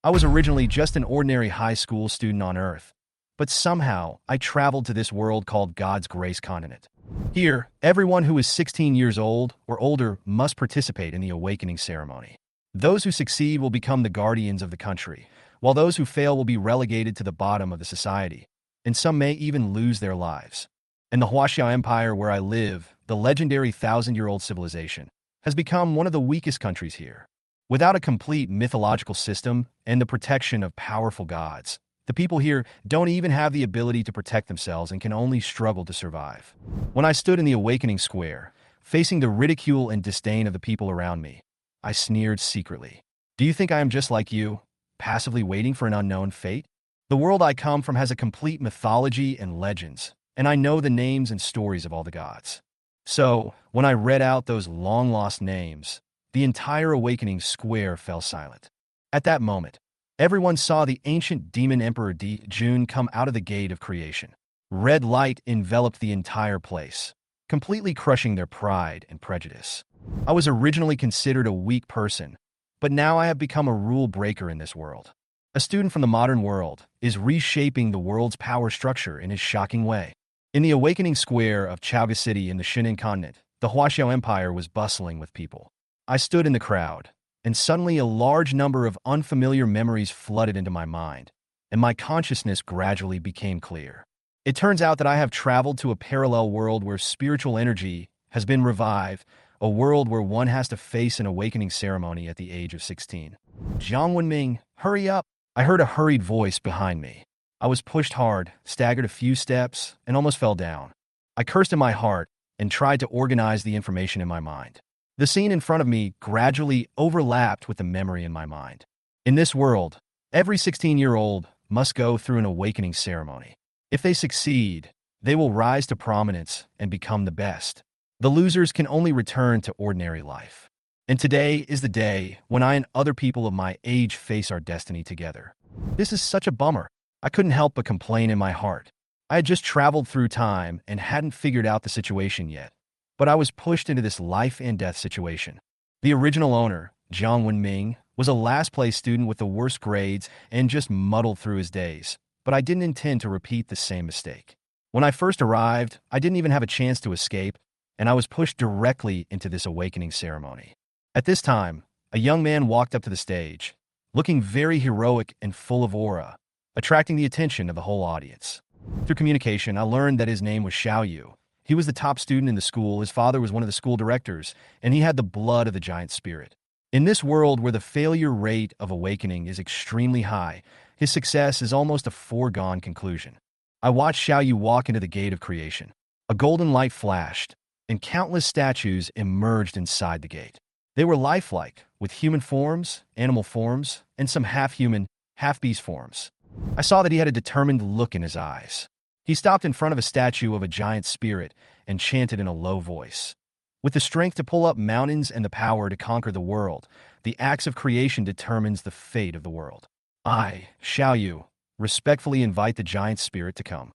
I was originally just an ordinary high school student on Earth, but somehow I traveled to this world called God's Grace Continent. Here, everyone who is 16 years old or older must participate in the awakening ceremony. Those who succeed will become the guardians of the country, while those who fail will be relegated to the bottom of the society, and some may even lose their lives. In the Huaxia Empire where I live, the legendary thousand-year-old civilization has become one of the weakest countries here. Without a complete mythological system and the protection of powerful gods, the people here don't even have the ability to protect themselves and can only struggle to survive. When I stood in the awakening square, facing the ridicule and disdain of the people around me, I sneered secretly. Do you think I am just like you, passively waiting for an unknown fate? The world I come from has a complete mythology and legends, and I know the names and stories of all the gods. So, when I read out those long-lost names, the entire awakening square fell silent. At that moment, everyone saw the ancient demon emperor Deity come out of the gate of creation. Red light enveloped the entire place, completely crushing their pride and prejudice. I was originally considered a weak person, but now I have become a rule breaker in this world. A student from the modern world is reshaping the world's power structure in his shocking way. In the awakening square of Huaxia City in the Shinan continent, the Huaxia Empire was bustling with people. I stood in the crowd, and suddenly a large number of unfamiliar memories flooded into my mind, and my consciousness gradually became clear. It turns out that I have traveled to a parallel world where spiritual energy has been revived, a world where one has to face an awakening ceremony at the age of 16. Jiang Wenming, hurry up! I heard a hurried voice behind me. I was pushed hard, staggered a few steps, and almost fell down. I cursed in my heart and tried to organize the information in my mind. The scene in front of me gradually overlapped with the memory in my mind. In this world, every 16-year-old must go through an awakening ceremony. If they succeed, they will rise to prominence and become the best. The losers can only return to ordinary life. And today is the day when I and other people of my age face our destiny together. This is such a bummer. I couldn't help but complain in my heart. I had just traveled through time and hadn't figured out the situation yet, but I was pushed into this life and death situation. The original owner, Jiang Wenming, was a last-place student with the worst grades and just muddled through his days, but I didn't intend to repeat the same mistake. When I first arrived, I didn't even have a chance to escape, and I was pushed directly into this awakening ceremony. At this time, a young man walked up to the stage, looking very heroic and full of aura, attracting the attention of the whole audience. Through communication, I learned that his name was Xiaoyu. He was the top student in the school, his father was one of the school directors, and he had the blood of the giant spirit. In this world where the failure rate of awakening is extremely high, his success is almost a foregone conclusion. I watched Xiaoyu walk into the gate of creation. A golden light flashed, and countless statues emerged inside the gate. They were lifelike, with human forms, animal forms, and some half-human, half-beast forms. I saw that he had a determined look in his eyes. He stopped in front of a statue of a giant spirit and chanted in a low voice. With the strength to pull up mountains and the power to conquer the world, the axe of creation determines the fate of the world. I, Xiaoyu, respectfully invite the giant spirit to come.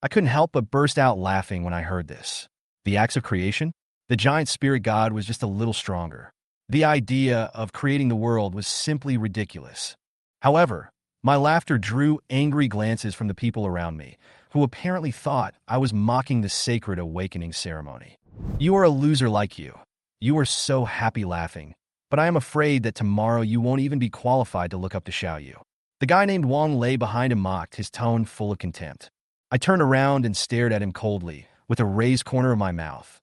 I couldn't help but burst out laughing when I heard this. The axe of creation? The giant spirit god was just a little stronger. The idea of creating the world was simply ridiculous. However, my laughter drew angry glances from the people around me, who apparently thought I was mocking the sacred awakening ceremony. You are a loser like you. You are so happy laughing, but I am afraid that tomorrow you won't even be qualified to look up to Xiaoyu. The guy named Wang Lei behind him mocked, his tone full of contempt. I turned around and stared at him coldly, with a raised corner of my mouth.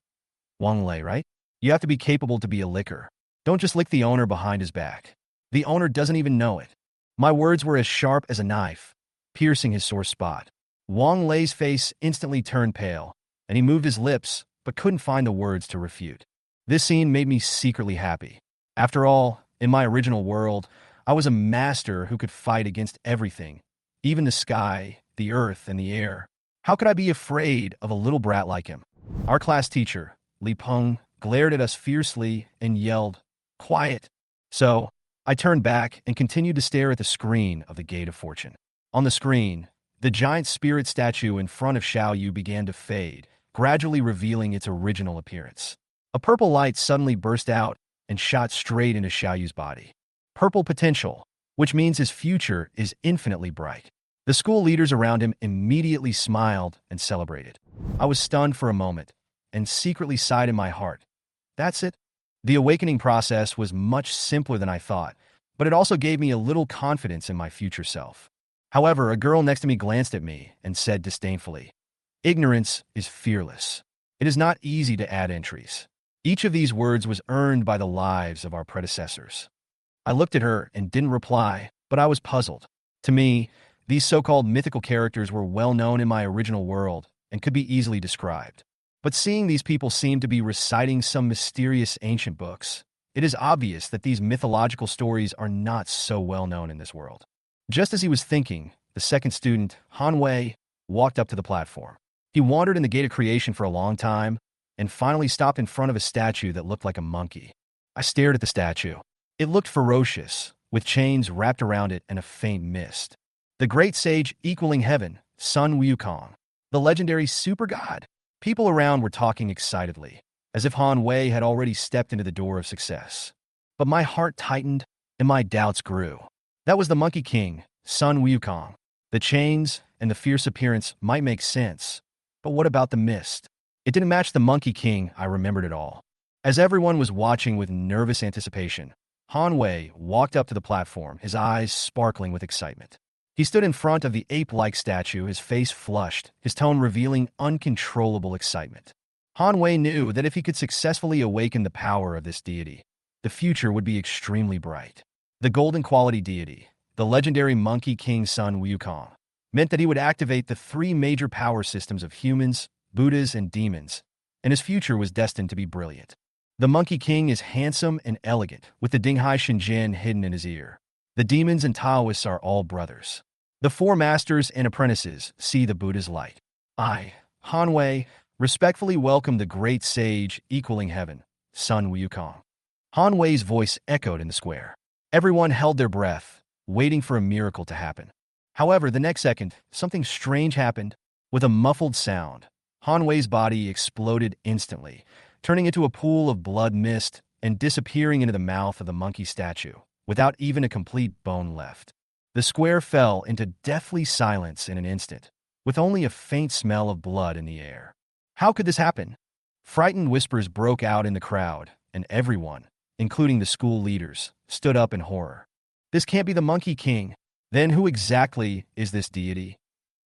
Wang Lei, right? You have to be capable to be a licker. Don't just lick the owner behind his back. The owner doesn't even know it. My words were as sharp as a knife, piercing his sore spot. Wang Lei's face instantly turned pale, and he moved his lips, but couldn't find the words to refute. This scene made me secretly happy. After all, in my original world, I was a master who could fight against everything, even the sky, the earth, and the air. How could I be afraid of a little brat like him? Our class teacher, Li Peng, glared at us fiercely and yelled, "Quiet!" So, I turned back and continued to stare at the screen of the Gate of Fortune. On the screen, the giant spirit statue in front of Xiaoyu began to fade, gradually revealing its original appearance. A purple light suddenly burst out and shot straight into Xiaoyu's body. Purple potential. which means his future is infinitely bright. The school leaders around him immediately smiled and celebrated. I was stunned for a moment and secretly sighed in my heart. That's it. The awakening process was much simpler than I thought, but it also gave me a little confidence in my future self. However, a girl next to me glanced at me and said disdainfully, "Ignorance is fearless. It is not easy to add entries." Each of these words was earned by the lives of our predecessors. I looked at her and didn't reply, but I was puzzled. To me, these so-called mythical characters were well known in my original world and could be easily described. But seeing these people seem to be reciting some mysterious ancient books, it is obvious that these mythological stories are not so well known in this world. Just as he was thinking, the second student, Han Wei, walked up to the platform. He wandered in the gate of creation for a long time and finally stopped in front of a statue that looked like a monkey. I stared at the statue. It looked ferocious, with chains wrapped around it and a faint mist. The great sage equaling heaven, Sun Wukong, the legendary super god. People around were talking excitedly, as if Han Wei had already stepped into the door of success. But my heart tightened and my doubts grew. That was the Monkey King, Sun Wukong. The chains and the fierce appearance might make sense, but what about the mist? It didn't match the Monkey King. I remembered it all. As everyone was watching with nervous anticipation, Han Wei walked up to the platform, his eyes sparkling with excitement. He stood in front of the ape-like statue, his face flushed, his tone revealing uncontrollable excitement. Han Wei knew that if he could successfully awaken the power of this deity, the future would be extremely bright. The golden quality deity, the legendary Monkey King Sun Wukong, meant that he would activate the three major power systems of humans, Buddhas, and demons, and his future was destined to be brilliant. The Monkey King is handsome and elegant, with the Dinghai Shenzhen hidden in his ear. The demons and Taoists are all brothers. The four masters and apprentices see the Buddha's light. I, Han Wei, respectfully welcome the great sage equaling heaven, Sun Wukong. Han Wei's voice echoed in the square. Everyone held their breath, waiting for a miracle to happen. However, the next second, something strange happened. With a muffled sound, Han Wei's body exploded instantly, turning into a pool of blood mist and disappearing into the mouth of the monkey statue, without even a complete bone left. The square fell into deathly silence in an instant, with only a faint smell of blood in the air. How could this happen? Frightened whispers broke out in the crowd, and everyone, including the school leaders, stood up in horror. This can't be the Monkey King. Then who exactly is this deity?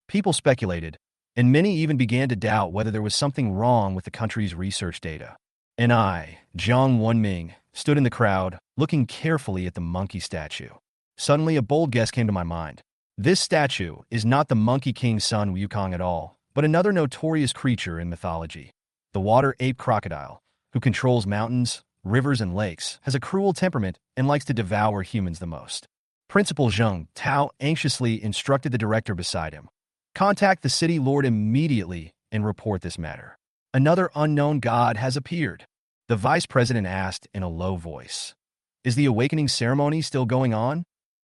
People speculated, and many even began to doubt whether there was something wrong with the country's research data. And I, Jiang Wenming, stood in the crowd, looking carefully at the monkey statue. Suddenly, a bold guess came to my mind. This statue is not the Monkey King Sun Wukong at all, but another notorious creature in mythology. The water ape crocodile, who controls mountains, rivers, and lakes, has a cruel temperament and likes to devour humans the most. Principal Zheng Tao anxiously instructed the director beside him. Contact the city lord immediately and report this matter. Another unknown god has appeared. The vice president asked in a low voice. Is the awakening ceremony still going on?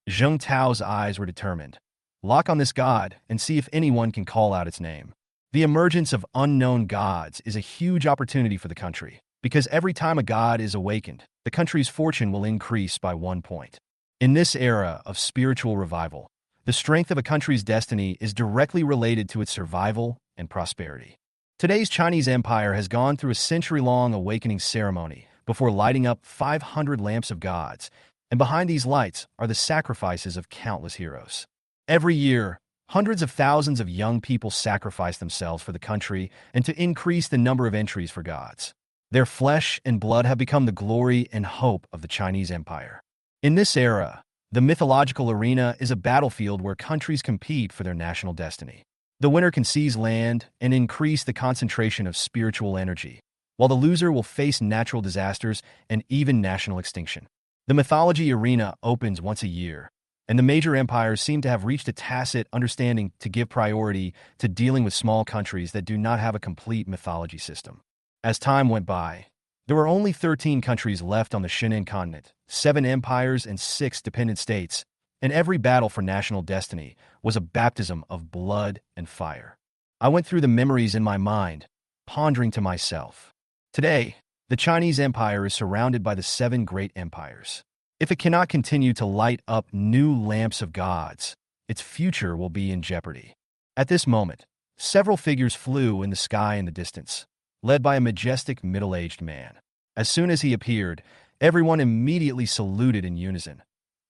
Zheng Tao's eyes were determined. Lock on this god and see if anyone can call out its name. The emergence of unknown gods is a huge opportunity for the country, because every time a god is awakened, the country's fortune will increase by 1 point. In this era of spiritual revival, the strength of a country's destiny is directly related to its survival and prosperity. Today's Chinese empire has gone through a century-long awakening ceremony before lighting up 500 lamps of gods, and behind these lights are the sacrifices of countless heroes. Every year, hundreds of thousands of young people sacrifice themselves for the country and to increase the number of entries for gods. Their flesh and blood have become the glory and hope of the Chinese empire. In this era, the mythological arena is a battlefield where countries compete for their national destiny. The winner can seize land and increase the concentration of spiritual energy, while the loser will face natural disasters and even national extinction. The mythology arena opens once a year, and the major empires seem to have reached a tacit understanding to give priority to dealing with small countries that do not have a complete mythology system. As time went by, there were only 13 countries left on the Shinan continent, 7 empires and 6 dependent states, and every battle for national destiny was a baptism of blood and fire. I went through the memories in my mind, pondering to myself. Today, the Chinese empire is surrounded by the 7 great empires. If it cannot continue to light up new lamps of gods, its future will be in jeopardy. At this moment, several figures flew in the sky in the distance, led by a majestic middle-aged man. As soon as he appeared, everyone immediately saluted in unison.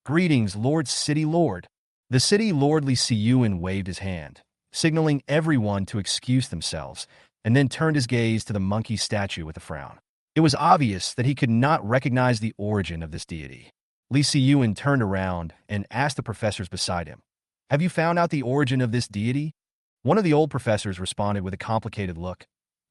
"Greetings, Lord City Lord." The city lord Li Siyuan waved his hand, signaling everyone to excuse themselves, and then turned his gaze to the monkey statue with a frown. It was obvious that he could not recognize the origin of this deity. Li Siyuan turned around and asked the professors beside him, "Have you found out the origin of this deity?" One of the old professors responded with a complicated look.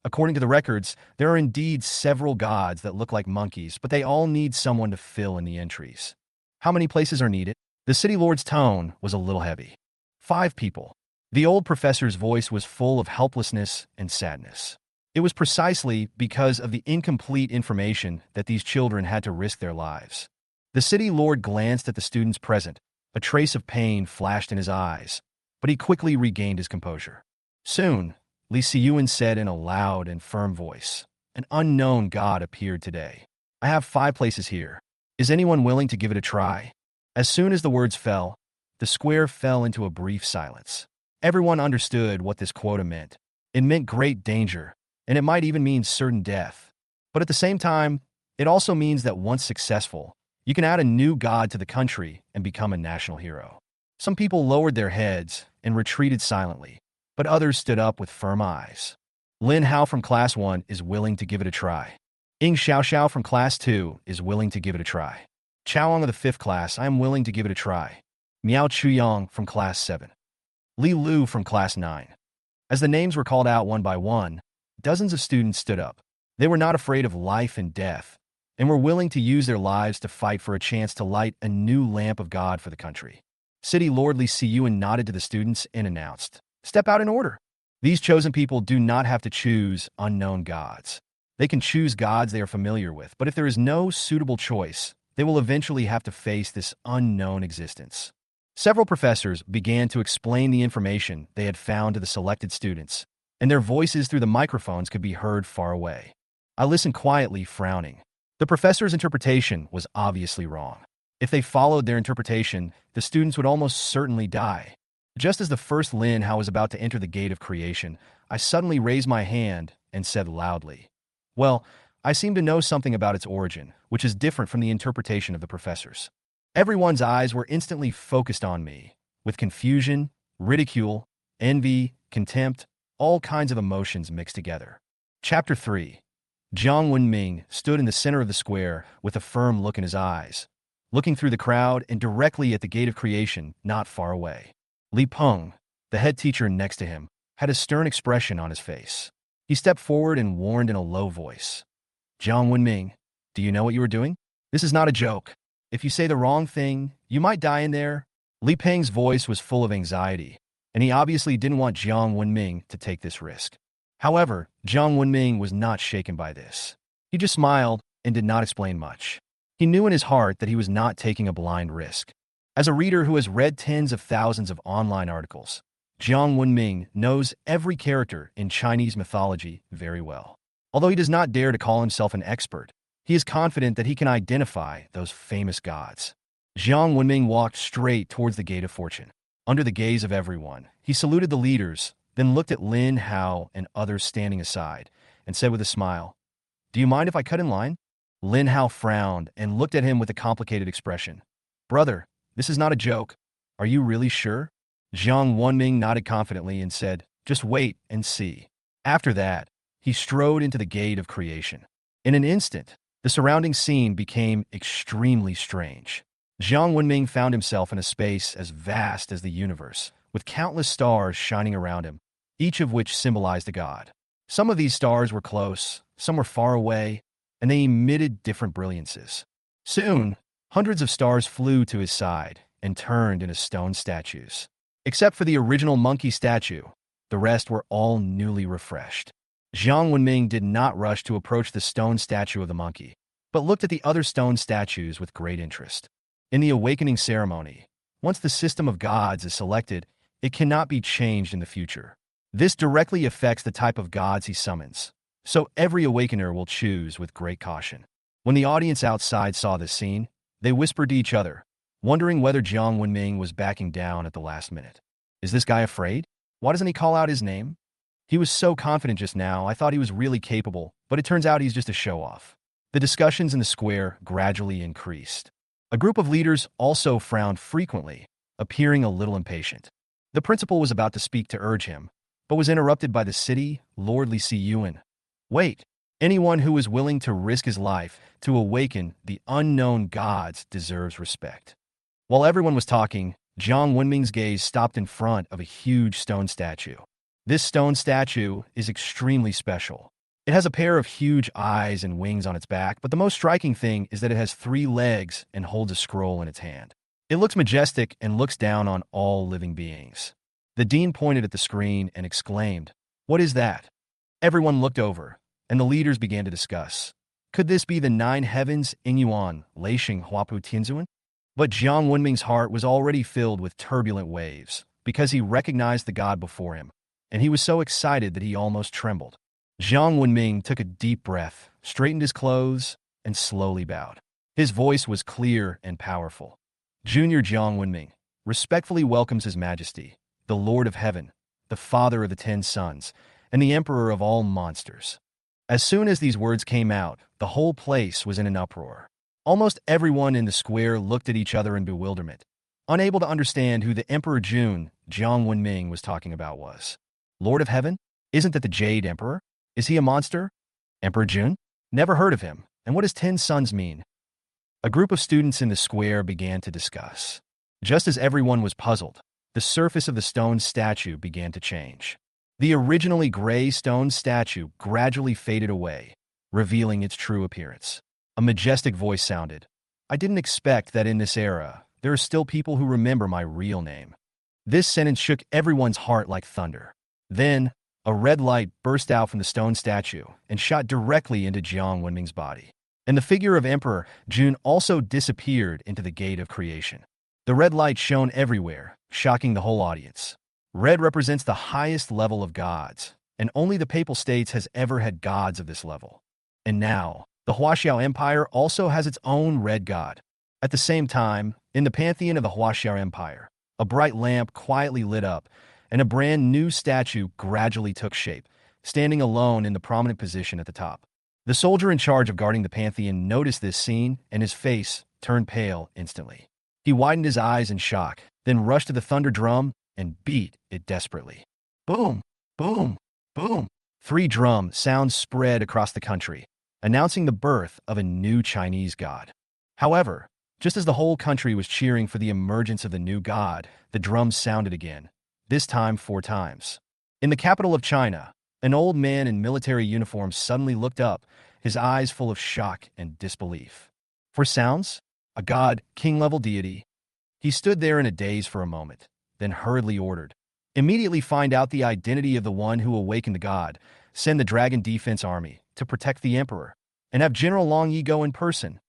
"According to the records, there are indeed several gods that look like monkeys, but they all need someone to fill in the entries." "How many places are needed?" The city lord's tone was a little heavy. "5 people." The old professor's voice was full of helplessness and sadness. It was precisely because of the incomplete information that these children had to risk their lives. The city lord glanced at the students present. A trace of pain flashed in his eyes, but he quickly regained his composure. Soon, Li Siyuan said in a loud and firm voice, "An unknown god appeared today. I have 5 places here. Is anyone willing to give it a try?" As soon as the words fell, the square fell into a brief silence. Everyone understood what this quota meant. It meant great danger, and it might even mean certain death. But at the same time, it also means that once successful, you can add a new god to the country and become a national hero. Some people lowered their heads and retreated silently, but others stood up with firm eyes. Lin Hao from Class 1 is willing to give it a try. Ying Xiaoxiao from Class 2 is willing to give it a try. Chaoang of the 5th class, I am willing to give it a try. Miao Chuyang from Class 7. Li Lu from Class 9. As the names were called out one by one, dozens of students stood up. They were not afraid of life and death, and were willing to use their lives to fight for a chance to light a new lamp of God for the country. City Lord Li Siyuan nodded to the students and announced, "Step out in order." These chosen people do not have to choose unknown gods. They can choose gods they are familiar with, but if there is no suitable choice, they will eventually have to face this unknown existence. Several professors began to explain the information they had found to the selected students, and their voices through the microphones could be heard far away. I listened quietly, frowning. The professor's interpretation was obviously wrong. If they followed their interpretation, the students would almost certainly die. Just as the first Lin Hao was about to enter the gate of creation, I suddenly raised my hand and said loudly, "Well, I seem to know something about its origin, which is different from the interpretation of the professors." Everyone's eyes were instantly focused on me, with confusion, ridicule, envy, contempt, all kinds of emotions mixed together. Chapter 3. Jiang Wenming stood in the center of the square with a firm look in his eyes, looking through the crowd and directly at the gate of creation not far away. Li Peng, the head teacher next to him, had a stern expression on his face. He stepped forward and warned in a low voice, "Jiang Wenming, do you know what you are doing? This is not a joke. If you say the wrong thing, you might die in there." Li Peng's voice was full of anxiety, and he obviously didn't want Jiang Wenming to take this risk. However, Jiang Wenming was not shaken by this. He just smiled and did not explain much. He knew in his heart that he was not taking a blind risk. As a reader who has read tens of thousands of online articles, Jiang Wenming knows every character in Chinese mythology very well. Although he does not dare to call himself an expert, he is confident that he can identify those famous gods. Jiang Wenming walked straight towards the Gate of Fortune. Under the gaze of everyone, he saluted the leaders, then looked at Lin Hao and others standing aside, and said with a smile, "Do you mind if I cut in line?" Lin Hao frowned and looked at him with a complicated expression. "Brother, this is not a joke. Are you really sure?" Jiang Wenming nodded confidently and said, "Just wait and see." After that, he strode into the Gate of Creation. In an instant, the surrounding scene became extremely strange. Jiang Wenming found himself in a space as vast as the universe, with countless stars shining around him, each of which symbolized a god. Some of these stars were close, some were far away, and they emitted different brilliances. Soon, hundreds of stars flew to his side and turned into stone statues. Except for the original monkey statue, the rest were all newly refreshed. Jiang Wenming did not rush to approach the stone statue of the monkey, but looked at the other stone statues with great interest. In the awakening ceremony, once the system of gods is selected, it cannot be changed in the future. This directly affects the type of gods he summons, so every awakener will choose with great caution. When the audience outside saw this scene, They whispered to each other, wondering whether Jiang Wenming was backing down at the last minute. Is this guy afraid? Why doesn't he call out his name? He was so confident just now, I thought he was really capable, but it turns out he's just a show-off. The discussions in the square gradually increased. A group of leaders also frowned frequently, appearing a little impatient. The principal was about to speak to urge him, but was interrupted by the city, Lord Li Siyuan. Wait, anyone who is willing to risk his life to awaken the unknown gods deserves respect. While everyone was talking, Jiang Wenming's gaze stopped in front of a huge stone statue. This stone statue is extremely special. It has a pair of huge eyes and wings on its back, but the most striking thing is that it has 3 legs and holds a scroll in its hand. It looks majestic and looks down on all living beings. The dean pointed at the screen and exclaimed, "What is that?" Everyone looked over, and the leaders began to discuss. Could this be the 9 heavens, Ingyuan, Leishing, Huapu, Tianzuan? But Jiang Wenming's heart was already filled with turbulent waves, because he recognized the god before him, and he was so excited that he almost trembled. Jiang Wenming took a deep breath, straightened his clothes, and slowly bowed. His voice was clear and powerful. Junior Jiang Wenming respectfully welcomes His Majesty, the Lord of Heaven, the Father of the 10 Sons, and the Emperor of all monsters. As soon as these words came out, the whole place was in an uproar. Almost everyone in the square looked at each other in bewilderment, unable to understand who the Emperor Jiang Wenming was talking about was. Lord of Heaven? Isn't that the Jade Emperor? Is he a monster? Emperor Jun? Never heard of him. And what does 10 sons mean? A group of students in the square began to discuss. Just as everyone was puzzled, the surface of the stone statue began to change. The originally gray stone statue gradually faded away, revealing its true appearance. A majestic voice sounded. I didn't expect that in this era, there are still people who remember my real name. This sentence shook everyone's heart like thunder. Then, a red light burst out from the stone statue and shot directly into Jiang Wenming's body. And the figure of Emperor Jun also disappeared into the gate of creation. The red light shone everywhere, shocking the whole audience. Red represents the highest level of gods, and only the Papal States has ever had gods of this level. And now, the Huaxia Empire also has its own red god. At the same time, in the pantheon of the Huaxia Empire, a bright lamp quietly lit up, and a brand new statue gradually took shape, standing alone in the prominent position at the top. The soldier in charge of guarding the pantheon noticed this scene, and his face turned pale instantly. He widened his eyes in shock, then rushed to the thunder drum and beat it desperately. Boom! Boom! Boom! 3 drum sounds spread across the country, announcing the birth of a new Chinese god. However, just as the whole country was cheering for the emergence of the new god, the drums sounded again, this time 4 times. In the capital of China, an old man in military uniform suddenly looked up, his eyes full of shock and disbelief. For sounds? A god, king-level deity? He stood there in a daze for a moment, then hurriedly ordered, immediately find out the identity of the one who awakened the god, send the Dragon Defense Army to protect the emperor, and have General Long Yi go in person.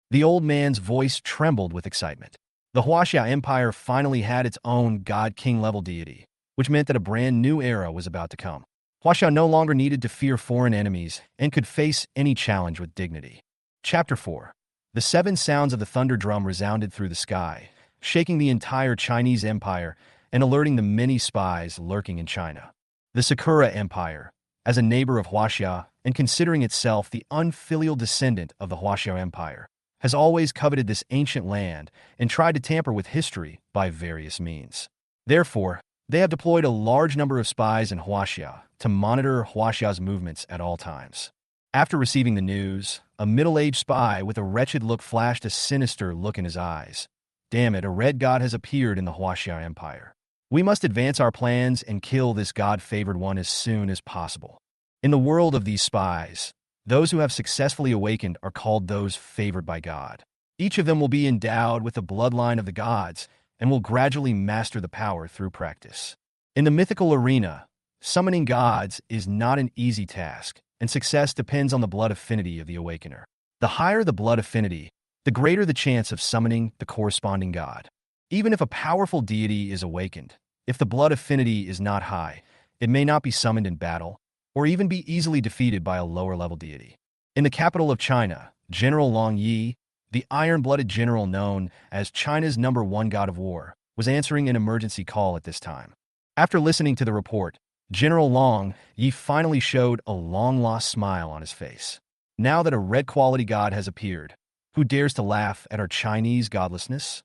The old man's voice trembled with excitement. The Huaxia Empire finally had its own god-king-level deity, which meant that a brand new era was about to come. Huaxia no longer needed to fear foreign enemies and could face any challenge with dignity. Chapter 4. The 7 sounds of the thunder drum resounded through the sky, shaking the entire Chinese empire and alerting the many spies lurking in China. The Sakura Empire, as a neighbor of Huaxia and considering itself the unfilial descendant of the Huaxia Empire, has always coveted this ancient land and tried to tamper with history by various means. Therefore, they have deployed a large number of spies in Huaxia to monitor Huaxia's movements at all times. After receiving the news, a middle-aged spy with a wretched look flashed a sinister look in his eyes. Damn it, a red god has appeared in the Huaxia Empire. We must advance our plans and kill this god-favored one as soon as possible. In the world of these spies, those who have successfully awakened are called those favored by God. Each of them will be endowed with the bloodline of the gods and will gradually master the power through practice. In the mythical arena, summoning gods is not an easy task, and success depends on the blood affinity of the awakener. The higher the blood affinity, the greater the chance of summoning the corresponding god. Even if a powerful deity is awakened, if the blood affinity is not high, it may not be summoned in battle, or even be easily defeated by a lower-level deity. In the capital of China, General Long Yi, the iron-blooded general known as China's #1 god of war, was answering an emergency call at this time. After listening to the report, General Long Yi finally showed a long-lost smile on his face. Now that a red-quality god has appeared, who dares to laugh at our Chinese godlessness?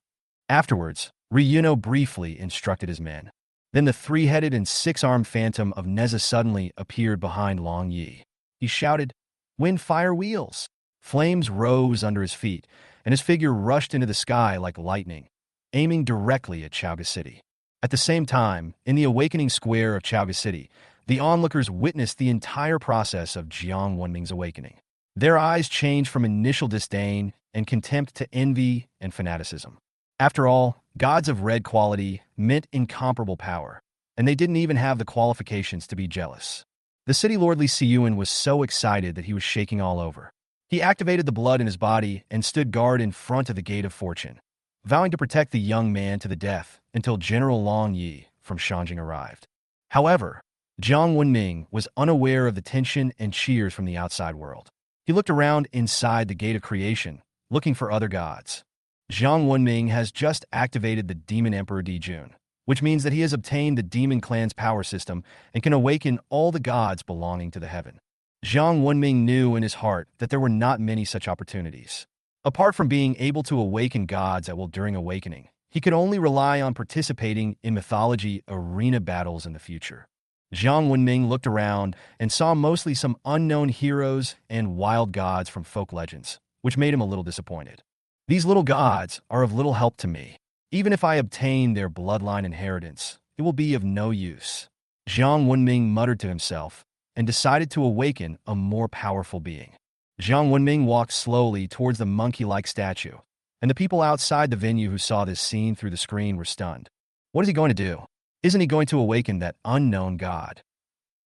Afterwards, Ryuno briefly instructed his men. Then the three-headed and six-armed phantom of Neza suddenly appeared behind Long Yi. He shouted, "Wind fire wheels!" Flames rose under his feet, and his figure rushed into the sky like lightning, aiming directly at Chaoga City. At the same time, in the awakening square of Chaoga City, the onlookers witnessed the entire process of Jiang Wenming's awakening. Their eyes changed from initial disdain and contempt to envy and fanaticism. After all, gods of red quality meant incomparable power, and they didn't even have the qualifications to be jealous. The city lord Li Siyuan was so excited that he was shaking all over. He activated the blood in his body and stood guard in front of the Gate of Fortune, vowing to protect the young man to the death until General Long Yi from Shanjing arrived. However, Jiang Wenming was unaware of the tension and cheers from the outside world. He looked around inside the Gate of Creation, looking for other gods. Jiang Wenming has just activated the Demon Emperor Dijun, which means that he has obtained the Demon Clan's power system and can awaken all the gods belonging to the heaven. Jiang Wenming knew in his heart that there were not many such opportunities. Apart from being able to awaken gods at will during awakening, he could only rely on participating in mythology arena battles in the future. Jiang Wenming looked around and saw mostly some unknown heroes and wild gods from folk legends, which made him a little disappointed. These little gods are of little help to me. Even if I obtain their bloodline inheritance, it will be of no use. Jiang Wenming muttered to himself and decided to awaken a more powerful being. Jiang Wenming walked slowly towards the monkey-like statue, and the people outside the venue who saw this scene through the screen were stunned. What is he going to do? Isn't he going to awaken that unknown god?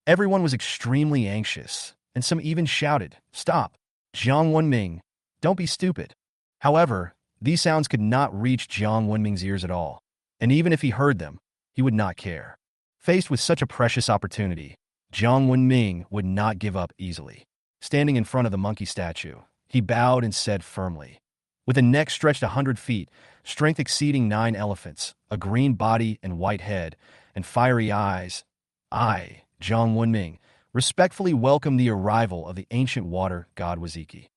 Everyone was extremely anxious, and some even shouted, "Stop! Jiang Wenming, don't be stupid." However, these sounds could not reach Jiang Wenming's ears at all, and even if he heard them, he would not care. Faced with such a precious opportunity, Jiang Wenming would not give up easily. Standing in front of the monkey statue, he bowed and said firmly, with a neck stretched 100 feet, strength exceeding 9 elephants, a green body and white head, and fiery eyes, I, Jiang Wenming, respectfully welcome the arrival of the ancient water god Waziki.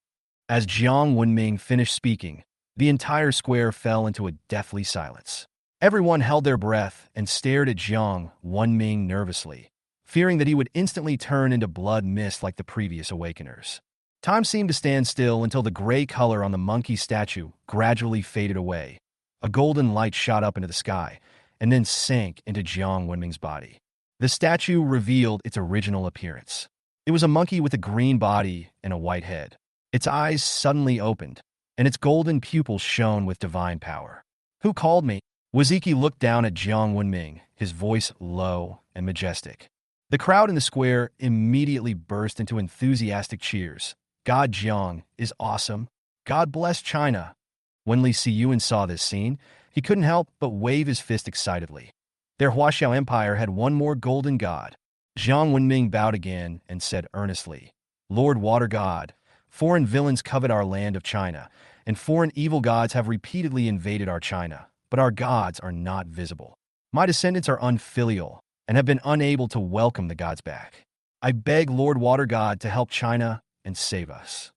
As Jiang Wenming finished speaking, the entire square fell into a deathly silence. Everyone held their breath and stared at Jiang Wenming nervously, fearing that he would instantly turn into blood mist like the previous awakeners. Time seemed to stand still until the gray color on the monkey statue gradually faded away. A golden light shot up into the sky, and then sank into Jiang Wenming's body. The statue revealed its original appearance. It was a monkey with a green body and a white head. Its eyes suddenly opened, and its golden pupils shone with divine power. "Who called me?" Waziki looked down at Jiang Wenming, his voice low and majestic. The crowd in the square immediately burst into enthusiastic cheers. "God Jiang is awesome. God bless China." When Li Siyuan saw this scene, he couldn't help but wave his fist excitedly. Their Huaxia Empire had one more golden god. Jiang Wenming bowed again and said earnestly, "Lord Water God, foreign villains covet our land of China, and foreign evil gods have repeatedly invaded our China, but our gods are not visible. My descendants are unfilial and have been unable to welcome the gods back. I beg Lord Water God to help China and save us."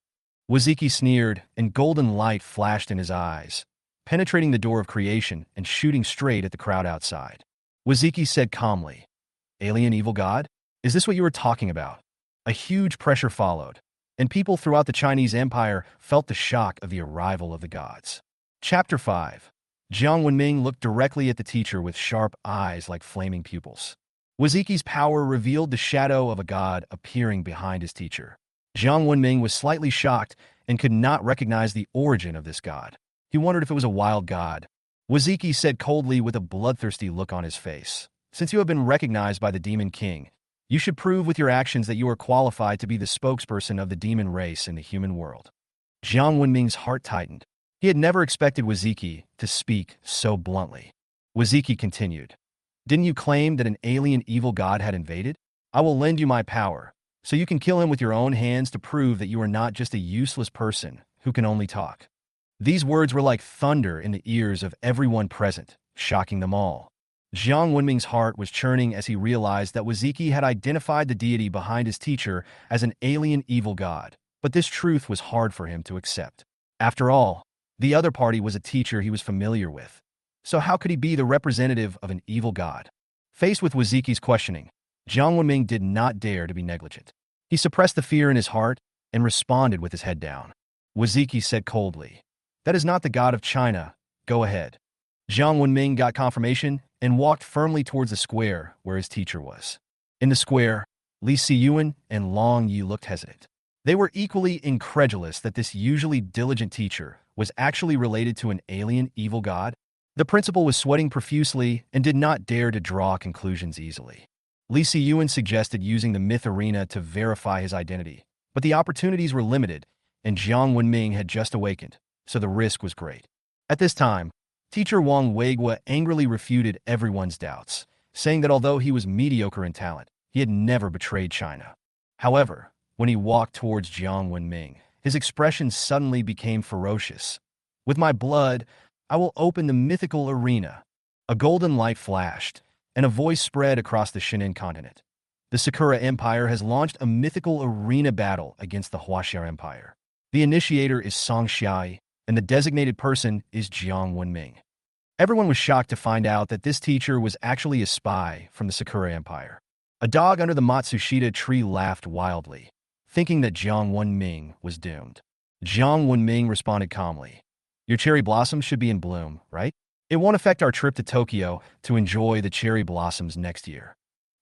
Waziki sneered, and golden light flashed in his eyes, penetrating the door of creation and shooting straight at the crowd outside. Waziki said calmly, "Alien evil god? Is this what you were talking about?" A huge pressure followed, and people throughout the Chinese Empire felt the shock of the arrival of the gods. Chapter 5. Jiang Wenming looked directly at the teacher with sharp eyes like flaming pupils. Waziki's power revealed the shadow of a god appearing behind his teacher. Jiang Wenming was slightly shocked and could not recognize the origin of this god. He wondered if it was a wild god. Waziki said coldly with a bloodthirsty look on his face, "Since you have been recognized by the Demon King, you should prove with your actions that you are qualified to be the spokesperson of the demon race in the human world." Jiang Wenming's heart tightened. He had never expected Waziki to speak so bluntly. Waziki continued, "Didn't you claim that an alien evil god had invaded? I will lend you my power, so you can kill him with your own hands to prove that you are not just a useless person who can only talk." These words were like thunder in the ears of everyone present, shocking them all. Jiang Wenming's heart was churning as he realized that Waziki had identified the deity behind his teacher as an alien evil god, but this truth was hard for him to accept. After all, the other party was a teacher he was familiar with. So how could he be the representative of an evil god? Faced with Waziki's questioning, Jiang Wenming did not dare to be negligent. He suppressed the fear in his heart and responded with his head down. Waziki said coldly, "That is not the god of China. Go ahead." Jiang Wenming got confirmation and walked firmly towards the square where his teacher was. In the square, Li Siyuan and Long Yi looked hesitant. They were equally incredulous that this usually diligent teacher was actually related to an alien evil god. The principal was sweating profusely and did not dare to draw conclusions easily. Li Siyuan suggested using the myth arena to verify his identity, but the opportunities were limited, and Jiang Wenming had just awakened, so the risk was great. At this time, Teacher Wang Weigua angrily refuted everyone's doubts, saying that although he was mediocre in talent, he had never betrayed China. However, when he walked towards Jiang Wenming, his expression suddenly became ferocious. "With my blood, I will open the mythical arena." A golden light flashed, and a voice spread across the Shinin continent. The Sakura Empire has launched a mythical arena battle against the Huaxia Empire. The initiator is Song Xiai, and the designated person is Jiang Wenming. Everyone was shocked to find out that this teacher was actually a spy from the Sakura Empire. A dog under the Matsushita tree laughed wildly, thinking that Jiang Wenming was doomed. Jiang Wenming responded calmly, "Your cherry blossoms should be in bloom, right? It won't affect our trip to Tokyo to enjoy the cherry blossoms next year."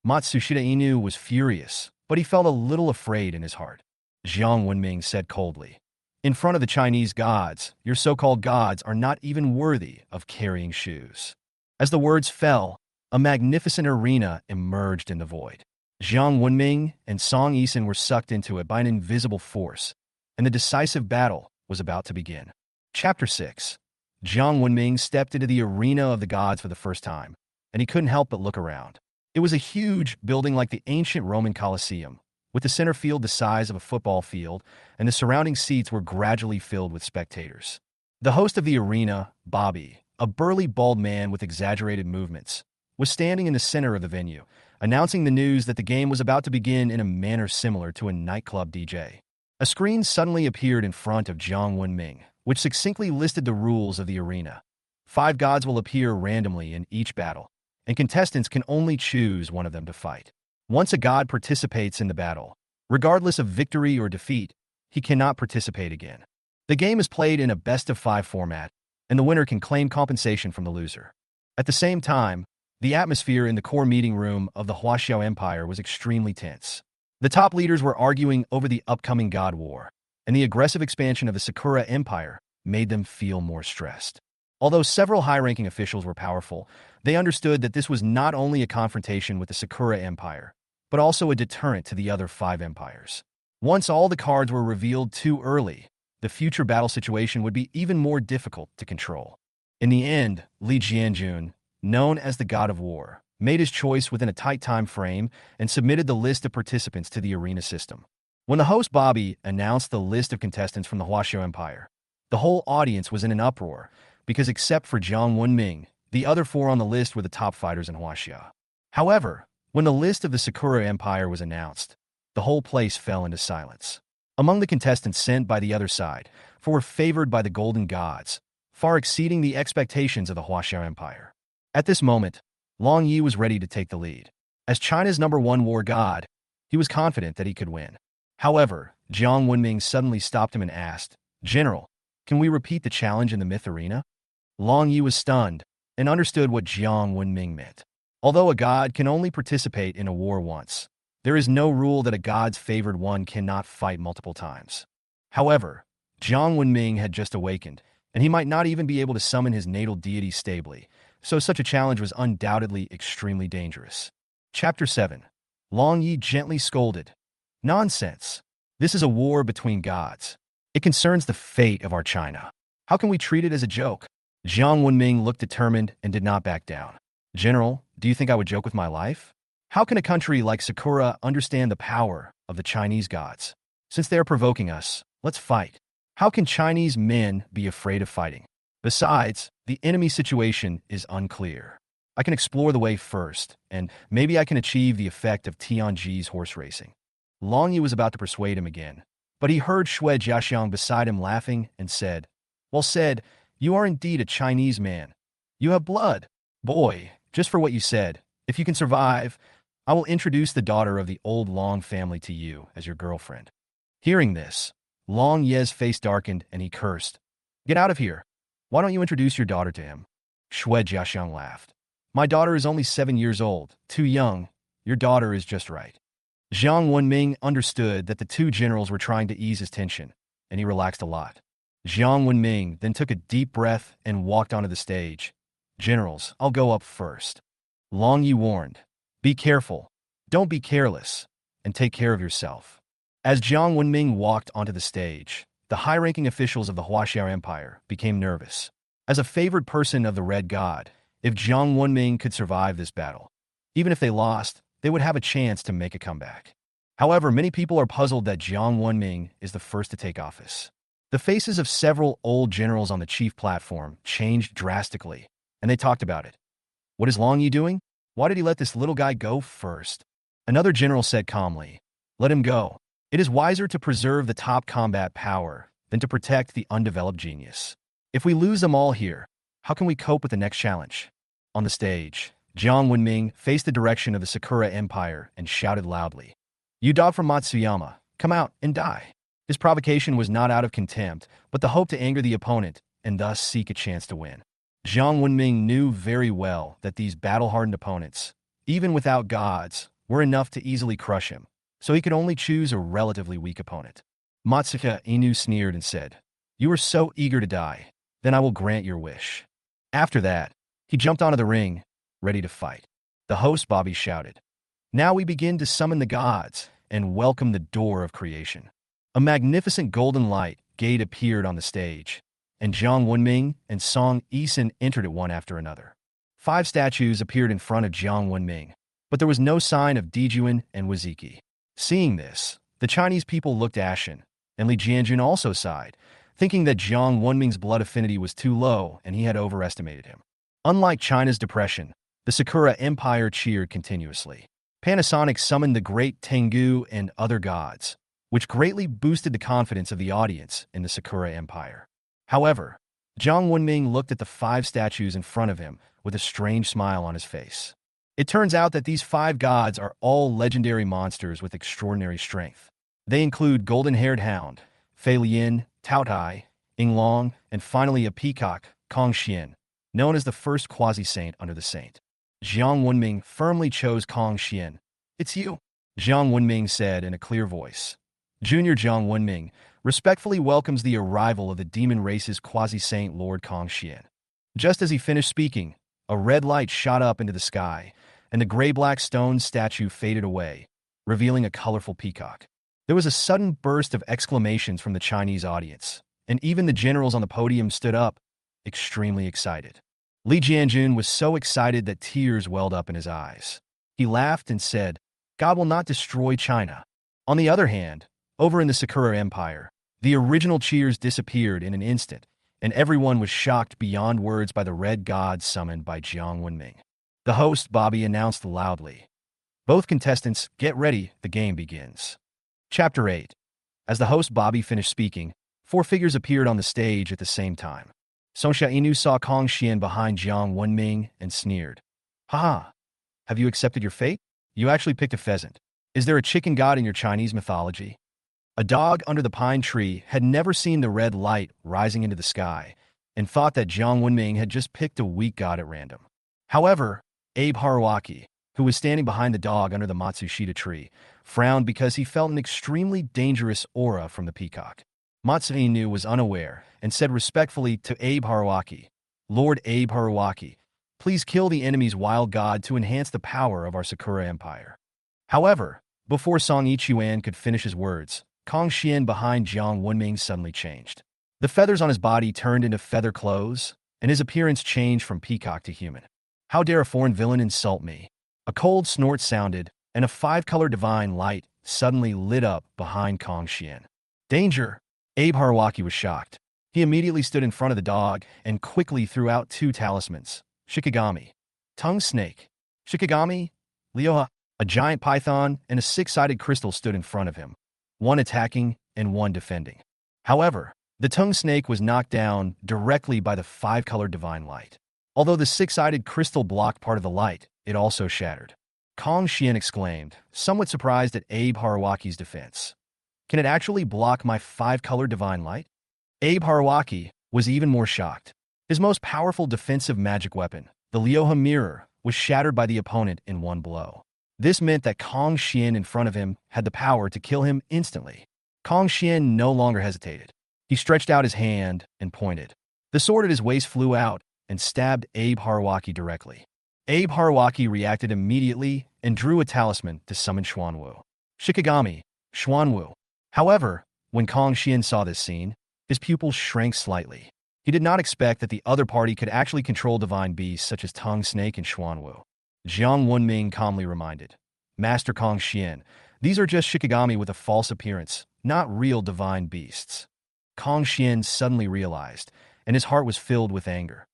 Matsushita Inu was furious, but he felt a little afraid in his heart. Jiang Wenming said coldly, "In front of the Chinese gods, your so-called gods are not even worthy of carrying shoes." As the words fell, a magnificent arena emerged in the void. Jiang Wenming and Song Yisan were sucked into it by an invisible force, and the decisive battle was about to begin. Chapter 6. Jiang Wenming stepped into the arena of the gods for the first time, and he couldn't help but look around. It was a huge building like the ancient Roman Colosseum, with the center field the size of a football field, and the surrounding seats were gradually filled with spectators. The host of the arena, Bobby, a burly bald man with exaggerated movements, was standing in the center of the venue, announcing the news that the game was about to begin in a manner similar to a nightclub DJ. A screen suddenly appeared in front of Jiang Wenming, which succinctly listed the rules of the arena. 5 gods will appear randomly in each battle, and contestants can only choose one of them to fight. Once a god participates in the battle, regardless of victory or defeat, he cannot participate again. The game is played in a best-of-5 format, and the winner can claim compensation from the loser. At the same time, the atmosphere in the core meeting room of the Huaxia Empire was extremely tense. The top leaders were arguing over the upcoming god war, and the aggressive expansion of the Sakura Empire made them feel more stressed. Although several high-ranking officials were powerful, they understood that this was not only a confrontation with the Sakura Empire, but also a deterrent to the other 5 empires. Once all the cards were revealed too early, the future battle situation would be even more difficult to control. In the end, Li Jianjun, known as the God of War, made his choice within a tight time frame and submitted the list of participants to the arena system. When the host Bobby announced the list of contestants from the Huaxia Empire, the whole audience was in an uproar, because except for Jiang Wenming, the other 4 on the list were the top fighters in Huaxia. However, when the list of the Sakura Empire was announced, the whole place fell into silence. Among the contestants sent by the other side, 4 were favored by the golden gods, far exceeding the expectations of the Huaxia Empire. At this moment, Long Yi was ready to take the lead. As China's #1 war god, he was confident that he could win. However, Jiang Wenming suddenly stopped him and asked, "General, can we repeat the challenge in the myth arena?" Long Yi was stunned and understood what Jiang Wenming meant. Although a god can only participate in a war once, there is no rule that a god's favored one cannot fight multiple times. However, Jiang Wenming had just awakened, and he might not even be able to summon his natal deity stably, so such a challenge was undoubtedly extremely dangerous. Chapter 7. Long Yi gently scolded, "Nonsense. This is a war between gods. It concerns the fate of our China. How can we treat it as a joke?" Jiang Wenming looked determined and did not back down. "General, do you think I would joke with my life? How can a country like Sakura understand the power of the Chinese gods? Since they are provoking us, let's fight." How can Chinese men be afraid of fighting? Besides, the enemy situation is unclear. I can explore the way first, and maybe I can achieve the effect of Tianji's horse racing. Long Yu was about to persuade him again, but he heard Shui Jiaxiang beside him laughing and said, "Well said, you are indeed a Chinese man. You have blood. Boy, just for what you said, if you can survive, I will introduce the daughter of the old Long family to you as your girlfriend." Hearing this, Long Ye's face darkened and he cursed, "Get out of here. Why don't you introduce your daughter to him?" Shui Jiaxiang laughed. "My daughter is only 7 years old, too young. Your daughter is just right." Jiang Wenming understood that the two generals were trying to ease his tension, and he relaxed a lot. Jiang Wenming then took a deep breath and walked onto the stage. "Generals, I'll go up first." Long Yi warned, "Be careful, don't be careless, and take care of yourself." As Jiang Wenming walked onto the stage, the high-ranking officials of the Huaxia Empire became nervous. As a favored person of the Red God, if Jiang Wenming could survive this battle, even if they lost, they would have a chance to make a comeback. However, many people are puzzled that Jiang Wenming is the first to take office. The faces of several old generals on the chief platform changed drastically, and they talked about it. "What is Long Yi doing? Why did he let this little guy go first?" Another general said calmly, "Let him go. It is wiser to preserve the top combat power than to protect the undeveloped genius. If we lose them all here, how can we cope with the next challenge?" On the stage, Jiang Wenming faced the direction of the Sakura Empire and shouted loudly, "You dog from Matsuyama, come out and die." His provocation was not out of contempt, but the hope to anger the opponent and thus seek a chance to win. Jiang Wenming knew very well that these battle-hardened opponents, even without gods, were enough to easily crush him, so he could only choose a relatively weak opponent. Matsuka Inu sneered and said, "You are so eager to die, then I will grant your wish." After that, he jumped onto the ring, ready to fight. The host Bobby shouted, "Now we begin to summon the gods and welcome the door of creation." A magnificent golden light gate appeared on the stage, and Jiang Wenming and Song Yisun entered it one after another. 5 statues appeared in front of Jiang Wenming, but there was no sign of Dijuan and Waziki. Seeing this, the Chinese people looked ashen, and Li Jianjun also sighed, thinking that Jiang Wenming's blood affinity was too low and he had overestimated him. Unlike China's depression, the Sakura Empire cheered continuously. Panasonic summoned the great Tengu and other gods, which greatly boosted the confidence of the audience in the Sakura Empire. However, Jiang Wenming looked at the 5 statues in front of him with a strange smile on his face. It turns out that these 5 gods are all legendary monsters with extraordinary strength. They include Golden-Haired Hound, Fei Lian, Tao Tai, Ying Long, and finally a peacock, Kong Xian, known as the first quasi-saint under the saint. Jiang Wenming firmly chose Kong Xian. "It's you," Jiang Wenming said in a clear voice. Junior Jiang Wenming respectfully welcomes the arrival of the demon race's quasi-saint Lord Kong Xian. Just as he finished speaking, a red light shot up into the sky, and the gray-black stone statue faded away, revealing a colorful peacock. There was a sudden burst of exclamations from the Chinese audience, and even the generals on the podium stood up, extremely excited. Li Jianjun was so excited that tears welled up in his eyes. He laughed and said, "God will not destroy China." On the other hand, over in the Sakura Empire, the original cheers disappeared in an instant, and everyone was shocked beyond words by the red god summoned by Jiang Wenming. The host, Bobby, announced loudly, "Both contestants, get ready, the game begins." Chapter 8. As the host, Bobby, finished speaking, 4 figures appeared on the stage at the same time. Songsha Inu saw Kong Xian behind Jiang Wenming and sneered, "Haha, have you accepted your fate? You actually picked a pheasant. Is there a chicken god in your Chinese mythology?" A dog under the pine tree had never seen the red light rising into the sky and thought that Jiang Wenming had just picked a weak god at random. However, Abe Haruaki, who was standing behind the dog under the Matsushita tree, frowned because he felt an extremely dangerous aura from the peacock. Matsu Inu was unaware and said respectfully to Abe Haruaki, "Lord Abe Haruaki, please kill the enemy's wild god to enhance the power of our Sakura Empire." However, before Song Yichuan could finish his words, Kong Xian behind Jiang Wenming suddenly changed. The feathers on his body turned into feather clothes, and his appearance changed from peacock to human. "How dare a foreign villain insult me?" A cold snort sounded, and a 5-color divine light suddenly lit up behind Kong Xian. "Danger!" Abe Harawaki was shocked. He immediately stood in front of the dog and quickly threw out two talismans, Shikigami, tongue snake, Shikigami, Lioha, a giant python, and a six-sided crystal stood in front of him, one attacking and one defending. However, the tongue snake was knocked down directly by the five-colored divine light. Although the six-sided crystal blocked part of the light, it also shattered. Kong Xian exclaimed, somewhat surprised at Abe Harawaki's defense. Can it actually block my five-colored divine light? Abe Harawaki was even more shocked. His most powerful defensive magic weapon, the Lioha mirror, was shattered by the opponent in one blow. This meant that Kong Xian in front of him had the power to kill him instantly. Kong Xian no longer hesitated. He stretched out his hand and pointed. The sword at his waist flew out and stabbed Abe Harawaki directly. Abe Harawaki reacted immediately and drew a talisman to summon Xuanwu. Shikigami, Xuanwu. However, when Kong Xian saw this scene, his pupils shrank slightly. He did not expect that the other party could actually control divine beasts such as Tongue Snake and Xuanwu. Jiang Wenming calmly reminded, Master Kong Xian, these are just Shikigami with a false appearance, not real divine beasts. Kong Xian suddenly realized, and his heart was filled with anger.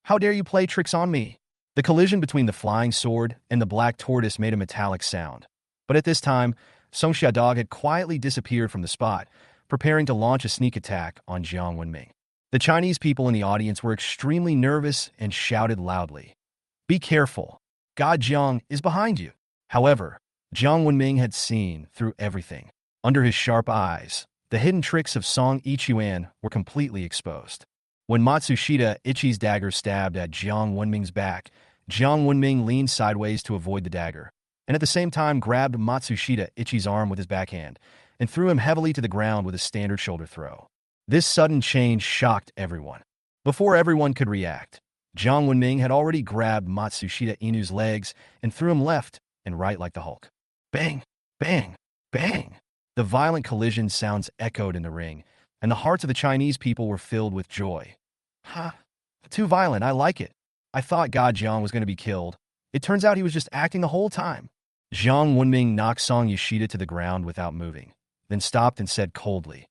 How dare you play tricks on me? The collision between the flying sword and the black tortoise made a metallic sound. But at this time, Song Xiaodog had quietly disappeared from the spot, preparing to launch a sneak attack on Jiang Wenming. The Chinese people in the audience were extremely nervous and shouted loudly, Be careful! God Jiang is behind you! However, Jiang Wenming had seen through everything. Under his sharp eyes, the hidden tricks of Song Ichuan were completely exposed. When Matsushita Ichi's dagger stabbed at Jiang Wenming's back, Jiang Wenming leaned sideways to avoid the dagger, and at the same time grabbed Matsushita Ichi's arm with his backhand and threw him heavily to the ground with a standard shoulder throw. This sudden change shocked everyone. Before everyone could react, Jiang Wenming had already grabbed Matsushita Inu's legs and threw him left and right like the Hulk. Bang! Bang! Bang! The violent collision sounds echoed in the ring, and the hearts of the Chinese people were filled with joy. Ha! Too violent, I like it. I thought God Jiang was going to be killed. It turns out he was just acting the whole time. Jiang Wenming knocked Song Yoshida to the ground without moving, then stopped and said coldly,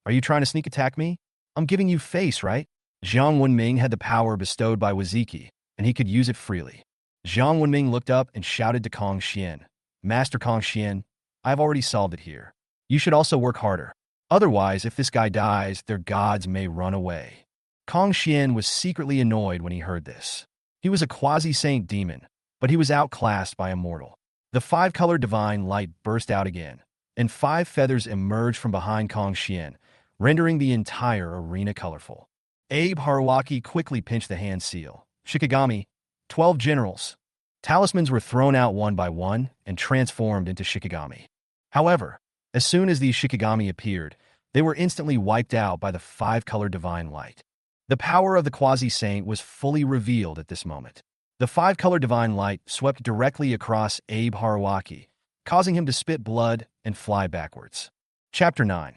Are you trying to sneak attack me? I'm giving you face, right? Jiang Wenming had the power bestowed by Waziki, and he could use it freely. Jiang Wenming looked up and shouted to Kong Xian, Master Kong Xian, I've already solved it here. You should also work harder. Otherwise, if this guy dies, their gods may run away. Kong Xian was secretly annoyed when he heard this. He was a quasi-saint demon, but he was outclassed by a mortal. The five-colored divine light burst out again, and five feathers emerged from behind Kong Xian, rendering the entire arena colorful. Abe Harawaki quickly pinched the hand seal. Shikigami, 12 generals. Talismans were thrown out one by one and transformed into Shikigami. However, as soon as these Shikigami appeared, they were instantly wiped out by the five-colored divine light. The power of the quasi-saint was fully revealed at this moment. The five-colored divine light swept directly across Abe Harawaki, causing him to spit blood and fly backwards. Chapter 9.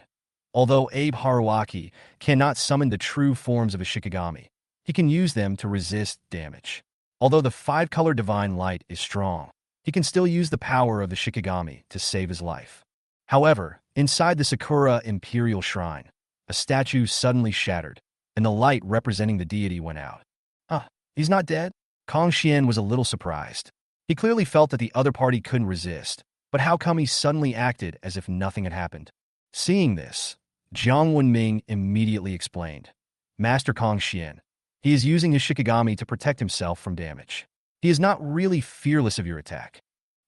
Although Abe Harawaki cannot summon the true forms of a Shikigami, he can use them to resist damage. Although the five-colored divine light is strong, he can still use the power of the Shikigami to save his life. However, inside the Sakura Imperial Shrine, a statue suddenly shattered, and the light representing the deity went out. He's not dead? Kong Xian was a little surprised. He clearly felt that the other party couldn't resist, but how come he suddenly acted as if nothing had happened? Seeing this, Jiang Wenming immediately explained, Master Kong Xian, he is using his Shikigami to protect himself from damage. He is not really fearless of your attack.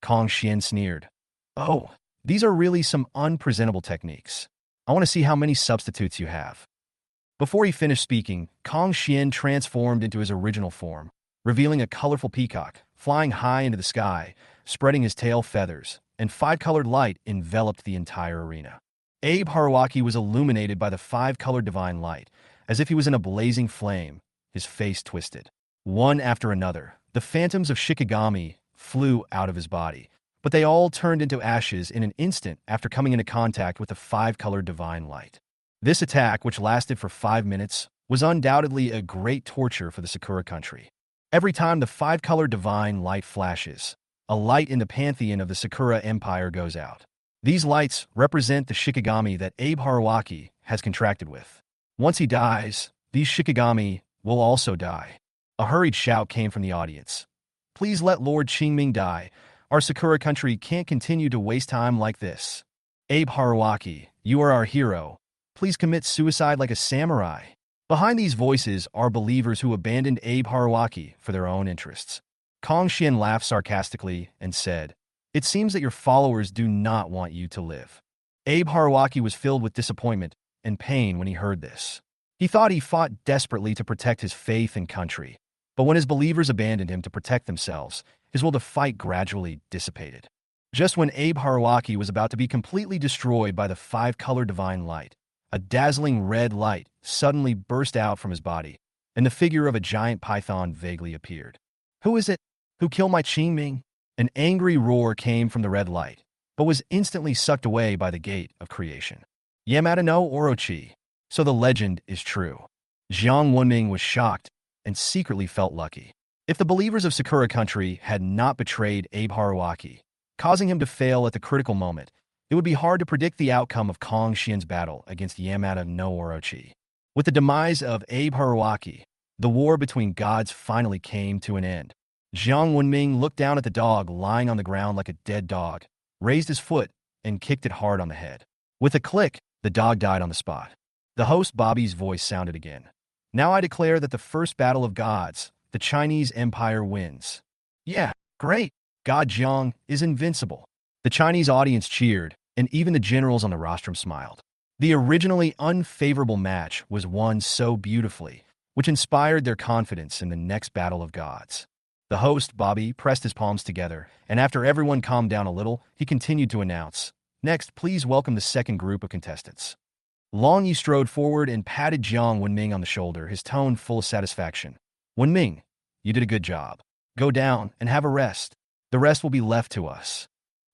Kong Xian sneered, Oh, these are really some unpresentable techniques. I want to see how many substitutes you have. Before he finished speaking, Kong Xian transformed into his original form, revealing a colorful peacock, flying high into the sky, spreading his tail feathers, and five-colored light enveloped the entire arena. Abe Harawaki was illuminated by the five-colored divine light, as if he was in a blazing flame, his face twisted. One after another, the phantoms of Shikigami flew out of his body, but they all turned into ashes in an instant after coming into contact with the five-colored divine light. This attack, which lasted for 5 minutes, was undoubtedly a great torture for the Sakura country. Every time the five-colored divine light flashes, a light in the pantheon of the Sakura Empire goes out. These lights represent the shikigami that Abe Harawaki has contracted with. Once he dies, these shikigami will also die. A hurried shout came from the audience. Please let Lord Qingming die. Our Sakura country can't continue to waste time like this. Abe Harawaki, you are our hero. Please commit suicide like a samurai. Behind these voices are believers who abandoned Abe Harawaki for their own interests. Kong Xian laughed sarcastically and said, "It seems that your followers do not want you to live." Abe Harawaki was filled with disappointment and pain when he heard this. He thought he fought desperately to protect his faith and country, but when his believers abandoned him to protect themselves, his will to fight gradually dissipated. Just when Abe Harawaki was about to be completely destroyed by the five-color divine light, a dazzling red light suddenly burst out from his body, and the figure of a giant python vaguely appeared. "Who is it? Who killed my Qingming?" An angry roar came from the red light, but was instantly sucked away by the gate of creation. Yamada no Orochi. So the legend is true. Jiang Wenming was shocked and secretly felt lucky. If the believers of Sakura country had not betrayed Abe Harawaki, causing him to fail at the critical moment, it would be hard to predict the outcome of Kong Xian's battle against Yamada no Orochi. With the demise of Abe Harawaki, the war between gods finally came to an end. Jiang Wenming looked down at the dog lying on the ground like a dead dog, raised his foot, and kicked it hard on the head. With a click, the dog died on the spot. The host Bobby's voice sounded again. "Now I declare that the first battle of gods, the Chinese Empire wins." "Yeah, great. God Jiang is invincible." The Chinese audience cheered, and even the generals on the rostrum smiled. The originally unfavorable match was won so beautifully, which inspired their confidence in the next battle of gods. The host, Bobby, pressed his palms together, and after everyone calmed down a little, he continued to announce, "Next, please welcome the second group of contestants." Long Yi strode forward and patted Jiang Wenming on the shoulder, his tone full of satisfaction. "Wenming, you did a good job. Go down and have a rest. The rest will be left to us."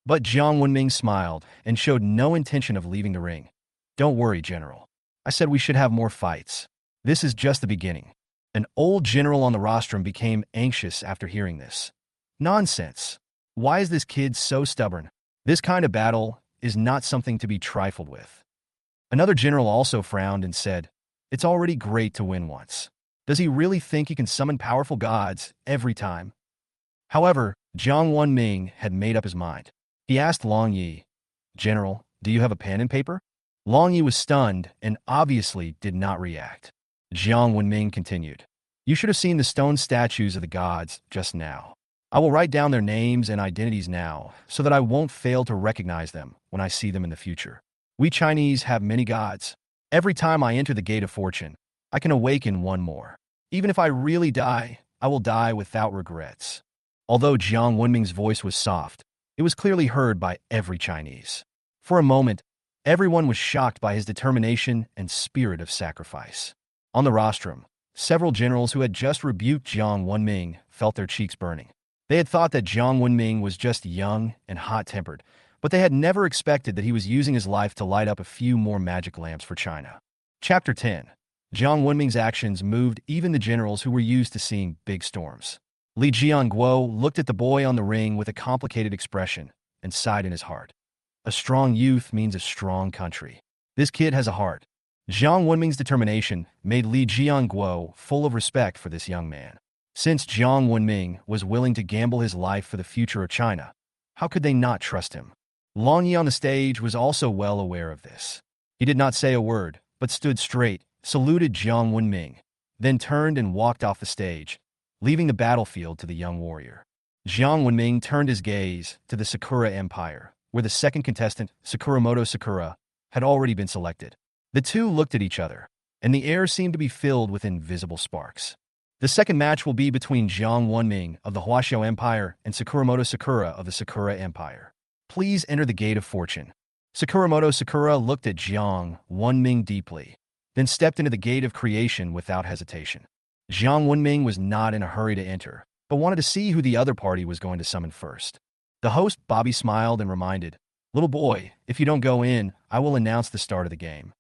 But Jiang Wenming smiled and showed no intention of leaving the ring. "Don't worry, General. I said we should have more fights. This is just the beginning." An old general on the rostrum became anxious after hearing this. "Nonsense. Why is this kid so stubborn? This kind of battle is not something to be trifled with." Another general also frowned and said, "It's already great to win once. Does he really think he can summon powerful gods every time?" However, Jiang Wenming had made up his mind. He asked Long Yi, "General, do you have a pen and paper?" Long Yi was stunned and obviously did not react. Jiang Wenming continued, "You should have seen the stone statues of the gods just now. I will write down their names and identities now so that I won't fail to recognize them when I see them in the future. We Chinese have many gods. Every time I enter the gate of fortune, I can awaken one more. Even if I really die, I will die without regrets." Although Jiang Wenming's voice was soft, it was clearly heard by every Chinese. For a moment, everyone was shocked by his determination and spirit of sacrifice. On the rostrum, several generals who had just rebuked Jiang Wenming felt their cheeks burning. They had thought that Jiang Wenming was just young and hot-tempered, but they had never expected that he was using his life to light up a few more magic lamps for China. Chapter 10. Jiang Wenming's actions moved even the generals who were used to seeing big storms. Li Jianguo looked at the boy on the ring with a complicated expression and sighed in his heart. A strong youth means a strong country. This kid has a heart. Jiang Wenming's determination made Li Jianguo full of respect for this young man. Since Jiang Wenming was willing to gamble his life for the future of China, how could they not trust him? Long Yi on the stage was also well aware of this. He did not say a word, but stood straight, saluted Jiang Wenming, then turned and walked off the stage, leaving the battlefield to the young warrior. Jiang Wenming turned his gaze to the Sakura Empire, where the second contestant, Sakuramoto Sakura, had already been selected. The two looked at each other, and the air seemed to be filled with invisible sparks. The second match will be between Jiang Wenming of the Huaxia Empire and Sakuramoto Sakura of the Sakura Empire. Please enter the gate of fortune. Sakuramoto Sakura looked at Jiang Wenming deeply, then stepped into the gate of creation without hesitation. Jiang Wenming was not in a hurry to enter, but wanted to see who the other party was going to summon first. The host, Bobby, smiled and reminded, "Little boy, if you don't go in, I will announce the start of the game."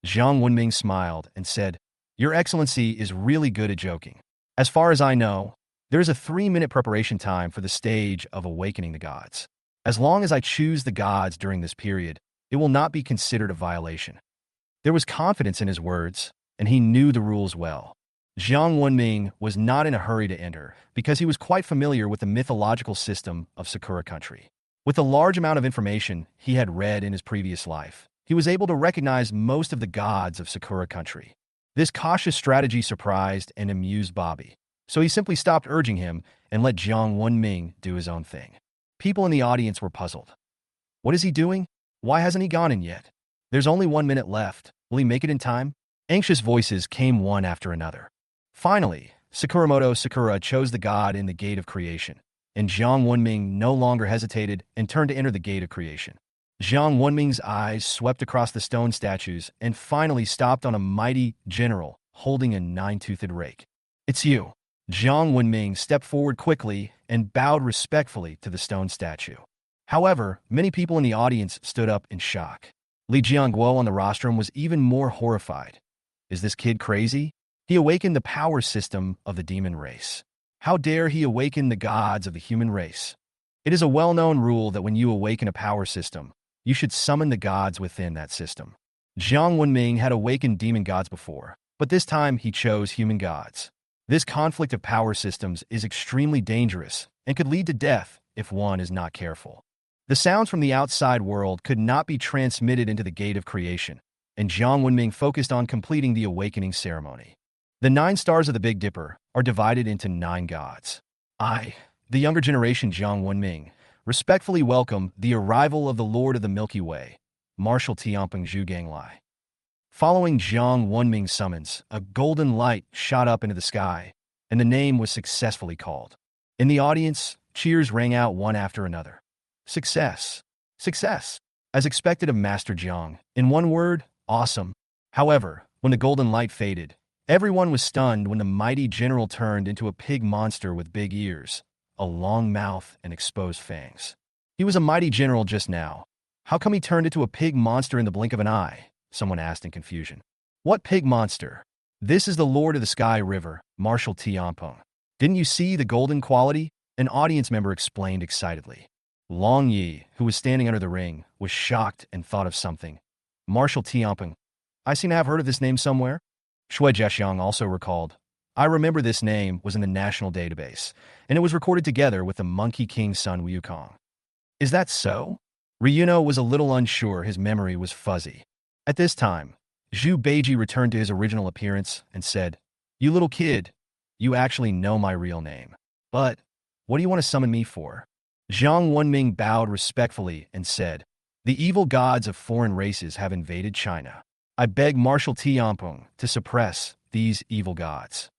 Jiang Wenming smiled and said, "Your Excellency is really good at joking. As far as I know, there is a 3-minute preparation time for the stage of Awakening the Gods. As long as I choose the gods during this period, it will not be considered a violation. There was confidence in his words, and he knew the rules well. Jiang Wenming was not in a hurry to enter because he was quite familiar with the mythological system of Sakura country. With the large amount of information he had read in his previous life, he was able to recognize most of the gods of Sakura country. This cautious strategy surprised and amused Bobby, so he simply stopped urging him and let Jiang Wenming do his own thing. People in the audience were puzzled. What is he doing? Why hasn't he gone in yet? There's only 1 minute left. Will he make it in time? Anxious voices came one after another. Finally, Sakuramoto Sakura chose the god in the gate of creation, and Jiang Wenming no longer hesitated and turned to enter the gate of creation. Jiang Wenming's eyes swept across the stone statues and finally stopped on a mighty general holding a 9-toothed rake. It's you. Jiang Wenming stepped forward quickly and bowed respectfully to the stone statue. However, many people in the audience stood up in shock. Li Jiangguo on the rostrum was even more horrified. Is this kid crazy? He awakened the power system of the demon race. How dare he awaken the gods of the human race? It is a well-known rule that when you awaken a power system, you should summon the gods within that system. Jiang Wenming had awakened demon gods before, but this time he chose human gods. This conflict of power systems is extremely dangerous and could lead to death if one is not careful. The sounds from the outside world could not be transmitted into the gate of creation, and Jiang Wenming focused on completing the awakening ceremony. The 9 stars of the Big Dipper are divided into 9 gods. I, the younger generation Jiang Wenming, respectfully welcome the arrival of the Lord of the Milky Way, Marshal Tianping Zhuganglai. Following Jiang Wenming's summons, a golden light shot up into the sky, and the name was successfully called. In the audience, cheers rang out one after another. Success. Success. As expected of Master Jiang. In one word, awesome. However, when the golden light faded, everyone was stunned when the mighty general turned into a pig monster with big ears, a long mouth, and exposed fangs. He was a mighty general just now. How come he turned into a pig monster in the blink of an eye? Someone asked in confusion. What pig monster? This is the Lord of the Sky River, Marshal Tianpeng. Didn't you see the golden quality? An audience member explained excitedly. Long Yi, who was standing under the ring, was shocked and thought of something. Marshal Tianpeng. I seem to have heard of this name somewhere. Shui Zhexiang also recalled. I remember this name was in the national database, and it was recorded together with the Monkey King's son Wukong. Is that so? Ryuno was a little unsure, his memory was fuzzy. At this time, Zhu Beiji returned to his original appearance and said, You little kid, you actually know my real name. But, what do you want to summon me for? Jiang Wenming bowed respectfully and said, The evil gods of foreign races have invaded China. I beg Marshal Tianpeng to suppress these evil gods.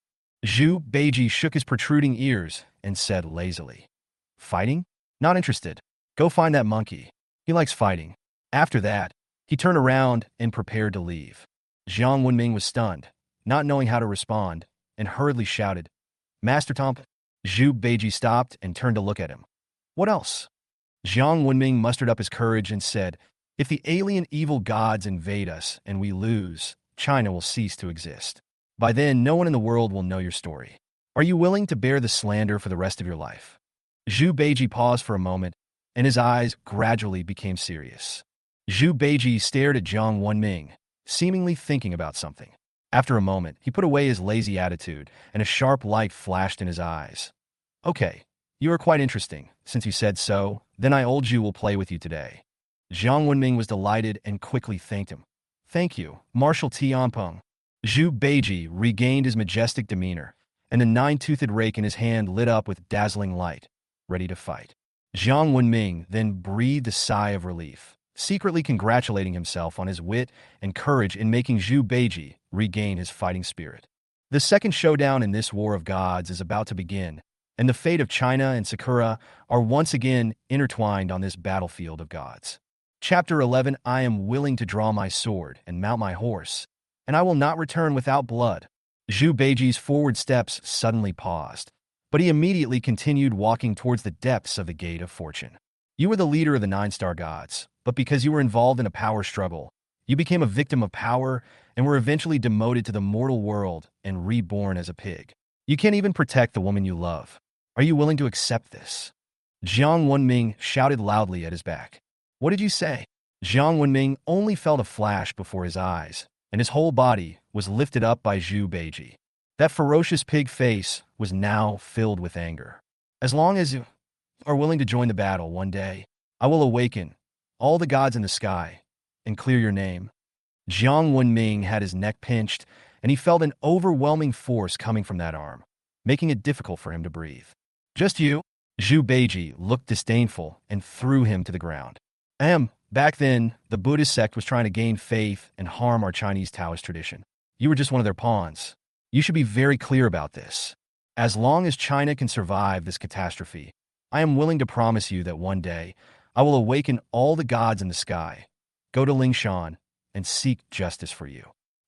Zhu Beiji shook his protruding ears and said lazily, Fighting? Not interested. Go find that monkey. He likes fighting. After that, he turned around and prepared to leave. Jiang Wenming was stunned, not knowing how to respond, and hurriedly shouted, Master Tianpeng. Zhu Beiji stopped and turned to look at him. What else? Jiang Wenming mustered up his courage and said, If the alien evil gods invade us and we lose, China will cease to exist. By then, no one in the world will know your story. Are you willing to bear the slander for the rest of your life? Zhu Beiji paused for a moment, and his eyes gradually became serious. Zhu Beiji stared at Jiang Wenming, seemingly thinking about something. After a moment, he put away his lazy attitude, and a sharp light flashed in his eyes. Okay, you are quite interesting. Since you said so, then I old Zhu will play with you today. Jiang Wenming was delighted and quickly thanked him. Thank you, Marshal Tianpeng. Zhu Beiji regained his majestic demeanor, and the 9-toothed rake in his hand lit up with dazzling light, ready to fight. Jiang Wenming then breathed a sigh of relief, secretly congratulating himself on his wit and courage in making Zhu Beiji regain his fighting spirit. The second showdown in this war of gods is about to begin, and the fate of China and Sakura are once again intertwined on this battlefield of gods. Chapter 11 I am willing to draw my sword and mount my horse, and I will not return without blood. Zhu Beiji's forward steps suddenly paused, but he immediately continued walking towards the depths of the Gate of Fortune. You were the leader of the 9-star gods, but because you were involved in a power struggle, you became a victim of power and were eventually demoted to the mortal world and reborn as a pig. You can't even protect the woman you love. Are you willing to accept this? Jiang Wenming shouted loudly at his back. What did you say? Jiang Wenming only felt a flash before his eyes, and his whole body was lifted up by Zhu Beiji. That ferocious pig face was now filled with anger. As long as you are willing to join the battle one day, I will awaken all the gods in the sky and clear your name. Jiang Wenming had his neck pinched, and he felt an overwhelming force coming from that arm, making it difficult for him to breathe. Just you? Zhu Beiji looked disdainful and threw him to the ground. Back then, the Buddhist sect was trying to gain faith and harm our Chinese Taoist tradition. You were just one of their pawns. You should be very clear about this. As long as China can survive this catastrophe, I am willing to promise you that one day, I will awaken all the gods in the sky, go to Lingshan, and seek justice for you.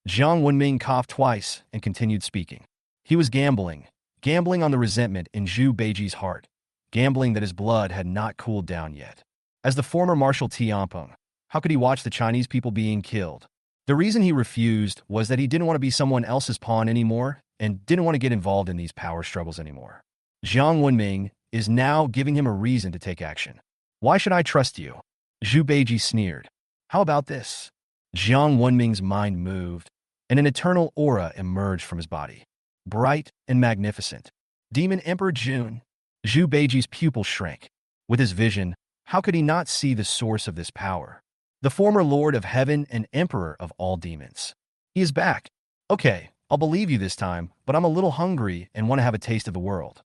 Jiang Wenming coughed twice and continued speaking. He was gambling on the resentment in Zhu Beiji's heart, gambling that his blood had not cooled down yet. As the former Marshal Tianpeng, how could he watch the Chinese people being killed? The reason he refused was that he didn't want to be someone else's pawn anymore and didn't want to get involved in these power struggles anymore. Jiang Wenming is now giving him a reason to take action. Why should I trust you? Zhu Beiji sneered. How about this? Jiang Wenming's mind moved, and an eternal aura emerged from his body. Bright and magnificent. Demon Emperor Jun. Zhu Beiji's pupil shrank. With his vision, how could he not see the source of this power? The former Lord of Heaven and Emperor of all demons. He is back. Okay, I'll believe you this time, but I'm a little hungry and want to have a taste of the world.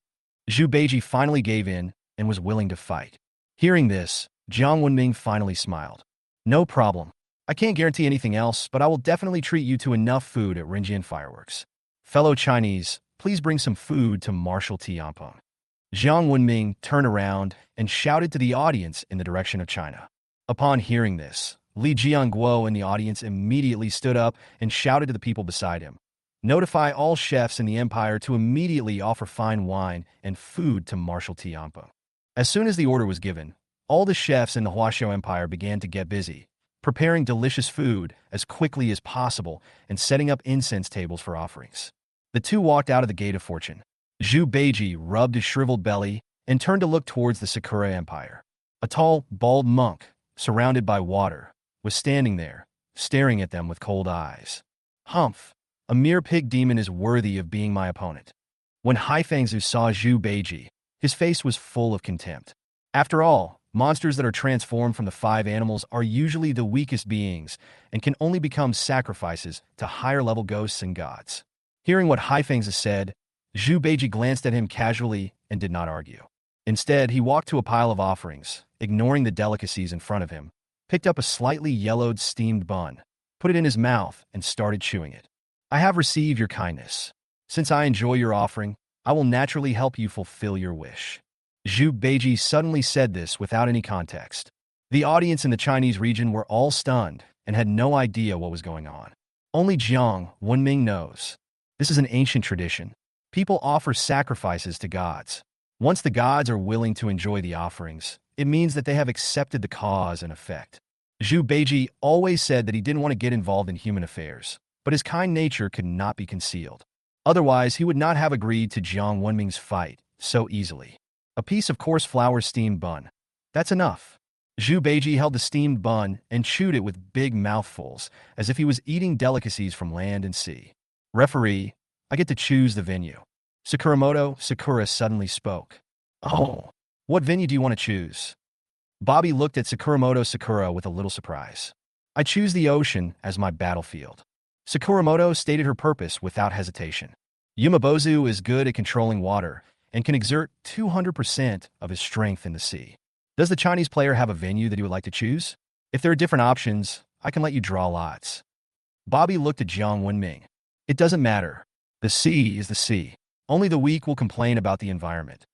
Zhu Beiji finally gave in and was willing to fight. Hearing this, Jiang Wenming finally smiled. No problem. I can't guarantee anything else, but I will definitely treat you to enough food at Rinjian fireworks. Fellow Chinese, please bring some food to Marshal Tianpeng. Jiang Wenming turned around and shouted to the audience in the direction of China. Upon hearing this, Li Jianguo in the audience immediately stood up and shouted to the people beside him. Notify all chefs in the empire to immediately offer fine wine and food to Marshal Tianpeng. As soon as the order was given, all the chefs in the Huaxia Empire began to get busy, preparing delicious food as quickly as possible and setting up incense tables for offerings. The two walked out of the Gate of Fortune. Zhu Beiji rubbed his shriveled belly and turned to look towards the Sakura Empire. A tall, bald monk, surrounded by water, was standing there, staring at them with cold eyes. Humph! A mere pig demon is worthy of being my opponent. When Haifangzu saw Zhu Beiji, his face was full of contempt. After all, monsters that are transformed from the five animals are usually the weakest beings and can only become sacrifices to higher-level ghosts and gods. Hearing what Haifangzu said, Zhu Beiji glanced at him casually and did not argue. Instead, he walked to a pile of offerings, ignoring the delicacies in front of him, picked up a slightly yellowed steamed bun, put it in his mouth, and started chewing it. I have received your kindness. Since I enjoy your offering, I will naturally help you fulfill your wish. Zhu Beiji suddenly said this without any context. The audience in the Chinese region were all stunned and had no idea what was going on. Only Jiang Wenming knows. This is an ancient tradition. People offer sacrifices to gods. Once the gods are willing to enjoy the offerings, it means that they have accepted the cause and effect. Zhu Beiji always said that he didn't want to get involved in human affairs, but his kind nature could not be concealed. Otherwise, he would not have agreed to Jiang Wenming's fight so easily. A piece of coarse flour steamed bun. That's enough. Zhu Beiji held the steamed bun and chewed it with big mouthfuls, as if he was eating delicacies from land and sea. Referee, I get to choose the venue. Sakura suddenly spoke. Oh, what venue do you want to choose? Bobby looked at Sakura with a little surprise. I choose the ocean as my battlefield. Sakuramoto stated her purpose without hesitation. Yumabozu is good at controlling water and can exert 200% of his strength in the sea. Does the Chinese player have a venue that he would like to choose? If there are different options, I can let you draw lots. Bobby looked at Jiang Wenming. It doesn't matter. The sea is the sea. Only the weak will complain about the environment.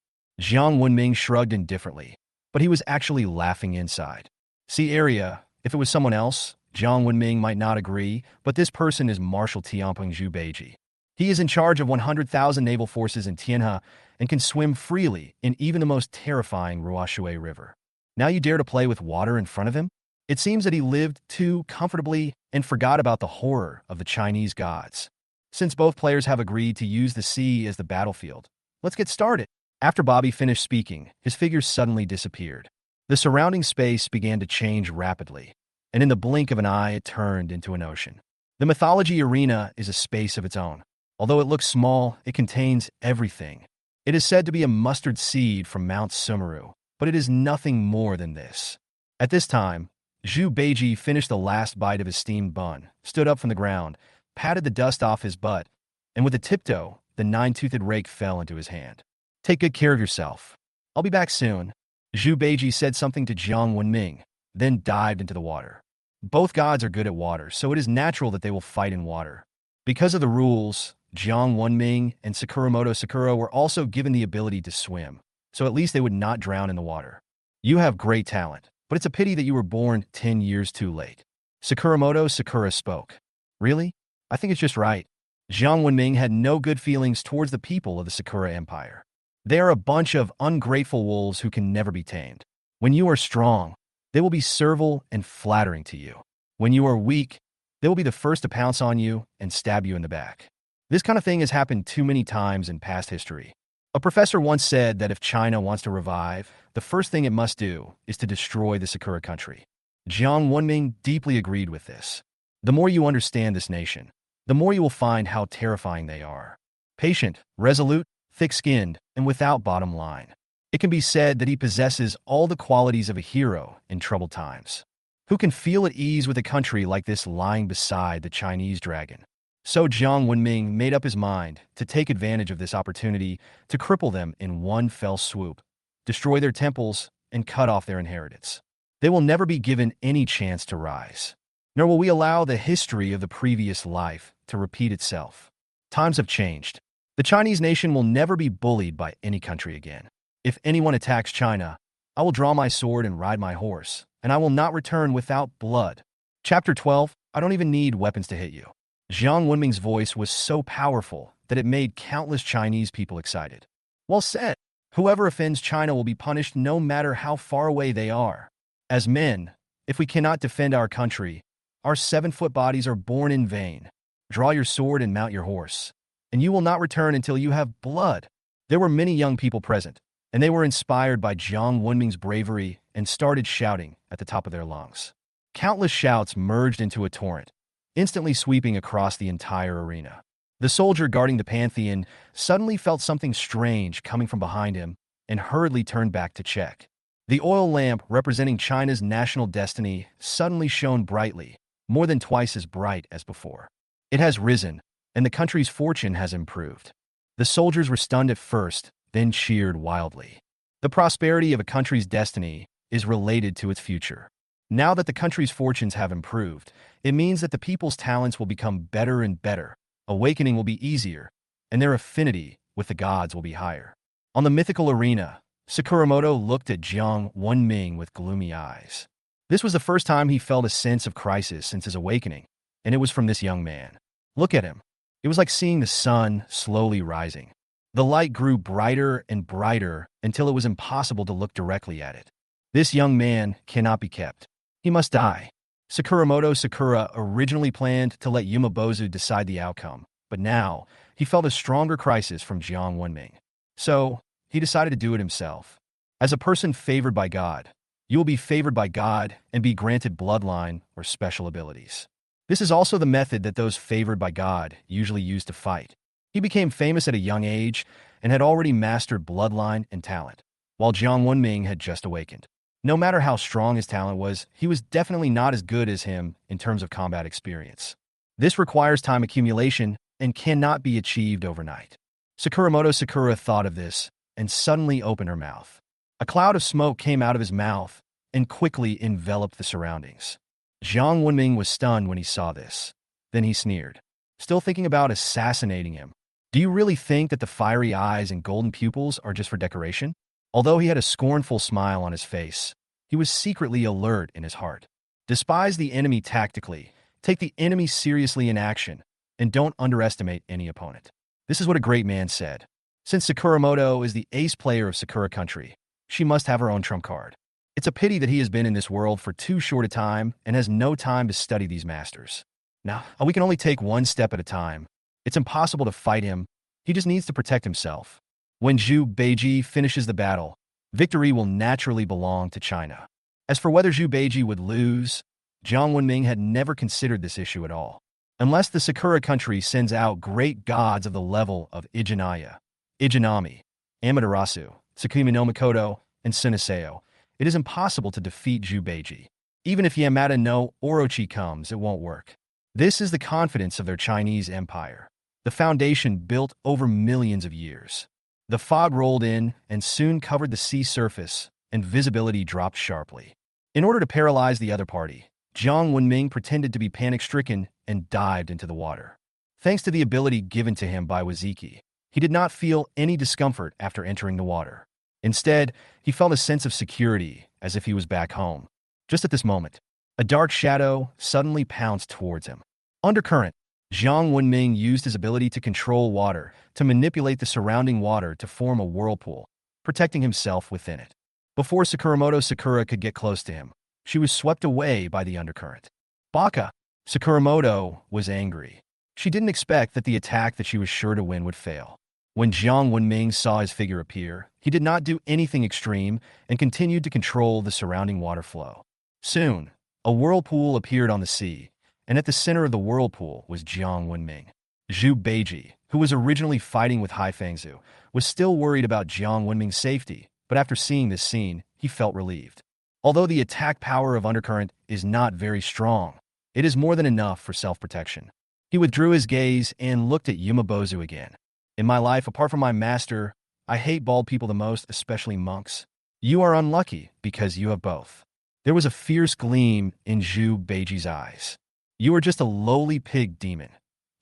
Jiang Wenming shrugged indifferently, but he was actually laughing inside. Sea area, if it was someone else, Jiang Wenming might not agree, but this person is Marshal Tianpeng Zhu Beiji. He is in charge of 100,000 naval forces in Tianhe and can swim freely in even the most terrifying Ruashui River. Now you dare to play with water in front of him? It seems that he lived too comfortably and forgot about the horror of the Chinese gods. Since both players have agreed to use the sea as the battlefield, let's get started. After Bobby finished speaking, his figure suddenly disappeared. The surrounding space began to change rapidly, and in the blink of an eye it turned into an ocean. The mythology arena is a space of its own. Although it looks small, it contains everything. It is said to be a mustard seed from Mount Sumeru, but it is nothing more than this. At this time, Zhu Beiji finished the last bite of his steamed bun, stood up from the ground, patted the dust off his butt, and with a tiptoe, the nine-toothed rake fell into his hand. Take good care of yourself. I'll be back soon. Zhu Beiji said something to Jiang Wenming, then dived into the water. Both gods are good at water, so it is natural that they will fight in water. Because of the rules, Jiang Wenming and Sakuramoto Sakura were also given the ability to swim, so at least they would not drown in the water. You have great talent, but it's a pity that you were born 10 years too late. Sakuramoto Sakura spoke. Really? I think it's just right. Jiang Wenming had no good feelings towards the people of the Sakura Empire. They are a bunch of ungrateful wolves who can never be tamed. When you are strong, they will be servile and flattering to you. When you are weak, they will be the first to pounce on you and stab you in the back. This kind of thing has happened too many times in past history. A professor once said that if China wants to revive, the first thing it must do is to destroy the Sakura country. Jiang Wenming deeply agreed with this. The more you understand this nation, the more you will find how terrifying they are. Patient, resolute, thick-skinned, and without bottom line. It can be said that he possesses all the qualities of a hero in troubled times. Who can feel at ease with a country like this lying beside the Chinese dragon? So Jiang Wenming made up his mind to take advantage of this opportunity to cripple them in one fell swoop, destroy their temples, and cut off their inheritance. They will never be given any chance to rise, nor will we allow the history of the previous life to repeat itself. Times have changed. The Chinese nation will never be bullied by any country again. If anyone attacks China, I will draw my sword and ride my horse, and I will not return without blood. Chapter 12, I don't even need weapons to hit you. Jiang Wenming's voice was so powerful that it made countless Chinese people excited. Well said. Whoever offends China will be punished no matter how far away they are. As men, if we cannot defend our country, our 7-foot bodies are born in vain. Draw your sword and mount your horse, and you will not return until you have blood. There were many young people present, and they were inspired by Jiang Wenming's bravery and started shouting at the top of their lungs. Countless shouts merged into a torrent, instantly sweeping across the entire arena. The soldier guarding the Pantheon suddenly felt something strange coming from behind him and hurriedly turned back to check. The oil lamp representing China's national destiny suddenly shone brightly, more than twice as bright as before. It has risen, and the country's fortune has improved. The soldiers were stunned at first, then cheered wildly. The prosperity of a country's destiny is related to its future. Now that the country's fortunes have improved, it means that the people's talents will become better and better, awakening will be easier, and their affinity with the gods will be higher. On the mythical arena, Sakuramoto looked at Jiang Wenming with gloomy eyes. This was the first time he felt a sense of crisis since his awakening, and it was from this young man. Look at him. It was like seeing the sun slowly rising. The light grew brighter and brighter until it was impossible to look directly at it. This young man cannot be kept. He must die. Sakuramoto Sakura originally planned to let Yumabozu decide the outcome, but now he felt a stronger crisis from Jiang Wenming. So, he decided to do it himself. As a person favored by God, you will be favored by God and be granted bloodline or special abilities. This is also the method that those favored by God usually use to fight. He became famous at a young age and had already mastered bloodline and talent, while Jiang Wenming had just awakened. No matter how strong his talent was, he was definitely not as good as him in terms of combat experience. This requires time accumulation and cannot be achieved overnight. Sakuramoto Sakura thought of this and suddenly opened her mouth. A cloud of smoke came out of his mouth and quickly enveloped the surroundings. Jiang Wenming was stunned when he saw this. Then he sneered, still thinking about assassinating him. Do you really think that the fiery eyes and golden pupils are just for decoration? Although he had a scornful smile on his face, he was secretly alert in his heart. Despise the enemy tactically, take the enemy seriously in action, and don't underestimate any opponent. This is what a great man said. Since Sakuramoto is the ace player of Sakura Country, she must have her own trump card. It's a pity that he has been in this world for too short a time and has no time to study these masters. Now, we can only take one step at a time. It's impossible to fight him. He just needs to protect himself. When Zhu Beiji finishes the battle, victory will naturally belong to China. As for whether Zhu Beiji would lose, Jiang Wenming had never considered this issue at all. Unless the Sakura country sends out great gods of the level of Ijinaya, Ijinami, Amaterasu, Tsukimi no Mikoto, and Suniseo, it is impossible to defeat Zhu Beiji. Even if Yamada no Orochi comes, it won't work. This is the confidence of their Chinese empire, the foundation built over millions of years. The fog rolled in and soon covered the sea surface, and visibility dropped sharply. In order to paralyze the other party, Jiang Wenming pretended to be panic-stricken and dived into the water. Thanks to the ability given to him by Waziki, he did not feel any discomfort after entering the water. Instead, he felt a sense of security, as if he was back home. Just at this moment, a dark shadow suddenly pounced towards him. Undercurrent, Jiang Wenming used his ability to control water to manipulate the surrounding water to form a whirlpool, protecting himself within it. Before Sakuramoto Sakura could get close to him, she was swept away by the undercurrent. Baka! Sakuramoto was angry. She didn't expect that the attack that she was sure to win would fail. When Jiang Wenming saw his figure appear, he did not do anything extreme and continued to control the surrounding water flow. Soon, a whirlpool appeared on the sea, and at the center of the whirlpool was Jiang Wenming. Zhu Beiji, who was originally fighting with Haifangzhu, was still worried about Jiang Wenming's safety, but after seeing this scene, he felt relieved. Although the attack power of undercurrent is not very strong, it is more than enough for self-protection. He withdrew his gaze and looked at Yumabozu again. In my life, apart from my master, I hate bald people the most, especially monks. You are unlucky because you have both. There was a fierce gleam in Zhu Beiji's eyes. You are just a lowly pig demon,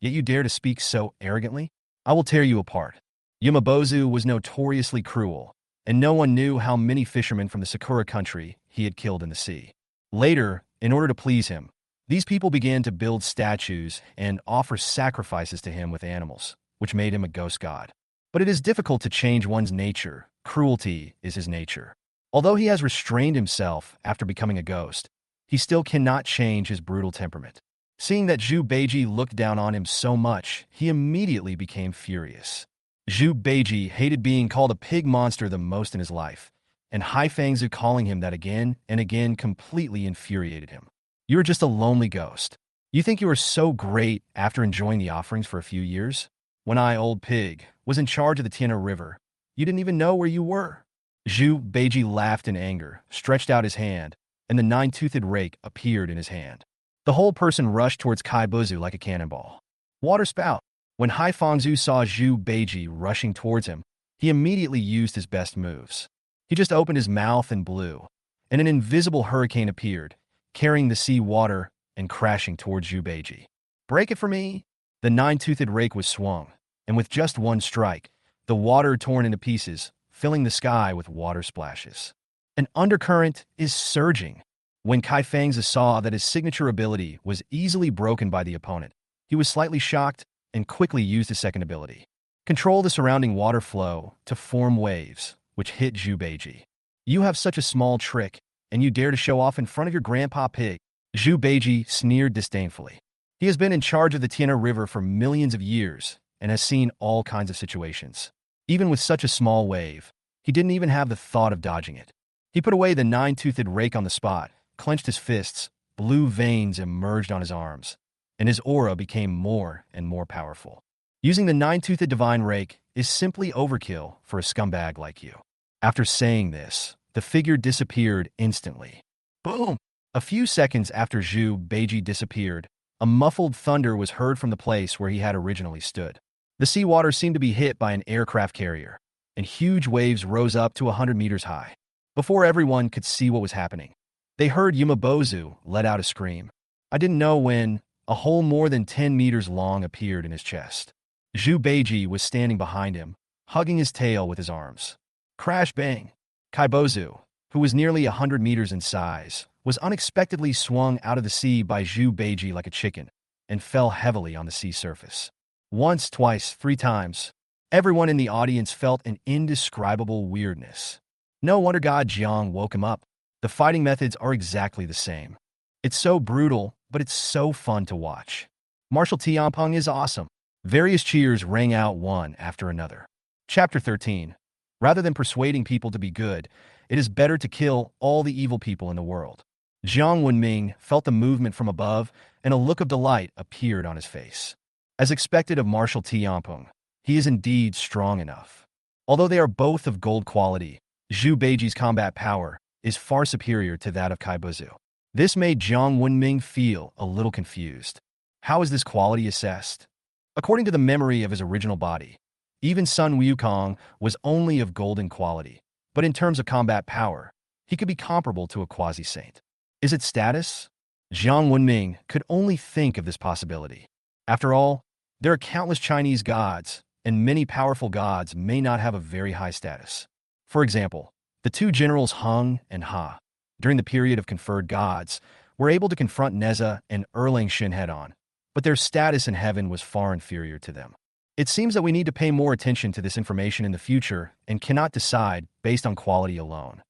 yet you dare to speak so arrogantly? I will tear you apart. Yumabozu was notoriously cruel, and no one knew how many fishermen from the Sakura country he had killed in the sea. Later, in order to please him, these people began to build statues and offer sacrifices to him with animals, which made him a ghost god. But it is difficult to change one's nature. Cruelty is his nature. Although he has restrained himself after becoming a ghost, he still cannot change his brutal temperament. Seeing that Zhu Beiji looked down on him so much, he immediately became furious. Zhu Beiji hated being called a pig monster the most in his life, and Haifangzhu calling him that again and again completely infuriated him. You are just a lonely ghost. You think you are so great after enjoying the offerings for a few years? When I, old pig, was in charge of the Tiana River, you didn't even know where you were. Zhu Beiji laughed in anger, stretched out his hand, and the nine-toothed rake appeared in his hand. The whole person rushed towards Kaibozu like a cannonball. Water spout. When Haifangzhu saw Zhu Beiji rushing towards him, he immediately used his best moves. He just opened his mouth and blew, and an invisible hurricane appeared, carrying the sea water and crashing towards Zhu Beiji. Break it for me! The nine-toothed rake was swung, and with just one strike, the water torn into pieces, filling the sky with water splashes. An undercurrent is surging. When Kaifangzi saw that his signature ability was easily broken by the opponent, he was slightly shocked and quickly used his second ability. Control the surrounding water flow to form waves, which hit Zhu Beiji. You have such a small trick, and you dare to show off in front of your grandpa pig. Zhu Beiji sneered disdainfully. He has been in charge of the Tiana River for millions of years and has seen all kinds of situations. Even with such a small wave, he didn't even have the thought of dodging it. He put away the nine-toothed rake on the spot, clenched his fists, blue veins emerged on his arms, and his aura became more and more powerful. Using the nine-toothed divine rake is simply overkill for a scumbag like you. After saying this, the figure disappeared instantly. Boom! A few seconds after Zhu Beiji disappeared, a muffled thunder was heard from the place where he had originally stood. The seawater seemed to be hit by an aircraft carrier, and huge waves rose up to 100 meters high. Before everyone could see what was happening, they heard Yumabozu let out a scream. I didn't know when a hole more than 10 meters long appeared in his chest. Zhu Beiji was standing behind him, hugging his tail with his arms. Crash bang! Kaibozu, who was nearly 100 meters in size, was unexpectedly swung out of the sea by Zhu Beiji like a chicken and fell heavily on the sea surface. Once, twice, 3 times, everyone in the audience felt an indescribable weirdness. No wonder God Jiang woke him up. The fighting methods are exactly the same. It's so brutal, but it's so fun to watch. Martial Tianpeng is awesome. Various cheers rang out one after another. Chapter 13. Rather than persuading people to be good, it is better to kill all the evil people in the world. Jiang Wenming felt the movement from above, and a look of delight appeared on his face. As expected of Marshal Tianpeng, he is indeed strong enough. Although they are both of gold quality, Zhu Beiji's combat power is far superior to that of Kai Buzu. This made Jiang Wenming feel a little confused. How is this quality assessed? According to the memory of his original body, even Sun Wukong was only of golden quality, but in terms of combat power, he could be comparable to a quasi-saint. Is it status? Jiang Wenming could only think of this possibility. After all, there are countless Chinese gods, and many powerful gods may not have a very high status. For example, the two generals Heng and Ha, during the period of conferred gods, were able to confront Neza and Erlang Shin head-on, but their status in heaven was far inferior to them. It seems that we need to pay more attention to this information in the future and cannot decide based on quality alone.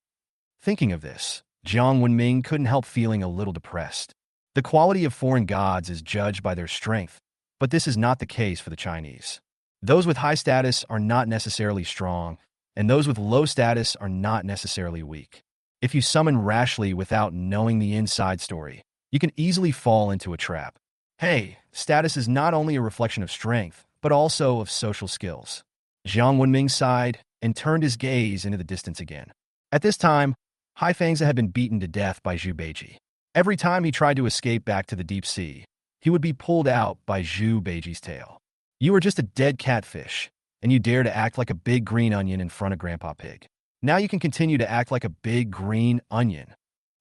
Thinking of this, Jiang Wenming couldn't help feeling a little depressed. The quality of foreign gods is judged by their strength, but this is not the case for the Chinese. Those with high status are not necessarily strong, and those with low status are not necessarily weak. If you summon rashly without knowing the inside story, you can easily fall into a trap. Hey, status is not only a reflection of strength, but also of social skills. Jiang Wenming sighed and turned his gaze into the distance again. At this time, Haifangzi had been beaten to death by Zhu Beiji. Every time he tried to escape back to the deep sea, he would be pulled out by Zhu Beiji's tail. You are just a dead catfish, and you dare to act like a big green onion in front of Grandpa Pig. Now you can continue to act like a big green onion.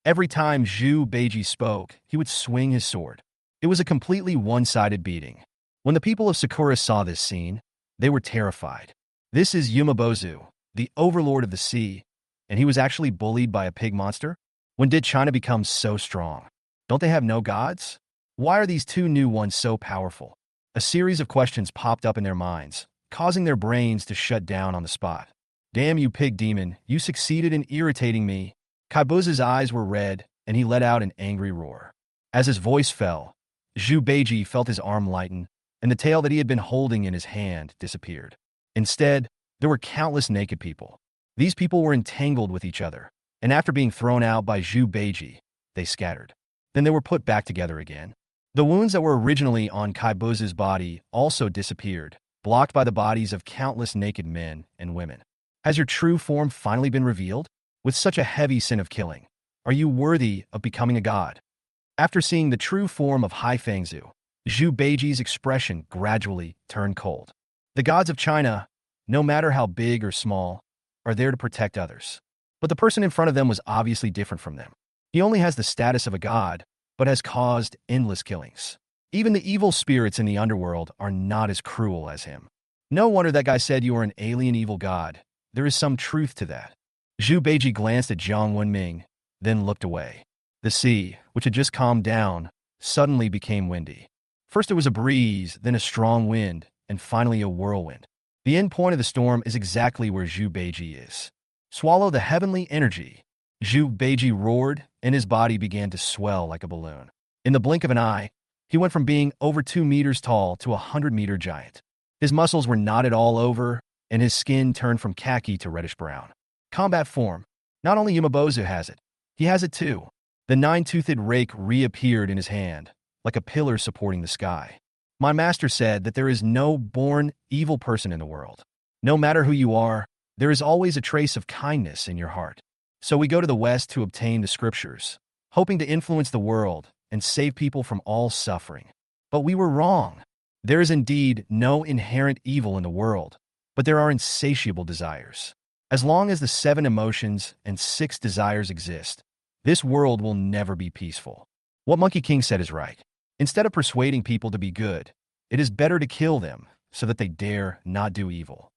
Every time Zhu Beiji spoke, he would swing his sword. It was a completely one-sided beating. When the people of Sakura saw this scene, they were terrified. This is Yumabozu, the overlord of the sea, and he was actually bullied by a pig monster? When did China become so strong? Don't they have no gods? Why are these two new ones so powerful? A series of questions popped up in their minds, causing their brains to shut down on the spot. Damn you, pig demon, you succeeded in irritating me. Kaibuza's eyes were red, and he let out an angry roar. As his voice fell, Zhu Beiji felt his arm lighten, and the tail that he had been holding in his hand disappeared. Instead, there were countless naked people. These people were entangled with each other, and after being thrown out by Zhu Beiji, they scattered. Then they were put back together again. The wounds that were originally on Kaibuza's body also disappeared, blocked by the bodies of countless naked men and women. Has your true form finally been revealed? With such a heavy sin of killing, are you worthy of becoming a god? After seeing the true form of Haifangzi, Zhu Beiji's expression gradually turned cold. The gods of China, no matter how big or small, are there to protect others. But the person in front of them was obviously different from them. He only has the status of a god, but has caused endless killings. Even the evil spirits in the underworld are not as cruel as him. No wonder that guy said you are an alien evil god. There is some truth to that. Zhu Beiji glanced at Jiang Wenming, then looked away. The sea, which had just calmed down, suddenly became windy. First it was a breeze, then a strong wind, and finally a whirlwind. The end point of the storm is exactly where Zhu Beiji is. Swallow the heavenly energy. Zhu Beiji roared, and his body began to swell like a balloon. In the blink of an eye, he went from being over 2 meters tall to a 100-meter giant. His muscles were knotted all over, and his skin turned from khaki to reddish-brown. Combat form. Not only Yumabozu has it, he has it too. The 9-toothed rake reappeared in his hand, like a pillar supporting the sky. My master said that there is no born evil person in the world. No matter who you are, there is always a trace of kindness in your heart. So we go to the West to obtain the scriptures, hoping to influence the world and save people from all suffering. But we were wrong. There is indeed no inherent evil in the world, but there are insatiable desires. As long as the 7 emotions and 6 desires exist, this world will never be peaceful. What Monkey King said is right. Instead of persuading people to be good, it is better to kill them so that they dare not do evil.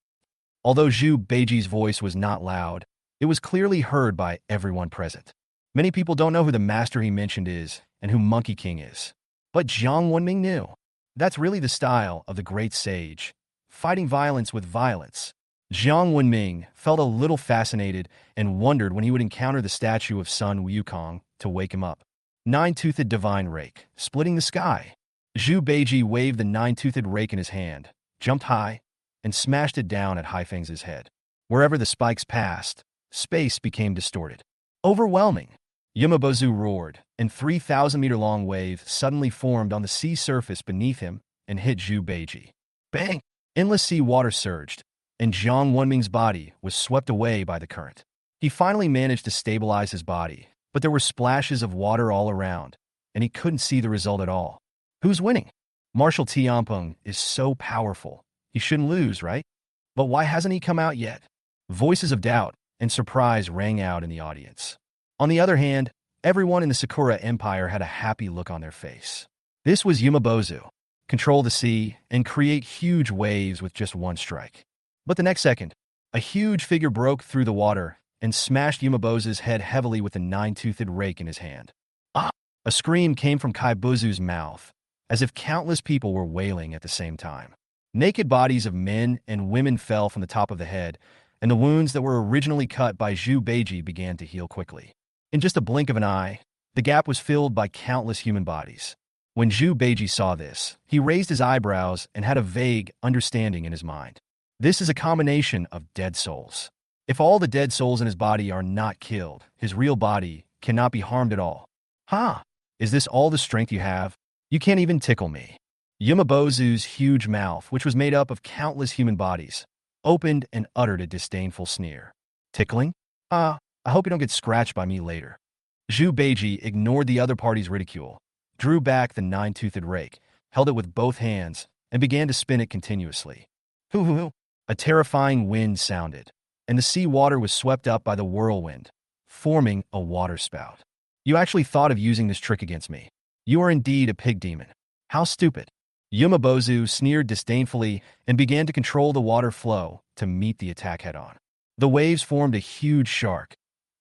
Although Zhu Beiji's voice was not loud, it was clearly heard by everyone present. Many people don't know who the master he mentioned is and who Monkey King is. But Jiang Wenming knew. That's really the style of the great sage, fighting violence with violence. Jiang Wenming felt a little fascinated and wondered when he would encounter the statue of Sun Wukong to wake him up. 9-toothed divine rake, splitting the sky. Zhu Beiji waved the 9-toothed rake in his hand, jumped high, and smashed it down at Haifeng's head. Wherever the spikes passed, space became distorted. Overwhelming. Yumabozu roared, and 3,000-meter-long wave suddenly formed on the sea surface beneath him and hit Zhu Beiji. Bang! Endless sea water surged, and Jiang Wenming's body was swept away by the current. He finally managed to stabilize his body, but there were splashes of water all around, and he couldn't see the result at all. Who's winning? Marshal Tianpeng is so powerful. He shouldn't lose, right? But why hasn't he come out yet? Voices of doubt and surprise rang out in the audience. On the other hand, everyone in the Sakura Empire had a happy look on their face. This was Yumabozu. Control the sea and create huge waves with just one strike. But the next second, a huge figure broke through the water and smashed Yumabozu's head heavily with a nine-toothed rake in his hand. Ah! A scream came from Kaibozu's mouth, as if countless people were wailing at the same time. Naked bodies of men and women fell from the top of the head, and the wounds that were originally cut by Zhu Beiji began to heal quickly. In just a blink of an eye, the gap was filled by countless human bodies. When Zhu Beiji saw this, he raised his eyebrows and had a vague understanding in his mind. This is a combination of dead souls. If all the dead souls in his body are not killed, his real body cannot be harmed at all. Ha! Is this all the strength you have? You can't even tickle me. Yumabozu's huge mouth, which was made up of countless human bodies, opened and uttered a disdainful sneer. Tickling? I hope you don't get scratched by me later. Zhu Beiji ignored the other party's ridicule, drew back the nine-toothed rake, held it with both hands, and began to spin it continuously. Hoo-hoo-hoo! A terrifying wind sounded, and the sea water was swept up by the whirlwind, forming a waterspout. You actually thought of using this trick against me. You are indeed a pig demon. How stupid. Yumabozu sneered disdainfully and began to control the water flow to meet the attack head-on. The waves formed a huge shark,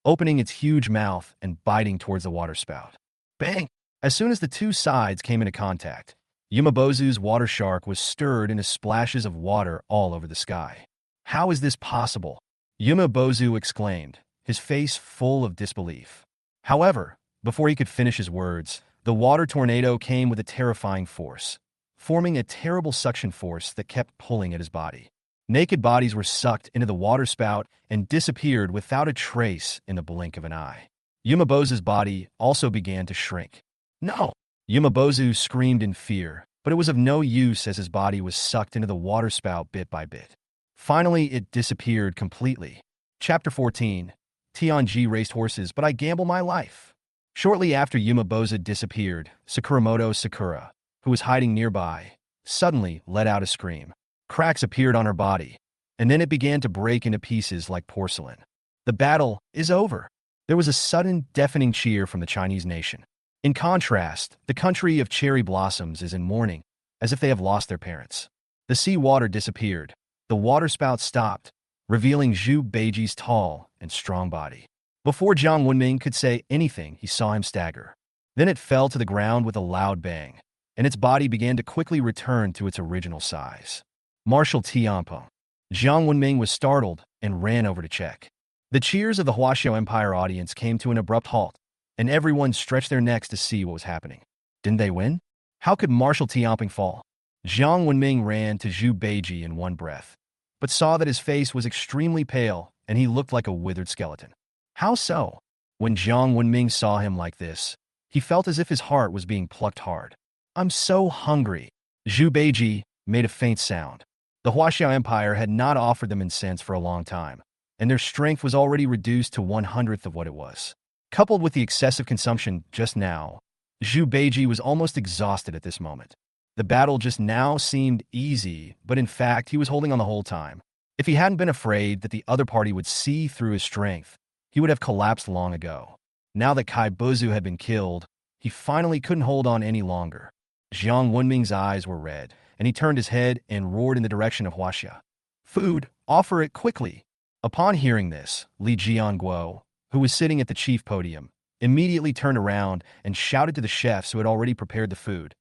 opening its huge mouth and biting towards the waterspout. Bang! As soon as the two sides came into contact, Yumabozu's water shark was stirred into splashes of water all over the sky. How is this possible? Yumabozu exclaimed, his face full of disbelief. However, before he could finish his words, the water tornado came with a terrifying force, forming a terrible suction force that kept pulling at his body. Naked bodies were sucked into the waterspout and disappeared without a trace in the blink of an eye. Yumabozu's body also began to shrink. No! Yumabozu screamed in fear, but it was of no use as his body was sucked into the waterspout bit by bit. Finally, it disappeared completely. Chapter 14. Tianji raced horses, but I gamble my life. Shortly after Yumabozu disappeared, Sakuramoto Sakura, who was hiding nearby, suddenly let out a scream. Cracks appeared on her body, and then it began to break into pieces like porcelain. The battle is over. There was a sudden, deafening cheer from the Chinese nation. In contrast, the country of cherry blossoms is in mourning, as if they have lost their parents. The sea water disappeared. The waterspout stopped, revealing Zhu Beiji's tall and strong body. Before Jiang Wenming could say anything, he saw him stagger. Then it fell to the ground with a loud bang, and its body began to quickly return to its original size. Marshal Tianpeng. Jiang Wenming was startled and ran over to check. The cheers of the Huaxia Empire audience came to an abrupt halt, and everyone stretched their necks to see what was happening. Didn't they win? How could Marshal Tianpeng fall? Jiang Wenming ran to Zhu Beiji in one breath, but saw that his face was extremely pale and he looked like a withered skeleton. How so? When Jiang Wenming saw him like this, he felt as if his heart was being plucked hard. I'm so hungry. Zhu Beiji made a faint sound. The Huaxia Empire had not offered them incense for a long time, and their strength was already reduced to 1/100th of what it was. Coupled with the excessive consumption just now, Zhu Beiji was almost exhausted at this moment. The battle just now seemed easy, but in fact he was holding on the whole time. If he hadn't been afraid that the other party would see through his strength, he would have collapsed long ago. Now that Kaibozu had been killed, he finally couldn't hold on any longer. Jiang Wenming's eyes were red, and he turned his head and roared in the direction of Huaxia. Food! Offer it quickly! Upon hearing this, Li Jianguo, who was sitting at the chief podium, immediately turned around and shouted to the chefs who had already prepared the food.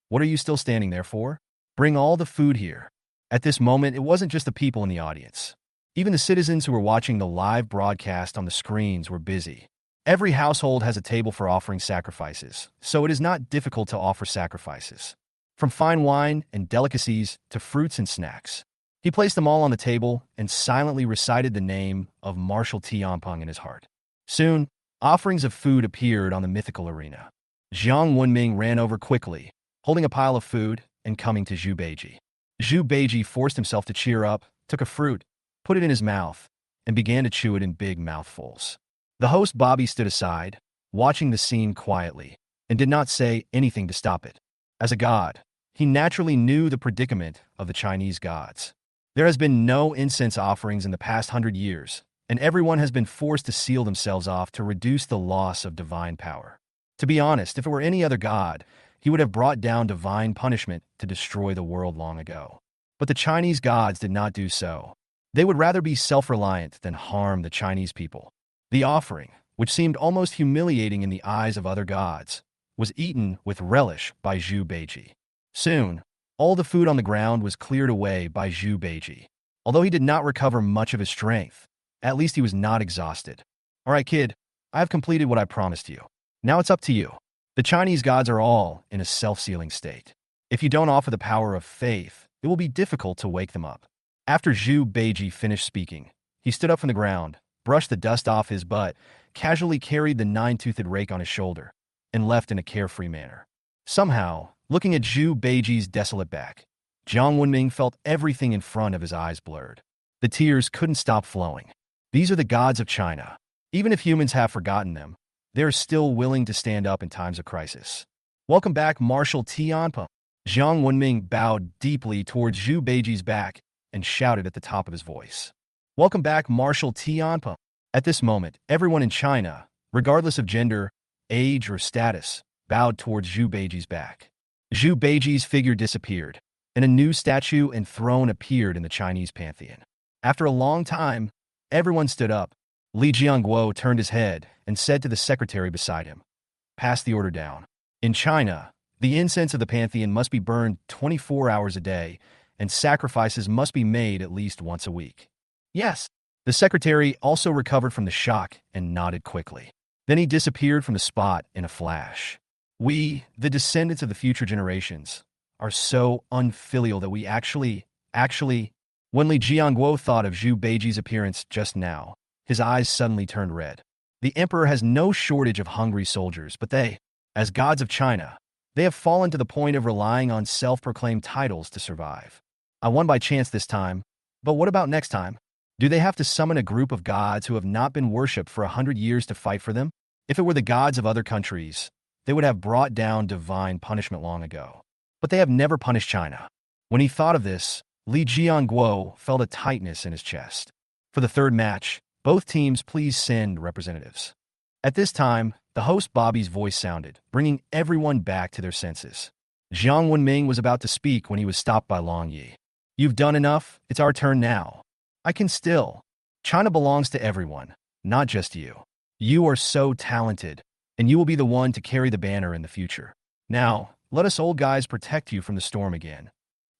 What are you still standing there for? Bring all the food here. At this moment, it wasn't just the people in the audience. Even the citizens who were watching the live broadcast on the screens were busy. Every household has a table for offering sacrifices, so it is not difficult to offer sacrifices. From fine wine and delicacies to fruits and snacks. He placed them all on the table and silently recited the name of Marshal Tianpeng in his heart. Soon, offerings of food appeared on the mythical arena. Jiang Wenming ran over quickly, holding a pile of food and coming to Zhu Beiji. Zhu Beiji forced himself to cheer up, took a fruit, put it in his mouth, and began to chew it in big mouthfuls. The host Bobby stood aside, watching the scene quietly, and did not say anything to stop it. As a god, he naturally knew the predicament of the Chinese gods. There has been no incense offerings in the past 100 years, and everyone has been forced to seal themselves off to reduce the loss of divine power. To be honest, if it were any other god, he would have brought down divine punishment to destroy the world long ago. But the Chinese gods did not do so. They would rather be self-reliant than harm the Chinese people. The offering, which seemed almost humiliating in the eyes of other gods, was eaten with relish by Zhu Beiji. Soon, all the food on the ground was cleared away by Zhu Beiji. Although he did not recover much of his strength, at least he was not exhausted. "All right, kid, I have completed what I promised you. Now it's up to you." The Chinese gods are all in a self-sealing state. If you don't offer the power of faith, it will be difficult to wake them up. After Zhu Beiji finished speaking, he stood up from the ground, brushed the dust off his butt, casually carried the nine-toothed rake on his shoulder, and left in a carefree manner. Somehow, looking at Zhu Beiji's desolate back, Jiang Wenming felt everything in front of his eyes blurred. The tears couldn't stop flowing. These are the gods of China. Even if humans have forgotten them, they are still willing to stand up in times of crisis. "Welcome back, Marshal Tianpeng." Jiang Wenming bowed deeply towards Zhu Beiji's back and shouted at the top of his voice. "Welcome back, Marshal Tianpeng." At this moment, everyone in China, regardless of gender, age, or status, bowed towards Zhu Beiji's back. Zhu Beiji's figure disappeared, and a new statue and throne appeared in the Chinese pantheon. After a long time, everyone stood up. Li Jiangguo turned his head and said to the secretary beside him, "Pass the order down." In China, the incense of the pantheon must be burned 24 hours a day, and sacrifices must be made at least once a week. "Yes." The secretary also recovered from the shock and nodded quickly. Then he disappeared from the spot in a flash. "We, the descendants of the future generations, are so unfilial that we actually... When Li Jiangguo thought of Zhu Beiji's appearance just now, his eyes suddenly turned red. The emperor has no shortage of hungry soldiers, but they, as gods of China, they have fallen to the point of relying on self-proclaimed titles to survive. "I won by chance this time, but what about next time? Do they have to summon a group of gods who have not been worshipped for 100 years to fight for them? If it were the gods of other countries, they would have brought down divine punishment long ago. But they have never punished China." When he thought of this, Li Jiangguo felt a tightness in his chest. For the third match, both teams please send representatives. At this time, the host Bobby's voice sounded, bringing everyone back to their senses. Jiang Wenming was about to speak when he was stopped by Long Yi. "You've done enough, it's our turn now. I can still. China belongs to everyone, not just you. You are so talented, and you will be the one to carry the banner in the future. Now, let us old guys protect you from the storm again."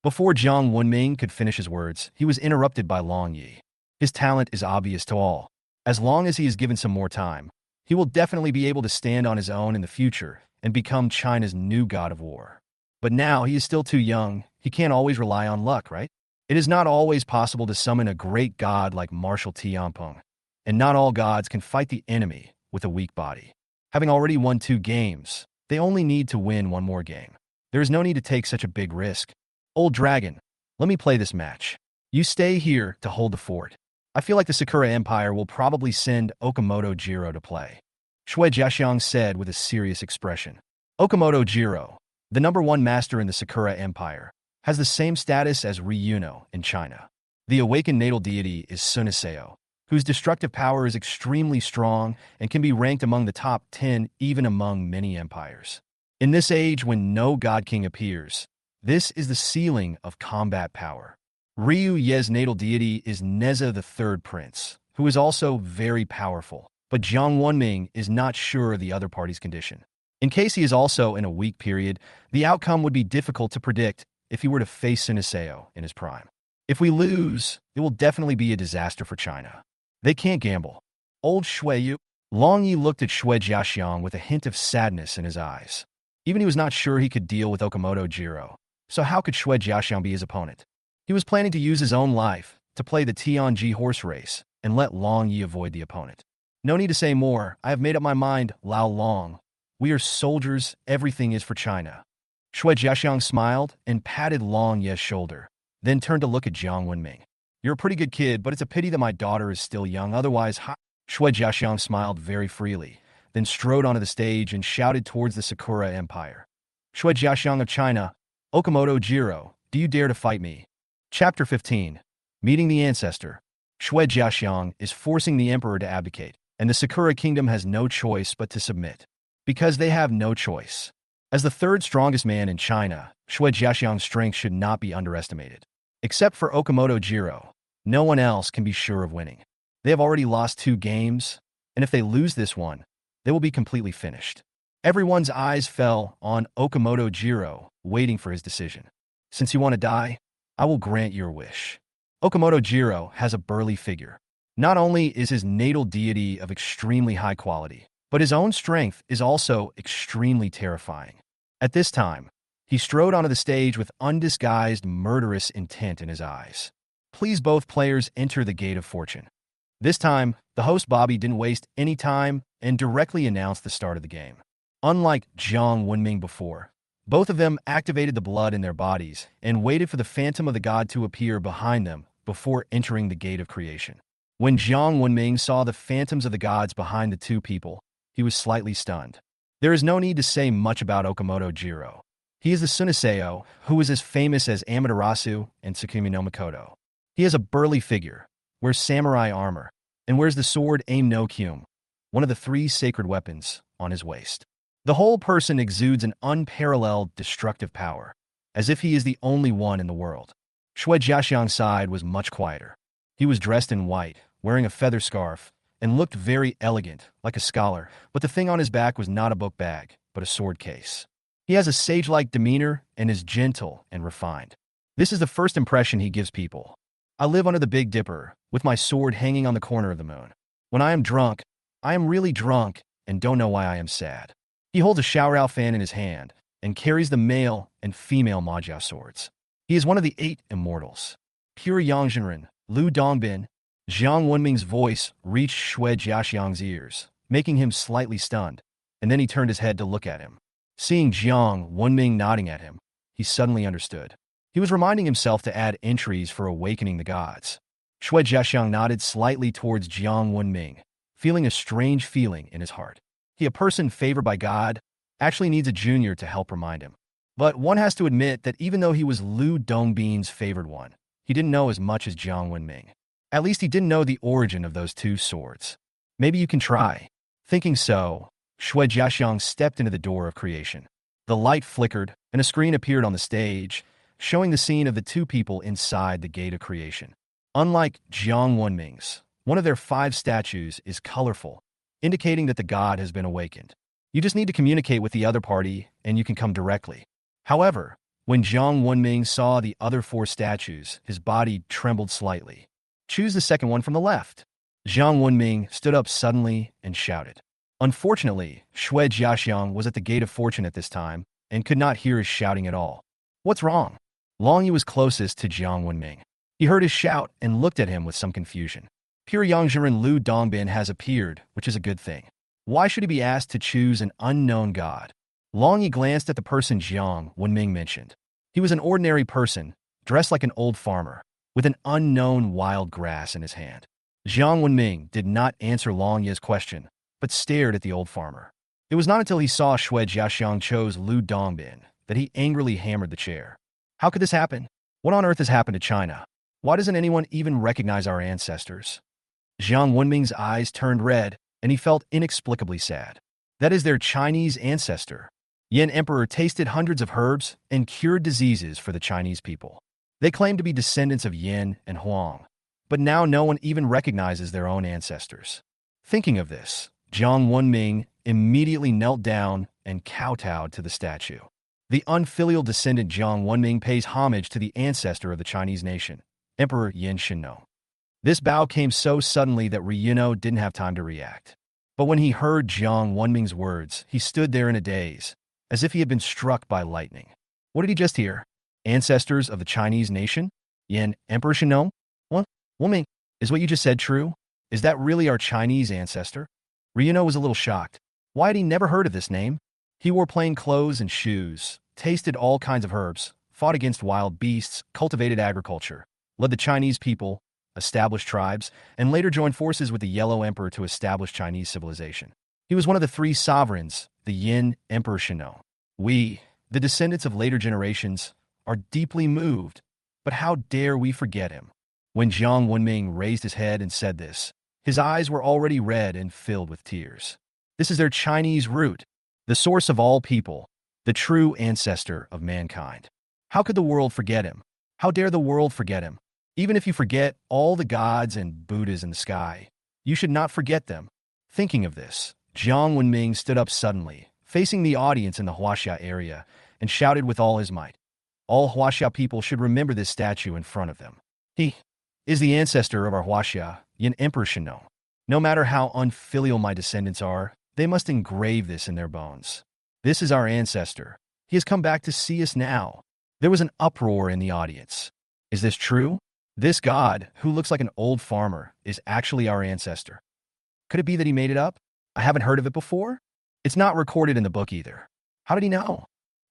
Before Jiang Wenming could finish his words, he was interrupted by Long Yi. His talent is obvious to all. As long as he is given some more time, he will definitely be able to stand on his own in the future and become China's new god of war. But now he is still too young. He can't always rely on luck, right? It is not always possible to summon a great god like Marshal Tianpeng, and not all gods can fight the enemy with a weak body. Having already won 2 games, they only need to win 1 more game. There is no need to take such a big risk. "Old Dragon, let me play this match. You stay here to hold the fort. I feel like the Sakura Empire will probably send Okamoto Jiro to play," Shui Jiaxiang said with a serious expression. Okamoto Jiro, the #1 master in the Sakura Empire, has the same status as Ryuno in China. The awakened natal deity is Suniseo, whose destructive power is extremely strong and can be ranked among the top 10 even among many empires. In this age when no god king appears, this is the ceiling of combat power. Ryu Ye's natal deity is Neza the Third Prince, who is also very powerful, but Jiang Wenming is not sure of the other party's condition. In case he is also in a weak period, the outcome would be difficult to predict if he were to face Suniseo in his prime. If we lose, it will definitely be a disaster for China. They can't gamble. "Old Shui, Long Yi looked at Shui Jiaxiang with a hint of sadness in his eyes. Even he was not sure he could deal with Okamoto Jiro, so how could Shui Jiaxiang be his opponent? He was planning to use his own life to play the Tianji horse race and let Long Yi avoid the opponent. No need to say more. I have made up my mind, Lao Long. We are soldiers. Everything is for China. Shui Jiaxiang smiled and patted Long Ye's shoulder, then turned to look at Jiang Wenming. You're a pretty good kid, but it's a pity that my daughter is still young. Otherwise, Shui Jiaxiang smiled very freely, then strode onto the stage and shouted towards the Sakura Empire. Shui Jiaxiang of China, Okamoto Jiro, do you dare to fight me? Chapter 15. Meeting the Ancestor. Shui Jiaxiang is forcing the emperor to abdicate, and the Sakura kingdom has no choice but to submit. Because they have no choice. As the third strongest man in China, Shui Jiaxiang's strength should not be underestimated. Except for Okamoto Jiro, no one else can be sure of winning. They have already lost 2 games, and if they lose this one, they will be completely finished. Everyone's eyes fell on Okamoto Jiro, waiting for his decision. Since you want to die, I will grant your wish. Okamoto Jiro has a burly figure. Not only is his natal deity of extremely high quality, but his own strength is also extremely terrifying. At this time, he strode onto the stage with undisguised murderous intent in his eyes. Please both players enter the Gate of Fortune. This time, the host Bobby didn't waste any time and directly announced the start of the game. Unlike Jiang Wenming before, both of them activated the blood in their bodies and waited for the phantom of the god to appear behind them before entering the Gate of Creation. When Jiang Wenming saw the phantoms of the gods behind the 2 people, he was slightly stunned. There is no need to say much about Okamoto Jiro. He is the Suniseo, who is as famous as Amaterasu and Tsukumi no Mikoto. He has a burly figure, wears samurai armor, and wears the sword Aim no Kyum, one of the 3 sacred weapons, on his waist. The whole person exudes an unparalleled destructive power, as if he is the only one in the world. Shui Jiaxiang's side was much quieter. He was dressed in white, wearing a feather scarf, and looked very elegant, like a scholar, but the thing on his back was not a book bag, but a sword case. He has a sage-like demeanor and is gentle and refined. This is the first impression he gives people. I live under the Big Dipper, with my sword hanging on the corner of the moon. When I am drunk, I am really drunk and don't know why I am sad. He holds a Xiaorao fan in his hand and carries the male and female Majiao swords. He is one of the 8 immortals. Pure Yangzhenren, Lu Dongbin. Jiang Wenming's voice reached Shui Jiaxiang's ears, making him slightly stunned, and then he turned his head to look at him. Seeing Jiang Wenming nodding at him, he suddenly understood. He was reminding himself to add entries for awakening the gods. Shui Jiaxiang nodded slightly towards Jiang Wenming, feeling a strange feeling in his heart. He, a person favored by God, actually needs a junior to help remind him. But one has to admit that even though he was Lu Dongbin's favored one, he didn't know as much as Jiang Wenming. At least he didn't know the origin of those 2 swords. Maybe you can try. Thinking so, Shui Jiaxiang stepped into the door of creation. The light flickered, and a screen appeared on the stage, showing the scene of the 2 people inside the Gate of Creation. Unlike Jiang Wenming's, one of their 5 statues is colorful, indicating that the god has been awakened. You just need to communicate with the other party, and you can come directly. However, when Jiang Wenming saw the other 4 statues, his body trembled slightly. Choose the second one from the left. Jiang Wenming stood up suddenly and shouted. Unfortunately, Shui Jiaxiang was at the Gate of Fortune at this time and could not hear his shouting at all. What's wrong? Long Yi was closest to Jiang Wenming. He heard his shout and looked at him with some confusion. Pure Yangzhenren Lu Dongbin has appeared, which is a good thing. Why should he be asked to choose an unknown god? Long Yi glanced at the person Jiang Wenming mentioned. He was an ordinary person, dressed like an old farmer, with an unknown wild grass in his hand. Jiang Wenming did not answer Long Yi's question, but stared at the old farmer. It was not until he saw Shui Jiaxiang chose Lu Dongbin that he angrily hammered the chair. How could this happen? What on earth has happened to China? Why doesn't anyone even recognize our ancestors? Jiang Wenming's eyes turned red, and he felt inexplicably sad. That is their Chinese ancestor. Yin Emperor tasted hundreds of herbs and cured diseases for the Chinese people. They claim to be descendants of Yin and Huang, but now no one even recognizes their own ancestors. Thinking of this, Jiang Wenming immediately knelt down and kowtowed to the statue. The unfilial descendant Jiang Wenming pays homage to the ancestor of the Chinese nation, Emperor Yin Shinno. This bow came so suddenly that Ryuno didn't have time to react. But when he heard Jiang Wenming's words, he stood there in a daze, as if he had been struck by lightning. What did he just hear? Ancestors of the Chinese nation? Yin Emperor Shenong? What? Woman, is what you just said true? Is that really our Chinese ancestor? Ryuno was a little shocked. Why had he never heard of this name? He wore plain clothes and shoes, tasted all kinds of herbs, fought against wild beasts, cultivated agriculture, led the Chinese people, established tribes, and later joined forces with the Yellow Emperor to establish Chinese civilization. He was one of the three sovereigns, the Yin Emperor Shenong. We, the descendants of later generations, are deeply moved, but how dare we forget him? When Jiang Wenming raised his head and said this, his eyes were already red and filled with tears. This is their Chinese root, the source of all people, the true ancestor of mankind. How could the world forget him? How dare the world forget him? Even if you forget all the gods and Buddhas in the sky, you should not forget them. Thinking of this, Jiang Wenming stood up suddenly, facing the audience in the Huaxia area, and shouted with all his might. All Huaxia people should remember this statue in front of them. He is the ancestor of our Huaxia, Yin Emperor Shenong. No matter how unfilial my descendants are, they must engrave this in their bones. This is our ancestor. He has come back to see us now. There was an uproar in the audience. Is this true? This god, who looks like an old farmer, is actually our ancestor. Could it be that he made it up? I haven't heard of it before. It's not recorded in the book either. How did he know?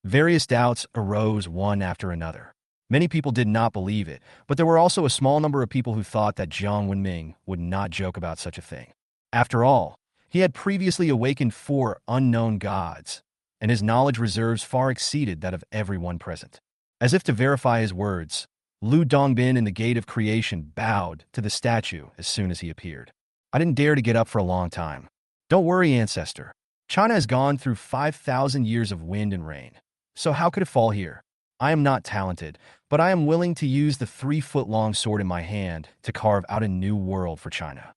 Various doubts arose one after another. Many people did not believe it, but there were also a small number of people who thought that Jiang Wenming would not joke about such a thing. After all, he had previously awakened 4 unknown gods, and his knowledge reserves far exceeded that of everyone present. As if to verify his words, Lu Dongbin in the Gate of Creation bowed to the statue as soon as he appeared. I didn't dare to get up for a long time. Don't worry, ancestor. China has gone through 5,000 years of wind and rain. So how could it fall here? I am not talented, but I am willing to use the 3-foot-long sword in my hand to carve out a new world for China.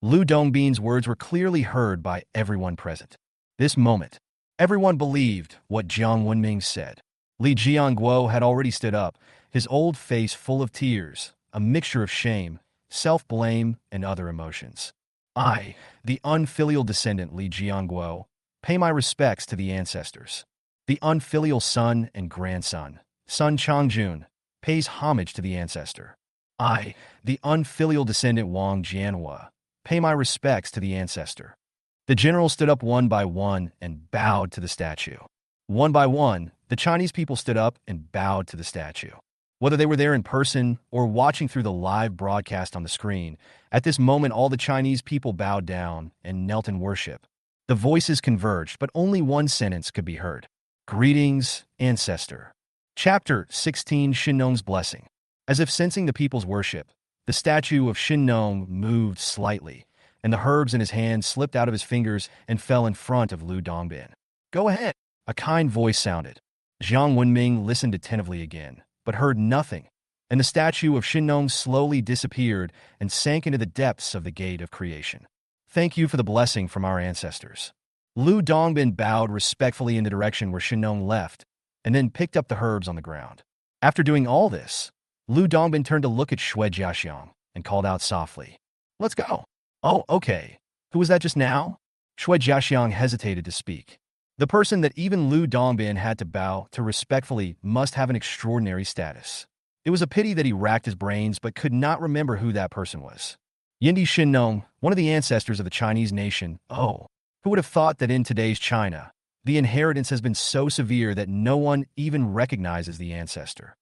Lu Dongbin's words were clearly heard by everyone present. This moment, everyone believed what Jiang Wenming said. Li Jianguo had already stood up, his old face full of tears, a mixture of shame, self-blame, and other emotions. I, the unfilial descendant Li Jianguo, pay my respects to the ancestors. The unfilial son and grandson, Sun Changjun, pays homage to the ancestor. I, the unfilial descendant Wang Jianhua, pay my respects to the ancestor. The generals stood up one by one and bowed to the statue. One by one, the Chinese people stood up and bowed to the statue. Whether they were there in person or watching through the live broadcast on the screen, at this moment all the Chinese people bowed down and knelt in worship. The voices converged, but only one sentence could be heard. Greetings, ancestor. Chapter 16, Shenong's Blessing. As if sensing the people's worship, the statue of Shenong moved slightly, and the herbs in his hand slipped out of his fingers and fell in front of Lu Dongbin. Go ahead. A kind voice sounded. Jiang Wenming listened attentively again, but heard nothing, and the statue of Shenong slowly disappeared and sank into the depths of the Gate of Creation. Thank you for the blessing from our ancestors. Lu Dongbin bowed respectfully in the direction where Shenong left, and then picked up the herbs on the ground. After doing all this, Lu Dongbin turned to look at Shui Jiaxiang and called out softly, "Let's go." "Oh, okay. Who was that just now?" Shui Jiaxiang hesitated to speak. The person that even Lu Dongbin had to bow to respectfully must have an extraordinary status. It was a pity that he racked his brains but could not remember who that person was. Yindi Shenong, one of the ancestors of the Chinese nation. Oh, who would have thought that in today's China, the inheritance has been so severe that no one even recognizes the ancestor?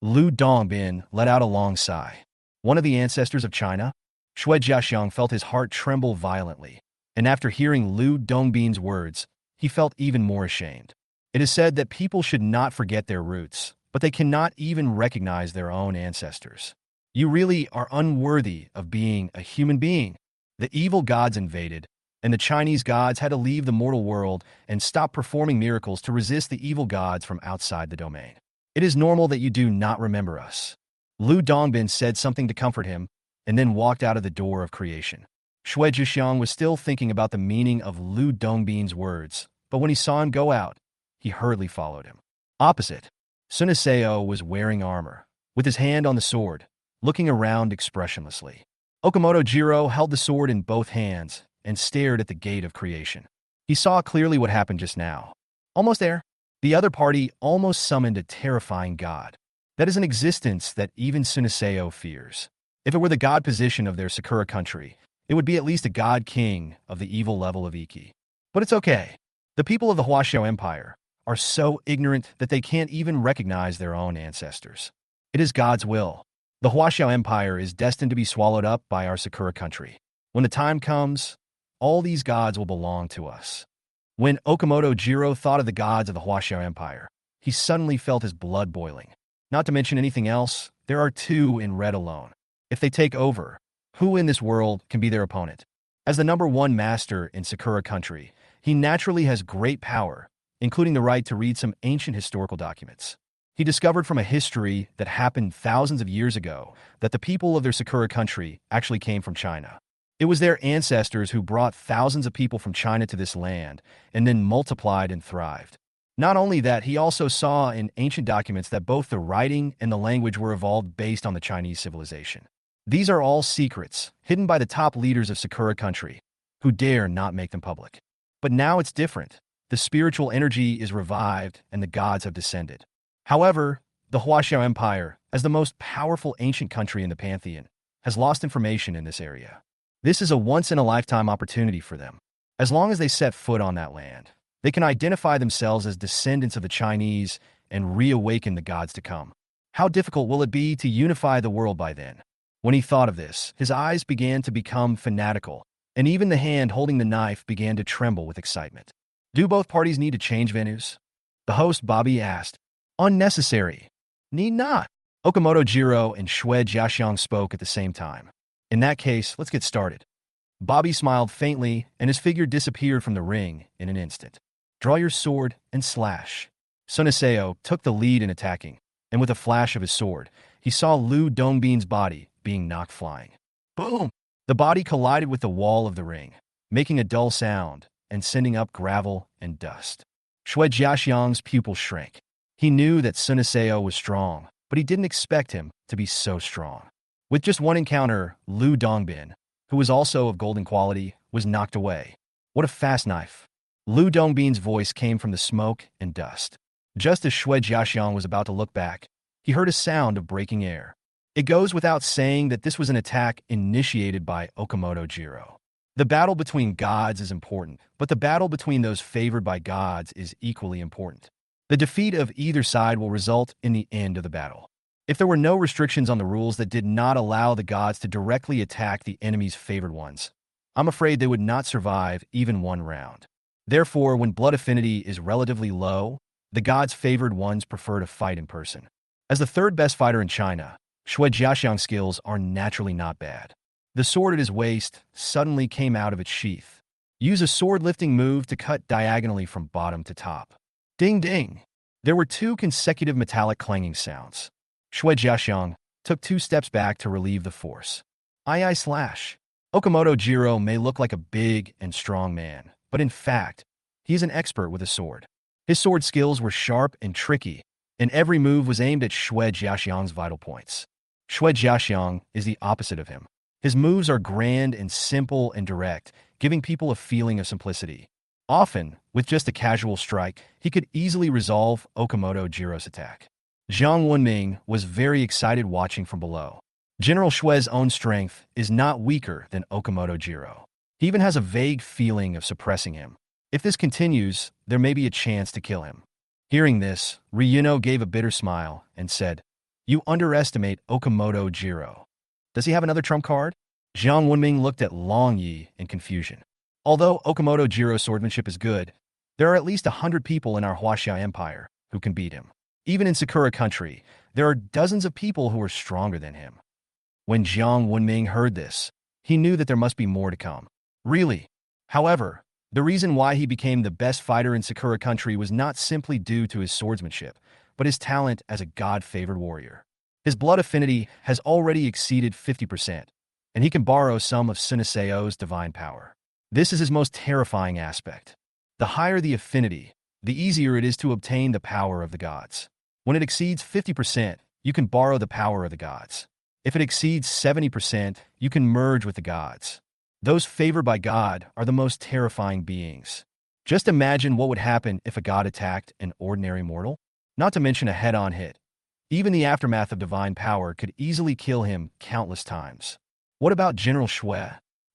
Lu Dongbin let out a long sigh. One of the ancestors of China? Shui Jiaxiang felt his heart tremble violently, and after hearing Lu Dongbin's words, he felt even more ashamed. It is said that people should not forget their roots, but they cannot even recognize their own ancestors. You really are unworthy of being a human being. The evil gods invaded, and the Chinese gods had to leave the mortal world and stop performing miracles to resist the evil gods from outside the domain. It is normal that you do not remember us. Lu Dongbin said something to comfort him, and then walked out of the door of creation. Shui Jiaxiang was still thinking about the meaning of Lu Dongbin's words, but when he saw him go out, he hurriedly followed him. Opposite, Sun Iseo was wearing armor, with his hand on the sword, looking around expressionlessly. Okamoto Jiro held the sword in both hands and stared at the Gate of Creation. He saw clearly what happened just now. Almost there. The other party almost summoned a terrifying god. That is an existence that even Suniseo fears. If it were the god position of their Sakura country, it would be at least a god king of the evil level of Iki. But it's okay. The people of the Huaxia Empire are so ignorant that they can't even recognize their own ancestors. It is God's will. The Huaxia Empire is destined to be swallowed up by our Sakura country. When the time comes, all these gods will belong to us. When Okamoto Jiro thought of the gods of the Huaxia Empire, he suddenly felt his blood boiling. Not to mention anything else, there are two in red alone. If they take over, who in this world can be their opponent? As the #1 master in Sakura country, he naturally has great power, including the right to read some ancient historical documents. He discovered from a history that happened thousands of years ago that the people of their Sakura country actually came from China. It was their ancestors who brought thousands of people from China to this land and then multiplied and thrived. Not only that, he also saw in ancient documents that both the writing and the language were evolved based on the Chinese civilization. These are all secrets, hidden by the top leaders of Sakura country, who dare not make them public. But now it's different. The spiritual energy is revived and the gods have descended. However, the Huaxia Empire, as the most powerful ancient country in the pantheon, has lost information in this area. This is a once-in-a-lifetime opportunity for them. As long as they set foot on that land, they can identify themselves as descendants of the Chinese and reawaken the gods to come. How difficult will it be to unify the world by then? When he thought of this, his eyes began to become fanatical, and even the hand holding the knife began to tremble with excitement. Do both parties need to change venues? The host Bobby asked. Unnecessary. Need not. Okamoto Jiro and Xue Jiaxiang spoke at the same time. In that case, let's get started. Bobby smiled faintly, and his figure disappeared from the ring in an instant. Draw your sword and slash. Suniseo took the lead in attacking, and with a flash of his sword, he saw Lu Dongbin's body being knocked flying. Boom! The body collided with the wall of the ring, making a dull sound and sending up gravel and dust. Xue Jiaxiang's pupils shrank. He knew that Suniseo was strong, but he didn't expect him to be so strong. With just one encounter, Lu Dongbin, who was also of golden quality, was knocked away. What a fast knife. Lu Dongbin's voice came from the smoke and dust. Just as Xue Jiaxiang was about to look back, he heard a sound of breaking air. It goes without saying that this was an attack initiated by Okamoto Jiro. The battle between gods is important, but the battle between those favored by gods is equally important. The defeat of either side will result in the end of the battle. If there were no restrictions on the rules that did not allow the gods to directly attack the enemy's favored ones, I'm afraid they would not survive even one round. Therefore, when blood affinity is relatively low, the gods' favored ones prefer to fight in person. As the third best fighter in China, Xue Jiaxiang's skills are naturally not bad. The sword at his waist suddenly came out of its sheath. Use a sword-lifting move to cut diagonally from bottom to top. Ding ding! There were 2 consecutive metallic clanging sounds. Xue Jiaxiang took 2 steps back to relieve the force. I slash. Okamoto Jiro may look like a big and strong man, but in fact, he is an expert with a sword. His sword skills were sharp and tricky, and every move was aimed at Xue Jiaxiang's vital points. Xue Jiaxiang is the opposite of him. His moves are grand and simple and direct, giving people a feeling of simplicity. Often, with just a casual strike, he could easily resolve Okamoto Jiro's attack. Jiang Wenming was very excited watching from below. General Xue's own strength is not weaker than Okamoto Jiro. He even has a vague feeling of suppressing him. If this continues, there may be a chance to kill him. Hearing this, Ryuno gave a bitter smile and said, "You underestimate Okamoto Jiro. Does he have another trump card?" Jiang Wenming looked at Long Yi in confusion. Although Okamoto Jiro's swordsmanship is good, there are at least 100 people in our Huaxia Empire who can beat him. Even in Sakura country, there are dozens of people who are stronger than him. When Jiang Wenming heard this, he knew that there must be more to come. Really. However, the reason why he became the best fighter in Sakura country was not simply due to his swordsmanship, but his talent as a god-favored warrior. His blood affinity has already exceeded 50%, and he can borrow some of Suniseo's divine power. This is his most terrifying aspect. The higher the affinity, the easier it is to obtain the power of the gods. When it exceeds 50%, you can borrow the power of the gods. If it exceeds 70%, you can merge with the gods. Those favored by God are the most terrifying beings. Just imagine what would happen if a god attacked an ordinary mortal. Not to mention a head-on hit. Even the aftermath of divine power could easily kill him countless times. What about General Shui?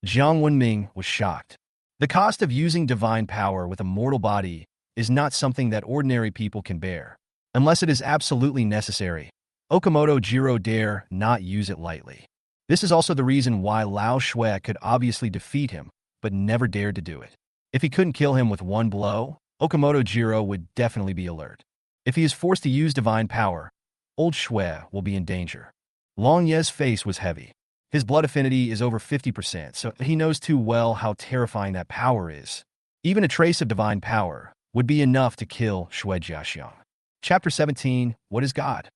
Jiang Wenming was shocked. The cost of using divine power with a mortal body is not something that ordinary people can bear. Unless it is absolutely necessary, Okamoto Jiro dare not use it lightly. This is also the reason why Lao Shui could obviously defeat him, but never dared to do it. If he couldn't kill him with one blow, Okamoto Jiro would definitely be alert. If he is forced to use divine power, old Shui will be in danger. Long Ye's face was heavy. His blood affinity is over 50%, so he knows too well how terrifying that power is. Even a trace of divine power would be enough to kill Shui Jiaxiang. Chapter 17, What is God?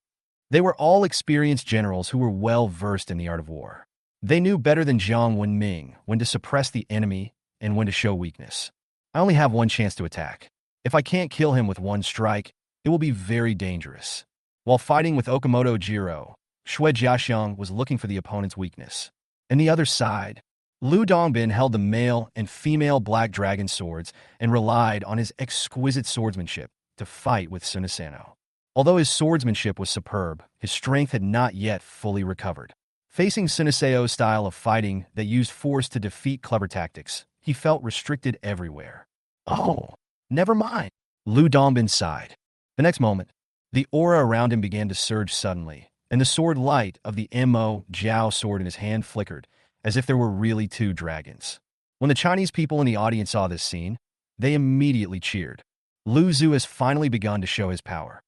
They were all experienced generals who were well versed in the art of war. They knew better than Jiang Wenming when to suppress the enemy and when to show weakness. I only have one chance to attack. If I can't kill him with one strike, it will be very dangerous. While fighting with Okamoto Jiro, Shui Jiaxiang was looking for the opponent's weakness. On the other side, Lu Dongbin held the male and female black dragon swords and relied on his exquisite swordsmanship to fight with Sunisano. Although his swordsmanship was superb, his strength had not yet fully recovered. Facing Suneseo's style of fighting that used force to defeat clever tactics, he felt restricted everywhere. Oh, never mind, Lu Dongbin sighed. The next moment, the aura around him began to surge suddenly, and the sword light of the Mo Jiao sword in his hand flickered, as if there were really two dragons. When the Chinese people in the audience saw this scene, they immediately cheered. Lu Zhu has finally begun to show his power.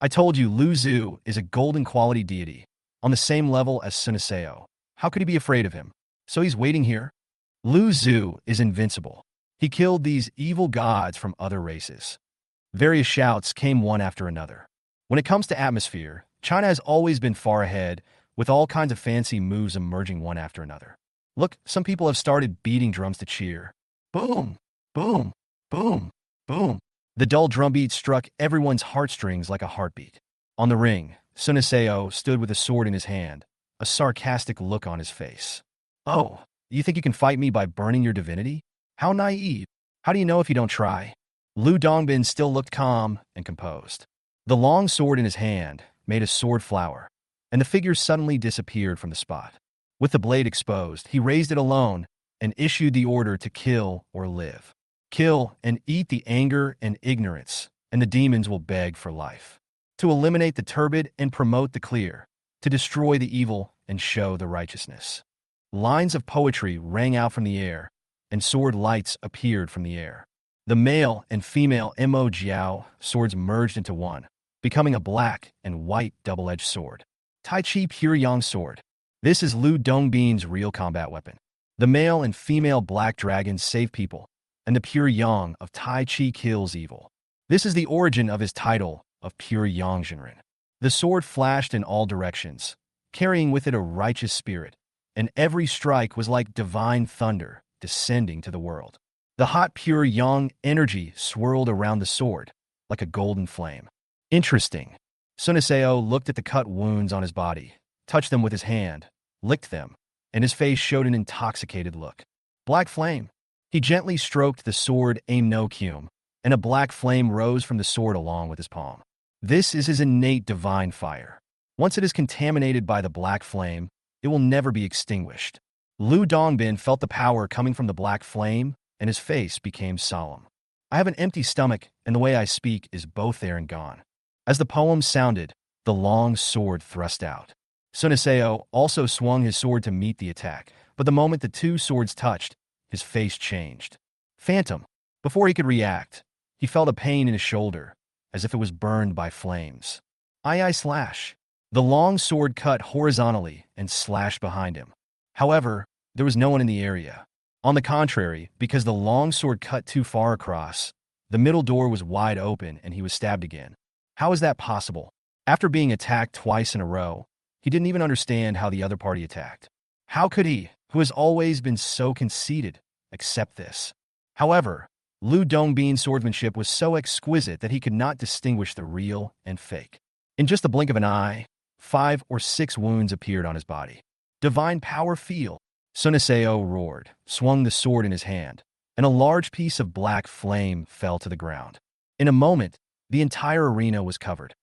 I told you Lu Zhu is a golden quality deity, on the same level as Suniseo. How could he be afraid of him? So he's waiting here? Lu Zhu is invincible. He killed these evil gods from other races. Various shouts came one after another. When it comes to atmosphere, China has always been far ahead, with all kinds of fancy moves emerging one after another. Look, some people have started beating drums to cheer. Boom, boom, boom, boom. The dull drumbeat struck everyone's heartstrings like a heartbeat. On the ring, Suniseo stood with a sword in his hand, a sarcastic look on his face. Oh, you think you can fight me by burning your divinity? How naive. How do you know if you don't try? Lu Dongbin still looked calm and composed. The long sword in his hand made a sword flower, and the figure suddenly disappeared from the spot. With the blade exposed, he raised it alone and issued the order to kill or live. Kill and eat the anger and ignorance, and the demons will beg for life. To eliminate the turbid and promote the clear, to destroy the evil and show the righteousness. Lines of poetry rang out from the air, and sword lights appeared from the air. The male and female Mo Jiao swords merged into one, becoming a black and white double-edged sword. Tai Chi Pure Yang Sword. This is Lu Dongbin's real combat weapon. The male and female black dragons save people, and the pure yang of Tai Chi kills evil. This is the origin of his title of Pure Yang Jinren. The sword flashed in all directions, carrying with it a righteous spirit, and every strike was like divine thunder descending to the world. The hot pure yang energy swirled around the sword, like a golden flame. Interesting. Suniseo looked at the cut wounds on his body, touched them with his hand, licked them, and his face showed an intoxicated look. Black flame. He gently stroked the sword aim no cum, and a black flame rose from the sword along with his palm. This is his innate divine fire. Once it is contaminated by the black flame, it will never be extinguished. Lu Dongbin felt the power coming from the black flame, and his face became solemn. I have an empty stomach, and the way I speak is both there and gone. As the poem sounded, the long sword thrust out. Suniseo also swung his sword to meet the attack, but the moment the two swords touched, his face changed. Phantom. Before he could react, he felt a pain in his shoulder, as if it was burned by flames. Aye slash. The long sword cut horizontally and slashed behind him. However, there was no one in the area. On the contrary, because the long sword cut too far across, the middle door was wide open and he was stabbed again. How is that possible? After being attacked twice in a row, he didn't even understand how the other party attacked. How could he, who has always been so conceited, accept this? However, Lu Dongbin's swordsmanship was so exquisite that he could not distinguish the real and fake. In just the blink of an eye, 5 or 6 wounds appeared on his body. Divine power feel. Suniseo roared, swung the sword in his hand, and a large piece of black flame fell to the ground. In a moment, the entire arena was covered.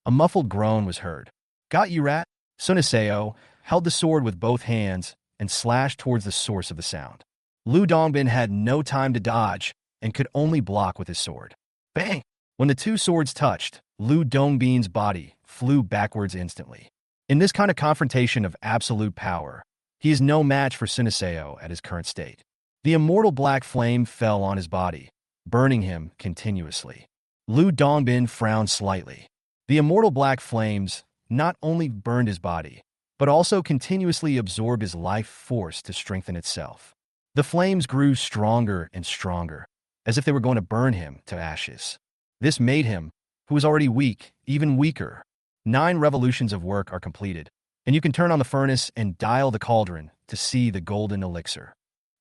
A muffled groan was heard. Got you, rat? Suniseo held the sword with both hands and slashed towards the source of the sound. Lu Dongbin had no time to dodge and could only block with his sword. Bang! When the two swords touched, Lu Dongbin's body flew backwards instantly. In this kind of confrontation of absolute power, he is no match for Suniseo at his current state. The immortal black flame fell on his body, burning him continuously. Lu Dongbin frowned slightly. The immortal black flames not only burned his body, but also continuously absorbed his life force to strengthen itself. The flames grew stronger and stronger, as if they were going to burn him to ashes. This made him, who was already weak, even weaker. 9 revolutions of work are completed, and you can turn on the furnace and dial the cauldron to see the golden elixir.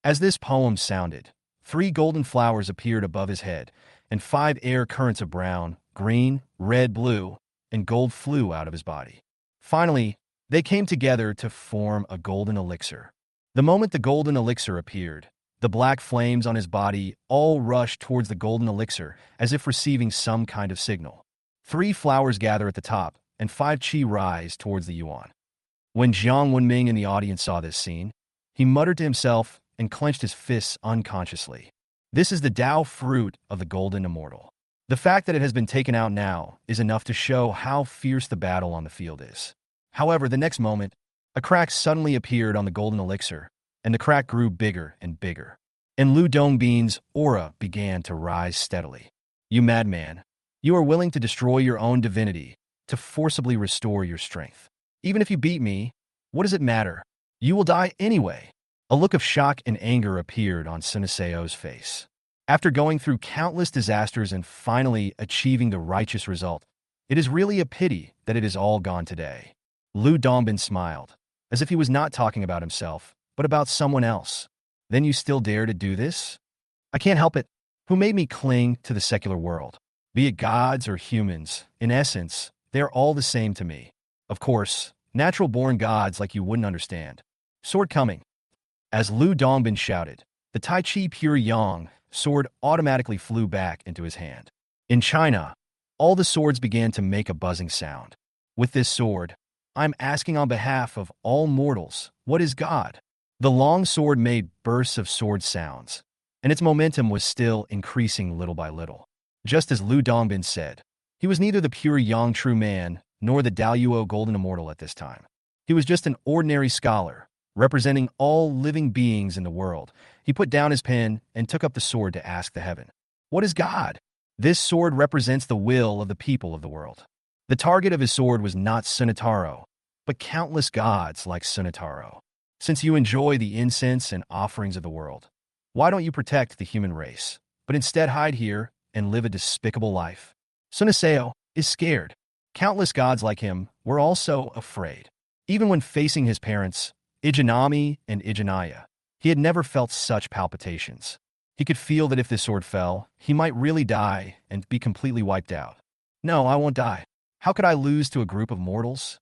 As this poem sounded, 3 golden flowers appeared above his head, and 5 air currents of brown, green, red, blue, and gold flew out of his body. Finally, they came together to form a golden elixir. The moment the golden elixir appeared, the black flames on his body all rushed towards the golden elixir as if receiving some kind of signal. 3 flowers gather at the top, and 5 chi rise towards the yuan. When Jiang Wenming in the audience saw this scene, he muttered to himself and clenched his fists unconsciously. This is the Dao fruit of the golden immortal. The fact that it has been taken out now is enough to show how fierce the battle on the field is. However, the next moment, a crack suddenly appeared on the golden elixir, and the crack grew bigger and bigger. And Lu Dongbin's aura began to rise steadily. You madman, you are willing to destroy your own divinity to forcibly restore your strength. Even if you beat me, what does it matter? You will die anyway. A look of shock and anger appeared on Suniseo's face. After going through countless disasters and finally achieving the righteous result, it is really a pity that it is all gone today. Lu Dongbin smiled, as if he was not talking about himself, but about someone else. Then you still dare to do this? I can't help it. Who made me cling to the secular world? Be it gods or humans, in essence, they are all the same to me. Of course, natural-born gods like you wouldn't understand. Sword coming. As Lu Dongbin shouted, the Tai Chi Pure Yang sword automatically flew back into his hand. In China, all the swords began to make a buzzing sound. With this sword, I'm asking on behalf of all mortals, what is God? The long sword made bursts of sword sounds, and its momentum was still increasing little by little. Just as Lu Dongbin said, he was neither the pure Yang true man nor the Daoyuo golden immortal at this time. He was just an ordinary scholar, representing all living beings in the world. He put down his pen and took up the sword to ask the heaven, what is God? This sword represents the will of the people of the world. The target of his sword was not Sunitaro, but countless gods like Sunitaro. Since you enjoy the incense and offerings of the world, why don't you protect the human race, but instead hide here and live a despicable life? Suniseo is scared. Countless gods like him were also afraid. Even when facing his parents, Ijinami and Ijinaya, he had never felt such palpitations. He could feel that if this sword fell, he might really die and be completely wiped out. No, I won't die. How could I lose to a group of mortals?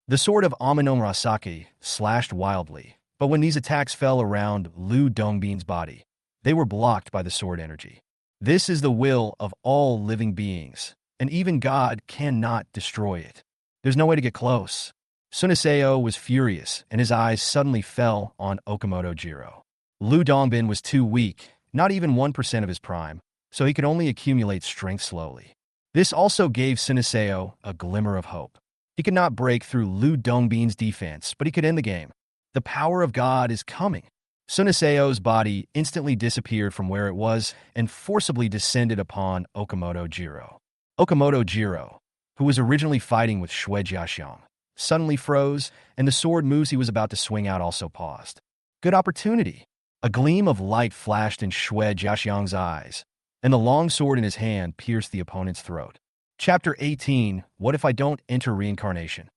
The sword of Amino Murasaki slashed wildly, but when these attacks fell around Lu Dongbin's body, they were blocked by the sword energy. This is the will of all living beings, and even God cannot destroy it. There's no way to get close. Suniseo was furious, and his eyes suddenly fell on Okamoto Jiro. Lu Dongbin was too weak, not even 1% of his prime, so he could only accumulate strength slowly. This also gave Suniseo a glimmer of hope. He could not break through Lu Dongbin's defense, but he could end the game. The power of God is coming. Suniseo's body instantly disappeared from where it was and forcibly descended upon Okamoto Jiro. Okamoto Jiro, who was originally fighting with Shui Jiaxiang, suddenly froze, and the sword moves he was about to swing out also paused. Good opportunity. A gleam of light flashed in Shui Jiaxiang's eyes, and the long sword in his hand pierced the opponent's throat. Chapter 18, What If I Don't Enter Reincarnation?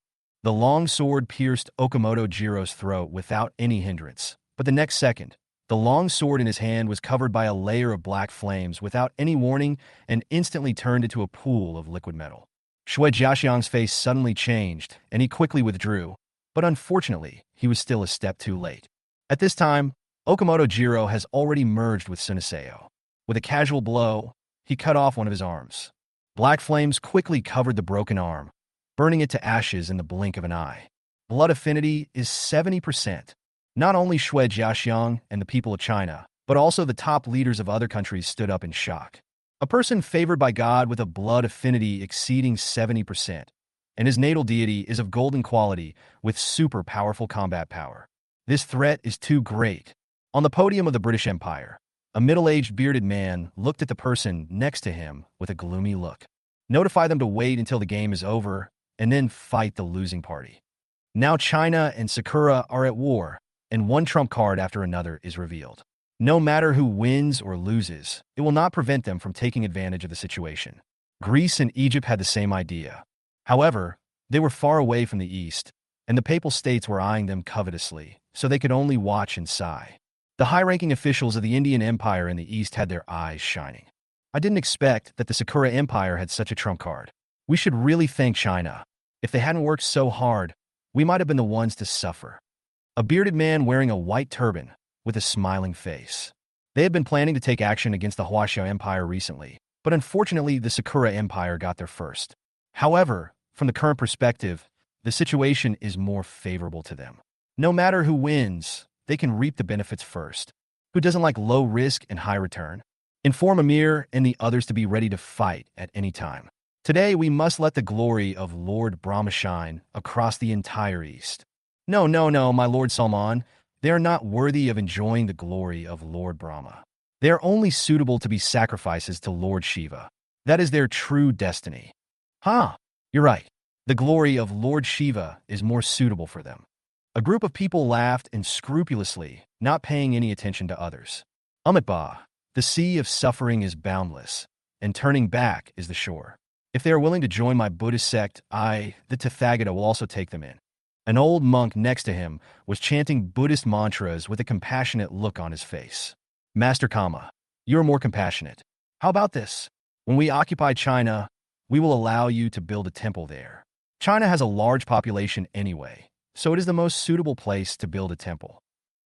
The long sword pierced Okamoto Jiro's throat without any hindrance, but the next second, the long sword in his hand was covered by a layer of black flames without any warning and instantly turned into a pool of liquid metal. Shui Jiaxiang's face suddenly changed, and he quickly withdrew, but unfortunately, he was still a step too late. At this time, Okamoto Jiro has already merged with Suniseo. With a casual blow, he cut off one of his arms. Black flames quickly covered the broken arm, burning it to ashes in the blink of an eye. Blood affinity is 70%. Not only Shui Jiaxiang and the people of China, but also the top leaders of other countries stood up in shock. A person favored by God with a blood affinity exceeding 70%, and his natal deity is of golden quality with super powerful combat power. This threat is too great. On the podium of the British Empire, a middle-aged bearded man looked at the person next to him with a gloomy look. Notify them to wait until the game is over and then fight the losing party. Now China and Sakura are at war, and one trump card after another is revealed. No matter who wins or loses, it will not prevent them from taking advantage of the situation. Greece and Egypt had the same idea. However, they were far away from the east, and the papal states were eyeing them covetously, so they could only watch and sigh. The high-ranking officials of the Indian Empire in the east had their eyes shining. I didn't expect that the Sakura Empire had such a trump card. We should really thank China. If they hadn't worked so hard, we might have been the ones to suffer. A bearded man wearing a white turban, with a smiling face. They had been planning to take action against the Huaxia Empire recently, but unfortunately the Sakura Empire got there first. However, from the current perspective, the situation is more favorable to them. No matter who wins, they can reap the benefits first. Who doesn't like low risk and high return? Inform Amir and the others to be ready to fight at any time. Today we must let the glory of Lord Brahma shine across the entire East. No, my Lord Salman. They are not worthy of enjoying the glory of Lord Brahma. They are only suitable to be sacrifices to Lord Shiva. That is their true destiny. You're right. The glory of Lord Shiva is more suitable for them. A group of people laughed and scrupulously, not paying any attention to others. Amitabha, the sea of suffering is boundless, and turning back is the shore. If they are willing to join my Buddhist sect, I, the Tathagata, will also take them in. An old monk next to him was chanting Buddhist mantras with a compassionate look on his face. Master Kama, you are more compassionate. How about this? When we occupy China, we will allow you to build a temple there. China has a large population anyway, so it is the most suitable place to build a temple.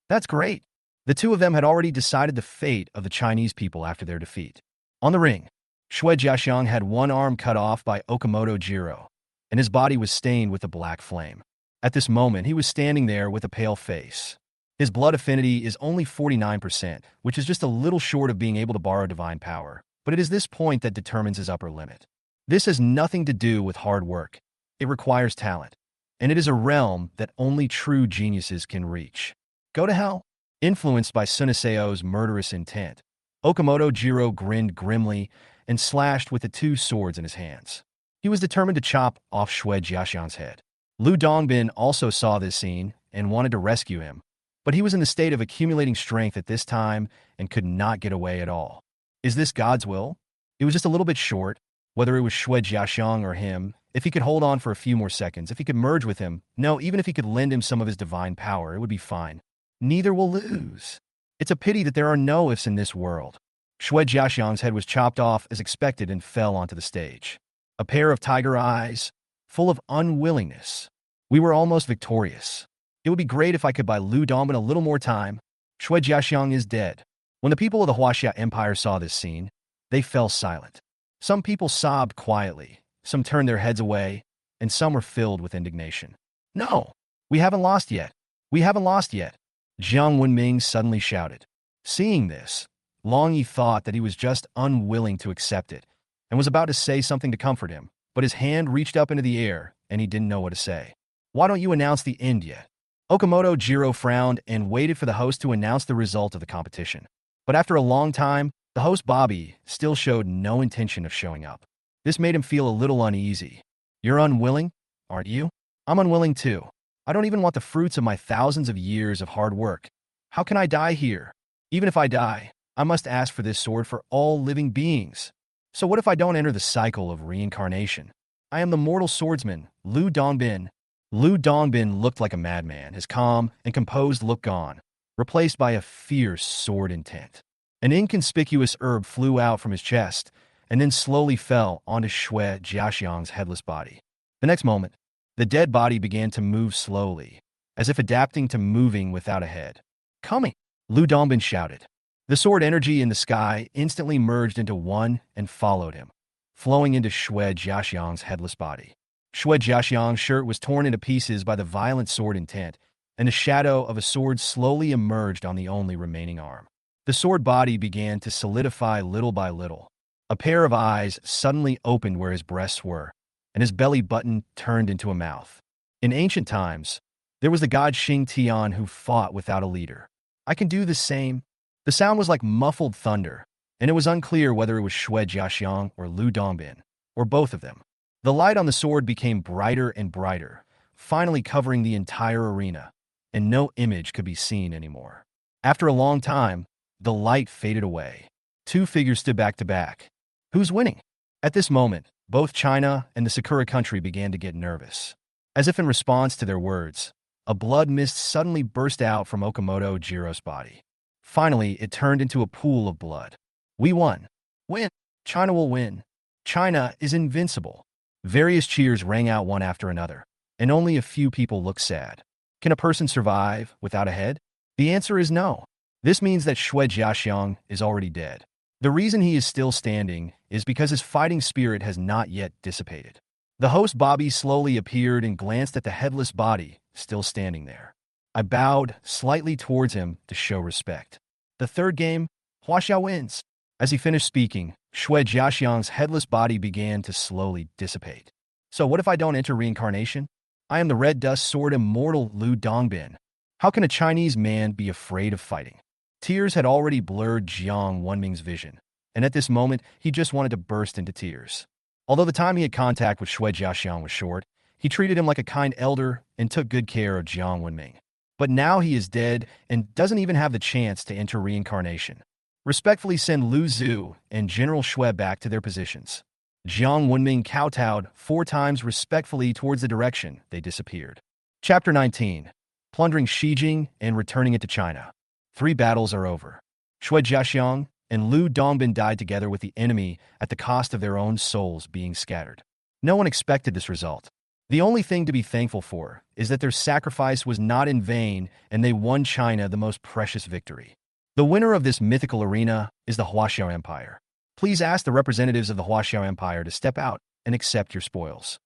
That's great. The two of them had already decided the fate of the Chinese people after their defeat. On the ring, Shui Jiaxiang had one arm cut off by Okamoto Jiro, and his body was stained with a black flame. At this moment, he was standing there with a pale face. His blood affinity is only 49%, which is just a little short of being able to borrow divine power, but it is this point that determines his upper limit. This has nothing to do with hard work. It requires talent, and it is a realm that only true geniuses can reach. Go to hell. Influenced by Suneseo's murderous intent, Okamoto Jiro grinned grimly and slashed with the two swords in his hands. He was determined to chop off Shui Jiaxiang's head. Lu Dongbin also saw this scene and wanted to rescue him, but he was in the state of accumulating strength at this time and could not get away at all. Is this God's will? It was just a little bit short, whether it was Shui Jiaxiang or him. If he could hold on for a few more seconds, if he could merge with him, no, even if he could lend him some of his divine power, it would be fine. Neither will lose. It's a pity that there are no ifs in this world. Shui Jiaxiang's head was chopped off as expected and fell onto the stage. A pair of tiger eyes, full of unwillingness. We were almost victorious. It would be great if I could buy Lu Dongbin a little more time. Shui Jiaxiang is dead. When the people of the Huaxia Empire saw this scene, they fell silent. Some people sobbed quietly, some turned their heads away, and some were filled with indignation. No, we haven't lost yet. We haven't lost yet. Jiang Wenming suddenly shouted. Seeing this, Long Yi thought that he was just unwilling to accept it, and was about to say something to comfort him, but his hand reached up into the air, and he didn't know what to say. Why don't you announce the end yet? Okamoto Jiro frowned and waited for the host to announce the result of the competition. But after a long time, the host Bobby still showed no intention of showing up. This made him feel a little uneasy. You're unwilling, aren't you? I'm unwilling too. I don't even want the fruits of my thousands of years of hard work. How can I die here? Even if I die, I must ask for this sword for all living beings. So what if I don't enter the cycle of reincarnation? I am the mortal swordsman, Lu Dongbin. Lu Dongbin looked like a madman, his calm and composed look gone, replaced by a fierce sword intent. An inconspicuous herb flew out from his chest and then slowly fell onto Shui Jiaxiang's headless body. The next moment, the dead body began to move slowly, as if adapting to moving without a head. Coming! Lu Dongbin shouted. The sword energy in the sky instantly merged into one and followed him, flowing into Shui Jiaxiang's headless body. Shui Jiaxiang's shirt was torn into pieces by the violent sword intent, and the shadow of a sword slowly emerged on the only remaining arm. The sword body began to solidify little by little. A pair of eyes suddenly opened where his breasts were, and his belly button turned into a mouth. In ancient times, there was the god Xing Tian who fought without a leader. I can do the same. The sound was like muffled thunder, and it was unclear whether it was Shui Jiaxiang or Lu Dongbin, or both of them. The light on the sword became brighter and brighter, finally covering the entire arena, and no image could be seen anymore. After a long time, the light faded away. Two figures stood back to back. Who's winning? At this moment, both China and the Sakura country began to get nervous. As if in response to their words, a blood mist suddenly burst out from Okamoto Jiro's body. Finally, it turned into a pool of blood. We won. Win. China will win. China is invincible. Various cheers rang out one after another, and only a few people looked sad. Can a person survive without a head? The answer is no. This means that Shui Jiaxiang is already dead. The reason he is still standing is because his fighting spirit has not yet dissipated. The host Bobby slowly appeared and glanced at the headless body, still standing there. I bowed slightly towards him to show respect. The third game, Huaxia wins. As he finished speaking, Shui Jiaxiang's headless body began to slowly dissipate. So what if I don't enter reincarnation? I am the red dust sword immortal Lu Dongbin. How can a Chinese man be afraid of fighting? Tears had already blurred Jiang Wenming's vision, and at this moment, he just wanted to burst into tears. Although the time he had contact with Shui Jiaxiang was short, he treated him like a kind elder and took good care of Jiang Wenming. But now he is dead and doesn't even have the chance to enter reincarnation. Respectfully send Lu Zhu and General Shui back to their positions. Jiang Wenming kowtowed 4 times respectfully towards the direction they disappeared. Chapter 19. Plundering Xijing and returning it to China. 3 battles are over. Shui Jiaxiang and Lu Dongbin died together with the enemy at the cost of their own souls being scattered. No one expected this result. The only thing to be thankful for is that their sacrifice was not in vain and they won China the most precious victory. The winner of this mythical arena is the Huaxia Empire. Please ask the representatives of the Huaxia Empire to step out and accept your spoils.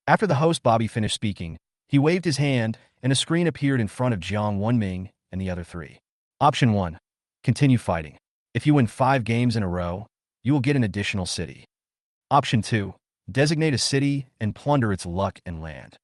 After the host Bobby finished speaking, he waved his hand and a screen appeared in front of Jiang Wenming and the other 3. Option 1. Continue fighting. If you win 5 games in a row, you will get an additional city. Option 2. Designate a city and plunder its luck and land.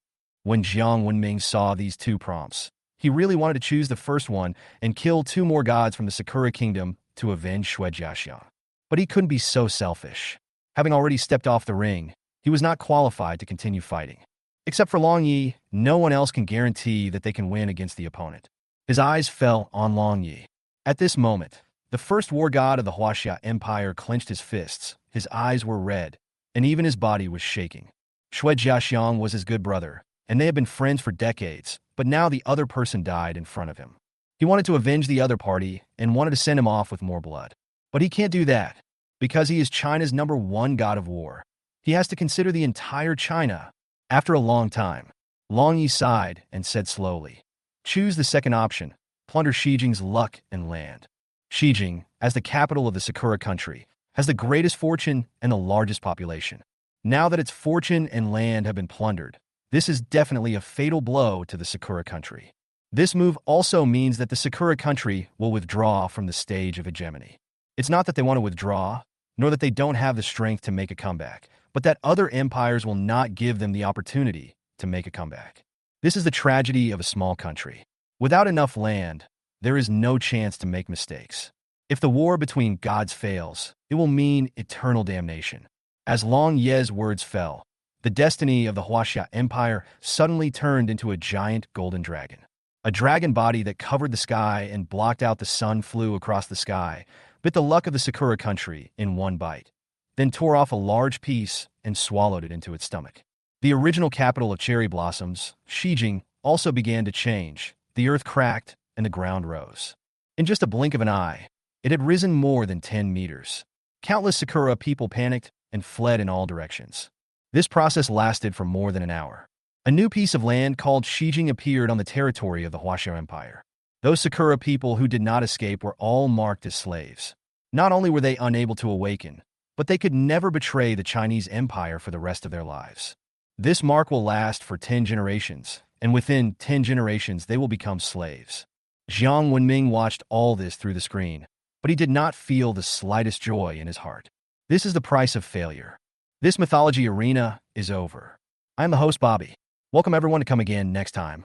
When Jiang Wenming saw these 2 prompts, he really wanted to choose the first one and kill 2 more gods from the Sakura kingdom to avenge Shui Jiaxiang. But he couldn't be so selfish. Having already stepped off the ring, he was not qualified to continue fighting. Except for Long Yi, no one else can guarantee that they can win against the opponent. His eyes fell on Long Yi. At this moment, the first war god of the Huaxia Empire clenched his fists, his eyes were red, and even his body was shaking. Shui Jiaxiang was his good brother, and they had been friends for decades, but now the other person died in front of him. He wanted to avenge the other party and wanted to send him off with more blood. But he can't do that, because he is China's #1 god of war. He has to consider the entire China. After a long time, Long Yi sighed and said slowly, choose the second option, plunder Xijing's luck and land. Xijing, as the capital of the Sakura country, has the greatest fortune and the largest population. Now that its fortune and land have been plundered, this is definitely a fatal blow to the Sakura country. This move also means that the Sakura country will withdraw from the stage of hegemony. It's not that they want to withdraw, nor that they don't have the strength to make a comeback, but that other empires will not give them the opportunity to make a comeback. This is the tragedy of a small country. Without enough land, there is no chance to make mistakes. If the war between gods fails, it will mean eternal damnation. As Long Ye's words fell, the destiny of the Huaxia Empire suddenly turned into a giant golden dragon. A dragon body that covered the sky and blocked out the sun flew across the sky, bit the luck of the Sakura country in one bite, then tore off a large piece and swallowed it into its stomach. The original capital of cherry blossoms, Xijing, also began to change. The earth cracked and the ground rose. In just a blink of an eye, it had risen more than 10 meters. Countless Sakura people panicked and fled in all directions. This process lasted for more than an hour. A new piece of land called Xijing appeared on the territory of the Huaxia Empire. Those Sakura people who did not escape were all marked as slaves. Not only were they unable to awaken, but they could never betray the Chinese Empire for the rest of their lives. This mark will last for 10 generations, and within 10 generations they will become slaves. Jiang Wenming watched all this through the screen, but he did not feel the slightest joy in his heart. This is the price of failure. This mythology arena is over. I am the host, Bobby. Welcome everyone to come again next time.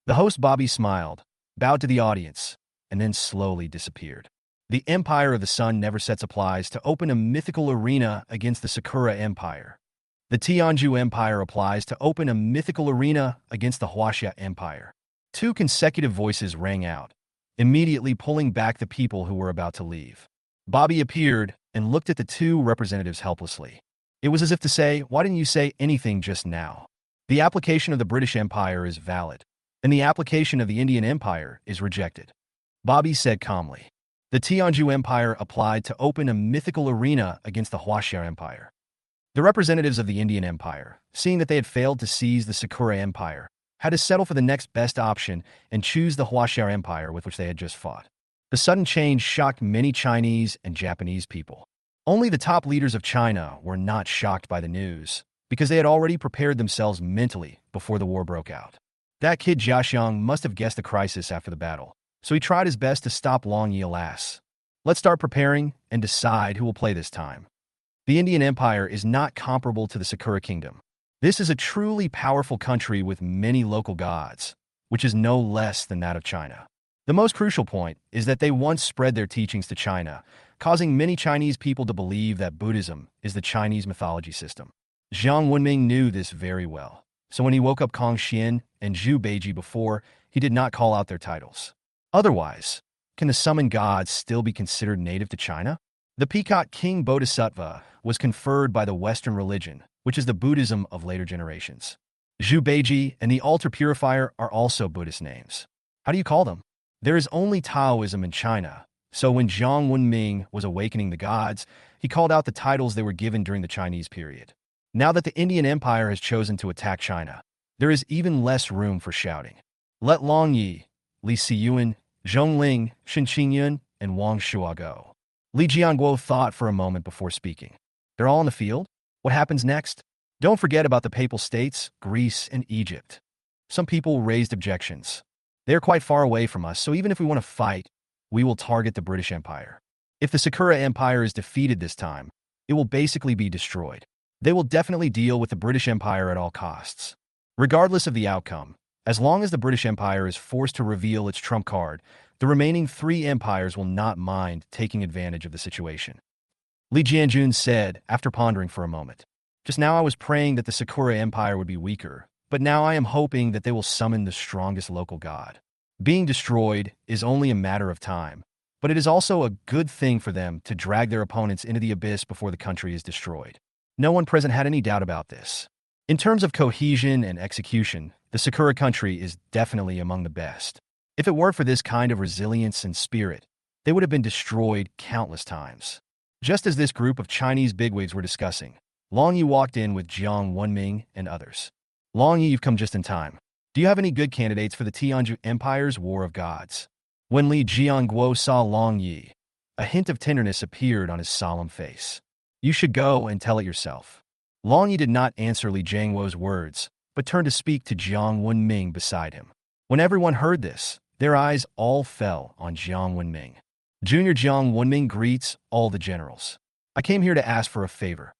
The host, Bobby, smiled, bowed to the audience, and then slowly disappeared. The Empire of the Sun never sets applies to open a mythical arena against the Sakura Empire. The Tianzhu Empire applies to open a mythical arena against the Huaxia Empire. Two consecutive voices rang out, immediately pulling back the people who were about to leave. Bobby appeared and looked at the two representatives helplessly. It was as if to say, "Why didn't you say anything just now?" The application of the British Empire is valid, and the application of the Indian Empire is rejected. Bobby said calmly. The Tianzhu Empire applied to open a mythical arena against the Huaxia Empire. The representatives of the Indian Empire, seeing that they had failed to seize the Sakura Empire, had to settle for the next best option and choose the Huaxia Empire with which they had just fought. The sudden change shocked many Chinese and Japanese people. Only the top leaders of China were not shocked by the news, because they had already prepared themselves mentally before the war broke out. That kid Jiaxiang must have guessed the crisis after the battle, so he tried his best to stop Long Yi. Alas. Let's start preparing and decide who will play this time. The Indian Empire is not comparable to the Sakura Kingdom. This is a truly powerful country with many local gods, which is no less than that of China. The most crucial point is that they once spread their teachings to China, causing many Chinese people to believe that Buddhism is the Chinese mythology system. Jiang Wenming knew this very well, so when he woke up Kong Xian and Zhu Beiji before, he did not call out their titles. Otherwise, can the summoned gods still be considered native to China? The Peacock King Bodhisattva was conferred by the Western religion, which is the Buddhism of later generations. Zhu Beiji and the Altar Purifier are also Buddhist names. How do you call them? There is only Taoism in China, so when Jiang Wenming was awakening the gods, he called out the titles they were given during the Chinese period. Now that the Indian Empire has chosen to attack China, there is even less room for shouting. Let Long Yi, Li Siyuan, Zhong Ling, Shen Qingyun, and Wang Shua go. Li Jianguo thought for a moment before speaking. They're all in the field? What happens next? Don't forget about the Papal States, Greece, and Egypt. Some people raised objections. They are quite far away from us, so even if we want to fight, we will target the British Empire. If the Sakura Empire is defeated this time, it will basically be destroyed. They will definitely deal with the British Empire at all costs. Regardless of the outcome, as long as the British Empire is forced to reveal its trump card, the remaining three empires will not mind taking advantage of the situation. Li Jianjun said, after pondering for a moment. Just now I was praying that the Sakura Empire would be weaker, but now I am hoping that they will summon the strongest local god. Being destroyed is only a matter of time, but it is also a good thing for them to drag their opponents into the abyss before the country is destroyed. No one present had any doubt about this. In terms of cohesion and execution, the Sakura country is definitely among the best. If it weren't for this kind of resilience and spirit, they would have been destroyed countless times. Just as this group of Chinese bigwigs were discussing, Long Yi walked in with Jiang Wenming and others. Long Yi, you've come just in time. Do you have any good candidates for the Tianzhu Empire's War of Gods? When Li Jianguo saw Long Yi, a hint of tenderness appeared on his solemn face. You should go and tell it yourself. Long Yi did not answer Li Jianguo's words, but turned to speak to Jiang Wenming beside him. When everyone heard this, their eyes all fell on Jiang Wenming. Junior Jiang Wenming greets all the generals. I came here to ask for a favor.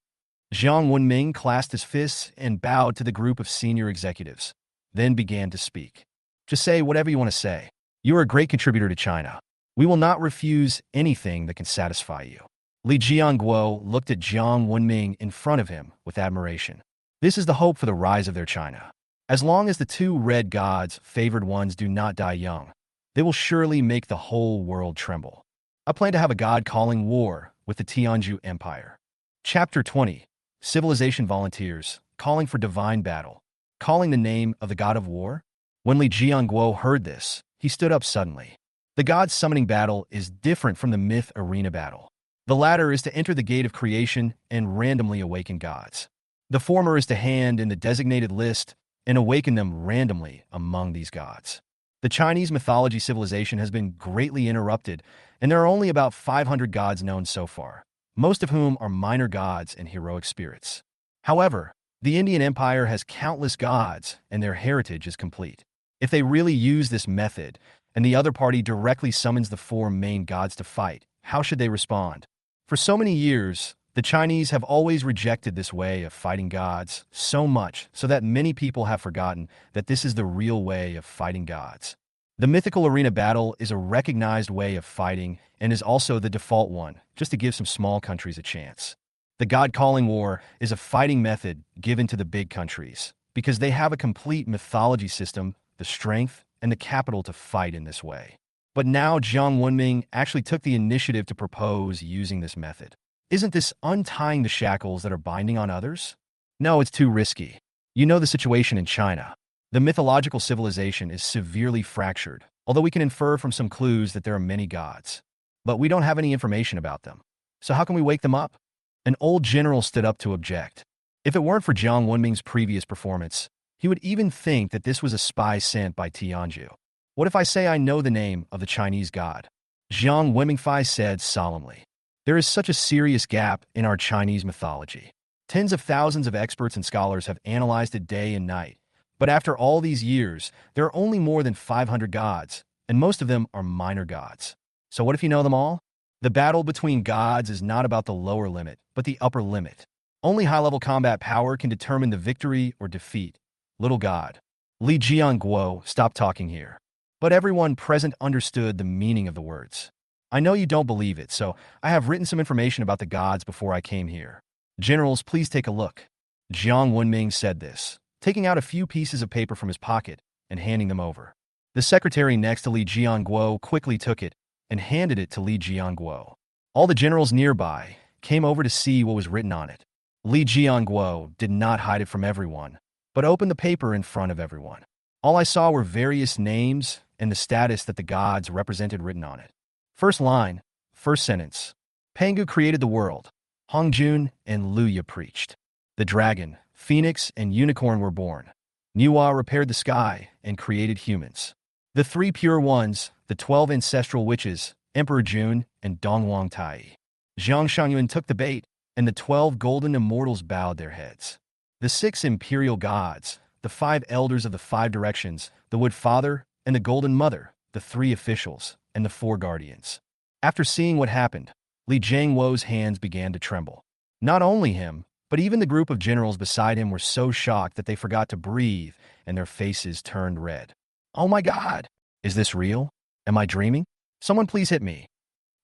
Jiang Wenming clasped his fists and bowed to the group of senior executives, then began to speak. Just say whatever you want to say. You are a great contributor to China. We will not refuse anything that can satisfy you. Li Jianguo looked at Jiang Wenming in front of him with admiration. This is the hope for the rise of their China. As long as the two red gods, favored ones, do not die young, they will surely make the whole world tremble. I plan to have a god calling war with the Tianzhu Empire. Chapter 20. Civilization Volunteers, calling for divine battle. Calling the name of the god of war? When Li Jianguo heard this, he stood up suddenly. The god's summoning battle is different from the myth arena battle. The latter is to enter the gate of creation and randomly awaken gods. The former is to hand in the designated list and awaken them randomly among these gods. The Chinese mythology civilization has been greatly interrupted, and there are only about 500 gods known so far, most of whom are minor gods and heroic spirits. However, The Indian Empire has countless gods, and their heritage is complete. If they really use this method, and the other party directly summons the four main gods to fight, how should they respond? For so many years, the Chinese have always rejected this way of fighting gods, so much so that many people have forgotten that this is the real way of fighting gods. The mythical arena battle is a recognized way of fighting and is also the default one, just to give some small countries a chance. The God-calling war is a fighting method given to the big countries because they have a complete mythology system, the strength, and the capital to fight in this way. But now Jiang Wenming actually took the initiative to propose using this method. Isn't this untying the shackles that are binding on others? No, it's too risky. You know the situation in China. The mythological civilization is severely fractured, although we can infer from some clues that there are many gods. But we don't have any information about them. So how can we wake them up? An old general stood up to object. If it weren't for Jiang Wenming's previous performance, he would even think that this was a spy sent by Tianzhu. What if I say I know the name of the Chinese god? Jiang Wenmingfei said solemnly. There is such a serious gap in our Chinese mythology. Tens of thousands of experts and scholars have analyzed it day and night. But after all these years, there are only more than 500 gods, and most of them are minor gods. So what if you know them all? The battle between gods is not about the lower limit, but the upper limit. Only high-level combat power can determine the victory or defeat. Little god. Li Jianguo stopped talking here. But everyone present understood the meaning of the words. I know you don't believe it, so I have written some information about the gods before I came here. Generals, please take a look. Jiang Wenming said this, taking out a few pieces of paper from his pocket and handing them over. The secretary next to Li Jianguo quickly took it and handed it to Li Jianguo. All the generals nearby came over to see what was written on it. Li Jianguo did not hide it from everyone, but opened the paper in front of everyone. All I saw were various names and the status that the gods represented written on it. First line, first sentence. Pangu created the world. Hongjun and Luya preached. The dragon, phoenix, and unicorn were born. Niwa repaired the sky and created humans. The three pure ones, the 12 ancestral witches, Emperor Jun and Dongwang Tai. Zhang Shangyuan took the bait, and the 12 golden immortals bowed their heads. The 6 imperial gods, the 5 elders of the 5 directions, the Wood Father and the Golden Mother, the 3 officials, and the 4 guardians. After seeing what happened, Li Jianguo's hands began to tremble. Not only him, but even the group of generals beside him were so shocked that they forgot to breathe and their faces turned red. Oh my God! Is this real? Am I dreaming? Someone please hit me.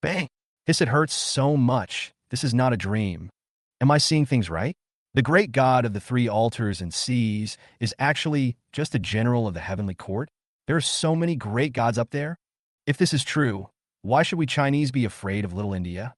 Bang! It hurts so much. This is not a dream. Am I seeing things right? The great god of the 3 altars and seas is actually just a general of the heavenly court? There are so many great gods up there. If this is true, why should we Chinese be afraid of little India?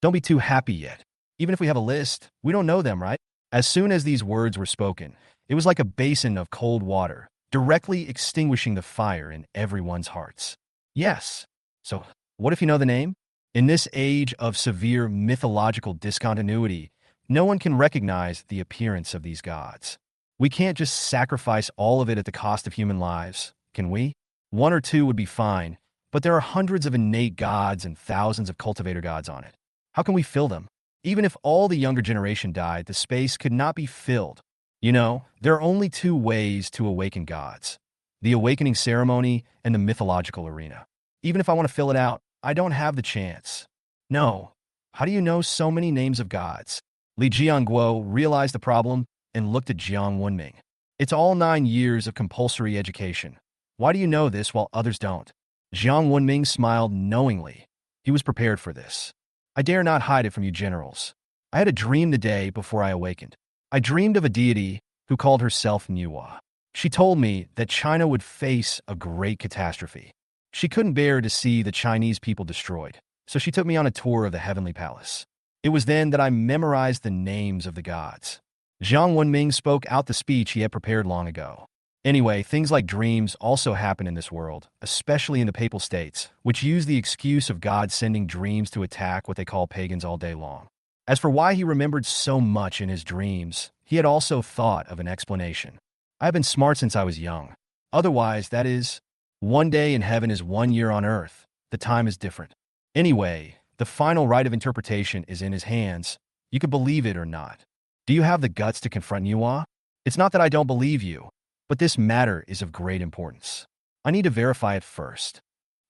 Don't be too happy yet. Even if we have a list, we don't know them, right? As soon as these words were spoken, it was like a basin of cold water, directly extinguishing the fire in everyone's hearts. Yes. So, what if you know the name? In this age of severe mythological discontinuity, no one can recognize the appearance of these gods. We can't just sacrifice all of it at the cost of human lives, can we? 1 or 2 would be fine, but there are hundreds of innate gods and thousands of cultivator gods on it. How can we fill them? Even if all the younger generation died, the space could not be filled. You know, there are only 2 ways to awaken gods. The awakening ceremony and the mythological arena. Even if I want to fill it out, I don't have the chance. No. How do you know so many names of gods? Li Jianguo realized the problem and looked at Jiang Wenming. It's all 9 years of compulsory education. Why do you know this while others don't? Jiang Wenming smiled knowingly. He was prepared for this. I dare not hide it from you generals. I had a dream the day before I awakened. I dreamed of a deity who called herself Niwa. She told me that China would face a great catastrophe. She couldn't bear to see the Chinese people destroyed, so she took me on a tour of the heavenly palace. It was then that I memorized the names of the gods. Jiang Wenming spoke out the speech he had prepared long ago. Anyway, things like dreams also happen in this world, especially in the Papal States, which use the excuse of God sending dreams to attack what they call pagans all day long. As for why he remembered so much in his dreams, he had also thought of an explanation. I've been smart since I was young. Otherwise, that is, 1 day in heaven is 1 year on earth. The time is different. Anyway, the final right of interpretation is in his hands. You could believe it or not. Do you have the guts to confront Nuwa? It's not that I don't believe you, but this matter is of great importance. I need to verify it first.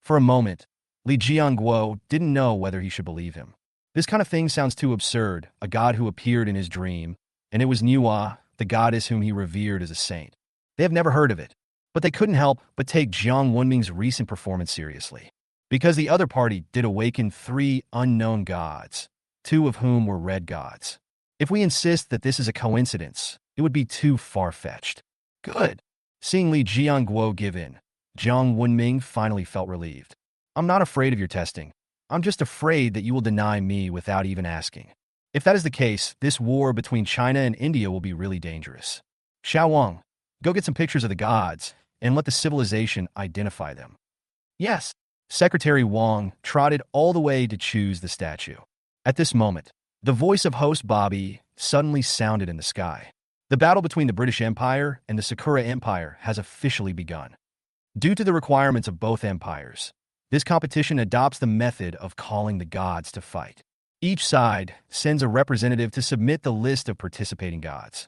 For a moment, Li Jianguo didn't know whether he should believe him. This kind of thing sounds too absurd, a god who appeared in his dream, and it was Nuwa, the goddess whom he revered as a saint. They have never heard of it, but they couldn't help but take Jiang Wenming's recent performance seriously. Because the other party did awaken 3 unknown gods, 2 of whom were red gods. If we insist that this is a coincidence, it would be too far-fetched. Good. Seeing Li Jianguo give in, Jiang Wenming finally felt relieved. I'm not afraid of your testing. I'm just afraid that you will deny me without even asking. If that is the case, this war between China and India will be really dangerous. Xiao Wang, go get some pictures of the gods and let the civilization identify them. Yes. Secretary Wang trotted all the way to choose the statue. At this moment, the voice of host Bobby suddenly sounded in the sky. The battle between the British Empire and the Sakura Empire has officially begun. Due to the requirements of both empires, this competition adopts the method of calling the gods to fight. Each side sends a representative to submit the list of participating gods.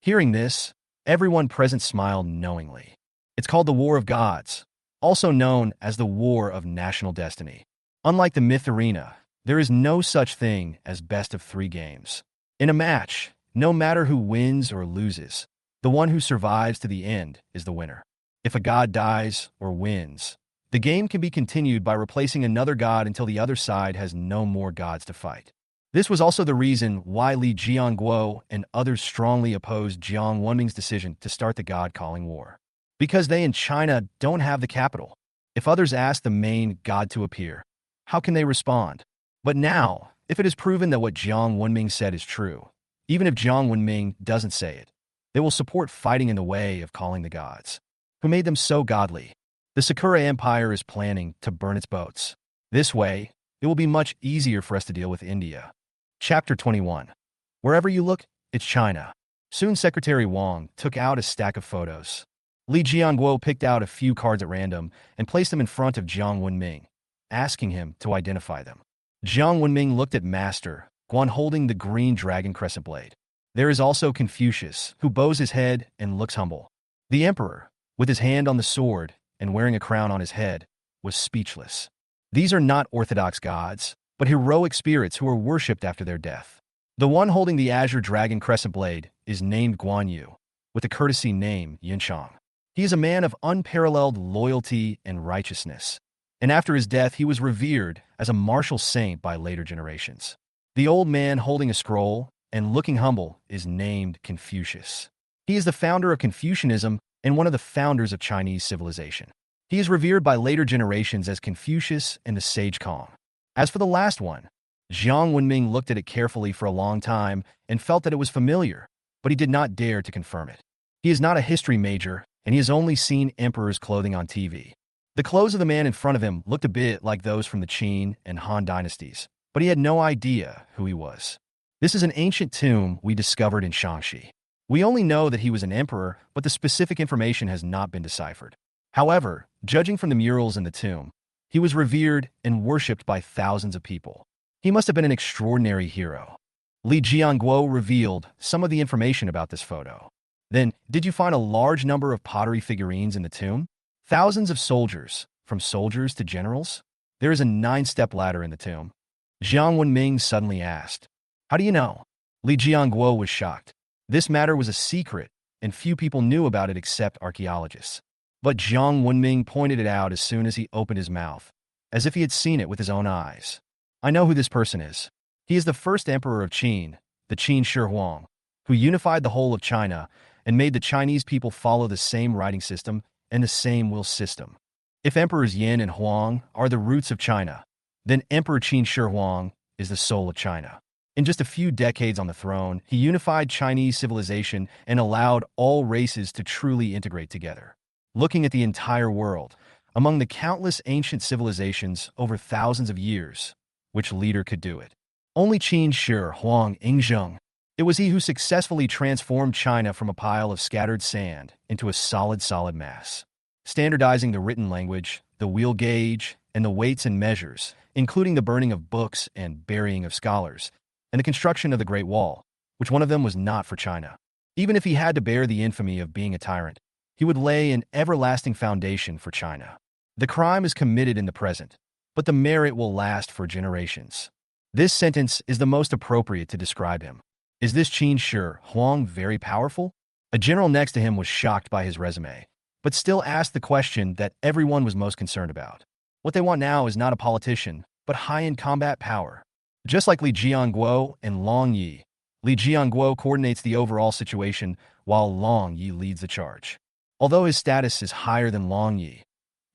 Hearing this, everyone present smiled knowingly. It's called the War of Gods, also known as the War of National Destiny. Unlike the myth arena, there is no such thing as best of 3 games. In a match, no matter who wins or loses, the one who survives to the end is the winner. If a god dies or wins, the game can be continued by replacing another god until the other side has no more gods to fight. This was also the reason why Li Jianguo and others strongly opposed Jiang Wenming's decision to start the god-calling war. Because they in China don't have the capital. If others ask the main god to appear, how can they respond? But now, if it is proven that what Jiang Wenming said is true, even if Jiang Wenming doesn't say it, they will support fighting in the way of calling the gods, who made them so godly. The Sakura Empire is planning to burn its boats. This way, it will be much easier for us to deal with India. Chapter 21. Wherever you look, it's China. Soon Secretary Wang took out a stack of photos. Li Jianguo picked out a few cards at random and placed them in front of Jiang Wenming, asking him to identify them. Jiang Wenming looked at Master Guan holding the green dragon crescent blade. There is also Confucius, who bows his head and looks humble. The Emperor, with his hand on the sword and wearing a crown on his head, was speechless. These are not orthodox gods, but heroic spirits who are worshipped after their death. The one holding the azure dragon crescent blade is named Guan Yu, with the courtesy name Yinshang. He is a man of unparalleled loyalty and righteousness, and after his death he was revered as a martial saint by later generations. The old man holding a scroll and looking humble is named Confucius. He is the founder of Confucianism and one of the founders of Chinese civilization. He is revered by later generations as Confucius and the Sage Kong. As for the last one, Jiang Wenming looked at it carefully for a long time and felt that it was familiar, but he did not dare to confirm it. He is not a history major, and he has only seen emperor's clothing on TV. The clothes of the man in front of him looked a bit like those from the Qin and Han dynasties, but he had no idea who he was. This is an ancient tomb we discovered in Shaanxi. We only know that he was an emperor, but the specific information has not been deciphered. However, judging from the murals in the tomb, he was revered and worshipped by thousands of people. He must have been an extraordinary hero. Li Jianguo revealed some of the information about this photo. Then, did you find a large number of pottery figurines in the tomb? Thousands of soldiers, from soldiers to generals? There is a 9-step ladder in the tomb. Jiang Wenming suddenly asked. How do you know? Li Jianguo was shocked. This matter was a secret, and few people knew about it except archaeologists. But Jiang Wenming pointed it out as soon as he opened his mouth, as if he had seen it with his own eyes. I know who this person is. He is the first emperor of Qin, the Qin Shi Huang, who unified the whole of China and made the Chinese people follow the same writing system and the same will system. If Emperors Yin and Huang are the roots of China, then Emperor Qin Shi Huang is the soul of China. In just a few decades on the throne, he unified Chinese civilization and allowed all races to truly integrate together. Looking at the entire world, among the countless ancient civilizations over thousands of years, which leader could do it? Only Qin Shi Huang Ingzheng. It was he who successfully transformed China from a pile of scattered sand into a solid mass. Standardizing the written language, the wheel gauge, and the weights and measures, including the burning of books and burying of scholars, and the construction of the Great Wall, Which one of them was not for China? Even if he had to bear the infamy of being a tyrant, he would lay an everlasting foundation for China. The crime is committed in the present, but the merit will last for generations. This sentence is the most appropriate to describe him. Is this Qin Shi Huang very powerful? A general next to him was shocked by his resume, but still asked the question that everyone was most concerned about. What they want now is not a politician, but high-end combat power. Just like Li Jianguo and Long Yi, Li Jianguo coordinates the overall situation while Long Yi leads the charge. Although his status is higher than Long Yi,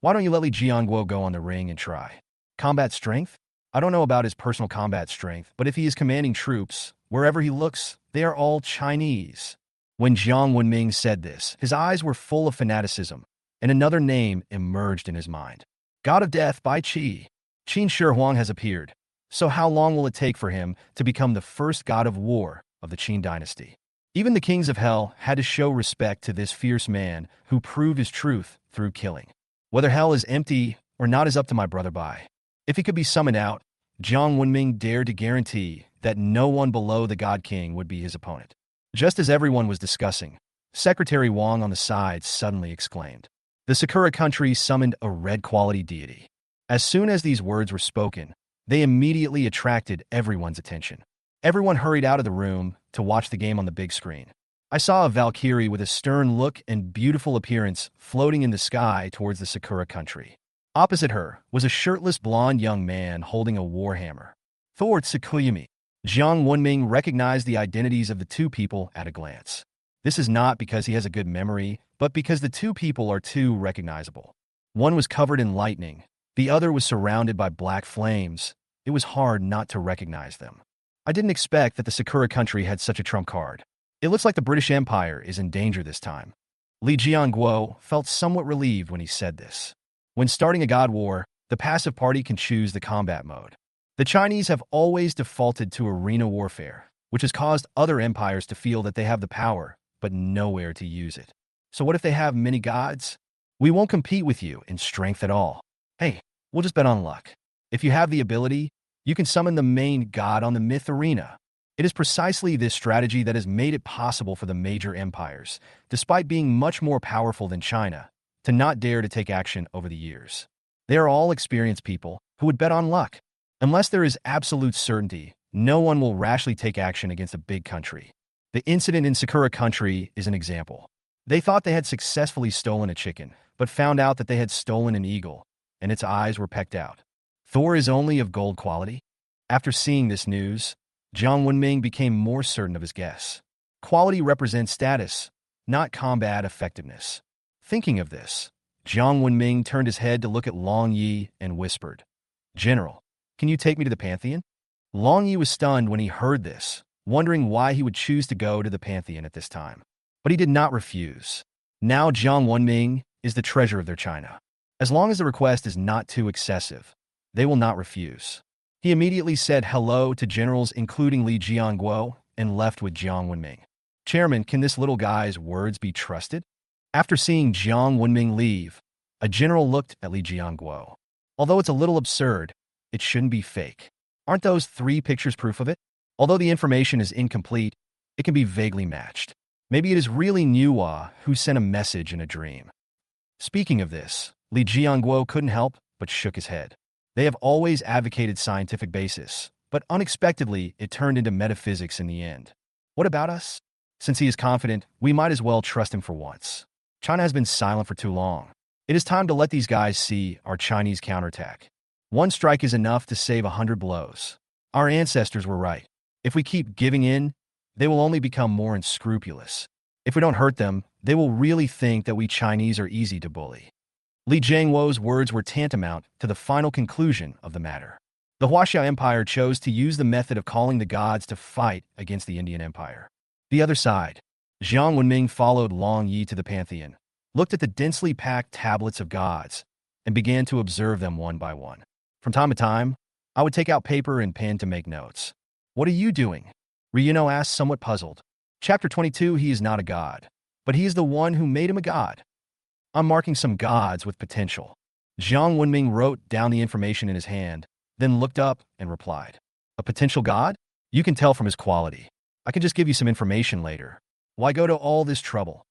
why don't you let Li Jianguo go on the ring and try? Combat strength? I don't know about his personal combat strength, but if he is commanding troops, wherever he looks, they are all Chinese. When Jiang Wenming said this, his eyes were full of fanaticism, and another name emerged in his mind. God of Death by Qi. Qin Shi Huang has appeared. So how long will it take for him to become the first god of war of the Qin dynasty? Even the kings of hell had to show respect to this fierce man who proved his truth through killing. Whether hell is empty or not is up to my brother Bai. If he could be summoned out, Jiang Wenming dared to guarantee that no one below the God King would be his opponent. Just as everyone was discussing, Secretary Wang on the side suddenly exclaimed, "The Sakura country summoned a red-quality deity." As soon as these words were spoken, they immediately attracted everyone's attention. Everyone hurried out of the room to watch the game on the big screen. I saw a Valkyrie with a stern look and beautiful appearance floating in the sky towards the Sakura country. Opposite her was a shirtless blonde young man holding a warhammer. Thor Tsukuyami. Jiang Wenming recognized the identities of the two people at a glance. This is not because he has a good memory, but because the two people are too recognizable. One was covered in lightning, the other was surrounded by black flames. It was hard not to recognize them. I didn't expect that the Sakura country had such a trump card. It looks like the British Empire is in danger this time. Li Jianguo felt somewhat relieved when he said this. When starting a god war, the passive party can choose the combat mode. The Chinese have always defaulted to arena warfare, which has caused other empires to feel that they have the power, but nowhere to use it. So what if they have many gods? We won't compete with you in strength at all. Hey, we'll just bet on luck. If you have the ability, you can summon the main god on the myth arena. It is precisely this strategy that has made it possible for the major empires, despite being much more powerful than China, to not dare to take action over the years. They are all experienced people who would bet on luck. Unless there is absolute certainty, no one will rashly take action against a big country. The incident in Sakura country is an example. They thought they had successfully stolen a chicken, but found out that they had stolen an eagle, and its eyes were pecked out. Thor is only of gold quality? After seeing this news, Jiang Wenming became more certain of his guess. Quality represents status, not combat effectiveness. Thinking of this, Jiang Wenming turned his head to look at Long Yi and whispered, "General, can you take me to the Pantheon?" Long Yi was stunned when he heard this, wondering why he would choose to go to the Pantheon at this time. But he did not refuse. Now Jiang Wenming is the treasure of their China. As long as the request is not too excessive, they will not refuse. He immediately said hello to generals including Li Jianguo and left with Jiang Wenming. "Chairman, can this little guy's words be trusted?" After seeing Jiang Wenming leave, a general looked at Li Jianguo. "Although it's a little absurd, it shouldn't be fake. Aren't those 3 pictures proof of it? Although the information is incomplete, it can be vaguely matched. Maybe it is really Nuwa who sent a message in a dream." Speaking of this, Li Jianguo couldn't help but shook his head. They have always advocated scientific basis, but unexpectedly it turned into metaphysics in the end. What about us? Since he is confident, we might as well trust him for once. China has been silent for too long. It is time to let these guys see our Chinese counterattack. One strike is enough to save 100 blows. Our ancestors were right. If we keep giving in, they will only become more unscrupulous. If we don't hurt them, they will really think that we Chinese are easy to bully. Li Jianguo's words were tantamount to the final conclusion of the matter. The Huaxia Empire chose to use the method of calling the gods to fight against the Indian Empire. The other side, Jiang Wenming followed Long Yi to the Pantheon, looked at the densely packed tablets of gods, and began to observe them one by one. From time to time, I would take out paper and pen to make notes. "What are you doing?" Ryuno asked, somewhat puzzled. Chapter 22, he is not a god, but he is the one who made him a god. "I'm marking some gods with potential." Jiang Wenming wrote down the information in his hand, then looked up and replied, "A potential god? You can tell from his quality. I can just give you some information later. Why go to all this trouble?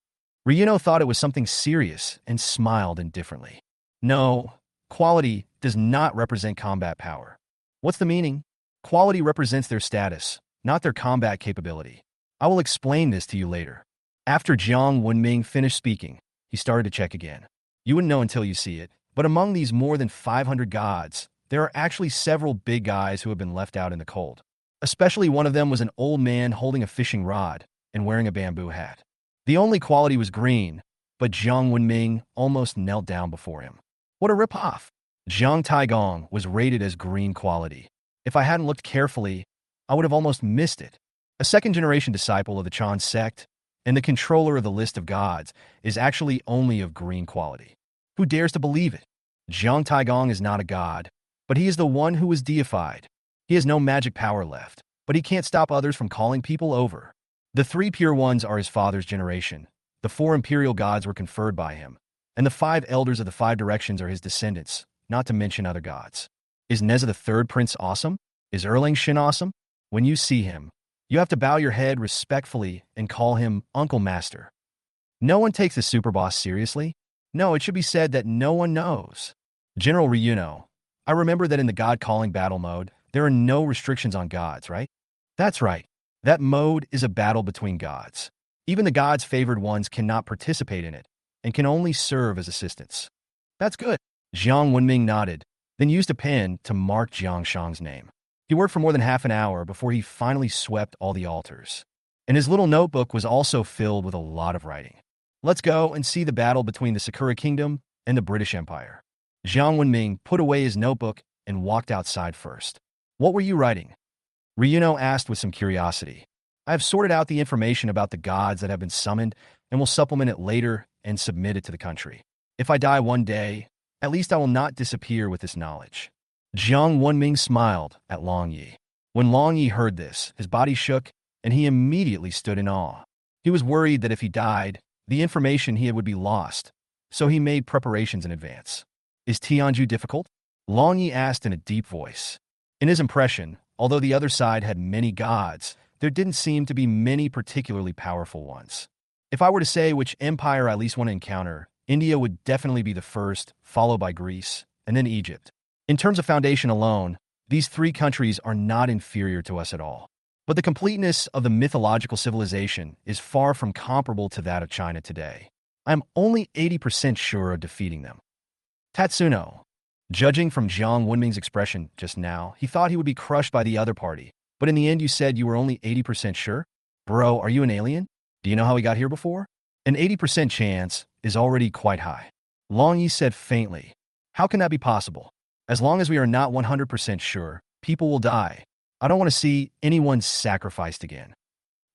Ryuno thought it was something serious and smiled indifferently. No, quality does not represent combat power. What's the meaning? Quality represents their status, not their combat capability. I will explain this to you later. After Jiang Wenming finished speaking, he started to check again. You wouldn't know until you see it, but among these more than 500 gods, there are actually several big guys who have been left out in the cold. Especially one of them was an old man holding a fishing rod and wearing a bamboo hat. The only quality was green, but Jiang Wenming almost knelt down before him. What a ripoff! Zhang Taigong was rated as green quality. If I hadn't looked carefully, I would have almost missed it. A second-generation disciple of the Chan sect, and the controller of the list of gods, is actually only of green quality. Who dares to believe it? Zhang Taigong is not a god, but he is the one who was deified. He has no magic power left, but he can't stop others from calling people over. The 3 pure ones are his father's generation. The 4 imperial gods were conferred by him, and the 5 elders of the 5 directions are his descendants, not to mention other gods. Is Neza the 3rd prince awesome? Is Erlang Shin awesome? When you see him, you have to bow your head respectfully and call him Uncle Master. No one takes the super boss seriously. No, it should be said that no one knows. General Ryuno, I remember that in the god-calling battle mode, there are no restrictions on gods, right? That's right. That mode is a battle between gods. Even the gods' favored ones cannot participate in it, and can only serve as assistants. That's good. Jiang Wenming nodded, then used a pen to mark Jiang Shang's name. He worked for more than half an hour before he finally swept all the altars. And his little notebook was also filled with a lot of writing. Let's go and see the battle between the Sakura Kingdom and the British Empire. Jiang Wenming put away his notebook and walked outside first. What were you writing? Ryuno asked with some curiosity. I have sorted out the information about the gods that have been summoned and will supplement it later and submit it to the country. If I die one day, at least I will not disappear with this knowledge. Jiang Wenming smiled at Long Yi. When Long Yi heard this, his body shook, and he immediately stood in awe. He was worried that if he died, the information he had would be lost, so he made preparations in advance. Is Tianju difficult? Long Yi asked in a deep voice. In his impression, although the other side had many gods, there didn't seem to be many particularly powerful ones. If I were to say which empire I least want to encounter, India would definitely be the first, followed by Greece, and then Egypt. In terms of foundation alone, these 3 countries are not inferior to us at all. But the completeness of the mythological civilization is far from comparable to that of China today. I am only 80% sure of defeating them. Tatsuno. Judging from Jiang Wenming's expression just now, he thought he would be crushed by the other party, but in the end you said you were only 80% sure? Bro, are you an alien? Do you know how we got here before? An 80% chance is already quite high. Long Yi said faintly. How can that be possible? As long as we are not 100% sure, people will die. I don't want to see anyone sacrificed again.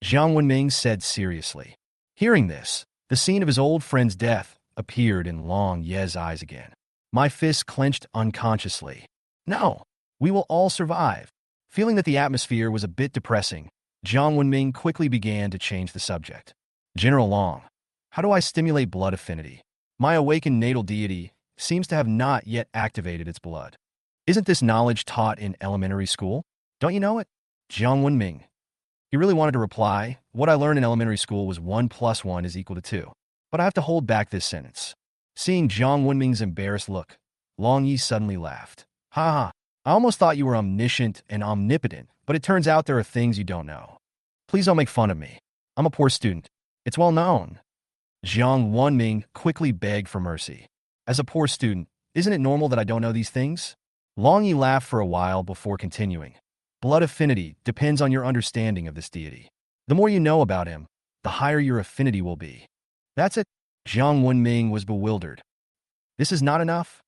Jiang Wenming said seriously. Hearing this, the scene of his old friend's death appeared in Long Ye's eyes again. My fist clenched unconsciously. No, we will all survive. Feeling that the atmosphere was a bit depressing, Jiang Wenming quickly began to change the subject. General Long, how do I stimulate blood affinity? My awakened natal deity seems to have not yet activated its blood. Isn't this knowledge taught in elementary school? Don't you know it? Jiang Wenming. He really wanted to reply, what I learned in elementary school was 1 + 1 is equal to 2. But I have to hold back this sentence. Seeing Jiang Wenming's embarrassed look, Long Yi suddenly laughed. Ha ha, I almost thought you were omniscient and omnipotent, but it turns out there are things you don't know. Please don't make fun of me. I'm a poor student. It's well known. Jiang Wenming quickly begged for mercy. As a poor student, isn't it normal that I don't know these things? Long Yi laughed for a while before continuing. Blood affinity depends on your understanding of this deity. The more you know about him, the higher your affinity will be. That's it. Jiang Wenming was bewildered. This is not enough?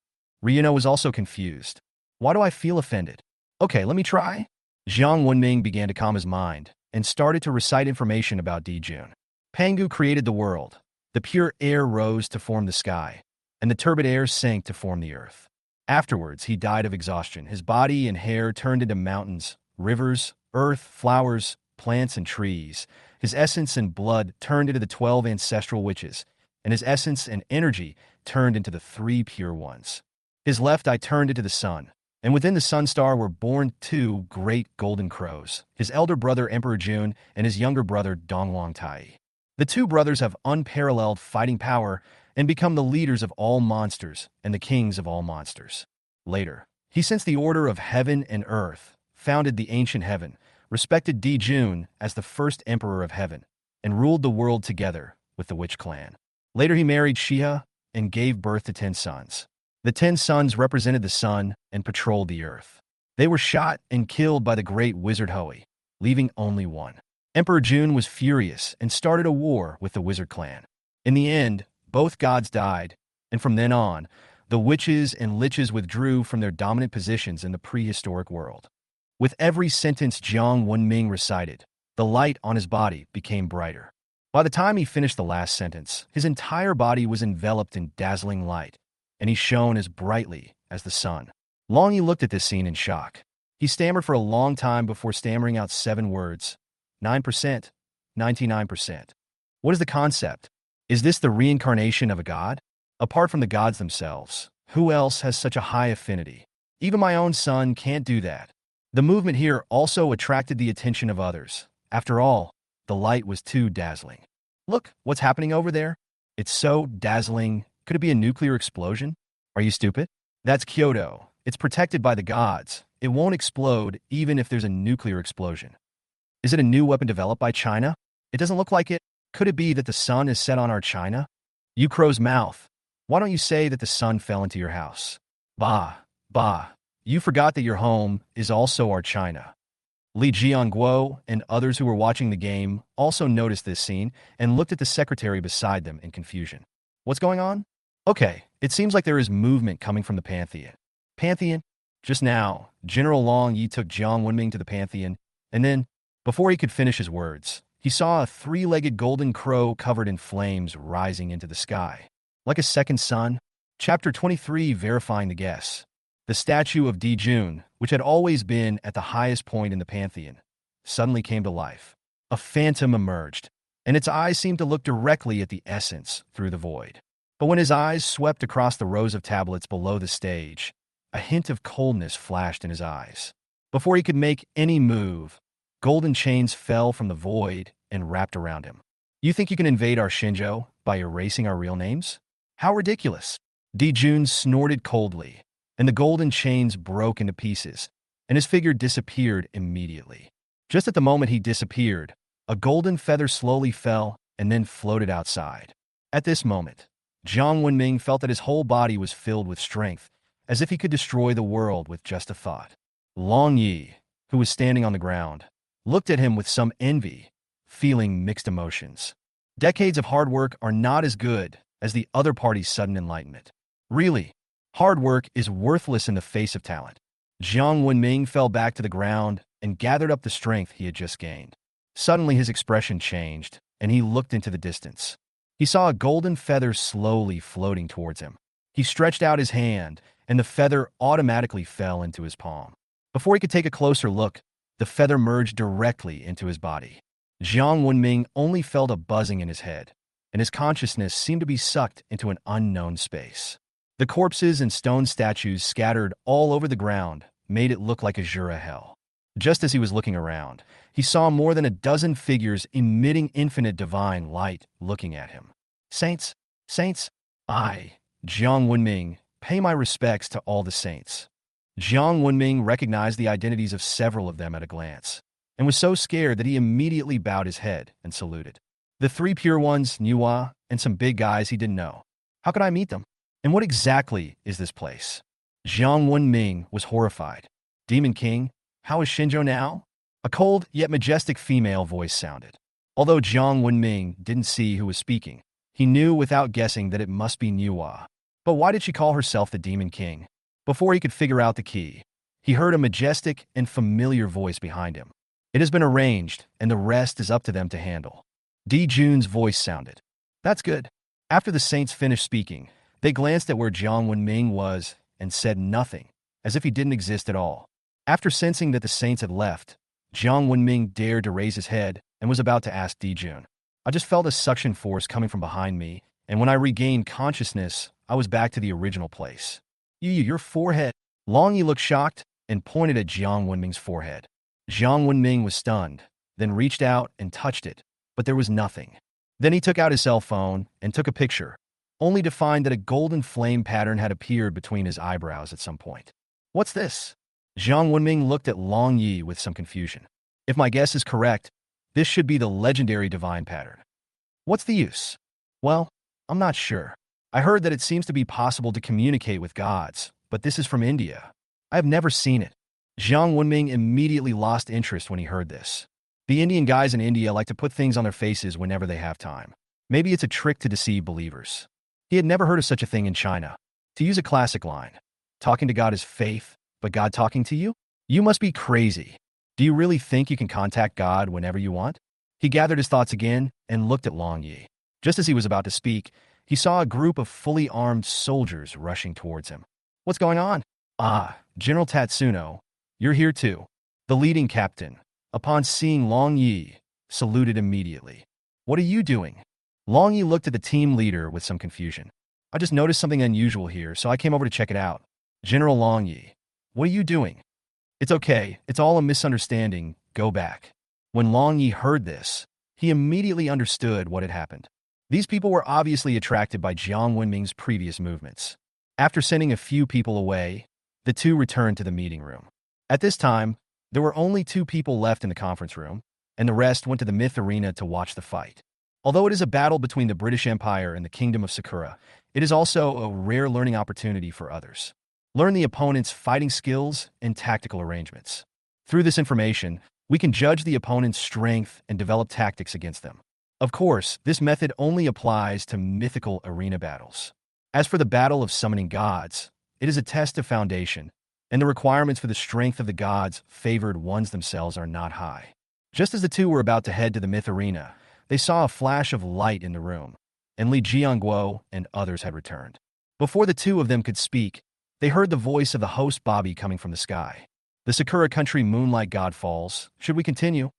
Ryuno was also confused. Why do I feel offended? Okay, let me try. Jiang Wenming began to calm his mind and started to recite information about Dijun. Pangu created the world. The pure air rose to form the sky, and the turbid air sank to form the earth. Afterwards, he died of exhaustion. His body and hair turned into mountains, rivers, earth, flowers, plants, and trees. His essence and blood turned into the 12 ancestral witches, and his essence and energy turned into the 3 pure ones. His left eye turned into the sun, And within the sun star were born two great golden crows, his elder brother Emperor Jun and his younger brother Donglong Tai. The two brothers have unparalleled fighting power and become the leaders of all monsters and the kings of all monsters. Later, he sensed the order of heaven and earth, founded the ancient heaven, respected Di Jun as the first emperor of heaven, and ruled the world together with the witch clan. Later he married Shia and gave birth to 10 sons. The 10 sons represented the sun and patrolled the earth. They were shot and killed by the great wizard Hui, leaving only one. Emperor Jun was furious and started a war with the wizard clan. In the end, both gods died, and from then on, the witches and liches withdrew from their dominant positions in the prehistoric world. With every sentence Jiang Wenming recited, the light on his body became brighter. By the time he finished the last sentence, his entire body was enveloped in dazzling light, and he shone as brightly as the sun. Long Yi looked at this scene in shock. He stammered for a long time before stammering out 7 words. 9%, 99%. What is the concept? Is this the reincarnation of a god? Apart from the gods themselves, who else has such a high affinity? Even my own son can't do that. The movement here also attracted the attention of others. After all, the light was too dazzling. Look, what's happening over there? It's so dazzling. Could it be a nuclear explosion? Are you stupid? That's Kyoto. It's protected by the gods. It won't explode even if there's a nuclear explosion. Is it a new weapon developed by China? It doesn't look like it. Could it be that the sun is set on our China? You crow's mouth. Why don't you say that the sun fell into your house? Bah, bah. You forgot that your home is also our China. Li Jianguo and others who were watching the game also noticed this scene and looked at the secretary beside them in confusion. What's going on? Okay, it seems like there is movement coming from the Pantheon. Pantheon? Just now, General Long Yi took Jiang Wenming to the Pantheon, and then, before he could finish his words, he saw a 3-legged golden crow covered in flames rising into the sky. Like a second sun? Chapter 23 verifying the guess. The statue of Di Jun, which had always been at the highest point in the Pantheon, suddenly came to life. A phantom emerged, and its eyes seemed to look directly at the essence through the void. But when his eyes swept across the rows of tablets below the stage, a hint of coldness flashed in his eyes. Before he could make any move, golden chains fell from the void and wrapped around him. You think you can invade our Shinjo by erasing our real names? How ridiculous! Di Jun snorted coldly, and the golden chains broke into pieces, and his figure disappeared immediately. Just at the moment he disappeared, a golden feather slowly fell and then floated outside. At this moment, Jiang Wenming felt that his whole body was filled with strength, as if he could destroy the world with just a thought. Long Yi, who was standing on the ground, looked at him with some envy, feeling mixed emotions. Decades of hard work are not as good as the other party's sudden enlightenment. Really, hard work is worthless in the face of talent. Jiang Wenming fell back to the ground and gathered up the strength he had just gained. Suddenly his expression changed, and he looked into the distance. He saw a golden feather slowly floating towards him. He stretched out his hand, and the feather automatically fell into his palm. Before he could take a closer look, the feather merged directly into his body. Jiang Wenming only felt a buzzing in his head, and his consciousness seemed to be sucked into an unknown space. The corpses and stone statues scattered all over the ground made it look like a Jura hell. Just as he was looking around, he saw more than a dozen figures emitting infinite divine light looking at him. Saints? Saints? I, Jiang Wenming, pay my respects to all the saints. Jiang Wenming recognized the identities of several of them at a glance, and was so scared that he immediately bowed his head and saluted. The 3 pure ones, Nuwa, and some big guys he didn't know. How could I meet them? And what exactly is this place? Jiang Wenming was horrified. Demon King, how is Shinjo now? A cold yet majestic female voice sounded. Although Jiang Wenming didn't see who was speaking, he knew without guessing that it must be Nuwa. But why did she call herself the Demon King? Before he could figure out the key, he heard a majestic and familiar voice behind him. It has been arranged, and the rest is up to them to handle. Di Jun's voice sounded. That's good. After the saints finished speaking, they glanced at where Jiang Wenming was and said nothing, as if he didn't exist at all. After sensing that the saints had left, Jiang Wenming dared to raise his head and was about to ask Di Jun. I just felt a suction force coming from behind me, and when I regained consciousness, I was back to the original place. Your forehead. Long Yi looked shocked and pointed at Jiang Wenming's forehead. Jiang Wenming was stunned, then reached out and touched it, but there was nothing. Then he took out his cell phone and took a picture, only to find that a golden flame pattern had appeared between his eyebrows at some point. What's this? Jiang Wenming looked at Long Yi with some confusion. If my guess is correct, this should be the legendary divine pattern. What's the use? Well, I'm not sure. I heard that it seems to be possible to communicate with gods, but this is from India. I have never seen it. Jiang Wenming immediately lost interest when he heard this. The Indian guys in India like to put things on their faces whenever they have time. Maybe it's a trick to deceive believers. He had never heard of such a thing in China. To use a classic line, talking to God is faith, but God talking to you? You must be crazy. Do you really think you can contact God whenever you want? He gathered his thoughts again and looked at Long Yi. Just as he was about to speak, he saw a group of fully armed soldiers rushing towards him. What's going on? Ah, General Tatsuno, you're here too. The leading captain, upon seeing Long Yi, saluted immediately. What are you doing? Long Yi looked at the team leader with some confusion. I just noticed something unusual here, so I came over to check it out. General Long Yi, what are you doing? It's okay, it's all a misunderstanding, go back. When Long Yi heard this, he immediately understood what had happened. These people were obviously attracted by Jiang Wenming's previous movements. After sending a few people away, the two returned to the meeting room. At this time, there were only 2 people left in the conference room, and the rest went to the myth arena to watch the fight. Although it is a battle between the British Empire and the Kingdom of Sakura, it is also a rare learning opportunity for others. Learn the opponent's fighting skills and tactical arrangements. Through this information, we can judge the opponent's strength and develop tactics against them. Of course, this method only applies to mythical arena battles. As for the battle of summoning gods, it is a test of foundation, and the requirements for the strength of the gods favored ones themselves are not high. Just as the two were about to head to the myth arena, they saw a flash of light in the room, and Li Jianguo and others had returned. Before the two of them could speak, they heard the voice of the host Bobby coming from the sky. The Sakura country moonlight god falls. Should we continue?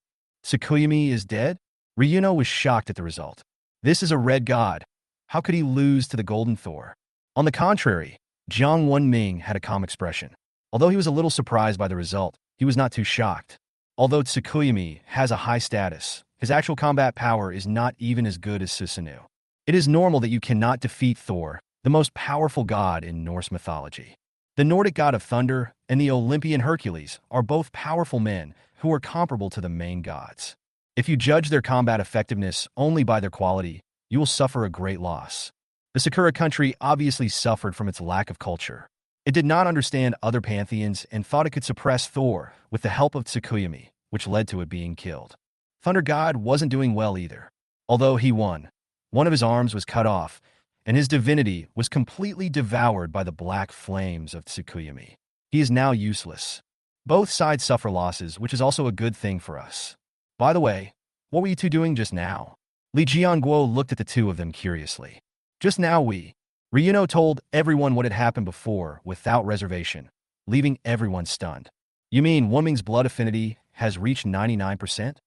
Tsukuyumi is dead? Ryuno was shocked at the result. This is a red god. How could he lose to the golden Thor? On the contrary, Jiang Wenming had a calm expression. Although he was a little surprised by the result, he was not too shocked. Although Tsukuyumi has a high status, his actual combat power is not even as good as Susanoo. It is normal that you cannot defeat Thor, the most powerful god in Norse mythology. The Nordic god of thunder and the Olympian Hercules are both powerful men who are comparable to the main gods. If you judge their combat effectiveness only by their quality, you will suffer a great loss. The Sakura country obviously suffered from its lack of culture. It did not understand other pantheons and thought it could suppress Thor with the help of Tsukuyumi, which led to it being killed. Thunder God wasn't doing well either. Although he won, one of his arms was cut off, and his divinity was completely devoured by the black flames of Tsukuyumi. He is now useless. Both sides suffer losses, which is also a good thing for us. By the way, what were you two doing just now? Li Jianguo looked at the two of them curiously. Just now Ryuno told everyone what had happened before without reservation, leaving everyone stunned. You mean Wenming's blood affinity has reached 99%?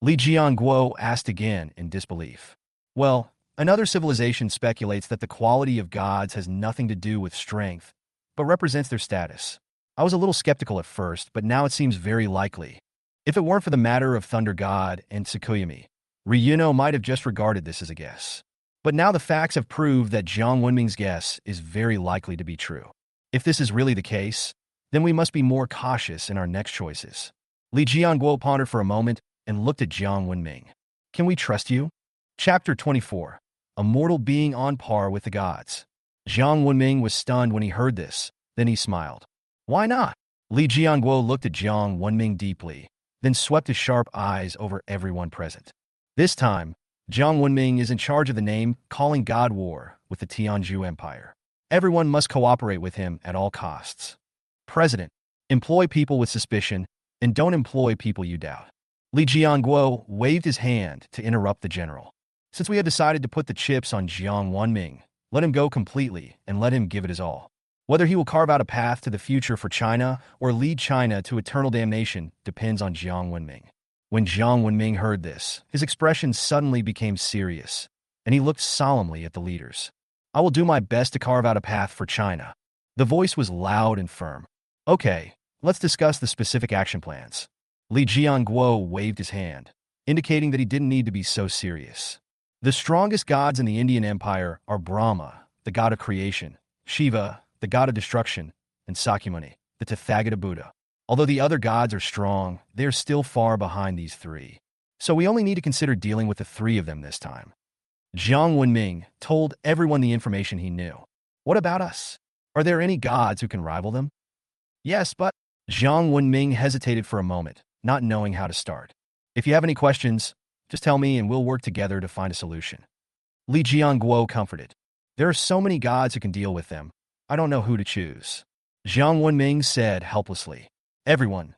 Li Jianguo asked again in disbelief. Well, another civilization speculates that the quality of gods has nothing to do with strength, but represents their status. I was a little skeptical at first, but now it seems very likely. If it weren't for the matter of Thunder God and Tsukuyumi, Ryuno might have just regarded this as a guess. But now the facts have proved that Jiang Wenming's guess is very likely to be true. If this is really the case, then we must be more cautious in our next choices. Li Jianguo pondered for a moment and looked at Jiang Wenming. Can we trust you? Chapter 24. A mortal being on par with the gods. Jiang Wenming was stunned when he heard this, then he smiled. Why not? Li Jianguo looked at Jiang Wenming deeply, then swept his sharp eyes over everyone present. This time, Jiang Wenming is in charge of the name-calling god war with the Huaxia Empire. Everyone must cooperate with him at all costs. President, employ people with suspicion, and don't employ people you doubt. Li Jianguo waved his hand to interrupt the general. Since we have decided to put the chips on Jiang Wenming, let him go completely and let him give it his all. Whether he will carve out a path to the future for China or lead China to eternal damnation depends on Jiang Wenming. When Jiang Wenming heard this, his expression suddenly became serious, and he looked solemnly at the leaders. I will do my best to carve out a path for China. The voice was loud and firm. Okay, let's discuss the specific action plans. Li Jianguo waved his hand, indicating that he didn't need to be so serious. The strongest gods in the Indian Empire are Brahma, the god of creation, Shiva, the god of destruction, and Sakyamuni, the Tathagata Buddha. Although the other gods are strong, they are still far behind these three. So we only need to consider dealing with the three of them this time. Jiang Wenming told everyone the information he knew. What about us? Are there any gods who can rival them? Yes, but Jiang Wenming hesitated for a moment, not knowing how to start. If you have any questions, just tell me and we'll work together to find a solution. Li Jianguo comforted. There are so many gods who can deal with them. I don't know who to choose. Jiang Wenming said helplessly. Everyone.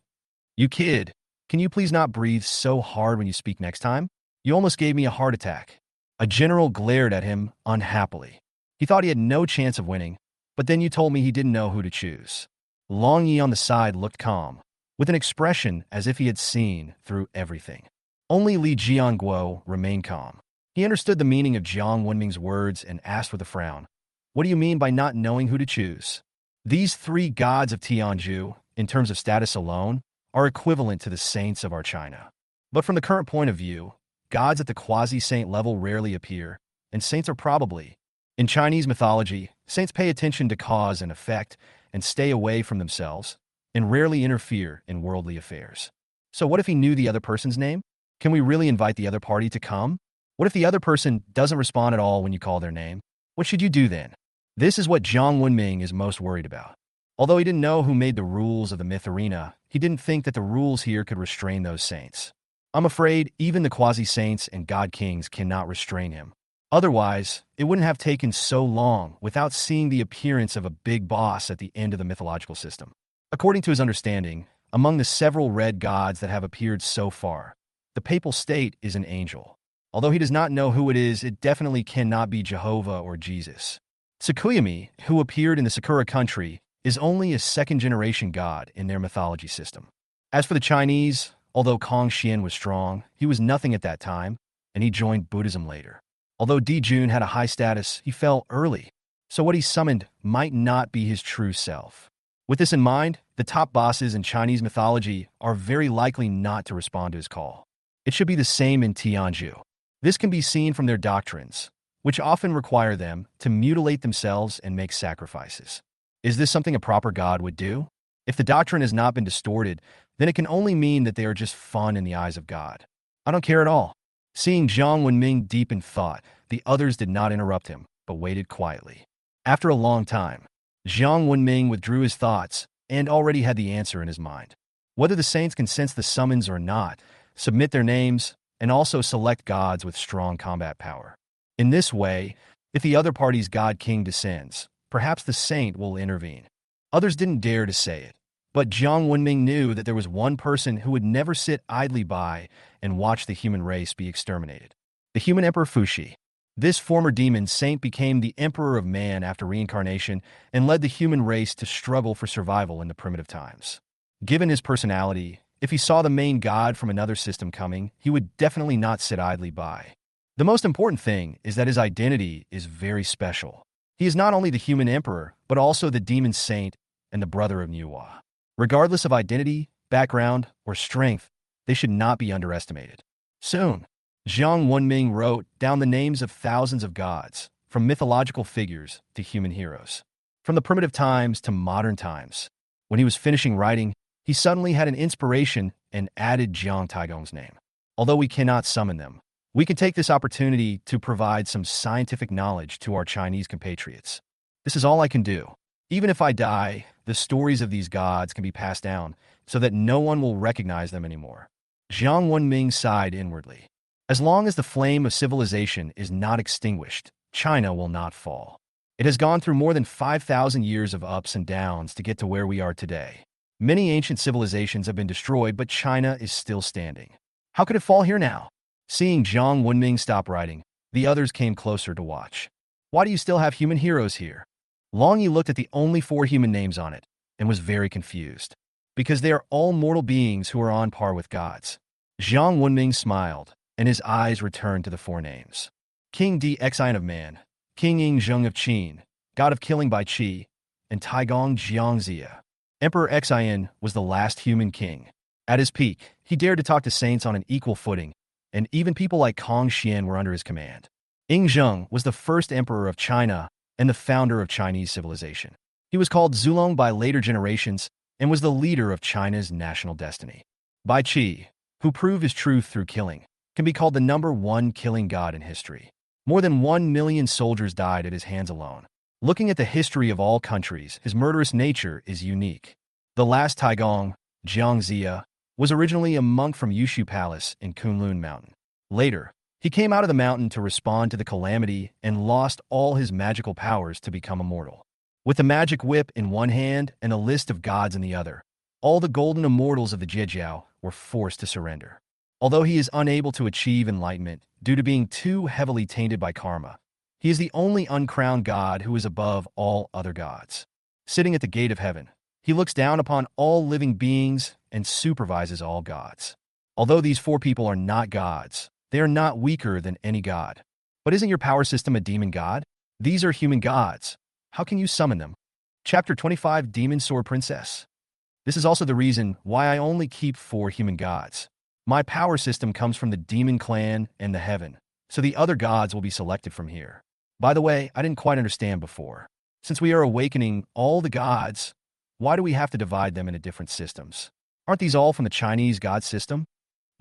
You kid. Can you please not breathe so hard when you speak next time? You almost gave me a heart attack. A general glared at him unhappily. He thought he had no chance of winning, but then you told me he didn't know who to choose. Long Yi on the side looked calm, with an expression as if he had seen through everything. Only Li Jianguo remained calm. He understood the meaning of Jiang Wenming's words and asked with a frown, "What do you mean by not knowing who to choose?" These three gods of Tianzhu, in terms of status alone, are equivalent to the saints of our China. But from the current point of view, gods at the quasi-saint level rarely appear, and saints are probably. In Chinese mythology, saints pay attention to cause and effect and stay away from themselves, and rarely interfere in worldly affairs. So what if he knew the other person's name? Can we really invite the other party to come? What if the other person doesn't respond at all when you call their name? What should you do then? This is what Jiang Wenming is most worried about. Although he didn't know who made the rules of the myth arena, he didn't think that the rules here could restrain those saints. I'm afraid even the quasi-saints and god-kings cannot restrain him. Otherwise, it wouldn't have taken so long without seeing the appearance of a big boss at the end of the mythological system. According to his understanding, among the several red gods that have appeared so far, the papal state is an angel. Although he does not know who it is, it definitely cannot be Jehovah or Jesus. Tsukuyami, who appeared in the Sakura country, is only a second-generation god in their mythology system. As for the Chinese, although Kong Xian was strong, he was nothing at that time, and he joined Buddhism later. Although Di Jun had a high status, he fell early, so what he summoned might not be his true self. With this in mind, the top bosses in Chinese mythology are very likely not to respond to his call. It should be the same in Tianzhu. This can be seen from their doctrines, which often require them to mutilate themselves and make sacrifices. Is this something a proper god would do? If the doctrine has not been distorted, then it can only mean that they are just fun in the eyes of God. I don't care at all. Seeing Jiang Wenming deep in thought, the others did not interrupt him, but waited quietly. After a long time, Jiang Wenming withdrew his thoughts and already had the answer in his mind. Whether the saints can sense the summons or not, submit their names, and also select gods with strong combat power. In this way, if the other party's god-king descends, perhaps the saint will intervene. Others didn't dare to say it, but Jiang Wenming knew that there was one person who would never sit idly by and watch the human race be exterminated. The human emperor Fuxi. This former demon saint became the emperor of man after reincarnation and led the human race to struggle for survival in the primitive times. Given his personality, if he saw the main god from another system coming, he would definitely not sit idly by. The most important thing is that his identity is very special. He is not only the human emperor, but also the demon saint and the brother of Nuwa. Regardless of identity, background, or strength, they should not be underestimated. Soon, Jiang Wenming wrote down the names of thousands of gods, from mythological figures to human heroes, from the primitive times to modern times. When he was finishing writing, he suddenly had an inspiration and added Jiang Taigong's name. Although we cannot summon them, we can take this opportunity to provide some scientific knowledge to our Chinese compatriots. This is all I can do. Even if I die, the stories of these gods can be passed down so that no one will recognize them anymore. Jiang Wenming sighed inwardly. As long as the flame of civilization is not extinguished, China will not fall. It has gone through more than 5,000 years of ups and downs to get to where we are today. Many ancient civilizations have been destroyed, but China is still standing. How could it fall here now? Seeing Jiang Wenming stop writing, the others came closer to watch. Why do you still have human heroes here? Long Yi looked at the only 4 human names on it and was very confused. Because they are all mortal beings who are on par with gods. Jiang Wenming smiled, and his eyes returned to the 4 names. King Di Xian of Man, King Ying Zheng of Qin, God of Killing by Qi, and Taigong Jiangzia, Emperor Xin was the last human king. At his peak, he dared to talk to saints on an equal footing, and even people like Kong Xian were under his command. Ing Zheng was the first emperor of China and the founder of Chinese civilization. He was called Zulong by later generations and was the leader of China's national destiny. Bai Qi, who proved his truth through killing, can be called the #1 killing god in history. More than 1 million soldiers died at his hands alone. Looking at the history of all countries, his murderous nature is unique. The last Taigong, Jiangxia, was originally a monk from Yushu Palace in Kunlun Mountain. Later, he came out of the mountain to respond to the calamity and lost all his magical powers to become immortal. With the magic whip in one hand and a list of gods in the other, all the golden immortals of the Zhejiao were forced to surrender. Although he is unable to achieve enlightenment due to being too heavily tainted by karma, he is the only uncrowned god who is above all other gods. Sitting at the gate of heaven, he looks down upon all living beings and supervises all gods. Although these 4 people are not gods, they are not weaker than any god. But isn't your power system a demon god? These are human gods. How can you summon them? Chapter 25, Demon Sword Princess. This is also the reason why I only keep 4 human gods. My power system comes from the demon clan and the heaven, so the other gods will be selected from here. By the way, I didn't quite understand before. Since we are awakening all the gods, why do we have to divide them into different systems? Aren't these all from the Chinese god system?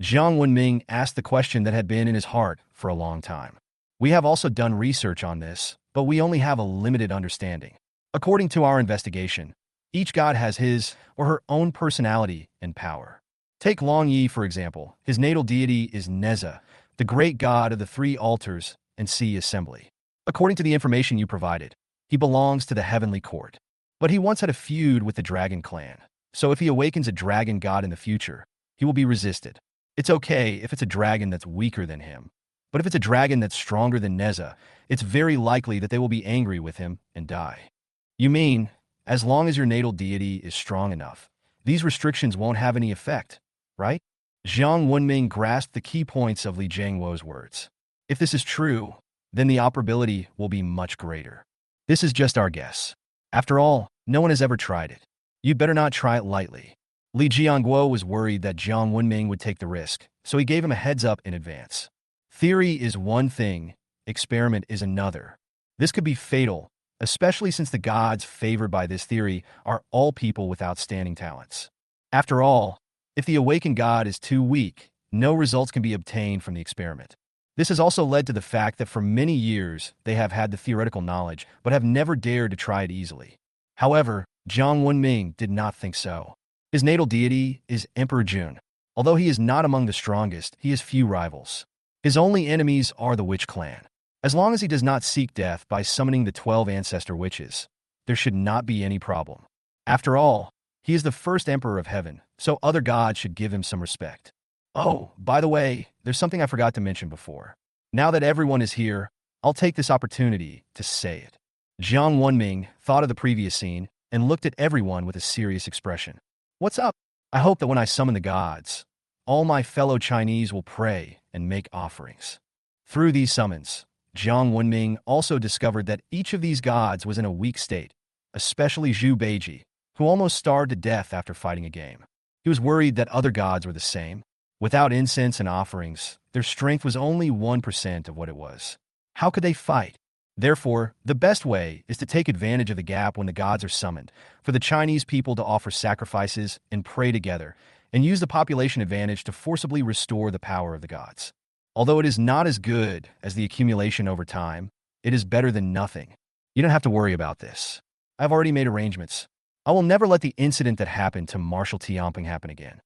Jiang Wenming asked the question that had been in his heart for a long time. We have also done research on this, but we only have a limited understanding. According to our investigation, each god has his or her own personality and power. Take Long Yi, for example. His natal deity is Neza, the great god of the 3 altars and sea assembly. According to the information you provided, he belongs to the heavenly court. But he once had a feud with the dragon clan, so if he awakens a dragon god in the future, he will be resisted. It's okay if it's a dragon that's weaker than him, but if it's a dragon that's stronger than Neza, it's very likely that they will be angry with him and die. You mean, as long as your natal deity is strong enough, these restrictions won't have any effect, right? Jiang Wenming grasped the key points of Li Jiangwo's words. If this is true, then the operability will be much greater. This is just our guess. After all, no one has ever tried it. You'd better not try it lightly. Li Jiangguo was worried that Jiang Wenming would take the risk, so he gave him a heads up in advance. Theory is one thing, experiment is another. This could be fatal, especially since the gods favored by this theory are all people with outstanding talents. After all, if the awakened god is too weak, no results can be obtained from the experiment. This has also led to the fact that for many years they have had the theoretical knowledge but have never dared to try it easily. However, Jiang Wenming did not think so. His natal deity is Emperor Jun. Although he is not among the strongest, he has few rivals. His only enemies are the witch clan. As long as he does not seek death by summoning the 12 ancestor witches, there should not be any problem. After all, he is the first emperor of heaven, so other gods should give him some respect. Oh, by the way, there's something I forgot to mention before. Now that everyone is here, I'll take this opportunity to say it. Jiang Wenming thought of the previous scene and looked at everyone with a serious expression. What's up? I hope that when I summon the gods, all my fellow Chinese will pray and make offerings. Through these summons, Jiang Wenming also discovered that each of these gods was in a weak state, especially Zhu Beiji, who almost starved to death after fighting a game. He was worried that other gods were the same. Without incense and offerings, their strength was only 1% of what it was. How could they fight? Therefore, the best way is to take advantage of the gap when the gods are summoned, for the Chinese people to offer sacrifices and pray together, and use the population advantage to forcibly restore the power of the gods. Although it is not as good as the accumulation over time, it is better than nothing. You don't have to worry about this. I've already made arrangements. I will never let the incident that happened to Marshal Tianping happen again.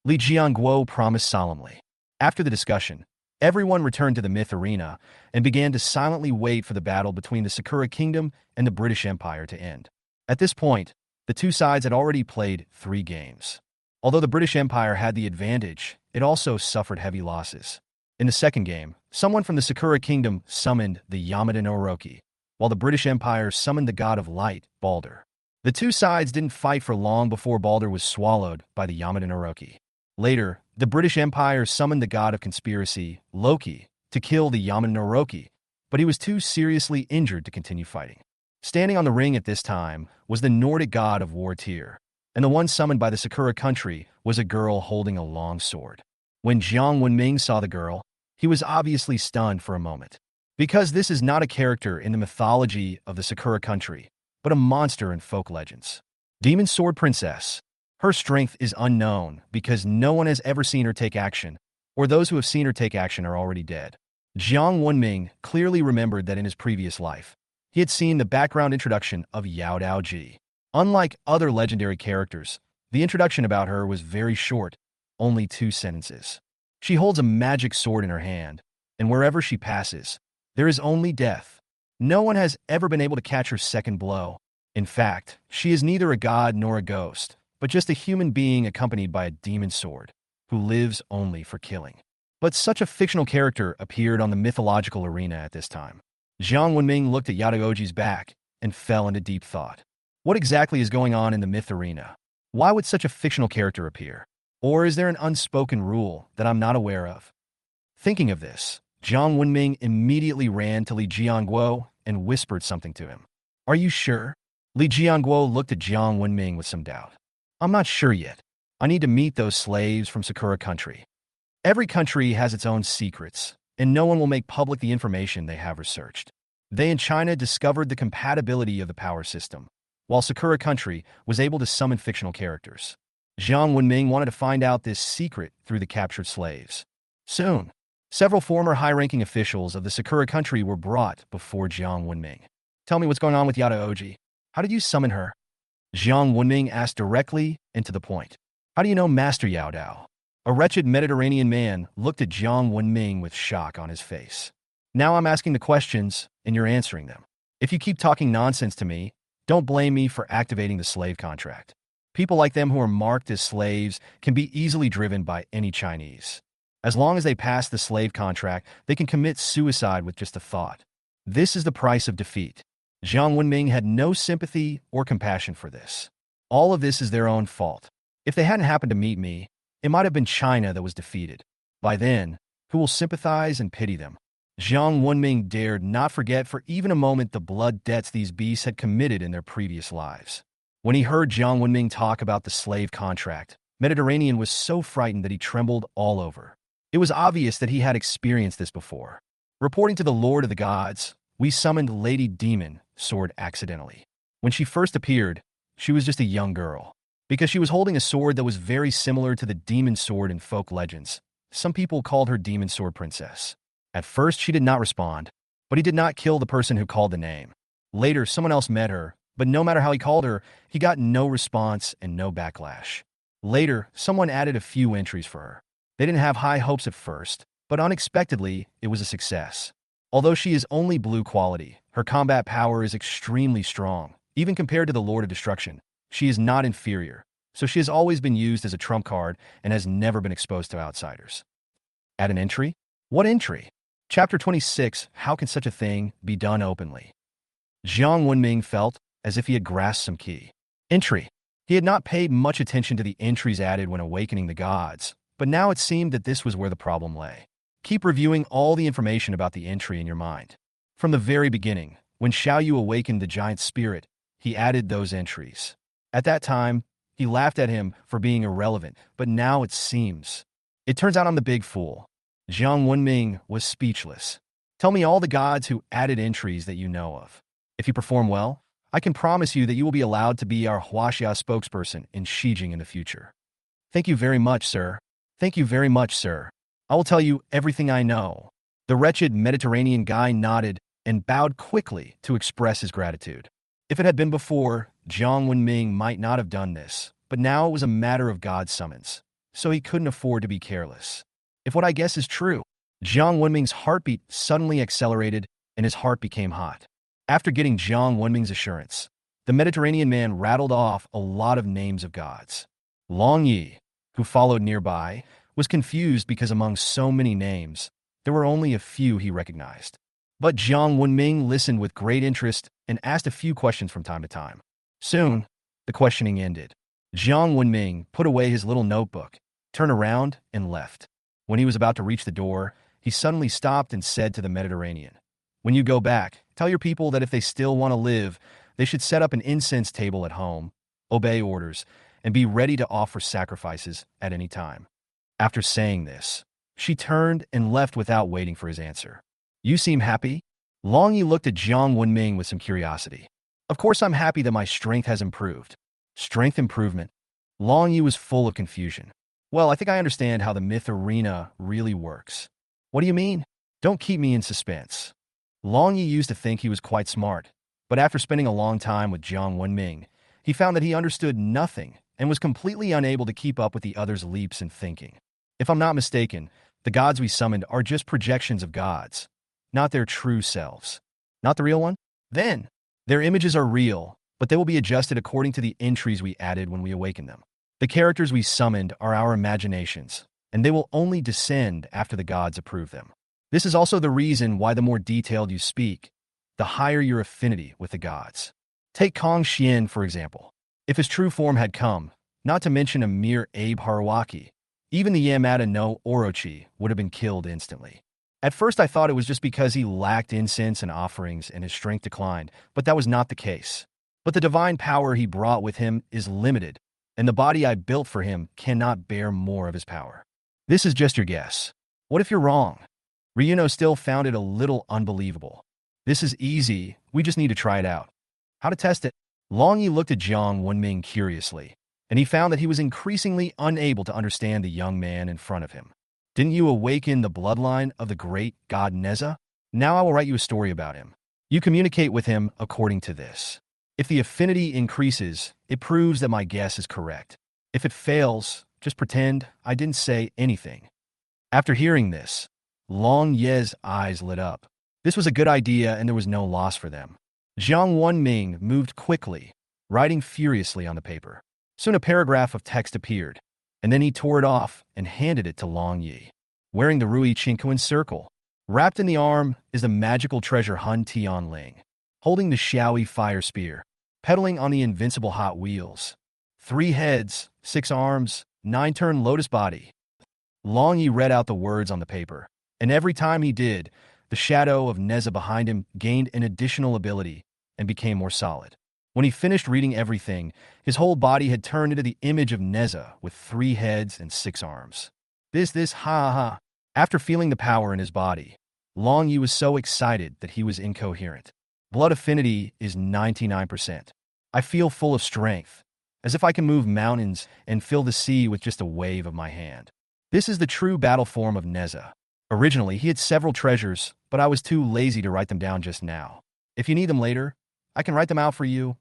Li Jiangguo promised solemnly. After the discussion, everyone returned to the myth arena and began to silently wait for the battle between the Sakura Kingdom and the British Empire to end. At this point, the two sides had already played 3 games. Although the British Empire had the advantage, it also suffered heavy losses. In the second game, someone from the Sakura Kingdom summoned the Yamada no Orochi, while the British Empire summoned the god of light, Balder. The two sides didn't fight for long before Balder was swallowed by the Yamada no Orochi. Later, the British Empire summoned the god of conspiracy, Loki, to kill the Yamada no Orochi, but he was too seriously injured to continue fighting. Standing on the ring at this time was the Nordic god of war Tyr. and the one summoned by the Sakura country was a girl holding a long sword. When Jiang Wenming saw the girl, he was obviously stunned for a moment. Because this is not a character in the mythology of the Sakura country, but a monster in folk legends. Demon Sword Princess. Her strength is unknown because no one has ever seen her take action, or those who have seen her take action are already dead. Jiang Wenming clearly remembered that in his previous life, he had seen the background introduction of Yao Daoji. Unlike other legendary characters, the introduction about her was very short, only 2 sentences. She holds a magic sword in her hand, and wherever she passes, there is only death. No one has ever been able to catch her second blow. In fact, she is neither a god nor a ghost, but just a human being accompanied by a demon sword, who lives only for killing. But such a fictional character appeared on the mythological arena at this time. Jiang Wenming looked at Yadaoji's back and fell into deep thought. What exactly is going on in the myth arena? Why would such a fictional character appear? Or is there an unspoken rule that I'm not aware of? Thinking of this, Jiang Wenming immediately ran to Li Jianguo and whispered something to him. Are you sure? Li Jianguo looked at Jiang Wenming with some doubt. I'm not sure yet. I need to meet those slaves from Sakura country. Every country has its own secrets, and no one will make public the information they have researched. They in China discovered the compatibility of the power system, while Sakura country was able to summon fictional characters. Jiang Wenming wanted to find out this secret through the captured slaves. Soon, several former high-ranking officials of the Sakura country were brought before Jiang Wenming. Tell me what's going on with Yadaoji. How did you summon her? Jiang Wenming asked directly and to the point. How do you know Master Yao Dao? A wretched Mediterranean man looked at Jiang Wenming with shock on his face. Now I'm asking the questions, and you're answering them. If you keep talking nonsense to me, don't blame me for activating the slave contract. People like them who are marked as slaves can be easily driven by any Chinese. As long as they pass the slave contract, they can commit suicide with just a thought. This is the price of defeat. Jiang Wenming had no sympathy or compassion for this. All of this is their own fault. If they hadn't happened to meet me, it might have been China that was defeated. By then, who will sympathize and pity them? Jiang Wenming dared not forget for even a moment the blood debts these beasts had committed in their previous lives. When he heard Jiang Wenming talk about the slave contract, Mediterranean was so frightened that he trembled all over. It was obvious that he had experienced this before. Reporting to the Lord of the Gods, we summoned Lady Demon Sword accidentally. When she first appeared, she was just a young girl. Because she was holding a sword that was very similar to the demon sword in folk legends, some people called her Demon Sword Princess. At first, she did not respond, but he did not kill the person who called the name. Later, someone else met her, but no matter how he called her, he got no response and no backlash. Later, someone added a few entries for her. They didn't have high hopes at first, but unexpectedly, it was a success. Although she is only blue quality, her combat power is extremely strong. Even compared to the Lord of Destruction, she is not inferior, so she has always been used as a trump card and has never been exposed to outsiders. Add an entry? What entry? Chapter 26, How can such a thing be done openly? Jiang Wenming felt as if he had grasped some key. Entry. He had not paid much attention to the entries added when awakening the gods, but now it seemed that this was where the problem lay. Keep reviewing all the information about the entry in your mind. From the very beginning, when Xiaoyu awakened the giant spirit, he added those entries. At that time, he laughed at him for being irrelevant, but now it seems. It turns out I'm the big fool. Jiang Wenming was speechless. Tell me all the gods who added entries that you know of. If you perform well, I can promise you that you will be allowed to be our Huaxia spokesperson in Xijing in the future. Thank you very much, sir. Thank you very much, sir. I will tell you everything I know. The wretched Mediterranean guy nodded and bowed quickly to express his gratitude. If it had been before, Jiang Wenming might not have done this, but now it was a matter of God's summons, so he couldn't afford to be careless. If what I guess is true, Jiang Wenming's heartbeat suddenly accelerated and his heart became hot. After getting Jiang Wenming's assurance, the Mediterranean man rattled off a lot of names of gods. Long Yi, who followed nearby, was confused because among so many names, there were only a few he recognized. But Jiang Wenming listened with great interest and asked a few questions from time to time. Soon, the questioning ended. Jiang Wenming put away his little notebook, turned around, and left. When he was about to reach the door, he suddenly stopped and said to the Mediterranean, "When you go back, tell your people that if they still want to live, they should set up an incense table at home, obey orders, and be ready to offer sacrifices at any time. After saying this, she turned and left without waiting for his answer. You seem happy? Long Yi looked at Jiang Wenming with some curiosity. Of course I'm happy that my strength has improved. Strength improvement? Long Yi was full of confusion. Well, I think I understand how the myth arena really works. What do you mean? Don't keep me in suspense. Long Yi used to think he was quite smart, but after spending a long time with Jiang Wenming, he found that he understood nothing and was completely unable to keep up with the other's leaps in thinking. If I'm not mistaken, the gods we summoned are just projections of gods, not their true selves. Not the real one? Then, their images are real, but they will be adjusted according to the entries we added when we awaken them. The characters we summoned are our imaginations, and they will only descend after the gods approve them. This is also the reason why the more detailed you speak, the higher your affinity with the gods. Take Kong Xian, for example. If his true form had come, not to mention a mere Abe Harawaki, even the Yamada no Orochi would have been killed instantly. At first I thought it was just because he lacked incense and offerings and his strength declined, but that was not the case. But the divine power he brought with him is limited, and the body I built for him cannot bear more of his power. This is just your guess. What if you're wrong? Ryuno still found it a little unbelievable. This is easy, we just need to try it out. How to test it? Long Yi looked at Jiang Wenming curiously, and he found that he was increasingly unable to understand the young man in front of him. Didn't you awaken the bloodline of the great god Neza? Now I will write you a story about him. You communicate with him according to this. If the affinity increases, it proves that my guess is correct. If it fails, just pretend I didn't say anything. After hearing this, Long Ye's eyes lit up. This was a good idea and there was no loss for them. Jiang Wenming moved quickly, writing furiously on the paper. Soon a paragraph of text appeared, and then he tore it off and handed it to Long Yi. Wearing the Rui Chinkuan circle, wrapped in the arm is the magical treasure Hun Tian Ling, holding the Xiaoyi fire spear, pedaling on the invincible Hot Wheels. 3 heads, 6 arms, 9-turn lotus body. Long Yi read out the words on the paper, and every time he did, the shadow of Neza behind him gained an additional ability and became more solid. When he finished reading everything, his whole body had turned into the image of Neza with 3 heads and 6 arms. Ha. After feeling the power in his body, Long Yi was so excited that he was incoherent. Blood affinity is 99%. I feel full of strength, as if I can move mountains and fill the sea with just a wave of my hand. This is the true battle form of Neza. Originally, he had several treasures, but I was too lazy to write them down just now. If you need them later, I can write them out for you.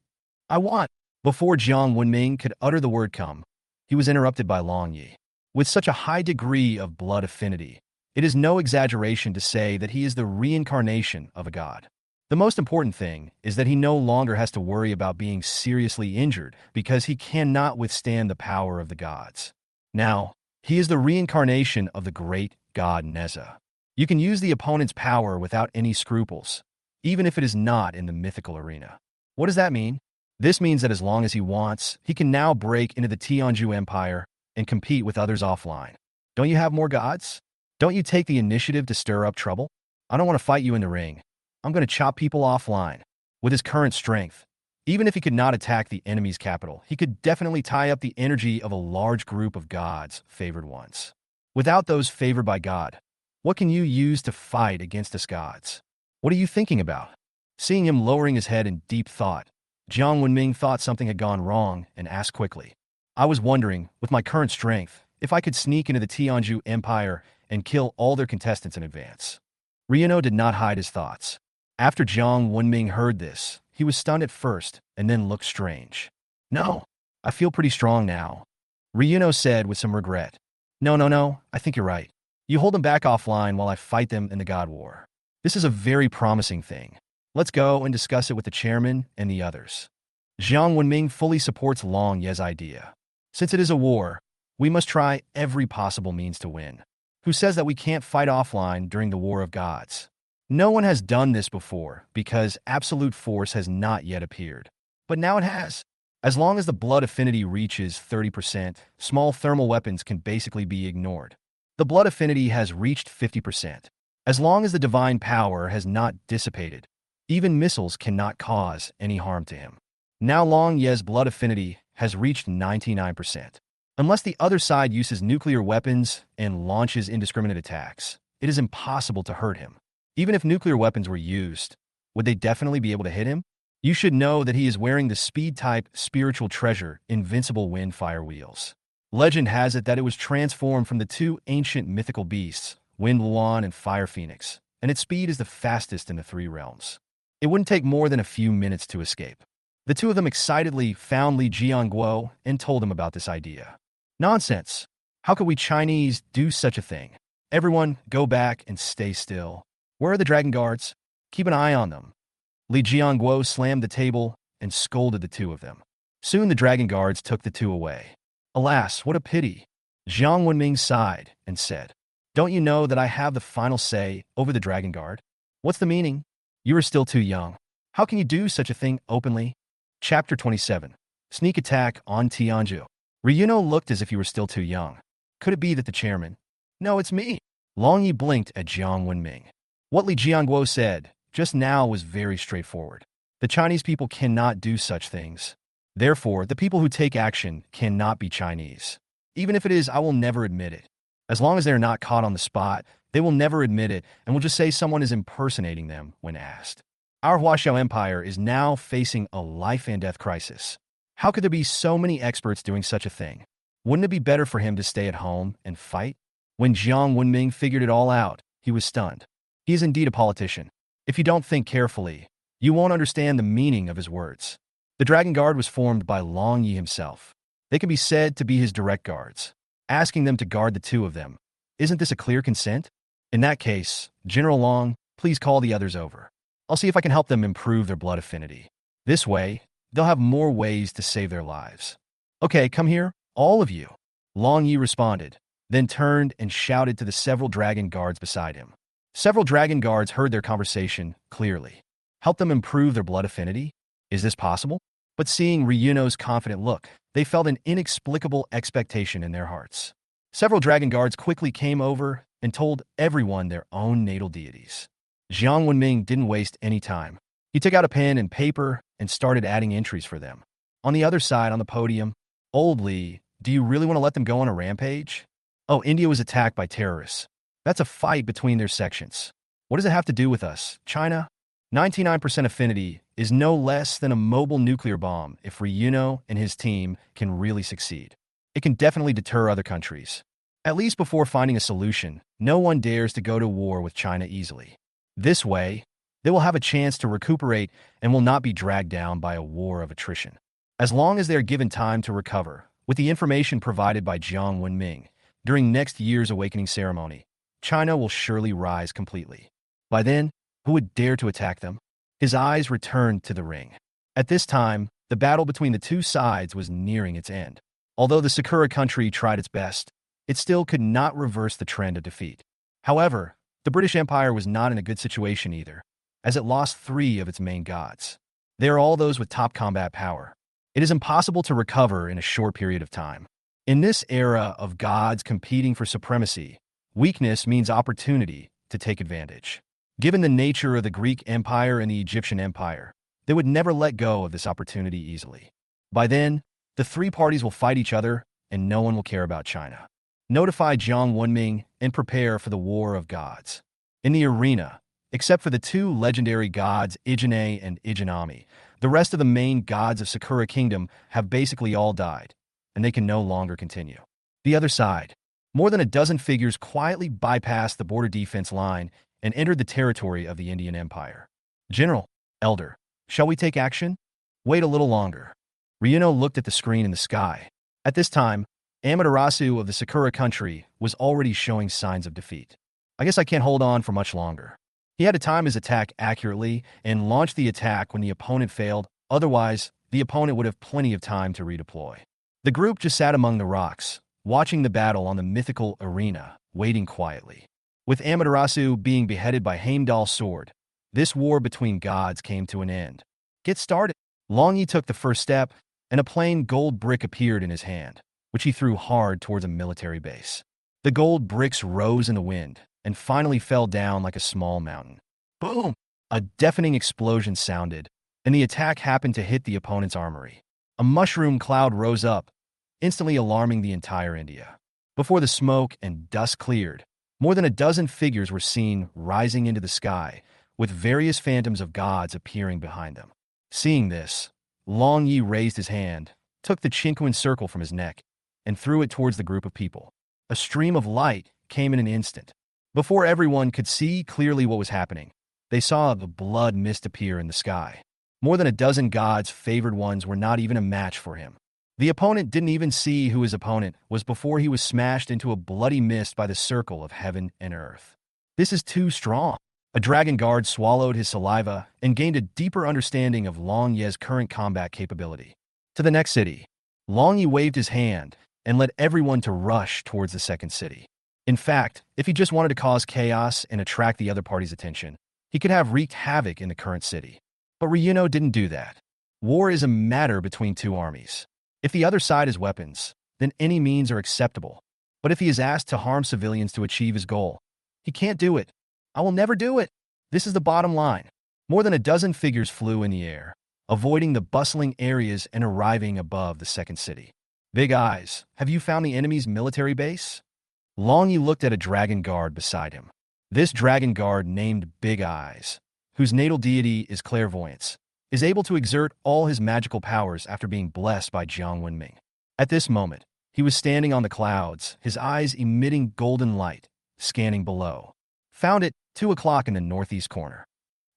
I want. Before Jiang Wenming could utter the word come, he was interrupted by Long Yi. With such a high degree of blood affinity, it is no exaggeration to say that he is the reincarnation of a god. The most important thing is that he no longer has to worry about being seriously injured because he cannot withstand the power of the gods. Now, he is the reincarnation of the great god Neza. You can use the opponent's power without any scruples, even if it is not in the mythical arena. What does that mean? This means that as long as he wants, he can now break into the Tianju Empire and compete with others offline. Don't you have more gods? Don't you take the initiative to stir up trouble? I don't want to fight you in the ring. I'm going to chop people offline. With his current strength, even if he could not attack the enemy's capital, he could definitely tie up the energy of a large group of gods, favored ones. Without those favored by God, what can you use to fight against us gods? What are you thinking about? Seeing him lowering his head in deep thought, Jiang Wenming thought something had gone wrong and asked quickly. I was wondering, with my current strength, if I could sneak into the Tianju Empire and kill all their contestants in advance. Ryuno did not hide his thoughts. After Jiang Wenming heard this, he was stunned at first and then looked strange. No, I feel pretty strong now, Ryuno said with some regret. No, I think you're right. You hold them back offline while I fight them in the God War. This is a very promising thing. Let's go and discuss it with the chairman and the others. Jiang Wenming fully supports Long Ye's idea. Since it is a war, we must try every possible means to win. Who says that we can't fight offline during the War of Gods? No one has done this before because absolute force has not yet appeared. But now it has. As long as the blood affinity reaches 30%, small thermal weapons can basically be ignored. The blood affinity has reached 50%. As long as the divine power has not dissipated, even missiles cannot cause any harm to him. Now Long Ye's blood affinity has reached 99%. Unless the other side uses nuclear weapons and launches indiscriminate attacks, it is impossible to hurt him. Even if nuclear weapons were used, would they definitely be able to hit him? You should know that he is wearing the speed-type spiritual treasure Invincible Wind Fire Wheels. Legend has it that it was transformed from the two ancient mythical beasts, Wind Luan and Fire Phoenix, and its speed is the fastest in the three realms. It wouldn't take more than a few minutes to escape. The two of them excitedly found Li Jianguo and told him about this idea. Nonsense! How could we Chinese do such a thing? Everyone, go back and stay still. Where are the dragon guards? Keep an eye on them. Li Jianguo slammed the table and scolded the two of them. Soon the dragon guards took the two away. Alas, what a pity! Jiang Wenming sighed and said, "Don't you know that I have the final say over the dragon guard? What's the meaning? You are still too young. How can you do such a thing openly?" Chapter 27. Sneak Attack on Tianzhu. Ryuno looked as if he were still too young. Could it be that the chairman? No, it's me. Long Yi blinked at Jiang Wenming. What Li Jianguo said just now was very straightforward. The Chinese people cannot do such things. Therefore, the people who take action cannot be Chinese. Even if it is, I will never admit it. As long as they are not caught on the spot, they will never admit it and will just say someone is impersonating them when asked. Our Huaxia Empire is now facing a life and death crisis. How could there be so many experts doing such a thing? Wouldn't it be better for him to stay at home and fight? When Jiang Wenming figured it all out, he was stunned. He is indeed a politician. If you don't think carefully, you won't understand the meaning of his words. The Dragon Guard was formed by Long Yi himself. They can be said to be his direct guards. Asking them to guard the two of them, isn't this a clear consent? In that case, General Long, please call the others over. I'll see if I can help them improve their blood affinity. This way, they'll have more ways to save their lives. Okay, come here, all of you. Long Yi responded, then turned and shouted to the several dragon guards beside him. Several dragon guards heard their conversation clearly. Help them improve their blood affinity? Is this possible? But seeing Ryuno's confident look, they felt an inexplicable expectation in their hearts. Several dragon guards quickly came over and told everyone their own natal deities. Jiang Wenming didn't waste any time. He took out a pen and paper and started adding entries for them. On the other side, on the podium, Old Li, do you really want to let them go on a rampage? Oh, India was attacked by terrorists. That's a fight between their sections. What does it have to do with us, China? 99% affinity is no less than a mobile nuclear bomb if Ryuno and his team can really succeed. It can definitely deter other countries. At least before finding a solution, no one dares to go to war with China easily. This way, they will have a chance to recuperate and will not be dragged down by a war of attrition. As long as they are given time to recover, with the information provided by Jiang Wenming, during next year's awakening ceremony, China will surely rise completely. By then, who would dare to attack them? His eyes returned to the ring. At this time, the battle between the two sides was nearing its end. Although the Sakura country tried its best, it still could not reverse the trend of defeat. However, the British Empire was not in a good situation either, as it lost 3 of its main gods. They are all those with top combat power. It is impossible to recover in a short period of time. In this era of gods competing for supremacy, weakness means opportunity to take advantage. Given the nature of the Greek Empire and the Egyptian Empire, they would never let go of this opportunity easily. By then, the 3 parties will fight each other, and no one will care about China. Notify Jiang Wenming and prepare for the War of Gods. In the arena, except for the 2 legendary gods Ijine and Ijinami, the rest of the main gods of Sakura Kingdom have basically all died, and they can no longer continue. The other side, more than a dozen figures quietly bypassed the border defense line and entered the territory of the Indian Empire. General, Elder, shall we take action? Wait a little longer. Ryuno looked at the screen in the sky. At this time, Amaterasu of the Sakura country was already showing signs of defeat. I guess I can't hold on for much longer. He had to time his attack accurately and launch the attack when the opponent failed, otherwise, the opponent would have plenty of time to redeploy. The group just sat among the rocks, watching the battle on the mythical arena, waiting quietly. With Amaterasu being beheaded by Heimdall's sword, this war between gods came to an end. Get started. Long Yi took the first step, and a plain gold brick appeared in his hand, which he threw hard towards a military base. The gold bricks rose in the wind and finally fell down like a small mountain. Boom! A deafening explosion sounded, and the attack happened to hit the opponent's armory. A mushroom cloud rose up, instantly alarming the entire India. Before the smoke and dust cleared, more than a dozen figures were seen rising into the sky, with various phantoms of gods appearing behind them. Seeing this, Long Yi raised his hand, took the Chinquan circle from his neck, and threw it towards the group of people. A stream of light came in an instant. Before everyone could see clearly what was happening, they saw the blood mist appear in the sky. More than a dozen gods' favored ones were not even a match for him. The opponent didn't even see who his opponent was before he was smashed into a bloody mist by the circle of heaven and earth. This is too strong. A dragon guard swallowed his saliva and gained a deeper understanding of Long Ye's current combat capability. To the next city, Long Ye waved his hand and led everyone to rush towards the second city. In fact, if he just wanted to cause chaos and attract the other party's attention, he could have wreaked havoc in the current city. But Ryuno didn't do that. War is a matter between two armies. If the other side has weapons, then any means are acceptable. But if he is asked to harm civilians to achieve his goal, he can't do it. I will never do it. This is the bottom line. More than a dozen figures flew in the air, avoiding the bustling areas and arriving above the second city. Big Eyes, have you found the enemy's military base? Long Yi looked at a dragon guard beside him. This dragon guard, named Big Eyes, whose natal deity is clairvoyance, is able to exert all his magical powers after being blessed by Jiang Wenming. At this moment, he was standing on the clouds, his eyes emitting golden light, scanning below. Found it, 2 o'clock in the northeast corner.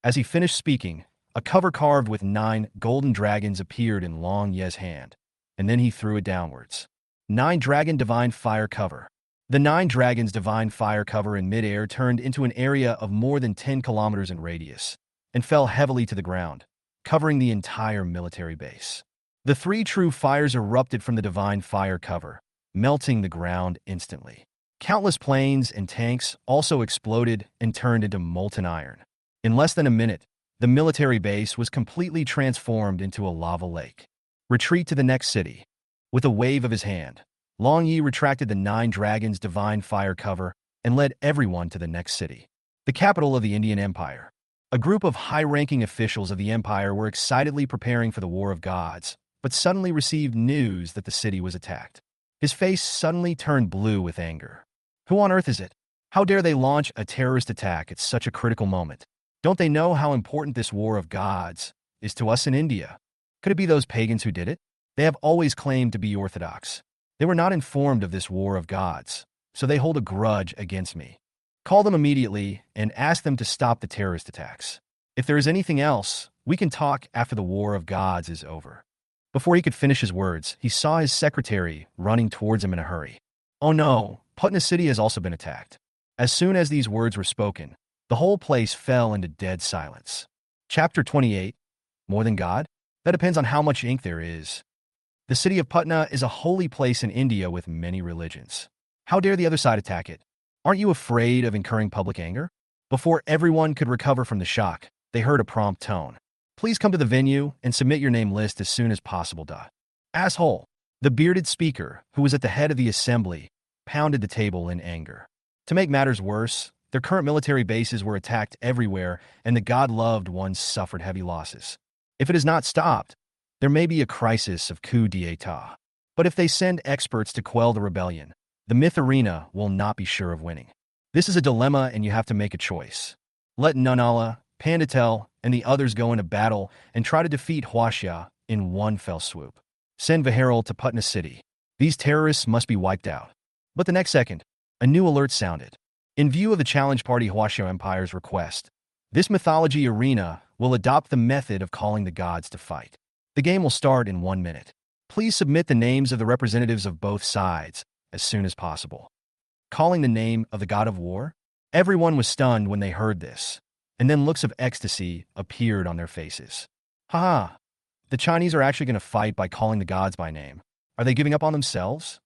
As he finished speaking, a cover carved with 9 golden dragons appeared in Long Ye's hand, and then he threw it downwards. 9 dragon divine fire cover. The 9 dragons' divine fire cover in midair turned into an area of more than 10 kilometers in radius, and fell heavily to the ground, covering the entire military base. The 3 true fires erupted from the divine fire cover, melting the ground instantly. Countless planes and tanks also exploded and turned into molten iron. In less than a minute, the military base was completely transformed into a lava lake. Retreat to the next city. With a wave of his hand, Long Yi retracted the 9 dragons' divine fire cover and led everyone to the next city, the capital of the Indian Empire. A group of high-ranking officials of the empire were excitedly preparing for the War of Gods, but suddenly received news that the city was attacked. His face suddenly turned blue with anger. Who on earth is it? How dare they launch a terrorist attack at such a critical moment? Don't they know how important this War of Gods is to us in India? Could it be those pagans who did it? They have always claimed to be orthodox. They were not informed of this War of Gods, so they hold a grudge against me. Call them immediately and ask them to stop the terrorist attacks. If there is anything else, we can talk after the War of Gods is over. Before he could finish his words, he saw his secretary running towards him in a hurry. Oh no, Patna City has also been attacked. As soon as these words were spoken, the whole place fell into dead silence. Chapter 28. More than God? That depends on how much ink there is. The city of Patna is a holy place in India with many religions. How dare the other side attack it? Aren't you afraid of incurring public anger? Before everyone could recover from the shock, they heard a prompt tone. Please come to the venue and submit your name list as soon as possible. Asshole. The bearded speaker, who was at the head of the assembly, pounded the table in anger. To make matters worse, their current military bases were attacked everywhere, and the God-loved ones suffered heavy losses. If it is not stopped, there may be a crisis of coup d'etat. But if they send experts to quell the rebellion, the myth arena will not be sure of winning. This is a dilemma, and you have to make a choice. Let Nunala, Pandatel, and the others go into battle and try to defeat Huaxia in one fell swoop. Send Viharal to Patna City. These terrorists must be wiped out. But the next second, a new alert sounded. In view of the challenge party Huaxia Empire's request, this mythology arena will adopt the method of calling the gods to fight. The game will start in 1 minute. Please submit the names of the representatives of both sides as soon as possible. Calling the name of the god of war? Everyone was stunned when they heard this, and then looks of ecstasy appeared on their faces. Haha, the Chinese are actually going to fight by calling the gods by name. Are they giving up on themselves?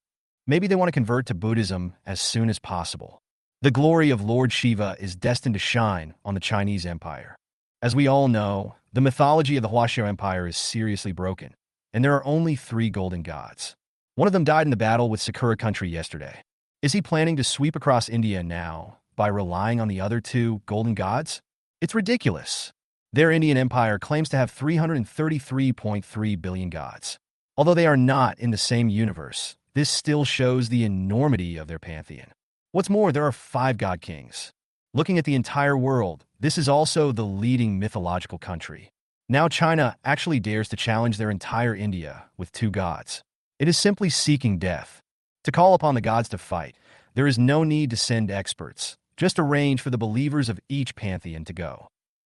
Maybe they want to convert to Buddhism as soon as possible. The glory of Lord Shiva is destined to shine on the Chinese Empire. As we all know, the mythology of the Huaxia Empire is seriously broken, and there are only 3 golden gods. One of them died in the battle with Sakura country yesterday. Is he planning to sweep across India now by relying on the other 2 golden gods? It's ridiculous. Their Indian empire claims to have 333.3 billion gods. Although they are not in the same universe, this still shows the enormity of their pantheon. What's more, there are 5 god kings. Looking at the entire world, this is also the leading mythological country. Now China actually dares to challenge their entire India with 2 gods. It is simply seeking death. To call upon the gods to fight, there is no need to send experts, just arrange for the believers of each pantheon to go.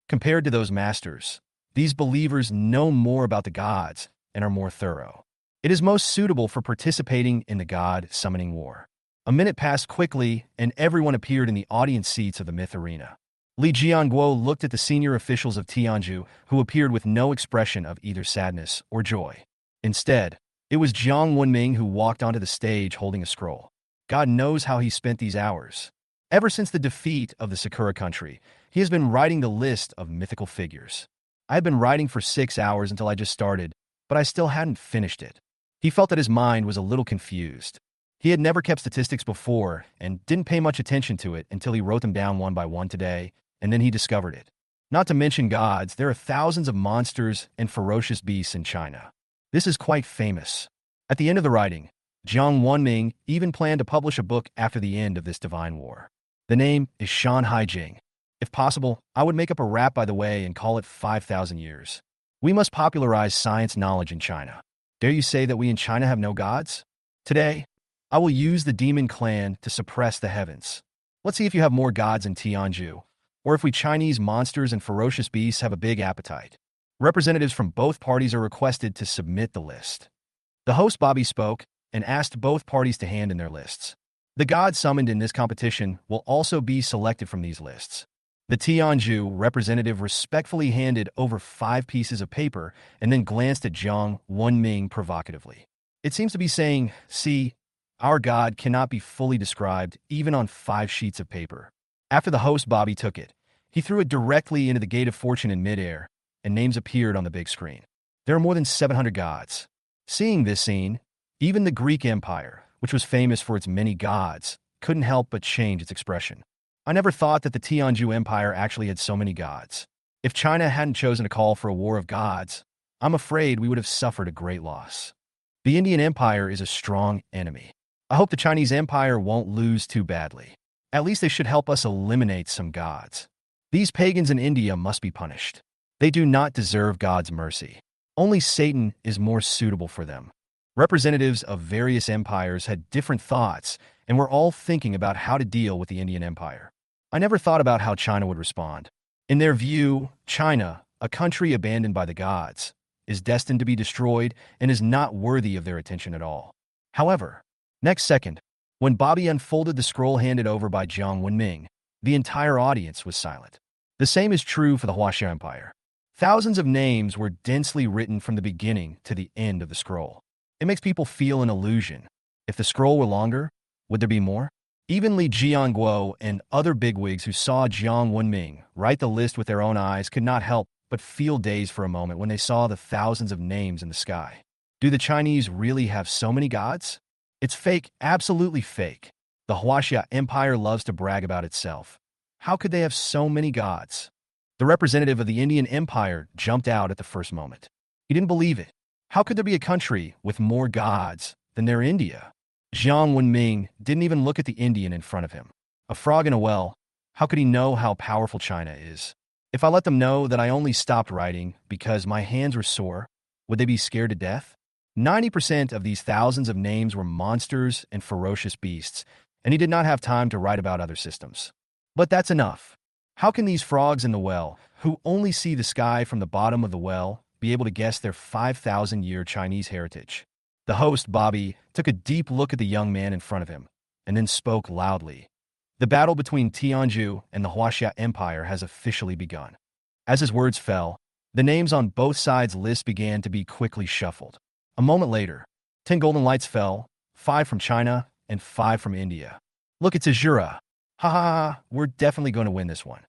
Compared to those masters, these believers know more about the gods and are more thorough. It is most suitable for participating in the god summoning war. A minute passed quickly, and everyone appeared in the audience seats of the myth arena. Li Jianguo looked at the senior officials of Tianzhu, who appeared with no expression of either sadness or joy. Instead, it was Jiang Wenming who walked onto the stage holding a scroll. God knows how he spent these hours. Ever since the defeat of the Sakura country, he has been writing the list of mythical figures. I had been writing for 6 hours until I just started, but I still hadn't finished it. He felt that his mind was a little confused. He had never kept statistics before and didn't pay much attention to it until he wrote them down one by one today, and then he discovered it. Not to mention gods, there are thousands of monsters and ferocious beasts in China. This is quite famous. At the end of the writing, Jiang Wenming even planned to publish a book after the end of this divine war. The name is Shan Haijing. If possible, I would make up a rap by the way and call it 5,000 years. We must popularize science knowledge in China. Dare you say that we in China have no gods? Today, I will use the demon clan to suppress the heavens. Let's see if you have more gods in Tianzhu, or if we Chinese monsters and ferocious beasts have a big appetite. Representatives from both parties are requested to submit the list. The host Bobby spoke and asked both parties to hand in their lists. The gods summoned in this competition will also be selected from these lists. The Tianzhu representative respectfully handed over 5 pieces of paper and then glanced at Jiang Wenming provocatively. It seems to be saying, see, our god cannot be fully described even on 5 sheets of paper. After the host Bobby took it, he threw it directly into the Gate of Fortune in midair, and names appeared on the big screen. There are more than 700 gods. Seeing this scene, even the Greek Empire, which was famous for its many gods, couldn't help but change its expression. I never thought that the Tianzhu Empire actually had so many gods. If China hadn't chosen to call for a war of gods, I'm afraid we would have suffered a great loss. The Indian Empire is a strong enemy. I hope the Chinese Empire won't lose too badly. At least they should help us eliminate some gods. These pagans in India must be punished. They do not deserve God's mercy. Only Satan is more suitable for them. Representatives of various empires had different thoughts and were all thinking about how to deal with the Indian Empire. I never thought about how China would respond. In their view, China, a country abandoned by the gods, is destined to be destroyed and is not worthy of their attention at all. However, next second, when Bobby unfolded the scroll handed over by Jiang Wenming, the entire audience was silent. The same is true for the Huaxia Empire. Thousands of names were densely written from the beginning to the end of the scroll. It makes people feel an illusion. If the scroll were longer, would there be more? Even Li Jianguo and other bigwigs who saw Jiang Wenming write the list with their own eyes could not help but feel dazed for a moment when they saw the thousands of names in the sky. Do the Chinese really have so many gods? It's fake, absolutely fake. The Huaxia Empire loves to brag about itself. How could they have so many gods? The representative of the Indian Empire jumped out at the first moment. He didn't believe it. How could there be a country with more gods than their India? Jiang Wenming didn't even look at the Indian in front of him. A frog in a well, how could he know how powerful China is? If I let them know that I only stopped writing because my hands were sore, would they be scared to death? 90% of these thousands of names were monsters and ferocious beasts, and he did not have time to write about other systems. But that's enough. How can these frogs in the well, who only see the sky from the bottom of the well, be able to guess their 5,000-year Chinese heritage? The host, Bobby, took a deep look at the young man in front of him, and then spoke loudly. The battle between Tianzhu and the Huaxia Empire has officially begun. As his words fell, the names on both sides' lists began to be quickly shuffled. A moment later, 10 golden lights fell, 5 from China and 5 from India. Look, it's Azura. Ha ha ha, we're definitely going to win this one.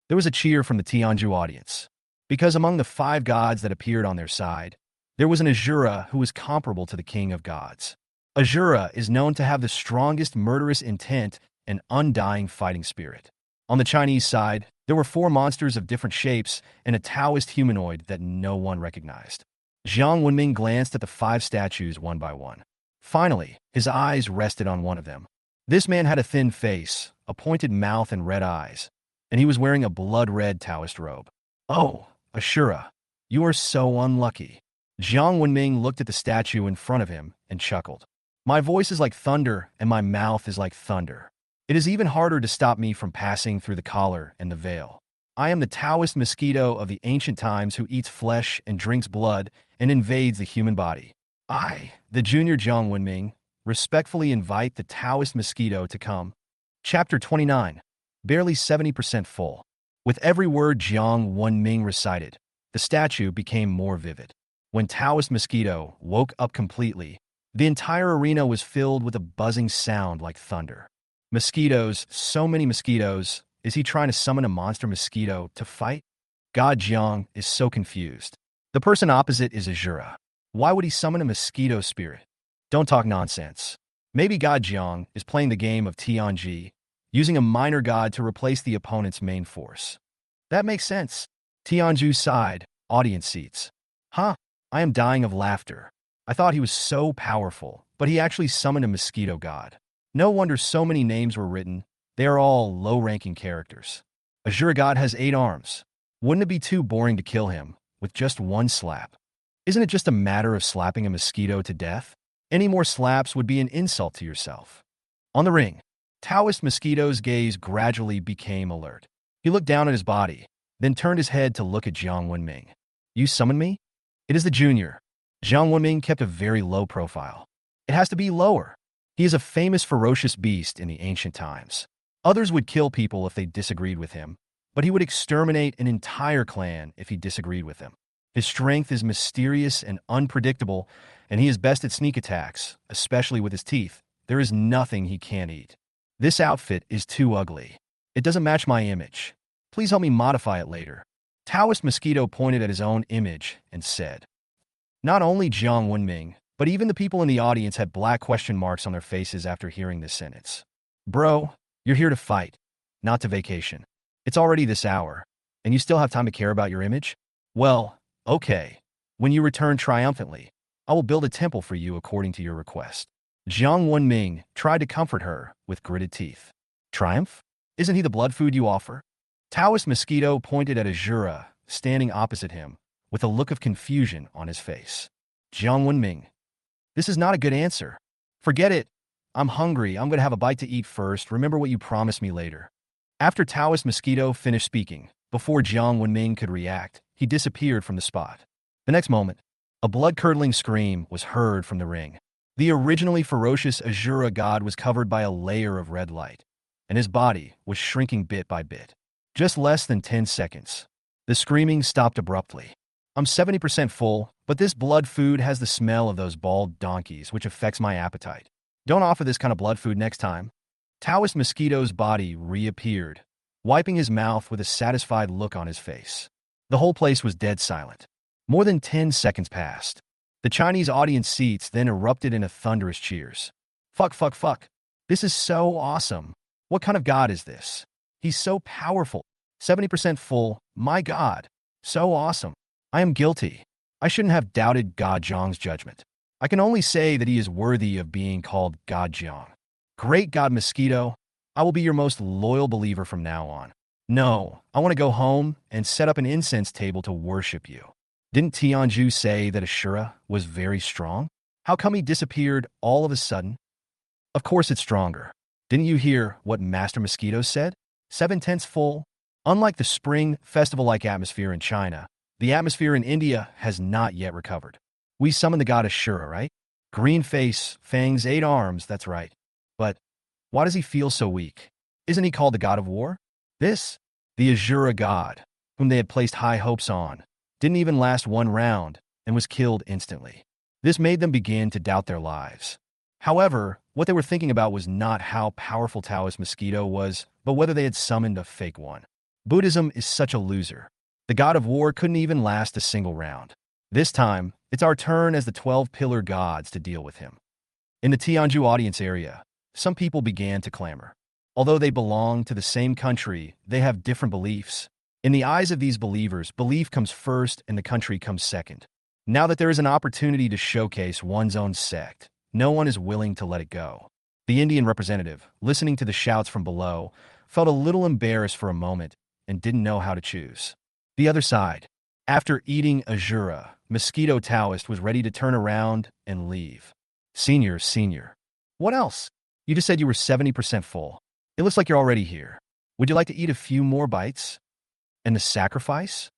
There was a cheer from the Tianzhu audience, because among the 5 gods that appeared on their side, there was an Azura who was comparable to the king of gods. Azura is known to have the strongest murderous intent and undying fighting spirit. On the Chinese side, There were 4 monsters of different shapes and a Taoist humanoid that no one recognized. Jiang Wenming glanced at the 5 statues one by one. Finally, his eyes rested on one of them. This man had a thin face, a pointed mouth and red eyes, and he was wearing a blood-red Taoist robe. "Oh, Ashura, you are so unlucky." Jiang Wenming looked at the statue in front of him and chuckled. "My voice is like thunder and my mouth is like thunder. It is even harder to stop me from passing through the collar and the veil. I am the Taoist mosquito of the ancient times who eats flesh and drinks blood and invades the human body. I, the junior Jiang Wenming, respectfully invite the Taoist mosquito to come." Chapter 29. Barely 70% full. With every word Jiang Wenming recited, the statue became more vivid. When Taoist mosquito woke up completely, the entire arena was filled with a buzzing sound like thunder. Mosquitoes, so many mosquitoes. Is he trying to summon a monster mosquito to fight? God Jiang is so confused. The person opposite is Ashura. Why would he summon a mosquito spirit? Don't talk nonsense. Maybe God Jiang is playing the game of Tianji, using a minor god to replace the opponent's main force. That makes sense. Tianju sighed, audience seats. Huh, I am dying of laughter. I thought he was so powerful, but he actually summoned a mosquito god. No wonder so many names were written. They are all low-ranking characters. Ashura god has 8 arms. Wouldn't it be too boring to kill him with just one slap? Isn't it just a matter of slapping a mosquito to death? Any more slaps would be an insult to yourself. On the ring, Taoist mosquito's gaze gradually became alert. He looked down at his body, then turned his head to look at Jiang Wenming. "You summoned me?" "It is the junior." Jiang Wenming kept a very low profile. "It has to be lower. He is a famous ferocious beast in the ancient times. Others would kill people if they disagreed with him, but he would exterminate an entire clan if he disagreed with them. His strength is mysterious and unpredictable, and he is best at sneak attacks, especially with his teeth. There is nothing he can't eat. This outfit is too ugly. It doesn't match my image. Please help me modify it later." Taoist mosquito pointed at his own image and said. Not only Jiang Wenming, but even the people in the audience had black question marks on their faces after hearing this sentence. "Bro, you're here to fight, not to vacation. It's already this hour, and you still have time to care about your image? Well, okay. When you return triumphantly, I will build a temple for you according to your request." Jiang Wenming tried to comfort her with gritted teeth. "Triumph? Isn't he the blood food you offer?" Taoist mosquito pointed at Ashura, standing opposite him, with a look of confusion on his face. "Jiang Wenming, this is not a good answer. Forget it. I'm hungry. I'm going to have a bite to eat first. Remember what you promised me later." After Taoist mosquito finished speaking, before Jiang Wenming could react, he disappeared from the spot. The next moment, a blood-curdling scream was heard from the ring. The originally ferocious Ashura god was covered by a layer of red light, and his body was shrinking bit by bit. Just less than 10 seconds. The screaming stopped abruptly. "I'm 70% full, but this blood food has the smell of those bald donkeys, which affects my appetite. Don't offer this kind of blood food next time." Taoist mosquito's body reappeared, wiping his mouth with a satisfied look on his face. The whole place was dead silent. More than 10 seconds passed. The Chinese audience seats then erupted into thunderous cheers. Fuck, fuck, fuck. This is so awesome. What kind of god is this? He's so powerful. 70% full. My god. So awesome. I am guilty. I shouldn't have doubted God Jiang's judgment. I can only say that he is worthy of being called God Jiang. Great God Mosquito, I will be your most loyal believer from now on. No, I want to go home and set up an incense table to worship you. Didn't Tianju say that Ashura was very strong? How come he disappeared all of a sudden? Of course it's stronger. Didn't you hear what Master Mosquito said? 7/10 full. Unlike the spring festival-like atmosphere in China, the atmosphere in India has not yet recovered. We summon the god Ashura, right? Green face, fangs, 8 arms, that's right. But why does he feel so weak? Isn't he called the god of war? This, the Ashura god, whom they had placed high hopes on, didn't even last 1 round and was killed instantly. This made them begin to doubt their lives. However, what they were thinking about was not how powerful Taoist Mosquito was, but whether they had summoned a fake one. Buddhism is such a loser. The god of war couldn't even last a single round. This time, it's our turn as the 12 pillar gods to deal with him. In the Tianju audience area, some people began to clamor. Although they belong to the same country, they have different beliefs. In the eyes of these believers, belief comes first and the country comes second. Now that there is an opportunity to showcase one's own sect, no one is willing to let it go. The Indian representative, listening to the shouts from below, felt a little embarrassed for a moment and didn't know how to choose. The other side. After eating Ajura, Mosquito Taoist was ready to turn around and leave. Senior. What else? You just said you were 70% full. It looks like you're already here. Would you like to eat a few more bites? And the sacrifice?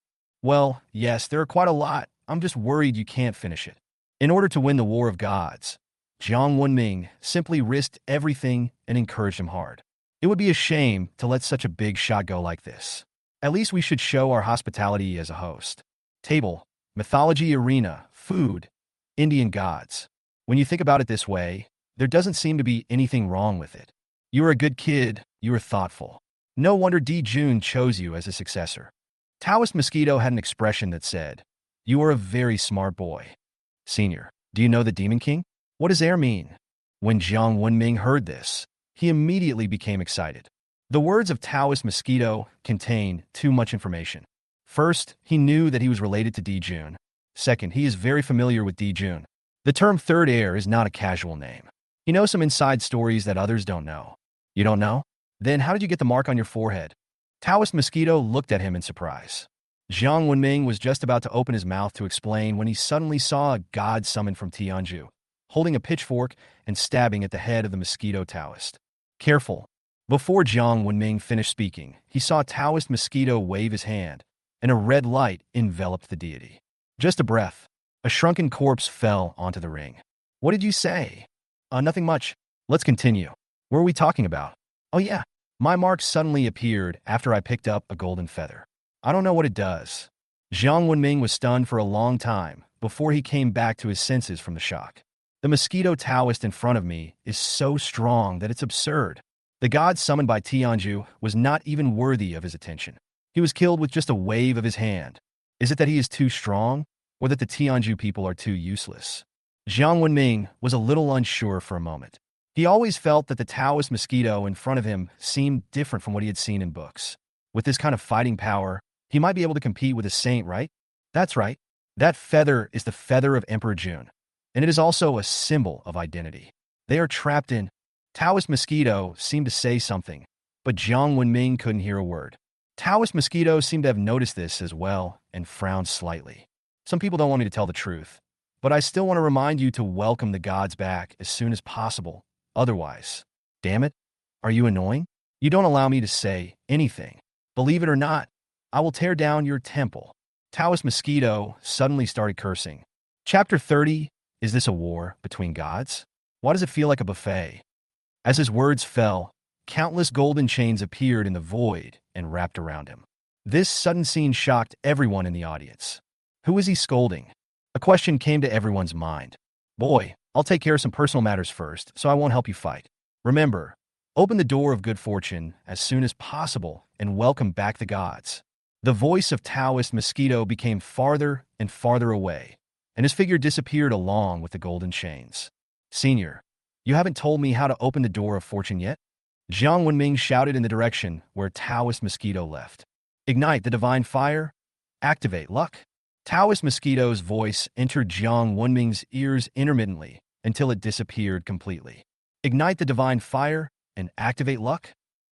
Well, yes, there are quite a lot. I'm just worried you can't finish it. In order to win the War of Gods, Jiang Wenming simply risked everything and encouraged him hard. It would be a shame to let such a big shot go like this. At least we should show our hospitality as a host. Table, mythology arena, food, Indian gods. When you think about it this way, there doesn't seem to be anything wrong with it. You are a good kid, you are thoughtful. No wonder Di Jun chose you as a successor. Taoist Mosquito had an expression that said, "You are a very smart boy." Senior, do you know the Demon King? What does air mean? When Jiang Wenming heard this, he immediately became excited. The words of Taoist Mosquito contained too much information. First, he knew that he was related to Di Jun. Second, he is very familiar with Di Jun. The term third heir is not a casual name. He knows some inside stories that others don't know. You don't know? Then how did you get the mark on your forehead? Taoist Mosquito looked at him in surprise. Jiang Wenming was just about to open his mouth to explain when he suddenly saw a god summoned from Tianju, holding a pitchfork and stabbing at the head of the Mosquito Taoist. Careful. Before Jiang Wenming finished speaking, he saw Taoist Mosquito wave his hand, and a red light enveloped the deity. Just a breath. A shrunken corpse fell onto the ring. What did you say? Nothing much. Let's continue. What are we talking about? Oh yeah, my mark suddenly appeared after I picked up a golden feather. I don't know what it does. Jiang Wenming was stunned for a long time before he came back to his senses from the shock. The Mosquito Taoist in front of me is so strong that it's absurd. The god summoned by Tianju was not even worthy of his attention. He was killed with just a wave of his hand. Is it that he is too strong, or that the Tianju people are too useless? Jiang Wenming was a little unsure for a moment. He always felt that the Taoist Mosquito in front of him seemed different from what he had seen in books. With this kind of fighting power, he might be able to compete with a saint, right? That's right. That feather is the feather of Emperor Jun, and it is also a symbol of identity. They are trapped in. Taoist Mosquito seemed to say something, but Jiang Wenming couldn't hear a word. Taoist Mosquito seemed to have noticed this as well and frowned slightly. Some people don't want me to tell the truth, but I still want to remind you to welcome the gods back as soon as possible. Otherwise, damn it, are you annoying? You don't allow me to say anything. Believe it or not, I will tear down your temple. Taoist Mosquito suddenly started cursing. Chapter 30, is this a war between gods? Why does it feel like a buffet? As his words fell, countless golden chains appeared in the void and wrapped around him. This sudden scene shocked everyone in the audience. Who is he scolding? A question came to everyone's mind. Boy, I'll take care of some personal matters first, so I won't help you fight. Remember, open the door of good fortune as soon as possible and welcome back the gods. The voice of Taoist Mosquito became farther and farther away, and his figure disappeared along with the golden chains. Senior, you haven't told me how to open the door of fortune yet? Jiang Wenming shouted in the direction where Taoist Mosquito left. Ignite the divine fire. Activate luck. Taoist Mosquito's voice entered Jiang Wenming's ears intermittently until it disappeared completely. Ignite the divine fire and activate luck?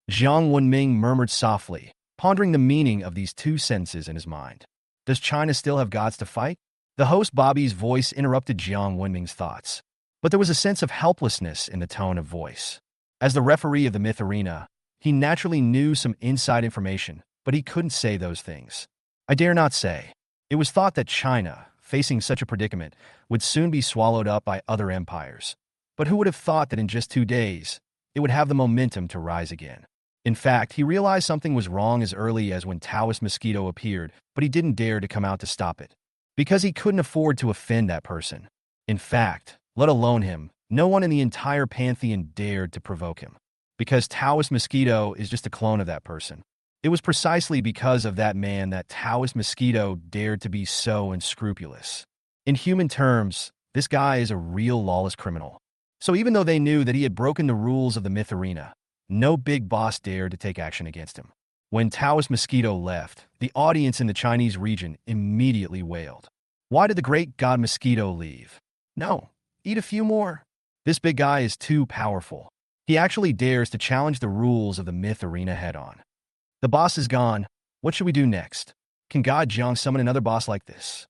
Jiang Wenming murmured softly, pondering the meaning of these two sentences in his mind. Does China still have gods to fight? The host Bobby's voice interrupted Jiang Wenming's thoughts, but there was a sense of helplessness in the tone of voice. As the referee of the myth arena, he naturally knew some inside information, but he couldn't say those things. I dare not say. It was thought that China, facing such a predicament, would soon be swallowed up by other empires. But who would have thought that in just 2 days, it would have the momentum to rise again? In fact, he realized something was wrong as early as when Taoist Mosquito appeared, but he didn't dare to come out to stop it. Because he couldn't afford to offend that person. In fact, let alone him, no one in the entire pantheon dared to provoke him. Because Taoist Mosquito is just a clone of that person. It was precisely because of that man that Taoist Mosquito dared to be so unscrupulous. In human terms, this guy is a real lawless criminal. So even though they knew that he had broken the rules of the myth arena, No big boss dared to take action against him. When Taoist Mosquito left, the audience in the Chinese region immediately wailed. Why did the great god Mosquito leave? No, eat a few more. This big guy is too powerful. He actually dares to challenge the rules of the myth arena head-on. The boss is gone. What should we do next? Can God Jiang summon another boss like this?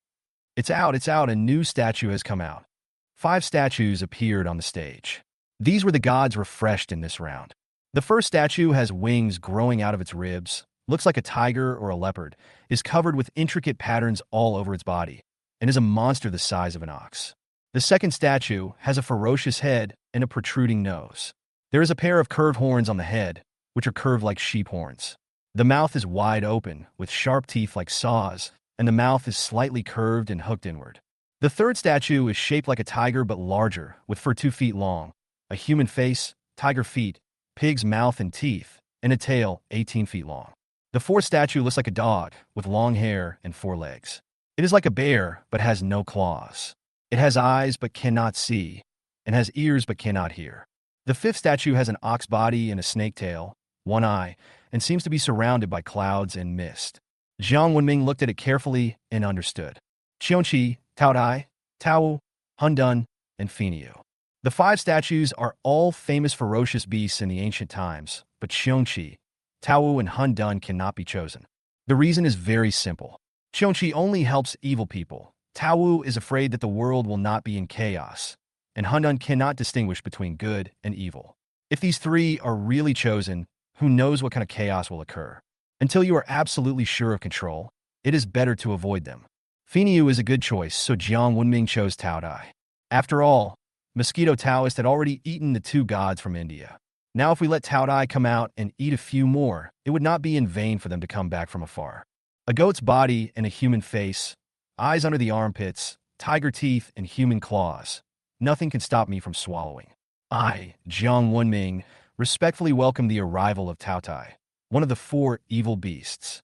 It's out, a new statue has come out. 5 statues appeared on the stage. These were the gods refreshed in this round. The first statue has wings growing out of its ribs, looks like a tiger or a leopard, is covered with intricate patterns all over its body, and is a monster the size of an ox. The second statue has a ferocious head and a protruding nose. There is a pair of curved horns on the head, which are curved like sheep horns. The mouth is wide open, with sharp teeth like saws, and the mouth is slightly curved and hooked inward. The third statue is shaped like a tiger but larger, with fur 2 feet long, a human face, tiger feet, pig's mouth and teeth, and a tail 18 feet long. The fourth statue looks like a dog, with long hair and 4 legs. It is like a bear, but has no claws. It has eyes but cannot see, and has ears but cannot hear. The fifth statue has an ox body and a snake tail, 1 eye, and seems to be surrounded by clouds and mist. Jiang Wenming looked at it carefully and understood. Qiongqi, Taodai, Tao, Hundun, and Feniu. The 5 statues are all famous ferocious beasts in the ancient times, but Qiongqi, Tao, and Hundun cannot be chosen. The reason is very simple. Qiongqi only helps evil people. Tao is afraid that the world will not be in chaos, and Hundun cannot distinguish between good and evil. If these 3 are really chosen, who knows what kind of chaos will occur? Until you are absolutely sure of control, it is better to avoid them. Feniu is a good choice, so Jiang Wenming chose Taodai. After all, Mosquito Taoist had already eaten the 2 gods from India. Now if we let Taodai come out and eat a few more, it would not be in vain for them to come back from afar. A goat's body and a human face, eyes under the armpits, tiger teeth, and human claws. Nothing can stop me from swallowing. I, Jiang Wenming, respectfully welcome the arrival of Taotai, one of the 4 evil beasts.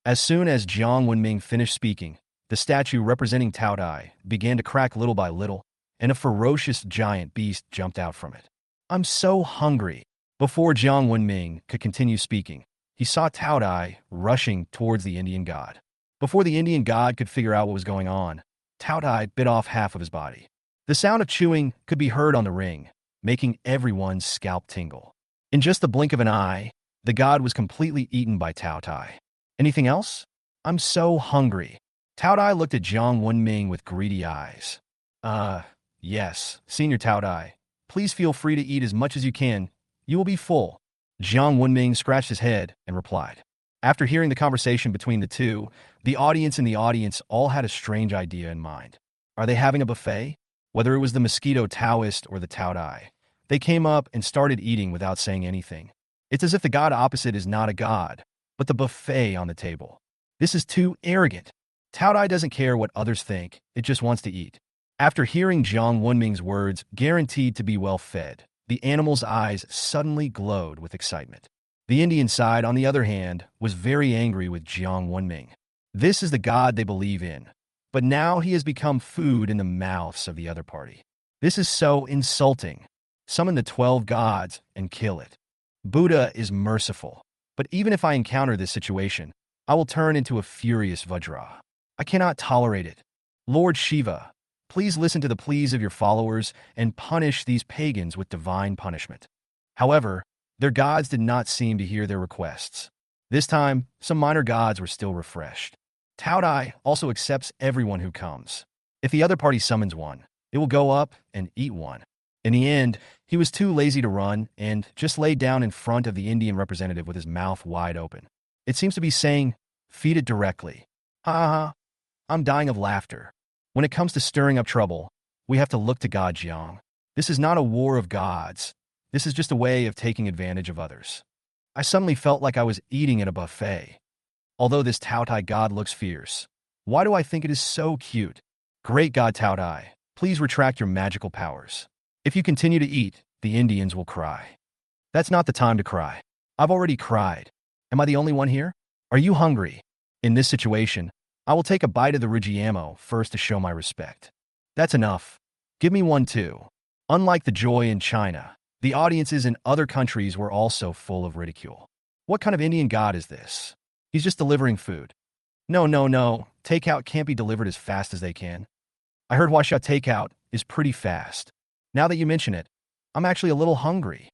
As soon as Jiang Wenming finished speaking, the statue representing Taodai began to crack little by little, and a ferocious giant beast jumped out from it. I'm so hungry. Before Jiang Wenming could continue speaking, he saw Taodai rushing towards the Indian god. Before the Indian god could figure out what was going on, Taodai bit off half of his body. The sound of chewing could be heard on the ring, making everyone's scalp tingle. In just the blink of an eye, the god was completely eaten by Taodai. Anything else? I'm so hungry. Taodai looked at Jiang Wenming with greedy eyes. Yes, Senior Taodai. Please feel free to eat as much as you can. You will be full. Jiang Wenming scratched his head and replied. After hearing the conversation between the 2, the audience all had a strange idea in mind. Are they having a buffet? Whether it was the Mosquito Taoist or the Taodai, they came up and started eating without saying anything. It's as if the god opposite is not a god, but the buffet on the table. This is too arrogant. Taodai doesn't care what others think, it just wants to eat. After hearing Jiang Wenming's words, guaranteed to be well fed, the animal's eyes suddenly glowed with excitement. The Indian side, on the other hand, was very angry with Jiang Wenming. This is the god they believe in, but now he has become food in the mouths of the other party. This is so insulting. Summon the 12 gods and kill it. Buddha is merciful, but even if I encounter this situation, I will turn into a furious Vajra. I cannot tolerate it. Lord Shiva, please listen to the pleas of your followers and punish these pagans with divine punishment. However, their gods did not seem to hear their requests. This time, some minor gods were still refreshed. Taodai also accepts everyone who comes. If the other party summons one, it will go up and eat one. In the end, he was too lazy to run and just laid down in front of the Indian representative with his mouth wide open. It seems to be saying, feed it directly. Ha ha, I'm dying of laughter. When it comes to stirring up trouble, we have to look to God Jiang. This is not a war of gods. This is just a way of taking advantage of others. I suddenly felt like I was eating at a buffet. Although this Taotai god looks fierce, why do I think it is so cute? Great god Taotai, please retract your magical powers. If you continue to eat, the Indians will cry. That's not the time to cry. I've already cried. Am I the only one here? Are you hungry? In this situation, I will take a bite of the Rigiamo first to show my respect. That's enough. Give me one too. Unlike the joy in China, The audiences in other countries were also full of ridicule. What kind of Indian god is this? He's just delivering food. No, no, no. Takeout can't be delivered as fast as they can. I heard Huaxia takeout is pretty fast. Now that you mention it, I'm actually a little hungry.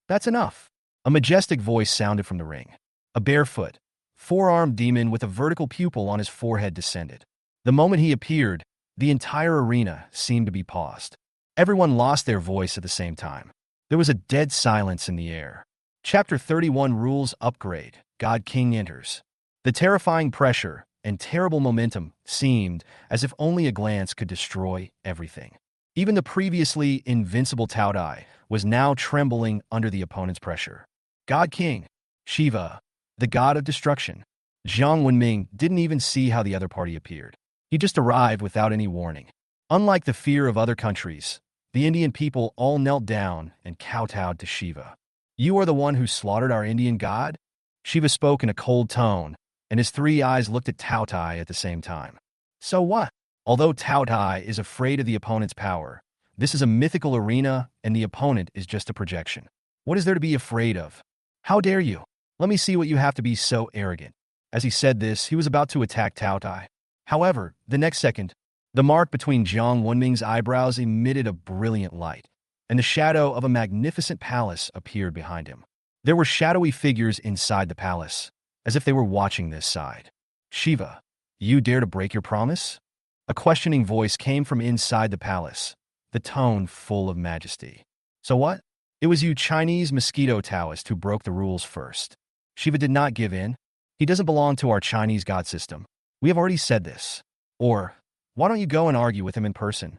That's enough. A majestic voice sounded from the ring. A barefoot, four-armed demon with a vertical pupil on his forehead descended. The moment he appeared, the entire arena seemed to be paused. Everyone lost their voice at the same time. There was a dead silence in the air. Chapter 31 Rules Upgrade. God King enters. The terrifying pressure and terrible momentum seemed as if only a glance could destroy everything. Even the previously invincible Tao Dai was now trembling under the opponent's pressure. God King, Shiva, the god of destruction. Jiang Wenming didn't even see how the other party appeared. He just arrived without any warning. Unlike the fear of other countries, the Indian people all knelt down and kowtowed to Shiva. You are the one who slaughtered our Indian god? Shiva spoke in a cold tone, and his three eyes looked at Tao Tai at the same time. So what? Although Tao Tai is afraid of the opponent's power, this is a mythical arena and the opponent is just a projection. What is there to be afraid of? How dare you? Let me see what you have to be so arrogant. As he said this, he was about to attack Tao Tai. However, the next second, the mark between Jiang Wenming's eyebrows emitted a brilliant light, and the shadow of a magnificent palace appeared behind him. There were shadowy figures inside the palace, as if they were watching this side. Shiva, you dare to break your promise? A questioning voice came from inside the palace, the tone full of majesty. So what? It was you Chinese mosquito Taoist who broke the rules first. Shiva did not give in. He doesn't belong to our Chinese god system. We have already said this. Or, why don't you go and argue with him in person?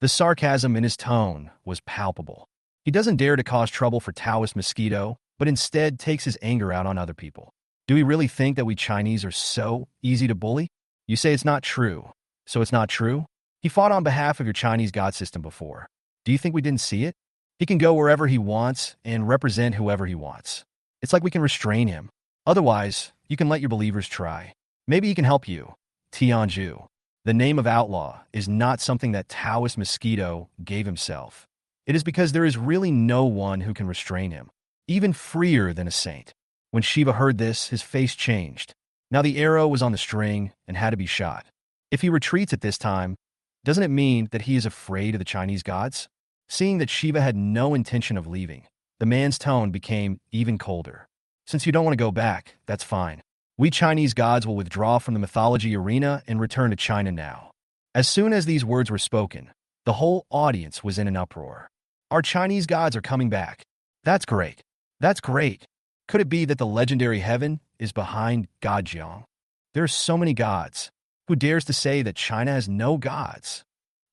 The sarcasm in his tone was palpable. He doesn't dare to cause trouble for Taoist mosquito, but instead takes his anger out on other people. Do we really think that we Chinese are so easy to bully? You say it's not true, so it's not true? He fought on behalf of your Chinese god system before. Do you think we didn't see it? He can go wherever he wants and represent whoever he wants. It's like we can restrain him. Otherwise, you can let your believers try. Maybe he can help you. Tianju. The name of outlaw is not something that Taoist mosquito gave himself. It is because there is really no one who can restrain him, even freer than a saint. When Shiva heard this, his face changed. Now the arrow was on the string and had to be shot. If he retreats at this time, doesn't it mean that he is afraid of the Chinese gods? Seeing that Shiva had no intention of leaving, the man's tone became even colder. Since you don't want to go back, that's fine. We Chinese gods will withdraw from the mythology arena and return to China now. As soon as these words were spoken, the whole audience was in an uproar. Our Chinese gods are coming back. That's great. That's great. Could it be that the legendary heaven is behind God Jiang? There are so many gods. Who dares to say that China has no gods?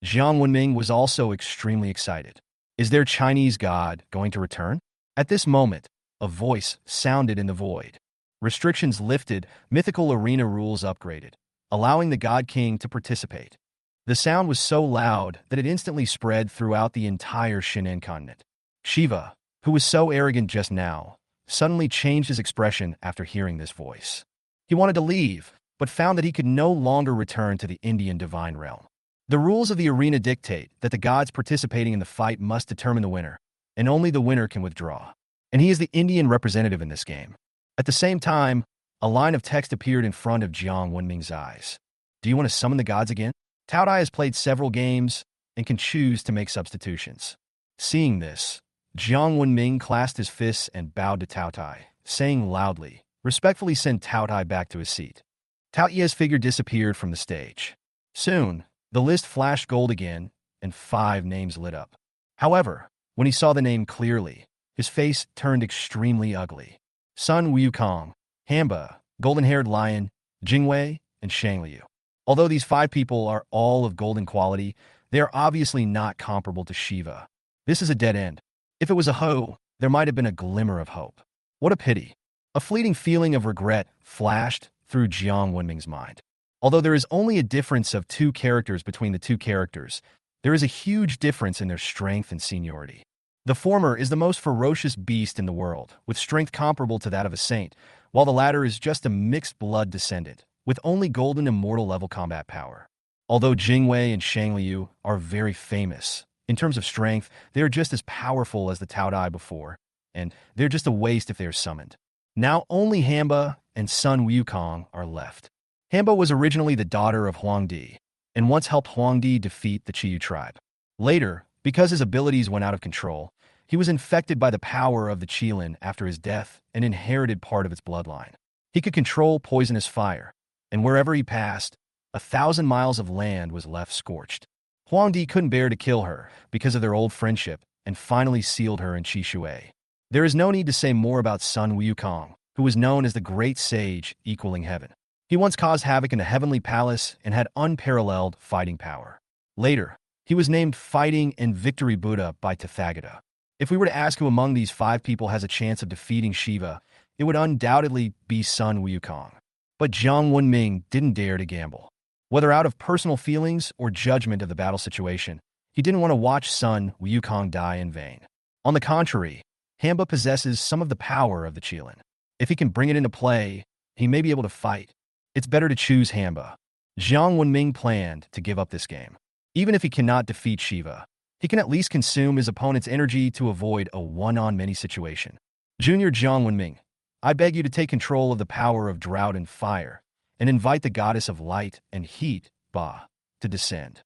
Jiang Wenming was also extremely excited. Is their Chinese god going to return? At this moment, a voice sounded in the void. Restrictions lifted, mythical arena rules upgraded, allowing the God King to participate. The sound was so loud that it instantly spread throughout the entire Shinan continent. Shiva, who was so arrogant just now, suddenly changed his expression after hearing this voice. He wanted to leave, but found that he could no longer return to the Indian divine realm. The rules of the arena dictate that the gods participating in the fight must determine the winner, and only the winner can withdraw. And he is the Indian representative in this game. At the same time, a line of text appeared in front of Jiang Wenming's eyes. Do you want to summon the gods again? Tao Dai has played several games and can choose to make substitutions. Seeing this, Jiang Wenming clasped his fists and bowed to Tao Tai, saying loudly, respectfully send Tao Tai back to his seat. Tao Ye's figure disappeared from the stage. Soon, the list flashed gold again, and 5 names lit up. However, when he saw the name clearly, his face turned extremely ugly. Sun Wukong, Hamba, Golden-Haired Lion, Jingwei, and Shangliu. Although these 5 people are all of golden quality, they are obviously not comparable to Shiva. This is a dead end. If it was a hoe, there might have been a glimmer of hope. What a pity. A fleeting feeling of regret flashed through Jiang Wenming's mind. Although there is only a difference of 2 characters between the 2 characters, there is a huge difference in their strength and seniority. The former is the most ferocious beast in the world, with strength comparable to that of a saint, while the latter is just a mixed-blood descendant, with only golden immortal level combat power. Although Jingwei and Shangliu are very famous, In terms of strength, they are just as powerful as the Tao Dai before, and they're just a waste if they are summoned. Now only Hamba and son Wukong are left. Hamba was originally the daughter of Huangdi, and once helped Huangdi defeat the Qiyu tribe. Later, because his abilities went out of control, he was infected by the power of the Qilin after his death and inherited part of its bloodline. He could control poisonous fire, and wherever he passed, 1,000 miles of land was left scorched. Huangdi couldn't bear to kill her because of their old friendship and finally sealed her in Qishui. There is no need to say more about Sun Wukong, who was known as the Great Sage equaling heaven. He once caused havoc in the heavenly palace and had unparalleled fighting power. Later, he was named Fighting and Victory Buddha by Tathagata. If we were to ask who among these 5 people has a chance of defeating Shiva, it would undoubtedly be Sun Wukong. But Jiang Wenming didn't dare to gamble. Whether out of personal feelings or judgment of the battle situation, he didn't want to watch Sun Wukong die in vain. On the contrary, Hamba possesses some of the power of the Qilin. If he can bring it into play, he may be able to fight. It's better to choose Hamba. Jiang Wenming planned to give up this game. Even if he cannot defeat Shiva, he can at least consume his opponent's energy to avoid a one-on-many situation. Junior Jiang Wenming, I beg you to take control of the power of drought and fire, and invite the goddess of light and heat, Ba, to descend.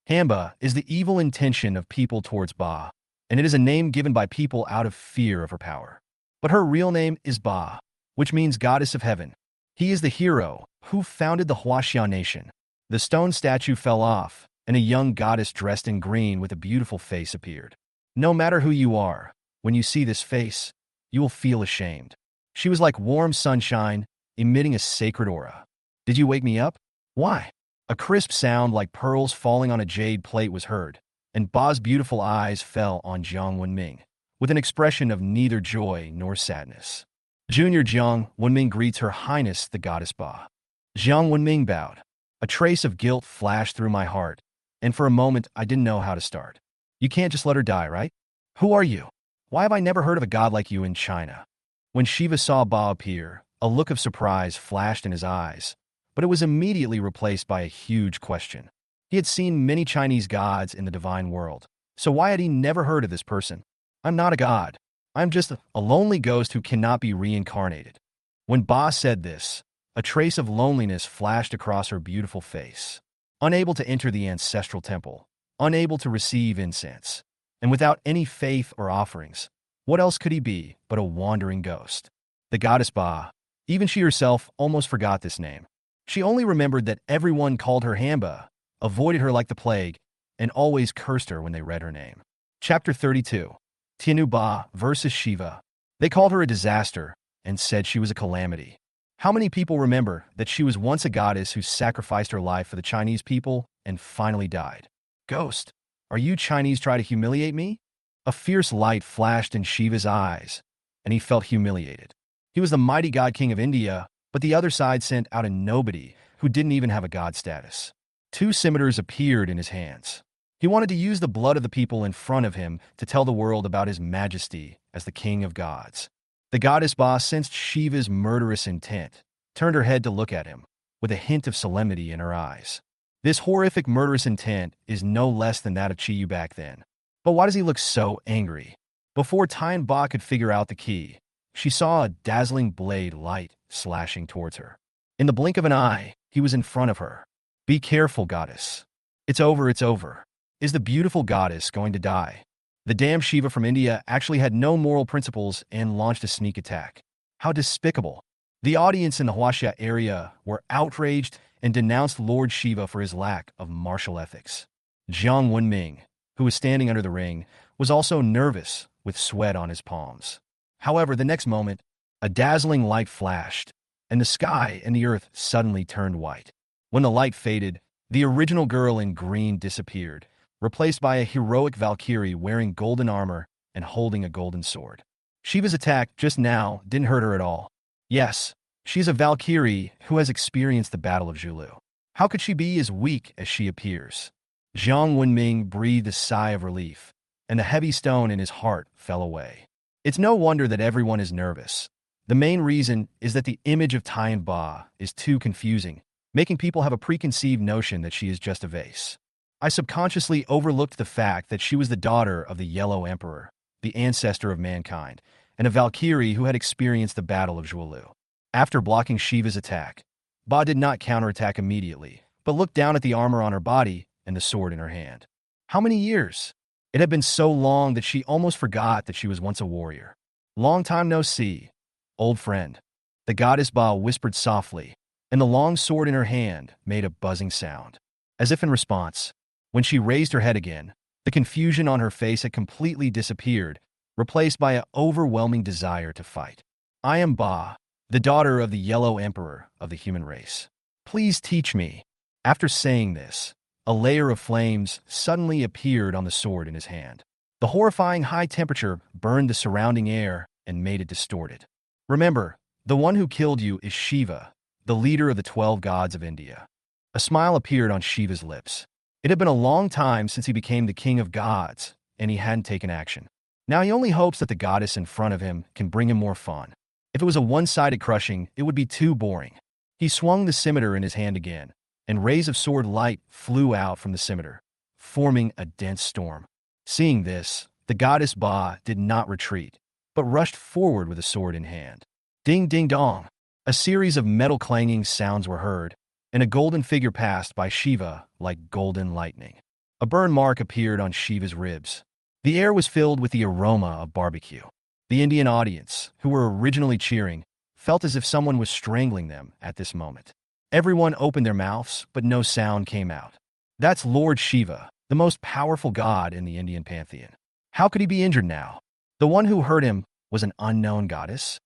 Hamba is the evil intention of people towards Ba, and it is a name given by people out of fear of her power. But her real name is Ba, which means goddess of heaven. He is the hero who founded the Huaxia nation. The stone statue fell off, and a young goddess dressed in green with a beautiful face appeared. No matter who you are, when you see this face, you will feel ashamed. She was like warm sunshine, emitting a sacred aura. Did you wake me up? Why? A crisp sound like pearls falling on a jade plate was heard, and Ba's beautiful eyes fell on Jiang Wenming, with an expression of neither joy nor sadness. Junior Jiang Wenming greets Her Highness the Goddess Ba. Jiang Wenming bowed. A trace of guilt flashed through my heart, and for a moment I didn't know how to start. You can't just let her die, right? Who are you? Why have I never heard of a god like you in China? When Shiva saw Ba appear, a look of surprise flashed in his eyes, but it was immediately replaced by a huge question. He had seen many Chinese gods in the divine world, so why had he never heard of this person? I'm not a god. I'm just a lonely ghost who cannot be reincarnated. When Ba said this, a trace of loneliness flashed across her beautiful face. Unable to enter the ancestral temple, unable to receive incense, and without any faith or offerings, what else could he be but a wandering ghost? The goddess Ba, even she herself almost forgot this name. She only remembered that everyone called her Hamba, avoided her like the plague, and always cursed her when they read her name. Chapter 32. Tianu Ba versus Shiva. They called her a disaster and said she was a calamity. How many people remember that she was once a goddess who sacrificed her life for the Chinese people and finally died? Ghost, are you Chinese trying to humiliate me? A fierce light flashed in Shiva's eyes, and he felt humiliated. He was the mighty god king of India, but the other side sent out a nobody who didn't even have a god status. 2 scimitars appeared in his hands. He wanted to use the blood of the people in front of him to tell the world about his majesty as the king of gods. The goddess Ba sensed Shiva's murderous intent, turned her head to look at him, with a hint of solemnity in her eyes. This horrific murderous intent is no less than that of Qiyu back then. But why does he look so angry? Before Tian Ba could figure out the key, she saw a dazzling blade light slashing towards her. In the blink of an eye, he was in front of her. Be careful, goddess. It's over, it's over. Is the beautiful goddess going to die? The damn Shiva from India actually had no moral principles and launched a sneak attack. How despicable. The audience in the Huaxia area were outraged and denounced Lord Shiva for his lack of martial ethics. Jiang Wenming, who was standing under the ring, was also nervous, with sweat on his palms. However, the next moment, a dazzling light flashed, and the sky and the earth suddenly turned white. When the light faded, the original girl in green disappeared, replaced by a heroic Valkyrie wearing golden armor and holding a golden sword. Shiva's attack just now didn't hurt her at all. Yes, she's a Valkyrie who has experienced the Battle of Zhulu. How could she be as weak as she appears? Jiang Wenming breathed a sigh of relief, and the heavy stone in his heart fell away. It's no wonder that everyone is nervous. The main reason is that the image of Tian Ba is too confusing, making people have a preconceived notion that she is just a vase. I subconsciously overlooked the fact that she was the daughter of the Yellow Emperor, the ancestor of mankind, and a Valkyrie who had experienced the Battle of Zhuolu. After blocking Shiva's attack, Ba did not counterattack immediately, but looked down at the armor on her body and the sword in her hand. How many years? It had been so long that she almost forgot that she was once a warrior. Long time no see, old friend. The goddess Ba whispered softly, and the long sword in her hand made a buzzing sound. As if in response, when she raised her head again, the confusion on her face had completely disappeared, replaced by an overwhelming desire to fight. I am Ba, the daughter of the Yellow Emperor of the human race. Please teach me. After saying this, a layer of flames suddenly appeared on the sword in his hand. The horrifying high temperature burned the surrounding air and made it distorted. Remember, the one who killed you is Shiva, the leader of the 12 gods of India. A smile appeared on Shiva's lips. It had been a long time since he became the king of gods, and he hadn't taken action. Now he only hopes that the goddess in front of him can bring him more fun. If it was a one-sided crushing, it would be too boring. He swung the scimitar in his hand again, and rays of sword light flew out from the scimitar, forming a dense storm. Seeing this, the goddess Ba did not retreat, but rushed forward with a sword in hand. Ding ding dong! A series of metal clanging sounds were heard, and a golden figure passed by Shiva like golden lightning. A burn mark appeared on Shiva's ribs. The air was filled with the aroma of barbecue. The Indian audience, who were originally cheering, felt as if someone was strangling them at this moment. Everyone opened their mouths, but no sound came out. That's Lord Shiva, the most powerful god in the Indian pantheon. How could he be injured now? The one who hurt him was an unknown goddess?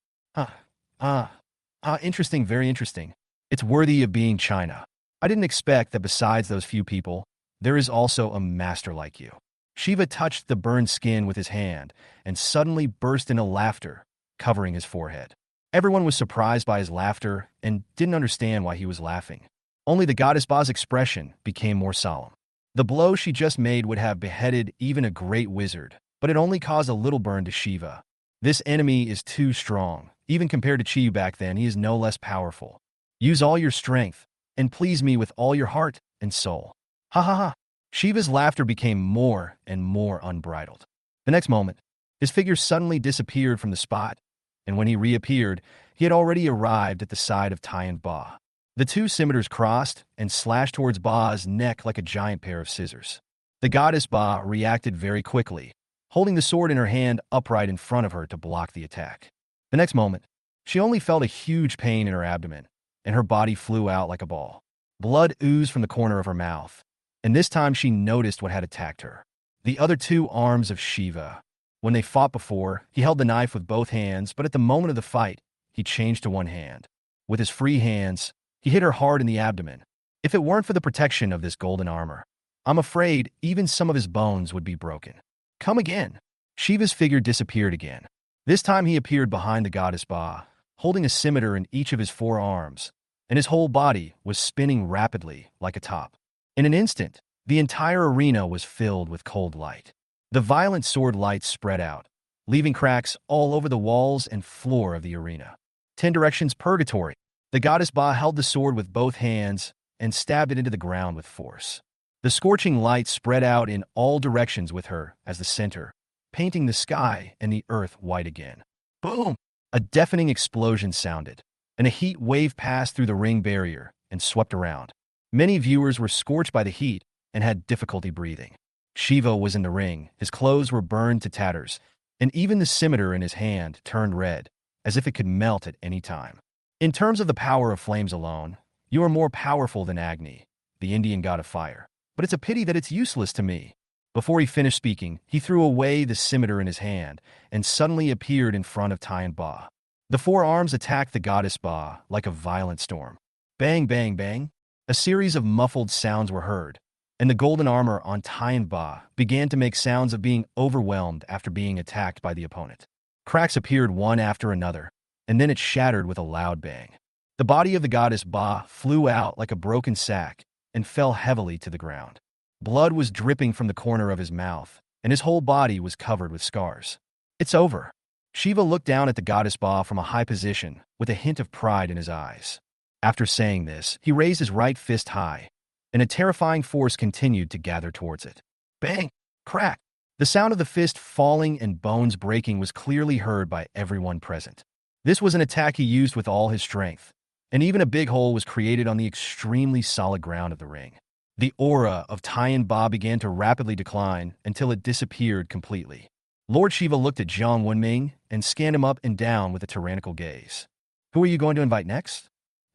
Interesting, very interesting. It's worthy of being China. I didn't expect that besides those few people, there is also a master like you. Shiva touched the burned skin with his hand and suddenly burst into laughter, covering his forehead. Everyone was surprised by his laughter and didn't understand why he was laughing. Only the goddess Ba's expression became more solemn. The blow she just made would have beheaded even a great wizard, but it only caused a little burn to Shiva. This enemy is too strong. Even compared to Chi back then, he is no less powerful. Use all your strength, and please me with all your heart and soul. Ha ha ha. Shiva's laughter became more and more unbridled. The next moment, his figure suddenly disappeared from the spot, and when he reappeared, he had already arrived at the side of Tian Ba. The two scimitars crossed and slashed towards Ba's neck like a giant pair of scissors. The goddess Ba reacted very quickly, holding the sword in her hand upright in front of her to block the attack. The next moment, she only felt a huge pain in her abdomen, and her body flew out like a ball. Blood oozed from the corner of her mouth, and this time she noticed what had attacked her. The other two arms of Shiva. When they fought before, he held the knife with both hands, but at the moment of the fight, he changed to one hand. With his free hands, he hit her hard in the abdomen. If it weren't for the protection of this golden armor, I'm afraid even some of his bones would be broken. Come again. Shiva's figure disappeared again. This time he appeared behind the goddess Ba, holding a scimitar in each of his four arms, and his whole body was spinning rapidly like a top. In an instant, the entire arena was filled with cold light. The violent sword light spread out, leaving cracks all over the walls and floor of the arena. 10 directions purgatory. The goddess Ba held the sword with both hands and stabbed it into the ground with force. The scorching light spread out in all directions with her as the center, painting the sky and the earth white again. Boom! A deafening explosion sounded, and a heat wave passed through the ring barrier and swept around. Many viewers were scorched by the heat and had difficulty breathing. Shiva was in the ring, his clothes were burned to tatters, and even the scimitar in his hand turned red, as if it could melt at any time. In terms of the power of flames alone, you are more powerful than Agni, the Indian god of fire. But it's a pity that it's useless to me. Before he finished speaking, he threw away the scimitar in his hand and suddenly appeared in front of Tian Ba. The four arms attacked the goddess Ba like a violent storm. Bang, bang, bang. A series of muffled sounds were heard, and the golden armor on Tian Ba began to make sounds of being overwhelmed after being attacked by the opponent. Cracks appeared one after another, and then it shattered with a loud bang. The body of the goddess Ba flew out like a broken sack and fell heavily to the ground. Blood was dripping from the corner of his mouth, and his whole body was covered with scars. It's over. Shiva looked down at the goddess Ba from a high position with a hint of pride in his eyes. After saying this, he raised his right fist high, and a terrifying force continued to gather towards it. Bang! Crack! The sound of the fist falling and bones breaking was clearly heard by everyone present. This was an attack he used with all his strength, and even a big hole was created on the extremely solid ground of the ring. The aura of Tian Ba began to rapidly decline until it disappeared completely. Lord Shiva looked at Jiang Wenming and scanned him up and down with a tyrannical gaze. Who are you going to invite next?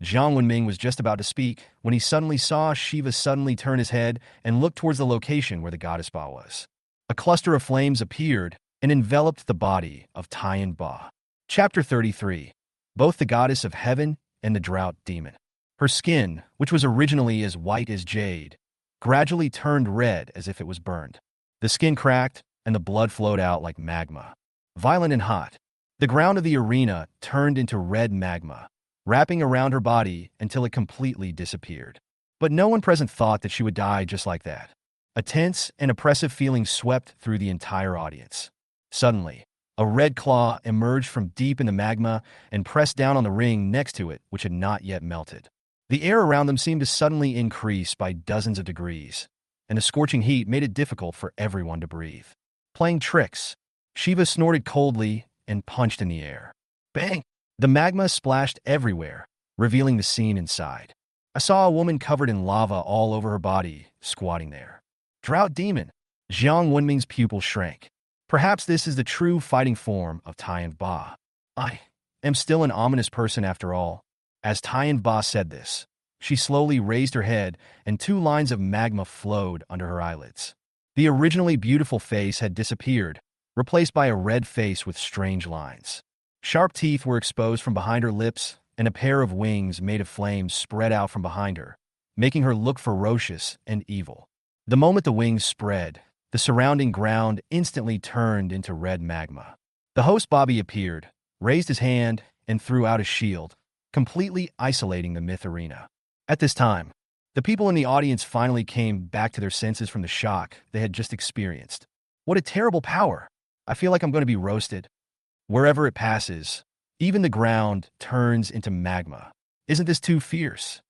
Jiang Wenming was just about to speak when he suddenly saw Shiva suddenly turn his head and look towards the location where the goddess Ba was. A cluster of flames appeared and enveloped the body of Tian Ba. Chapter 33. Both the goddess of heaven and the drought demon. Her skin, which was originally as white as jade, gradually turned red as if it was burned. The skin cracked and the blood flowed out like magma. Violent and hot, the ground of the arena turned into red magma, wrapping around her body until it completely disappeared. But no one present thought that she would die just like that. A tense and oppressive feeling swept through the entire audience. Suddenly, a red claw emerged from deep in the magma and pressed down on the ring next to it, which had not yet melted. The air around them seemed to suddenly increase by dozens of degrees, and the scorching heat made it difficult for everyone to breathe. Playing tricks, Shiva snorted coldly and punched in the air. Bang! The magma splashed everywhere, revealing the scene inside. I saw a woman covered in lava all over her body, squatting there. Drought demon! Jiang Wenming's pupil shrank. Perhaps this is the true fighting form of Tian Ba. I am still an ominous person after all. As Tian Ba said this, she slowly raised her head and 2 lines of magma flowed under her eyelids. The originally beautiful face had disappeared, replaced by a red face with strange lines. Sharp teeth were exposed from behind her lips, and a pair of wings made of flames spread out from behind her, making her look ferocious and evil. The moment the wings spread, the surrounding ground instantly turned into red magma. The host Bobby appeared, raised his hand, and threw out his shield, completely isolating the myth arena. At this time, the people in the audience finally came back to their senses from the shock they had just experienced. What a terrible power! I feel like I'm going to be roasted. Wherever it passes, even the ground turns into magma. Isn't this too fierce?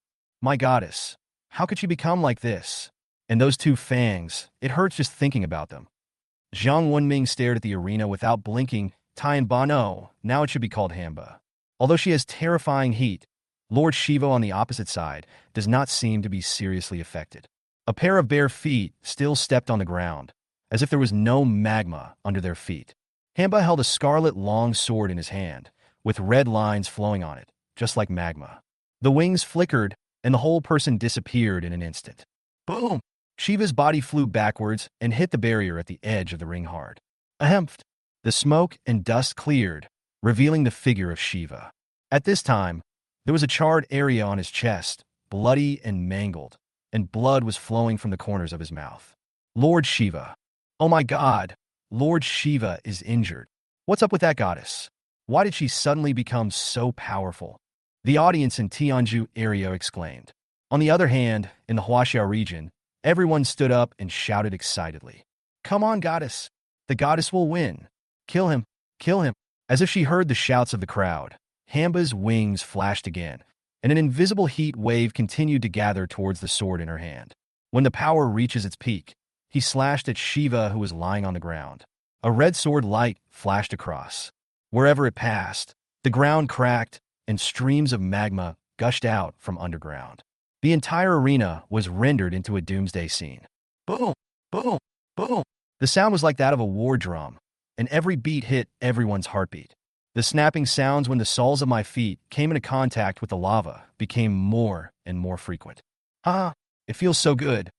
My goddess, how could she become like this? And those 2 fangs, it hurts just thinking about them. Jiang Wenming stared at the arena without blinking. Tian Ba, no, now it should be called Hamba. Although she has terrifying heat, Lord Shiva on the opposite side does not seem to be seriously affected. A pair of bare feet still stepped on the ground, as if there was no magma under their feet. Hamba held a scarlet long sword in his hand, with red lines flowing on it, just like magma. The wings flickered, and the whole person disappeared in an instant. Boom! Shiva's body flew backwards and hit the barrier at the edge of the ring hard. Ahem! The smoke and dust cleared, revealing the figure of Shiva. At this time, there was a charred area on his chest, bloody and mangled, and blood was flowing from the corners of his mouth. Lord Shiva. Oh my God! Lord Shiva is injured. What's up with that goddess? Why did she suddenly become so powerful? The audience in Tianju area exclaimed. On the other hand, in the Huaxia region, everyone stood up and shouted excitedly. Come on, goddess! The goddess will win! Kill him! Kill him! As if she heard the shouts of the crowd, Hamba's wings flashed again, and an invisible heat wave continued to gather towards the sword in her hand. When the power reaches its peak, he slashed at Shiva, who was lying on the ground. A red sword light flashed across. Wherever it passed, the ground cracked and streams of magma gushed out from underground. The entire arena was rendered into a doomsday scene. Boom! Boom! Boom! The sound was like that of a war drum, and every beat hit everyone's heartbeat. The snapping sounds when the soles of my feet came into contact with the lava became more and more frequent. Ah, it feels so good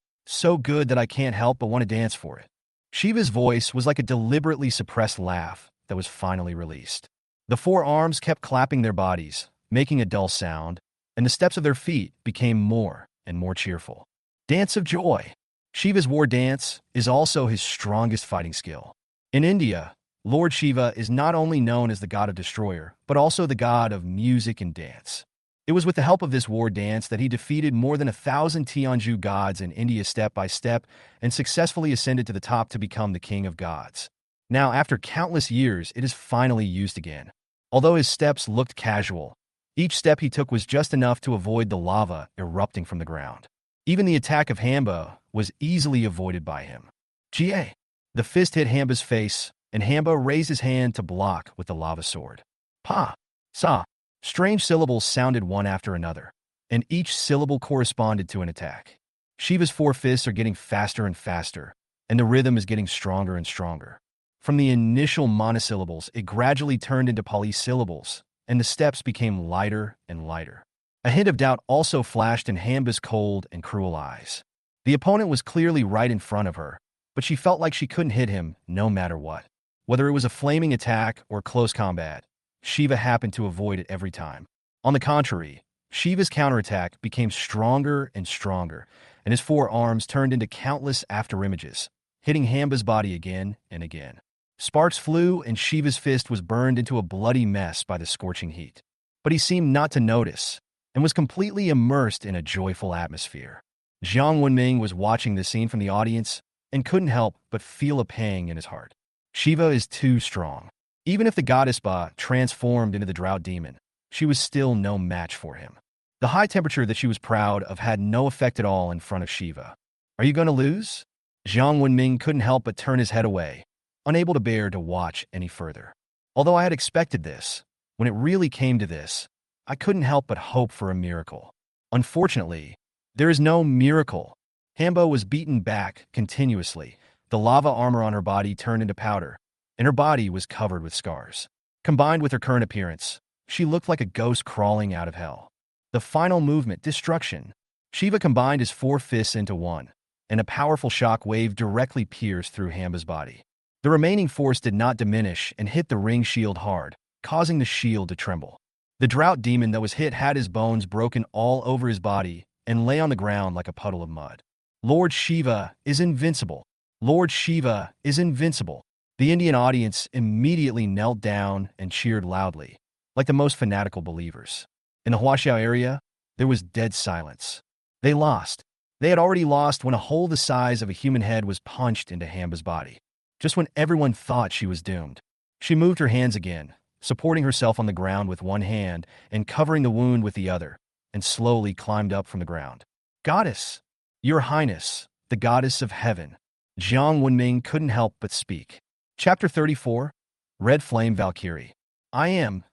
that I can't help but want to dance for it. Shiva's voice was like a deliberately suppressed laugh that was finally released. The 4 arms kept clapping their bodies, making a dull sound, and the steps of their feet became more and more cheerful. Dance of joy. Shiva's war dance is also his strongest fighting skill. In India, Lord Shiva is not only known as the god of destroyer, but also the god of music and dance. It was with the help of this war dance that he defeated more than 1,000 Tianju gods in India step by step and successfully ascended to the top to become the king of gods. Now, after countless years, it is finally used again. Although his steps looked casual, each step he took was just enough to avoid the lava erupting from the ground. Even the attack of Hamba was easily avoided by him. Ga. The fist hit Hamba's face, and Hamba raised his hand to block with the lava sword. Pa. Sa. Strange syllables sounded one after another, and each syllable corresponded to an attack. Shiva's four fists are getting faster and faster, and the rhythm is getting stronger and stronger. From the initial monosyllables, it gradually turned into polysyllables, and the steps became lighter and lighter. A hint of doubt also flashed in Hamba's cold and cruel eyes. The opponent was clearly right in front of her, but she felt like she couldn't hit him no matter what. Whether it was a flaming attack or close combat, Shiva happened to avoid it every time. On the contrary, Shiva's counterattack became stronger and stronger, and his four arms turned into countless afterimages, hitting Hamba's body again and again. Sparks flew, and Shiva's fist was burned into a bloody mess by the scorching heat. But he seemed not to notice, and was completely immersed in a joyful atmosphere. Jiang Wenming was watching the scene from the audience and couldn't help but feel a pang in his heart. Shiva is too strong. Even if the goddess Ba transformed into the drought demon, she was still no match for him. The high temperature that she was proud of had no effect at all in front of Shiva. Are you going to lose? Jiang Wenming couldn't help but turn his head away, unable to bear to watch any further. Although I had expected this, when it really came to this, I couldn't help but hope for a miracle. Unfortunately, there is no miracle. Hamba was beaten back continuously. The lava armor on her body turned into powder, and her body was covered with scars. Combined with her current appearance, she looked like a ghost crawling out of hell. The final movement, destruction. Shiva combined his four fists into one, and a powerful shock wave directly pierced through Hamba's body. The remaining force did not diminish and hit the ring shield hard, causing the shield to tremble. The drought demon that was hit had his bones broken all over his body and lay on the ground like a puddle of mud. Lord Shiva is invincible. Lord Shiva is invincible. The Indian audience immediately knelt down and cheered loudly, like the most fanatical believers. In the Huaxia area, there was dead silence. They lost. They had already lost when a hole the size of a human head was punched into Hamba's body. Just when everyone thought she was doomed, she moved her hands again, supporting herself on the ground with one hand and covering the wound with the other, and slowly climbed up from the ground. Goddess, Your Highness, the goddess of heaven. Jiang Wenming couldn't help but speak. Chapter 34, Red Flame Valkyrie. I am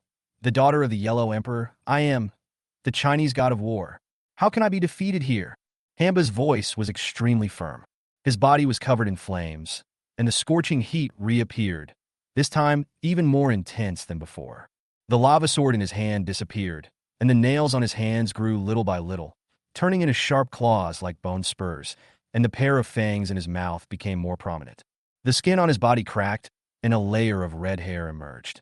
the daughter of the Yellow Emperor. I am the Chinese god of war. How can I be defeated here? Hamba's voice was extremely firm. His body was covered in flames, and the scorching heat reappeared, this time even more intense than before. The lava sword in his hand disappeared, and the nails on his hands grew little by little, turning into sharp claws like bone spurs, and the pair of fangs in his mouth became more prominent. The skin on his body cracked, and a layer of red hair emerged.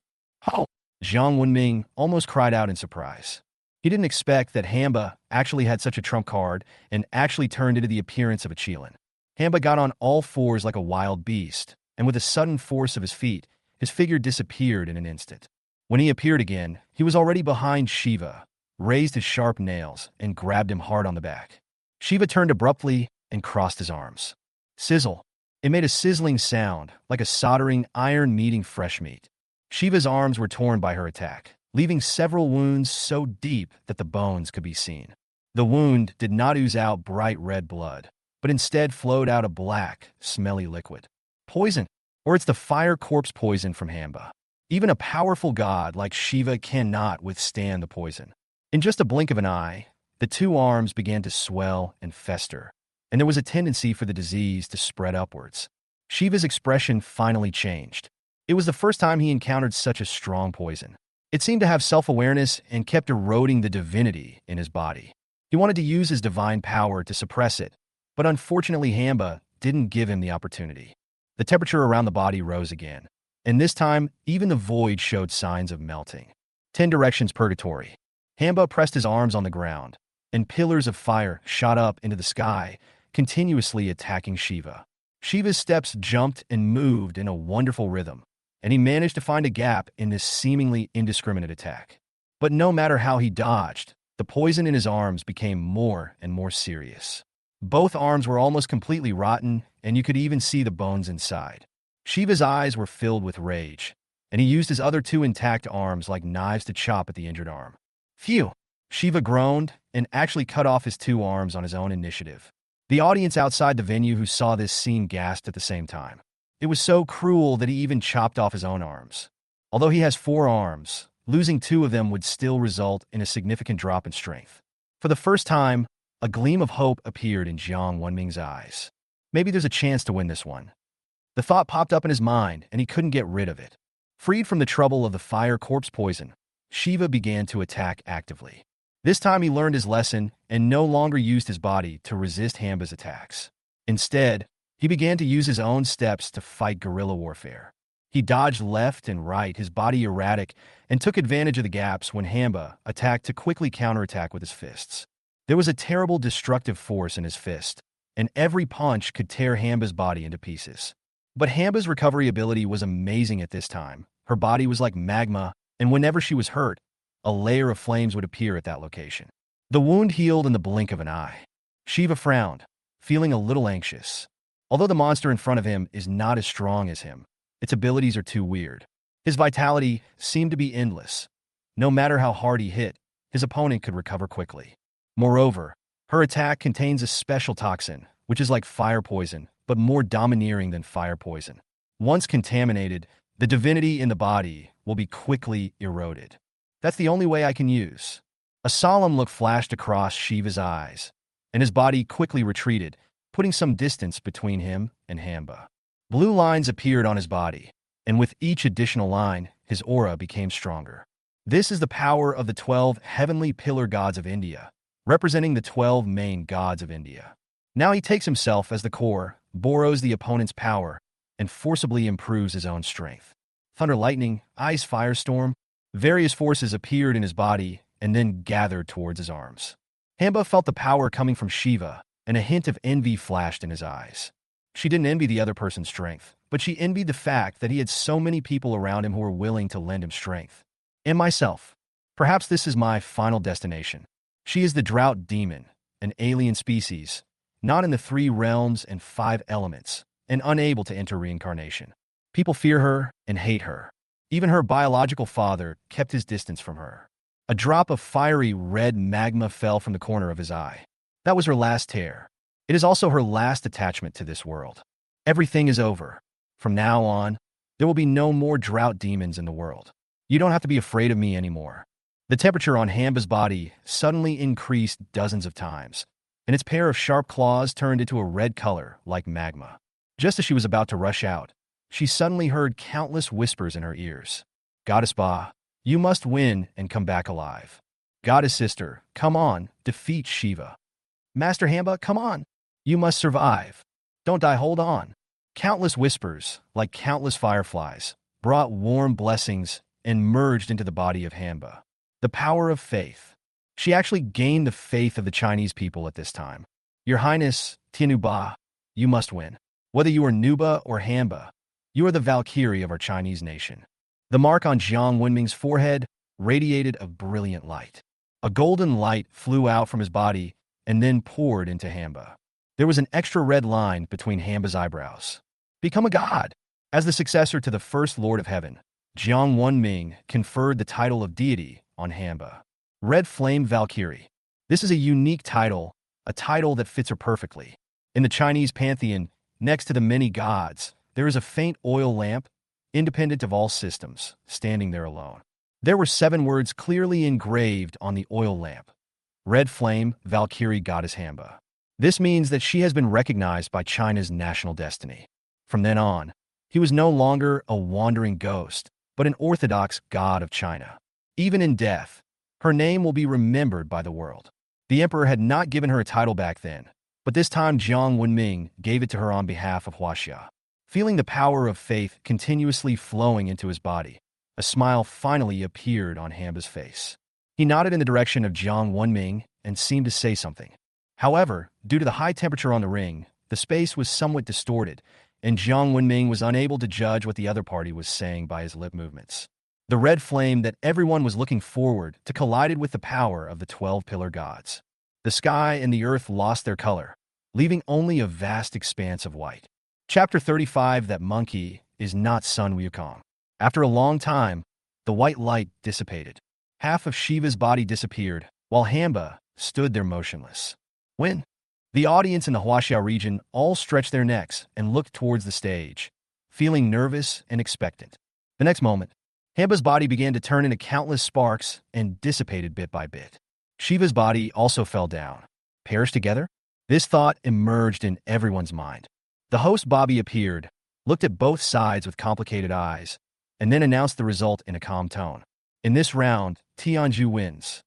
Oh! Jiang Wenming almost cried out in surprise. He didn't expect that Hamba actually had such a trump card and actually turned into the appearance of a Qilin. Hamba got on all fours like a wild beast, and with a sudden force of his feet, his figure disappeared in an instant. When he appeared again, he was already behind Shiva, raised his sharp nails, and grabbed him hard on the back. Shiva turned abruptly and crossed his arms. Sizzle. It made a sizzling sound, like a soldering iron meeting fresh meat. Shiva's arms were torn by her attack, leaving several wounds so deep that the bones could be seen. The wound did not ooze out bright red blood, but instead flowed out a black, smelly liquid. Poison, or it's the fire corpse poison from Hamba. Even a powerful god like Shiva cannot withstand the poison. In just a blink of an eye, the two arms began to swell and fester, and there was a tendency for the disease to spread upwards. Shiva's expression finally changed. It was the first time he encountered such a strong poison. It seemed to have self-awareness and kept eroding the divinity in his body. He wanted to use his divine power to suppress it, but unfortunately Hamba didn't give him the opportunity. The temperature around the body rose again, and this time even the void showed signs of melting. 10 directions purgatory. Hamba pressed his arms on the ground, and pillars of fire shot up into the sky, continuously attacking Shiva. Shiva's steps jumped and moved in a wonderful rhythm, and he managed to find a gap in this seemingly indiscriminate attack. But no matter how he dodged, the poison in his arms became more and more serious. Both arms were almost completely rotten, and you could even see the bones inside. Shiva's eyes were filled with rage, and he used his other two intact arms like knives to chop at the injured arm. Phew! Shiva groaned, and actually cut off his 2 arms on his own initiative. The audience outside the venue who saw this scene gasped at the same time. It was so cruel that he even chopped off his own arms. Although he has 4 arms, losing 2 of them would still result in a significant drop in strength. For the first time, a gleam of hope appeared in Jiang Wenming's eyes. Maybe there's a chance to win this one. The thought popped up in his mind, and he couldn't get rid of it. Freed from the trouble of the fire corpse poison, Shiva began to attack actively. This time he learned his lesson and no longer used his body to resist Hamba's attacks. Instead, he began to use his own steps to fight guerrilla warfare. He dodged left and right, his body erratic, and took advantage of the gaps when Hamba attacked to quickly counterattack with his fists. There was a terrible destructive force in his fist, and every punch could tear Hamba's body into pieces. But Hamba's recovery ability was amazing at this time. Her body was like magma, and whenever she was hurt, a layer of flames would appear at that location. The wound healed in the blink of an eye. Shiva frowned, feeling a little anxious. Although the monster in front of him is not as strong as him, its abilities are too weird. His vitality seemed to be endless. No matter how hard he hit, his opponent could recover quickly. Moreover, her attack contains a special toxin, which is like fire poison, but more domineering than fire poison. Once contaminated, the divinity in the body will be quickly eroded. That's the only way I can use. A solemn look flashed across Shiva's eyes, and his body quickly retreated, putting some distance between him and Hamba. Blue lines appeared on his body, and with each additional line, his aura became stronger. This is the power of the 12 heavenly pillar gods of India, representing the 12 main gods of India. Now he takes himself as the core, borrows the opponent's power, and forcibly improves his own strength. Thunder, lightning, ice, firestorm, various forces appeared in his body and then gathered towards his arms. Hamba felt the power coming from Shiva, and a hint of envy flashed in his eyes. She didn't envy the other person's strength, but she envied the fact that he had so many people around him who were willing to lend him strength. And myself. Perhaps this is my final destination. She is the drought demon, an alien species, not in the 3 realms and 5 elements, and unable to enter reincarnation. People fear her and hate her. Even her biological father kept his distance from her. A drop of fiery red magma fell from the corner of his eye. That was her last tear. It is also her last attachment to this world. Everything is over. From now on, there will be no more drought demons in the world. You don't have to be afraid of me anymore. The temperature on Hamba's body suddenly increased dozens of times, and its pair of sharp claws turned into a red color like magma. Just as she was about to rush out, she suddenly heard countless whispers in her ears. Goddess Ba, you must win and come back alive. Goddess Sister, come on, defeat Shiva. Master Hamba, come on. You must survive. Don't die, hold on. Countless whispers, like countless fireflies, brought warm blessings and merged into the body of Hamba. The power of faith. She actually gained the faith of the Chinese people at this time. Your Highness, Tianuba, you must win. Whether you are Nuba or Hamba, you are the Valkyrie of our Chinese nation. The mark on Jiang Wenming's forehead radiated a brilliant light. A golden light flew out from his body and then poured into Hamba. There was an extra red line between Hamba's eyebrows. Become a god. As the successor to the first Lord of Heaven, Jiang Wenming conferred the title of Deity on Hamba. Red Flame Valkyrie. This is a unique title, a title that fits her perfectly. In the Chinese pantheon, next to the many gods, there is a faint oil lamp, independent of all systems, standing there alone. There were 7 words clearly engraved on the oil lamp. Red Flame Valkyrie Goddess Hamba. This means that she has been recognized by China's national destiny. From then on, he was no longer a wandering ghost, but an orthodox god of China. Even in death, her name will be remembered by the world. The emperor had not given her a title back then, but this time Jiang Wenming gave it to her on behalf of Huaxia. Feeling the power of faith continuously flowing into his body, a smile finally appeared on Hamba's face. He nodded in the direction of Jiang Wenming and seemed to say something. However, due to the high temperature on the ring, the space was somewhat distorted, and Jiang Wenming was unable to judge what the other party was saying by his lip movements. The red flame that everyone was looking forward to collided with the power of the 12 pillar gods. The sky and the earth lost their color, leaving only a vast expanse of white. Chapter 35. That monkey is not Sun Wukong. After a long time, the white light dissipated. Half of Shiva's body disappeared, while Hamba stood there motionless. When the audience in the Huaxia region all stretched their necks and looked towards the stage, feeling nervous and expectant. The next moment, Hamba's body began to turn into countless sparks and dissipated bit by bit. Shiva's body also fell down. Perish together? This thought emerged in everyone's mind. The host Bobby appeared, looked at both sides with complicated eyes, and then announced the result in a calm tone. In this round, Tianzhu wins.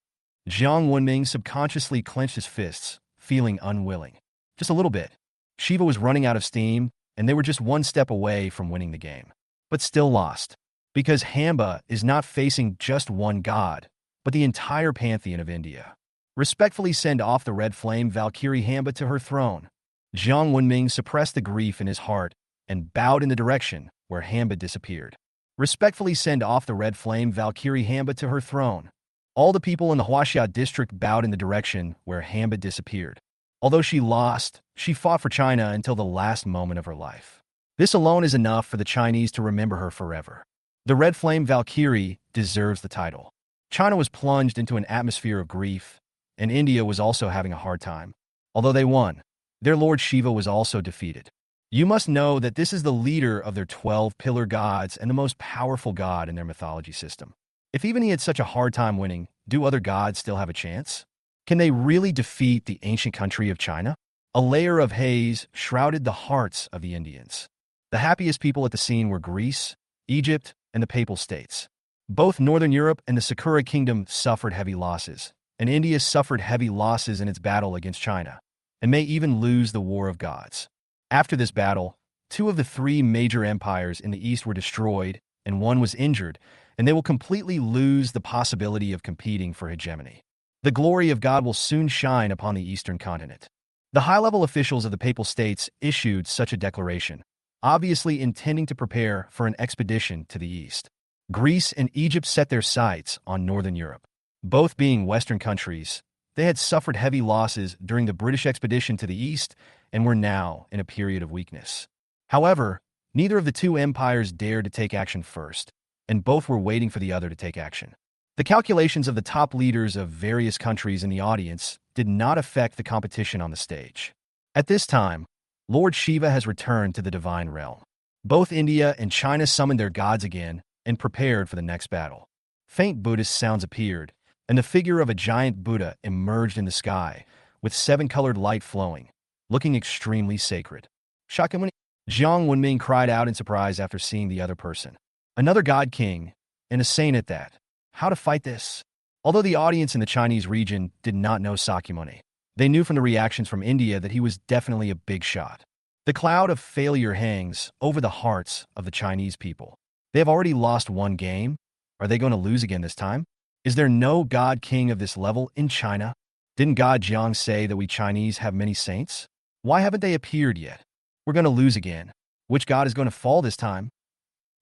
Jiang Wenming subconsciously clenched his fists, feeling unwilling. Just a little bit. Shiva was running out of steam, and they were just one step away from winning the game. But still lost. Because Hamba is not facing just one god, but the entire pantheon of India. Respectfully send off the red flame Valkyrie Hamba to her throne. Jiang Wenming suppressed the grief in his heart and bowed in the direction where Hamba disappeared. Respectfully send off the red flame Valkyrie Hamba to her throne. All the people in the Huaxia district bowed in the direction where Hamba disappeared. Although she lost, she fought for China until the last moment of her life. This alone is enough for the Chinese to remember her forever. The red flame Valkyrie deserves the title. China was plunged into an atmosphere of grief, and India was also having a hard time. Although they won, their Lord Shiva was also defeated. You must know that this is the leader of their 12 pillar gods and the most powerful god in their mythology system. If even he had such a hard time winning, do other gods still have a chance? Can they really defeat the ancient country of China? A layer of haze shrouded the hearts of the Indians. The happiest people at the scene were Greece, Egypt, and the Papal States. Both Northern Europe and the Sakura Kingdom suffered heavy losses, and India suffered heavy losses in its battle against China, and may even lose the War of Gods. After this battle, 2 of the 3 major empires in the East were destroyed, and 1 was injured, and they will completely lose the possibility of competing for hegemony. The glory of God will soon shine upon the Eastern continent. The high-level officials of the Papal States issued such a declaration, obviously intending to prepare for an expedition to the East. Greece and Egypt set their sights on Northern Europe. Both being Western countries, they had suffered heavy losses during the British expedition to the East and were now in a period of weakness. However, neither of the 2 empires dared to take action first, and both were waiting for the other to take action. The calculations of the top leaders of various countries in the audience did not affect the competition on the stage. At this time, Lord Shiva has returned to the divine realm. Both India and China summoned their gods again and prepared for the next battle. Faint Buddhist sounds appeared, and the figure of a giant Buddha emerged in the sky, with 7-colored light flowing, looking extremely sacred. Shakyamuni. Jiang Wenming cried out in surprise after seeing the other person. Another god king, and a saint at that. How to fight this? Although the audience in the Chinese region did not know Sakyamuni, they knew from the reactions from India that he was definitely a big shot. The cloud of failure hangs over the hearts of the Chinese people. They have already lost 1 game. Are they going to lose again this time? Is there no god king of this level in China? Didn't God Jiang say that we Chinese have many saints? Why haven't they appeared yet? We're going to lose again. Which god is going to fall this time?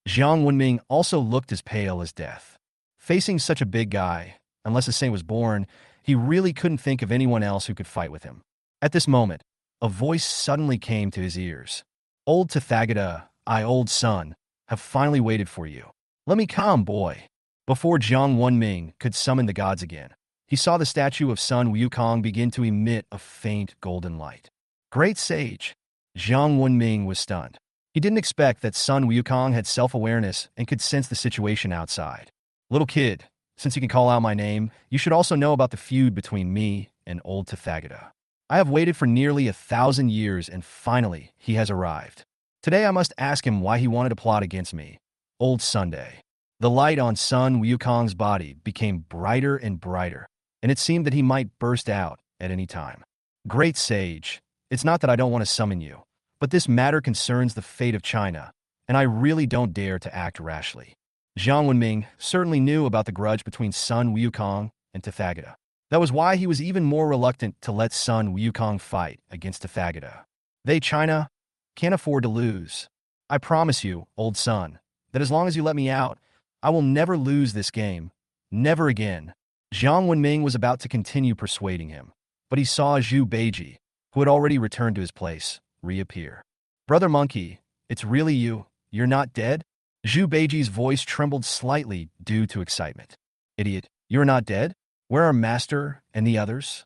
Jiang Wenming also looked as pale as death. Facing such a big guy, unless a saint was born, he really couldn't think of anyone else who could fight with him. At this moment, a voice suddenly came to his ears. Old Tathagata, old son, have finally waited for you. Let me come, boy. Before Jiang Wenming could summon the gods again, he saw the statue of Sun Wukong begin to emit a faint golden light. Great sage! Jiang Wenming was stunned. He didn't expect that Sun Wukong had self-awareness and could sense the situation outside. Little kid, since you can call out my name, you should also know about the feud between me and old Tathagata. I have waited for nearly 1,000 years and finally he has arrived. Today I must ask him why he wanted to plot against me. Old Sunday. The light on Sun Wukong's body became brighter and brighter, and it seemed that he might burst out at any time. Great sage, it's not that I don't want to summon you, but this matter concerns the fate of China, and I really don't dare to act rashly. Jiang Wenming certainly knew about the grudge between Sun Wukong and Tathagata. That was why he was even more reluctant to let Sun Wukong fight against Tathagata. They, China, can't afford to lose. I promise you, old son, that as long as you let me out, I will never lose this game. Never again. Jiang Wenming was about to continue persuading him, but he saw Zhu Beiji, who had already returned to his place, reappear. Brother Monkey, it's really you. You're not dead? Zhu Beiji's voice trembled slightly due to excitement. Idiot, you're not dead? Where are Master and the others?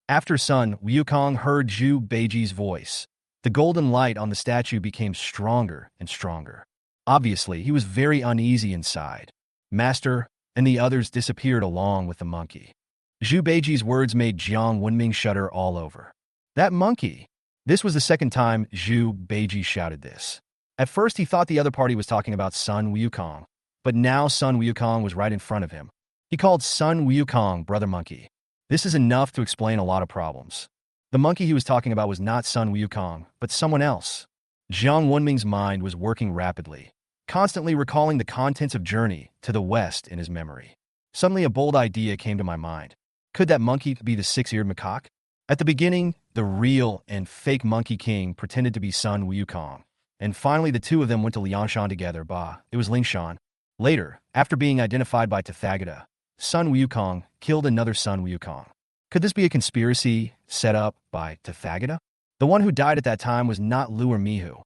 After Sun Wukong heard Zhu Beiji's voice, the golden light on the statue became stronger and stronger. Obviously, he was very uneasy inside. Master and the others disappeared along with the monkey. Zhu Beiji's words made Jiang Wenming shudder all over. That monkey! This was the second time Zhu Beiji shouted this. At first he thought the other party was talking about Sun Wukong, but now Sun Wukong was right in front of him. He called Sun Wukong Brother Monkey. This is enough to explain a lot of problems. The monkey he was talking about was not Sun Wukong, but someone else. Jiang Wenming's mind was working rapidly, constantly recalling the contents of Journey to the West in his memory. Suddenly a bold idea came to my mind. Could that monkey be the six-eared macaque? At the beginning, the real and fake Monkey King pretended to be Sun Wukong, and finally the two of them went to Liangshan together. It was Liangshan. Later, after being identified by Tathagata, Sun Wukong killed another Sun Wukong. Could this be a conspiracy set up by Tathagata? The one who died at that time was not Lu or Mihu,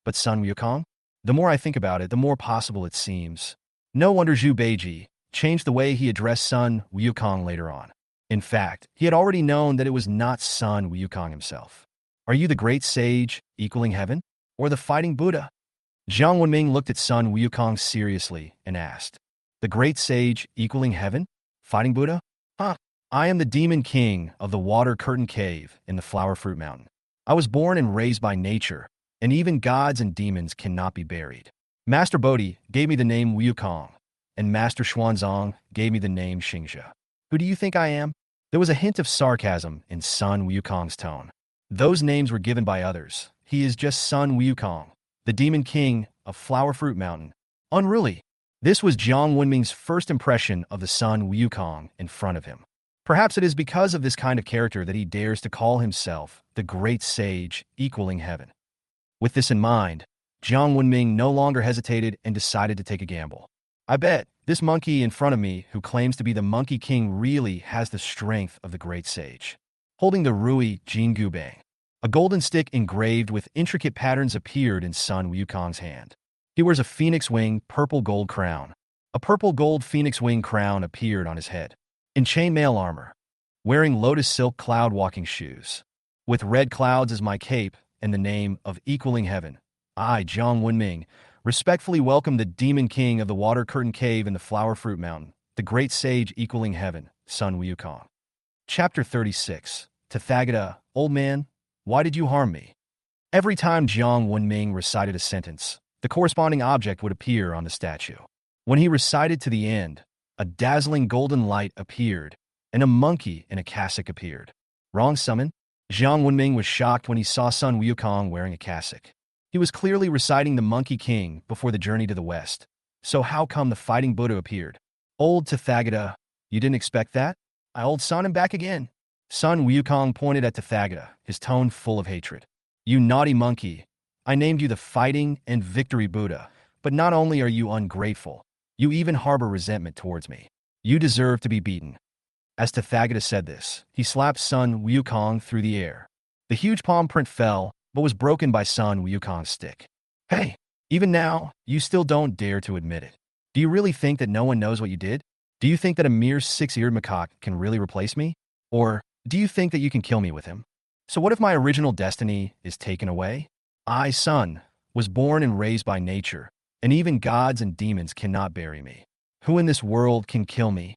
but Sun Wukong? The more I think about it, the more possible it seems. No wonder Zhu Beiji changed the way he addressed Sun Wukong later on. In fact, he had already known that it was not Sun Wukong himself. Are you the great sage equaling heaven, or the fighting Buddha? Jiang Wenming looked at Sun Wukong seriously and asked, the great sage equaling heaven? Fighting Buddha? I am the demon king of the water curtain cave in the flower fruit mountain. I was born and raised by nature, and even gods and demons cannot be buried. Master Bodhi gave me the name Wukong, and Master Xuanzang gave me the name Xingxia. Who do you think I am? There was a hint of sarcasm in Sun Wukong's tone. Those names were given by others. He is just Sun Wukong, the demon king of Flower Fruit Mountain. Unruly. This was Jiang Wenming's first impression of the Sun Wukong in front of him. Perhaps it is because of this kind of character that he dares to call himself the great sage equaling heaven. With this in mind, Jiang Wenming no longer hesitated and decided to take a gamble. I bet this monkey in front of me who claims to be the Monkey King really has the strength of the great sage. Holding the Rui Jingubang, a golden stick engraved with intricate patterns appeared in Sun Wukong's hand. He wears a phoenix wing purple gold crown. A purple gold phoenix wing crown appeared on his head. In chainmail armor, wearing lotus silk cloud walking shoes. With red clouds as my cape and the name of equaling heaven, I, Jiang Wenming, respectfully welcome the demon king of the water curtain cave in the flower fruit mountain, the great sage equaling heaven, Sun Wukong. Chapter 36. Tathagata, old man, why did you harm me? Every time Jiang Wenming recited a sentence, the corresponding object would appear on the statue. When he recited to the end, a dazzling golden light appeared, and a monkey in a cassock appeared. Wrong summon? Jiang Wenming was shocked when he saw Sun Wukong wearing a cassock. He was clearly reciting the Monkey King before the journey to the west. So how come the fighting Buddha appeared? Old Tathagata, you didn't expect that? I old Sun him back again. Sun Wukong pointed at Tathagata, his tone full of hatred. You naughty monkey, I named you the fighting and victory Buddha, but not only are you ungrateful, you even harbor resentment towards me. You deserve to be beaten. As Tathagata said this, he slapped Sun Wukong through the air. The huge palm print fell, but was broken by Sun Wukong's stick. Hey, even now, you still don't dare to admit it. Do you really think that no one knows what you did? Do you think that a mere six-eared macaque can really replace me? Or do you think that you can kill me with him? So what if my original destiny is taken away? I, Sun, was born and raised by nature, and even gods and demons cannot bury me. Who in this world can kill me?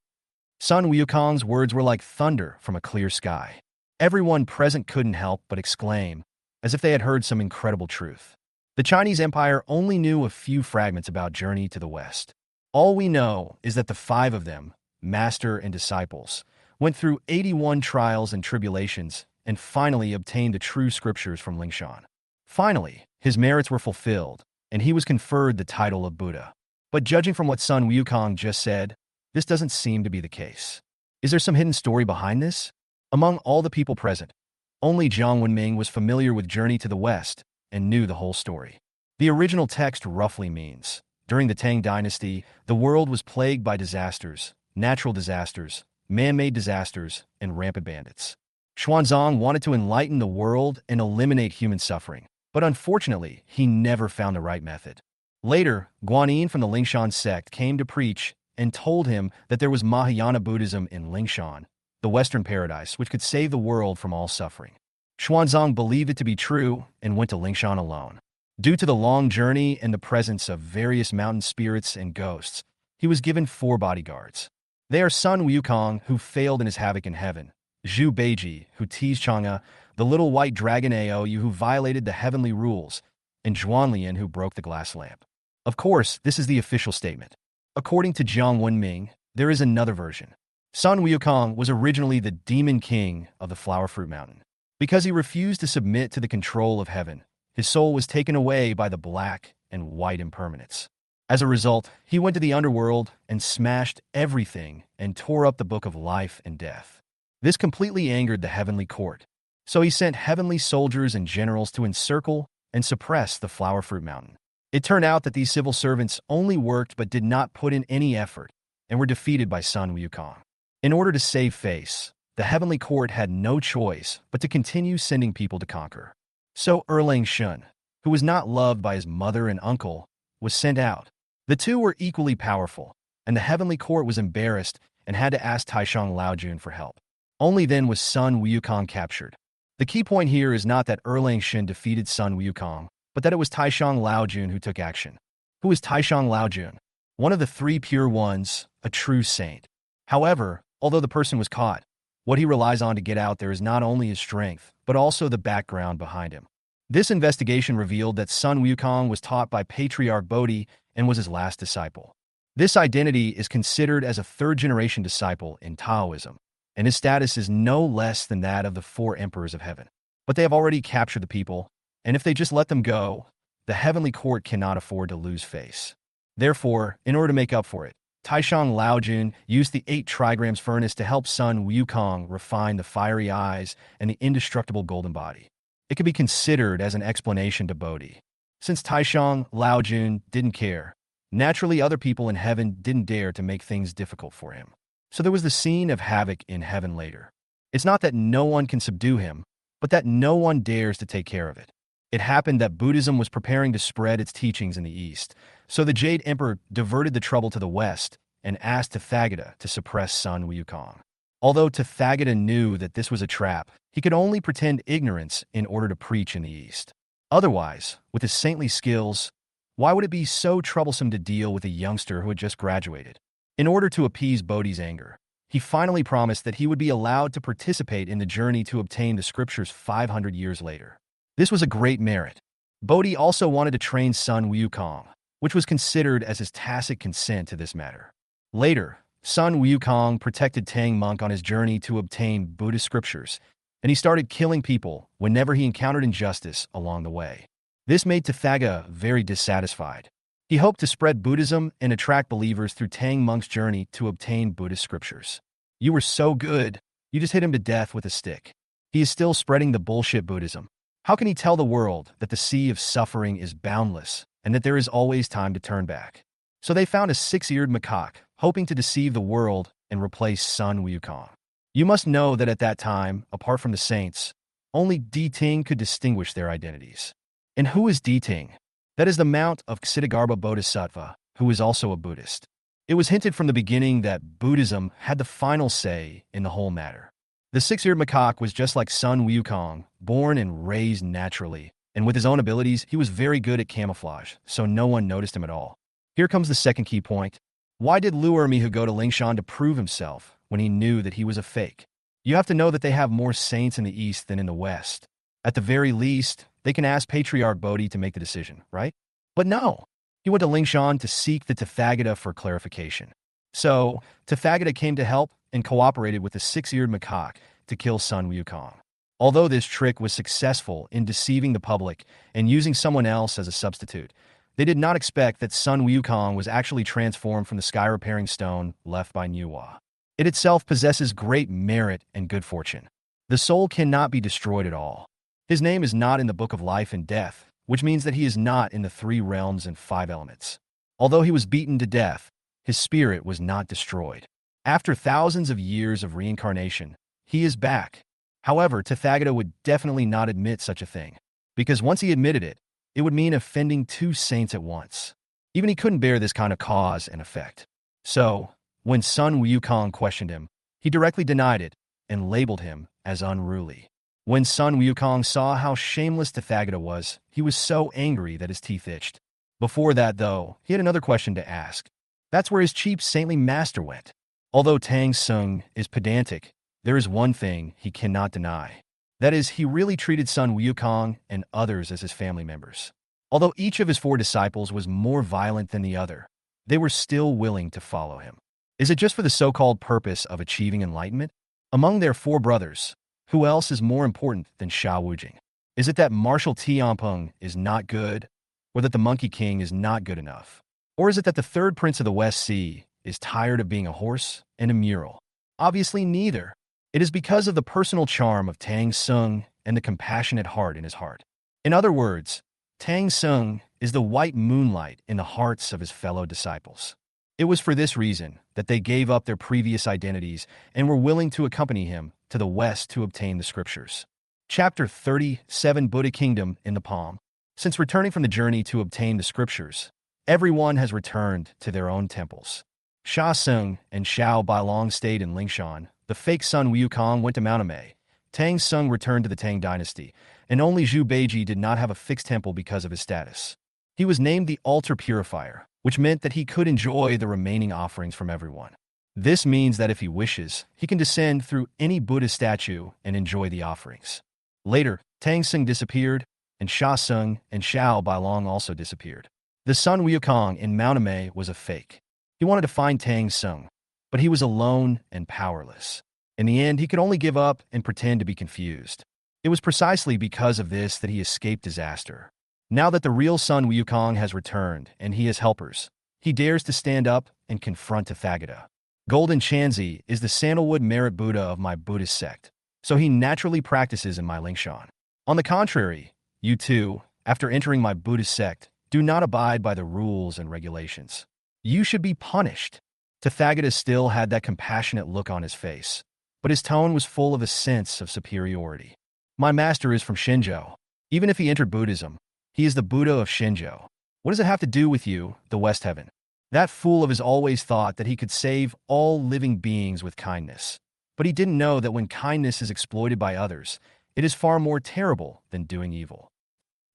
Sun Wukong's words were like thunder from a clear sky. Everyone present couldn't help but exclaim, as if they had heard some incredible truth. The Chinese Empire only knew a few fragments about Journey to the West. All we know is that the five of them, master and disciples, went through 81 trials and tribulations and finally obtained the true scriptures from Liangshan. Finally, his merits were fulfilled, and he was conferred the title of Buddha. But judging from what Sun Wukong just said, this doesn't seem to be the case. Is there some hidden story behind this? Among all the people present, only Jiang Wenming was familiar with Journey to the West and knew the whole story. The original text roughly means, during the Tang Dynasty, the world was plagued by disasters, natural disasters, man-made disasters, and rampant bandits. Xuanzang wanted to enlighten the world and eliminate human suffering, but unfortunately, he never found the right method. Later, Guanyin from the Liangshan sect came to preach and told him that there was Mahayana Buddhism in Liangshan, the Western paradise, which could save the world from all suffering. Xuanzang believed it to be true and went to Lingshan alone. Due to the long journey and the presence of various mountain spirits and ghosts, he was given 4 bodyguards. They are Sun Wukong, who failed in his havoc in heaven, Zhu Beiji, who teased Chang'e, the little white dragon Aoyu who violated the heavenly rules, and Zhuanlian, who broke the glass lamp. Of course, this is the official statement. According to Jiang Wenming, there is another version. Sun Wukong was originally the demon king of the Flower Fruit Mountain. Because he refused to submit to the control of heaven, his soul was taken away by the black and white impermanence. As a result, he went to the underworld and smashed everything and tore up the book of life and death. This completely angered the heavenly court. So he sent heavenly soldiers and generals to encircle and suppress the Flower Fruit Mountain. It turned out that these civil servants only worked but did not put in any effort and were defeated by Sun Wukong. In order to save face, the heavenly court had no choice but to continue sending people to conquer. So Erlang Shun, who was not loved by his mother and uncle, was sent out. The two were equally powerful, and the heavenly court was embarrassed and had to ask Taishang Laojun for help. Only then was Sun Wukong captured. The key point here is not that Erlang Shun defeated Sun Wukong, but that it was Taishang Laojun who took action. Who is Taishang Laojun? One of the 3 pure ones, a true saint. However, although the person was caught, what he relies on to get out there is not only his strength, but also the background behind him. This investigation revealed that Sun Wukong was taught by Patriarch Bodhi and was his last disciple. This identity is considered as a 3rd-generation disciple in Taoism, and his status is no less than that of the 4 emperors of heaven. But they have already captured the people, and if they just let them go, the heavenly court cannot afford to lose face. Therefore, in order to make up for it, Taishang Laojun used the 8 trigrams furnace to help Sun Wukong refine the fiery eyes and the indestructible golden body. It could be considered as an explanation to Bodhi. Since Taishang Laojun didn't care, naturally other people in heaven didn't dare to make things difficult for him. So there was the scene of havoc in heaven later. It's not that no one can subdue him, but that no one dares to take care of it. It happened that Buddhism was preparing to spread its teachings in the East, so the Jade Emperor diverted the trouble to the West and asked Tathagata to suppress Sun Wukong. Although Tathagata knew that this was a trap, he could only pretend ignorance in order to preach in the East. Otherwise, with his saintly skills, why would it be so troublesome to deal with a youngster who had just graduated? In order to appease Bodhi's anger, he finally promised that he would be allowed to participate in the journey to obtain the scriptures 500 years later. This was a great merit. Bodhi also wanted to train Sun Wukong, which was considered as his tacit consent to this matter. Later, Sun Wukong protected Tang Monk on his journey to obtain Buddhist scriptures, and he started killing people whenever he encountered injustice along the way. This made Tathagata very dissatisfied. He hoped to spread Buddhism and attract believers through Tang Monk's journey to obtain Buddhist scriptures. You were so good, you just hit him to death with a stick. He is still spreading the bullshit Buddhism. How can he tell the world that the sea of suffering is boundless and that there is always time to turn back? So they found a 6-eared macaque, hoping to deceive the world and replace Sun Wukong. You must know that at that time, apart from the saints, only Deity could distinguish their identities. And who is Deity? That is the mount of Ksitigarbha Bodhisattva, who is also a Buddhist. It was hinted from the beginning that Buddhism had the final say in the whole matter. The 6-eared macaque was just like Sun Wukong, born and raised naturally, and with his own abilities, he was very good at camouflage, so no one noticed him at all. Here comes the second key point. Why did Lu Ermihu go to Lingshan to prove himself when he knew that he was a fake? You have to know that they have more saints in the East than in the West. At the very least, they can ask Patriarch Bodhi to make the decision, right? But no, he went to Lingshan to seek the Tathagata for clarification. So, Tathagata came to help and cooperated with the 6-eared macaque to kill Sun Wukong. Although this trick was successful in deceiving the public and using someone else as a substitute, they did not expect that Sun Wukong was actually transformed from the sky-repairing stone left by Nuwa. It itself possesses great merit and good fortune. The soul cannot be destroyed at all. His name is not in the book of life and death, which means that he is not in the 3 realms and 5 elements. Although he was beaten to death, his spirit was not destroyed. After thousands of years of reincarnation, he is back. However, Tathagata would definitely not admit such a thing, because once he admitted it, it would mean offending 2 saints at once. Even he couldn't bear this kind of cause and effect. So, when Sun Wukong questioned him, he directly denied it and labeled him as unruly. When Sun Wukong saw how shameless Tathagata was, he was so angry that his teeth itched. Before that, though, he had another question to ask. That's where his cheap saintly master went. Although Tang Sung is pedantic, there is one thing he cannot deny. That is, he really treated Sun Wukong and others as his family members. Although each of his 4 disciples was more violent than the other, they were still willing to follow him. Is it just for the so-called purpose of achieving enlightenment? Among their 4 brothers, who else is more important than Sha Wujing? Is it that Marshal Tianpeng is not good, or that the Monkey King is not good enough? Or is it that the 3rd Prince of the West Sea is tired of being a horse and a mural? Obviously neither. It is because of the personal charm of Tang Sung and the compassionate heart in his heart. In other words, Tang Sung is the white moonlight in the hearts of his fellow disciples. It was for this reason that they gave up their previous identities and were willing to accompany him to the West to obtain the scriptures. Chapter 37 Buddha Kingdom in the Palm. Since returning from the journey to obtain the scriptures, everyone has returned to their own temples. Sha Sung and Xiao Bailong stayed in Lingshan. The fake Sun Wukong went to Manhwa. Tang Sung returned to the Tang dynasty, and only Zhu Beiji did not have a fixed temple because of his status. He was named the Altar Purifier, which meant that he could enjoy the remaining offerings from everyone. This means that if he wishes, he can descend through any Buddha statue and enjoy the offerings. Later, Tang Sung disappeared, and Sha Sung and Xiao Bailong also disappeared. The Sun Wukong in Manhwa was a fake. He wanted to find Tang Sung, but he was alone and powerless. In the end, he could only give up and pretend to be confused. It was precisely because of this that he escaped disaster. Now that the real Sun Wukong has returned and he has helpers, he dares to stand up and confront Tathagata. Golden Chanzi is the sandalwood merit Buddha of my Buddhist sect, so he naturally practices in my Lingshan. On the contrary, you too, after entering my Buddhist sect, do not abide by the rules and regulations. You should be punished. Tathagata still had that compassionate look on his face, but his tone was full of a sense of superiority. My master is from Shenzhou. Even if he entered Buddhism, he is the Buddha of Shenzhou. What does it have to do with you, the West Heaven? That fool of his always thought that he could save all living beings with kindness. But he didn't know that when kindness is exploited by others, it is far more terrible than doing evil.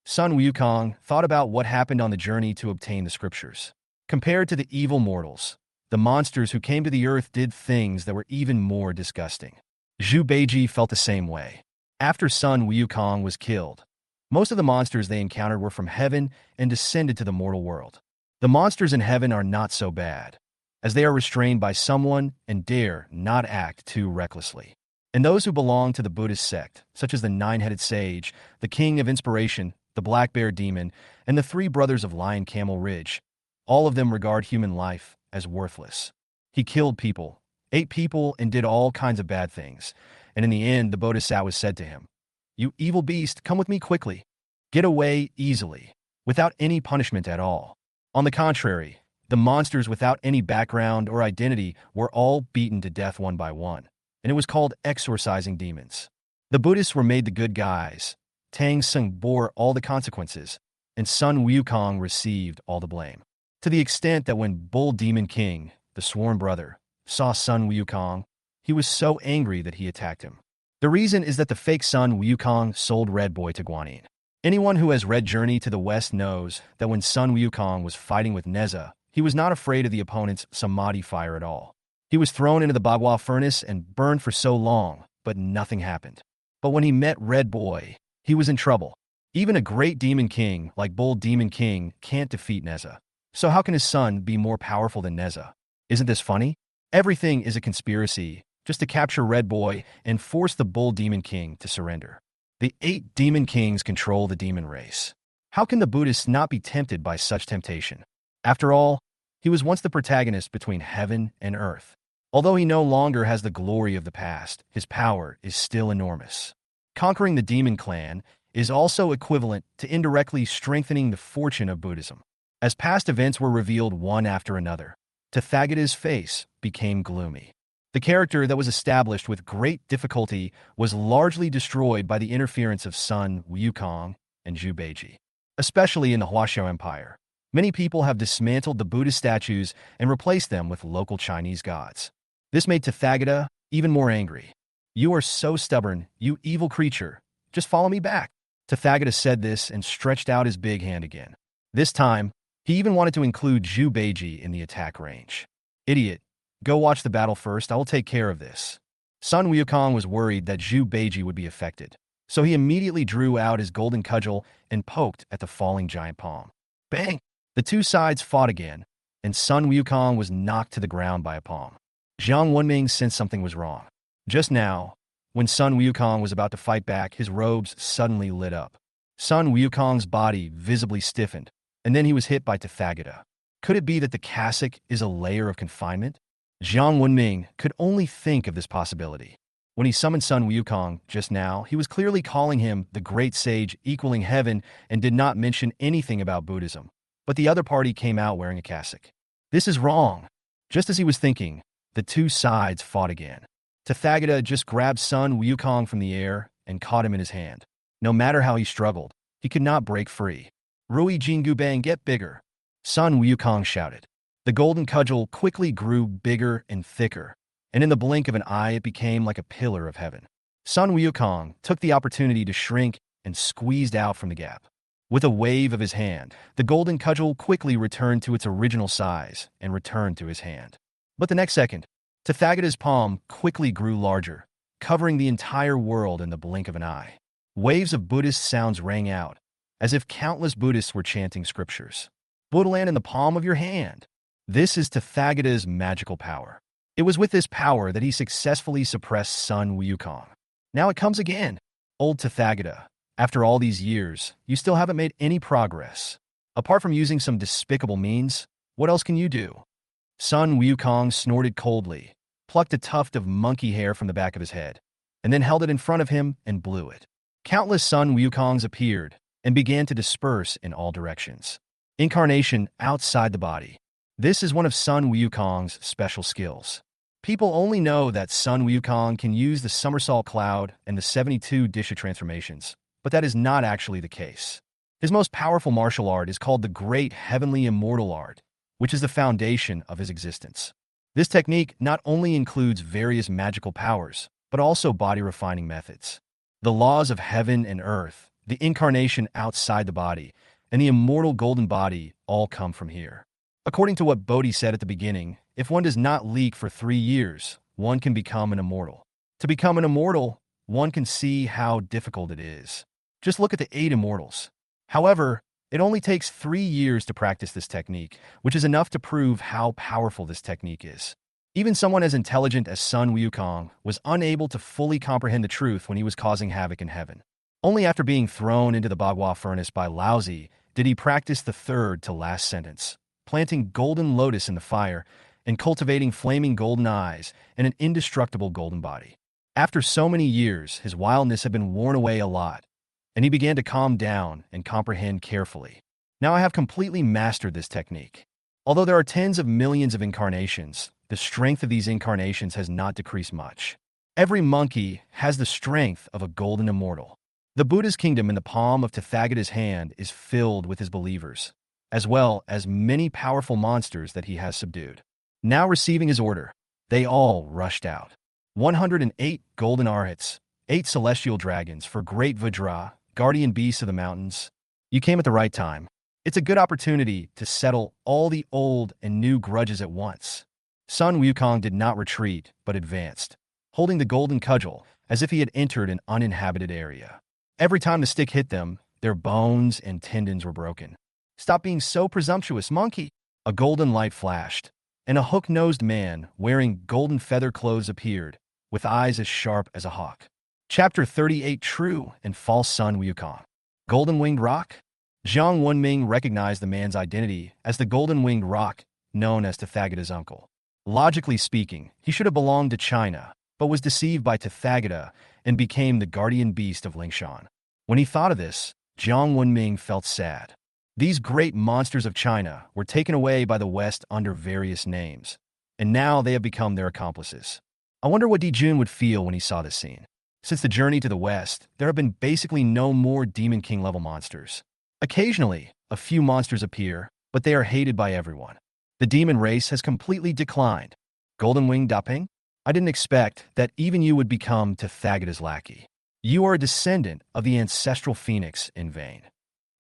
Sun Wukong thought about what happened on the journey to obtain the scriptures. Compared to the evil mortals, the monsters who came to the earth did things that were even more disgusting. Zhu Beiji felt the same way. After Sun Wukong was killed, most of the monsters they encountered were from heaven and descended to the mortal world. The monsters in heaven are not so bad, as they are restrained by someone and dare not act too recklessly. And those who belong to the Buddhist sect, such as the nine-headed sage, the king of inspiration, the black bear demon, and the 3 brothers of Lion Camel Ridge, all of them regard human life as worthless. He killed people, ate people, and did all kinds of bad things. And in the end, the Bodhisattva said to him, "You evil beast, come with me quickly. Get away easily, without any punishment at all." On the contrary, the monsters without any background or identity were all beaten to death one by one, and it was called exorcising demons. The Buddhists were made the good guys. Tang Sung bore all the consequences, and Sun Wukong received all the blame. To the extent that when Bull Demon King, the sworn brother, saw Sun Wukong, he was so angry that he attacked him. The reason is that the fake Sun Wukong sold Red Boy to Guanyin. Anyone who has read Journey to the West knows that when Sun Wukong was fighting with Neza, he was not afraid of the opponent's samadhi fire at all. He was thrown into the Bagua furnace and burned for so long, but nothing happened. But when he met Red Boy, he was in trouble. Even a great demon king like Bull Demon King can't defeat Neza. So how can his son be more powerful than Neza? Isn't this funny? Everything is a conspiracy, just to capture Red Boy and force the Bull Demon King to surrender. The 8 demon kings control the demon race. How can the Buddhists not be tempted by such temptation? After all, he was once the protagonist between heaven and earth. Although he no longer has the glory of the past, his power is still enormous. Conquering the demon clan is also equivalent to indirectly strengthening the fortune of Buddhism. As past events were revealed one after another, Tathagata's face became gloomy. The character that was established with great difficulty was largely destroyed by the interference of Sun Wukong and Zhu Beiji. Especially in the Huaxia Empire, many people have dismantled the Buddhist statues and replaced them with local Chinese gods. This made Tathagata even more angry. "You are so stubborn, you evil creature. Just follow me back." Tathagata said this and stretched out his big hand again. This time, he even wanted to include Zhu Beiji in the attack range. "Idiot. Go watch the battle first, I will take care of this." Sun Wukong was worried that Zhu Beiji would be affected, so he immediately drew out his golden cudgel and poked at the falling giant palm. Bang! The two sides fought again, and Sun Wukong was knocked to the ground by a palm. Jiang Wenming sensed something was wrong. Just now, when Sun Wukong was about to fight back, his robes suddenly lit up. Sun Wukong's body visibly stiffened, and then he was hit by Tathagata. Could it be that the cassock is a layer of confinement? Jiang Wenming could only think of this possibility. When he summoned Sun Wukong just now, he was clearly calling him the great sage equaling heaven and did not mention anything about Buddhism. But the other party came out wearing a cassock. This is wrong. Just as he was thinking, the two sides fought again. Tathagata just grabbed Sun Wukong from the air and caught him in his hand. No matter how he struggled, he could not break free. "Rui Jingubang, get bigger!" Sun Wukong shouted. The golden cudgel quickly grew bigger and thicker, and in the blink of an eye it became like a pillar of heaven. Sun Wukong took the opportunity to shrink and squeezed out from the gap. With a wave of his hand, the golden cudgel quickly returned to its original size and returned to his hand. But the next second, Tathagata's palm quickly grew larger, covering the entire world in the blink of an eye. Waves of Buddhist sounds rang out, as if countless Buddhists were chanting scriptures. "Buddhaland in the palm of your hand." This is Tathagata's magical power. It was with this power that he successfully suppressed Sun Wukong. Now it comes again. "Old Tathagata, after all these years, you still haven't made any progress. Apart from using some despicable means, what else can you do?" Sun Wukong snorted coldly, plucked a tuft of monkey hair from the back of his head, and then held it in front of him and blew it. Countless Sun Wukongs appeared and began to disperse in all directions. Incarnation outside the body. This is one of Sun Wukong's special skills. People only know that Sun Wukong can use the somersault cloud and the 72 Disha transformations, but that is not actually the case. His most powerful martial art is called the Great Heavenly Immortal Art, which is the foundation of his existence. This technique not only includes various magical powers, but also body-refining methods. The laws of heaven and earth, the incarnation outside the body, and the immortal golden body all come from here. According to what Bodhi said at the beginning, if one does not leak for 3 years, one can become an immortal. To become an immortal, one can see how difficult it is. Just look at the 8 immortals. However, it only takes 3 years to practice this technique, which is enough to prove how powerful this technique is. Even someone as intelligent as Sun Wukong was unable to fully comprehend the truth when he was causing havoc in heaven. Only after being thrown into the Bagua furnace by Laozi did he practice the third to last sentence, planting golden lotus in the fire and cultivating flaming golden eyes and an indestructible golden body. After so many years, his wildness had been worn away a lot, and he began to calm down and comprehend carefully. Now I have completely mastered this technique. Although there are tens of millions of incarnations, the strength of these incarnations has not decreased much. Every monkey has the strength of a golden immortal. The Buddha's kingdom in the palm of Tathagata's hand is filled with his believers, as well as many powerful monsters that he has subdued. Now receiving his order, they all rushed out. 108 golden arhats, 8 celestial dragons for great Vajra, guardian beasts of the mountains. You came at the right time. It's a good opportunity to settle all the old and new grudges at once. Sun Wukong did not retreat, but advanced, holding the golden cudgel as if he had entered an uninhabited area. Every time the stick hit them, their bones and tendons were broken. "Stop being so presumptuous, monkey!" A golden light flashed, and a hook-nosed man wearing golden feather clothes appeared, with eyes as sharp as a hawk. Chapter 38: True and False Sun Wukong. Golden-winged rock? Jiang Wenming recognized the man's identity as the golden-winged rock, known as Tathagata's uncle. Logically speaking, he should have belonged to China, but was deceived by Tathagata and became the guardian beast of Lingshan. When he thought of this, Jiang Wenming felt sad. These great monsters of China were taken away by the West under various names, and now they have become their accomplices. I wonder what Dijun would feel when he saw this scene. Since the journey to the West, there have been basically no more Demon King level monsters. Occasionally, a few monsters appear, but they are hated by everyone. The demon race has completely declined. Golden Wing Daping? I didn't expect that even you would become Tathagata's lackey. You are a descendant of the ancestral phoenix in vain.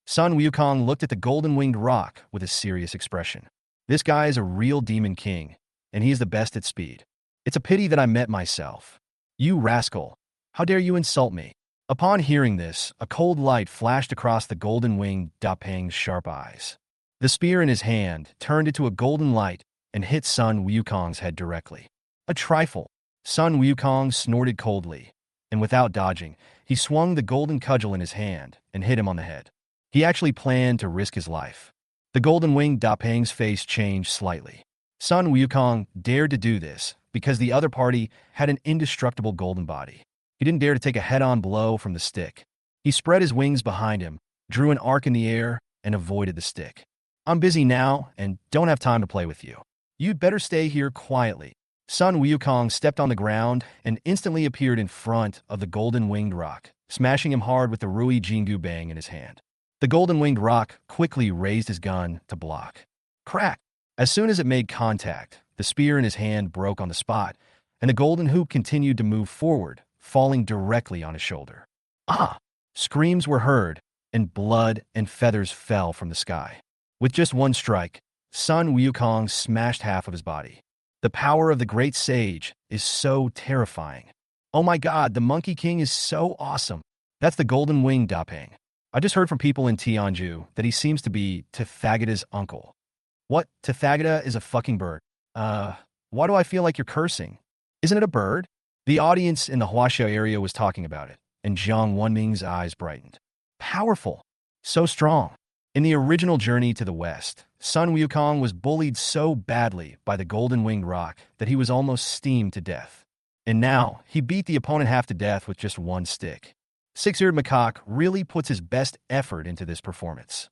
Sun Wukong looked at the golden-winged rock with a serious expression. This guy is a real demon king, and he is the best at speed. It's a pity that I met myself. You rascal! How dare you insult me? Upon hearing this, a cold light flashed across the golden-winged Dapeng's sharp eyes. The spear in his hand turned into a golden light and hit Sun Wukong's head directly. A trifle. Sun Wukong snorted coldly, and without dodging, he swung the golden cudgel in his hand and hit him on the head. He actually planned to risk his life. The golden-winged Dapeng's face changed slightly. Sun Wukong dared to do this because the other party had an indestructible golden body. He didn't dare to take a head-on blow from the stick. He spread his wings behind him, drew an arc in the air, and avoided the stick. I'm busy now and don't have time to play with you. You'd better stay here quietly. Sun Wukong stepped on the ground and instantly appeared in front of the golden-winged rock, smashing him hard with the Rui Jingu Bang in his hand. The golden-winged rock quickly raised his gun to block. Crack! As soon as it made contact, the spear in his hand broke on the spot, and the golden hoop continued to move forward, falling directly on his shoulder. Ah! Screams were heard, and blood and feathers fell from the sky. With just one strike, Sun Wukong smashed half of his body. The power of the great sage is so terrifying. Oh my god, the Monkey King is so awesome. That's the golden-winged Dapeng. I just heard from people in Tianju that he seems to be Tathagata's uncle. What? Tathagata is a fucking bird. Why do I feel like you're cursing? Isn't it a bird? The audience in the Huaxia area was talking about it, and Jiang Wenming's eyes brightened. Powerful. So strong. In the original journey to the west, Sun Wukong was bullied so badly by the golden-winged rock that he was almost steamed to death. And now, he beat the opponent half to death with just one stick. Six-eared macaque really puts his best effort into this performance.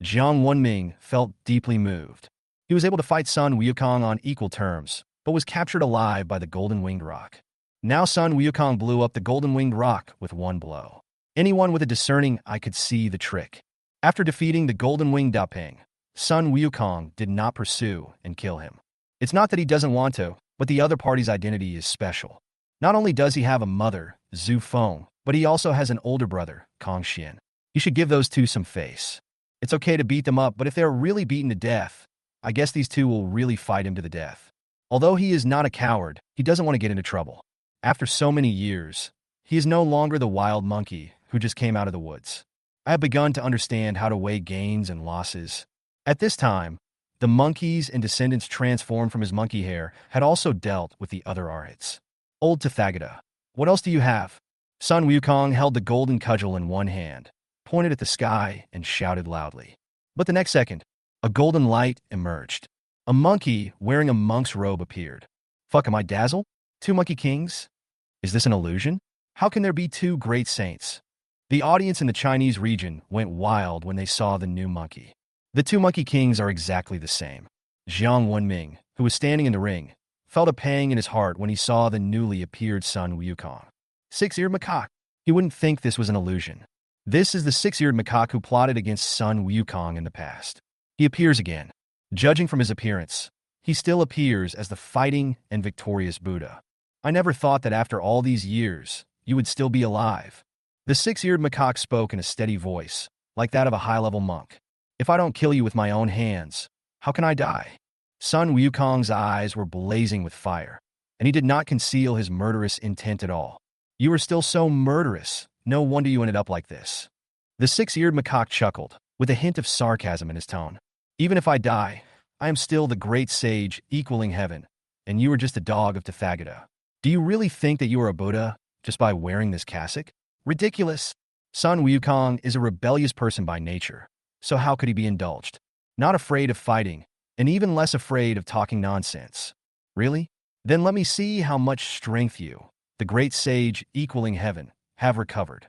Jiang Wenming felt deeply moved. He was able to fight Sun Wukong on equal terms, but was captured alive by the golden-winged rock. Now Sun Wukong blew up the golden-winged rock with one blow. Anyone with a discerning eye could see the trick. After defeating the golden-winged Dapeng, Sun Wukong did not pursue and kill him. It's not that he doesn't want to, but the other party's identity is special. Not only does he have a mother, Zhu Feng, but he also has an older brother, Kong Xian. You should give those two some face. It's okay to beat them up, but if they're really beaten to death, I guess these two will really fight him to the death. Although he is not a coward, he doesn't want to get into trouble. After so many years, he is no longer the wild monkey who just came out of the woods. I have begun to understand how to weigh gains and losses. At this time, the monkeys and descendants transformed from his monkey hair had also dealt with the other arhats. Old Tathagata, what else do you have? Sun Wukong held the golden cudgel in one hand, pointed at the sky, and shouted loudly. But the next second, a golden light emerged. A monkey wearing a monk's robe appeared. Fuck, am I dazzled? Two monkey kings? Is this an illusion? How can there be two great saints? The audience in the Chinese region went wild when they saw the new monkey. The two monkey kings are exactly the same. Jiang Wenming, who was standing in the ring, felt a pang in his heart when he saw the newly appeared Sun Wukong. Six-eared macaque. He wouldn't think this was an illusion. This is the six-eared macaque who plotted against Sun Wukong in the past. He appears again. Judging from his appearance, he still appears as the fighting and victorious Buddha. I never thought that after all these years, you would still be alive. The six-eared macaque spoke in a steady voice, like that of a high-level monk. If I don't kill you with my own hands, how can I die? Sun Wukong's eyes were blazing with fire, and he did not conceal his murderous intent at all. You are still so murderous. No wonder you ended up like this. The six-eared macaque chuckled, with a hint of sarcasm in his tone. Even if I die, I am still the great sage equaling heaven, and you are just a dog of Tathagata. Do you really think that you are a Buddha just by wearing this cassock? Ridiculous. Sun Wukong is a rebellious person by nature, so how could he be indulged? Not afraid of fighting, and even less afraid of talking nonsense. Really? Then let me see how much strength you, the great sage equaling heaven, have recovered.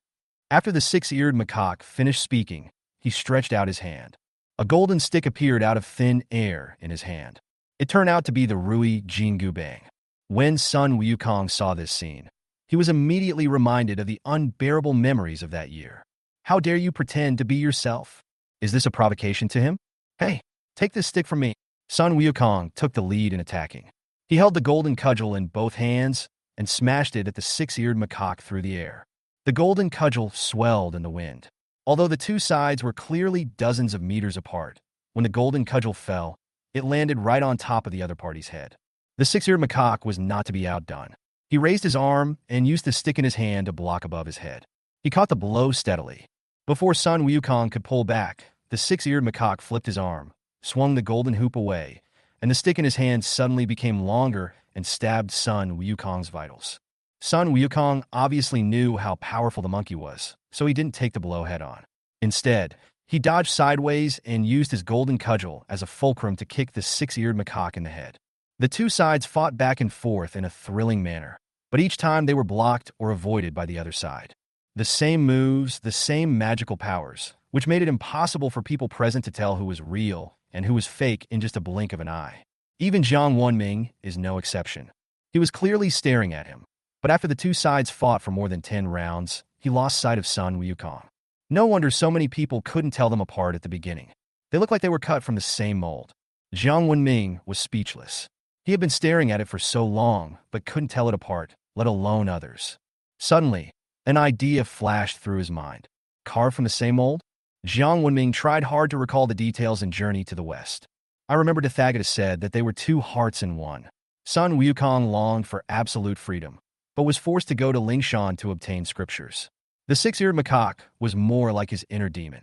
After the six-eared macaque finished speaking, he stretched out his hand. A golden stick appeared out of thin air in his hand. It turned out to be the Rui Jingu Bang. When Sun Wukong saw this scene, he was immediately reminded of the unbearable memories of that year. How dare you pretend to be yourself? Is this a provocation to him? Hey, take this stick from me. Sun Wukong took the lead in attacking. He held the golden cudgel in both hands and smashed it at the six-eared macaque through the air. The golden cudgel swelled in the wind. Although the two sides were clearly dozens of meters apart, when the golden cudgel fell, it landed right on top of the other party's head. The six-eared macaque was not to be outdone. He raised his arm and used the stick in his hand to block above his head. He caught the blow steadily. Before Sun Wukong could pull back, the six-eared macaque flipped his arm, swung the golden hoop away, and the stick in his hand suddenly became longer and stabbed Sun Wukong's vitals. Sun Wukong obviously knew how powerful the monkey was, so he didn't take the blow head-on. Instead, he dodged sideways and used his golden cudgel as a fulcrum to kick the six-eared macaque in the head. The two sides fought back and forth in a thrilling manner, but each time they were blocked or avoided by the other side. The same moves, the same magical powers, which made it impossible for people present to tell who was real and who was fake in just a blink of an eye. Even Jiang Wenming is no exception. He was clearly staring at him, but after the two sides fought for more than 10 rounds, he lost sight of Sun Wukong. No wonder so many people couldn't tell them apart at the beginning. They looked like they were cut from the same mold. Jiang Wenming was speechless. He had been staring at it for so long, but couldn't tell it apart, let alone others. Suddenly, an idea flashed through his mind. Carved from the same mold? Jiang Wenming tried hard to recall the details in Journey to the West. I remember Pythagoras said that they were two hearts in one. Sun Wukong longed for absolute freedom, but was forced to go to Lingshan to obtain scriptures. The six-eared macaque was more like his inner demon.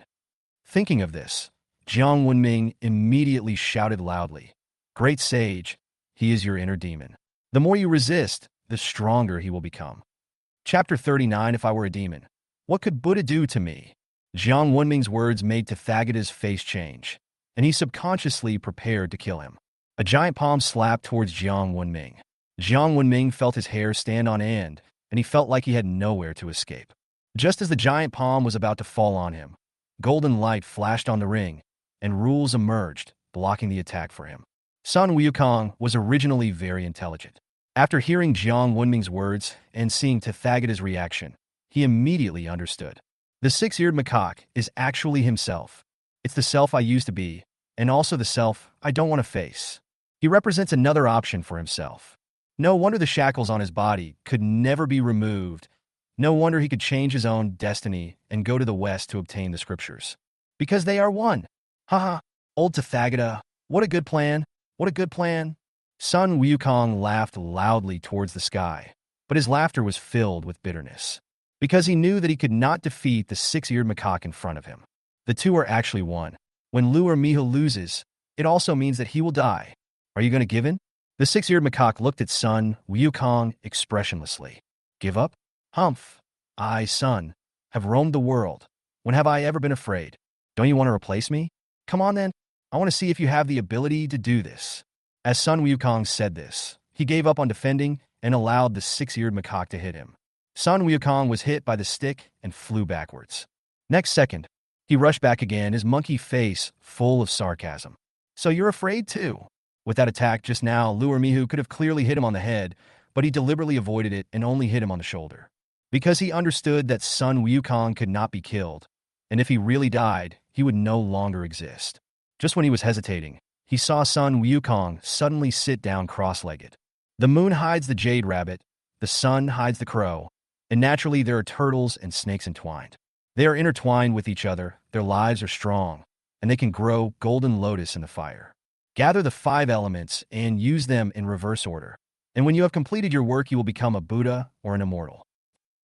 Thinking of this, Jiang Wenming immediately shouted loudly, "Great sage, he is your inner demon. The more you resist, the stronger he will become." Chapter 39. If I were a demon, what could Buddha do to me? Jiang Wenming's words made Pythagoras' face change, and he subconsciously prepared to kill him. A giant palm slapped towards Jiang Wenming. Jiang Wenming felt his hair stand on end, and he felt like he had nowhere to escape. Just as the giant palm was about to fall on him, golden light flashed on the ring, and rules emerged, blocking the attack for him. Sun Wukong was originally very intelligent. After hearing Jiang Wenming's words and seeing Pythagoras' reaction, he immediately understood. The six-eared macaque is actually himself. It's the self I used to be, and also the self I don't want to face. He represents another option for himself. No wonder the shackles on his body could never be removed. No wonder he could change his own destiny and go to the West to obtain the scriptures. Because they are one. Haha, old Pythagoras, what a good plan, what a good plan. Sun Wukong laughed loudly towards the sky, but his laughter was filled with bitterness. Because he knew that he could not defeat the six-eared macaque in front of him. The two are actually one. When Luo Miho loses, it also means that he will die. Are you going to give in? The six-eared macaque looked at Sun Wukong expressionlessly. Give up? Humph. I, Sun, have roamed the world. When have I ever been afraid? Don't you want to replace me? Come on then. I want to see if you have the ability to do this. As Sun Wukong said this, he gave up on defending and allowed the six-eared macaque to hit him. Sun Wukong was hit by the stick and flew backwards. Next second, he rushed back again, his monkey face full of sarcasm. So you're afraid too? With that attack just now, Luo Miho could have clearly hit him on the head, but he deliberately avoided it and only hit him on the shoulder. Because he understood that Sun Wukong could not be killed, and if he really died, he would no longer exist. Just when he was hesitating, he saw Sun Wukong suddenly sit down cross-legged. The moon hides the jade rabbit, the sun hides the crow, and naturally there are turtles and snakes entwined. They are intertwined with each other, their lives are strong, and they can grow golden lotus in the fire. Gather the 5 elements and use them in reverse order, and when you have completed your work you will become a Buddha or an immortal.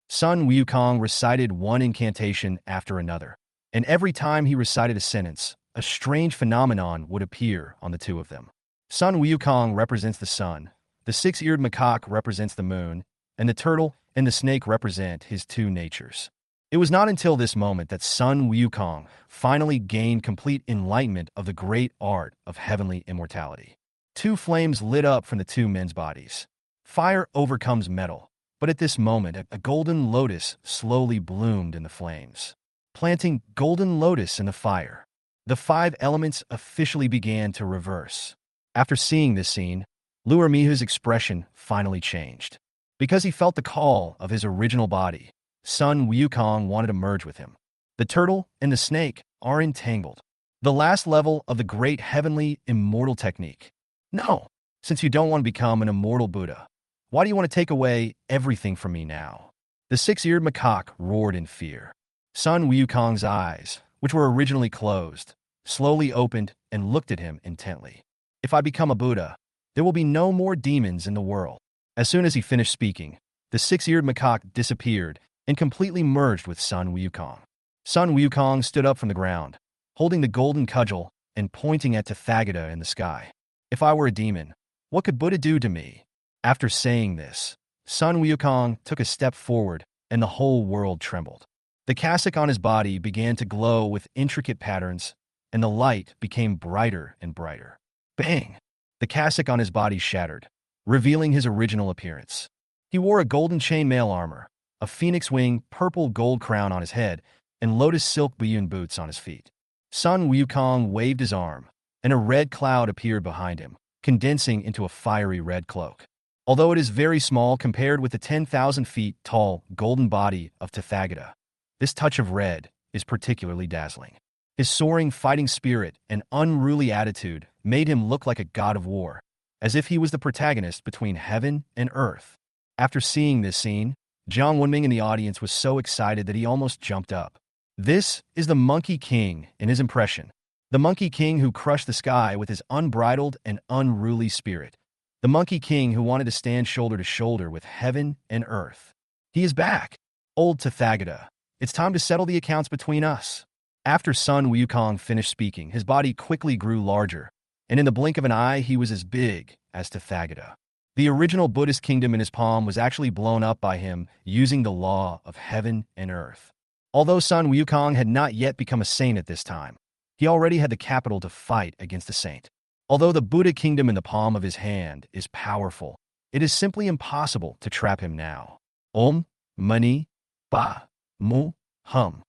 Sun Wukong recited one incantation after another, and every time he recited a sentence, a strange phenomenon would appear on the two of them. Sun Wukong represents the sun, the six-eared macaque represents the moon, and the turtle and the snake represent his two natures. It was not until this moment that Sun Wukong finally gained complete enlightenment of the great art of heavenly immortality. 2 flames lit up from the 2 men's bodies. Fire overcomes metal, but at this moment a golden lotus slowly bloomed in the flames. Planting golden lotus in the fire, the 5 elements officially began to reverse. After seeing this scene, Luo Miho's expression finally changed. Because he felt the call of his original body, Sun Wukong wanted to merge with him. The turtle and the snake are entangled. The last level of the great heavenly immortal technique. No! Since you don't want to become an immortal Buddha, why do you want to take away everything from me now? The six-eared macaque roared in fear. Sun Wukong's eyes, which were originally closed, slowly opened and looked at him intently. If I become a Buddha, there will be no more demons in the world. As soon as he finished speaking, the six-eared macaque disappeared and completely merged with Sun Wukong. Sun Wukong stood up from the ground, holding the golden cudgel and pointing at Tathagata in the sky. If I were a demon, what could Buddha do to me? After saying this, Sun Wukong took a step forward and the whole world trembled. The cassock on his body began to glow with intricate patterns, and the light became brighter and brighter. Bang! The cassock on his body shattered, revealing his original appearance. He wore a golden chainmail armor, a phoenix wing purple gold crown on his head, and lotus silk biyun boots on his feet. Sun Wukong waved his arm, and a red cloud appeared behind him, condensing into a fiery red cloak. Although it is very small compared with the 10,000 feet tall golden body of Tathagata, this touch of red is particularly dazzling. His soaring fighting spirit and unruly attitude made him look like a god of war, as if he was the protagonist between heaven and earth. After seeing this scene, Jiang Wenming in the audience was so excited that he almost jumped up. This is the Monkey King in his impression. The Monkey King who crushed the sky with his unbridled and unruly spirit. The Monkey King who wanted to stand shoulder to shoulder with heaven and earth. He is back. Old Tathagata, it's time to settle the accounts between us. After Sun Wukong finished speaking, his body quickly grew larger, and in the blink of an eye he was as big as Tathagata. The original Buddhist kingdom in his palm was actually blown up by him using the law of heaven and earth. Although Sun Wukong had not yet become a saint at this time, he already had the capital to fight against the saint. Although the Buddha kingdom in the palm of his hand is powerful, it is simply impossible to trap him now. Om, Mani, Ba, Mu, Hum.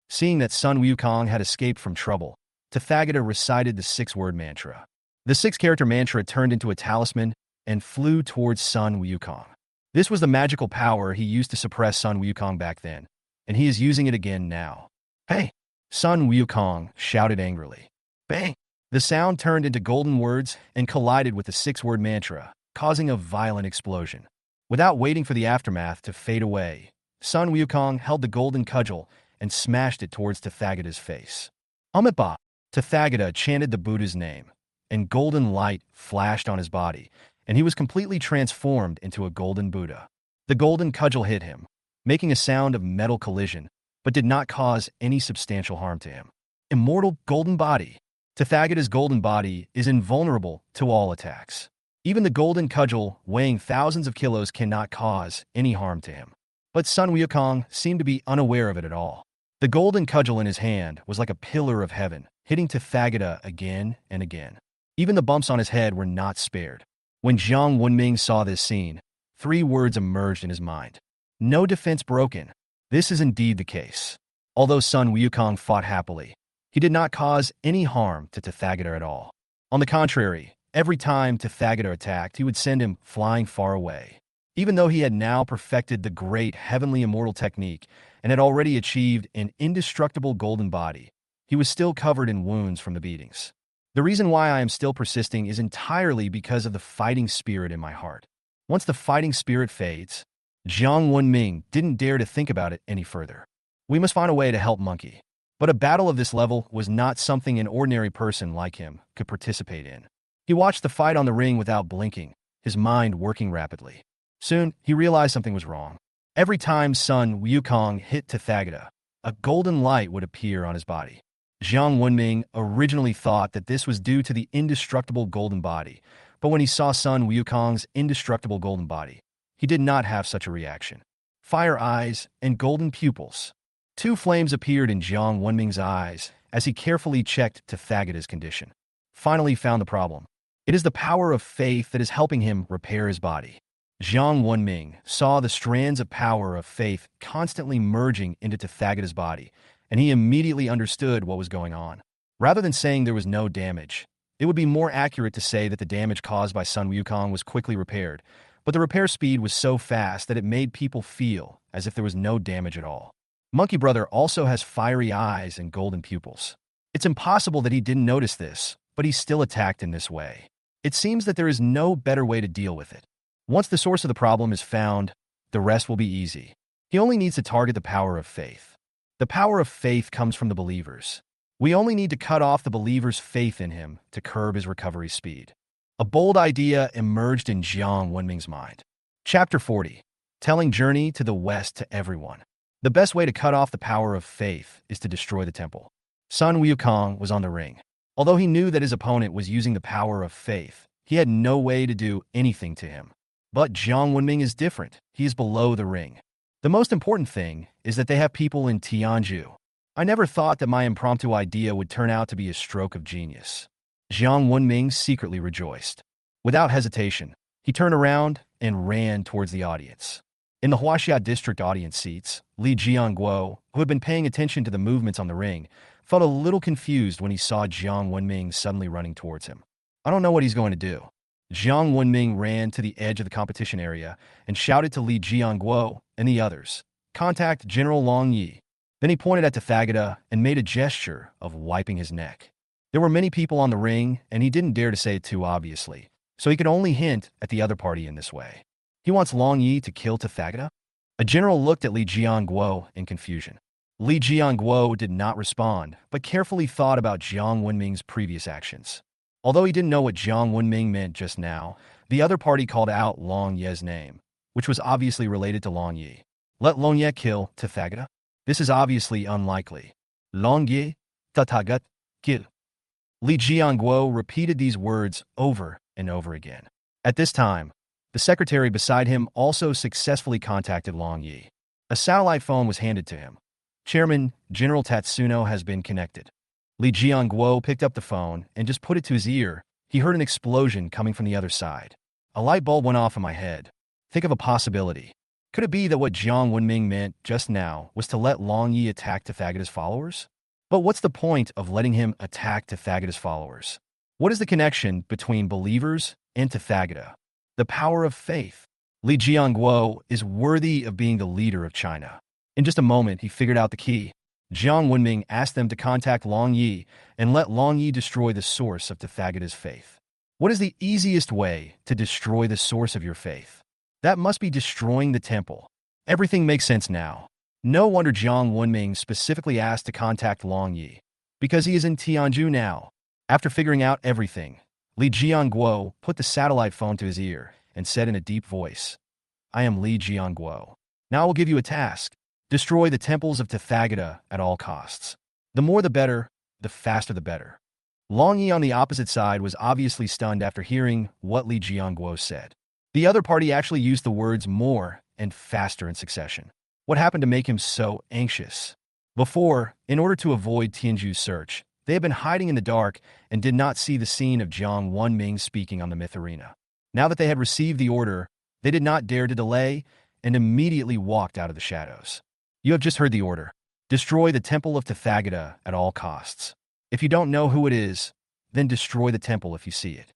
Seeing that Sun Wukong had escaped from trouble, Tathagata recited the six-word mantra. The six-character mantra turned into a talisman and flew towards Sun Wukong. This was the magical power he used to suppress Sun Wukong back then, and he is using it again now. Hey! Sun Wukong shouted angrily. Bang! The sound turned into golden words and collided with the six-word mantra, causing a violent explosion. Without waiting for the aftermath to fade away, Sun Wukong held the golden cudgel and smashed it towards Tathagata's face. Amitabha! Tathagata chanted the Buddha's name, and golden light flashed on his body, and he was completely transformed into a golden Buddha. The golden cudgel hit him, making a sound of metal collision, but did not cause any substantial harm to him. Immortal golden body. Tathagata's golden body is invulnerable to all attacks. Even the golden cudgel, weighing thousands of kilos, cannot cause any harm to him. But Sun Wukong seemed to be unaware of it at all. The golden cudgel in his hand was like a pillar of heaven, hitting Tathagata again and again. Even the bumps on his head were not spared. When Jiang Wenming saw this scene, 3 words emerged in his mind. No defense broken. This is indeed the case. Although Sun Wukong fought happily, he did not cause any harm to Tathagata at all. On the contrary, every time Tathagata attacked, he would send him flying far away. Even though he had now perfected the great heavenly immortal technique and had already achieved an indestructible golden body, he was still covered in wounds from the beatings. The reason why I am still persisting is entirely because of the fighting spirit in my heart. Once the fighting spirit fades, Jiang Wenming didn't dare to think about it any further. We must find a way to help Monkey. But a battle of this level was not something an ordinary person like him could participate in. He watched the fight on the ring without blinking, his mind working rapidly. Soon, he realized something was wrong. Every time Sun Wukong hit Tathagata, a golden light would appear on his body. Jiang Wenming originally thought that this was due to the indestructible golden body, but when he saw Sun Wukong's indestructible golden body, he did not have such a reaction. Fire eyes and golden pupils. 2 flames appeared in Jiang Wenming's eyes as he carefully checked Tathagata's condition. Finally found the problem. It is the power of faith that is helping him repair his body. Jiang Wenming saw the strands of power of faith constantly merging into Tathagata's body, and he immediately understood what was going on. Rather than saying there was no damage, it would be more accurate to say that the damage caused by Sun Wukong was quickly repaired, but the repair speed was so fast that it made people feel as if there was no damage at all. Monkey Brother also has fiery eyes and golden pupils. It's impossible that he didn't notice this, but he still attacked in this way. It seems that there is no better way to deal with it. Once the source of the problem is found, the rest will be easy. He only needs to target the power of faith. The power of faith comes from the believers. We only need to cut off the believer's faith in him to curb his recovery speed. A bold idea emerged in Jiang Wenming's mind. Chapter 40. Telling Journey to the West to Everyone. The best way to cut off the power of faith is to destroy the temple. Sun Wukong was on the ring. Although he knew that his opponent was using the power of faith, he had no way to do anything to him. But Jiang Wenming is different. He is below the ring. The most important thing is that they have people in Tianzhu. I never thought that my impromptu idea would turn out to be a stroke of genius. Jiang Wenming secretly rejoiced. Without hesitation, he turned around and ran towards the audience. In the Huaxia district audience seats, Li Jiangguo, who had been paying attention to the movements on the ring, felt a little confused when he saw Jiang Wenming suddenly running towards him. I don't know what he's going to do. Jiang Wenming ran to the edge of the competition area and shouted to Li Jiangguo and the others, "Contact General Long Yi." Then he pointed at Tathagata and made a gesture of wiping his neck. There were many people on the ring, and he didn't dare to say it too obviously, so he could only hint at the other party in this way. He wants Long Yi to kill Tathagata? A general looked at Li Jiangguo in confusion. Li Jiangguo did not respond, but carefully thought about Jiang Wenming's previous actions. Although he didn't know what Jiang Wenming meant just now, the other party called out Long Ye's name, which was obviously related to Long Yi. Let Long Ye kill Tathagata? This is obviously unlikely. Long Ye, Tathagat, kill. Li Jiangguo repeated these words over and over again. At this time, the secretary beside him also successfully contacted Long Yi. A satellite phone was handed to him. Chairman, General Tatsuno has been connected. Li Jiangguo picked up the phone and just put it to his ear. He heard an explosion coming from the other side. A light bulb went off in my head. Think of a possibility. Could it be that what Jiang Wenming meant just now was to let Long Yi attack Tathagata's followers? But what's the point of letting him attack Tathagata's followers? What is the connection between believers and Tathagata? The power of faith. Li Jiangguo is worthy of being the leader of China. In just a moment, he figured out the key. Jiang Wenming asked them to contact Long Yi and let Long Yi destroy the source of Tathagata's faith. What is the easiest way to destroy the source of your faith? That must be destroying the temple. Everything makes sense now. No wonder Jiang Wenming specifically asked to contact Long Yi, because he is in Tianzhu now. After figuring out everything, Li Jiangguo put the satellite phone to his ear and said in a deep voice, "I am Li Jiangguo. Now I will give you a task. Destroy the temples of Tathagata at all costs. The more the better, the faster the better." Long Yi on the opposite side was obviously stunned after hearing what Li Jiangguo said. The other party actually used the words more and faster in succession. What happened to make him so anxious? Before, in order to avoid Tianzhu's search, they had been hiding in the dark and did not see the scene of Jiang Wenming speaking on the myth arena. Now that they had received the order, they did not dare to delay and immediately walked out of the shadows. You have just heard the order. Destroy the temple of Tathagata at all costs. If you don't know who it is, then destroy the temple if you see it.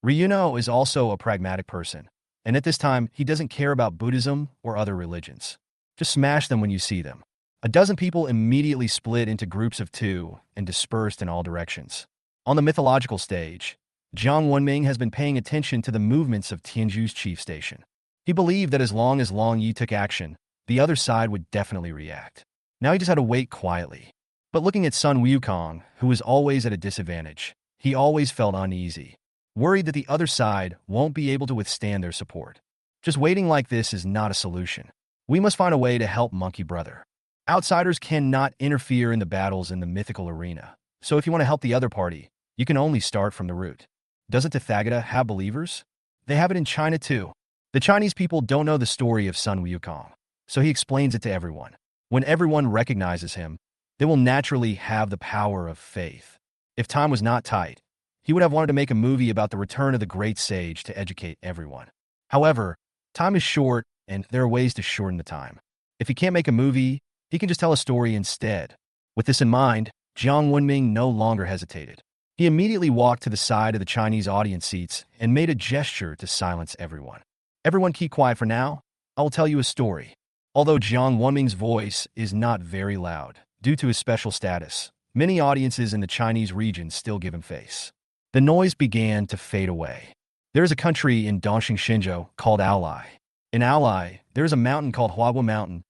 Ryuno is also a pragmatic person, and at this time, he doesn't care about Buddhism or other religions. Just smash them when you see them. A dozen people immediately split into groups of two and dispersed in all directions. On the mythological stage, Jiang Wenming has been paying attention to the movements of Tianzhu's chief station. He believed that as long as Long Yi took action, the other side would definitely react. Now he just had to wait quietly. But looking at Sun Wukong, who was always at a disadvantage, he always felt uneasy, worried that the other side won't be able to withstand their support. Just waiting like this is not a solution. We must find a way to help Monkey Brother. Outsiders cannot interfere in the battles in the mythical arena. So if you want to help the other party, you can only start from the root. Doesn't Tathagata have believers? They have it in China too. The Chinese people don't know the story of Sun Wukong, so he explains it to everyone. When everyone recognizes him, they will naturally have the power of faith. If time was not tight, he would have wanted to make a movie about the return of the great sage to educate everyone. However, time is short, and there are ways to shorten the time. If he can't make a movie, he can just tell a story instead. With this in mind, Jiang Wenming no longer hesitated. He immediately walked to the side of the Chinese audience seats and made a gesture to silence everyone. Everyone keep quiet for now. I will tell you a story. Although Jiang Wenming's voice is not very loud, due to his special status, many audiences in the Chinese region still give him face. The noise began to fade away. There is a country in Dongxing Xinzhou called Aolai. In Aolai, there is a mountain called Huaxia Mountain.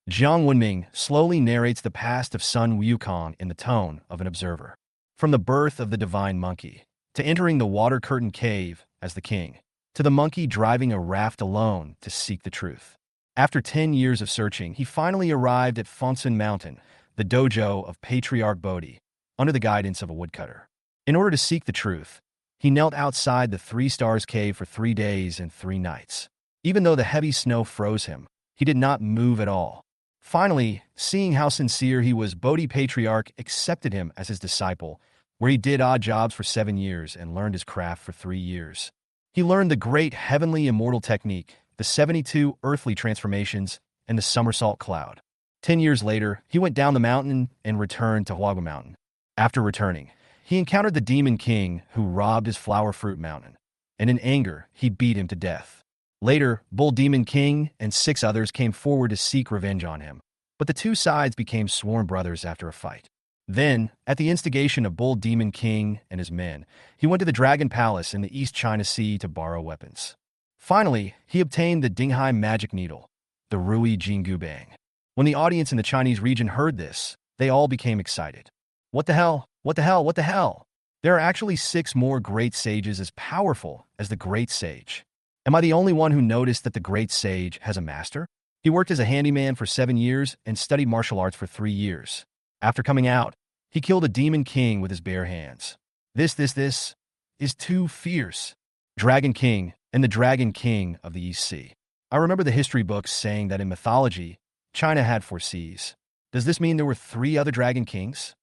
Jiang Wenming slowly narrates the past of Sun Wukong in the tone of an observer. From the birth of the divine monkey, to entering the water-curtained cave as the king, to the monkey driving a raft alone to seek the truth. After 10 years of searching, he finally arrived at Fengsun Mountain, the dojo of Patriarch Bodhi, under the guidance of a woodcutter. In order to seek the truth, he knelt outside the Three Stars Cave for 3 days and 3 nights. Even though the heavy snow froze him, he did not move at all. Finally, seeing how sincere he was, Bodhi Patriarch accepted him as his disciple, where he did odd jobs for 7 years and learned his craft for 3 years. He learned the great heavenly immortal technique, the 72 earthly transformations, and the somersault cloud. 10 years later, he went down the mountain and returned to Huaxia Mountain. After returning, he encountered the Demon King who robbed his flower fruit mountain, and in anger, he beat him to death. Later, Bull Demon King and 6 others came forward to seek revenge on him, but the 2 sides became sworn brothers after a fight. Then, at the instigation of Bull Demon King and his men, he went to the Dragon Palace in the East China Sea to borrow weapons. Finally, he obtained the Dinghai magic needle, the Rui Jingu Bang. When the audience in the Chinese region heard this, they all became excited. What the hell? What the hell? What the hell? There are actually 6 more great sages as powerful as the Great Sage. Am I the only one who noticed that the Great Sage has a master? He worked as a handyman for 7 years and studied martial arts for 3 years. After coming out, he killed a demon king with his bare hands. This is too fierce. Dragon King and the Dragon King of the East Sea. I remember the history books saying that in mythology, China had 4 seas. Does this mean there were 3 other Dragon Kings?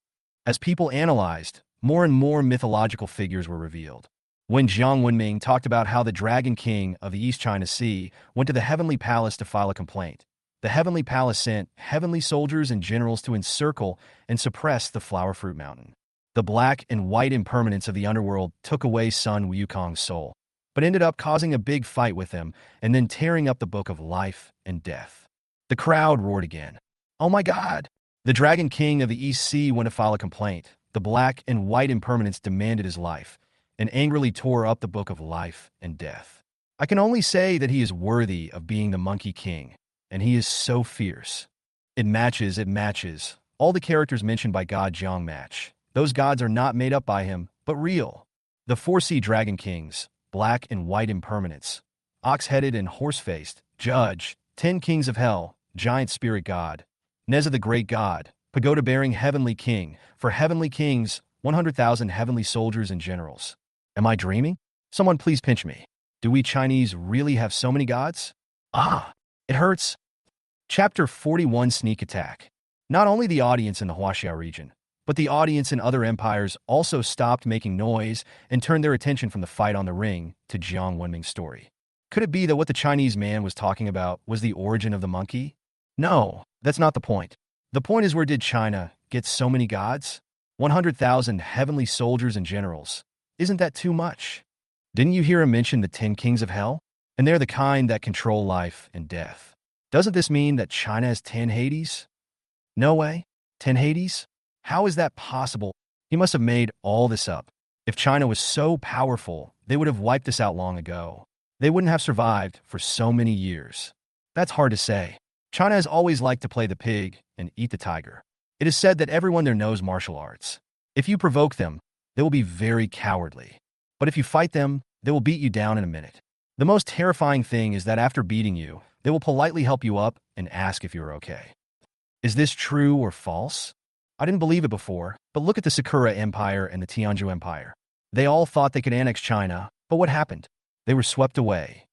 As people analyzed, more and more mythological figures were revealed. When Jiang Wenming talked about how the Dragon King of the East China Sea went to the Heavenly Palace to file a complaint, the Heavenly Palace sent heavenly soldiers and generals to encircle and suppress the Flower Fruit Mountain. The black and white impermanence of the underworld took away Sun Wukong's soul, but ended up causing a big fight with him and then tearing up the Book of Life and Death. The crowd roared again. Oh my God! The Dragon King of the East Sea went to file a complaint. The black and white impermanence demanded his life, and angrily tore up the Book of Life and Death. I can only say that he is worthy of being the Monkey King, and he is so fierce. It matches. All the characters mentioned by God Jiang match. Those gods are not made up by him, but real. The 4 Sea Dragon Kings, black and white impermanence, ox-headed and horse-faced, Judge, 10 Kings of Hell, Giant Spirit God, Neza the Great God, pagoda-bearing Heavenly King, for Heavenly Kings, 100,000 heavenly soldiers and generals. Am I dreaming? Someone please pinch me. Do we Chinese really have so many gods? It hurts. Chapter 41 Sneak Attack. Not only the audience in the Huaxia region, but the audience in other empires also stopped making noise and turned their attention from the fight on the ring to Jiang Wenming's story. Could it be that what the Chinese man was talking about was the origin of the monkey? No, that's not the point. The point is, where did China get so many gods? 100,000 heavenly soldiers and generals. Isn't that too much? Didn't you hear him mention the 10 Kings of Hell? And they're the kind that control life and death. Doesn't this mean that China has 10 Hades? No way. 10 Hades? How is that possible? He must have made all this up. If China was so powerful, they would have wiped us out long ago. They wouldn't have survived for so many years. That's hard to say. China has always liked to play the pig and eat the tiger. It is said that everyone there knows martial arts. If you provoke them, they will be very cowardly. But if you fight them, they will beat you down in a minute. The most terrifying thing is that after beating you, they will politely help you up and ask if you're okay. Is this true or false? I didn't believe it before, but look at the Sakura Empire and the Tianzhu Empire. They all thought they could annex China, but what happened? They were swept away.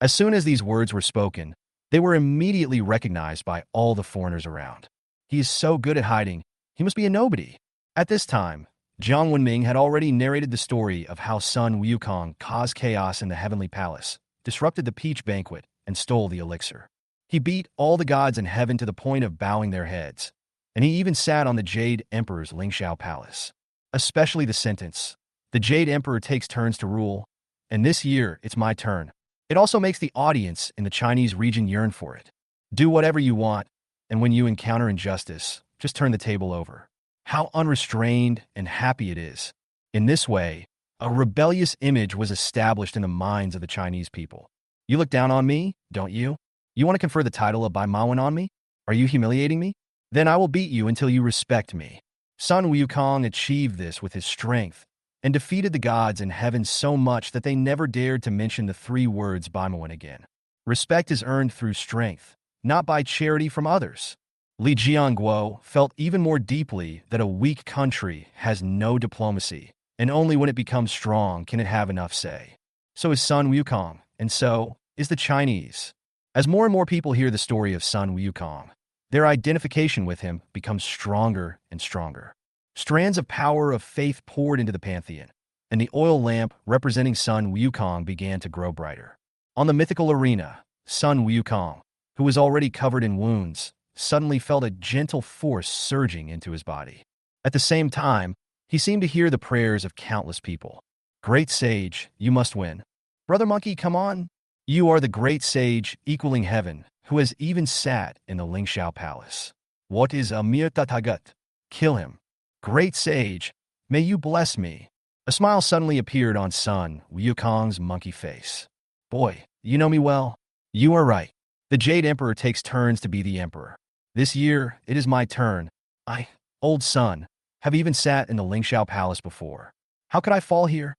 As soon as these words were spoken, they were immediately recognized by all the foreigners around. He is so good at hiding, he must be a nobody. At this time, Jiang Wenming had already narrated the story of how Sun Wukong caused chaos in the Heavenly Palace, disrupted the peach banquet, and stole the elixir. He beat all the gods in heaven to the point of bowing their heads, and he even sat on the Jade Emperor's Lingxiao Palace. Especially the sentence, "The Jade Emperor takes turns to rule, and this year it's my turn." It also makes the audience in the Chinese region yearn for it. Do whatever you want, and when you encounter injustice, just turn the table over. How unrestrained and happy it is. In this way, A rebellious image was established in the minds of the Chinese people. You look down on me, don't you? You want to confer the title of Bai Mawan on me? Are you humiliating me? Then I will beat you until you respect me. Sun Wukong achieved this with his strength and defeated the gods in heaven so much that they never dared to mention the three words Bai Mawan again. Respect is earned through strength, not by charity from others. Li Jianguo felt even more deeply that a weak country has no diplomacy, and only when it becomes strong can it have enough say. So is Sun Wukong, and so is the Chinese. As more and more people hear the story of Sun Wukong, their identification with him becomes stronger and stronger. Strands of power of faith poured into the pantheon, and the oil lamp representing Sun Wukong began to grow brighter. On the mythical arena, Sun Wukong, who was already covered in wounds, suddenly felt a gentle force surging into his body. At the same time, he seemed to hear the prayers of countless people. Great sage, you must win. Brother Monkey, come on. You are the great sage equaling heaven, who has even sat in the Lingxiao Palace. What is a mere tatagat? Kill him. Great sage, may you bless me. A smile suddenly appeared on Sun Wukong's monkey face. Boy, you know me well. You are right. The Jade Emperor takes turns to be the emperor. This year, it is my turn. I, old Sun, have even sat in the Lingxiao Palace before. How could I fall here?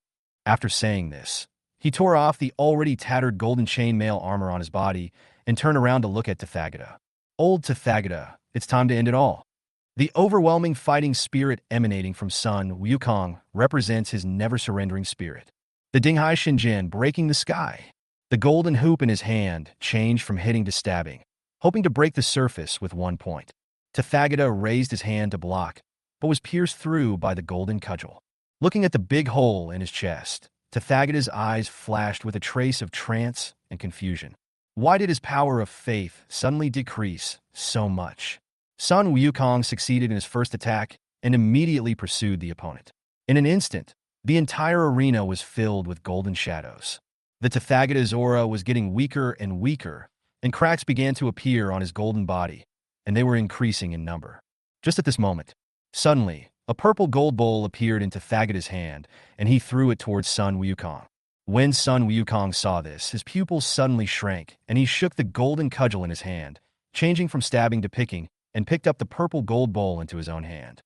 After saying this, he tore off the already tattered golden chainmail armor on his body and turned around to look at Tathagata. Old Tathagata, it's time to end it all. The overwhelming fighting spirit emanating from Sun Wukong represents his never-surrendering spirit. The Dinghai Shinjin breaking the sky. The golden hoop in his hand changed from hitting to stabbing, hoping to break the surface with one point. Tathagata raised his hand to block, but was pierced through by the golden cudgel. Looking at the big hole in his chest, Tathagata's eyes flashed with a trace of trance and confusion. Why did his power of faith suddenly decrease so much? Sun Wukong succeeded in his first attack and immediately pursued the opponent. In an instant, the entire arena was filled with golden shadows. The Tathagata's aura was getting weaker and weaker, and cracks began to appear on his golden body, and they were increasing in number. Just at this moment, suddenly, a purple gold bowl appeared in Tathagata's hand, and he threw it towards Sun Wukong. When Sun Wukong saw this, his pupils suddenly shrank, and he shook the golden cudgel in his hand, changing from stabbing to picking, and picked up the purple gold bowl into his own hand.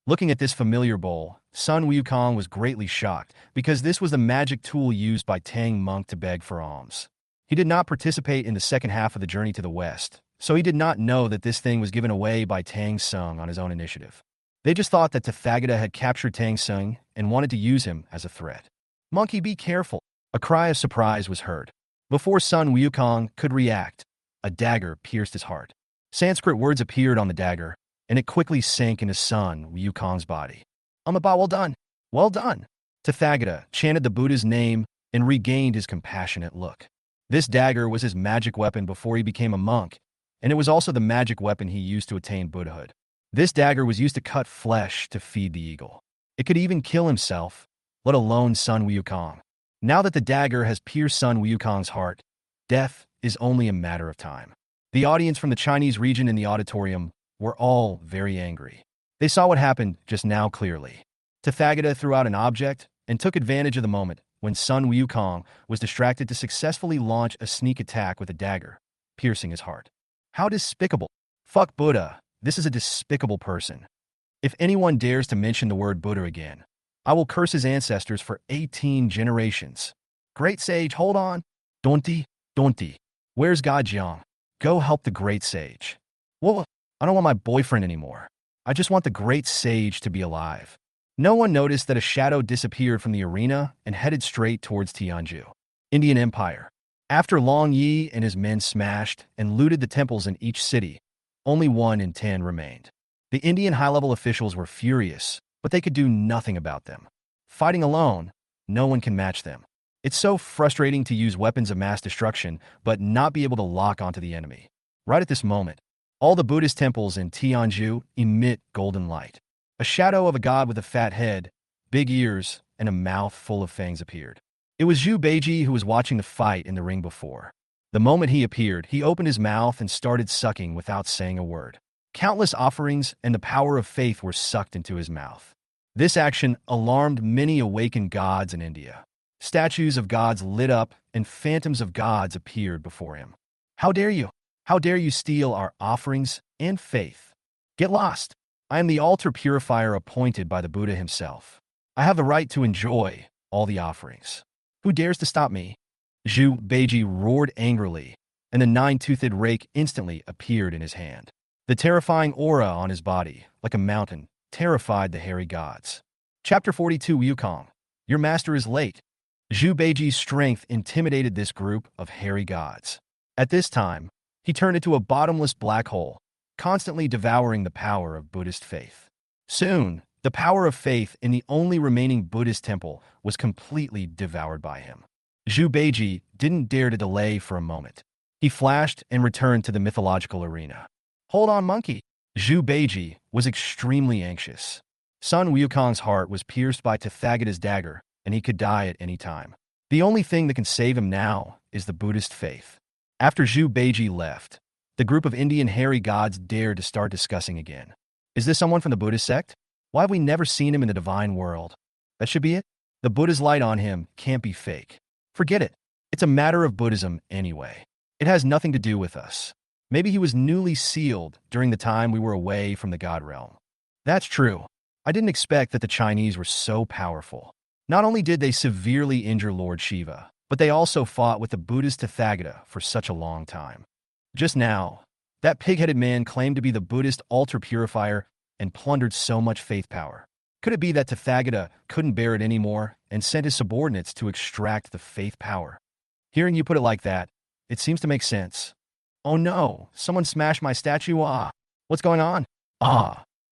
Looking at this familiar bowl, Sun Wukong was greatly shocked, because this was the magic tool used by Tang Monk to beg for alms. He did not participate in the second half of the journey to the west, so he did not know that this thing was given away by Tang Sung on his own initiative. They just thought that Tathagata had captured Tang Sung and wanted to use him as a threat. Monkey, be careful. A cry of surprise was heard. Before Sun Wukong could react, a dagger pierced his heart. Sanskrit words appeared on the dagger, and it quickly sank into Sun Wukong's body. Amaba, well done. Well done. Tathagata chanted the Buddha's name and regained his compassionate look. This dagger was his magic weapon before he became a monk, and it was also the magic weapon he used to attain Buddhahood. This dagger was used to cut flesh to feed the eagle. It could even kill himself, let alone Sun Wukong. Now that the dagger has pierced Sun Wukong's heart, death is only a matter of time. The audience from the Chinese region in the auditorium were all very angry. They saw what happened just now clearly. Tathagata threw out an object and took advantage of the moment when Sun Wukong was distracted to successfully launch a sneak attack with a dagger, piercing his heart. How despicable. Fuck Buddha. This is a despicable person. If anyone dares to mention the word Buddha again, I will curse his ancestors for 18 generations. Great sage, hold on. Donti. Where's Gajiang? Go help the great sage. Well, I don't want my boyfriend anymore. I just want the great sage to be alive. No one noticed that a shadow disappeared from the arena and headed straight towards Tianju, Indian Empire. After Long Yi and his men smashed and looted the temples in each city, only 1 in 10 remained. The Indian high-level officials were furious, but they could do nothing about them. Fighting alone, no one can match them. It's so frustrating to use weapons of mass destruction, but not be able to lock onto the enemy. Right at this moment, all the Buddhist temples in Tianju emit golden light. A shadow of a god with a fat head, big ears, and a mouth full of fangs appeared. It was Zhu Beiji who was watching the fight in the ring before. The moment he appeared, he opened his mouth and started sucking without saying a word. Countless offerings and the power of faith were sucked into his mouth. This action alarmed many awakened gods in India. Statues of gods lit up, and phantoms of gods appeared before him. How dare you? How dare you steal our offerings and faith? Get lost! I am the altar purifier appointed by the Buddha himself. I have the right to enjoy all the offerings. Who dares to stop me? Zhu Beiji roared angrily, and the nine-toothed rake instantly appeared in his hand. The terrifying aura on his body, like a mountain, terrified the hairy gods. Chapter 42 Wukong. Your master is late. Zhu Beiji's strength intimidated this group of hairy gods. At this time, he turned into a bottomless black hole, constantly devouring the power of Buddhist faith. Soon, the power of faith in the only remaining Buddhist temple was completely devoured by him. Zhu Beiji didn't dare to delay for a moment. He flashed and returned to the mythological arena. Hold on, monkey! Zhu Beiji was extremely anxious. Sun Wukong's heart was pierced by Tathagata's dagger, and he could die at any time. The only thing that can save him now is the Buddhist faith. After Zhu Beiji left, the group of Indian hairy gods dared to start discussing again. Is this someone from the Buddhist sect? Why have we never seen him in the divine world? That should be it. The Buddha's light on him can't be fake. Forget it. It's a matter of Buddhism anyway. It has nothing to do with us. Maybe he was newly sealed during the time we were away from the God realm. That's true. I didn't expect that the Chinese were so powerful. Not only did they severely injure Lord Shiva, but they also fought with the Buddhist Tathagata for such a long time. Just now, that pig-headed man claimed to be the Buddhist altar purifier and plundered so much faith power. Could it be that Tathagata couldn't bear it anymore and sent his subordinates to extract the faith power? Hearing you put it like that, it seems to make sense. Oh no, someone smashed my statue. What's going on?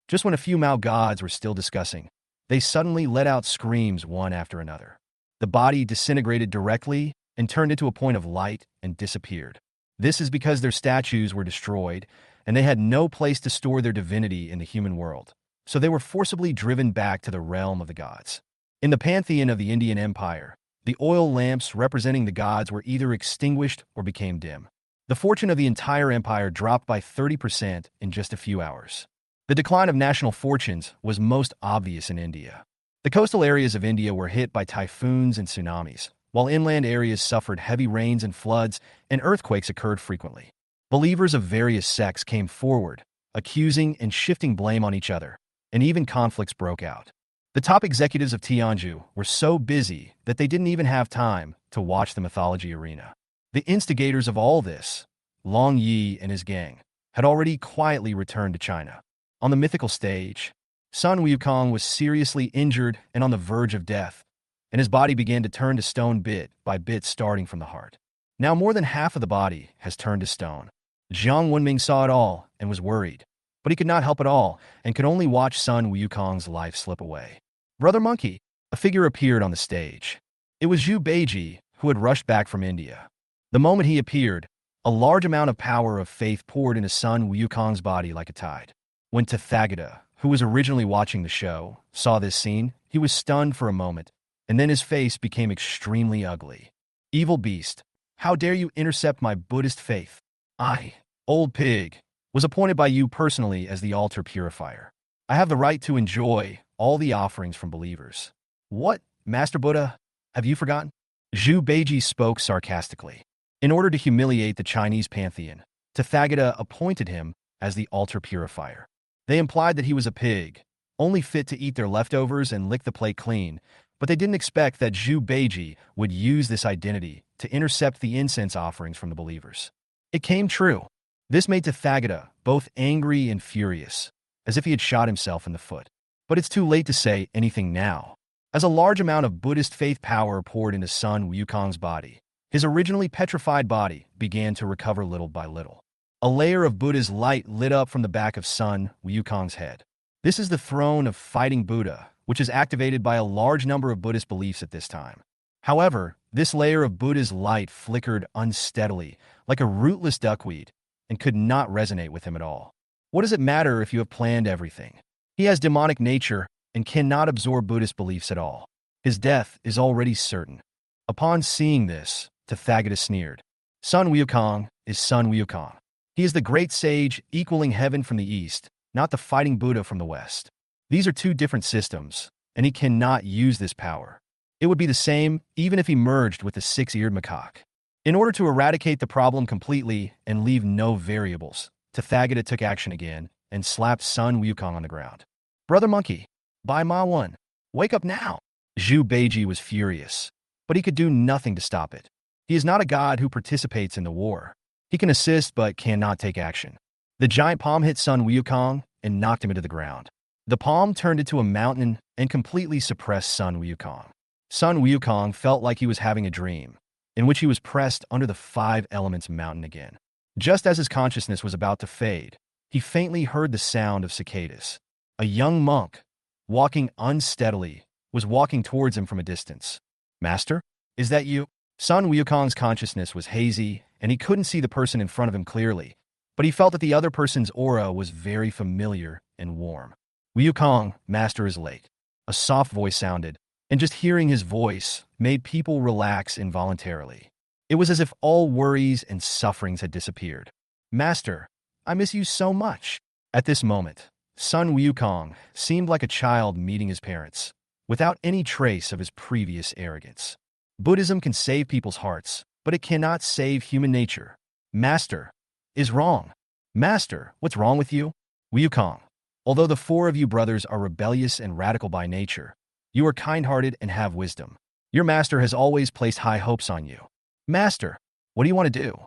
Just when a few Mao gods were still discussing, they suddenly let out screams one after another. The body disintegrated directly and turned into a point of light and disappeared. This is because their statues were destroyed, and they had no place to store their divinity in the human world, so they were forcibly driven back to the realm of the gods. In the pantheon of the Indian Empire, the oil lamps representing the gods were either extinguished or became dim. The fortune of the entire empire dropped by 30% in just a few hours. The decline of national fortunes was most obvious in India. The coastal areas of India were hit by typhoons and tsunamis, while inland areas suffered heavy rains and floods, and earthquakes occurred frequently. Believers of various sects came forward, accusing and shifting blame on each other, and even conflicts broke out. The top executives of Tianzhu were so busy that they didn't even have time to watch the mythology arena. The instigators of all this, Long Yi and his gang, had already quietly returned to China. On the mythical stage, Sun Wukong was seriously injured and on the verge of death, and his body began to turn to stone bit by bit starting from the heart. Now more than half of the body has turned to stone. Jiang Wenming saw it all and was worried, but he could not help at all and could only watch Sun Wukong's life slip away. Brother Monkey, a figure appeared on the stage. It was Zhu Beiji, who had rushed back from India. The moment he appeared, a large amount of power of faith poured into Sun Wukong's body like a tide. When Tathagata, who was originally watching the show, saw this scene, he was stunned for a moment, and then his face became extremely ugly. Evil beast, how dare you intercept my Buddhist faith? I, old pig, was appointed by you personally as the altar purifier. I have the right to enjoy all the offerings from believers. What, Master Buddha? Have you forgotten? Zhu Beiji spoke sarcastically. In order to humiliate the Chinese pantheon, Tathagata appointed him as the altar purifier. They implied that he was a pig, only fit to eat their leftovers and lick the plate clean, but they didn't expect that Zhu Beiji would use this identity to intercept the incense offerings from the believers. It came true. This made Tathagata both angry and furious, as if he had shot himself in the foot. But it's too late to say anything now, as a large amount of Buddhist faith power poured into Sun Wukong's body. His originally petrified body began to recover little by little. A layer of Buddha's light lit up from the back of Sun Wukong's head. This is the throne of fighting Buddha, which is activated by a large number of Buddhist beliefs at this time. However, this layer of Buddha's light flickered unsteadily, like a rootless duckweed, and could not resonate with him at all. What does it matter if you have planned everything? He has demonic nature and cannot absorb Buddhist beliefs at all. His death is already certain. Upon seeing this, Tathagata sneered. Sun Wukong is Sun Wukong. He is the great sage equaling heaven from the east, not the fighting Buddha from the west. These are two different systems, and he cannot use this power. It would be the same even if he merged with the six-eared macaque. In order to eradicate the problem completely and leave no variables, Tathagata took action again and slapped Sun Wukong on the ground. Brother Monkey, Bai Ma One, wake up now! Zhu Beiji was furious, but he could do nothing to stop it. He is not a god who participates in the war. He can assist but cannot take action. The giant palm hit Sun Wukong and knocked him into the ground. The palm turned into a mountain and completely suppressed Sun Wukong. Sun Wukong felt like he was having a dream, in which he was pressed under the five elements mountain again. Just as his consciousness was about to fade, he faintly heard the sound of cicadas. A young monk, walking unsteadily, was walking towards him from a distance. Master, is that you? Sun Wukong's consciousness was hazy, and he couldn't see the person in front of him clearly, but he felt that the other person's aura was very familiar and warm. Wukong, Master is late. A soft voice sounded, and just hearing his voice made people relax involuntarily. It was as if all worries and sufferings had disappeared. Master, I miss you so much. At this moment, Sun Wukong seemed like a child meeting his parents, without any trace of his previous arrogance. Buddhism can save people's hearts, but it cannot save human nature. Master is wrong. Master, what's wrong with you? Wukong, although the four of you brothers are rebellious and radical by nature, you are kind-hearted and have wisdom. Your master has always placed high hopes on you. Master, what do you want to do?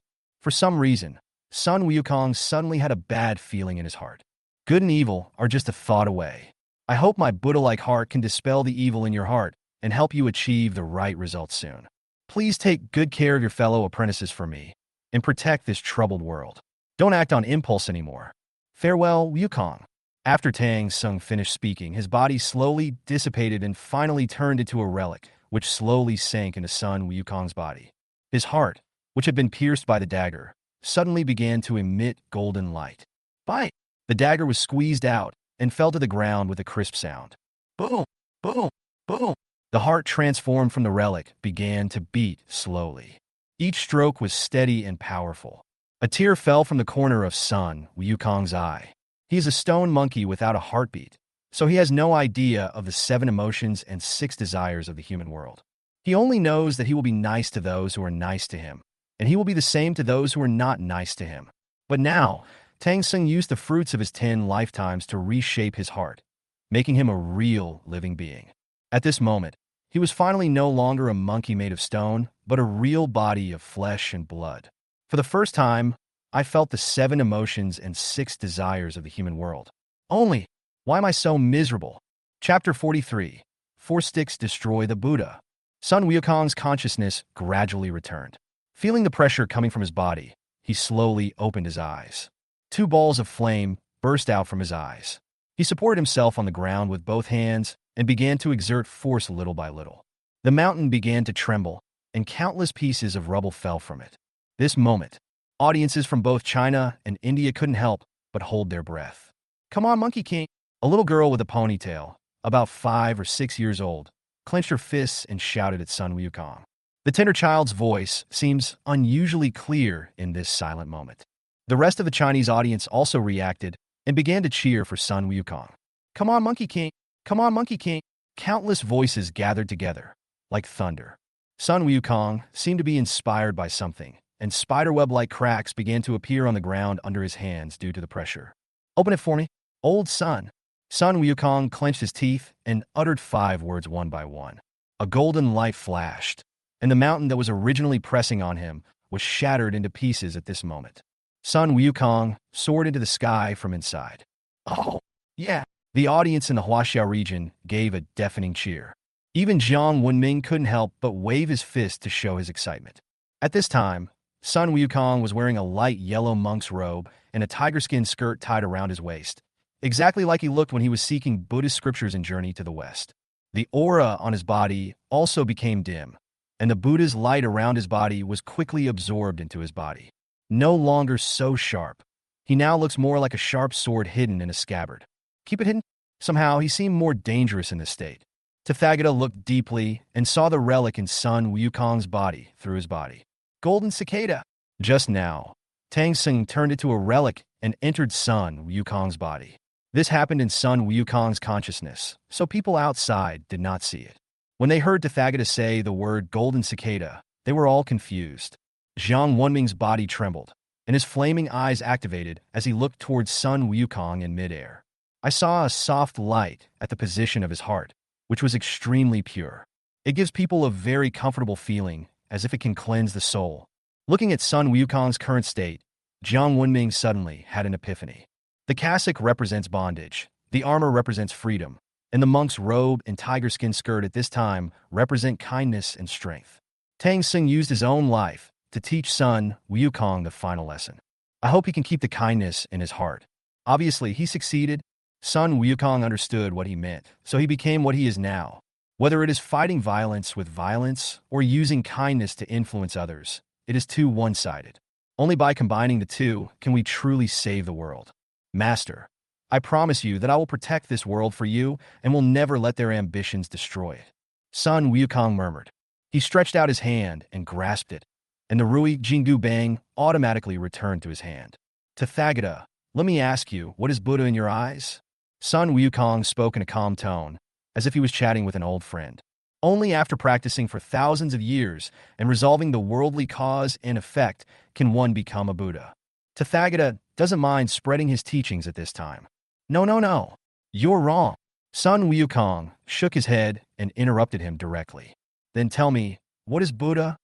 For some reason, Sun Wukong suddenly had a bad feeling in his heart. Good and evil are just a thought away. I hope my Buddha-like heart can dispel the evil in your heart and help you achieve the right results soon. Please take good care of your fellow apprentices for me and protect this troubled world. Don't act on impulse anymore. Farewell, Wukong. After Tang Sung finished speaking, his body slowly dissipated and finally turned into a relic, which slowly sank into Sun Wukong's body. His heart, which had been pierced by the dagger, suddenly began to emit golden light. Bite! The dagger was squeezed out and fell to the ground with a crisp sound. Boom! Boom! Boom! The heart transformed from the relic began to beat slowly. Each stroke was steady and powerful. A tear fell from the corner of Sun Wukong's eye. He is a stone monkey without a heartbeat, so he has no idea of the 7 emotions and 6 desires of the human world. He only knows that he will be nice to those who are nice to him, and he will be the same to those who are not nice to him. But now, Tang Sung used the fruits of his 10 lifetimes to reshape his heart, making him a real living being. At this moment, he was finally no longer a monkey made of stone, but a real body of flesh and blood. For the first time, I felt the 7 emotions and 6 desires of the human world. Only, why am I so miserable? Chapter 43. 4 sticks destroy the Buddha. Sun Wukong's consciousness gradually returned. Feeling the pressure coming from his body, he slowly opened his eyes. 2 balls of flame burst out from his eyes. He supported himself on the ground with both hands and began to exert force little by little. The mountain began to tremble, and countless pieces of rubble fell from it. This moment, audiences from both China and India couldn't help but hold their breath. Come on, Monkey King! A little girl with a ponytail, about 5 or 6 years old, clenched her fists and shouted at Sun Wukong. The tender child's voice seems unusually clear in this silent moment. The rest of the Chinese audience also reacted and began to cheer for Sun Wukong. Come on, Monkey King! Come on, Monkey King! Countless voices gathered together, like thunder. Sun Wukong seemed to be inspired by something, and spiderweb-like cracks began to appear on the ground under his hands due to the pressure. Open it for me, old Sun. Sun Wukong clenched his teeth and uttered 5 words one by one. A golden light flashed, and the mountain that was originally pressing on him was shattered into pieces at this moment. Sun Wukong soared into the sky from inside. Oh, yeah! The audience in the Huaxia region gave a deafening cheer. Even Jiang Wenming couldn't help but wave his fist to show his excitement. At this time, Sun Wukong was wearing a light yellow monk's robe and a tiger-skin skirt tied around his waist, exactly like he looked when he was seeking Buddhist scriptures in Journey to the West. The aura on his body also became dim, and the Buddha's light around his body was quickly absorbed into his body. No longer so sharp, he now looks more like a sharp sword hidden in a scabbard. Keep it hidden? Somehow, he seemed more dangerous in this state. Tathagata looked deeply and saw the relic in Sun Wukong's body through his body. Golden cicada! Just now, Tang Sung turned into a relic and entered Sun Wukong's body. This happened in Sun Wukong's consciousness, so people outside did not see it. When they heard Tathagata say the word golden cicada, they were all confused. Jiang Wenming's body trembled, and his flaming eyes activated as he looked towards Sun Wukong in midair. I saw a soft light at the position of his heart, which was extremely pure. It gives people a very comfortable feeling, as if it can cleanse the soul. Looking at Sun Wukong's current state, Jiang Wenming suddenly had an epiphany. The cassock represents bondage, the armor represents freedom, and the monk's robe and tiger skin skirt at this time represent kindness and strength. Tang Xing used his own life to teach Sun Wukong the final lesson. I hope he can keep the kindness in his heart. Obviously, he succeeded. Sun Wukong understood what he meant, so he became what he is now. Whether it is fighting violence with violence or using kindness to influence others, it is too one-sided. Only by combining the two can we truly save the world. Master, I promise you that I will protect this world for you and will never let their ambitions destroy it. Sun Wukong murmured. He stretched out his hand and grasped it, and the Rui Jinggu Bang automatically returned to his hand. Tathagata, let me ask you, what is Buddha in your eyes? Sun Wukong spoke in a calm tone, as if he was chatting with an old friend. Only after practicing for thousands of years and resolving the worldly cause and effect can one become a Buddha. Tathagata doesn't mind spreading his teachings at this time. No. You're wrong. Sun Wukong shook his head and interrupted him directly. Then tell me, what is Buddha?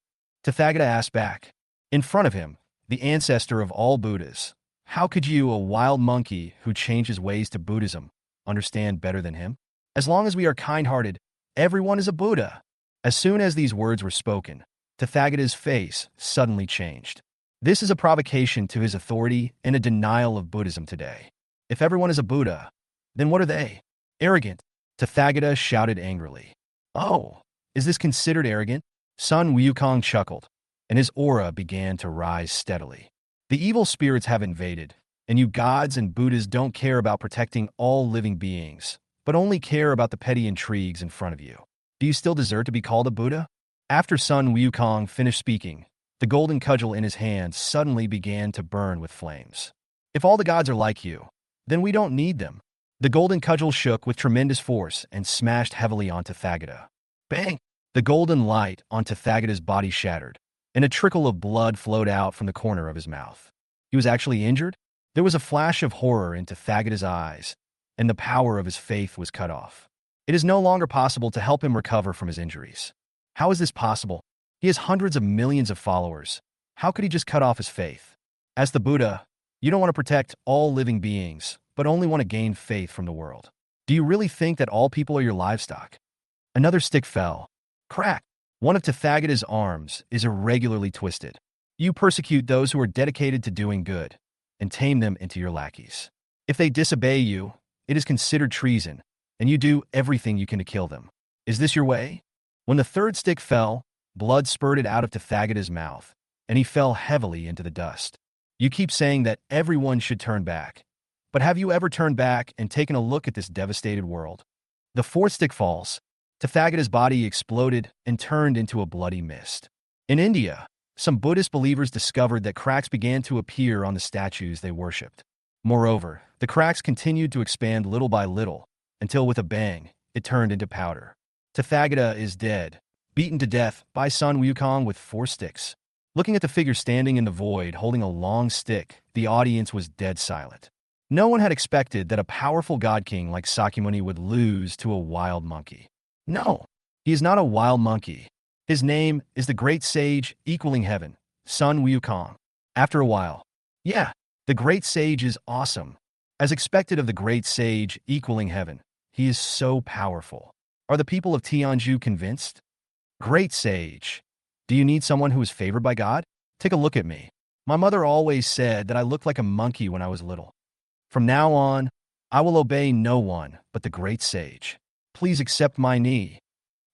Tathagata asked back. In front of him, the ancestor of all Buddhas. How could you, a wild monkey who changed his ways to Buddhism, understand better than him? As long as we are kind-hearted, everyone is a Buddha. As soon as these words were spoken, Tathagata's face suddenly changed. This is a provocation to his authority and a denial of Buddhism today. If everyone is a Buddha, then what are they? Arrogant, Tathagata shouted angrily. Oh, is this considered arrogant? Sun Wukong chuckled, and his aura began to rise steadily. The evil spirits have invaded, and you gods and Buddhas don't care about protecting all living beings, but only care about the petty intrigues in front of you. Do you still deserve to be called a Buddha? After Sun Wukong finished speaking, the golden cudgel in his hand suddenly began to burn with flames. If all the gods are like you, then we don't need them. The golden cudgel shook with tremendous force and smashed heavily onto Tathagata. Bang! The golden light on Tathagata's body shattered, and a trickle of blood flowed out from the corner of his mouth. He was actually injured? There was a flash of horror in Tathagata's eyes, and the power of his faith was cut off. It is no longer possible to help him recover from his injuries. How is this possible? He has hundreds of millions of followers. How could he just cut off his faith? As the Buddha, you don't want to protect all living beings, but only want to gain faith from the world. Do you really think that all people are your livestock? Another stick fell. Crack! One of Tathagata's arms is irregularly twisted. You persecute those who are dedicated to doing good, and tame them into your lackeys. If they disobey you, it is considered treason, and you do everything you can to kill them. Is this your way? When the third stick fell, blood spurted out of Tathagata's mouth, and he fell heavily into the dust. You keep saying that everyone should turn back, but have you ever turned back and taken a look at this devastated world? The fourth stick falls. Tathagata's body exploded and turned into a bloody mist. In India, some Buddhist believers discovered that cracks began to appear on the statues they worshipped. Moreover, the cracks continued to expand little by little, until with a bang, it turned into powder. Tathagata is dead, beaten to death by Sun Wukong with 4 sticks. Looking at the figure standing in the void holding a long stick, the audience was dead silent. No one had expected that a powerful god king like Sakyamuni would lose to a wild monkey. No, he is not a wild monkey. His name is the great sage equaling heaven, Sun Wukong. After a while, yeah, the great sage is awesome. As expected of the great sage equaling heaven, he is so powerful. Are the people of Tianzhu convinced? Great sage, do you need someone who is favored by God? Take a look at me. My mother always said that I looked like a monkey when I was little. From now on, I will obey no one but the great sage. Please accept my knee.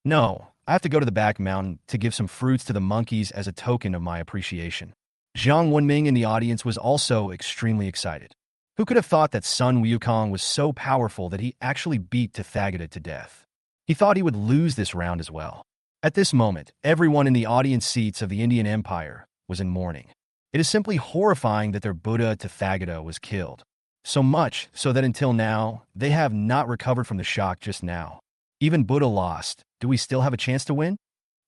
No, I have to go to the back mountain to give some fruits to the monkeys as a token of my appreciation. Jiang Wenming in the audience was also extremely excited. Who could have thought that Sun Wukong was so powerful that he actually beat Tathagata to death? He thought he would lose this round as well. At this moment, everyone in the audience seats of the Indian Empire was in mourning. It is simply horrifying that their Buddha Tathagata was killed. So much so that until now, they have not recovered from the shock just now. Even Buddha lost. Do we still have a chance to win?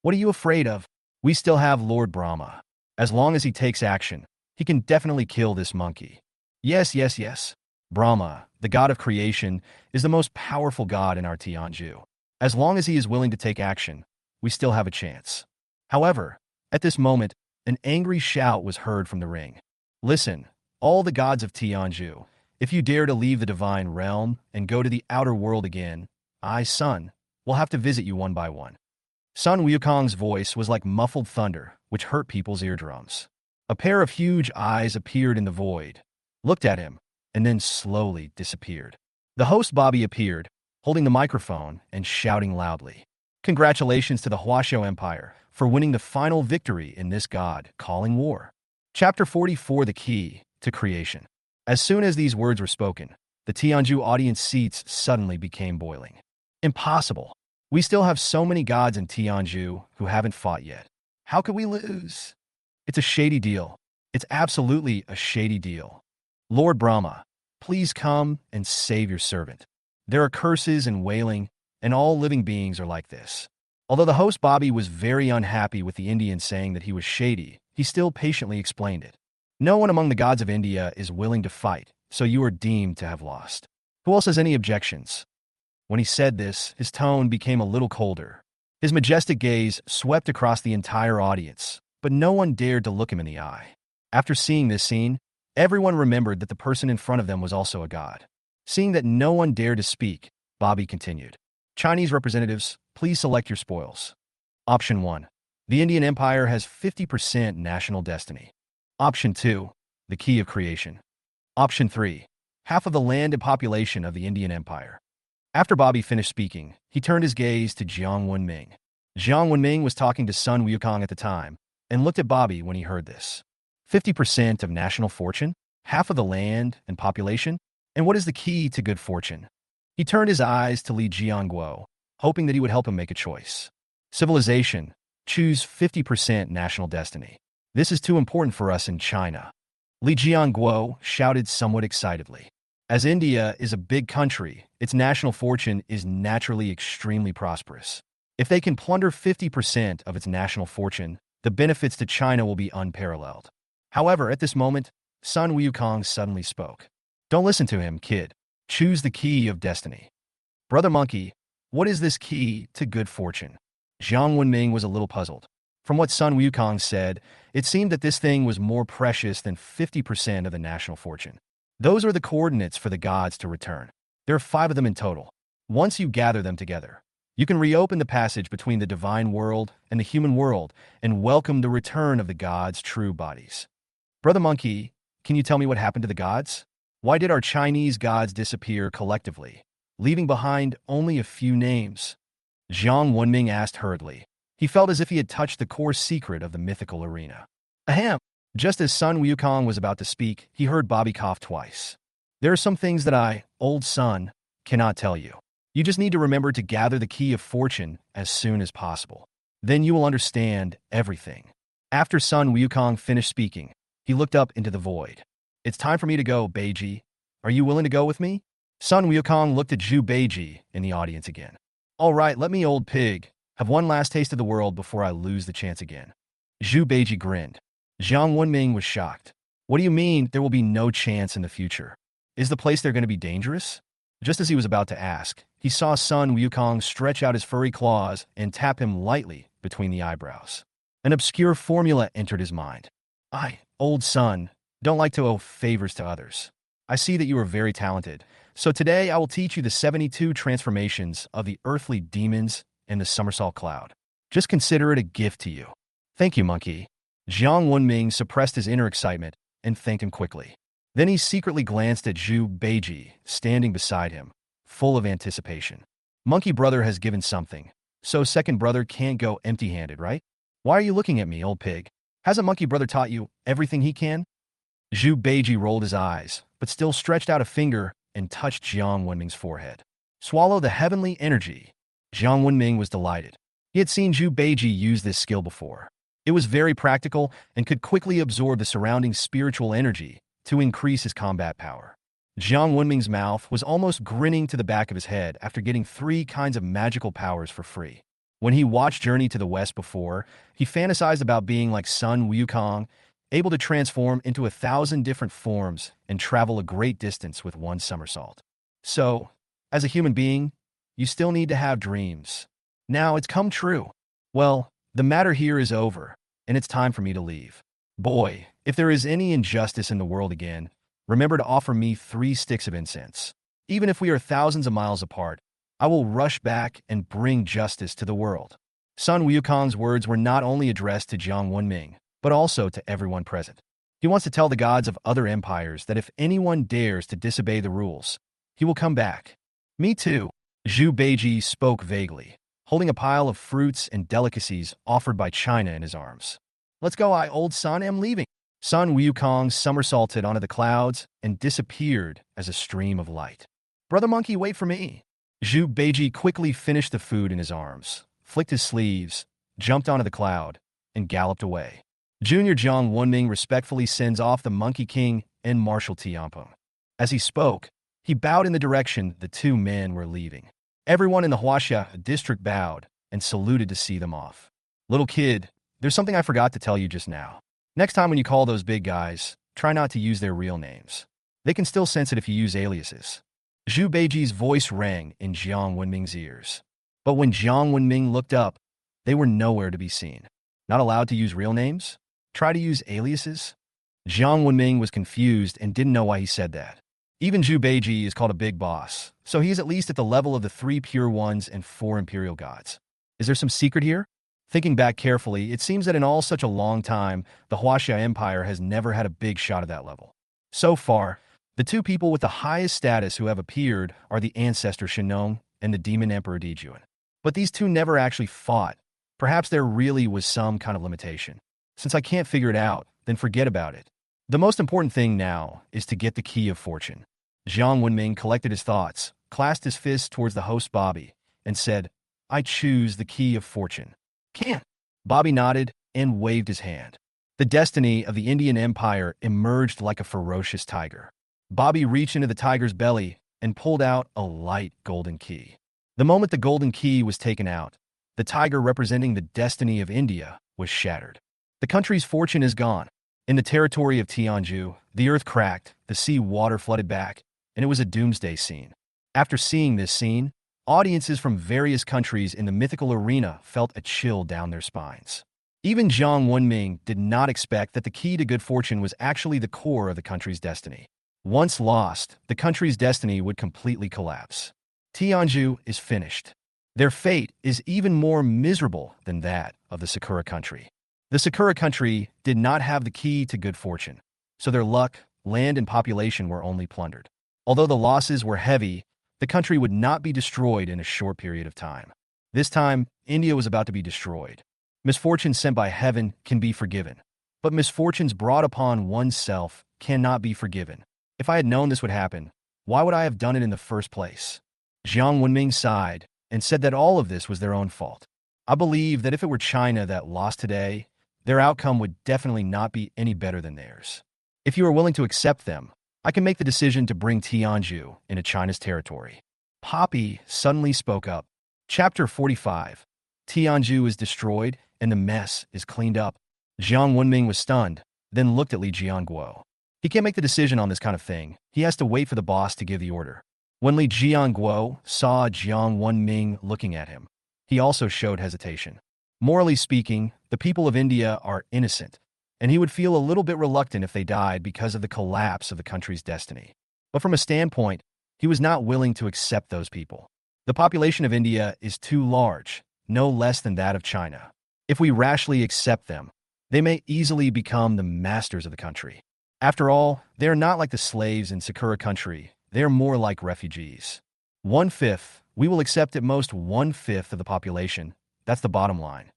What are you afraid of? We still have Lord Brahma. As long as he takes action, he can definitely kill this monkey. Yes, yes, yes. Brahma, the god of creation, is the most powerful god in our Tianju. As long as he is willing to take action, we still have a chance. However, at this moment, an angry shout was heard from the ring. Listen, all the gods of Tianju, if you dare to leave the divine realm and go to the outer world again, I, Sun, will have to visit you one by one. Sun Wukong's voice was like muffled thunder, which hurt people's eardrums. A pair of huge eyes appeared in the void, looked at him, and then slowly disappeared. The host Bobby appeared, holding the microphone and shouting loudly. Congratulations to the Huaxia Empire for winning the final victory in this god-calling war. Chapter 44: The Key to Creation. As soon as these words were spoken, the Tianju audience seats suddenly became boiling. Impossible. We still have so many gods in Tianju who haven't fought yet. How could we lose? It's a shady deal. It's absolutely a shady deal. Lord Brahma, please come and save your servant. There are curses and wailing, and all living beings are like this. Although the host Bobby was very unhappy with the Indian saying that he was shady, he still patiently explained it. No one among the gods of India is willing to fight, so you are deemed to have lost. Who else has any objections? When he said this, his tone became a little colder. His majestic gaze swept across the entire audience, but no one dared to look him in the eye. After seeing this scene, everyone remembered that the person in front of them was also a god. Seeing that no one dared to speak, Bobby continued. Chinese representatives, please select your spoils. Option 1. The Indian Empire has 50% national destiny. Option 2. The key of creation. Option 3. Half of the land and population of the Indian Empire. After Bobby finished speaking, he turned his gaze to Jiang Wenming. Jiang Wenming was talking to Sun Wukong at the time, and looked at Bobby when he heard this. 50% of national fortune? Half of the land and population? And what is the key to good fortune? He turned his eyes to Li Jiangguo, hoping that he would help him make a choice. Civilization. Choose 50% national destiny. This is too important for us in China. Li Jiangguo shouted somewhat excitedly. As India is a big country, its national fortune is naturally extremely prosperous. If they can plunder 50% of its national fortune, the benefits to China will be unparalleled. However, at this moment, Sun Wukong suddenly spoke. Don't listen to him, kid. Choose the key of destiny. Brother Monkey, what is this key to good fortune? Jiang Wenming was a little puzzled. From what Sun Wukong said, it seemed that this thing was more precious than 50% of the national fortune. Those are the coordinates for the gods to return. There are 5 of them in total. Once you gather them together, you can reopen the passage between the divine world and the human world and welcome the return of the gods' true bodies. Brother Monkey, can you tell me what happened to the gods? Why did our Chinese gods disappear collectively, leaving behind only a few names? Jiang Wenming asked hurriedly. He felt as if he had touched the core secret of the mythical arena. Ahem! Just as Sun Wukong was about to speak, he heard Bobby cough twice. There are some things that I, old Sun, cannot tell you. You just need to remember to gather the key of fortune as soon as possible. Then you will understand everything. After Sun Wukong finished speaking, he looked up into the void. It's time for me to go, Beiji. Are you willing to go with me? Sun Wukong looked at Zhu Beiji in the audience again. All right, let me, old pig, have one last taste of the world before I lose the chance again. Zhu Beiji grinned. Jiang Wenming was shocked. What do you mean there will be no chance in the future? Is the place there going to be dangerous? Just as he was about to ask, he saw Sun Wukong stretch out his furry claws and tap him lightly between the eyebrows. An obscure formula entered his mind. I, old Sun, don't like to owe favors to others. I see that you are very talented, so today I will teach you the 72 transformations of the earthly demons and the somersault cloud. Just consider it a gift to you. Thank you, monkey. Jiang Wenming suppressed his inner excitement and thanked him quickly. Then he secretly glanced at Zhu Beiji, standing beside him, full of anticipation. Monkey brother has given something, so second brother can't go empty-handed, right? Why are you looking at me, old pig? Hasn't monkey brother taught you everything he can? Zhu Beiji rolled his eyes, but still stretched out a finger and touched Jiang Wenming's forehead. Swallow the heavenly energy. Jiang Wenming was delighted. He had seen Zhu Beiji use this skill before. It was very practical and could quickly absorb the surrounding spiritual energy to increase his combat power. Jiang Wenming's mouth was almost grinning to the back of his head after getting 3 kinds of magical powers for free. When he watched Journey to the West before, he fantasized about being like Sun Wukong, able to transform into 1,000 different forms and travel a great distance with one somersault. So, as a human being, you still need to have dreams. Now it's come true. Well, the matter here is over, and it's time for me to leave. Boy, if there is any injustice in the world again, remember to offer me 3 sticks of incense. Even if we are thousands of miles apart, I will rush back and bring justice to the world. Sun Wukong's words were not only addressed to Jiang Wenming, but also to everyone present. He wants to tell the gods of other empires that if anyone dares to disobey the rules, he will come back. Me too. Zhu Beiji spoke vaguely, holding a pile of fruits and delicacies offered by China in his arms. Let's go, old son, am leaving. Sun Wukong somersaulted onto the clouds and disappeared as a stream of light. Brother Monkey, wait for me. Zhu Beiji quickly finished the food in his arms, flicked his sleeves, jumped onto the cloud, and galloped away. Junior Jiang Wenming respectfully sends off the Monkey King and Marshal Tianpeng. As he spoke, he bowed in the direction the 2 men were leaving. Everyone in the Huaxia district bowed and saluted to see them off. Little kid, there's something I forgot to tell you just now. Next time when you call those big guys, try not to use their real names. They can still sense it if you use aliases. Zhu Beiji's voice rang in Jiang Wenming's ears. But when Jiang Wenming looked up, they were nowhere to be seen. Not allowed to use real names? Try to use aliases? Jiang Wenming was confused and didn't know why he said that. Even Zhu Beiji is called a big boss, so he is at least at the level of the 3 pure ones and 4 imperial gods. Is there some secret here? Thinking back carefully, it seems that in all such a long time, the Huaxia Empire has never had a big shot at that level. So far, the 2 people with the highest status who have appeared are the ancestor Shenong and the demon emperor Dijuan. But these 2 never actually fought. Perhaps there really was some kind of limitation. Since I can't figure it out, then forget about it. The most important thing now is to get the key of fortune. Jiang Wenming collected his thoughts, clasped his fist towards the host Bobby, and said, I choose the key of fortune. Can't. Bobby nodded and waved his hand. The destiny of the Indian Empire emerged like a ferocious tiger. Bobby reached into the tiger's belly and pulled out a light golden key. The moment the golden key was taken out, the tiger representing the destiny of India was shattered. The country's fortune is gone. In the territory of Tianju, the earth cracked, the sea water flooded back, and it was a doomsday scene. After seeing this scene, audiences from various countries in the mythical arena felt a chill down their spines. Even Jiang Wenming did not expect that the key to good fortune was actually the core of the country's destiny. Once lost, the country's destiny would completely collapse. Tianju is finished. Their fate is even more miserable than that of the Sakura country. The Sakura country did not have the key to good fortune, so their luck, land, and population were only plundered. Although the losses were heavy, the country would not be destroyed in a short period of time. This time, India was about to be destroyed. Misfortunes sent by heaven can be forgiven, but misfortunes brought upon oneself cannot be forgiven. If I had known this would happen, why would I have done it in the first place? Jiang Wenming sighed and said that all of this was their own fault. I believe that if it were China that lost today, their outcome would definitely not be any better than theirs. If you are willing to accept them, I can make the decision to bring Tianju into China's territory. Poppy suddenly spoke up. Chapter 45. Tianju is destroyed and the mess is cleaned up. Jiang Wenming was stunned, then looked at Li Jianguo. He can't make the decision on this kind of thing. He has to wait for the boss to give the order. When Li Jianguo saw Jiang Wenming looking at him, he also showed hesitation. Morally speaking, the people of India are innocent, and he would feel a little bit reluctant if they died because of the collapse of the country's destiny. But from a standpoint, he was not willing to accept those people. The population of India is too large, no less than that of China. If we rashly accept them, they may easily become the masters of the country. After all, they are not like the slaves in Sakura country. They are more like refugees. 1/5, we will accept at most 1/5 of the population. That's the bottom line.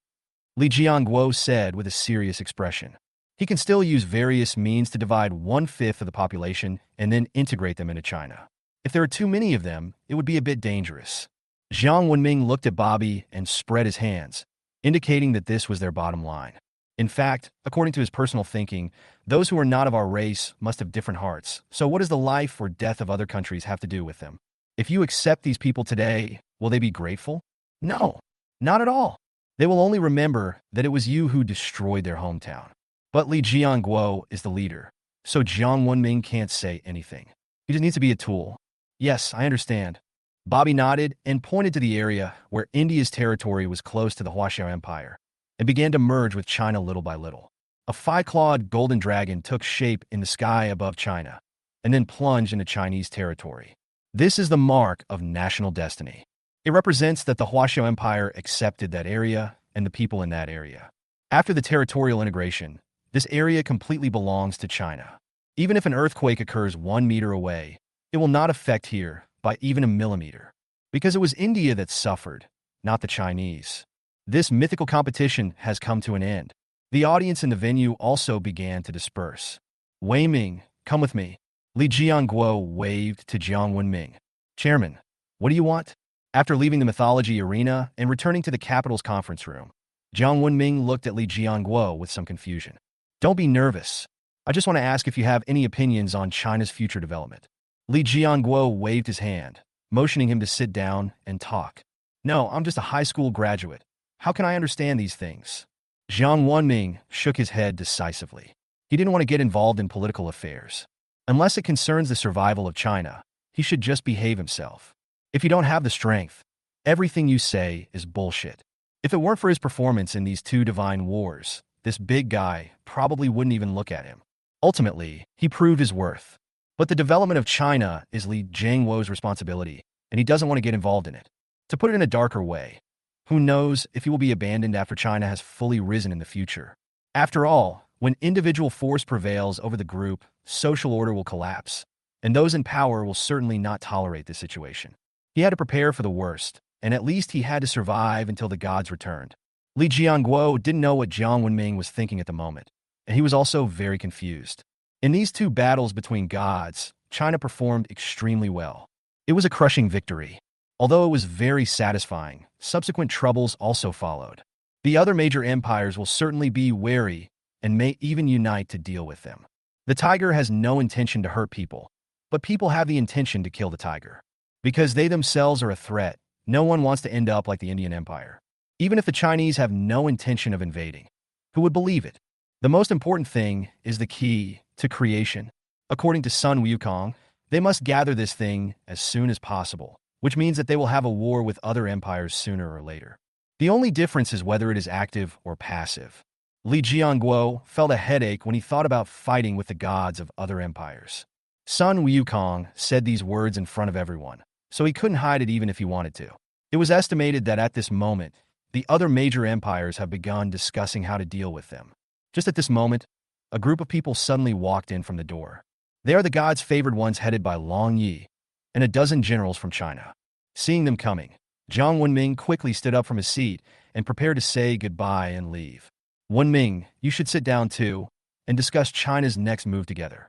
Li Jianguo said with a serious expression. He can still use various means to divide 1/5 of the population and then integrate them into China. If there are too many of them, it would be a bit dangerous. Jiang Wenming looked at Bobby and spread his hands, indicating that this was their bottom line. In fact, according to his personal thinking, those who are not of our race must have different hearts. So what does the life or death of other countries have to do with them? If you accept these people today, will they be grateful? No, not at all. They will only remember that it was you who destroyed their hometown. But Li Jianguo is the leader, so Jiang Wenming can't say anything. He just needs to be a tool. Yes, I understand. Bobby nodded and pointed to the area where India's territory was close to the Huaxia Empire and began to merge with China little by little. A five-clawed golden dragon took shape in the sky above China and then plunged into Chinese territory. This is the mark of national destiny. It represents that the Huaxia Empire accepted that area and the people in that area. After the territorial integration, this area completely belongs to China. Even if an earthquake occurs 1 meter away, it will not affect here by even a millimeter, because it was India that suffered, not the Chinese. This mythical competition has come to an end. The audience in the venue also began to disperse. Wei Ming, come with me. Li Jianguo waved to Jiang Wenming. Chairman, what do you want? After leaving the mythology arena and returning to the capital's conference room, Jiang Wenming looked at Li Jianguo with some confusion. Don't be nervous. I just want to ask if you have any opinions on China's future development. Li Jianguo waved his hand, motioning him to sit down and talk. No, I'm just a high school graduate. How can I understand these things? Jiang Wenming shook his head decisively. He didn't want to get involved in political affairs. Unless it concerns the survival of China, he should just behave himself. If you don't have the strength, everything you say is bullshit. If it weren't for his performance in these 2 divine wars, this big guy probably wouldn't even look at him. Ultimately, he proved his worth. But the development of China is Li Jianguo's responsibility, and he doesn't want to get involved in it. To put it in a darker way, who knows if he will be abandoned after China has fully risen in the future. After all, when individual force prevails over the group, social order will collapse, and those in power will certainly not tolerate this situation. He had to prepare for the worst, and at least he had to survive until the gods returned. Li Jianguo didn't know what Jiang Wenming was thinking at the moment, and he was also very confused. In these 2 battles between gods, China performed extremely well. It was a crushing victory. Although it was very satisfying, subsequent troubles also followed. The other major empires will certainly be wary and may even unite to deal with them. The tiger has no intention to hurt people, but people have the intention to kill the tiger. Because they themselves are a threat, no one wants to end up like the Indian Empire. Even if the Chinese have no intention of invading, who would believe it? The most important thing is the key to creation. According to Sun Wukong, they must gather this thing as soon as possible, which means that they will have a war with other empires sooner or later. The only difference is whether it is active or passive. Li Jianguo felt a headache when he thought about fighting with the gods of other empires. Sun Wukong said these words in front of everyone, so he couldn't hide it even if he wanted to. It was estimated that at this moment, the other major empires have begun discussing how to deal with them. Just at this moment, a group of people suddenly walked in from the door. They are the gods' favored ones headed by Long Yi and a dozen generals from China. Seeing them coming, Jiang Wenming quickly stood up from his seat and prepared to say goodbye and leave. Wenming, you should sit down too and discuss China's next move together.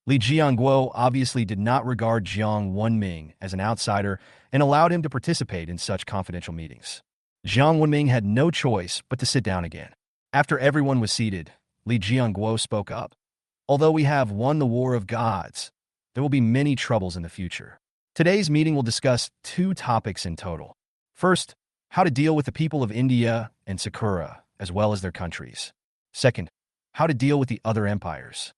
Li Jianguo obviously did not regard Jiang Wenming as an outsider and allowed him to participate in such confidential meetings. Jiang Wenming had no choice but to sit down again. After everyone was seated, Li Jianguo spoke up. Although we have won the war of gods, there will be many troubles in the future. Today's meeting will discuss 2 topics in total. First, how to deal with the people of India and Sakura, as well as their countries. Second, how to deal with the other empires.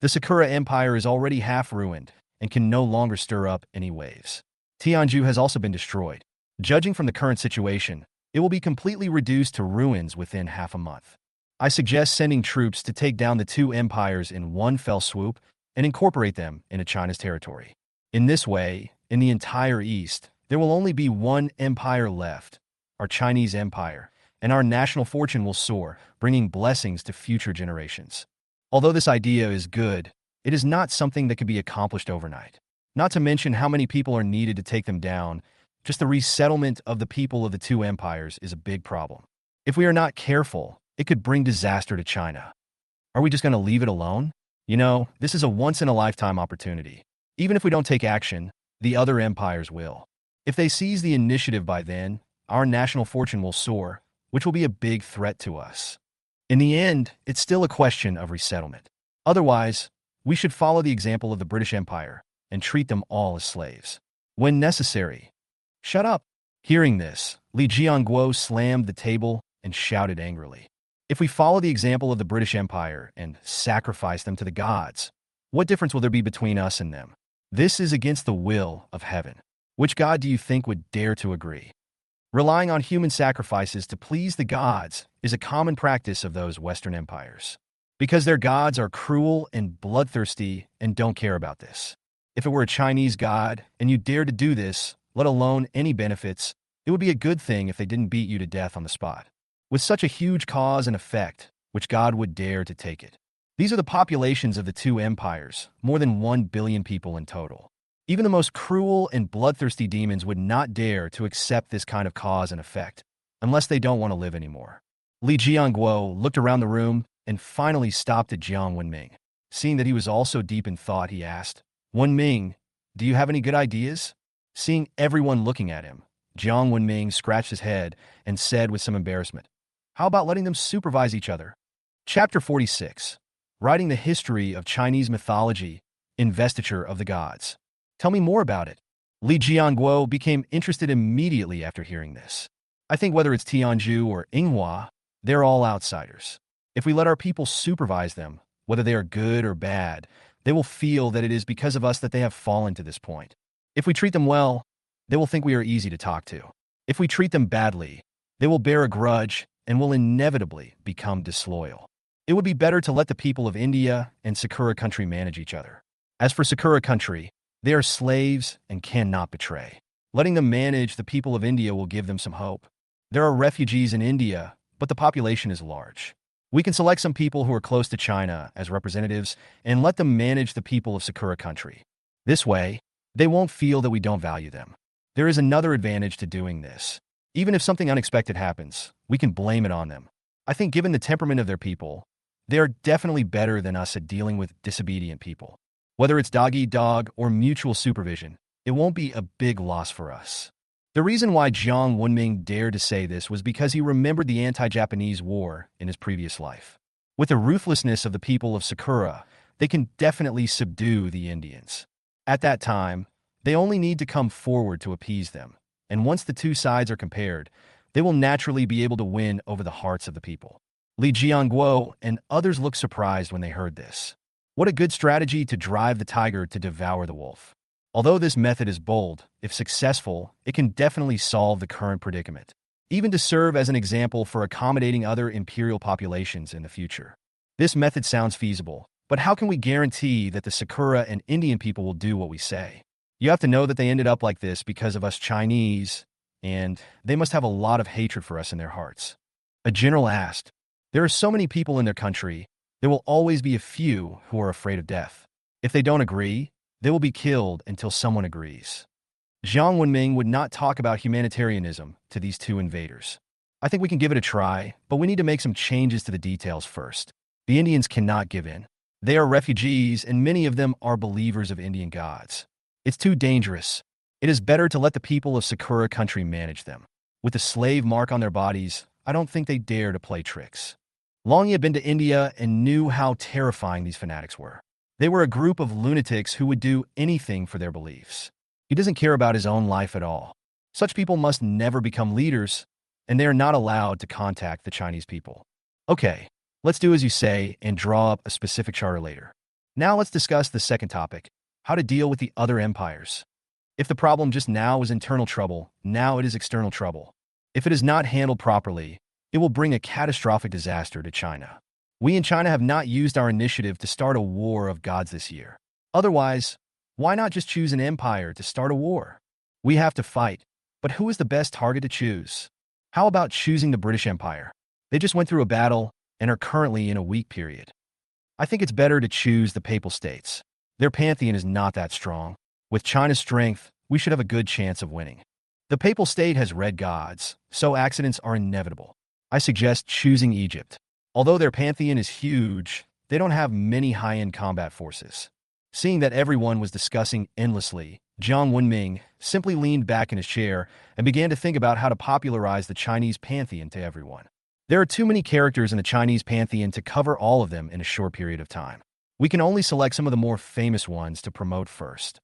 The Sakura Empire is already half ruined and can no longer stir up any waves. Tianju has also been destroyed. Judging from the current situation, it will be completely reduced to ruins within half a month. I suggest sending troops to take down the 2 empires in one fell swoop and incorporate them into China's territory. In this way, in the entire East, there will only be one empire left, our Chinese Empire, and our national fortune will soar, bringing blessings to future generations. Although this idea is good, it is not something that can be accomplished overnight. Not to mention how many people are needed to take them down. Just the resettlement of the people of the 2 empires is a big problem. If we are not careful, it could bring disaster to China. Are we just going to leave it alone? You know, this is a once-in-a-lifetime opportunity. Even if we don't take action, the other empires will. If they seize the initiative by then, our national fortune will soar, which will be a big threat to us. In the end, it's still a question of resettlement. Otherwise, we should follow the example of the British Empire and treat them all as slaves. When necessary. Shut up. Hearing this, Li Jianguo slammed the table and shouted angrily. If we follow the example of the British Empire and sacrifice them to the gods, what difference will there be between us and them? This is against the will of heaven. Which god do you think would dare to agree? Relying on human sacrifices to please the gods is a common practice of those Western empires. Because their gods are cruel and bloodthirsty and don't care about this. If it were a Chinese god and you dared to do this, let alone any benefits, it would be a good thing if they didn't beat you to death on the spot. With such a huge cause and effect, which god would dare to take it? These are the populations of the two empires, more than 1 billion people in total. Even the most cruel and bloodthirsty demons would not dare to accept this kind of cause and effect, unless they don't want to live anymore. Li Jianguo looked around the room and finally stopped at Jiang Wenming. Seeing that he was also deep in thought, he asked, Wenming, do you have any good ideas? Seeing everyone looking at him, Jiang Wenming scratched his head and said with some embarrassment, how about letting them supervise each other? Chapter 46. Writing the History of Chinese Mythology, Investiture of the Gods. Tell me more about it. Li Jianguo became interested immediately after hearing this. I think whether it's Tianzhu or Yinghua, they're all outsiders. If we let our people supervise them, whether they are good or bad, they will feel that it is because of us that they have fallen to this point. If we treat them well, they will think we are easy to talk to. If we treat them badly, they will bear a grudge and will inevitably become disloyal. It would be better to let the people of India and Sakura country manage each other. As for Sakura country, they are slaves and cannot betray. Letting them manage the people of India will give them some hope. There are refugees in India, but the population is large. We can select some people who are close to China as representatives and let them manage the people of Sakura country. This way, they won't feel that we don't value them. There is another advantage to doing this. Even if something unexpected happens, we can blame it on them. I think given the temperament of their people, they are definitely better than us at dealing with disobedient people. Whether it's dog-eat-dog or mutual supervision, it won't be a big loss for us. The reason why Jiang Wenming dared to say this was because he remembered the anti-Japanese war in his previous life. With the ruthlessness of the people of Sakura, they can definitely subdue the Indians. At that time, they only need to come forward to appease them, and once the two sides are compared, they will naturally be able to win over the hearts of the people. Li Jianguo and others looked surprised when they heard this. What a good strategy to drive the tiger to devour the wolf. Although this method is bold, if successful, it can definitely solve the current predicament, even to serve as an example for accommodating other imperial populations in the future. This method sounds feasible, but how can we guarantee that the Sakura and Indian people will do what we say? You have to know that they ended up like this because of us Chinese, and they must have a lot of hatred for us in their hearts. A general asked, there are so many people in their country, there will always be a few who are afraid of death. If they don't agree, they will be killed until someone agrees. Jiang Wenming would not talk about humanitarianism to these two invaders. I think we can give it a try, but we need to make some changes to the details first. The Indians cannot give in. They are refugees, and many of them are believers of Indian gods. It's too dangerous. It is better to let the people of Sakura country manage them. With the slave mark on their bodies, I don't think they dare to play tricks. Long had been to India and knew how terrifying these fanatics were. They were a group of lunatics who would do anything for their beliefs. He doesn't care about his own life at all. Such people must never become leaders, and they are not allowed to contact the Chinese people. Okay, let's do as you say and draw up a specific charter later. Now let's discuss the second topic, how to deal with the other empires. If the problem just now is internal trouble, now it is external trouble. If it is not handled properly, it will bring a catastrophic disaster to China. We in China have not used our initiative to start a war of gods this year. Otherwise, why not just choose an empire to start a war? We have to fight, but who is the best target to choose? How about choosing the British Empire? They just went through a battle and are currently in a weak period. I think it's better to choose the Papal States. Their pantheon is not that strong. With China's strength, we should have a good chance of winning. The Papal State has red gods, so accidents are inevitable. I suggest choosing Egypt. Although their pantheon is huge, they don't have many high-end combat forces. Seeing that everyone was discussing endlessly, Jiang Wenming simply leaned back in his chair and began to think about how to popularize the Chinese pantheon to everyone. There are too many characters in the Chinese pantheon to cover all of them in a short period of time. We can only select some of the more famous ones to promote first.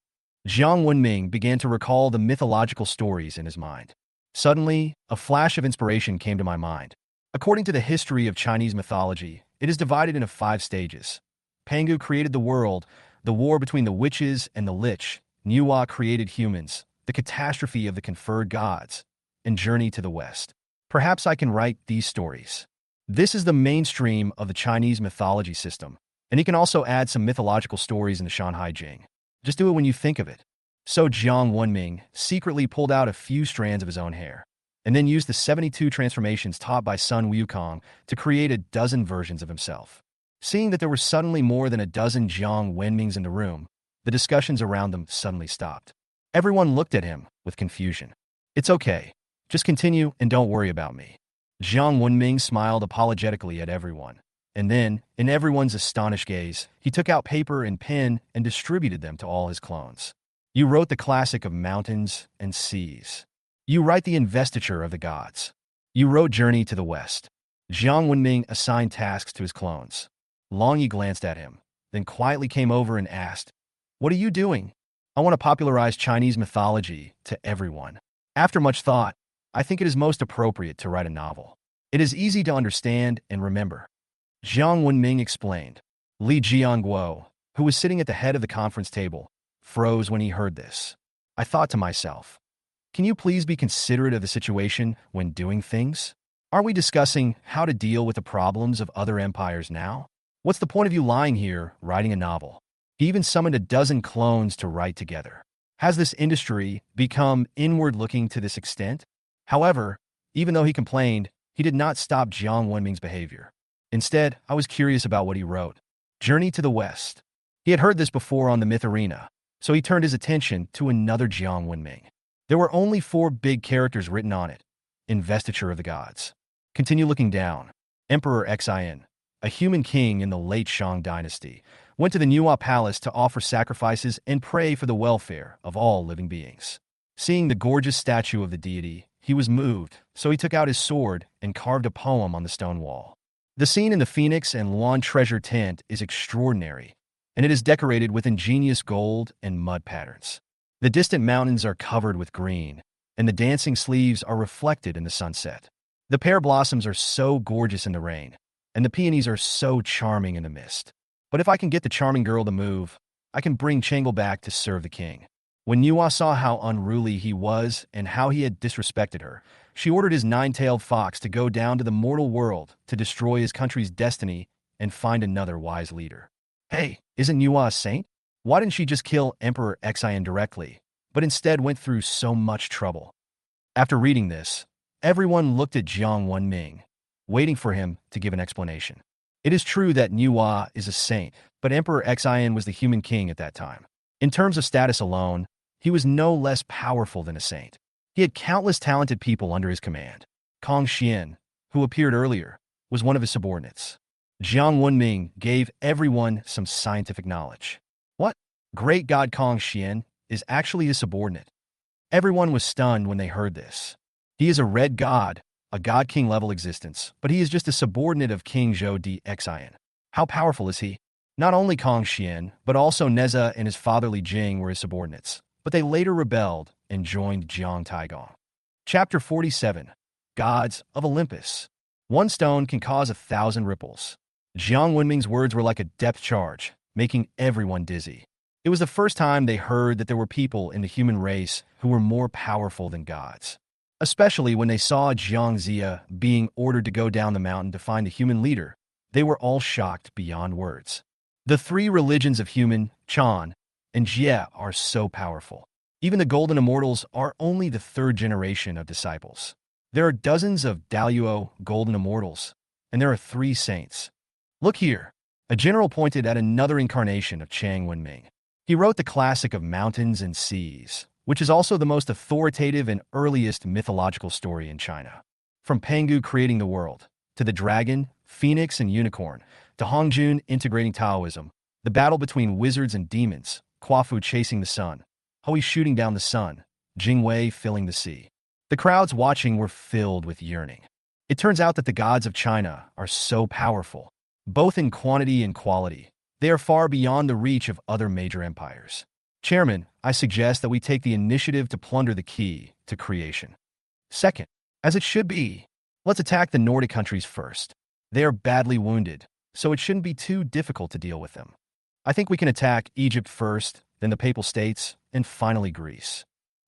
Jiang Wenming began to recall the mythological stories in his mind. Suddenly, a flash of inspiration came to my mind. According to the history of Chinese mythology, it is divided into 5 stages. Pangu created the world, the war between the witches and the lich, Nuwa created humans, the catastrophe of the conferred gods, and Journey to the West. Perhaps I can write these stories. This is the mainstream of the Chinese mythology system, and he can also add some mythological stories in the Shanhai Jing. Just do it when you think of it. So Jiang Wenming secretly pulled out a few strands of his own hair, and then used the 72 transformations taught by Sun Wukong to create a dozen versions of himself. Seeing that there were suddenly more than a dozen Jiang Wenmings in the room, the discussions around them suddenly stopped. Everyone looked at him with confusion. It's okay. Just continue and don't worry about me. Jiang Wenming smiled apologetically at everyone. And then, in everyone's astonished gaze, he took out paper and pen and distributed them to all his clones. You wrote the classic of mountains and seas. You write the investiture of the gods. You wrote Journey to the West. Jiang Wenming assigned tasks to his clones. Long Yi glanced at him, then quietly came over and asked, "What are you doing?" "I want to popularize Chinese mythology to everyone. After much thought, I think it is most appropriate to write a novel. It is easy to understand and remember." Jiang Wenming explained. Li Jiangguo, who was sitting at the head of the conference table, froze when he heard this. I thought to myself, can you please be considerate of the situation when doing things? Aren't we discussing how to deal with the problems of other empires now? What's the point of you lying here writing a novel? He even summoned a dozen clones to write together. Has this industry become inward-looking to this extent? However, even though he complained, he did not stop Jiang Wenming's behavior. Instead, I was curious about what he wrote. Journey to the West. He had heard this before on the Myth Arena, so he turned his attention to another Jiang Wenming. There were only 4 big characters written on it. Investiture of the gods. Continue looking down. Emperor Xin, a human king in the late Shang dynasty, went to the Nuwa palace to offer sacrifices and pray for the welfare of all living beings. Seeing the gorgeous statue of the deity, he was moved, so he took out his sword and carved a poem on the stone wall. The scene in the Phoenix and Luan treasure tent is extraordinary, and it is decorated with ingenious gold and mud patterns. The distant mountains are covered with green, and the dancing sleeves are reflected in the sunset. The pear blossoms are so gorgeous in the rain, and the peonies are so charming in the mist. But if I can get the charming girl to move, I can bring Changle back to serve the king. When Nuwa saw how unruly he was and how he had disrespected her, she ordered his 9-tailed fox to go down to the mortal world to destroy his country's destiny and find another wise leader. Hey, isn't Nuwa a saint? Why didn't she just kill Emperor Xin directly, but instead went through so much trouble? After reading this, everyone looked at Jiang Wenming, waiting for him to give an explanation. It is true that Nuwa is a saint, but Emperor Xin was the human king at that time. In terms of status alone, he was no less powerful than a saint. He had countless talented people under his command. Kong Xian, who appeared earlier, was one of his subordinates. Jiang Wenming gave everyone some scientific knowledge. What? Great god Kong Xian is actually his subordinate. Everyone was stunned when they heard this. He is a red god, a god-king level existence, but he is just a subordinate of King Zhou Di Xian. How powerful is he? Not only Kong Xian, but also Neza and his father Li Jing were his subordinates, but they later rebelled and joined Jiang Taigong. Chapter 47. Gods of Olympus. One stone can cause 1,000 ripples. Jiang Wenming's words were like a depth charge, making everyone dizzy. It was the first time they heard that there were people in the human race who were more powerful than gods. Especially when they saw Jiang Zia being ordered to go down the mountain to find the human leader, they were all shocked beyond words. The 3 religions of human, Chan, and Jie are so powerful. Even the Golden Immortals are only the 3rd generation of disciples. There are dozens of Daluo Golden Immortals, and there are 3 saints. Look here. A general pointed at another incarnation of Jiang Wenming. He wrote the classic of mountains and seas, which is also the most authoritative and earliest mythological story in China. From Pangu creating the world, to the dragon, phoenix, and unicorn, to Hongjun integrating Taoism, the battle between wizards and demons, Quafu chasing the sun, Hui shooting down the sun, Jingwei filling the sea. The crowds watching were filled with yearning. It turns out that the gods of China are so powerful, both in quantity and quality. They are far beyond the reach of other major empires. Chairman, I suggest that we take the initiative to plunder the key to creation. Second, as it should be, let's attack the Nordic countries first. They are badly wounded, so it shouldn't be too difficult to deal with them. I think we can attack Egypt first, then the Papal States, and finally Greece.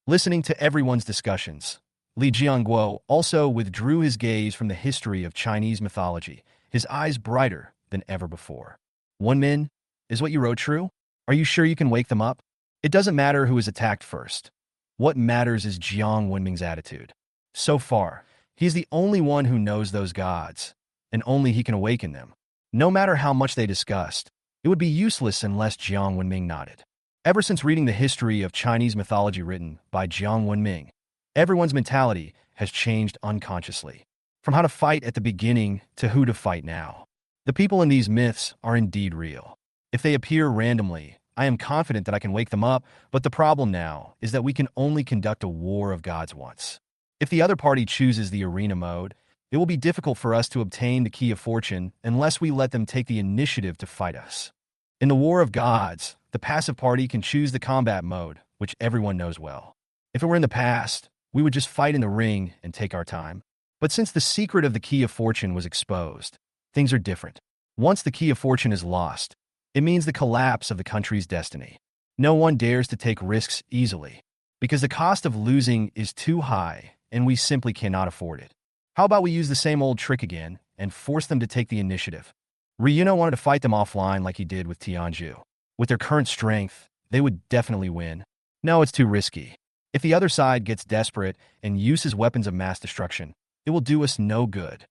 Listening to everyone's discussions, Li Jianguo also withdrew his gaze from the history of Chinese mythology, his eyes brighter than ever before. Min, is what you wrote true? Are you sure you can wake them up? It doesn't matter who is attacked first. What matters is Jiang Wenming's attitude. So far, he's the only one who knows those gods, and only he can awaken them. No matter how much they discussed, it would be useless unless Jiang Wenming nodded. Ever since reading the history of Chinese mythology written by Jiang Wenming, everyone's mentality has changed unconsciously. From how to fight at the beginning to who to fight now. The people in these myths are indeed real. If they appear randomly, I am confident that I can wake them up, but the problem now is that we can only conduct a war of gods once. If the other party chooses the arena mode, it will be difficult for us to obtain the key of fortune unless we let them take the initiative to fight us. In the war of gods, the passive party can choose the combat mode, which everyone knows well. If it were in the past, we would just fight in the ring and take our time. But since the secret of the key of fortune was exposed, things are different. Once the key of fortune is lost, it means the collapse of the country's destiny. No one dares to take risks easily, because the cost of losing is too high and we simply cannot afford it. How about we use the same old trick again and force them to take the initiative? Ryuno wanted to fight them offline like he did with Tianzhu. With their current strength, they would definitely win. No, it's too risky. If the other side gets desperate and uses weapons of mass destruction, it will do us no good.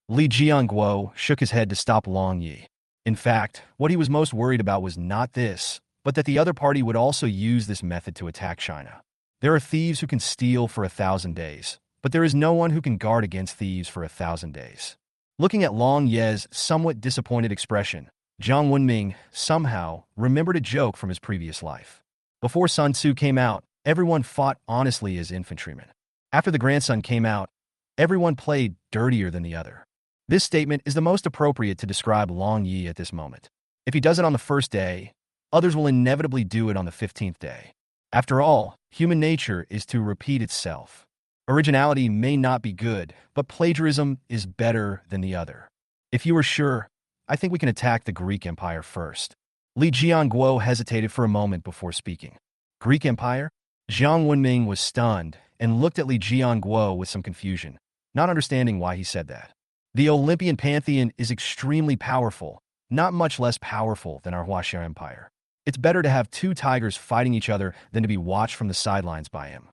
Li Jianguo shook his head to stop Long Yi. In fact, what he was most worried about was not this, but that the other party would also use this method to attack China. There are thieves who can steal for 1,000 days, but there is no one who can guard against thieves for 1,000 days. Looking at Long Ye's somewhat disappointed expression, Jiang Wenming somehow remembered a joke from his previous life. Before Sun Tzu came out, everyone fought honestly as infantrymen. After the grandson came out, everyone played dirtier than the other. This statement is the most appropriate to describe Long Yi at this moment. If he does it on the first day, others will inevitably do it on the 15th day. After all, human nature is to repeat itself. Originality may not be good, but plagiarism is better than the other. If you are sure, I think we can attack the Greek Empire first. Li Jianguo hesitated for a moment before speaking. Greek Empire? Jiang Wenming was stunned and looked at Li Jianguo with some confusion, not understanding why he said that. The Olympian pantheon is extremely powerful, not much less powerful than our Huaxia Empire. It's better to have two tigers fighting each other than to be watched from the sidelines by him.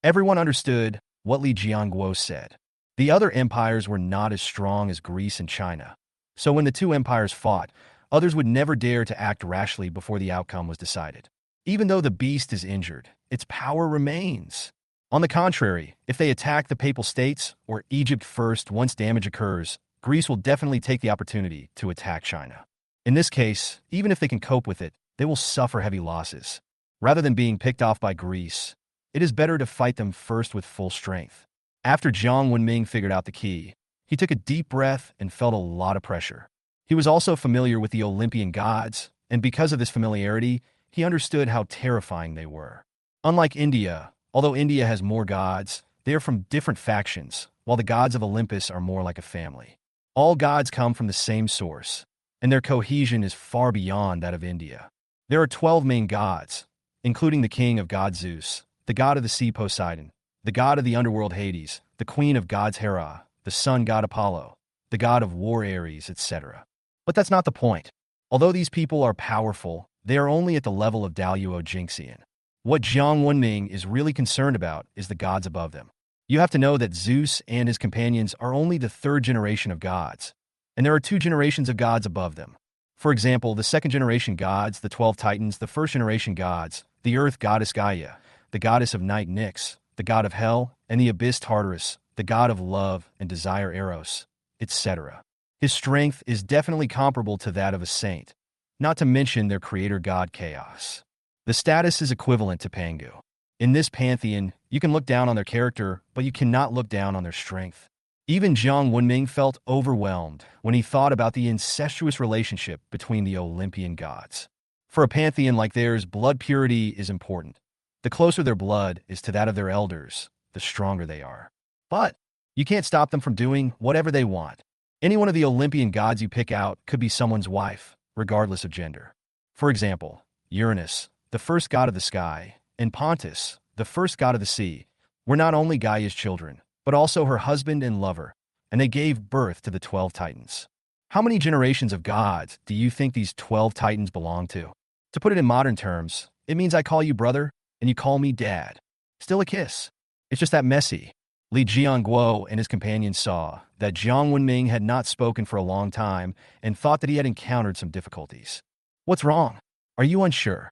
Everyone understood what Li Jianguo said. The other empires were not as strong as Greece and China. So when the two empires fought, others would never dare to act rashly before the outcome was decided. Even though the beast is injured, its power remains. On the contrary, if they attack the Papal States or Egypt first once damage occurs, Greece will definitely take the opportunity to attack China. In this case, even if they can cope with it, they will suffer heavy losses. Rather than being picked off by Greece, it is better to fight them first with full strength. After Jiang Wenming figured out the key, he took a deep breath and felt a lot of pressure. He was also familiar with the Olympian gods, and because of this familiarity, he understood how terrifying they were. Unlike India, although India has more gods, they are from different factions, while the gods of Olympus are more like a family. All gods come from the same source, and their cohesion is far beyond that of India. There are 12 main gods, including the king of gods Zeus, the god of the sea Poseidon, the god of the underworld Hades, the queen of gods Hera, the sun god Apollo, the god of war Ares, etc. But that's not the point. Although these people are powerful, they are only at the level of Daluo Jingxian. What Jiang Wenming is really concerned about is the gods above them. You have to know that Zeus and his companions are only the third generation of gods, and there are 2 generations of gods above them. For example, the second generation gods, the 12 titans, the first generation gods, the earth goddess Gaia, the goddess of night Nyx, the god of hell, and the abyss Tartarus, the god of love and desire Eros, etc. His strength is definitely comparable to that of a saint, not to mention their creator god Chaos. The status is equivalent to Pangu. In this pantheon, you can look down on their character, but you cannot look down on their strength. Even Jiang Wenming felt overwhelmed when he thought about the incestuous relationship between the Olympian gods. For a pantheon like theirs, blood purity is important. The closer their blood is to that of their elders, the stronger they are. But you can't stop them from doing whatever they want. Any one of the Olympian gods you pick out could be someone's wife, regardless of gender. For example, Uranus, the first god of the sky, and Pontus, the first god of the sea, were not only Gaia's children, but also her husband and lover, and they gave birth to the 12 titans. How many generations of gods do you think these 12 titans belong to? To put it in modern terms, it means I call you brother, and you call me dad. Still a kiss. It's just that messy. Li Jianguo and his companions saw that Jiang Wenming had not spoken for a long time and thought that he had encountered some difficulties. What's wrong? Are you unsure?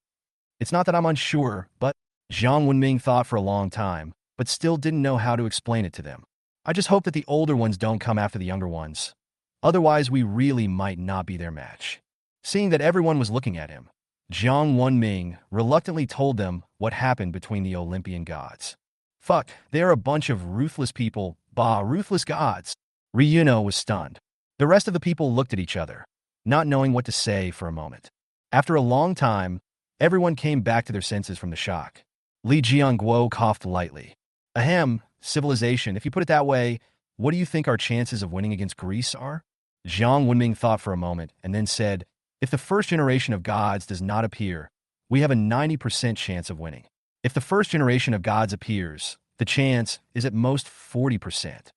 It's not that I'm unsure, but Jiang Wenming thought for a long time, but still didn't know how to explain it to them. I just hope that the older ones don't come after the younger ones. Otherwise, we really might not be their match. Seeing that everyone was looking at him, Jiang Wenming reluctantly told them what happened between the Olympian gods. Fuck, they're a bunch of ruthless people, ruthless gods. Ryuno was stunned. The rest of the people looked at each other, not knowing what to say for a moment. After a long time, everyone came back to their senses from the shock. Li Jianguo coughed lightly. Ahem, civilization, if you put it that way, what do you think our chances of winning against Greece are? Jiang Wenming thought for a moment and then said, if the first generation of gods does not appear, we have a 90% chance of winning. If the first generation of gods appears, the chance is at most 40%.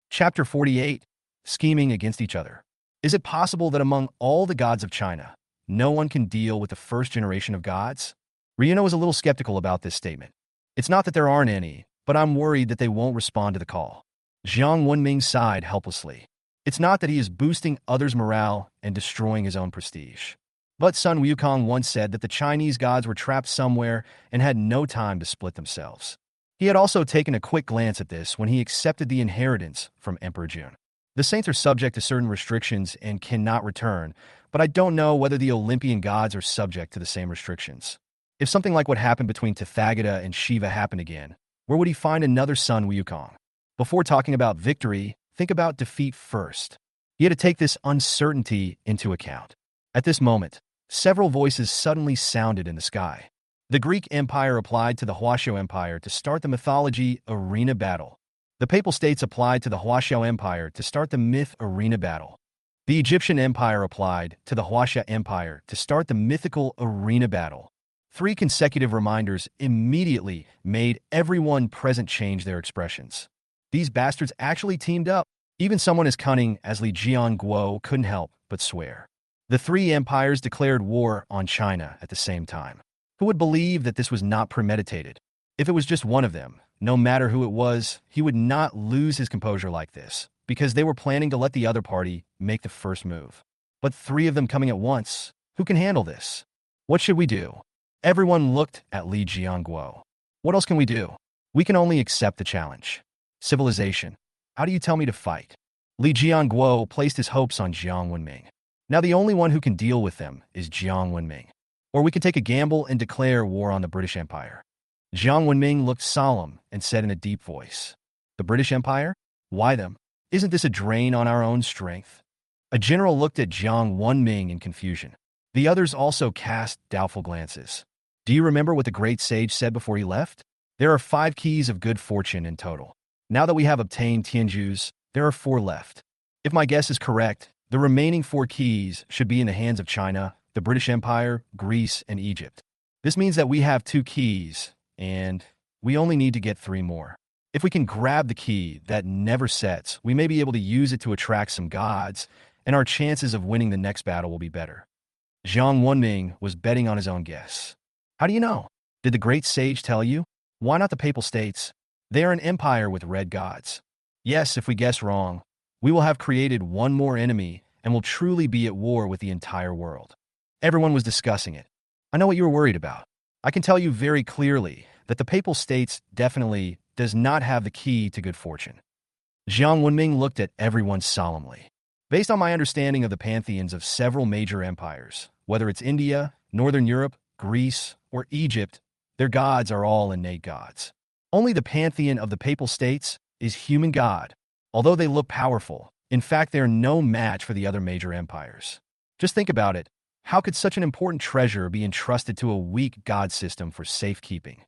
Chapter 48, Scheming Against Each Other. Is it possible that among all the gods of China, no one can deal with the first generation of gods? Ryuno was a little skeptical about this statement. It's not that there aren't any, but I'm worried that they won't respond to the call. Jiang Wenming sighed helplessly. It's not that he is boosting others' morale and destroying his own prestige. But Sun Wukong once said that the Chinese gods were trapped somewhere and had no time to split themselves. He had also taken a quick glance at this when he accepted the inheritance from Emperor Jun. The saints are subject to certain restrictions and cannot return, but I don't know whether the Olympian gods are subject to the same restrictions. If something like what happened between Tathagata and Shiva happened again, where would he find another Sun Wukong? Before talking about victory, think about defeat first. He had to take this uncertainty into account. At this moment, several voices suddenly sounded in the sky. The Greek Empire applied to the Huaxia Empire to start the mythology arena battle. The Papal States applied to the Huaxia Empire to start the myth arena battle. The Egyptian Empire applied to the Huaxia Empire to start the mythical arena battle. 3 consecutive reminders immediately made everyone present change their expressions. These bastards actually teamed up. Even someone as cunning as Li Jianguo couldn't help but swear. The 3 empires declared war on China at the same time. Who would believe that this was not premeditated? If it was just one of them, no matter who it was, he would not lose his composure like this, because they were planning to let the other party make the first move. But 3 of them coming at once, who can handle this? What should we do? Everyone looked at Li Jianguo. What else can we do? We can only accept the challenge. Civilization. How do you tell me to fight? Li Jianguo placed his hopes on Jiang Wenming. Now the only one who can deal with them is Jiang Wenming. Or we can take a gamble and declare war on the British Empire. Jiang Wenming looked solemn and said in a deep voice, the British Empire? Why them? Isn't this a drain on our own strength? A general looked at Jiang Wenming in confusion. The others also cast doubtful glances. Do you remember what the great sage said before he left? There are 5 keys of good fortune in total. Now that we have obtained Tianju's, there are 4 left. If my guess is correct, the remaining 4 keys should be in the hands of China, the British Empire, Greece, and Egypt. This means that we have 2 keys, and we only need to get 3 more. If we can grab the key that never sets, we may be able to use it to attract some gods, and our chances of winning the next battle will be better. Jiang Wenming was betting on his own guess. How do you know? Did the great sage tell you? Why not the Papal States? They are an empire with red gods. Yes, if we guess wrong, we will have created one more enemy and will truly be at war with the entire world. Everyone was discussing it. I know what you were worried about. I can tell you very clearly that the Papal States definitely does not have the key to good fortune. Jiang Wenming looked at everyone solemnly. Based on my understanding of the pantheons of several major empires, whether it's India, Northern Europe, Greece, or Egypt, their gods are all innate gods. Only the pantheon of the Papal States is human god. Although they look powerful, in fact, they are no match for the other major empires. Just think about it. How could such an important treasure be entrusted to a weak god system for safekeeping?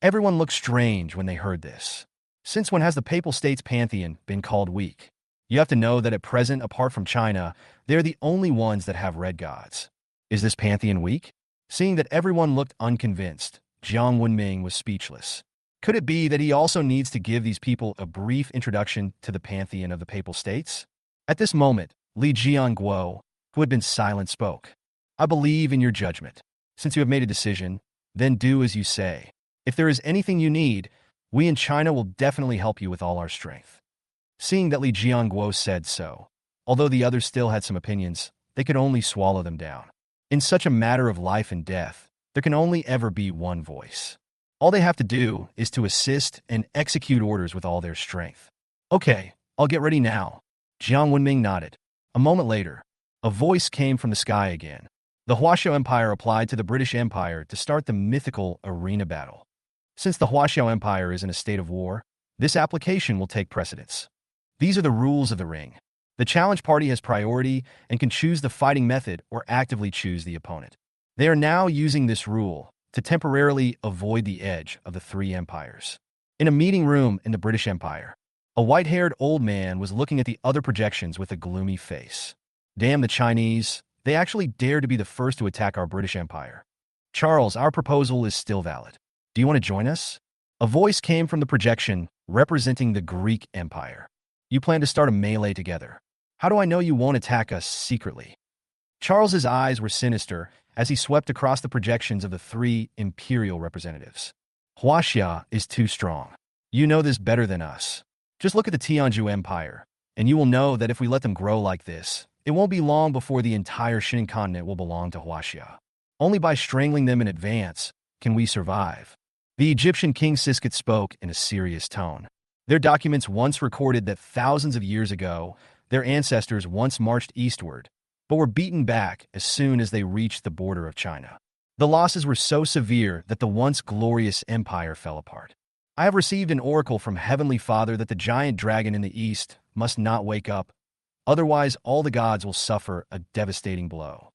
Everyone looked strange when they heard this. Since when has the Papal States pantheon been called weak? You have to know that at present, apart from China, they're the only ones that have red gods. Is this pantheon weak? Seeing that everyone looked unconvinced, Jiang Wenming was speechless. Could it be that he also needs to give these people a brief introduction to the pantheon of the Papal States? At this moment, Li Jianguo, who had been silent, spoke. I believe in your judgment. Since you have made a decision, then do as you say. If there is anything you need, we in China will definitely help you with all our strength. Seeing that Li Jianguo said so, although the others still had some opinions, they could only swallow them down. In such a matter of life and death, there can only ever be one voice. All they have to do is to assist and execute orders with all their strength. Okay, I'll get ready now. Jiang Wenming nodded. A moment later, a voice came from the sky again. The Huaxia Empire applied to the British Empire to start the mythical arena battle. Since the Huaxia Empire is in a state of war, this application will take precedence. These are the rules of the ring. The challenge party has priority and can choose the fighting method or actively choose the opponent. They are now using this rule to temporarily avoid the edge of the three empires. In a meeting room in the British Empire, a white-haired old man was looking at the other projections with a gloomy face. Damn the Chinese, they actually dared to be the first to attack our British Empire. Charles, our proposal is still valid. Do you want to join us? A voice came from the projection representing the Greek Empire. You plan to start a melee together. How do I know you won't attack us secretly? Charles's eyes were sinister as he swept across the projections of the three imperial representatives. Huaxia is too strong. You know this better than us. Just look at the Tianzhu Empire, and you will know that if we let them grow like this, it won't be long before the entire Shin continent will belong to Huaxia. Only by strangling them in advance can we survive. The Egyptian king Siskit spoke in a serious tone. Their documents once recorded that thousands of years ago, their ancestors once marched eastward, but were beaten back as soon as they reached the border of China. The losses were so severe that the once glorious empire fell apart. I have received an oracle from Heavenly Father that the giant dragon in the east must not wake up, otherwise all the gods will suffer a devastating blow.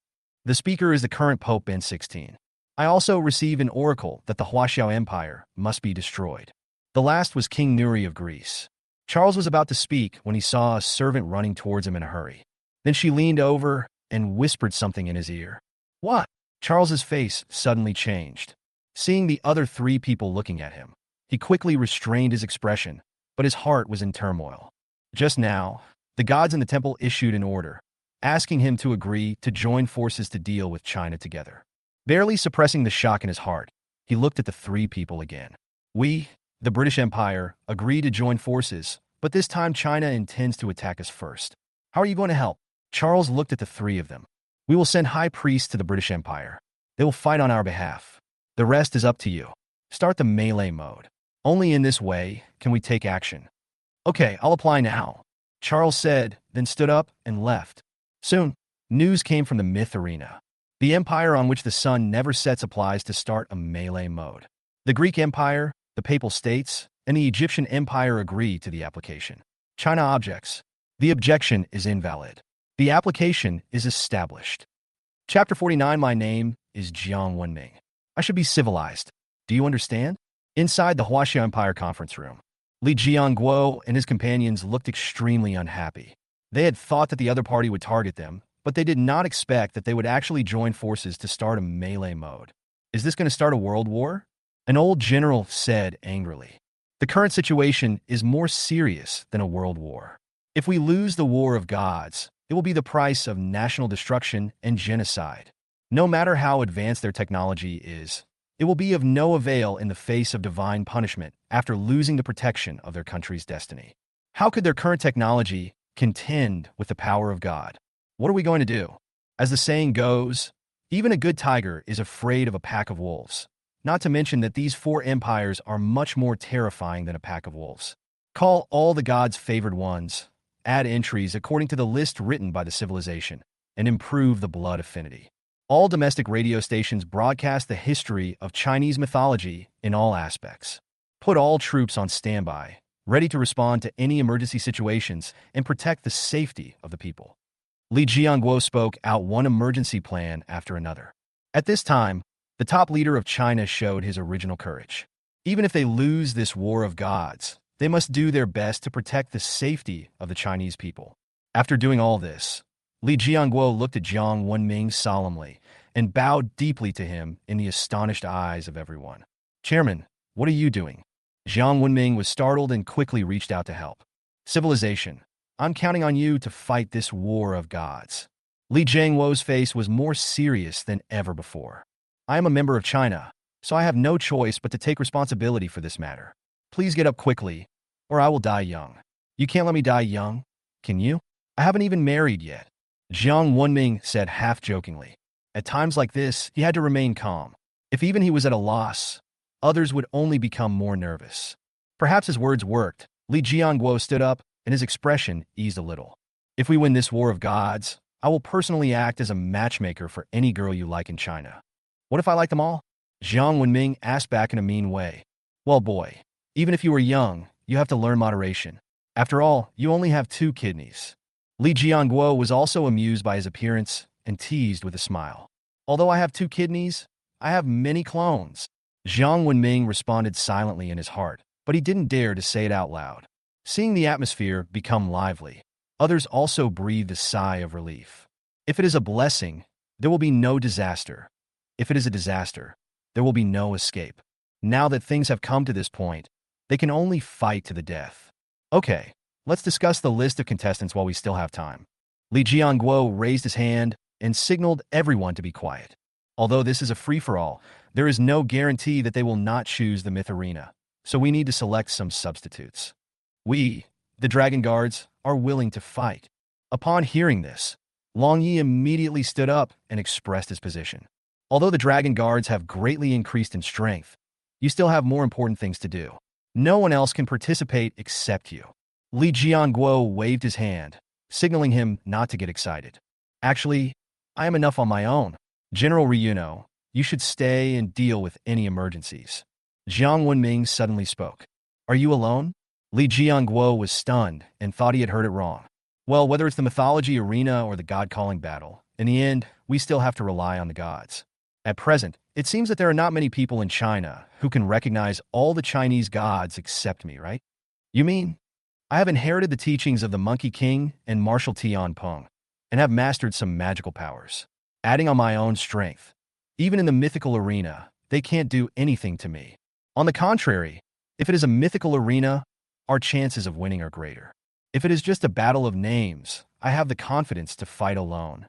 The speaker is the current Pope Ben 16. I also receive an oracle that the Huaxia Empire must be destroyed. The last was King Nuri of Greece. Charles was about to speak when he saw a servant running towards him in a hurry. Then she leaned over and whispered something in his ear. What? Charles's face suddenly changed. Seeing the other three people looking at him, he quickly restrained his expression, but his heart was in turmoil. Just now, the gods in the temple issued an order, asking him to agree to join forces to deal with China together. Barely suppressing the shock in his heart, he looked at the three people again. We, the British Empire, agree to join forces, but this time China intends to attack us first. How are you going to help? Charles looked at the three of them. We will send high priests to the British Empire. They will fight on our behalf. The rest is up to you. Start the melee mode. Only in this way can we take action. Okay, I'll apply now, Charles said, then stood up and left. Soon, news came from the myth arena. The empire on which the sun never sets applies to start a melee mode. The Greek Empire, the Papal States, and the Egyptian Empire agree to the application. China objects. The objection is invalid. The application is established. Chapter 49. My name is Jiang Wenming. I should be civilized. Do you understand? Inside the Huaxia Empire conference room, Li Jianguo and his companions looked extremely unhappy. They had thought that the other party would target them, but they did not expect that they would actually join forces to start a melee mode. Is this going to start a world war? An old general said angrily. The current situation is more serious than a world war. If we lose the war of gods, it will be the price of national destruction and genocide. No matter how advanced their technology is, it will be of no avail in the face of divine punishment after losing the protection of their country's destiny. How could their current technology contend with the power of God? What are we going to do? As the saying goes, even a good tiger is afraid of a pack of wolves. Not to mention that these four empires are much more terrifying than a pack of wolves. Call all the gods' favored ones, add entries according to the list written by the civilization, and improve the blood affinity. All domestic radio stations broadcast the history of Chinese mythology in all aspects. Put all troops on standby ready to respond to any emergency situations and protect the safety of the people. Li Jianguo spoke out one emergency plan after another. At this time, the top leader of China showed his original courage. Even if they lose this war of gods, they must do their best to protect the safety of the Chinese people. After doing all this, Li Jianguo looked at Jiang Wenming solemnly and bowed deeply to him in the astonished eyes of everyone. Chairman, what are you doing? Jiang Wenming was startled and quickly reached out to help. Civilization, I'm counting on you to fight this war of gods. Li Jianguo's face was more serious than ever before. I am a member of China, so I have no choice but to take responsibility for this matter. Please get up quickly, or I will die young. You can't let me die young, can you? I haven't even married yet. Jiang Wenming said half-jokingly. At times like this, he had to remain calm. If even he was at a loss, others would only become more nervous. Perhaps his words worked. Li Jianguo stood up, and his expression eased a little. If we win this war of gods, I will personally act as a matchmaker for any girl you like in China. What if I like them all? Jiang Wenming asked back in a mean way. Well, boy, even if you are young, you have to learn moderation. After all, you only have 2 kidneys. Li Jianguo was also amused by his appearance and teased with a smile. Although I have 2 kidneys, I have many clones. Jiang Wenming responded silently in his heart, but he didn't dare to say it out loud. Seeing the atmosphere become lively, others also breathed a sigh of relief. If it is a blessing, there will be no disaster. If it is a disaster, there will be no escape. Now that things have come to this point, they can only fight to the death. Okay, let's discuss the list of contestants while we still have time. Li Jianguo raised his hand and signaled everyone to be quiet. Although this is a free-for-all, there is no guarantee that they will not choose the myth arena, so we need to select some substitutes. We, the Dragon Guards, are willing to fight. Upon hearing this, Long Yi immediately stood up and expressed his position. Although the Dragon Guards have greatly increased in strength, you still have more important things to do. No one else can participate except you. Li Jianguo waved his hand, signaling him not to get excited. Actually, I am enough on my own. General Ryuno, you should stay and deal with any emergencies. Jiang Wenming suddenly spoke. Are you alone? Li Jianguo was stunned and thought he had heard it wrong. Well, whether it's the mythology arena or the god-calling battle, in the end, we still have to rely on the gods. At present, it seems that there are not many people in China who can recognize all the Chinese gods except me, right? You mean? I have inherited the teachings of the Monkey King and Marshal Tianpeng, and have mastered some magical powers, adding on my own strength. Even in the mythical arena, they can't do anything to me. On the contrary, if it is a mythical arena, our chances of winning are greater. If it is just a battle of names, I have the confidence to fight alone.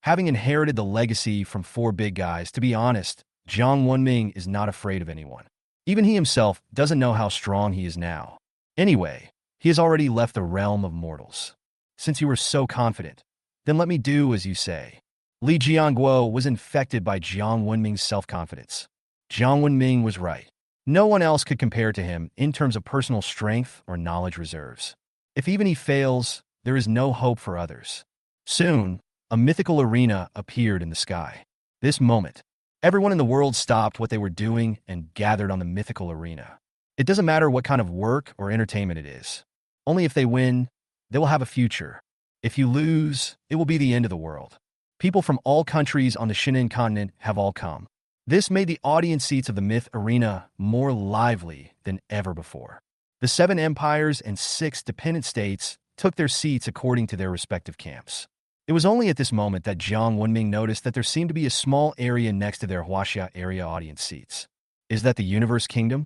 Having inherited the legacy from 4 big guys, to be honest, Jiang Wenming is not afraid of anyone. Even he himself doesn't know how strong he is now. Anyway, he has already left the realm of mortals. Since you are so confident, then let me do as you say. Li Jianguo was infected by Jiang Wenming's self-confidence. Jiang Wenming was right. No one else could compare to him in terms of personal strength or knowledge reserves. If even he fails, there is no hope for others. Soon, a mythical arena appeared in the sky. This moment, everyone in the world stopped what they were doing and gathered on the mythical arena. It doesn't matter what kind of work or entertainment it is. Only if they win, they will have a future. If you lose, it will be the end of the world. People from all countries on the Shinan continent have all come. This made the audience seats of the myth arena more lively than ever before. The 7 empires and 6 dependent states took their seats according to their respective camps. It was only at this moment that Jiang Wenming noticed that there seemed to be a small area next to their Huaxia area audience seats. Is that the Universe Kingdom?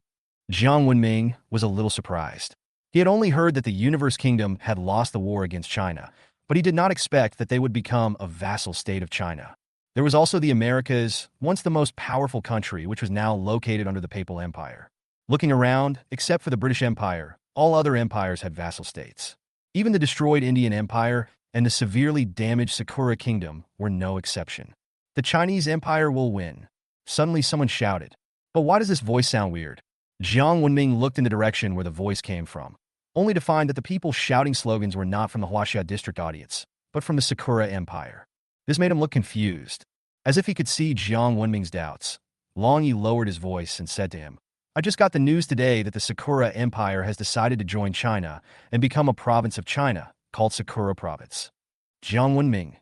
Jiang Wenming was a little surprised. He had only heard that the Universe Kingdom had lost the war against China, but he did not expect that they would become a vassal state of China. There was also the Americas, once the most powerful country, which was now located under the Papal Empire. Looking around, except for the British Empire, all other empires had vassal states. Even the destroyed Indian Empire and the severely damaged Sakura Kingdom were no exception. The Chinese Empire will win. Suddenly someone shouted. But why does this voice sound weird? Jiang Wenming looked in the direction where the voice came from, only to find that the people shouting slogans were not from the Huaxia district audience, but from the Sakura Empire. This made him look confused. As if he could see Jiang Wenming's doubts, Long Yi lowered his voice and said to him, I just got the news today that the Sakura Empire has decided to join China and become a province of China called Sakura Province. Jiang Wenming.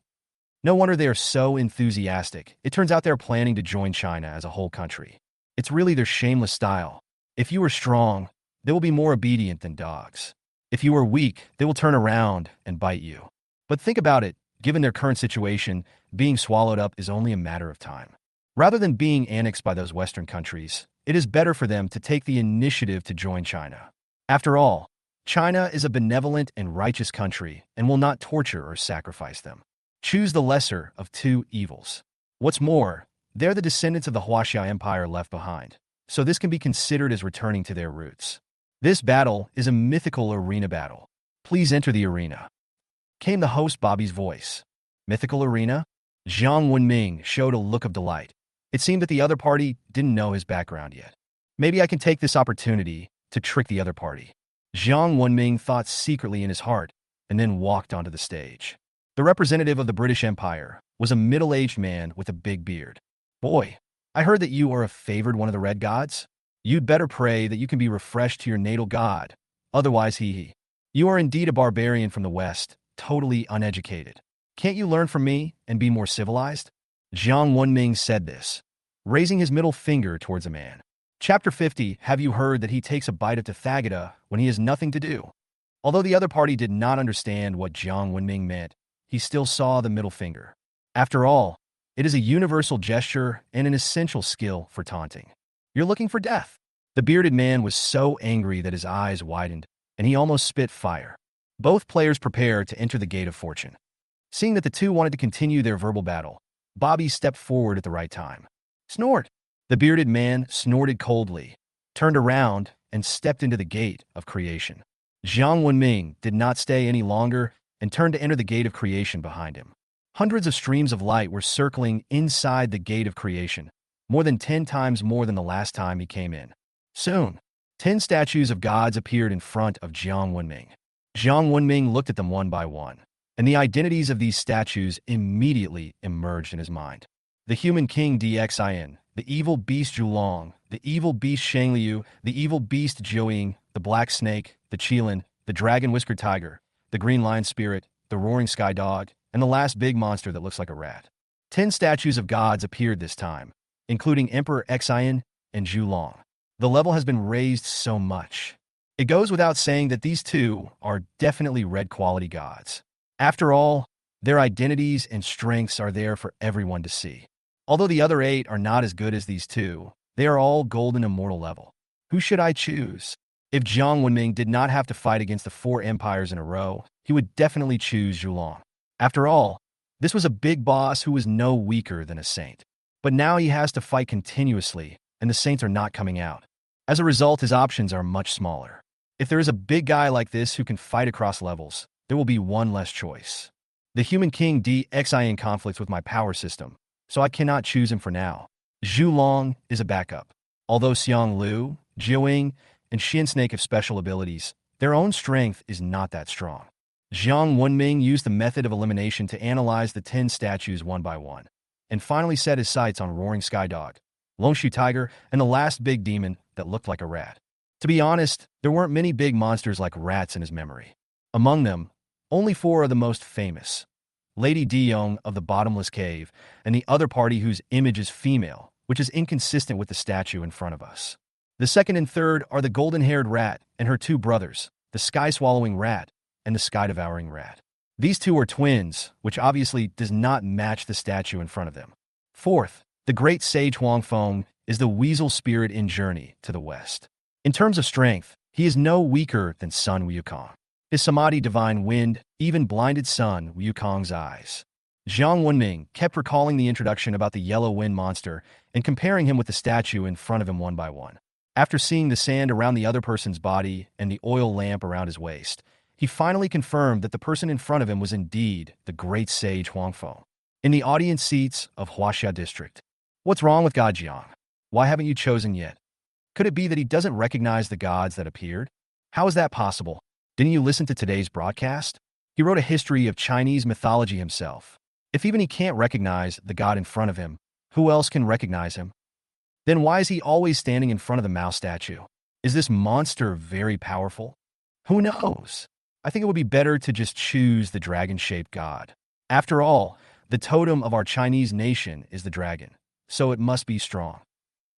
No wonder they are so enthusiastic. It turns out they're planning to join China as a whole country. It's really their shameless style. If you are strong, they will be more obedient than dogs. If you are weak, they will turn around and bite you. But think about it, given their current situation, being swallowed up is only a matter of time. Rather than being annexed by those Western countries, it is better for them to take the initiative to join China. After all, China is a benevolent and righteous country and will not torture or sacrifice them. Choose the lesser of two evils. What's more, they're the descendants of the Huaxia Empire left behind, so this can be considered as returning to their roots. This battle is a mythical arena battle. Please enter the arena. Came the host Bobby's voice. Mythical arena? Jiang Wenming showed a look of delight. It seemed that the other party didn't know his background yet. Maybe I can take this opportunity to trick the other party. Jiang Wenming thought secretly in his heart and then walked onto the stage. The representative of the British Empire was a middle-aged man with a big beard. Boy, I heard that you are a favored one of the red gods. You'd better pray that you can be refreshed to your natal god. Otherwise, you are indeed a barbarian from the West, totally uneducated. Can't you learn from me and be more civilized? Jiang Wenming said this, raising his middle finger towards a man. Chapter 50, have you heard that he takes a bite of Tathagata when he has nothing to do? Although the other party did not understand what Jiang Wenming meant, he still saw the middle finger. After all, it is a universal gesture and an essential skill for taunting. You're looking for death. The bearded man was so angry that his eyes widened, and he almost spit fire. Both players prepared to enter the Gate of Fortune. Seeing that the two wanted to continue their verbal battle, Bobby stepped forward at the right time. Snort! The bearded man snorted coldly, turned around, and stepped into the Gate of Creation. Jiang Wenming did not stay any longer and turned to enter the Gate of Creation behind him. Hundreds of streams of light were circling inside the Gate of Creation, more than 10 times more than the last time he came in. Soon, 10 statues of gods appeared in front of Jiang Wenming. Jiang Wenming looked at them one by one, and the identities of these statues immediately emerged in his mind. The human king Dxin, the evil beast Zhulong, the evil beast Shangliu, the evil beast Jiuying, the black snake, the Qilin, the dragon-whiskered tiger, the green lion spirit, the roaring sky dog, and the last big monster that looks like a rat. 10 statues of gods appeared this time, including Emperor Xian and Zhulong. The level has been raised so much. It goes without saying that these two are definitely red quality gods. After all, their identities and strengths are there for everyone to see. Although the other 8 are not as good as these two, they are all golden immortal level. Who should I choose? If Jiang Wenming did not have to fight against the 4 empires in a row, he would definitely choose Zhulong. After all, this was a big boss who was no weaker than a saint. But now he has to fight continuously, and the saints are not coming out. As a result, his options are much smaller. If there is a big guy like this who can fight across levels, there will be one less choice. The human king Dxin conflicts with my power system, so I cannot choose him for now. Zhulong is a backup. Although Xiang Lu, Jiuying, and Xin Snake have special abilities, their own strength is not that strong. Jiang Wenming used the method of elimination to analyze the 10 statues one by one, and finally set his sights on Roaring Sky Dog, Longshu Tiger, and the last big demon that looked like a rat. To be honest, there weren't many big monsters like rats in his memory. Among them, only 4 are the most famous. Lady Diyong of the Bottomless Cave, and the other party whose image is female, which is inconsistent with the statue in front of us. The second and third are the golden-haired rat and her 2 brothers, the sky-swallowing rat and the sky-devouring rat. These 2 are twins, which obviously does not match the statue in front of them. Fourth, the great sage Huangfeng is the weasel spirit in Journey to the West. In terms of strength, he is no weaker than Sun Wukong. His Samadhi divine wind even blinded Sun Wukong's eyes. Jiang Wenming kept recalling the introduction about the yellow wind monster and comparing him with the statue in front of him one by one. After seeing the sand around the other person's body and the oil lamp around his waist, he finally confirmed that the person in front of him was indeed the great sage Huangfeng, in the audience seats of Huaxia District. What's wrong with God Jiang? Why haven't you chosen yet? Could it be that he doesn't recognize the gods that appeared? How is that possible? Didn't you listen to today's broadcast? He wrote a history of Chinese mythology himself. If even he can't recognize the god in front of him, who else can recognize him? Then why is he always standing in front of the mouse statue? Is this monster very powerful? Who knows? I think it would be better to just choose the dragon-shaped god. After all, the totem of our Chinese nation is the dragon, so it must be strong.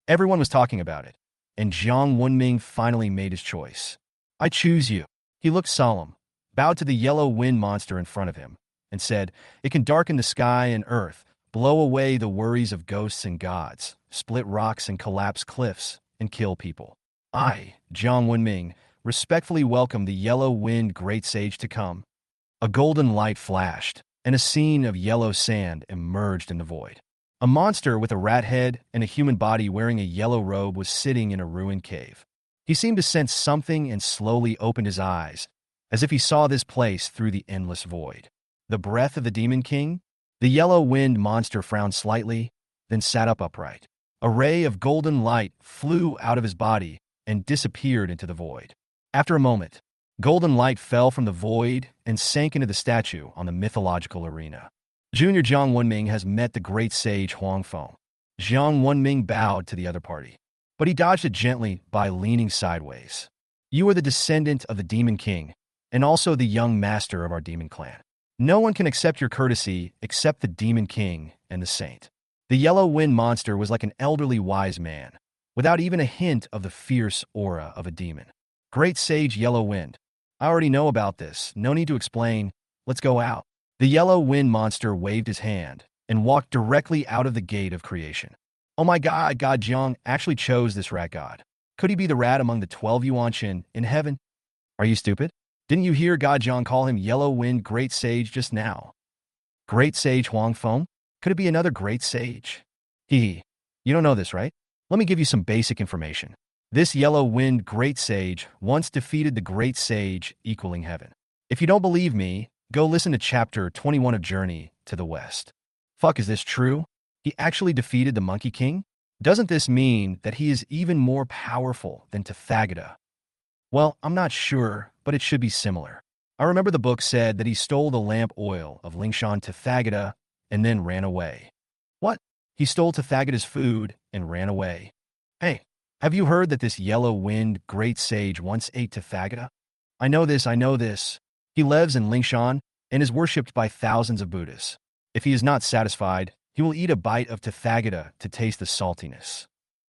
Everyone was talking about it, and Jiang Wenming finally made his choice. I choose you. He looked solemn, bowed to the yellow wind monster in front of him, and said, "It can darken the sky and earth, blow away the worries of ghosts and gods, split rocks and collapse cliffs, and kill people. I, Jiang Wenming, respectfully welcome the yellow wind great sage to come." A golden light flashed, and a scene of yellow sand emerged in the void. A monster with a rat head and a human body wearing a yellow robe was sitting in a ruined cave. He seemed to sense something and slowly opened his eyes, as if he saw this place through the endless void. The breath of the Demon King? The yellow wind monster frowned slightly, then sat up upright. A ray of golden light flew out of his body and disappeared into the void. After a moment, golden light fell from the void and sank into the statue on the mythological arena. Junior Jiang Wenming has met the great sage Huang Feng. Jiang Wenming bowed to the other party, but he dodged it gently by leaning sideways. You are the descendant of the Demon King, and also the young master of our demon clan. No one can accept your courtesy except the Demon King and the Saint. The yellow wind monster was like an elderly wise man, without even a hint of the fierce aura of a demon. Great sage Yellow Wind. I already know about this. No need to explain. Let's go out. The yellow wind monster waved his hand and walked directly out of the gate of creation. Oh my God, God Jiang actually chose this rat god. Could he be the rat among the 12 Yuanshin in heaven? Are you stupid? Didn't you hear God Jiang call him Yellow Wind Great Sage just now? Great Sage Huang Feng? Could it be another great sage? You don't know this, right? Let me give you some basic information. This yellow wind great sage once defeated the great sage equaling heaven. If you don't believe me, go listen to chapter 21 of Journey to the West. Fuck, is this true? He actually defeated the Monkey King? Doesn't this mean that he is even more powerful than Tathagata? Well, I'm not sure, but it should be similar. I remember the book said that he stole the lamp oil of Lingshan Tathagata and then ran away. What? He stole Tathagata's food and ran away. Hey, have you heard that this yellow wind great sage once ate Tathagata? I know this. He lives in Lingshan and is worshipped by thousands of Buddhas. If he is not satisfied, he will eat a bite of Tathagata to taste the saltiness.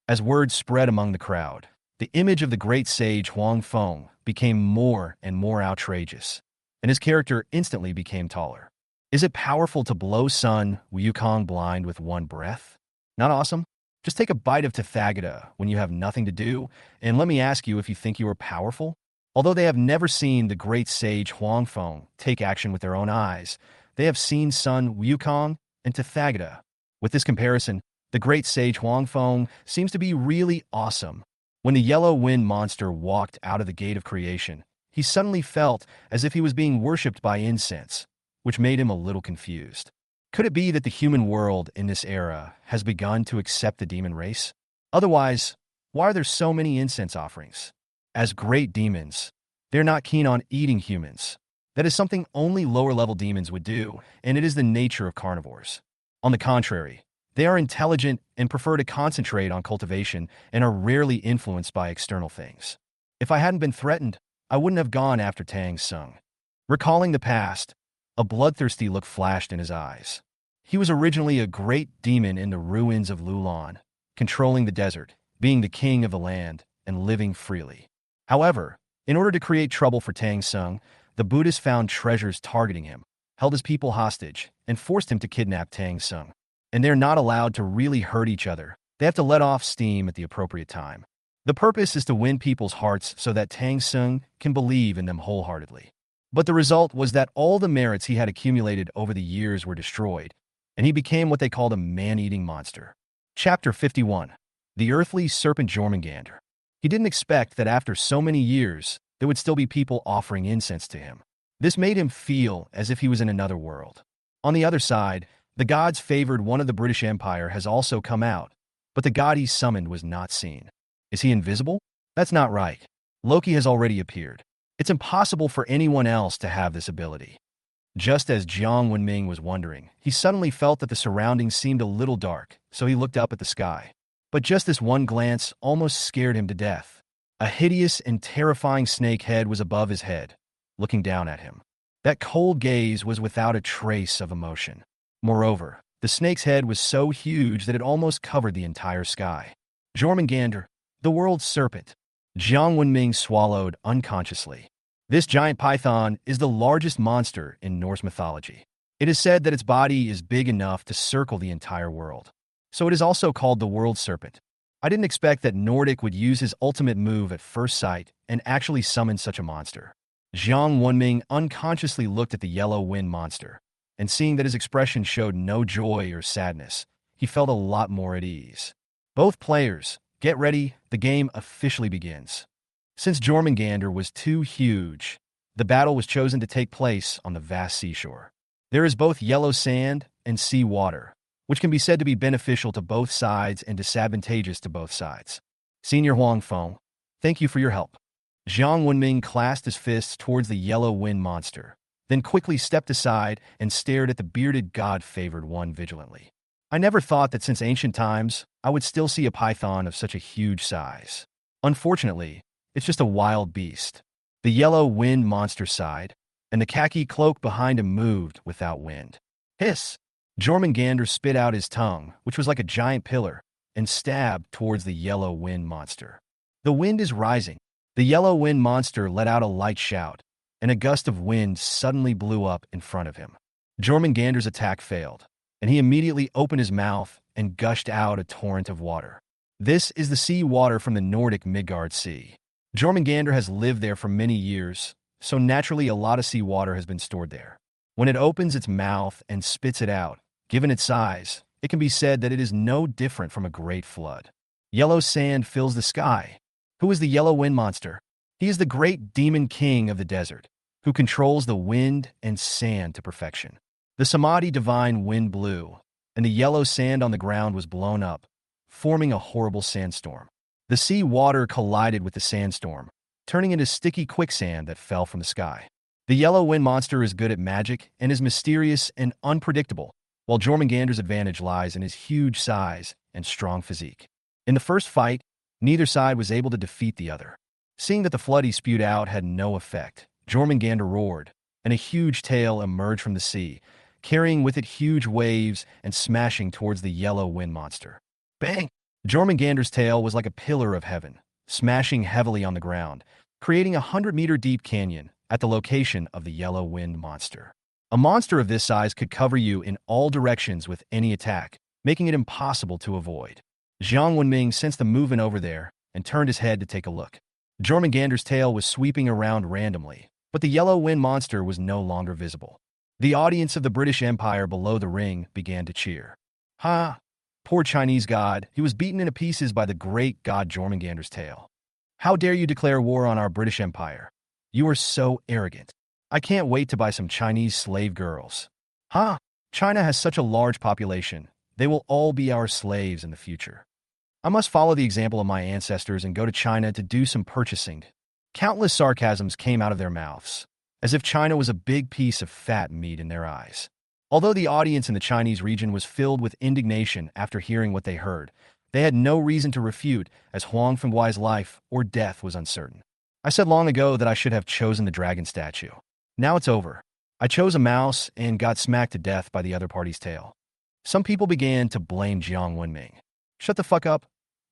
As word spread among the crowd, the image of the great sage Huang Feng became more and more outrageous, and his character instantly became taller. Is it powerful to blow Sun Wukong blind with one breath? Not awesome? Just take a bite of Tathagata when you have nothing to do, and let me ask you if you think you are powerful. Although they have never seen the great sage Huang Feng take action with their own eyes, they have seen Sun Wukong and Tathagata. With this comparison, the great sage Huang Feng seems to be really awesome. When the yellow wind monster walked out of the gate of creation, he suddenly felt as if he was being worshipped by incense, which made him a little confused. Could it be that the human world in this era has begun to accept the demon race? Otherwise, why are there so many incense offerings? As great demons, they're not keen on eating humans. That is something only lower-level demons would do, and it is the nature of carnivores. On the contrary, they are intelligent and prefer to concentrate on cultivation and are rarely influenced by external things. If I hadn't been threatened, I wouldn't have gone after Tang Sung. Recalling the past, a bloodthirsty look flashed in his eyes. He was originally a great demon in the ruins of Lulan, controlling the desert, being the king of the land, and living freely. However, in order to create trouble for Tang Sung, the Buddhists found treasures targeting him, held his people hostage, and forced him to kidnap Tang Sung. And they're not allowed to really hurt each other. They have to let off steam at the appropriate time. The purpose is to win people's hearts so that Tang Sung can believe in them wholeheartedly. But the result was that all the merits he had accumulated over the years were destroyed, and he became what they called a man-eating monster. Chapter 51. The Earthly Serpent Jormungandr. He didn't expect that after so many years, there would still be people offering incense to him. This made him feel as if he was in another world. On the other side, the gods favored one of the British Empire has also come out, but the god he summoned was not seen. Is he invisible? That's not right. Loki has already appeared. It's impossible for anyone else to have this ability. Just as Jiang Wenming was wondering, he suddenly felt that the surroundings seemed a little dark, so he looked up at the sky. But just this one glance almost scared him to death. A hideous and terrifying snake head was above his head, looking down at him. That cold gaze was without a trace of emotion. Moreover, the snake's head was so huge that it almost covered the entire sky. Jormungandr, the world's serpent. Jiang Wenming swallowed unconsciously. This giant python is the largest monster in Norse mythology. It is said that its body is big enough to circle the entire world. So it is also called the world serpent. I didn't expect that Nordic would use his ultimate move at first sight and actually summon such a monster. Jiang Wenming unconsciously looked at the yellow wind monster, and seeing that his expression showed no joy or sadness, he felt a lot more at ease. Both players, get ready, the game officially begins. Since Jormungandr was too huge, the battle was chosen to take place on the vast seashore. There is both yellow sand and sea water, which can be said to be beneficial to both sides and disadvantageous to both sides. Senior Huang Feng, thank you for your help. Jiang Wenming clasped his fists towards the yellow wind monster, then quickly stepped aside and stared at the bearded god-favored one vigilantly. I never thought that since ancient times, I would still see a python of such a huge size. Unfortunately, it's just a wild beast. The yellow wind monster sighed, and the khaki cloak behind him moved without wind. Hiss! Jormungandr spit out his tongue, which was like a giant pillar, and stabbed towards the yellow wind monster. The wind is rising. The yellow wind monster let out a light shout, and a gust of wind suddenly blew up in front of him. Jormungandr's attack failed, and he immediately opened his mouth and gushed out a torrent of water. This is the sea water from the Nordic Midgard Sea. Jormungandr has lived there for many years, so naturally a lot of sea water has been stored there. When it opens its mouth and spits it out, given its size, it can be said that it is no different from a great flood. Yellow sand fills the sky. Who is the yellow wind monster? He is the great demon king of the desert, who controls the wind and sand to perfection. The Samadhi divine wind blew, and the yellow sand on the ground was blown up, forming a horrible sandstorm. The sea water collided with the sandstorm, turning into sticky quicksand that fell from the sky. The yellow wind monster is good at magic and is mysterious and unpredictable, while Jormungandr's advantage lies in his huge size and strong physique. In the first fight, neither side was able to defeat the other. Seeing that the flood he spewed out had no effect, Jormungandr roared, and a huge tail emerged from the sea, carrying with it huge waves and smashing towards the yellow wind monster. Bang! Jormungandr's tail was like a pillar of heaven, smashing heavily on the ground, creating a 100-meter deep canyon at the location of the yellow wind monster. A monster of this size could cover you in all directions with any attack, making it impossible to avoid. Jiang Wenming sensed the movement over there and turned his head to take a look. Jormungandr's tail was sweeping around randomly, but the yellow wind monster was no longer visible. The audience of the British Empire below the ring began to cheer. Ha! Poor Chinese god, he was beaten into pieces by the great god Jormungandr's tail. How dare you declare war on our British Empire? You are so arrogant. I can't wait to buy some Chinese slave girls. Ha! China has such a large population. They will all be our slaves in the future. I must follow the example of my ancestors and go to China to do some purchasing. Countless sarcasms came out of their mouths, as if China was a big piece of fat meat in their eyes. Although the audience in the Chinese region was filled with indignation after hearing what they heard, they had no reason to refute, as Huang Fenghuai's life or death was uncertain. I said long ago that I should have chosen the dragon statue. Now it's over. I chose a mouse and got smacked to death by the other party's tail. Some people began to blame Jiang Wenming. Shut the fuck up.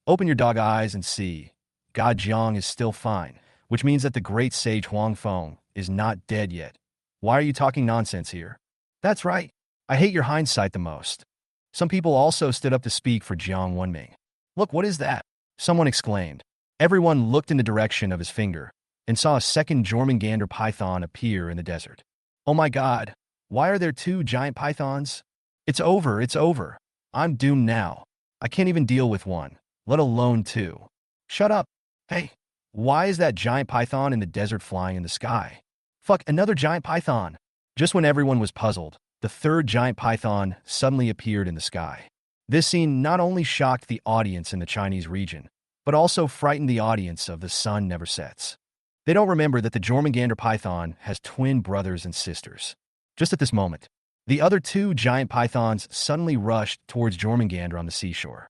Open your dog eyes and see. God Jiang is still fine, which means that the great sage Huang Feng is not dead yet. Why are you talking nonsense here? That's right. I hate your hindsight the most. Some people also stood up to speak for Jiang Wenming. Look, what is that? Someone exclaimed. Everyone looked in the direction of his finger and saw a second Jormungandr python appear in the desert. Oh my god, why are there two giant pythons? It's over, it's over. I'm doomed now. I can't even deal with one, let alone two. Shut up. Hey, why is that giant python in the desert flying in the sky? Fuck, another giant python. Just when everyone was puzzled, the third giant python suddenly appeared in the sky. This scene not only shocked the audience in the Chinese region, but also frightened the audience of The Sun Never Sets. They don't remember that the Jormungandr python has twin brothers and sisters. Just at this moment, the other two giant pythons suddenly rushed towards Jormungandr on the seashore.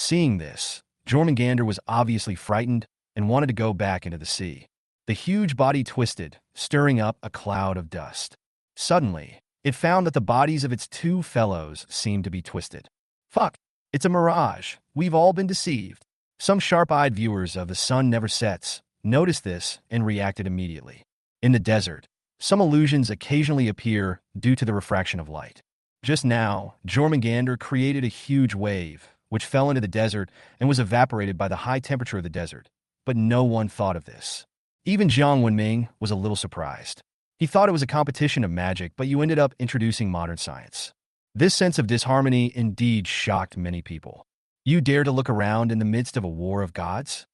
Seeing this, Jormungandr was obviously frightened and wanted to go back into the sea. The huge body twisted, stirring up a cloud of dust. Suddenly, it found that the bodies of its two fellows seemed to be twisted. Fuck! It's a mirage. We've all been deceived. Some sharp-eyed viewers of The Sun Never Sets noticed this and reacted immediately. In the desert, some illusions occasionally appear due to the refraction of light. Just now, Jormungandr created a huge wave, which fell into the desert and was evaporated by the high temperature of the desert. But no one thought of this. Even Jiang Wenming was a little surprised. He thought it was a competition of magic, but you ended up introducing modern science. This sense of disharmony indeed shocked many people. You dare to look around in the midst of a war of gods?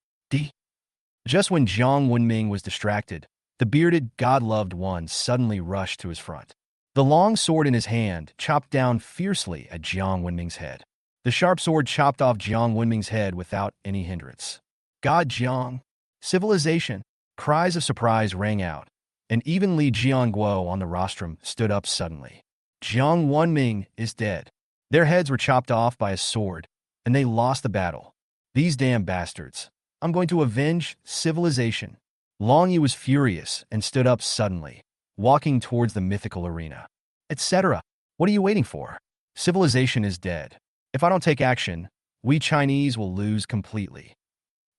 Just when Jiang Wenming was distracted, the bearded, god-loved one suddenly rushed to his front. The long sword in his hand chopped down fiercely at Jiang Wenming's head. The sharp sword chopped off Jiang Wenming's head without any hindrance. God Jiang! Civilization! Cries of surprise rang out, and even Li Jianguo on the rostrum stood up suddenly. Jiang Wenming is dead. Their heads were chopped off by a sword, and they lost the battle. These damn bastards. I'm going to avenge civilization. Long Yu was furious and stood up suddenly, walking towards the mythical arena. Etc. What are you waiting for? Civilization is dead. If I don't take action, we Chinese will lose completely.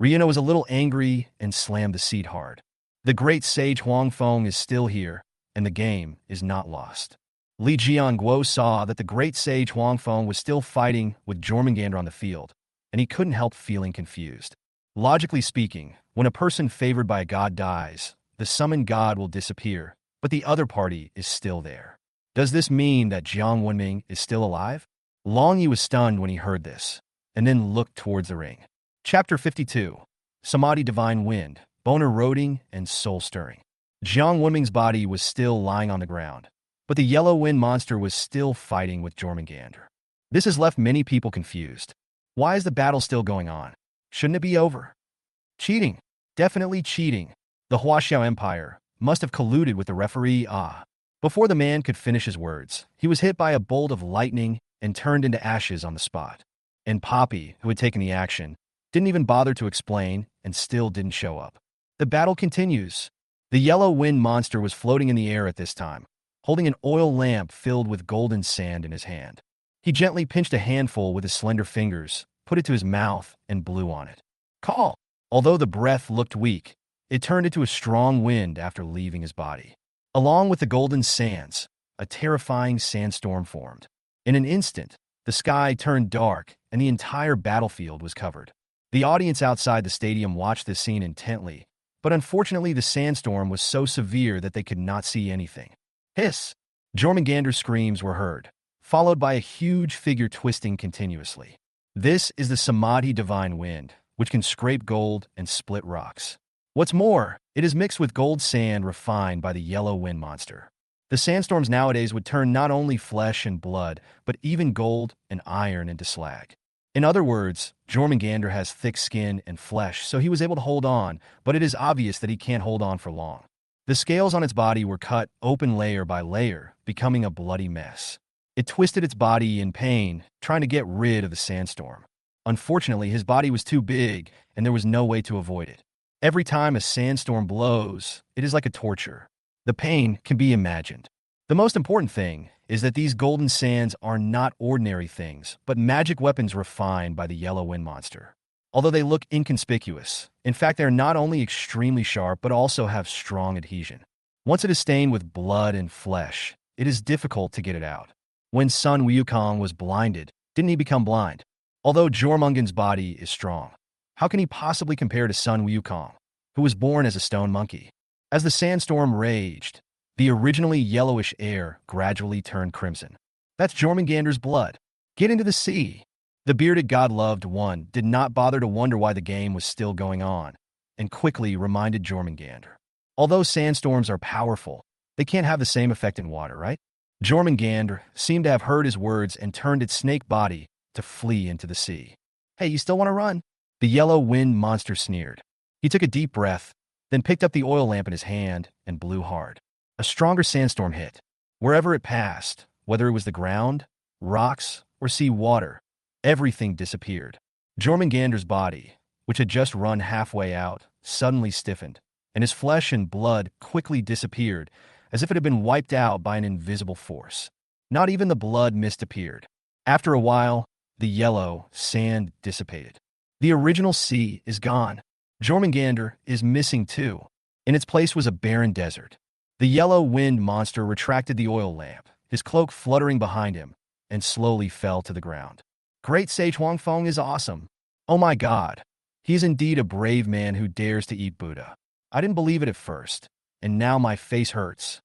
Riona was a little angry and slammed the seat hard. The great sage Huang Feng is still here, and the game is not lost. Li Jianguo saw that the great sage Huang Feng was still fighting with Jormungandr on the field, and he couldn't help feeling confused. Logically speaking, when a person favored by a god dies, the summoned god will disappear, but the other party is still there. Does this mean that Jiang Wenming is still alive? Long Yi was stunned when he heard this, and then looked towards the ring. Chapter 52. Samadhi Divine Wind, Boner Roding, and Soul Stirring. Jiang Wenming's body was still lying on the ground, but the yellow wind monster was still fighting with Jormungandr. This has left many people confused. Why is the battle still going on? Shouldn't it be over? Cheating. Definitely cheating. The Huaxia Empire must have colluded with the referee. Before the man could finish his words, he was hit by a bolt of lightning and turned into ashes on the spot. And Poppy, who had taken the action, didn't even bother to explain and still didn't show up. The battle continues. The yellow wind monster was floating in the air at this time, holding an oil lamp filled with golden sand in his hand. He gently pinched a handful with his slender fingers, put it to his mouth, and blew on it. Call! Although the breath looked weak, it turned into a strong wind after leaving his body. Along with the golden sands, a terrifying sandstorm formed. In an instant, the sky turned dark and the entire battlefield was covered. The audience outside the stadium watched this scene intently, but unfortunately the sandstorm was so severe that they could not see anything. Hiss! Jormungandr's screams were heard, followed by a huge figure twisting continuously. This is the Samadhi Divine Wind, which can scrape gold and split rocks. What's more, it is mixed with gold sand refined by the yellow wind monster. The sandstorms nowadays would turn not only flesh and blood, but even gold and iron into slag. In other words, Jormungandr has thick skin and flesh, so he was able to hold on, but it is obvious that he can't hold on for long. The scales on its body were cut open layer by layer, becoming a bloody mess. It twisted its body in pain, trying to get rid of the sandstorm. Unfortunately, his body was too big, and there was no way to avoid it. Every time a sandstorm blows, it is like a torture. The pain can be imagined. The most important thing is that these golden sands are not ordinary things, but magic weapons refined by the yellow wind monster. Although they look inconspicuous, in fact they are not only extremely sharp but also have strong adhesion. Once it is stained with blood and flesh, it is difficult to get it out. When Sun Wukong was blinded, didn't he become blind? Although Jormungandr's body is strong, how can he possibly compare to Sun Wukong, who was born as a stone monkey? As the sandstorm raged, the originally yellowish air gradually turned crimson. That's Jormungandr's blood. Get into the sea. The bearded god-loved one did not bother to wonder why the game was still going on, and quickly reminded Jormungandr. Although sandstorms are powerful, they can't have the same effect in water, right? Jormungandr seemed to have heard his words and turned its snake body to flee into the sea. Hey, you still want to run? The yellow wind monster sneered. He took a deep breath, then picked up the oil lamp in his hand and blew hard. A stronger sandstorm hit. Wherever it passed, whether it was the ground, rocks, or sea water, everything disappeared. Jormungandr's body, which had just run halfway out, suddenly stiffened, and his flesh and blood quickly disappeared, as if it had been wiped out by an invisible force. Not even the blood mist appeared. After a while, the yellow sand dissipated. The original sea is gone. Jormungandr is missing too. In its place was a barren desert. The yellow wind monster retracted the oil lamp, his cloak fluttering behind him, and slowly fell to the ground. Great Sage Huangfeng is awesome. Oh my God. He is indeed a brave man who dares to eat Buddha. I didn't believe it at first, and now my face hurts.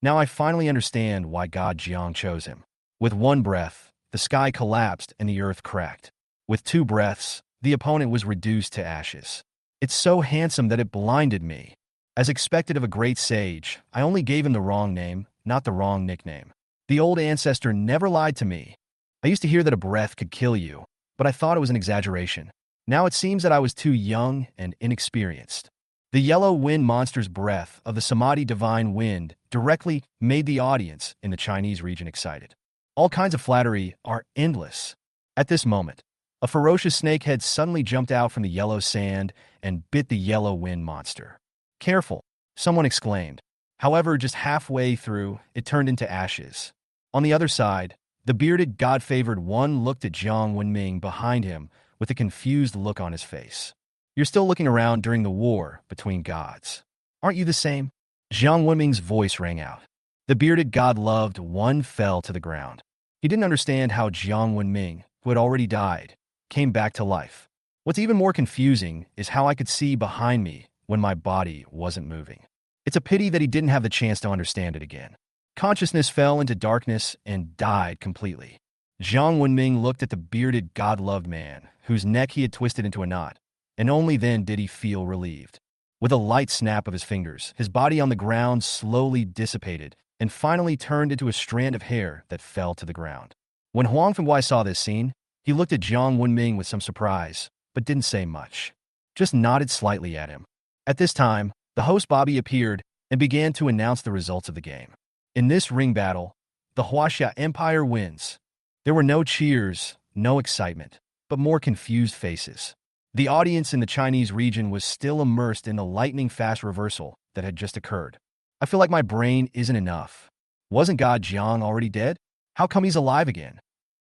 Now I finally understand why God Jiang chose him. With one breath, the sky collapsed and the earth cracked. With two breaths, the opponent was reduced to ashes. It's so handsome that it blinded me. As expected of a great sage, I only gave him the wrong name, not the wrong nickname. The old ancestor never lied to me. I used to hear that a breath could kill you, but I thought it was an exaggeration. Now it seems that I was too young and inexperienced. The yellow wind monster's breath of the Samadhi divine wind directly made the audience in the Chinese region excited. All kinds of flattery are endless. At this moment, a ferocious snakehead suddenly jumped out from the yellow sand and bit the yellow wind monster. Careful, someone exclaimed. However, just halfway through, it turned into ashes. On the other side, the bearded God-favored one looked at Jiang Wenming behind him with a confused look on his face. You're still looking around during the war between gods. Aren't you the same? Jiang Wenming's voice rang out. The bearded God-loved one fell to the ground. He didn't understand how Jiang Wenming, who had already died, came back to life. What's even more confusing is how I could see behind me when my body wasn't moving. It's a pity that he didn't have the chance to understand it again. Consciousness fell into darkness and died completely. Jiang Wenming looked at the bearded God-loved man, whose neck he had twisted into a knot, and only then did he feel relieved. With a light snap of his fingers, his body on the ground slowly dissipated and finally turned into a strand of hair that fell to the ground. When Huang Fengwei saw this scene, he looked at Jiang Wenming with some surprise, but didn't say much. Just nodded slightly at him. At this time, the host Bobby appeared and began to announce the results of the game. In this ring battle, the Huaxia Empire wins. There were no cheers, no excitement, but more confused faces. The audience in the Chinese region was still immersed in the lightning-fast reversal that had just occurred. I feel like my brain isn't enough. Wasn't God Jiang already dead? How come he's alive again?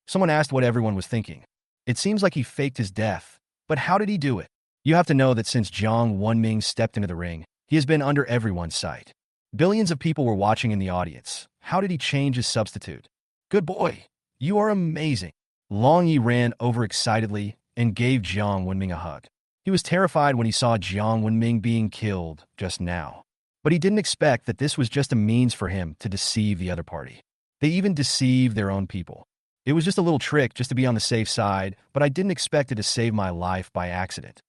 Someone asked what everyone was thinking. It seems like he faked his death, but how did he do it? You have to know that since Jiang Wenming stepped into the ring, he has been under everyone's sight. Billions of people were watching in the audience. How did he change his substitute? Good boy, you are amazing. Long Yi ran overexcitedly and gave Jiang Wenming a hug. He was terrified when he saw Jiang Wenming being killed just now. But he didn't expect that this was just a means for him to deceive the other party. They even deceived their own people. It was just a little trick just to be on the safe side, but I didn't expect it to save my life by accident.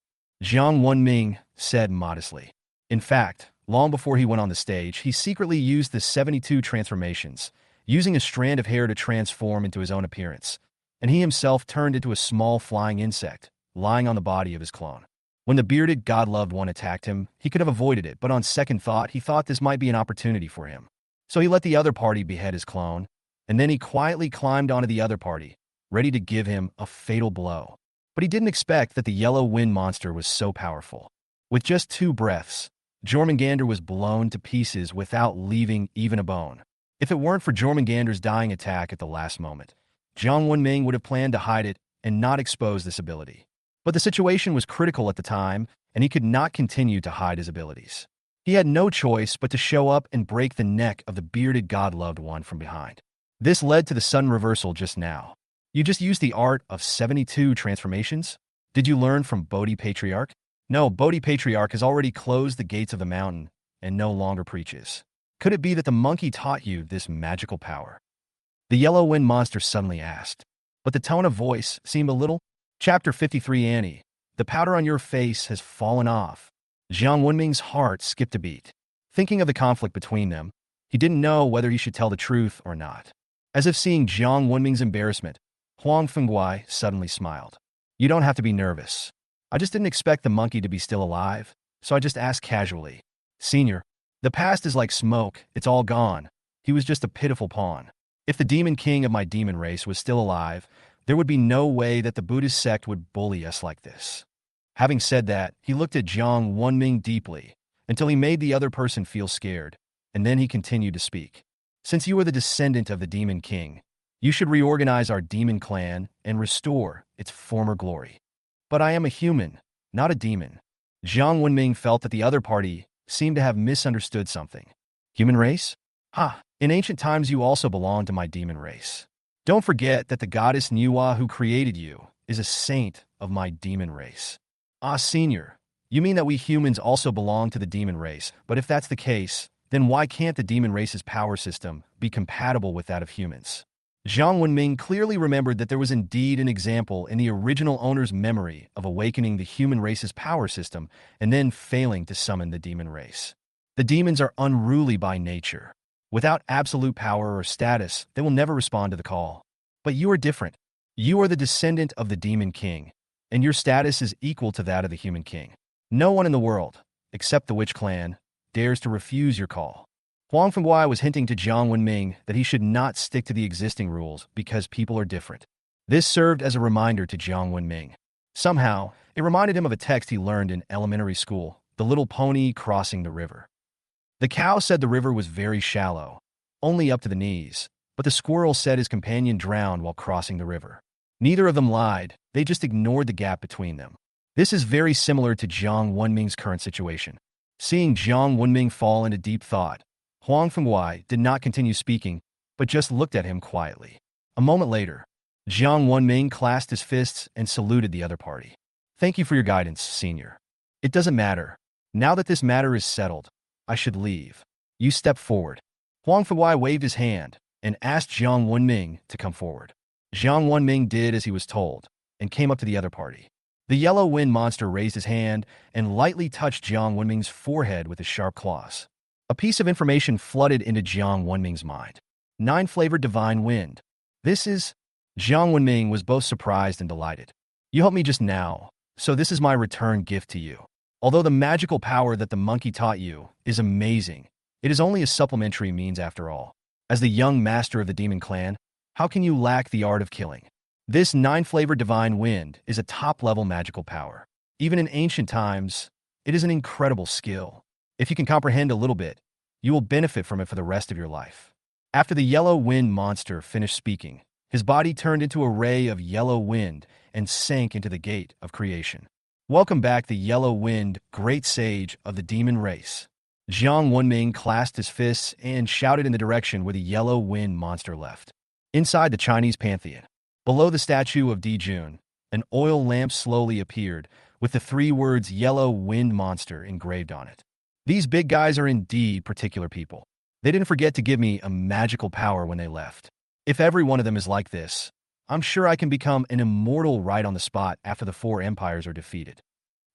Jiang Wenming said modestly. In fact, long before he went on the stage, he secretly used the 72 transformations, using a strand of hair to transform into his own appearance, and he himself turned into a small flying insect, lying on the body of his clone. When the bearded God-loved one attacked him, he could have avoided it, but on second thought, he thought this might be an opportunity for him. So he let the other party behead his clone, and then he quietly climbed onto the other party, ready to give him a fatal blow. But he didn't expect that the yellow wind monster was so powerful. With just 2 breaths, Jormungandr was blown to pieces without leaving even a bone. If it weren't for Jormungandr's dying attack at the last moment, Jiang Wenming would have planned to hide it and not expose this ability. But the situation was critical at the time, and he could not continue to hide his abilities. He had no choice but to show up and break the neck of the bearded God-loved one from behind. This led to the sudden reversal just now. You just used the art of 72 transformations? Did you learn from Bodhi Patriarch? No, Bodhi Patriarch has already closed the gates of the mountain and no longer preaches. Could it be that the monkey taught you this magical power? The yellow wind monster suddenly asked, but the tone of voice seemed a little. Chapter 53 Annie, the powder on your face has fallen off. Jiang Wenming's heart skipped a beat. Thinking of the conflict between them, he didn't know whether he should tell the truth or not. As if seeing Jiang Wenming's embarrassment, Huang Fengwei suddenly smiled. You don't have to be nervous. I just didn't expect the monkey to be still alive, so I just asked casually. Senior, the past is like smoke, it's all gone. He was just a pitiful pawn. If the demon king of my demon race was still alive, There would be no way that the Buddhist sect would bully us like this. Having said that, he looked at Jiang Wenming deeply, until he made the other person feel scared, and then he continued to speak. Since you are the descendant of the Demon King, you should reorganize our demon clan and restore its former glory. But I am a human, not a demon. Jiang Wenming felt that the other party seemed to have misunderstood something. Human race? Ha! In ancient times you also belonged to my demon race. Don't forget that the goddess Nywa who created you is a saint of my demon race. Ah, senior, you mean that we humans also belong to the demon race, but if that's the case, then why can't the demon race's power system be compatible with that of humans? Jiang Wenming clearly remembered that there was indeed an example in the original owner's memory of awakening the human race's power system and then failing to summon the demon race. The demons are unruly by nature. Without absolute power or status, they will never respond to the call. But you are different. You are the descendant of the Demon King, and your status is equal to that of the Human King. No one in the world, except the Witch Clan, dares to refuse your call. Huang Fengguai was hinting to Jiang Wenming that he should not stick to the existing rules because people are different. This served as a reminder to Jiang Wenming. Somehow, it reminded him of a text he learned in elementary school, The Little Pony Crossing the River. The cow said the river was very shallow, only up to the knees, but the squirrel said his companion drowned while crossing the river. Neither of them lied, they just ignored the gap between them. This is very similar to Jiang Wenming's current situation. Seeing Jiang Wenming fall into deep thought, Huang Fengguai did not continue speaking, but just looked at him quietly. A moment later, Jiang Wenming clasped his fists and saluted the other party. Thank you for your guidance, senior. It doesn't matter. Now that this matter is settled, I should leave. You step forward. Huang Fengguai waved his hand and asked Jiang Wenming to come forward. Jiang Wenming did as he was told and came up to the other party. The yellow wind monster raised his hand and lightly touched Jiang Wenming's forehead with his sharp claws. A piece of information flooded into Jiang Wenming's mind. 9-flavored divine wind. This is... Jiang Wenming was both surprised and delighted. You helped me just now, so this is my return gift to you. Although the magical power that the monkey taught you is amazing, it is only a supplementary means after all. As the young master of the demon clan, how can you lack the art of killing? This 9-flavored divine wind is a top-level magical power. Even in ancient times, it is an incredible skill. If you can comprehend a little bit, you will benefit from it for the rest of your life. After the yellow wind monster finished speaking, his body turned into a ray of yellow wind and sank into the gate of creation. Welcome back, the yellow wind, great sage of the demon race. Jiang Wenming clasped his fists and shouted in the direction where the yellow wind monster left. Inside the Chinese pantheon, below the statue of Dijun, an oil lamp slowly appeared with the 3 words yellow wind monster engraved on it. These big guys are indeed particular people. They didn't forget to give me a magical power when they left. If every one of them is like this, I'm sure I can become an immortal right on the spot after the 4 empires are defeated.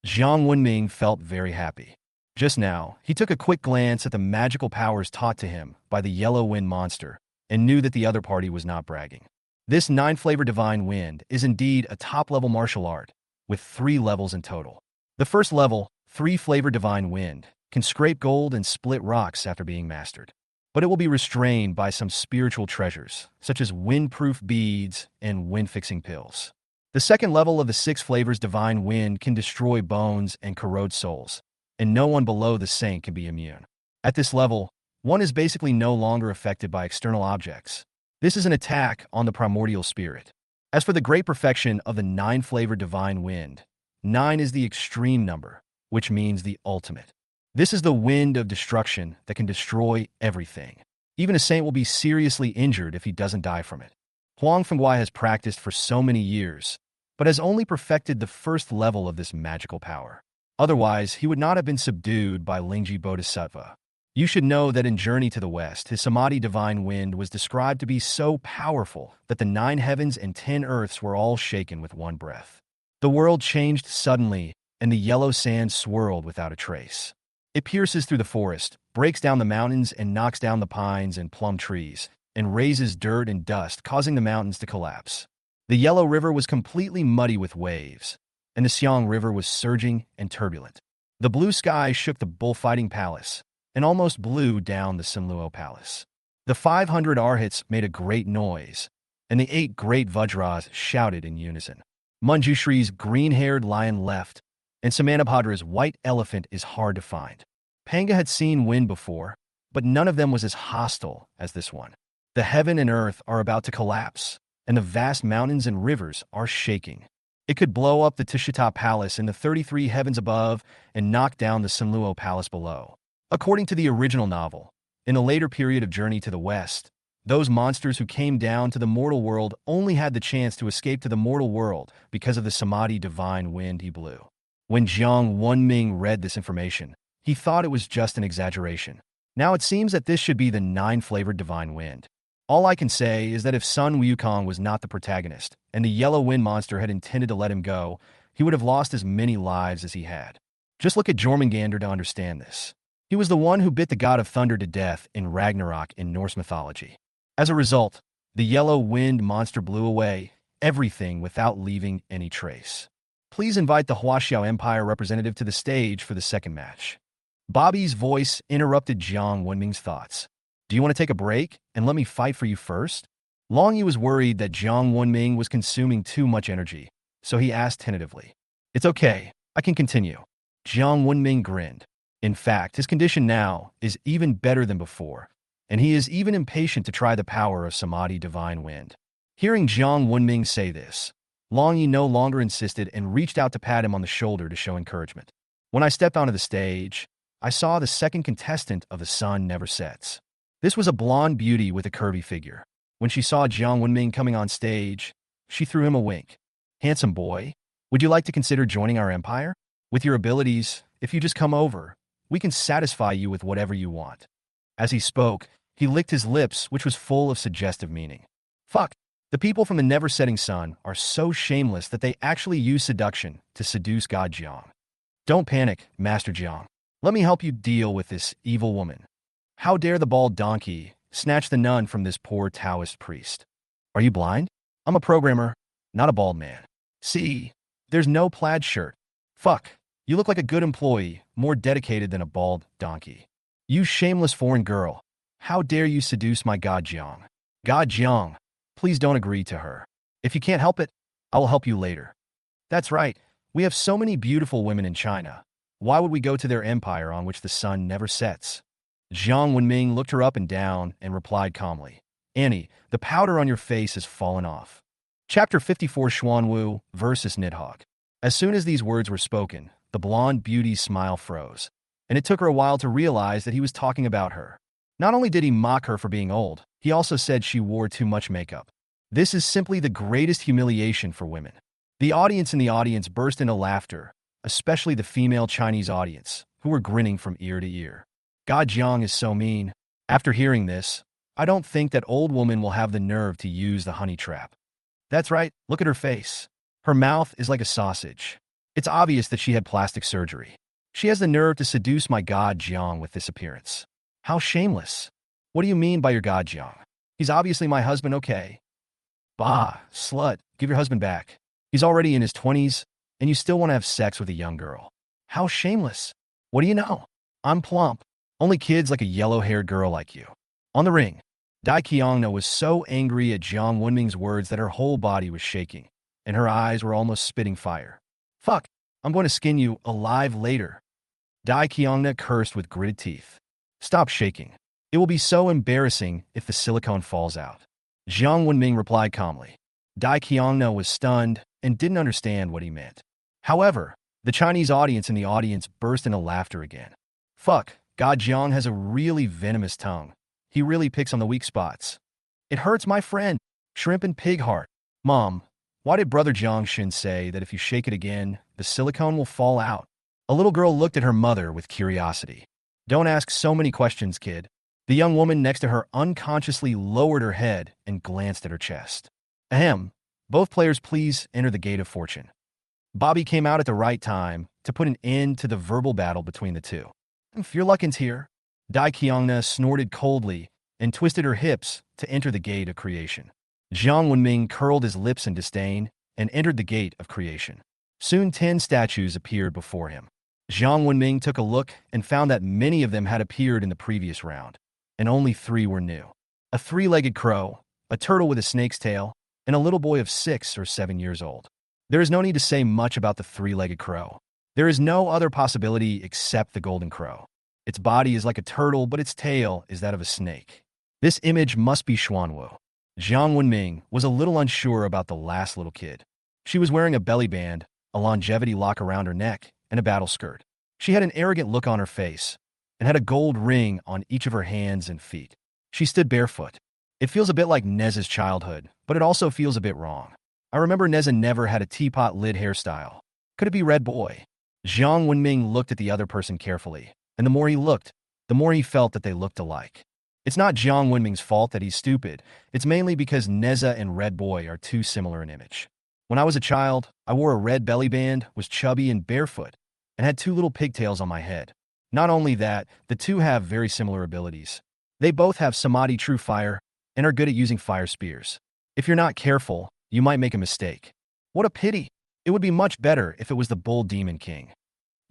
Jiang Wenming felt very happy. Just now, he took a quick glance at the magical powers taught to him by the yellow wind monster and knew that the other party was not bragging. This 9-flavor divine wind is indeed a top-level martial art with 3 levels in total. The first level, 3-flavor divine wind, can scrape gold and split rocks after being mastered. But it will be restrained by some spiritual treasures, such as wind-proof beads and wind-fixing pills. The second level of the 6 flavors divine wind can destroy bones and corrode souls, and no one below the saint can be immune. At this level, one is basically no longer affected by external objects. This is an attack on the primordial spirit. As for the great perfection of the 9-flavor divine wind, 9 is the extreme number, which means the ultimate. This is the wind of destruction that can destroy everything. Even a saint will be seriously injured if he doesn't die from it. Huang Fengguai has practiced for so many years, but has only perfected the first level of this magical power. Otherwise, he would not have been subdued by Lingji Bodhisattva. You should know that in Journey to the West, his Samadhi divine wind was described to be so powerful that the 9 heavens and 10 earths were all shaken with one breath. The world changed suddenly, and the yellow sand swirled without a trace. It pierces through the forest, breaks down the mountains and knocks down the pines and plum trees, and raises dirt and dust, causing the mountains to collapse. The Yellow River was completely muddy with waves, and the Xiang River was surging and turbulent. The blue sky shook the bullfighting palace, and almost blew down the Sinluo Palace. The 500 arhats made a great noise, and the 8 great Vajras shouted in unison. Manjushri's green-haired lion left, and Samanabhadra's white elephant is hard to find. Panga had seen wind before, but none of them was as hostile as this one. The heaven and earth are about to collapse, and the vast mountains and rivers are shaking. It could blow up the Tishita Palace in the 33 heavens above and knock down the Sunluo Palace below. According to the original novel, in the later period of Journey to the West, those monsters who came down to the mortal world only had the chance to escape to the mortal world because of the Samadhi divine wind he blew. When Jiang Wenming read this information, he thought it was just an exaggeration. Now it seems that this should be the 9-flavored divine wind. All I can say is that if Sun Wukong was not the protagonist, and the yellow wind monster had intended to let him go, he would have lost as many lives as he had. Just look at Jormungandr to understand this. He was the one who bit the god of thunder to death in Ragnarok in Norse mythology. As a result, the yellow wind monster blew away everything without leaving any trace. Please invite the Huaxia Empire representative to the stage for the second match. Bobby's voice interrupted Jiang Wenming's thoughts. Do you want to take a break and let me fight for you first? Long Yu was worried that Jiang Wenming was consuming too much energy, so he asked tentatively. It's okay, I can continue. Jiang Wenming grinned. In fact, his condition now is even better than before, and he is even impatient to try the power of Samadhi divine wind. Hearing Jiang Wenming say this, Long Yu no longer insisted and reached out to pat him on the shoulder to show encouragement. When I stepped onto the stage, I saw the second contestant of The Sun Never Sets. This was a blonde beauty with a curvy figure. When she saw Jiang Wenming coming on stage, she threw him a wink. Handsome boy, would you like to consider joining our empire? With your abilities, if you just come over, we can satisfy you with whatever you want. As he spoke, he licked his lips, which was full of suggestive meaning. Fuck, the people from the never-setting sun are so shameless that they actually use seduction to seduce God Jiang. Don't panic, Master Jiang. Let me help you deal with this evil woman. How dare the bald donkey snatch the nun from this poor Taoist priest? Are you blind? I'm a programmer, not a bald man. See, there's no plaid shirt. Fuck, you look like a good employee, more dedicated than a bald donkey. You shameless foreign girl. How dare you seduce my God Jiang? God Jiang, please don't agree to her. If you can't help it, I will help you later. That's right, we have so many beautiful women in China. Why would we go to their empire on which the sun never sets? Jiang Wenming looked her up and down and replied calmly. Annie, the powder on your face has fallen off. Chapter 54 Xuanwu versus Nidhogg. As soon as these words were spoken, the blonde beauty's smile froze, and it took her a while to realize that he was talking about her. Not only did he mock her for being old, he also said she wore too much makeup. This is simply the greatest humiliation for women. The audience burst into laughter, especially the female Chinese audience, who were grinning from ear to ear. God Jiang is so mean. After hearing this, I don't think that old woman will have the nerve to use the honey trap. That's right, look at her face. Her mouth is like a sausage. It's obvious that she had plastic surgery. She has the nerve to seduce my God Jiang with this appearance. How shameless. What do you mean by your God Jiang? He's obviously my husband, okay? Bah, slut, give your husband back. He's already in his 20s, and you still want to have sex with a young girl. How shameless. What do you know? I'm plump. Only kids like a yellow-haired girl like you. On the ring, Dai Qiangna was so angry at Jiang Wenming's words that her whole body was shaking, and her eyes were almost spitting fire. Fuck, I'm going to skin you alive later. Dai Qiangna cursed with gritted teeth. Stop shaking. It will be so embarrassing if the silicone falls out. Jiang Wenming replied calmly. Dai Qiangna was stunned and didn't understand what he meant. However, the Chinese audience burst into laughter again. Fuck, God Jiang has a really venomous tongue. He really picks on the weak spots. It hurts my friend, Shrimp and Pig Heart. Mom, why did Brother Jiangshin say that if you shake it again, the silicone will fall out? A little girl looked at her mother with curiosity. Don't ask so many questions, kid. The young woman next to her unconsciously lowered her head and glanced at her chest. Ahem. Both players please enter the Gate of Fortune. Bobby came out at the right time to put an end to the verbal battle between the two. Furluckin's here. Dai Qiangna snorted coldly and twisted her hips to enter the Gate of Creation. Jiang Wenming curled his lips in disdain and entered the Gate of Creation. Soon 10 statues appeared before him. Jiang Wenming took a look and found that many of them had appeared in the previous round, and only 3 were new. A 3-legged crow, a turtle with a snake's tail, and a little boy of 6 or 7 years old. There is no need to say much about the three-legged crow. There is no other possibility except the golden crow. Its body is like a turtle, but its tail is that of a snake. This image must be Xuanwu. Jiang Wenming was a little unsure about the last little kid. She was wearing a belly band, a longevity lock around her neck, and a battle skirt. She had an arrogant look on her face and had a gold ring on each of her hands and feet. She stood barefoot. It feels a bit like Neza's childhood, but it also feels a bit wrong. I remember Neza never had a teapot lid hairstyle. Could it be Red Boy? Jiang Wenming looked at the other person carefully, and the more he looked, the more he felt that they looked alike. It's not Jiang Wenming's fault that he's stupid. It's mainly because Neza and Red Boy are too similar in image. When I was a child, I wore a red belly band, was chubby and barefoot, and had 2 little pigtails on my head. Not only that, the two have very similar abilities. They both have Samadhi True Fire and are good at using fire spears. If you're not careful, you might make a mistake. What a pity! It would be much better if it was the Bull Demon King.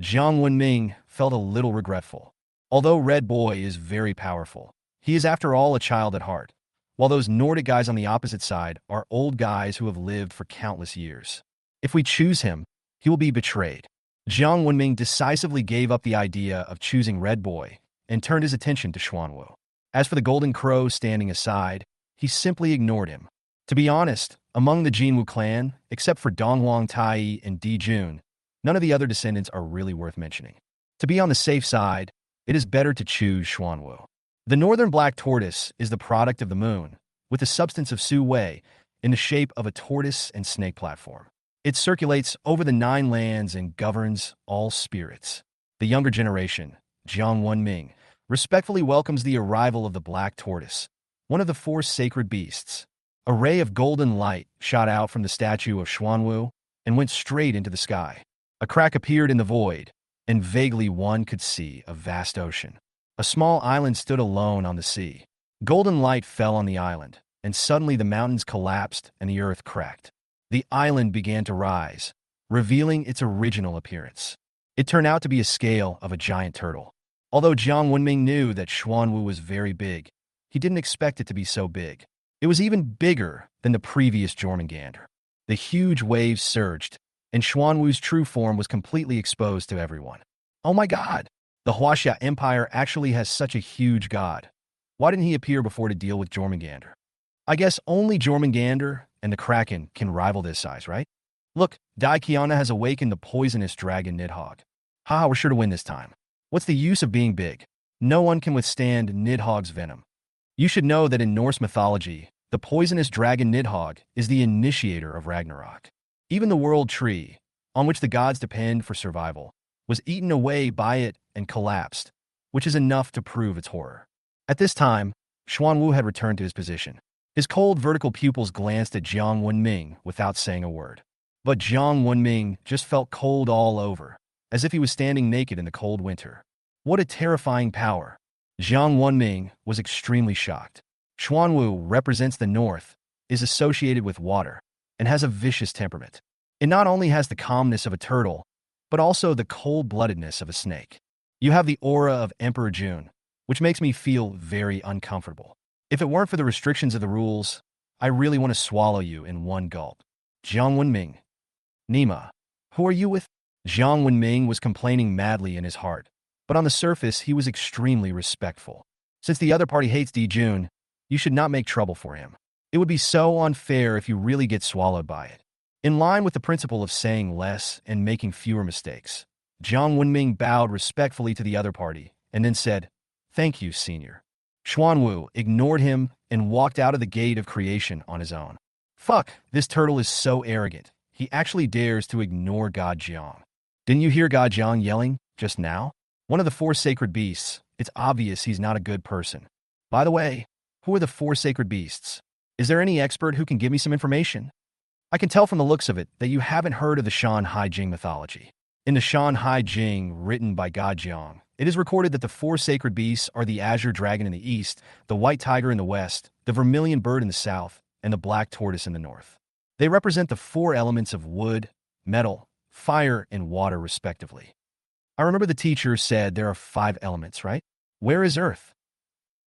Jiang Wenming felt a little regretful. Although Red Boy is very powerful, he is after all a child at heart, while those Nordic guys on the opposite side are old guys who have lived for countless years. If we choose him, he will be betrayed. Jiang Wenming decisively gave up the idea of choosing Red Boy and turned his attention to Xuanwu. As for the Golden Crow standing aside, he simply ignored him. To be honest, among the Jinwu clan, except for Donghuang Tai and Di Jun, none of the other descendants are really worth mentioning. To be on the safe side, it is better to choose Xuanwu. The northern black tortoise is the product of the moon, with the substance of Su Wei in the shape of a tortoise and snake platform. It circulates over the 9 lands and governs all spirits. The younger generation, Jiang Wenming, respectfully welcomes the arrival of the black tortoise, one of the 4 sacred beasts. A ray of golden light shot out from the statue of Xuanwu and went straight into the sky. A crack appeared in the void, and vaguely one could see a vast ocean. A small island stood alone on the sea. Golden light fell on the island, and suddenly the mountains collapsed and the earth cracked. The island began to rise, revealing its original appearance. It turned out to be a scale of a giant turtle. Although Jiang Wenming knew that Xuanwu was very big, he didn't expect it to be so big. It was even bigger than the previous Jormungandr. The huge waves surged, and Xuanwu's true form was completely exposed to everyone. Oh my god! The Huaxia Empire actually has such a huge god. Why didn't he appear before to deal with Jormungandr? I guess only Jormungandr and the Kraken can rival this size, right? Look, Daikiana has awakened the poisonous dragon Nidhogg. Haha, we're sure to win this time. What's the use of being big? No one can withstand Nidhogg's venom. You should know that in Norse mythology, the poisonous dragon Nidhogg is the initiator of Ragnarok. Even the world tree, on which the gods depend for survival, was eaten away by it and collapsed, which is enough to prove its horror. At this time, Xuanwu had returned to his position. His cold vertical pupils glanced at Jiang Wenming without saying a word. But Jiang Wenming just felt cold all over, as if he was standing naked in the cold winter. What a terrifying power! Jiang Wenming was extremely shocked. Xuanwu represents the north, is associated with water, and has a vicious temperament. It not only has the calmness of a turtle, but also the cold-bloodedness of a snake. You have the aura of Emperor June, which makes me feel very uncomfortable. If it weren't for the restrictions of the rules, I really want to swallow you in one gulp. Jiang Wenming. Nima, who are you with? Jiang Wenming was complaining madly in his heart, but on the surface he was extremely respectful. Since the other party hates Di Jun, you should not make trouble for him. It would be so unfair if you really get swallowed by it. In line with the principle of saying less and making fewer mistakes, Jiang Wenming bowed respectfully to the other party and then said, "Thank you, senior." Xuanwu ignored him and walked out of the gate of creation on his own. Fuck, this turtle is so arrogant. He actually dares to ignore God Jiang. Didn't you hear God Jiang yelling just now? One of the 4 sacred beasts. It's obvious he's not a good person. By the way, who are the 4 sacred beasts? Is there any expert who can give me some information? I can tell from the looks of it that you haven't heard of the Shan Hai Jing mythology. In the Shan Hai Jing, written by God Jiang, it is recorded that the 4 sacred beasts are the azure dragon in the east, the white tiger in the west, the vermilion bird in the south, and the black tortoise in the north. They represent the 4 elements of wood, metal, fire, and water, respectively. I remember the teacher said there are 5 elements, right? Where is earth?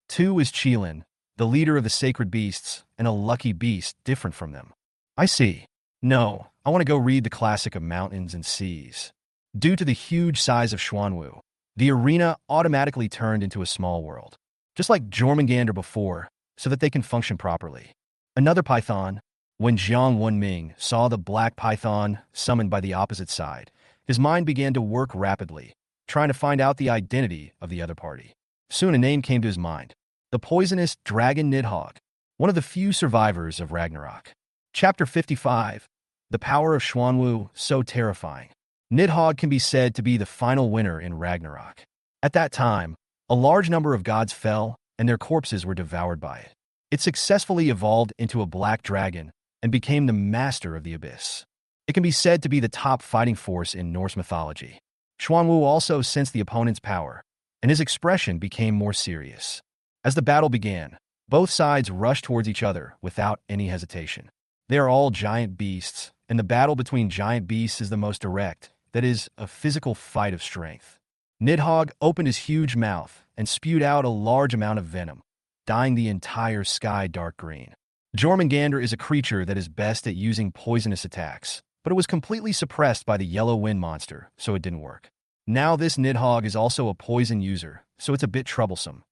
2 is Qilin, the leader of the sacred beasts, and a lucky beast different from them. I see. No, I want to go read the classic of mountains and seas. Due to the huge size of Xuanwu, the arena automatically turned into a small world, just like Jormungandr before, so that they can function properly. Another python, when Jiang Wenming saw the black python summoned by the opposite side, his mind began to work rapidly, trying to find out the identity of the other party. Soon a name came to his mind: the poisonous dragon Nidhogg, one of the few survivors of Ragnarok. Chapter 55. The power of Xuanwu, so terrifying. Nidhogg can be said to be the final winner in Ragnarok. At that time, a large number of gods fell, and their corpses were devoured by it. It successfully evolved into a black dragon and became the master of the abyss. It can be said to be the top fighting force in Norse mythology. Xuanwu also sensed the opponent's power, and his expression became more serious. As the battle began, both sides rushed towards each other without any hesitation. They are all giant beasts, and the battle between giant beasts is the most direct, that is, a physical fight of strength. Nidhogg opened his huge mouth and spewed out a large amount of venom, dyeing the entire sky dark green. Jormungandr is a creature that is best at using poisonous attacks, but it was completely suppressed by the yellow wind monster, so it didn't work. Now this Nidhogg is also a poison user, so it's a bit troublesome.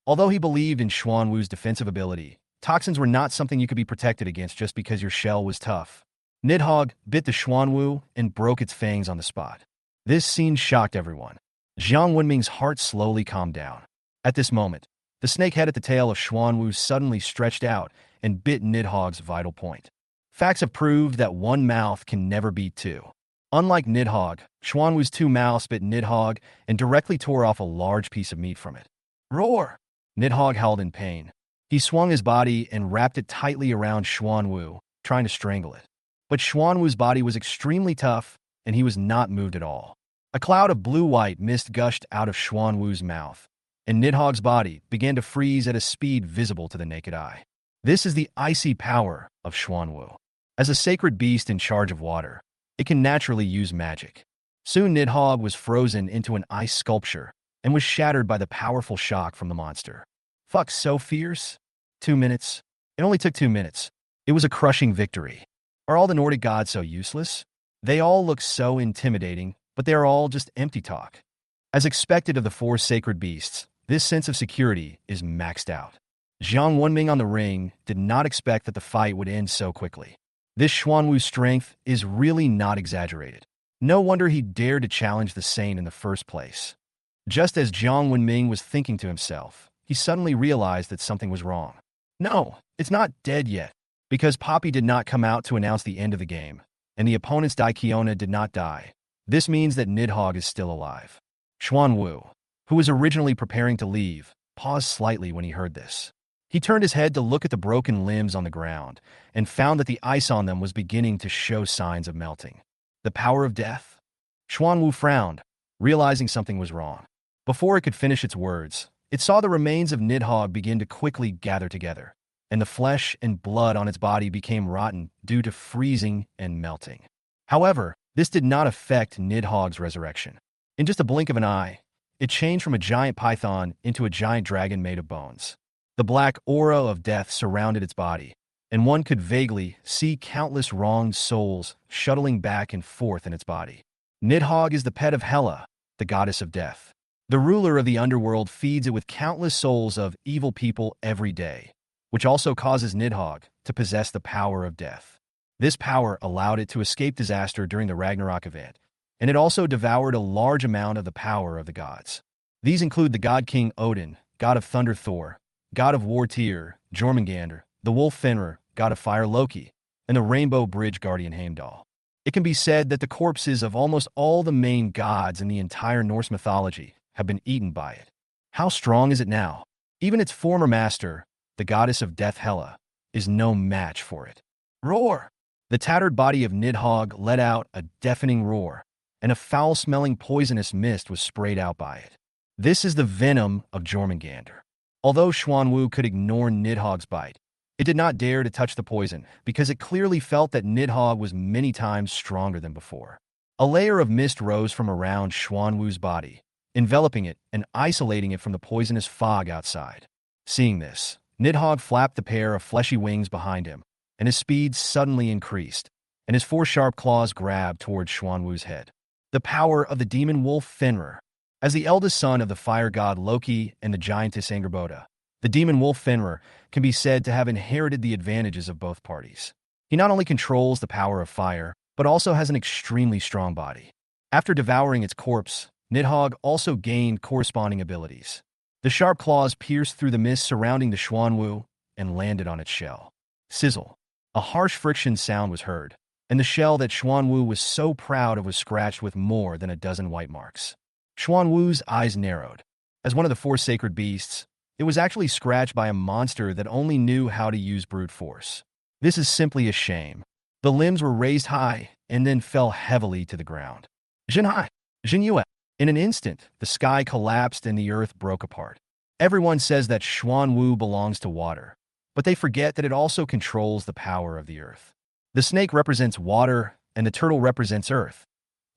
Although he believed in Xuanwu's defensive ability, toxins were not something you could be protected against just because your shell was tough. Nidhogg bit the Xuanwu and broke its fangs on the spot. This scene shocked everyone. Jiang Wenming's heart slowly calmed down. At this moment, the snake head at the tail of Xuanwu suddenly stretched out and bit Nidhogg's vital point. Facts have proved that one mouth can never beat two. Unlike Nidhogg, Xuanwu's two mouths bit Nidhogg and directly tore off a large piece of meat from it. Roar! Nidhogg howled in pain. He swung his body and wrapped it tightly around Xuanwu, trying to strangle it. But Xuanwu's body was extremely tough, and he was not moved at all. A cloud of blue-white mist gushed out of Xuanwu's mouth, and Nidhogg's body began to freeze at a speed visible to the naked eye. This is the icy power of Xuanwu. As a sacred beast in charge of water, it can naturally use magic. Soon Nidhogg was frozen into an ice sculpture and was shattered by the powerful shock from the monster. Fuck, so fierce? 2 minutes? It only took 2 minutes. It was a crushing victory. Are all the Nordic gods so useless? They all look so intimidating, but they are all just empty talk. As expected of the 4 sacred beasts, this sense of security is maxed out. Jiang Wenming on the ring did not expect that the fight would end so quickly. This Xuanwu's strength is really not exaggerated. No wonder he dared to challenge the saint in the first place. Just as Jiang Wenming was thinking to himself, he suddenly realized that something was wrong. No, it's not dead yet, because Poppy did not come out to announce the end of the game, and the opponent's Daikiona did not die. This means that Nidhogg is still alive. Xuanwu, who was originally preparing to leave, paused slightly when he heard this. He turned his head to look at the broken limbs on the ground and found that the ice on them was beginning to show signs of melting. The power of death? Xuanwu frowned, realizing something was wrong. Before it could finish its words, it saw the remains of Nidhogg begin to quickly gather together, and the flesh and blood on its body became rotten due to freezing and melting. However, this did not affect Nidhogg's resurrection. In just a blink of an eye, it changed from a giant python into a giant dragon made of bones. The black aura of death surrounded its body, and one could vaguely see countless wronged souls shuttling back and forth in its body. Nidhogg is the pet of Hela, the goddess of death. The ruler of the underworld feeds it with countless souls of evil people every day, which also causes Nidhogg to possess the power of death. This power allowed it to escape disaster during the Ragnarok event, and it also devoured a large amount of the power of the gods. These include the god king Odin, god of thunder Thor, god of war Tyr, Jormungandr, the wolf Fenrir, god of fire Loki, and the rainbow bridge guardian Heimdall. It can be said that the corpses of almost all the main gods in the entire Norse mythology have been eaten by it. How strong is it now? Even its former master, the goddess of death Hela, is no match for it. Roar! The tattered body of Nidhogg let out a deafening roar, and a foul-smelling poisonous mist was sprayed out by it. This is the venom of Jormungandr. Although Xuanwu could ignore Nidhogg's bite, it did not dare to touch the poison because it clearly felt that Nidhogg was many times stronger than before. A layer of mist rose from around Xuanwu's body, enveloping it and isolating it from the poisonous fog outside. Seeing this, Nidhogg flapped the pair of fleshy wings behind him, and his speed suddenly increased, and his four sharp claws grabbed toward Xuanwu's head. The power of the demon wolf Fenrir. As the eldest son of the fire god Loki and the giantess Angerboda, the demon wolf Fenrir can be said to have inherited the advantages of both parties. He not only controls the power of fire, but also has an extremely strong body. After devouring its corpse, Nidhogg also gained corresponding abilities. The sharp claws pierced through the mist surrounding the Xuanwu and landed on its shell. Sizzle. A harsh friction sound was heard, and the shell that Xuanwu was so proud of was scratched with more than a dozen white marks. Xuanwu's eyes narrowed. As one of the four sacred beasts, it was actually scratched by a monster that only knew how to use brute force. This is simply a shame. The limbs were raised high and then fell heavily to the ground. Zhenhai, Zhenyue. In an instant, the sky collapsed and the earth broke apart. Everyone says that Xuanwu belongs to water, but they forget that it also controls the power of the earth. The snake represents water and the turtle represents earth.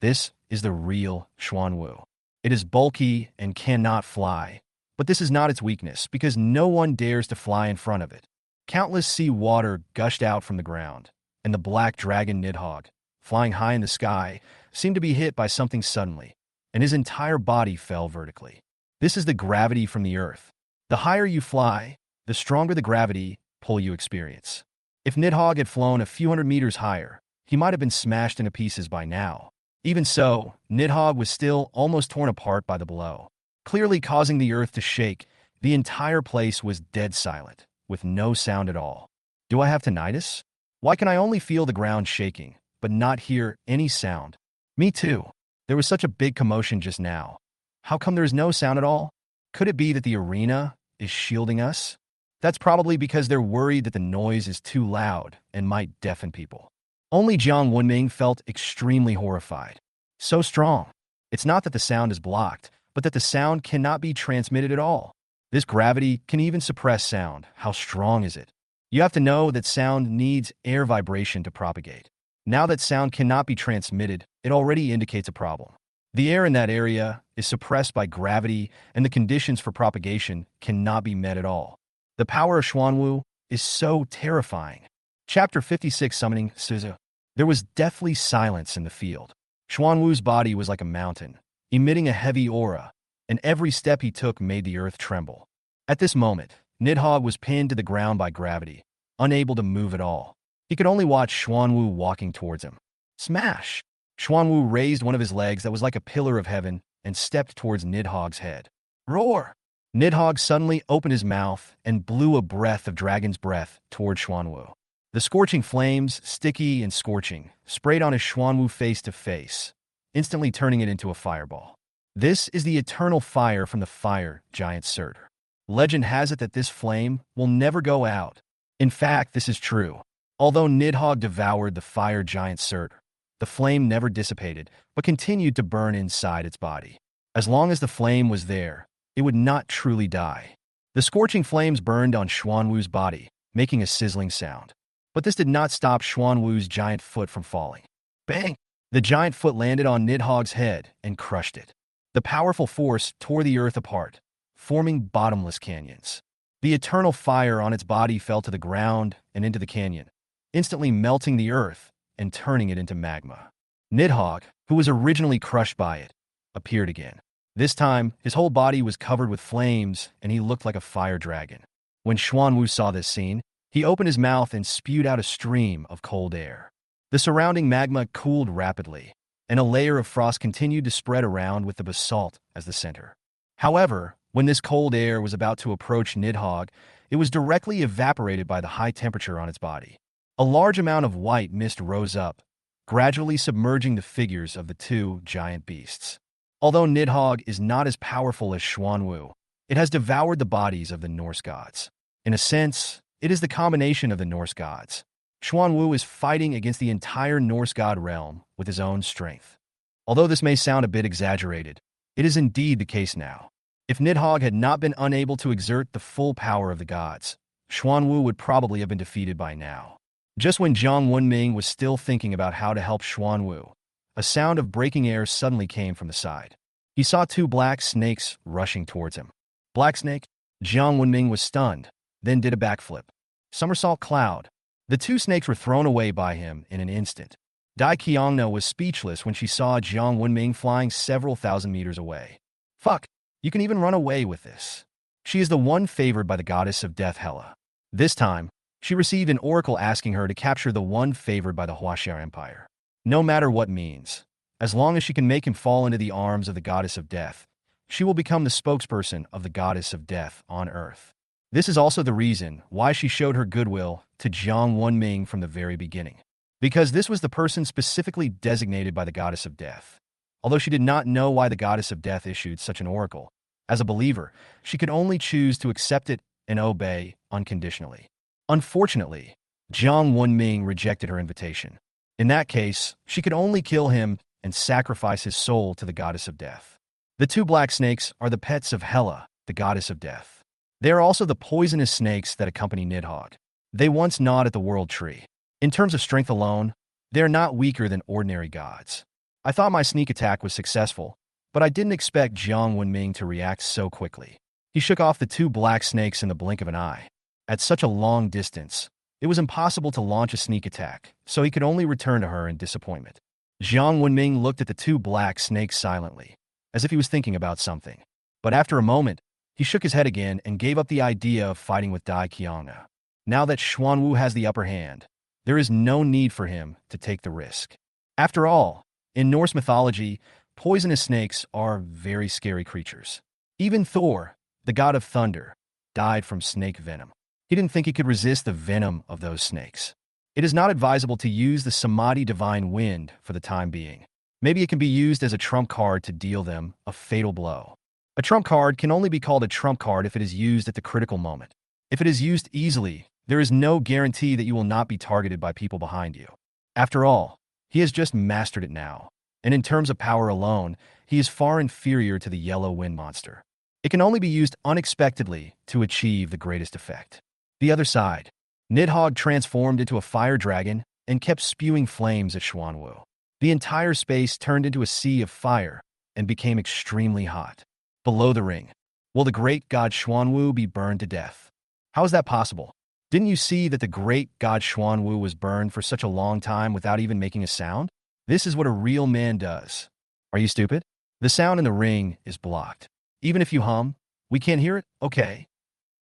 This is the real Xuanwu. It is bulky and cannot fly, but this is not its weakness because no one dares to fly in front of it. Countless sea water gushed out from the ground, and the black dragon Nidhogg, flying high in the sky, seemed to be hit by something suddenly, and his entire body fell vertically. This is the gravity from the earth. The higher you fly, the stronger the gravity pull you experience. If Nidhogg had flown a few hundred meters higher, he might have been smashed into pieces by now. Even so, Nidhogg was still almost torn apart by the blow. Clearly causing the earth to shake, the entire place was dead silent, with no sound at all. Do I have tinnitus? Why can I only feel the ground shaking, but not hear any sound? Me too. There was such a big commotion just now. How come there is no sound at all? Could it be that the arena is shielding us? That's probably because they're worried that the noise is too loud and might deafen people. Only Jiang Wenming felt extremely horrified. So strong. It's not that the sound is blocked, but that the sound cannot be transmitted at all. This gravity can even suppress sound. How strong is it? You have to know that sound needs air vibration to propagate. Now that sound cannot be transmitted, it already indicates a problem. The air in that area is suppressed by gravity, and the conditions for propagation cannot be met at all. The power of Xuanwu is so terrifying. Chapter 56 Summoning Suzu. There was deathly silence in the field. Xuanwu's body was like a mountain, emitting a heavy aura, and every step he took made the earth tremble. At this moment, Nidhogg was pinned to the ground by gravity, unable to move at all. He could only watch Xuanwu walking towards him. Smash! Xuanwu raised one of his legs that was like a pillar of heaven and stepped towards Nidhogg's head. Roar! Nidhogg suddenly opened his mouth and blew a breath of dragon's breath toward Xuanwu. The scorching flames, sticky and scorching, sprayed on his Xuanwu face to face, instantly turning it into a fireball. This is the eternal fire from the fire giant Surtur. Legend has it that this flame will never go out. In fact, this is true. Although Nidhogg devoured the fire giant Surtur, the flame never dissipated, but continued to burn inside its body. As long as the flame was there, it would not truly die. The scorching flames burned on Xuanwu's body, making a sizzling sound. But this did not stop Xuanwu's giant foot from falling. Bang! The giant foot landed on Nidhogg's head and crushed it. The powerful force tore the earth apart, forming bottomless canyons. The eternal fire on its body fell to the ground and into the canyon, instantly melting the earth and turning it into magma. Nidhogg, who was originally crushed by it, appeared again. This time, his whole body was covered with flames and he looked like a fire dragon. When Xuanwu saw this scene, he opened his mouth and spewed out a stream of cold air. The surrounding magma cooled rapidly, and a layer of frost continued to spread around with the basalt as the center. However, when this cold air was about to approach Nidhogg, it was directly evaporated by the high temperature on its body. A large amount of white mist rose up, gradually submerging the figures of the two giant beasts. Although Nidhogg is not as powerful as Xuanwu, it has devoured the bodies of the Norse gods. In a sense, it is the combination of the Norse gods. Xuanwu is fighting against the entire Norse god realm with his own strength. Although this may sound a bit exaggerated, it is indeed the case now. If Nidhogg had not been unable to exert the full power of the gods, Xuanwu would probably have been defeated by now. Just when Jiang Wenming was still thinking about how to help Xuanwu, a sound of breaking air suddenly came from the side. He saw two black snakes rushing towards him. Black snake? Jiang Wenming was stunned. then did a backflip. Somersault cloud. The two snakes were thrown away by him in an instant. Dai Qiangna was speechless when she saw Jiang Wenming flying several thousand meters away. Fuck, you can even run away with this. She is the one favored by the goddess of death Hela. This time, she received an oracle asking her to capture the one favored by the Huaxia Empire. No matter what means, as long as she can make him fall into the arms of the goddess of death, she will become the spokesperson of the goddess of death on earth. This is also the reason why she showed her goodwill to Jiang Wenming from the very beginning. Because this was the person specifically designated by the goddess of death. Although she did not know why the goddess of death issued such an oracle, as a believer, she could only choose to accept it and obey unconditionally. Unfortunately, Jiang Wenming rejected her invitation. In that case, she could only kill him and sacrifice his soul to the goddess of death. The two black snakes are the pets of Hela, the goddess of death. They are also the poisonous snakes that accompany Nidhogg. They once gnawed at the world tree. In terms of strength alone, they are not weaker than ordinary gods. I thought my sneak attack was successful, but I didn't expect Jiang Wenming to react so quickly. He shook off the two black snakes in the blink of an eye. At such a long distance, it was impossible to launch a sneak attack, so he could only return to her in disappointment. Jiang Wenming looked at the two black snakes silently, as if he was thinking about something. But after a moment, he shook his head again and gave up the idea of fighting with Dai Qiangna. Now that Xuanwu has the upper hand, there is no need for him to take the risk. After all, in Norse mythology, poisonous snakes are very scary creatures. Even Thor, the god of thunder, died from snake venom. He didn't think he could resist the venom of those snakes. It is not advisable to use the Samadhi Divine Wind for the time being. Maybe it can be used as a trump card to deal them a fatal blow. A trump card can only be called a trump card if it is used at the critical moment. If it is used easily, there is no guarantee that you will not be targeted by people behind you. After all, he has just mastered it now, and in terms of power alone, he is far inferior to the yellow wind monster. It can only be used unexpectedly to achieve the greatest effect. The other side, Nidhogg transformed into a fire dragon and kept spewing flames at Xuanwu. The entire space turned into a sea of fire and became extremely hot. Below the ring, will the great god Xuanwu be burned to death? How is that possible? Didn't you see that the great god Xuanwu was burned for such a long time without even making a sound? This is what a real man does. Are you stupid? The sound in the ring is blocked. Even if you hum, we can't hear it? Okay.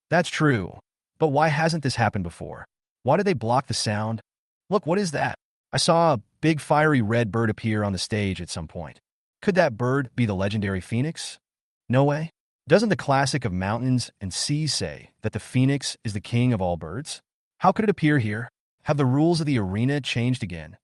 That's true. But why hasn't this happened before? Why did they block the sound? Look, what is that? I saw a big fiery red bird appear on the stage at some point. Could that bird be the legendary phoenix? No way. Doesn't the classic of mountains and seas say that the phoenix is the king of all birds? How could it appear here? Have the rules of the arena changed again?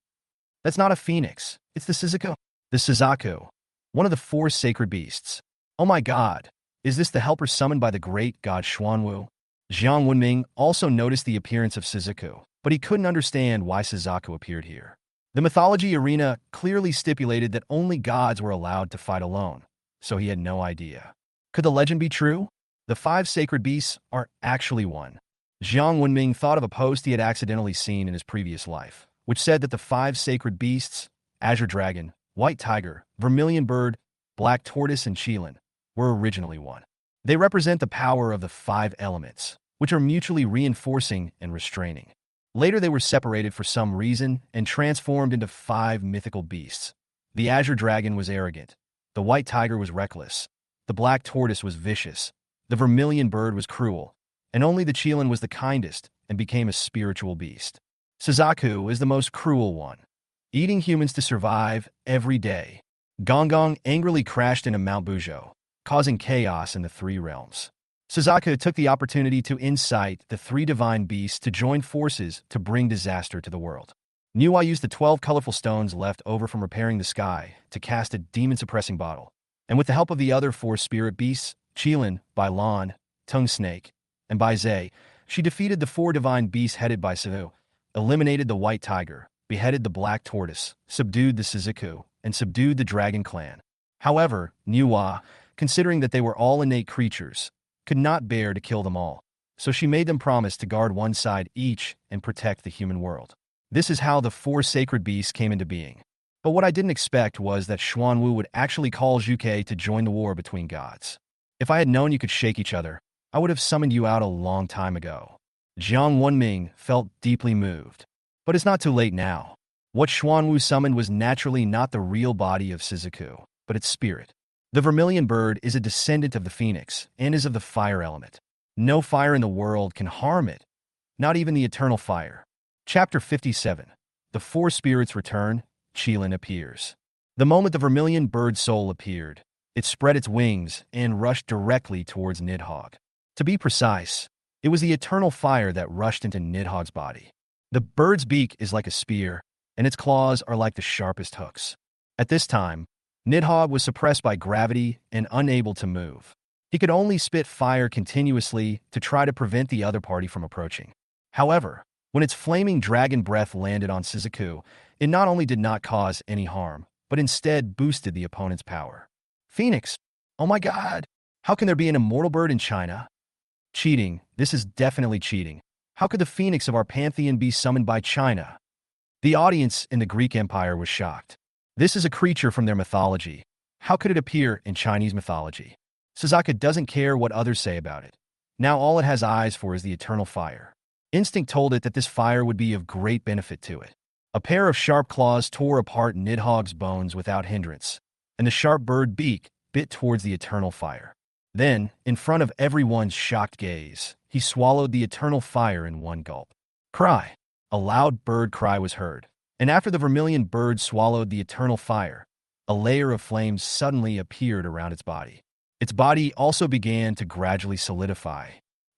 That's not a phoenix. It's the Suzaku. The Suzaku, one of the four sacred beasts. Oh my god, is this the helper summoned by the great god Xuanwu? Jiang Wenming also noticed the appearance of Suzaku, but he couldn't understand why Suzaku appeared here. The mythology arena clearly stipulated that only gods were allowed to fight alone, so he had no idea. Could the legend be true? The five sacred beasts are actually one. Jiang Wenming thought of a post he had accidentally seen in his previous life, which said that the five sacred beasts, azure dragon, white tiger, vermilion bird, black tortoise, and qilin, were originally one. They represent the power of the five elements, which are mutually reinforcing and restraining. Later they were separated for some reason and transformed into five mythical beasts. The azure dragon was arrogant, the white tiger was reckless, the black tortoise was vicious, the vermilion bird was cruel, and only the qilin was the kindest and became a spiritual beast. Suzaku is the most cruel one, eating humans to survive every day. Gonggong angrily crashed into Mount Buzhou, causing chaos in the three realms. Suzaku took the opportunity to incite the three divine beasts to join forces to bring disaster to the world. Niwa used the 12 colorful stones left over from repairing the sky to cast a demon-suppressing bottle, and with the help of the other four spirit beasts, Qilin, Bai Lan, Tongue Snake, and Bai Zhe, she defeated the four divine beasts headed by Su, eliminated the white tiger, beheaded the black tortoise, subdued the Suzaku, and subdued the dragon clan. However, Niwa, considering that they were all innate creatures, could not bear to kill them all, so she made them promise to guard one side each and protect the human world. This is how the four sacred beasts came into being. But what I didn't expect was that Xuanwu would actually call Zhuge to join the war between gods. If I had known you could shake each other, I would have summoned you out a long time ago. Jiang Wenming felt deeply moved. But it's not too late now. What Xuanwu summoned was naturally not the real body of Shizuku, but its spirit. The vermilion bird is a descendant of the phoenix and is of the fire element. No fire in the world can harm it, not even the eternal fire. Chapter 57. The four spirits return, Qilin appears. The moment the vermilion bird soul appeared, it spread its wings and rushed directly towards Nidhogg. To be precise, it was the eternal fire that rushed into Nidhogg's body. The bird's beak is like a spear, and its claws are like the sharpest hooks. At this time, Nidhogg was suppressed by gravity and unable to move. He could only spit fire continuously to try to prevent the other party from approaching. However, when its flaming dragon breath landed on Shizuku, it not only did not cause any harm, but instead boosted the opponent's power. Phoenix! Oh my god! How can there be an immortal bird in China? Cheating. This is definitely cheating. How could the phoenix of our pantheon be summoned by China? The audience in the Greek Empire was shocked. This is a creature from their mythology. How could it appear in Chinese mythology? Suzuka doesn't care what others say about it. Now all it has eyes for is the eternal fire. Instinct told it that this fire would be of great benefit to it. A pair of sharp claws tore apart Nidhogg's bones without hindrance, and the sharp bird beak bit towards the eternal fire. Then, in front of everyone's shocked gaze, he swallowed the eternal fire in one gulp. Cry! A loud bird cry was heard, and after the vermilion bird swallowed the eternal fire, a layer of flames suddenly appeared around its body. Its body also began to gradually solidify.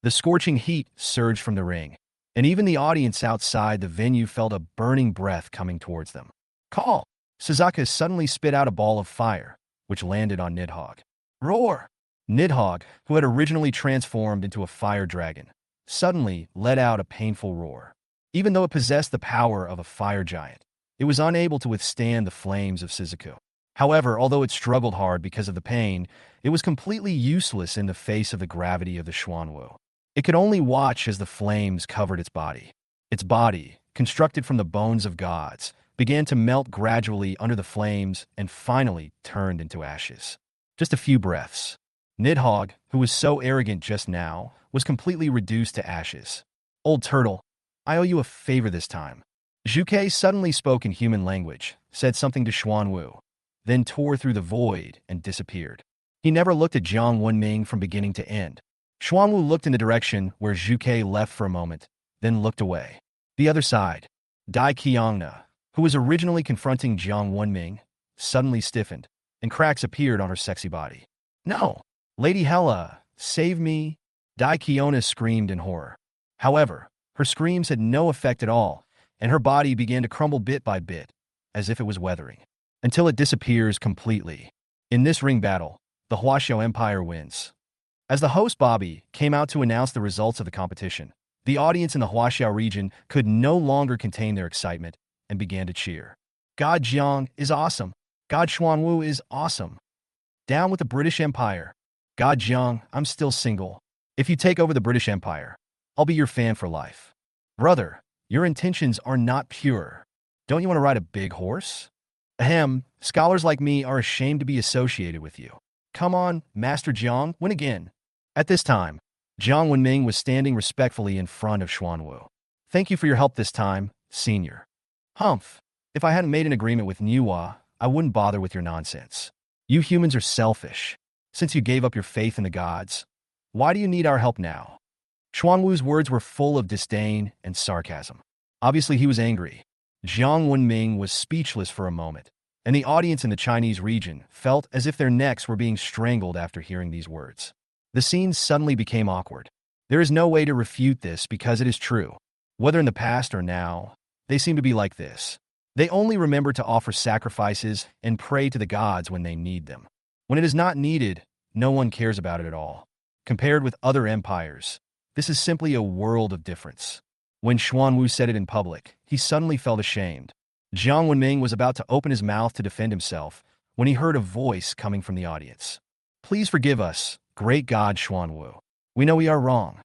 The scorching heat surged from the ring, and even the audience outside the venue felt a burning breath coming towards them. Call! Suzuka suddenly spit out a ball of fire, which landed on Nidhogg. Roar! Nidhogg, who had originally transformed into a fire dragon, suddenly let out a painful roar. Even though it possessed the power of a fire giant, it was unable to withstand the flames of Shizuku. However, although it struggled hard because of the pain, it was completely useless in the face of the gravity of the Xuanwu. It could only watch as the flames covered its body. Its body, constructed from the bones of gods, began to melt gradually under the flames and finally turned into ashes. Just a few breaths. Nidhogg, who was so arrogant just now, was completely reduced to ashes. Old turtle, I owe you a favor this time. Zhuke suddenly spoke in human language, said something to Xuanwu, then tore through the void and disappeared. He never looked at Jiang Wenming from beginning to end. Xuanwu looked in the direction where Zhuke left for a moment, then looked away. The other side, Dai Qiangna, who was originally confronting Jiang Wenming, suddenly stiffened, and cracks appeared on her sexy body. No! Lady Hela, save me! Dai Qiangna screamed in horror. However, her screams had no effect at all, and her body began to crumble bit by bit, as if it was weathering, until it disappears completely. In this ring battle, the Huaxia Empire wins. As the host Bobby came out to announce the results of the competition, the audience in the Huaxia region could no longer contain their excitement and began to cheer. God Jiang is awesome. God Xuanwu is awesome. Down with the British Empire. God Jiang, I'm still single. If you take over the British Empire, I'll be your fan for life. Brother, your intentions are not pure. Don't you want to ride a big horse? Ahem, scholars like me are ashamed to be associated with you. Come on, Master Jiang, win again. At this time, Jiang Wenming was standing respectfully in front of Xuanwu. Thank you for your help this time, senior. Humph, if I hadn't made an agreement with Niwa, I wouldn't bother with your nonsense. You humans are selfish. Since you gave up your faith in the gods, why do you need our help now? Xuanwu's words were full of disdain and sarcasm. Obviously, he was angry. Jiang Wenming was speechless for a moment, and the audience in the Chinese region felt as if their necks were being strangled after hearing these words. The scene suddenly became awkward. There is no way to refute this because it is true. Whether in the past or now, they seem to be like this. They only remember to offer sacrifices and pray to the gods when they need them. When it is not needed, no one cares about it at all. Compared with other empires, this is simply a world of difference. When Xuanwu said it in public, he suddenly felt ashamed. Jiang Wenming was about to open his mouth to defend himself when he heard a voice coming from the audience. Please forgive us, great god Xuanwu. We know we are wrong.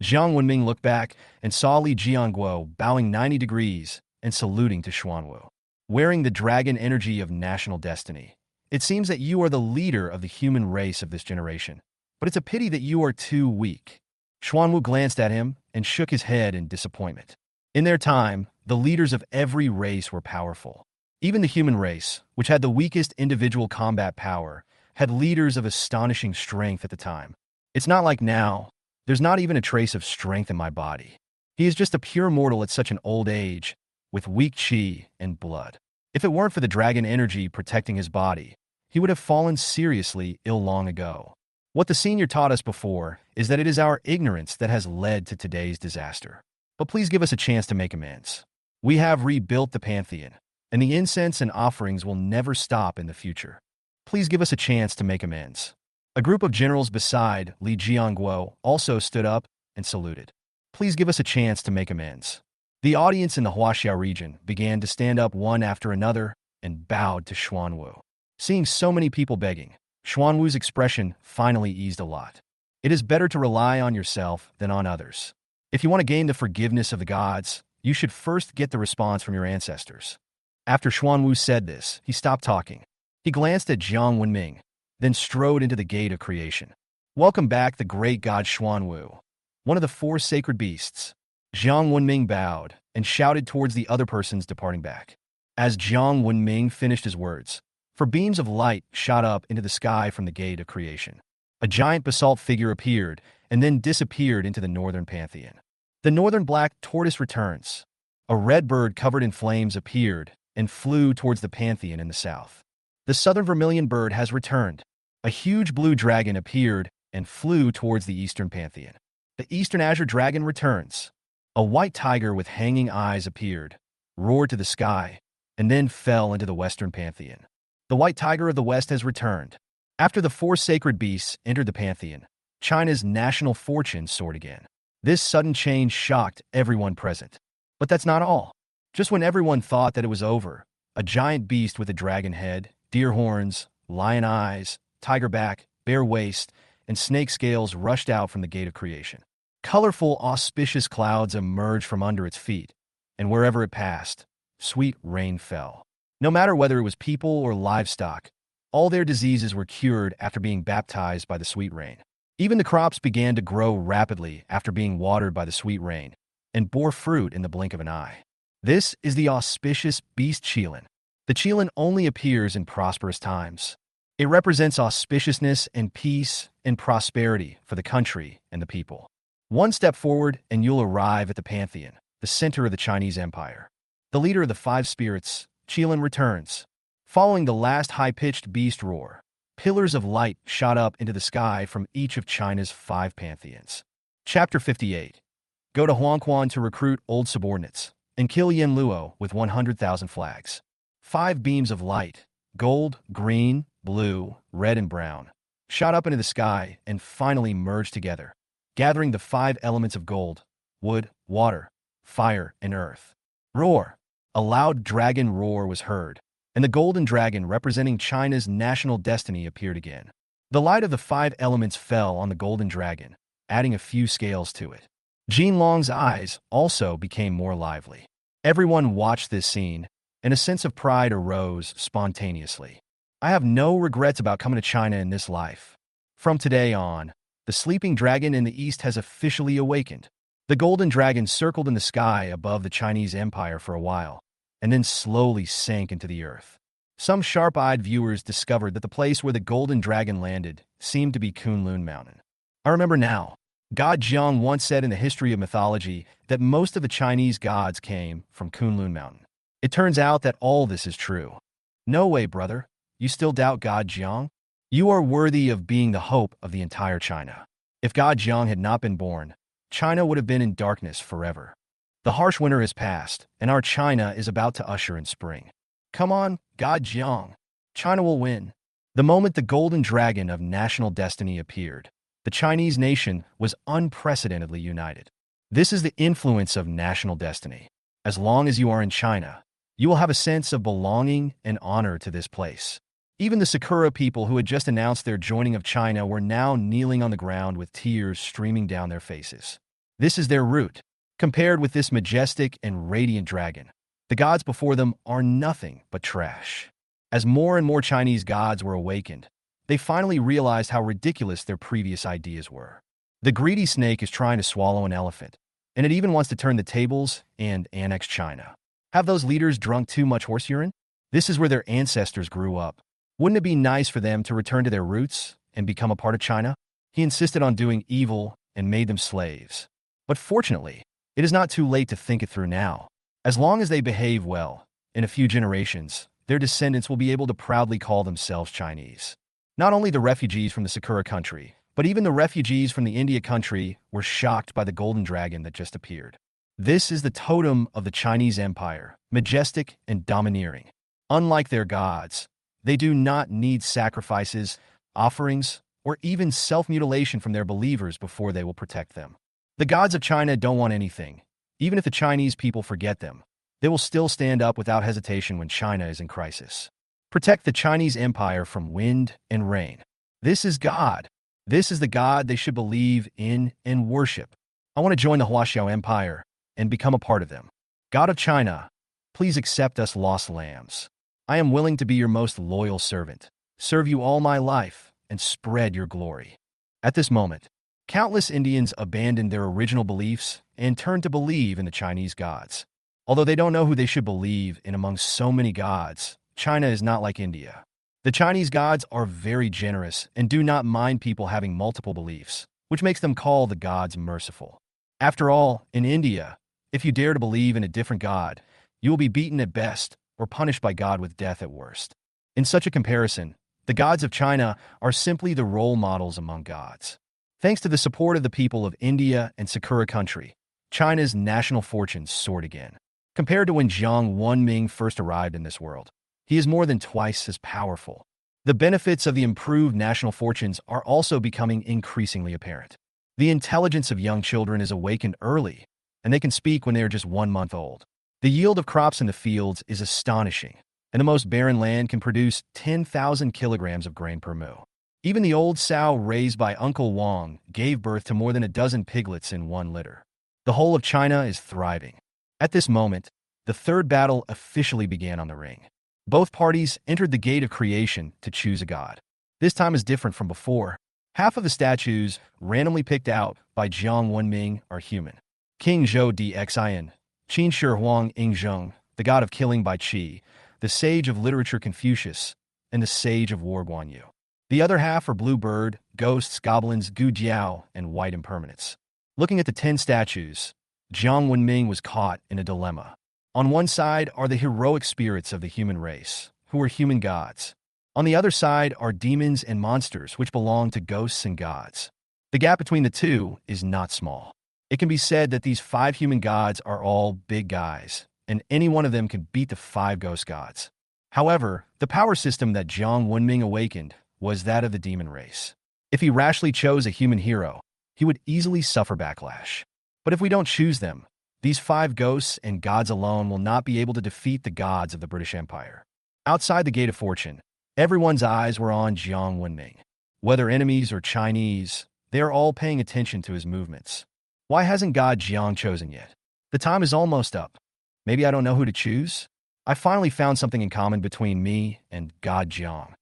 Jiang Wenming looked back and saw Li Jianguo bowing 90 degrees and saluting to Xuanwu. Wearing the dragon energy of national destiny, it seems that you are the leader of the human race of this generation. but it's a pity that you are too weak." Xuanwu glanced at him and shook his head in disappointment. In their time, the leaders of every race were powerful. Even the human race, which had the weakest individual combat power, had leaders of astonishing strength at the time. It's not like now. There's not even a trace of strength in my body. He is just a pure mortal at such an old age, with weak chi and blood. If it weren't for the dragon energy protecting his body, he would have fallen seriously ill long ago. What the senior taught us before is that it is our ignorance that has led to today's disaster. But please give us a chance to make amends. We have rebuilt the pantheon, and the incense and offerings will never stop in the future. Please give us a chance to make amends. A group of generals beside Li Jiangguo also stood up and saluted. Please give us a chance to make amends. The audience in the Huaxia region began to stand up one after another and bowed to Xuanwu. Seeing so many people begging, Xuanwu's expression finally eased a lot. It is better to rely on yourself than on others. If you want to gain the forgiveness of the gods, you should first get the response from your ancestors. After Xuanwu said this, he stopped talking. He glanced at Jiang Wenming, then strode into the gate of creation. "Welcome back, the great god Xuanwu, one of the four sacred beasts." Jiang Wenming bowed and shouted towards the other persons departing back. As Jiang Wenming finished his words, four beams of light shot up into the sky from the gate of creation. A giant basalt figure appeared and then disappeared into the northern pantheon. The northern black tortoise returns. A red bird covered in flames appeared and flew towards the pantheon in the south. The southern vermilion bird has returned. A huge blue dragon appeared and flew towards the eastern pantheon. The eastern azure dragon returns. A white tiger with hanging eyes appeared, roared to the sky, and then fell into the western pantheon. The white tiger of the west has returned. After the four sacred beasts entered the pantheon, China's national fortune soared again. This sudden change shocked everyone present. But that's not all. Just when everyone thought that it was over, a giant beast with a dragon head, deer horns, lion eyes, tiger back, bear waist, and snake scales rushed out from the gate of creation. Colorful, auspicious clouds emerged from under its feet, and wherever it passed, sweet rain fell. No matter whether it was people or livestock, all their diseases were cured after being baptized by the sweet rain. Even the crops began to grow rapidly after being watered by the sweet rain, and bore fruit in the blink of an eye. This is the auspicious beast Qilin. The Qilin only appears in prosperous times. It represents auspiciousness and peace and prosperity for the country and the people. One step forward and you'll arrive at the pantheon, the center of the Chinese empire. The leader of the five spirits, Qilin, returns. Following the last high-pitched beast roar, pillars of light shot up into the sky from each of China's five pantheons. Chapter 58. Go to Huangquan to recruit old subordinates and kill Yin Luo with 100,000 flags. 5 beams of light, gold, green, blue, red, and brown, shot up into the sky and finally merged together, gathering the 5 elements of gold, wood, water, fire, and earth. Roar! A loud dragon roar was heard, and the golden dragon representing China's national destiny appeared again. The light of the 5 elements fell on the golden dragon, adding a few scales to it. Jin Long's eyes also became more lively. Everyone watched this scene, and a sense of pride arose spontaneously. I have no regrets about coming to China in this life. From today on, the sleeping dragon in the east has officially awakened. The golden dragon circled in the sky above the Chinese empire for a while, and then slowly sank into the earth. Some sharp-eyed viewers discovered that the place where the golden dragon landed seemed to be Kunlun Mountain. I remember now. God Jiang once said in the history of mythology that most of the Chinese gods came from Kunlun Mountain. It turns out that all this is true. No way, brother. You still doubt God Jiang? You are worthy of being the hope of the entire China. If God Jiang had not been born, China would have been in darkness forever. The harsh winter has passed, and our China is about to usher in spring. Come on, God Jiang. China will win. The moment the golden dragon of national destiny appeared, the Chinese nation was unprecedentedly united. This is the influence of national destiny. As long as you are in China, you will have a sense of belonging and honor to this place. Even the Sakura people who had just announced their joining of China were now kneeling on the ground with tears streaming down their faces. This is their root. Compared with this majestic and radiant dragon, the gods before them are nothing but trash. As more and more Chinese gods were awakened, They finally realized how ridiculous their previous ideas were. The greedy snake is trying to swallow an elephant, and it even wants to turn the tables and annex China. Have those leaders drunk too much horse urine? This is where their ancestors grew up. Wouldn't it be nice for them to return to their roots and become a part of China? He insisted on doing evil and made them slaves. But fortunately, it is not too late to think it through now. As long as they behave well, in a few generations, their descendants will be able to proudly call themselves Chinese. Not only the refugees from the Sakura country, but even the refugees from the India country were shocked by the golden dragon that just appeared. This is the totem of the Chinese Empire, majestic and domineering. Unlike their gods, they do not need sacrifices, offerings, or even self-mutilation from their believers before they will protect them. The gods of China don't want anything. Even if the Chinese people forget them, they will still stand up without hesitation when China is in crisis. Protect the Chinese Empire from wind and rain. This is God. This is the God they should believe in and worship. I want to join the Huaxia Empire and become a part of them. God of China, please accept us lost lambs. I am willing to be your most loyal servant, serve you all my life, and spread your glory. At this moment, countless Indians abandoned their original beliefs and turned to believe in the Chinese gods. Although they don't know who they should believe in among so many gods, China is not like India. The Chinese gods are very generous and do not mind people having multiple beliefs, which makes them call the gods merciful. After all, in India, if you dare to believe in a different god, you will be beaten at best or punished by God with death at worst. In such a comparison, the gods of China are simply the role models among gods. Thanks to the support of the people of India and Sakura country, China's national fortunes soared again. Compared to when Jiang Wenming first arrived in this world, he is more than twice as powerful. The benefits of the improved national fortunes are also becoming increasingly apparent. The intelligence of young children is awakened early, and they can speak when they are just 1 month old. The yield of crops in the fields is astonishing, and the most barren land can produce 10,000 kilograms of grain per moo. Even the old sow raised by Uncle Wang gave birth to more than a dozen piglets in 1 litter. The whole of China is thriving. At this moment, the third battle officially began on the ring. Both parties entered the gate of creation to choose a god. This time is different from before. Half of the statues, randomly picked out by Jiang Wenming, are human. King Zhou Dxin, Qin Shi Huang Ingzheng, the god of killing by Qi, the sage of literature Confucius, and the sage of war Guan Yu. The other half are blue bird, ghosts, goblins, gu jiao, and white impermanence. Looking at the 10 statues, Jiang Wenming was caught in a dilemma. On one side are the heroic spirits of the human race, who are human gods. On the other side are demons and monsters, which belong to ghosts and gods. The gap between the two is not small. It can be said that these 5 human gods are all big guys, and any one of them can beat the 5 ghost gods. However, the power system that Jiang Wenming awakened was that of the demon race. If he rashly chose a human hero, he would easily suffer backlash. But if we don't choose them, these 5 ghosts and gods alone will not be able to defeat the gods of the British Empire. Outside the Gate of Fortune, everyone's eyes were on Jiang Wenming. Whether enemies or Chinese, they are all paying attention to his movements. Why hasn't God Jiang chosen yet? The time is almost up. Maybe I don't know who to choose? I finally found something in common between me and God Jiang.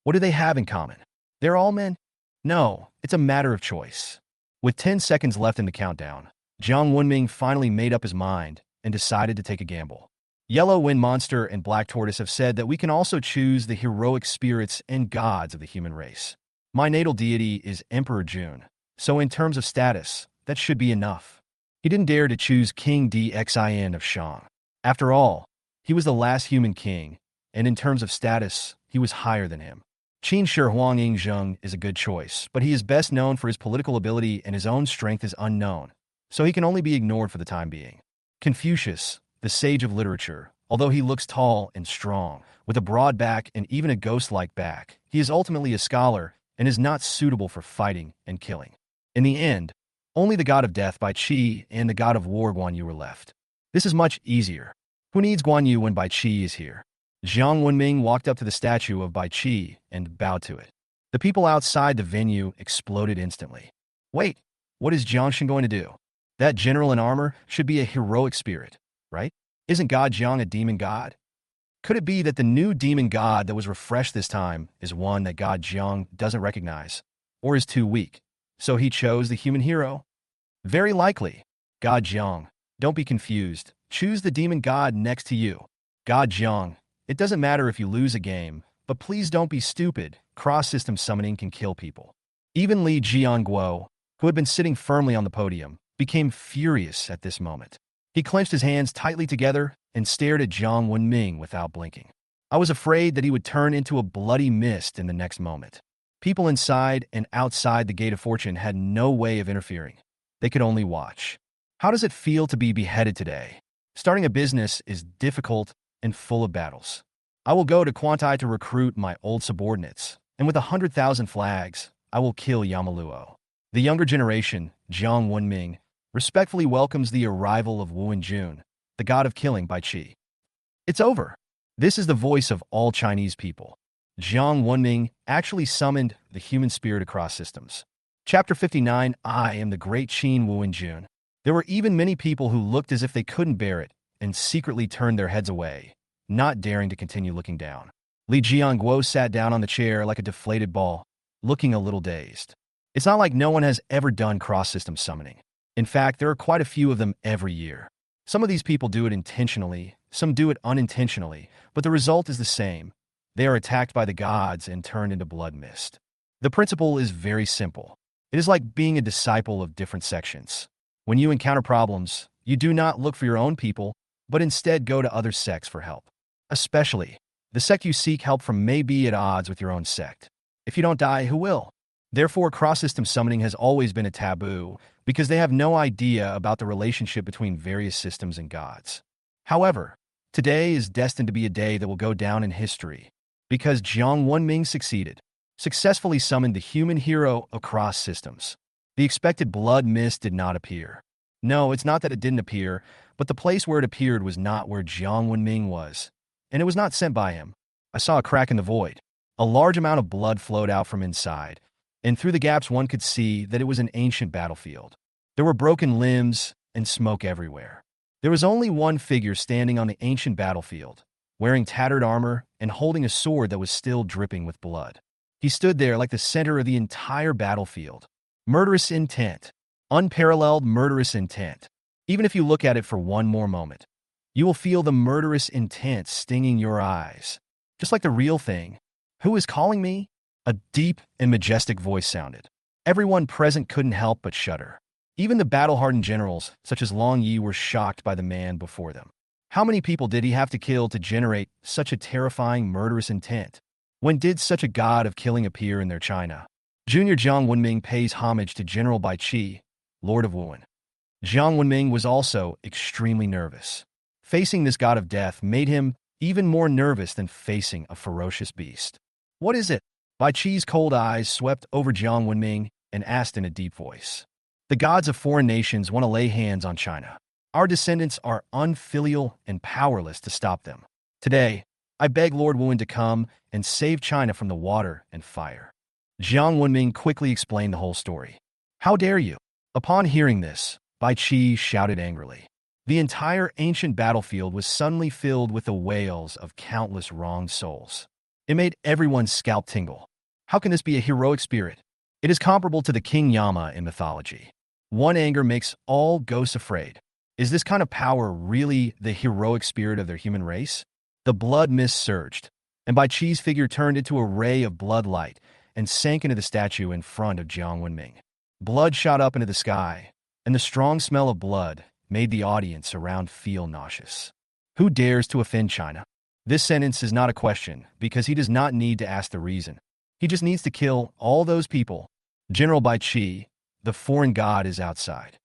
What do they have in common? They're all men? No, it's a matter of choice. With 10 seconds left in the countdown, Jiang Wenming finally made up his mind and decided to take a gamble. Yellow Wind Monster and Black Tortoise have said that we can also choose the heroic spirits and gods of the human race. My natal deity is Emperor Jun, so in terms of status, that should be enough. He didn't dare to choose King Dxin of Shang. After all, he was the last human king, and in terms of status, he was higher than him. Qin Shi Huang Ingzheng is a good choice, but he is best known for his political ability and his own strength is unknown, so he can only be ignored for the time being. Confucius, the sage of literature, although he looks tall and strong, with a broad back and even a ghost-like back, he is ultimately a scholar and is not suitable for fighting and killing. In the end, only the god of death Bai Qi and the god of war Guan Yu were left. This is much easier. Who needs Guan Yu when Bai Qi is here? Jiang Wenming walked up to the statue of Bai Qi and bowed to it. The people outside the venue exploded instantly. Wait, what is Jiang Shen going to do? That general in armor should be a heroic spirit, right? Isn't God Jiang a demon god? Could it be that the new demon god that was refreshed this time is one that God Jiang doesn't recognize, or is too weak? So he chose the human hero? Very likely. God Jiang, don't be confused. Choose the demon god next to you. God Jiang, it doesn't matter if you lose a game, but please don't be stupid. Cross-system summoning can kill people. Even Li Jianguo, who had been sitting firmly on the podium, became furious at this moment. He clenched his hands tightly together and stared at Jiang Wenming without blinking. I was afraid that he would turn into a bloody mist in the next moment. People inside and outside the Gate of Fortune had no way of interfering. They could only watch. How does it feel to be beheaded today? Starting a business is difficult and full of battles. I will go to Quantai to recruit my old subordinates, and with 100,000 flags, I will kill Yamaluo. The younger generation, Jiang Wenming, respectfully welcomes the arrival of Wu Jun, the god of killing by Qi. It's over. This is the voice of all Chinese people. Jiang Wenming actually summoned the human spirit across systems. Chapter 59, I am the great Qin Wu Jun. There were even many people who looked as if they couldn't bear it and secretly turned their heads away, not daring to continue looking down. Li Jianguo sat down on the chair like a deflated ball, looking a little dazed. It's not like no one has ever done cross-system summoning. In fact, there are quite a few of them every year. Some of these people do it intentionally, some do it unintentionally, but the result is the same. They are attacked by the gods and turned into blood mist. The principle is very simple. It is like being a disciple of different sections. When you encounter problems, you do not look for your own people, but instead go to other sects for help. Especially, the sect you seek help from may be at odds with your own sect. If you don't die, who will? Therefore, cross-system summoning has always been a taboo because they have no idea about the relationship between various systems and gods. However, today is destined to be a day that will go down in history because Jiang Wenming successfully summoned the human hero across systems. The expected blood mist did not appear. No, it's not that it didn't appear, but the place where it appeared was not where Jiang Wenming was, and it was not sent by him. I saw a crack in the void. A large amount of blood flowed out from inside, and through the gaps one could see that it was an ancient battlefield. There were broken limbs and smoke everywhere. There was only one figure standing on the ancient battlefield, wearing tattered armor and holding a sword that was still dripping with blood. He stood there like the center of the entire battlefield. Murderous intent. Unparalleled murderous intent. Even if you look at it for one more moment, you will feel the murderous intent stinging your eyes. Just like the real thing. Who is calling me? A deep and majestic voice sounded. Everyone present couldn't help but shudder. Even the battle-hardened generals, such as Long Yi, were shocked by the man before them. How many people did he have to kill to generate such a terrifying murderous intent? When did such a god of killing appear in their China? Junior Jiang Wenming pays homage to General Bai Qi, Lord of Wuhan. Jiang Wenming was also extremely nervous. Facing this god of death made him even more nervous than facing a ferocious beast. What is it? Bai Qi's cold eyes swept over Jiang Wenming and asked in a deep voice. The gods of foreign nations want to lay hands on China. Our descendants are unfilial and powerless to stop them. Today, I beg Lord Wuhan to come and save China from the water and fire. Jiang Wenming quickly explained the whole story. How dare you? Upon hearing this, Bai Qi shouted angrily. The entire ancient battlefield was suddenly filled with the wails of countless wronged souls. It made everyone's scalp tingle. How can this be a heroic spirit? It is comparable to the King Yama in mythology. One anger makes all ghosts afraid. Is this kind of power really the heroic spirit of their human race? The blood mist surged, and Bai Qi's figure turned into a ray of blood light and sank into the statue in front of Jiang Wenming. Blood shot up into the sky, and the strong smell of blood made the audience around feel nauseous. Who dares to offend China? This sentence is not a question, because he does not need to ask the reason. He just needs to kill all those people. General Bai Qi, the foreign god, is outside.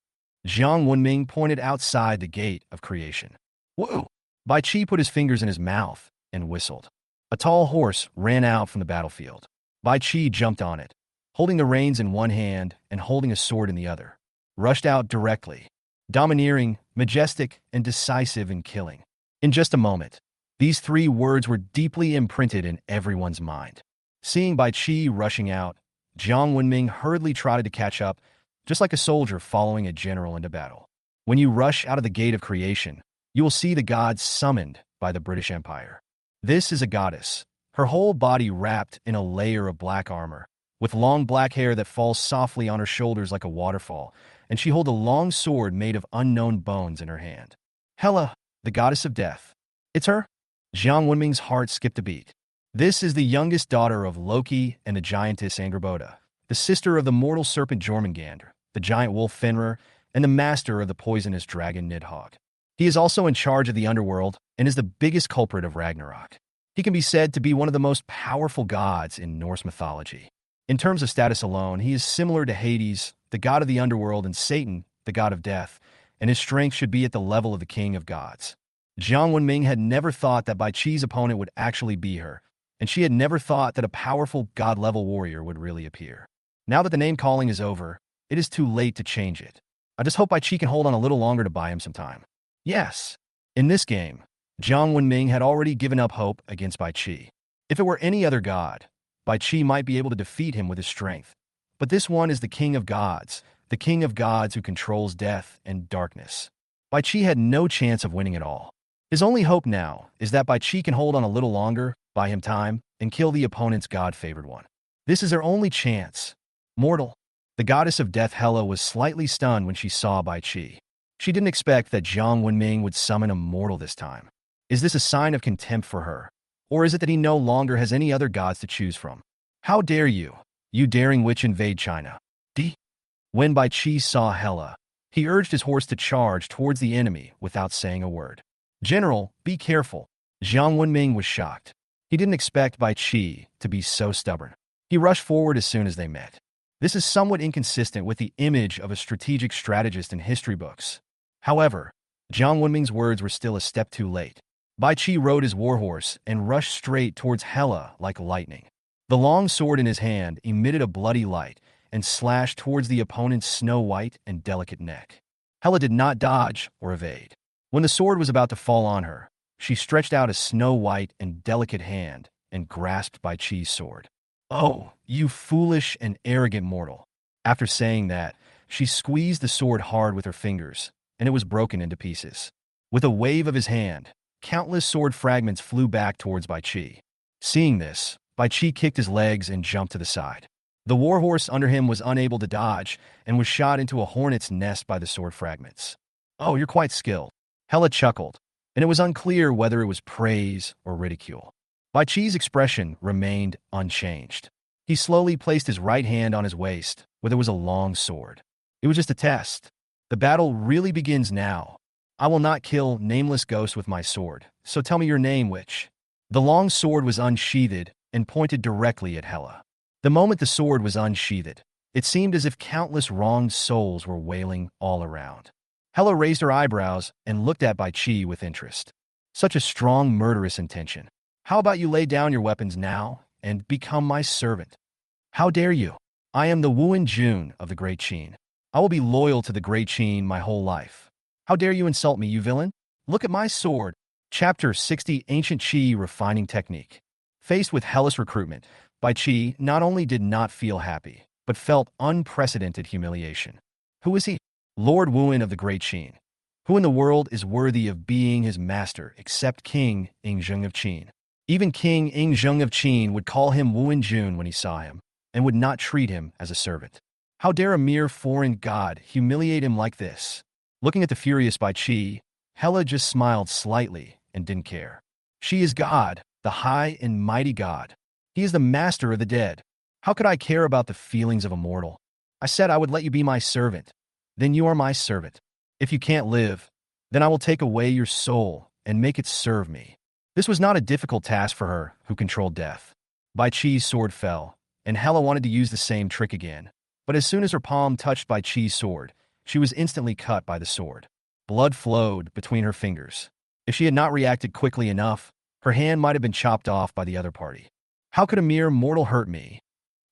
Jiang Wenming pointed outside the gate of creation. Whoa! Bai Qi put his fingers in his mouth and whistled. A tall horse ran out from the battlefield. Bai Qi jumped on it, holding the reins in one hand and holding a sword in the other. Rushed out directly, domineering, majestic, and decisive in killing. In just a moment, these three words were deeply imprinted in everyone's mind. Seeing Bai Qi rushing out, Jiang Wenming hurriedly trotted to catch up, just like a soldier following a general into battle. When you rush out of the gate of creation, you will see the gods summoned by the British Empire. This is a goddess, her whole body wrapped in a layer of black armor, with long black hair that falls softly on her shoulders like a waterfall, and she holds a long sword made of unknown bones in her hand. Hela, the goddess of death. It's her? Jiang Wenming's heart skipped a beat. This is the youngest daughter of Loki and the giantess Angrboda, the sister of the mortal serpent Jormungandr, the giant wolf Fenrir, and the master of the poisonous dragon Nidhogg. He is also in charge of the underworld and is the biggest culprit of Ragnarok. He can be said to be one of the most powerful gods in Norse mythology. In terms of status alone, he is similar to Hades, the god of the underworld, and Satan, the god of death, and his strength should be at the level of the king of gods. Jiang Wenming had never thought that Bai Qi's opponent would actually be her, and she had never thought that a powerful god-level warrior would really appear. Now that the name-calling is over, it is too late to change it. I just hope Bai Qi can hold on a little longer to buy him some time. Yes. In this game, Jiang Wenming had already given up hope against Bai Qi. If it were any other god, Bai Qi might be able to defeat him with his strength. But this one is the king of gods who controls death and darkness. Bai Qi had no chance of winning at all. His only hope now is that Bai Qi can hold on a little longer, buy him time, and kill the opponent's god-favored one. This is their only chance. Mortal. The goddess of death Hela was slightly stunned when she saw Bai Qi. She didn't expect that Jiang Wenming would summon a mortal this time. Is this a sign of contempt for her? Or is it that he no longer has any other gods to choose from? How dare you, you daring witch, invade China? When Bai Qi saw Hela, he urged his horse to charge towards the enemy without saying a word. General, be careful. Jiang Wenming was shocked. He didn't expect Bai Qi to be so stubborn. He rushed forward as soon as they met. This is somewhat inconsistent with the image of a strategic strategist in history books. However, Jiang Wenming's words were still a step too late. Bai Qi rode his warhorse and rushed straight towards Hela like lightning. The long sword in his hand emitted a bloody light and slashed towards the opponent's snow-white and delicate neck. Hela did not dodge or evade. When the sword was about to fall on her, she stretched out a snow-white and delicate hand and grasped Bai Qi's sword. "Oh, you foolish and arrogant mortal." After saying that, she squeezed the sword hard with her fingers, and it was broken into pieces. With a wave of his hand, countless sword fragments flew back towards Bai Qi. Seeing this, Bai Qi kicked his legs and jumped to the side. The warhorse under him was unable to dodge and was shot into a hornet's nest by the sword fragments. "Oh, you're quite skilled." Hela chuckled, and it was unclear whether it was praise or ridicule. Bai Qi's expression remained unchanged. He slowly placed his right hand on his waist, where there was a long sword. It was just a test. The battle really begins now. I will not kill nameless ghosts with my sword, so tell me your name, witch. The long sword was unsheathed and pointed directly at Hela. The moment the sword was unsheathed, it seemed as if countless wronged souls were wailing all around. Hela raised her eyebrows and looked at Bai Qi with interest. Such a strong, murderous intention. How about you lay down your weapons now and become my servant? How dare you? I am the Wuan Jun of the Great Qin. I will be loyal to the Great Qin my whole life. How dare you insult me, you villain? Look at my sword. Chapter 60, Ancient Qi Refining Technique. Faced with Hela's recruitment, Bai Qi not only did not feel happy, but felt unprecedented humiliation. Who is he? Lord Wuan of the Great Qin. Who in the world is worthy of being his master except King Ingzheng of Qin? Even King Ingzheng of Qin would call him Wuan Jun when he saw him, and would not treat him as a servant. How dare a mere foreign god humiliate him like this? Looking at the furious Bai Qi, Hela just smiled slightly and didn't care. She is God, the high and mighty God. He is the master of the dead. How could I care about the feelings of a mortal? I said I would let you be my servant. Then you are my servant. If you can't live, then I will take away your soul and make it serve me. This was not a difficult task for her, who controlled death. Bai Qi's sword fell, and Hela wanted to use the same trick again. But as soon as her palm touched Bai Qi's sword, she was instantly cut by the sword. Blood flowed between her fingers. If she had not reacted quickly enough, her hand might have been chopped off by the other party. How could a mere mortal hurt me?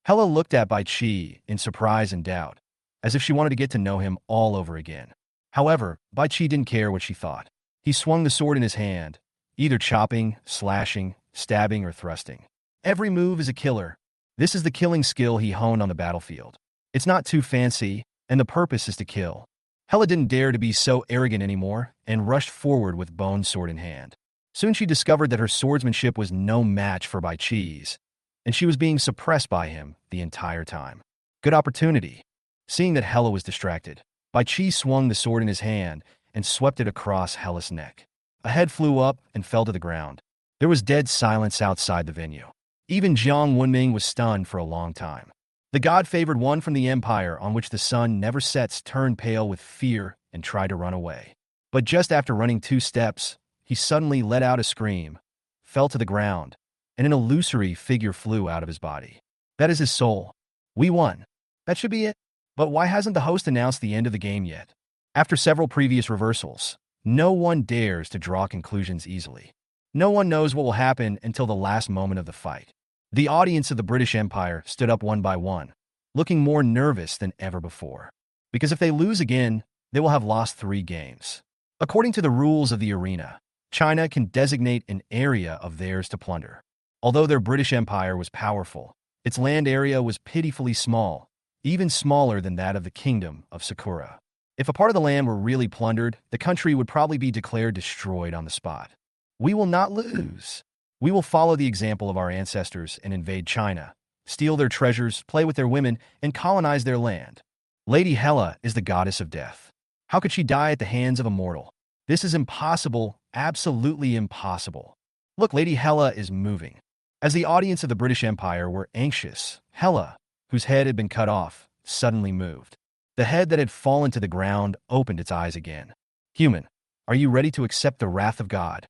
Hela looked at Bai Qi in surprise and doubt, as if she wanted to get to know him all over again. However, Bai Qi didn't care what she thought. He swung the sword in his hand, either chopping, slashing, stabbing, or thrusting. Every move is a killer. This is the killing skill he honed on the battlefield. It's not too fancy, and the purpose is to kill. Hela didn't dare to be so arrogant anymore and rushed forward with bone sword in hand. Soon she discovered that her swordsmanship was no match for Bai Qi's, and she was being suppressed by him the entire time. Good opportunity. Seeing that Hela was distracted, Bai Qi swung the sword in his hand and swept it across Hela's neck. A head flew up and fell to the ground. There was dead silence outside the venue. Even Jiang Wenming was stunned for a long time. The god-favored one from the empire on which the sun never sets turned pale with fear and tried to run away. But just after running 2 steps, he suddenly let out a scream, fell to the ground, and an illusory figure flew out of his body. That is his soul. We won. That should be it. But why hasn't the host announced the end of the game yet? After several previous reversals, no one dares to draw conclusions easily. No one knows what will happen until the last moment of the fight. The audience of the British Empire stood up one by one, looking more nervous than ever before. Because if they lose again, they will have lost 3 games. According to the rules of the arena, China can designate an area of theirs to plunder. Although their British Empire was powerful, its land area was pitifully small, even smaller than that of the Kingdom of Sakura. If a part of the land were really plundered, the country would probably be declared destroyed on the spot. We will not lose. We will follow the example of our ancestors and invade China, steal their treasures, play with their women, and colonize their land. Lady Hela is the goddess of death. How could she die at the hands of a mortal? This is impossible, absolutely impossible. Look, Lady Hela is moving. As the audience of the British Empire were anxious, Hela, whose head had been cut off, suddenly moved. The head that had fallen to the ground opened its eyes again. Human, are you ready to accept the wrath of God?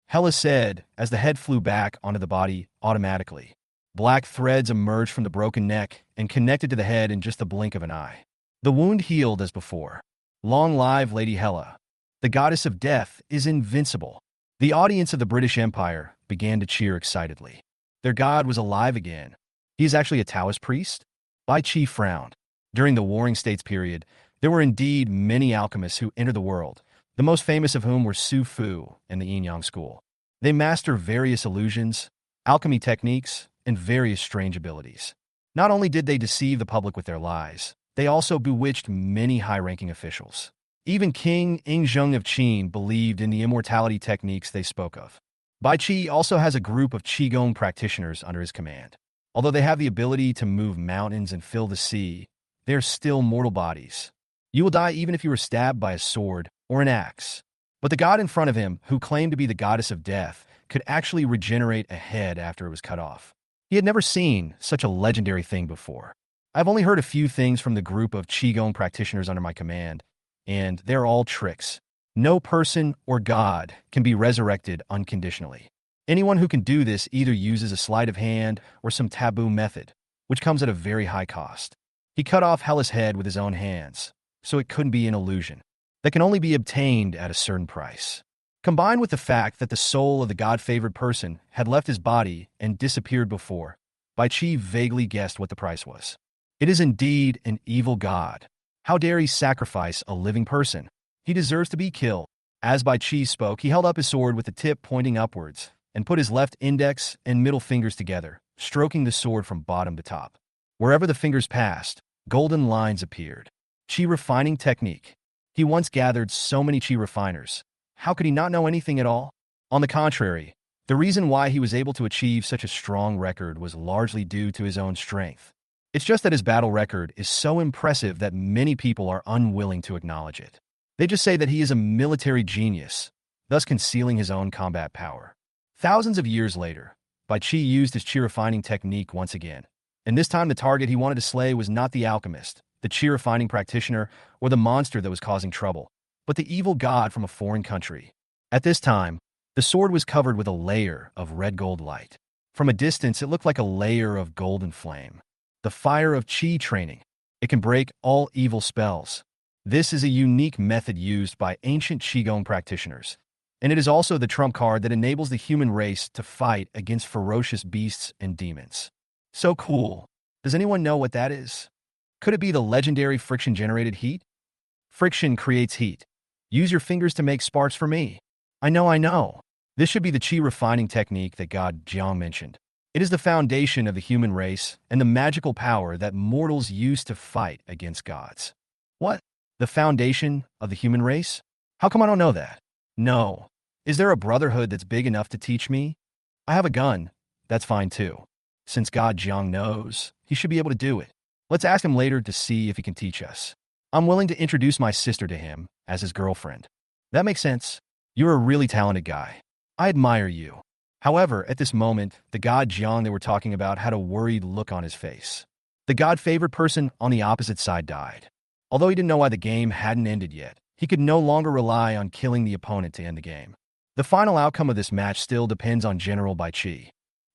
Hela said, as the head flew back onto the body automatically. Black threads emerged from the broken neck and connected to the head in just the blink of an eye. The wound healed as before. Long live Lady Hela. The goddess of death is invincible. The audience of the British Empire began to cheer excitedly. Their god was alive again. He is actually a Taoist priest? Bai Qi frowned. During the Warring States period, there were indeed many alchemists who entered the world, the most famous of whom were Su Fu and the Yin Yang school. They mastered various illusions, alchemy techniques, and various strange abilities. Not only did they deceive the public with their lies, they also bewitched many high-ranking officials. Even King Yingzheng of Qin believed in the immortality techniques they spoke of. Bai Qi also has a group of Qigong practitioners under his command. Although they have the ability to move mountains and fill the sea, they are still mortal bodies. You will die even if you were stabbed by a sword or an axe. But the god in front of him, who claimed to be the goddess of death, could actually regenerate a head after it was cut off. He had never seen such a legendary thing before. I've only heard a few things from the group of Qigong practitioners under my command, and they're all tricks. No person or god can be resurrected unconditionally. Anyone who can do this either uses a sleight of hand or some taboo method, which comes at a very high cost. He cut off Hela's head with his own hands, so it couldn't be an illusion that can only be obtained at a certain price. Combined with the fact that the soul of the god-favored person had left his body and disappeared before, Bai Qi vaguely guessed what the price was. It is indeed an evil god. How dare he sacrifice a living person? He deserves to be killed. As Bai Qi spoke, he held up his sword with the tip pointing upwards and put his left index and middle fingers together, stroking the sword from bottom to top. Wherever the fingers passed, golden lines appeared. Qi refining technique. He once gathered so many Qi refiners. How could he not know anything at all? On the contrary, the reason why he was able to achieve such a strong record was largely due to his own strength. It's just that his battle record is so impressive that many people are unwilling to acknowledge it. They just say that he is a military genius, thus concealing his own combat power. Thousands of years later, Bai Qi used his Qi refining technique once again, and this time the target he wanted to slay was not the alchemist, the Qi refining practitioner, or the monster that was causing trouble, but the evil god from a foreign country. At this time, the sword was covered with a layer of red gold light. From a distance, it looked like a layer of golden flame. The fire of Qi training. It can break all evil spells. This is a unique method used by ancient Qigong practitioners, and it is also the trump card that enables the human race to fight against ferocious beasts and demons. So cool. Does anyone know what that is? Could it be the legendary friction-generated heat? Friction creates heat. Use your fingers to make sparks for me. I know. This should be the Qi refining technique that God Jiang mentioned. It is the foundation of the human race and the magical power that mortals use to fight against gods. What? The foundation of the human race? How come I don't know that? No. Is there a brotherhood that's big enough to teach me? I have a gun. That's fine too. Since God Jiang knows, he should be able to do it. Let's ask him later to see if he can teach us. I'm willing to introduce my sister to him as his girlfriend. That makes sense. You're a really talented guy. I admire you. However, at this moment, the god Jiang they were talking about had a worried look on his face. The god-favored person on the opposite side died. Although he didn't know why the game hadn't ended yet, he could no longer rely on killing the opponent to end the game. The final outcome of this match still depends on General Bai Qi.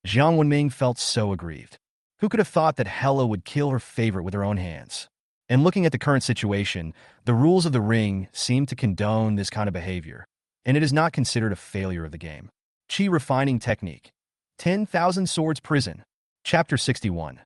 Jiang Wenming felt so aggrieved. Who could have thought that Hela would kill her favorite with her own hands? And looking at the current situation, the rules of the ring seem to condone this kind of behavior, and it is not considered a failure of the game. Qi Refining Technique. 10,000 Swords Prison. Chapter 61.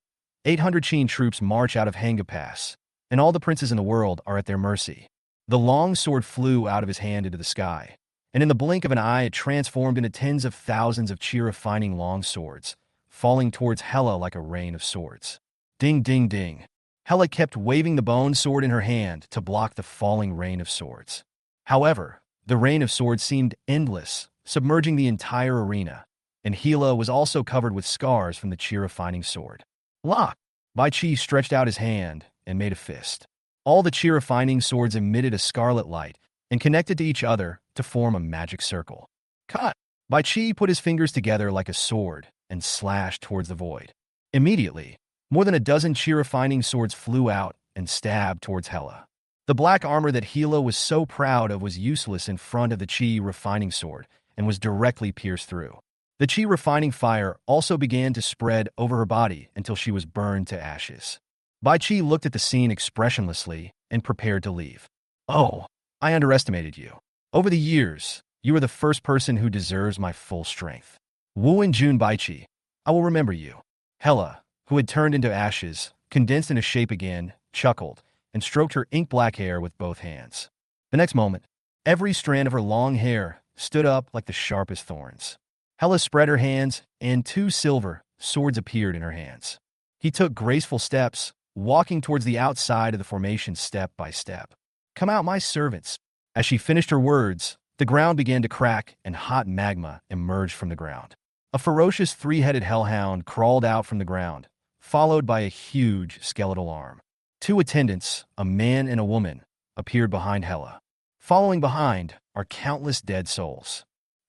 800 Qin troops march out of Hanga Pass, and all the princes in the world are at their mercy. The long sword flew out of his hand into the sky, and in the blink of an eye it transformed into tens of thousands of Qi Refining long swords, falling towards Hela like a rain of swords. Ding, ding, ding. Hela kept waving the bone sword in her hand to block the falling rain of swords. However, the rain of swords seemed endless, submerging the entire arena, and Hela was also covered with scars from the Qi Refining sword. Lock! Bai Qi stretched out his hand and made a fist. All the Qi Refining swords emitted a scarlet light and connected to each other to form a magic circle. Cut! Bai Qi put his fingers together like a sword and slashed towards the void. Immediately, more than a dozen Qi Refining swords flew out and stabbed towards Hela. The black armor that Hela was so proud of was useless in front of the Qi Refining sword and was directly pierced through. The Qi Refining fire also began to spread over her body until she was burned to ashes. Bai Qi looked at the scene expressionlessly and prepared to leave. Oh, I underestimated you. Over the years, you are the first person who deserves my full strength. Wu and Jun Bai Qi, I will remember you. Hela, who had turned into ashes, condensed into shape again, chuckled, and stroked her ink-black hair with both hands. The next moment, every strand of her long hair stood up like the sharpest thorns. Hela spread her hands, and 2 silver swords appeared in her hands. He took graceful steps, walking towards the outside of the formation step by step. Come out, my servants. As she finished her words, the ground began to crack and hot magma emerged from the ground. A ferocious 3-headed hellhound crawled out from the ground, followed by a huge skeletal arm. 2 attendants, a man and a woman, appeared behind Hela. Following behind are countless dead souls.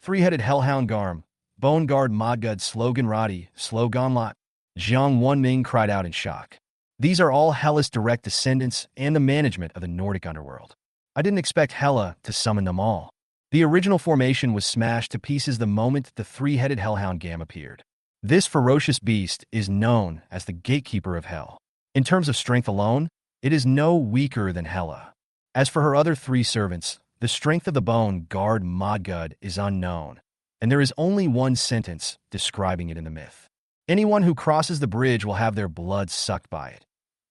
3-headed hellhound Garm, Bone Guard Modgud Slogan Radi, Slogan Lot. Jiang Wenming cried out in shock. These are all Hela's direct descendants and the management of the Nordic underworld. I didn't expect Hela to summon them all. The original formation was smashed to pieces the moment the 3-headed hellhound Gam appeared. This ferocious beast is known as the gatekeeper of hell. In terms of strength alone, it is no weaker than Hela. As for her other 3 servants, the strength of the Bone Guard Modgud is unknown, and there is only one sentence describing it in the myth. Anyone who crosses the bridge will have their blood sucked by it.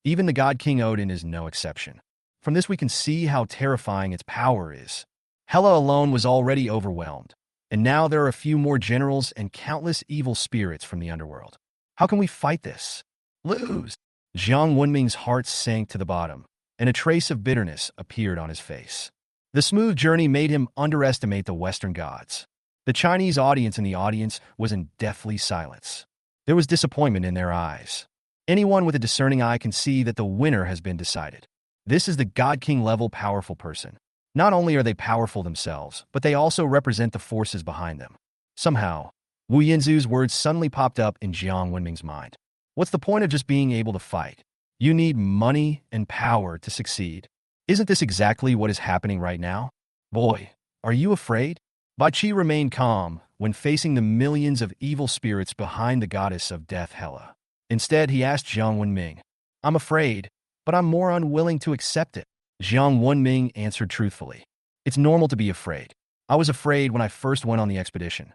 Even the god King Odin is no exception. From this we can see how terrifying its power is. Hela alone was already overwhelmed, and now there are a few more generals and countless evil spirits from the underworld. How can we fight this? Lose! Jiang Wenming's heart sank to the bottom, and a trace of bitterness appeared on his face. The smooth journey made him underestimate the Western gods. The Chinese audience in the audience was in deathly silence. There was disappointment in their eyes. Anyone with a discerning eye can see that the winner has been decided. This is the God King level powerful person. Not only are they powerful themselves, but they also represent the forces behind them. Somehow, Wu Yinzu's words suddenly popped up in Jiang Wenming's mind. What's the point of just being able to fight? You need money and power to succeed. Isn't this exactly what is happening right now? Boy, are you afraid? Bai Qi remained calm when facing the millions of evil spirits behind the goddess of death Hela. Instead, he asked Jiang Wenming, I'm afraid, but I'm more unwilling to accept it. Jiang Wenming answered truthfully. It's normal to be afraid. I was afraid when I first went on the expedition.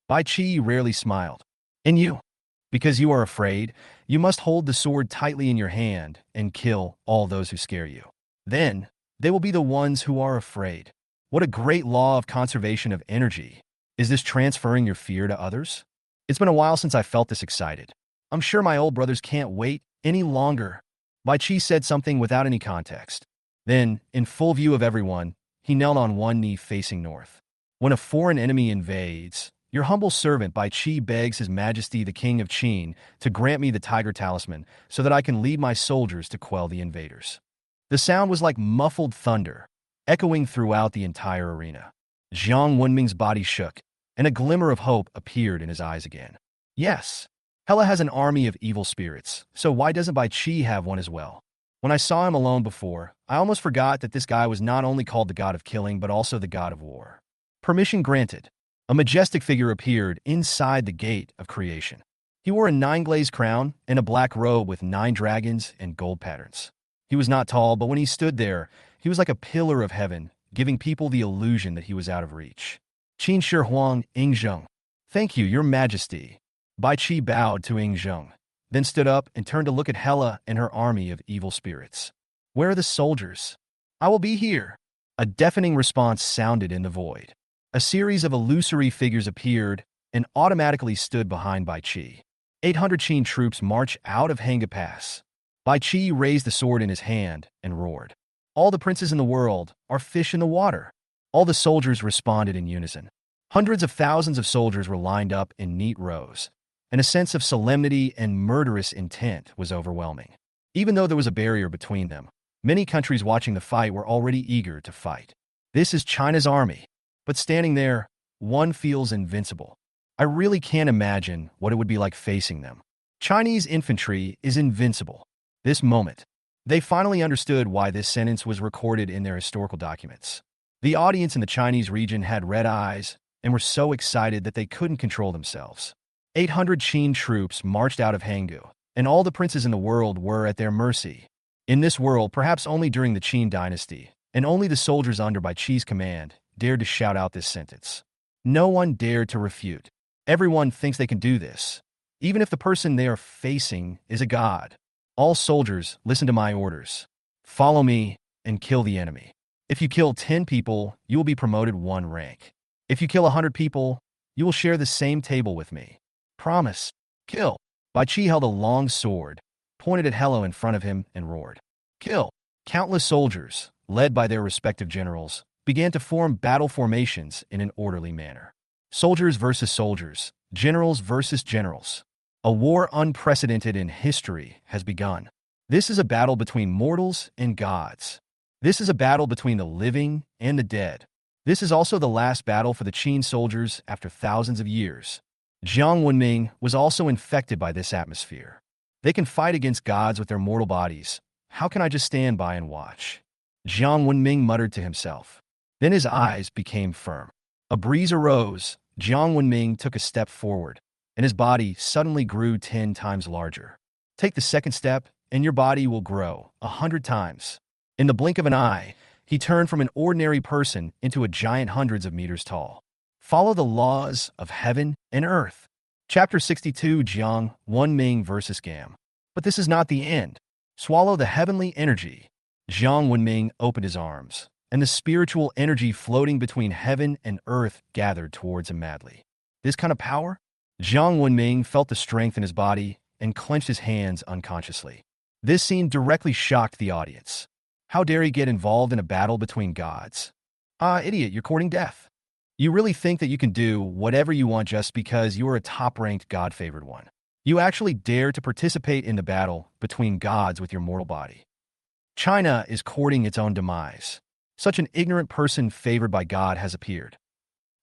Bai Qi rarely smiled. And you? Because you are afraid, you must hold the sword tightly in your hand and kill all those who scare you. Then, they will be the ones who are afraid. What a great law of conservation of energy. Is this transferring your fear to others? It's been a while since I felt this excited. I'm sure my old brothers can't wait any longer. Bai Qi said something without any context. Then, in full view of everyone, he knelt on one knee facing north. When a foreign enemy invades, your humble servant Bai Qi begs His Majesty the King of Qin to grant me the tiger talisman so that I can lead my soldiers to quell the invaders. The sound was like muffled thunder, echoing throughout the entire arena. Jiang Wenming's body shook, and a glimmer of hope appeared in his eyes again. Yes, Hela has an army of evil spirits, so why doesn't Bai Qi have one as well? When I saw him alone before, I almost forgot that this guy was not only called the god of killing but also the god of war. Permission granted. A majestic figure appeared inside the gate of creation. He wore a 9-glazed crown and a black robe with 9 dragons and gold patterns. He was not tall, but when he stood there, he was like a pillar of heaven, giving people the illusion that he was out of reach. Qin Shi Huang Ingzheng. Thank you, your majesty. Bai Qi bowed to Ingzheng, then stood up and turned to look at Hela and her army of evil spirits. Where are the soldiers? I will be here. A deafening response sounded in the void. A series of illusory figures appeared and automatically stood behind Bai Qi. 800 Qin troops marched out of Hanga Pass. Bai Qi raised the sword in his hand and roared. All the princes in the world are fish in the water. All the soldiers responded in unison. Hundreds of thousands of soldiers were lined up in neat rows, and a sense of solemnity and murderous intent was overwhelming. Even though there was a barrier between them, many countries watching the fight were already eager to fight. This is China's army. But standing there, one feels invincible. I really can't imagine what it would be like facing them. Chinese infantry is invincible. This moment, they finally understood why this sentence was recorded in their historical documents. The audience in the Chinese region had red eyes and were so excited that they couldn't control themselves. 800 Qin troops marched out of Hangu, and all the princes in the world were at their mercy. In this world, perhaps only during the Qin dynasty, and only the soldiers under Bai Qi's command dared to shout out this sentence. No one dared to refute. Everyone thinks they can do this, even if the person they are facing is a god. All soldiers, listen to my orders. Follow me and kill the enemy. If you kill 10 people, you will be promoted 1 rank. If you kill 100 people, you will share the same table with me. Promise. Kill. Bai Qi held a long sword, pointed at Hela in front of him, and roared. Kill. Countless soldiers, led by their respective generals, began to form battle formations in an orderly manner. Soldiers versus soldiers, generals versus generals. A war unprecedented in history has begun. This is a battle between mortals and gods. This is a battle between the living and the dead. This is also the last battle for the Qin soldiers after thousands of years. Jiang Wenming was also infected by this atmosphere. They can fight against gods with their mortal bodies. How can I just stand by and watch? Jiang Wenming muttered to himself. Then his eyes became firm. A breeze arose. Jiang Wenming took a step forward, and his body suddenly grew 10 times larger. Take the second step, and your body will grow 100 times. In the blink of an eye, he turned from an ordinary person into a giant hundreds of meters tall. Follow the laws of heaven and earth. Chapter 62, Jiang Wenming versus Gam. But this is not the end. Swallow the heavenly energy. Jiang Wenming opened his arms, and the spiritual energy floating between heaven and earth gathered towards him madly. This kind of power? Jiang Wenming felt the strength in his body and clenched his hands unconsciously. This scene directly shocked the audience. How dare he get involved in a battle between gods? Idiot, you're courting death. You really think that you can do whatever you want just because you are a top-ranked God-favored one. You actually dare to participate in the battle between gods with your mortal body. China is courting its own demise. Such an ignorant person favored by God has appeared.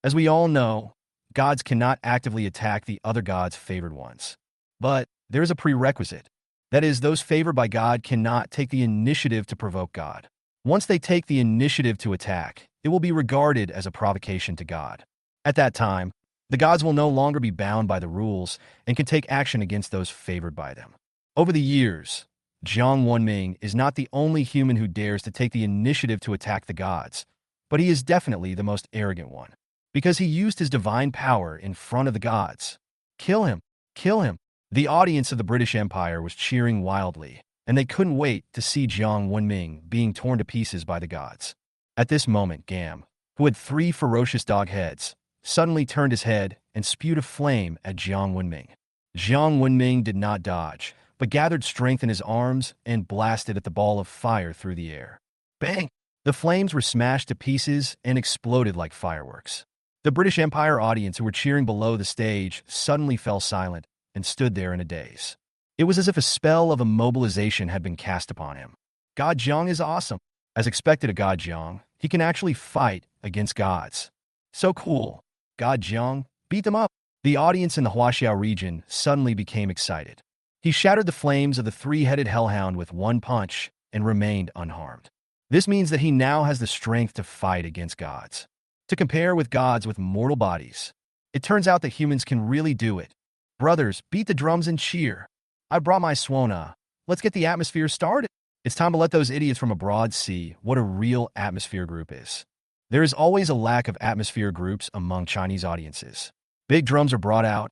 As we all know, gods cannot actively attack the other gods' favored ones. But there is a prerequisite. That is, those favored by God cannot take the initiative to provoke God. Once they take the initiative to attack, it will be regarded as a provocation to God. At that time, the gods will no longer be bound by the rules and can take action against those favored by them. Over the years, Jiang Wenming is not the only human who dares to take the initiative to attack the gods, but he is definitely the most arrogant one, because he used his divine power in front of the gods. Kill him! Kill him! The audience of the British Empire was cheering wildly, and they couldn't wait to see Jiang Wenming being torn to pieces by the gods. At this moment, Gam, who had 3 ferocious dog heads, suddenly turned his head and spewed a flame at Jiang Wenming. Jiang Wenming did not dodge, but gathered strength in his arms and blasted at the ball of fire through the air. Bang! The flames were smashed to pieces and exploded like fireworks. The British Empire audience who were cheering below the stage suddenly fell silent and stood there in a daze. It was as if a spell of immobilization had been cast upon him. God Jiang is awesome. As expected of God Jiang, he can actually fight against gods. So cool. God Jiang, beat them up. The audience in the Huaxia region suddenly became excited. He shattered the flames of the three-headed hellhound with one punch and remained unharmed. This means that he now has the strength to fight against gods. To compare with gods with mortal bodies, it turns out that humans can really do it. Brothers, beat the drums and cheer. I brought my Swana. Let's get the atmosphere started. It's time to let those idiots from abroad see what a real atmosphere group is. There is always a lack of atmosphere groups among Chinese audiences. Big drums are brought out,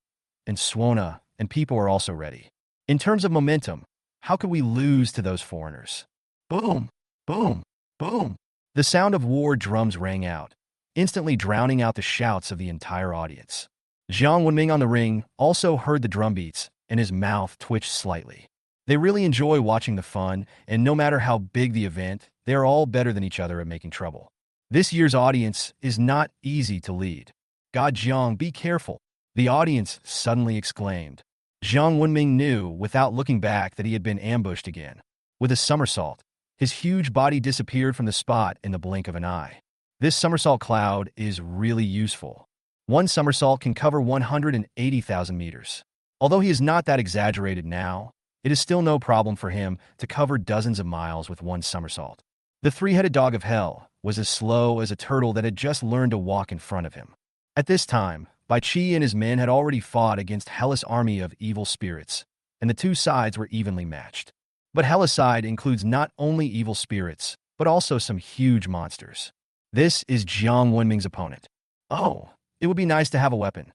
and Swana, and people are also ready. In terms of momentum, how could we lose to those foreigners? Boom, boom, boom. The sound of war drums rang out, instantly drowning out the shouts of the entire audience. Jiang Wenming on the ring also heard the drum beats, and his mouth twitched slightly. They really enjoy watching the fun, and no matter how big the event, they are all better than each other at making trouble. This year's audience is not easy to lead. God Jiang, be careful, the audience suddenly exclaimed. Jiang Wenming knew, without looking back, that he had been ambushed again. With a somersault, his huge body disappeared from the spot in the blink of an eye. This somersault cloud is really useful. One somersault can cover 180,000 meters. Although he is not that exaggerated now, it is still no problem for him to cover dozens of miles with one somersault. The three-headed dog of hell was as slow as a turtle that had just learned to walk in front of him. At this time, Bai Qi and his men had already fought against Hela's army of evil spirits, and the two sides were evenly matched. But Hela's side includes not only evil spirits, but also some huge monsters. This is Jiang Wenming's opponent. Oh, it would be nice to have a weapon.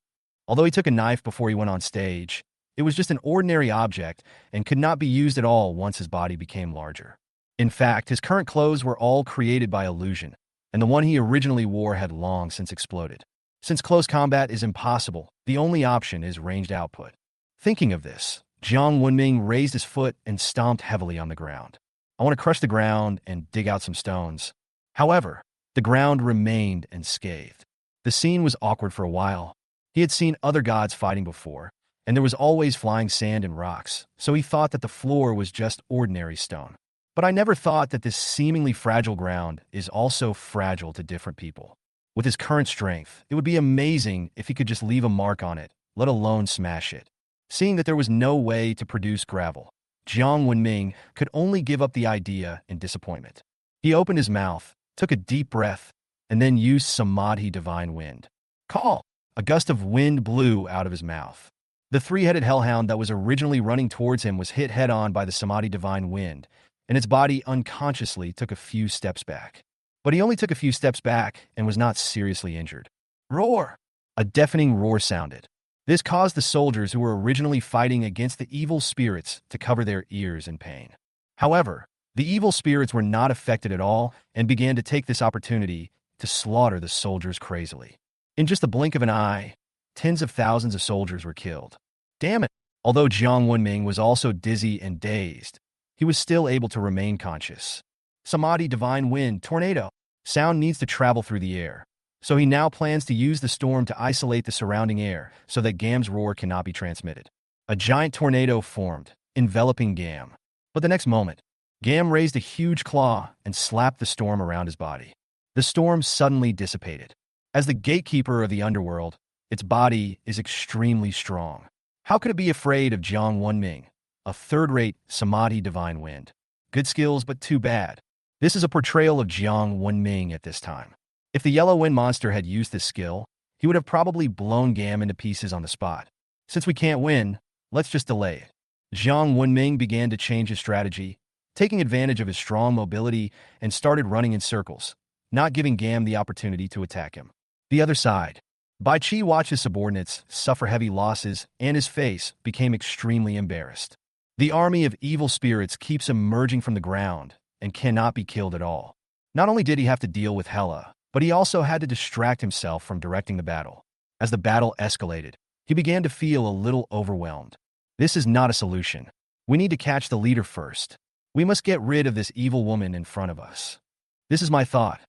Although he took a knife before he went on stage, it was just an ordinary object and could not be used at all once his body became larger. In fact, his current clothes were all created by illusion, and the one he originally wore had long since exploded. Since close combat is impossible, the only option is ranged output. Thinking of this, Jiang Wenming raised his foot and stomped heavily on the ground. I want to crush the ground and dig out some stones. However, the ground remained unscathed. The scene was awkward for a while. He had seen other gods fighting before, and there was always flying sand and rocks, so he thought that the floor was just ordinary stone. But I never thought that this seemingly fragile ground is also fragile to different people. With his current strength, it would be amazing if he could just leave a mark on it, let alone smash it. Seeing that there was no way to produce gravel, Jiang Wenming could only give up the idea in disappointment. He opened his mouth, took a deep breath, and then used Samadhi divine wind. Call! A gust of wind blew out of his mouth. The three-headed hellhound that was originally running towards him was hit head-on by the Samadhi divine wind, and its body unconsciously took a few steps back. But he only took a few steps back and was not seriously injured. Roar! A deafening roar sounded. This caused the soldiers who were originally fighting against the evil spirits to cover their ears in pain. However, the evil spirits were not affected at all and began to take this opportunity to slaughter the soldiers crazily. In just the blink of an eye, tens of thousands of soldiers were killed. Damn it! Although Jiang Wenming was also dizzy and dazed, he was still able to remain conscious. Samadhi divine wind, tornado. Sound needs to travel through the air, so he now plans to use the storm to isolate the surrounding air so that Gam's roar cannot be transmitted. A giant tornado formed, enveloping Gam. But the next moment, Gam raised a huge claw and slapped the storm around his body. The storm suddenly dissipated. As the gatekeeper of the underworld, its body is extremely strong. How could it be afraid of Jiang Wenming, a third-rate Samadhi divine wind? Good skills, but too bad. This is a portrayal of Jiang Wenming at this time. If the yellow wind monster had used this skill, he would have probably blown Gam into pieces on the spot. Since we can't win, let's just delay it. Jiang Wenming began to change his strategy, taking advantage of his strong mobility and started running in circles, not giving Gam the opportunity to attack him. The other side. Bai Qi watched his subordinates suffer heavy losses, and his face became extremely embarrassed. The army of evil spirits keeps emerging from the ground and cannot be killed at all. Not only did he have to deal with Hela, but he also had to distract himself from directing the battle. As the battle escalated, he began to feel a little overwhelmed. This is not a solution. We need to catch the leader first. We must get rid of this evil woman in front of us. This is my thought.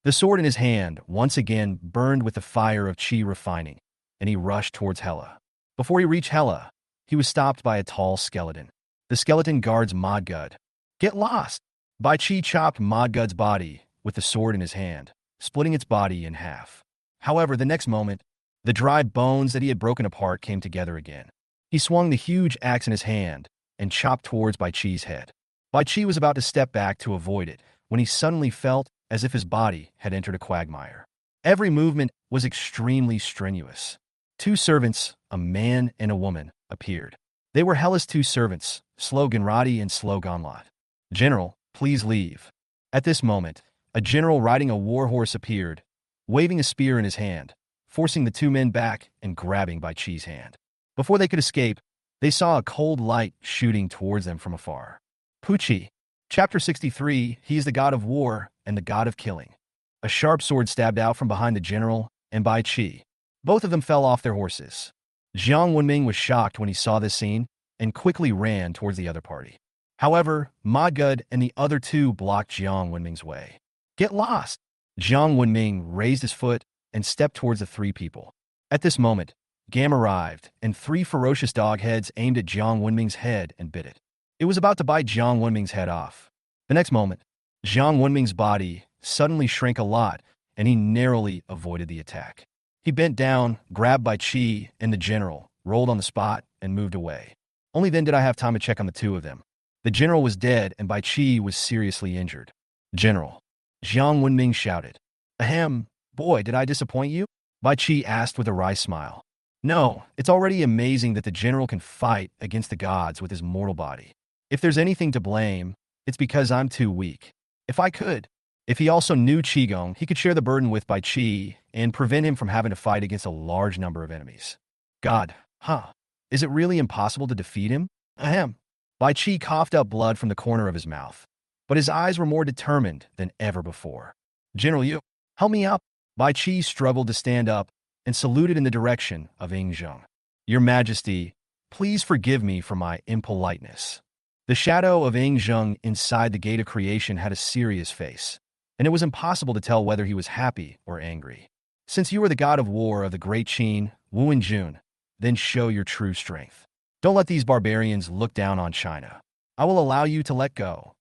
The sword in his hand once again burned with the fire of chi refining, and he rushed towards Hela. Before he reached Hela, he was stopped by a tall skeleton. The skeleton guards Modgud. Get lost! Bai Chi chopped Modgud's body with the sword in his hand, splitting its body in half. However, the next moment, the dry bones that he had broken apart came together again. He swung the huge axe in his hand and chopped towards Bai Chi's head. Bai Chi was about to step back to avoid it when he suddenly felt as if his body had entered a quagmire. Every movement was extremely strenuous. Two servants, a man and a woman, appeared. They were Hela's two servants, Slow Genrati and Slow Gonlot. General, please leave. At this moment, a general riding a war horse appeared, waving a spear in his hand, forcing the two men back and grabbing Bai Chi's hand. Before they could escape, they saw a cold light shooting towards them from afar. Puchi. Chapter 63, he is the god of war and the god of killing. A sharp sword stabbed out from behind the general and Bai Chi. Both of them fell off their horses. Jiang Wenming was shocked when he saw this scene and quickly ran towards the other party. However, Modgud and the other two blocked Jiang Wenming's way. Get lost! Jiang Wenming raised his foot and stepped towards the three people. At this moment, Gam arrived, and three ferocious dog heads aimed at Jiang Wenming's head and bit it. It was about to bite Jiang Wenming's head off. The next moment, Jiang Wenming's body suddenly shrank a lot, and he narrowly avoided the attack. He bent down, grabbed Bai Chi and the general, rolled on the spot, and moved away. Only then did I have time to check on the two of them. The general was dead, and Bai Chi was seriously injured. General. Jiang Wenming shouted. Ahem, boy, did I disappoint you? Bai Chi asked with a wry smile. No, it's already amazing that the general can fight against the gods with his mortal body. If there's anything to blame, it's because I'm too weak. If he also knew Qigong, he could share the burden with Bai Chi and prevent him from having to fight against a large number of enemies. God, huh? Is it really impossible to defeat him? Ahem. Bai Chi coughed up blood from the corner of his mouth, but his eyes were more determined than ever before. General Yu, help me up. Bai Chi struggled to stand up and saluted in the direction of Yingzheng. Your Majesty, please forgive me for my impoliteness. The shadow of Yingzheng inside the Gate of Creation had a serious face, and it was impossible to tell whether he was happy or angry. Since you are the god of war of the great Qin, Wu and Jun, then show your true strength. Don't let these barbarians look down on China. I will allow you to let go.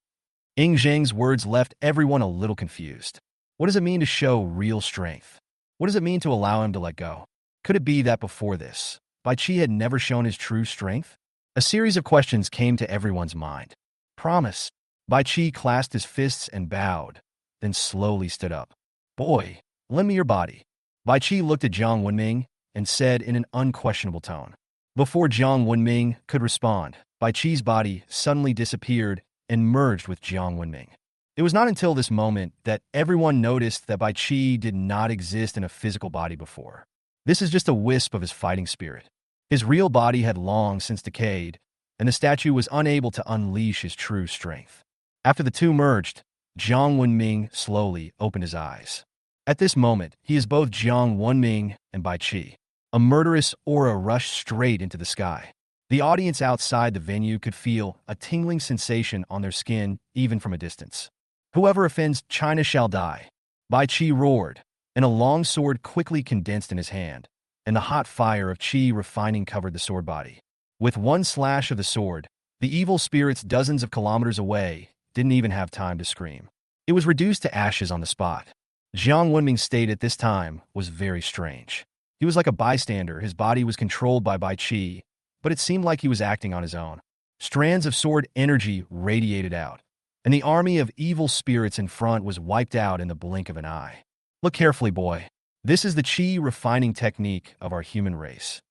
Yingzheng's words left everyone a little confused. What does it mean to show real strength? What does it mean to allow him to let go? Could it be that before this, Bai Chi had never shown his true strength? A series of questions came to everyone's mind. Promise. Bai Chi clasped his fists and bowed, then slowly stood up. Boy, lend me your body. Bai Chi looked at Jiang Wenming and said in an unquestionable tone. Before Jiang Wenming could respond, Bai Chi's body suddenly disappeared and merged with Jiang Wenming. It was not until this moment that everyone noticed that Bai Chi did not exist in a physical body before. This is just a wisp of his fighting spirit. His real body had long since decayed, and the statue was unable to unleash his true strength. After the two merged, Jiang Wenming slowly opened his eyes. At this moment, he is both Jiang Wenming and Bai Chi. A murderous aura rushed straight into the sky. The audience outside the venue could feel a tingling sensation on their skin even from a distance. Whoever offends China shall die. Bai Chi roared, and a long sword quickly condensed in his hand, and the hot fire of Qi refining covered the sword body. With one slash of the sword, the evil spirits dozens of kilometers away didn't even have time to scream. It was reduced to ashes on the spot. Jiang Wenming's state at this time was very strange. He was like a bystander. His body was controlled by Bai Chi, but it seemed like he was acting on his own. Strands of sword energy radiated out, and the army of evil spirits in front was wiped out in the blink of an eye. Look carefully, boy. This is the Qi refining technique of our human race.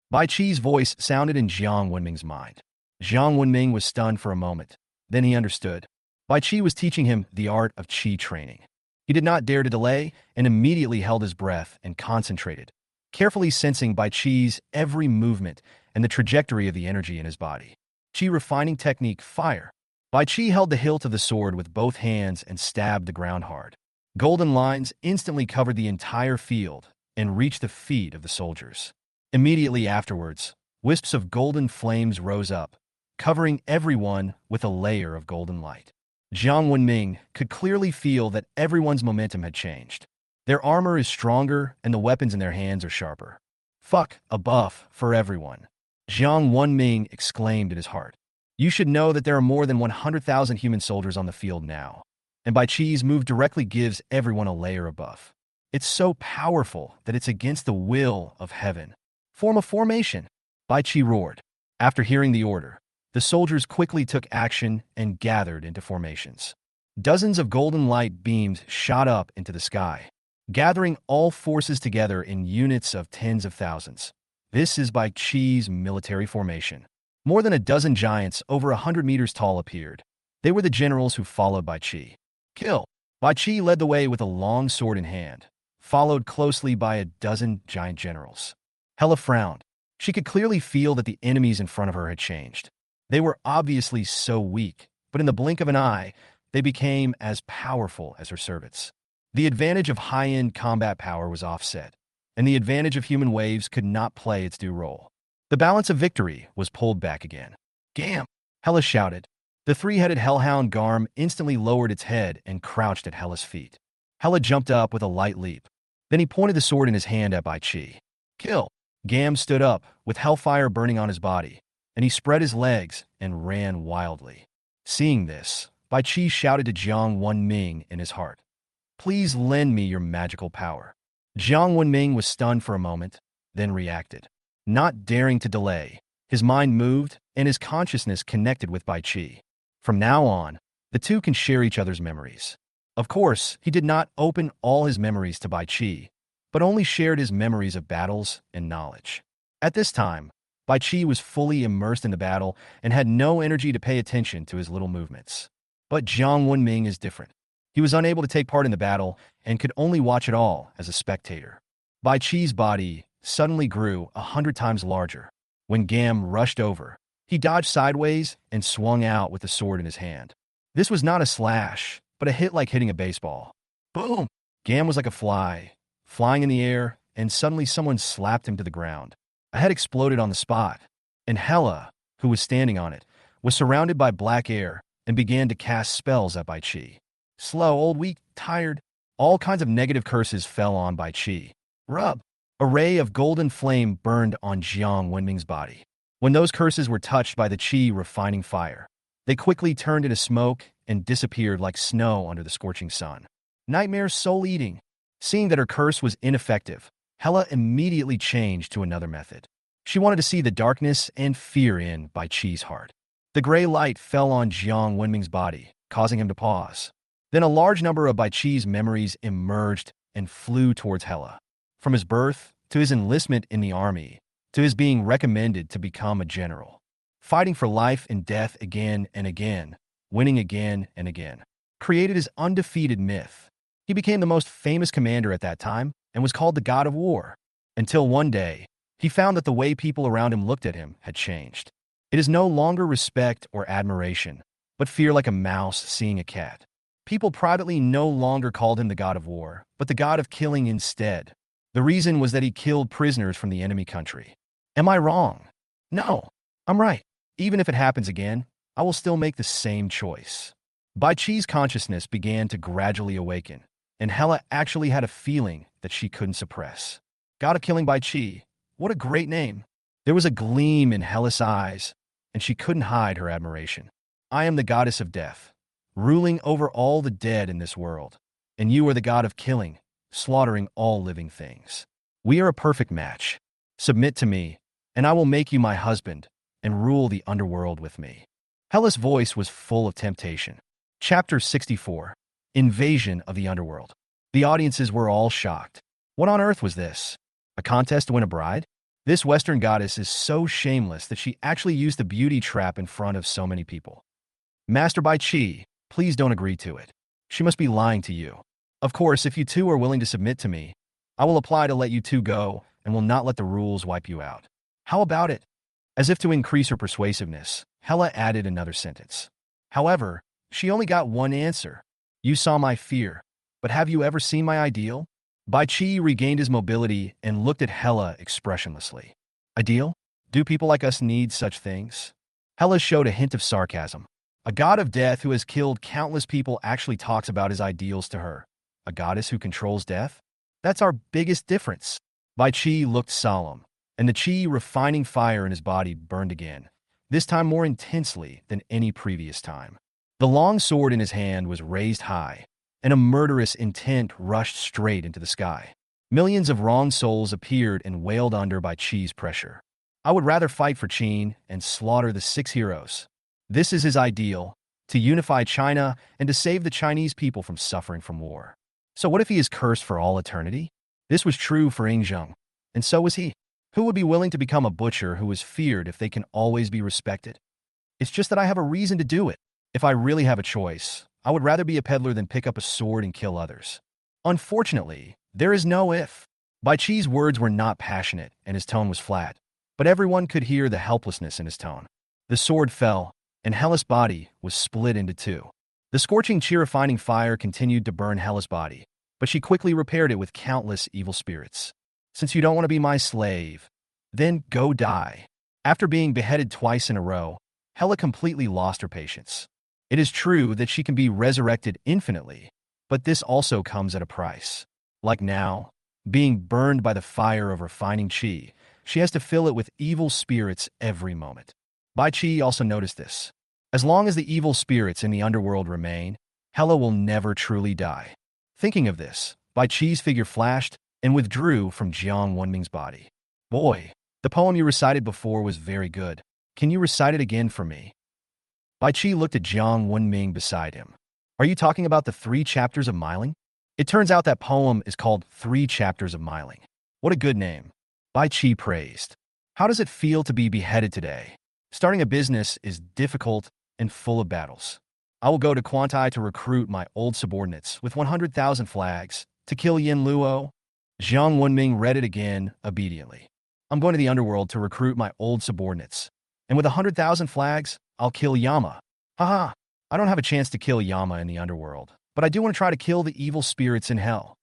Bai Chi's voice sounded in Jiang Wenming's mind. Jiang Wenming was stunned for a moment. Then he understood. Bai Chi was teaching him the art of Qi training. He did not dare to delay and immediately held his breath and concentrated, carefully sensing Bai Chi's every movement and the trajectory of the energy in his body. Qi refining technique, fire. Bai Chi held the hilt of the sword with both hands and stabbed the ground hard. Golden lines instantly covered the entire field and reached the feet of the soldiers. Immediately afterwards, wisps of golden flames rose up, covering everyone with a layer of golden light. Jiang Wenming could clearly feel that everyone's momentum had changed. Their armor is stronger and the weapons in their hands are sharper. Fuck, a buff for everyone. Jiang Wenming exclaimed in his heart. You should know that there are more than 100,000 human soldiers on the field now. And Bai Chi's move directly gives everyone a layer of buff. It's so powerful that it's against the will of heaven. Form a formation, Bai Chi roared. After hearing the order, the soldiers quickly took action and gathered into formations. Dozens of golden light beams shot up into the sky, gathering all forces together in units of tens of thousands. This is Bai Chi's military formation. More than a dozen giants over 100 meters tall appeared. They were the generals who followed Bai Chi. Kill! Bai Chi led the way with a long sword in hand, followed closely by a dozen giant generals. Hela frowned. She could clearly feel that the enemies in front of her had changed. They were obviously so weak, but in the blink of an eye, they became as powerful as her servants. The advantage of high-end combat power was offset, and the advantage of human waves could not play its due role. The balance of victory was pulled back again. Gam! Hela shouted. The three-headed hellhound Garm instantly lowered its head and crouched at Hela's feet. Hela jumped up with a light leap. Then he pointed the sword in his hand at Bai Chi. Kill! Gam stood up, with hellfire burning on his body, and he spread his legs and ran wildly. Seeing this, Bai Chi shouted to Jiang Wenming in his heart. Please lend me your magical power. Jiang Wenming was stunned for a moment, then reacted. Not daring to delay, his mind moved and his consciousness connected with Bai Chi. From now on, the two can share each other's memories. Of course, he did not open all his memories to Bai Chi, but only shared his memories of battles and knowledge. At this time, Bai Chi was fully immersed in the battle and had no energy to pay attention to his little movements. But Jiang Wenming is different. He was unable to take part in the battle and could only watch it all as a spectator. Bai Chi's body suddenly grew 100 times larger. When Gam rushed over, he dodged sideways and swung out with the sword in his hand. This was not a slash, but a hit like hitting a baseball. Boom! Gam was like a fly, flying in the air, and suddenly someone slapped him to the ground. A head exploded on the spot, and Hela, who was standing on it, was surrounded by black air and began to cast spells at Bai Chi. Slow, old, weak, tired. All kinds of negative curses fell on Bai Chi. Rub! A ray of golden flame burned on Jiang Wenming's body. When those curses were touched by the Qi refining fire, they quickly turned into smoke and disappeared like snow under the scorching sun. Nightmare soul-eating. Seeing that her curse was ineffective, Hela immediately changed to another method. She wanted to see the darkness and fear in Bai Chi's heart. The gray light fell on Jiang Wenming's body, causing him to pause. Then a large number of Bai Chi's memories emerged and flew towards Hela. From his birth, to his enlistment in the army, to his being recommended to become a general. Fighting for life and death again and again, winning again and again. Created his undefeated myth. He became the most famous commander at that time and was called the God of War. Until one day, he found that the way people around him looked at him had changed. It is no longer respect or admiration, but fear like a mouse seeing a cat. People privately no longer called him the God of War, but the God of killing instead. The reason was that he killed prisoners from the enemy country. Am I wrong? No, I'm right. Even if it happens again, I will still make the same choice. Bai Chi's consciousness began to gradually awaken, and Hela actually had a feeling that she couldn't suppress. God of Killing Bai Chi, what a great name. There was a gleam in Hela's eyes, and she couldn't hide her admiration. I am the goddess of death, ruling over all the dead in this world, and you are the god of killing, slaughtering all living things. We are a perfect match. Submit to me, and I will make you my husband and rule the underworld with me. Hela's voice was full of temptation. Chapter 64. Invasion of the Underworld. The audiences were all shocked. What on earth was this? A contest to win a bride? This Western goddess is so shameless that she actually used the beauty trap in front of so many people. Master Bai Chi, please don't agree to it. She must be lying to you. Of course, if you two are willing to submit to me, I will apply to let you two go and will not let the rules wipe you out. How about it? As if to increase her persuasiveness, Hela added another sentence. However, she only got one answer. You saw my fear, but have you ever seen my ideal? Bai Chi regained his mobility and looked at Hela expressionlessly. Ideal? Do people like us need such things? Hela showed a hint of sarcasm. A god of death who has killed countless people actually talks about his ideals to her. A goddess who controls death? That's our biggest difference. Bai Qi looked solemn, and the qi refining fire in his body burned again, this time more intensely than any previous time. The long sword in his hand was raised high, and a murderous intent rushed straight into the sky. Millions of wrong souls appeared and wailed under Bai Qi's pressure. I would rather fight for Qin and slaughter the 6 heroes. This is his ideal, to unify China and to save the Chinese people from suffering from war. So what if he is cursed for all eternity? This was true for Yingzheng, and so was he. Who would be willing to become a butcher who is feared if they can always be respected? It's just that I have a reason to do it. If I really have a choice, I would rather be a peddler than pick up a sword and kill others. Unfortunately, there is no if. Bai Qi's words were not passionate, and his tone was flat, but everyone could hear the helplessness in his tone. The sword fell, and Hela's body was split into 2. The scorching qi refining fire continued to burn Hela's body, but she quickly repaired it with countless evil spirits. Since you don't want to be my slave, then go die. After being beheaded twice in a row, Hela completely lost her patience. It is true that she can be resurrected infinitely, but this also comes at a price. Like now, being burned by the fire of refining qi, she has to fill it with evil spirits every moment. Bai Qi also noticed this. As long as the evil spirits in the underworld remain, Hela will never truly die. Thinking of this, Bai Qi's figure flashed and withdrew from Jiang Wenming's body. Boy, the poem you recited before was very good. Can you recite it again for me? Bai Qi looked at Jiang Wenming beside him. Are you talking about the 3 chapters of Miling? It turns out that poem is called 3 Chapters of Miling. What a good name. Bai Qi praised. How does it feel to be beheaded today? Starting a business is difficult and full of battles. I will go to Quantai to recruit my old subordinates with 100,000 flags to kill Yin Luo. Jiang Wenming read it again obediently. I'm going to the underworld to recruit my old subordinates, and with 100,000 flags, I'll kill Yama. Haha, I don't have a chance to kill Yama in the underworld, but I do want to try to kill the evil spirits in hell.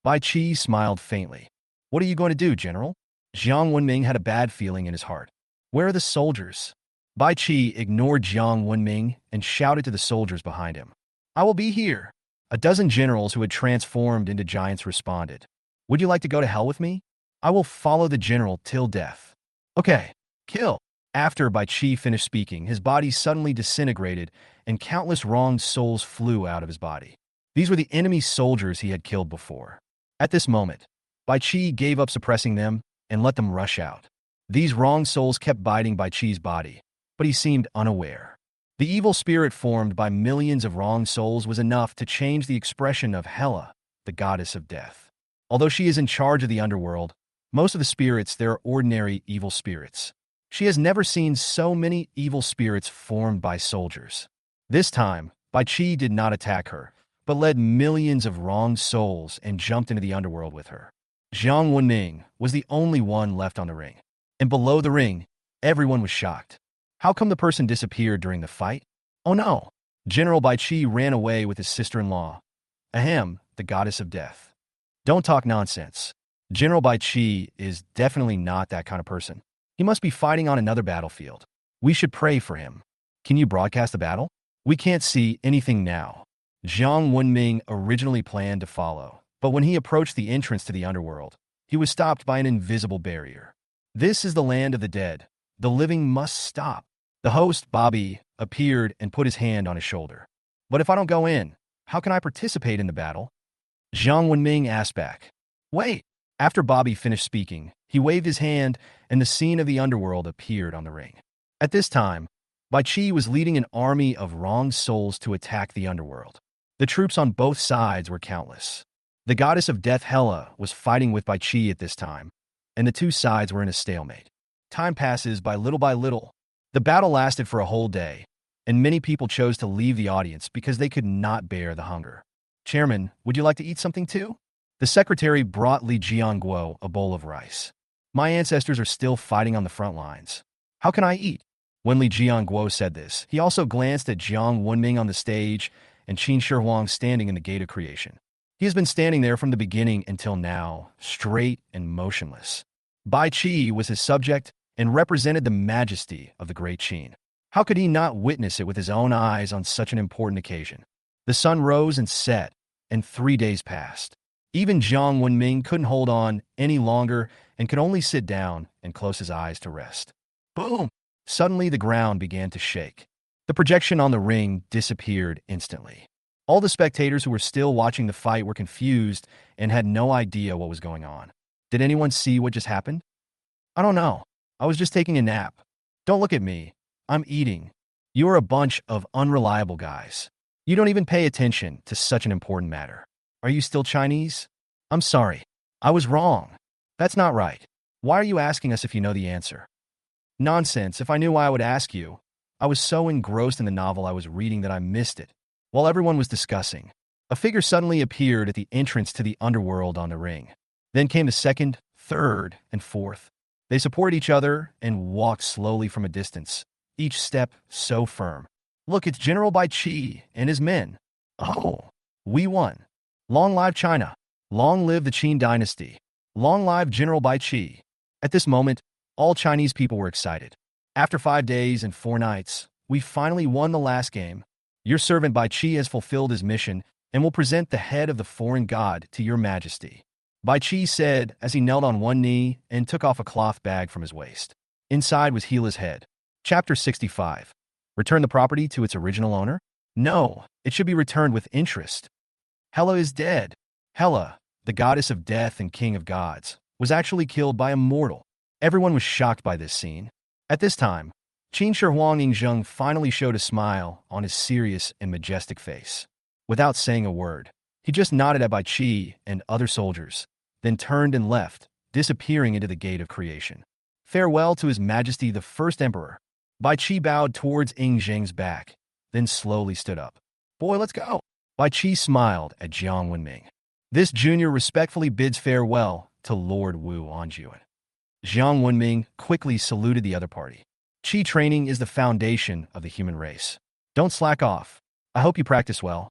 Bai Qi smiled faintly. What are you going to do, General? Jiang Wenming had a bad feeling in his heart. Where are the soldiers? Bai Qi ignored Jiang Wenming and shouted to the soldiers behind him. I will be here. A dozen generals who had transformed into giants responded. Would you like to go to hell with me? I will follow the general till death. Okay, kill. After Bai Qi finished speaking, his body suddenly disintegrated and countless wronged souls flew out of his body. These were the enemy soldiers he had killed before. At this moment, Bai Qi gave up suppressing them and let them rush out. These wrong souls kept biting Bai Qi's body, but he seemed unaware. The evil spirit formed by millions of wrong souls was enough to change the expression of Hela, the goddess of death. Although she is in charge of the underworld, most of the spirits there are ordinary evil spirits. She has never seen so many evil spirits formed by soldiers. This time, Bai Qi did not attack her, but led millions of wrong souls and jumped into the underworld with her. Jiang Wenming was the only one left on the ring. And below the ring, everyone was shocked. How come the person disappeared during the fight? Oh no! General Bai Qi ran away with his sister-in-law. Ahem, the goddess of death. Don't talk nonsense. General Bai Qi is definitely not that kind of person. He must be fighting on another battlefield. We should pray for him. Can you broadcast the battle? We can't see anything now. Jiang Wenming originally planned to follow, but when he approached the entrance to the underworld, he was stopped by an invisible barrier. This is the land of the dead. The living must stop. The host, Bobby, appeared and put his hand on his shoulder. But if I don't go in, how can I participate in the battle? Jiang Wenming asked back. Wait. After Bobby finished speaking, he waved his hand and the scene of the underworld appeared on the ring. At this time, Bai Qi was leading an army of wrong souls to attack the underworld. The troops on both sides were countless. The goddess of death Hela was fighting with Bai Qi at this time, and the two sides were in a stalemate. Time passes by little. The battle lasted for a whole day, and many people chose to leave the audience because they could not bear the hunger. Chairman, would you like to eat something too? The secretary brought Li Jianguo a bowl of rice. My ancestors are still fighting on the front lines. How can I eat? When Li Jianguo said this, he also glanced at Jiang Wenming on the stage and Qin Shi standing in the gate of creation. He has been standing there from the beginning until now, straight and motionless. Bai Qi was his subject and represented the majesty of the great Qin. How could he not witness it with his own eyes on such an important occasion? The sun rose and set, and 3 days passed. Even Jiang Wenming couldn't hold on any longer and could only sit down and close his eyes to rest. Boom! Suddenly the ground began to shake. The projection on the ring disappeared instantly. All the spectators who were still watching the fight were confused and had no idea what was going on. Did anyone see what just happened? I don't know. I was just taking a nap. Don't look at me. I'm eating. You are a bunch of unreliable guys. You don't even pay attention to such an important matter. Are you still Chinese? I'm sorry. I was wrong. That's not right. Why are you asking us if you know the answer? Nonsense. If I knew why I would ask you. I was so engrossed in the novel I was reading that I missed it. While everyone was discussing, a figure suddenly appeared at the entrance to the underworld on the ring. Then came the second, third, and fourth. They supported each other and walked slowly from a distance, each step so firm. Look, it's General Bai Qi and his men. Oh, we won. Long live China. Long live the Qin dynasty. Long live General Bai Qi. At this moment, all Chinese people were excited. After 5 days and 4 nights, we finally won the last game. Your servant Bai Qi has fulfilled his mission and will present the head of the foreign god to your majesty. Bai Qi said as he knelt on one knee and took off a cloth bag from his waist. Inside was Gila's head. Chapter 65. Return the property to its original owner? No, it should be returned with interest. Hela is dead. Hela, the goddess of death and king of gods, was actually killed by a mortal. Everyone was shocked by this scene. At this time, Qin Shi Huang Yingzheng finally showed a smile on his serious and majestic face. Without saying a word, he just nodded at Bai Qi and other soldiers, then turned and left, disappearing into the gate of creation. Farewell to His Majesty the First Emperor. Bai Qi bowed towards Yingzheng's back, then slowly stood up. Boy, let's go. Bai Qi smiled at Jiang Wenming. This junior respectfully bids farewell to Lord Wu Anjuan. Jiang Wenming quickly saluted the other party. Qi training is the foundation of the human race. Don't slack off. I hope you practice well.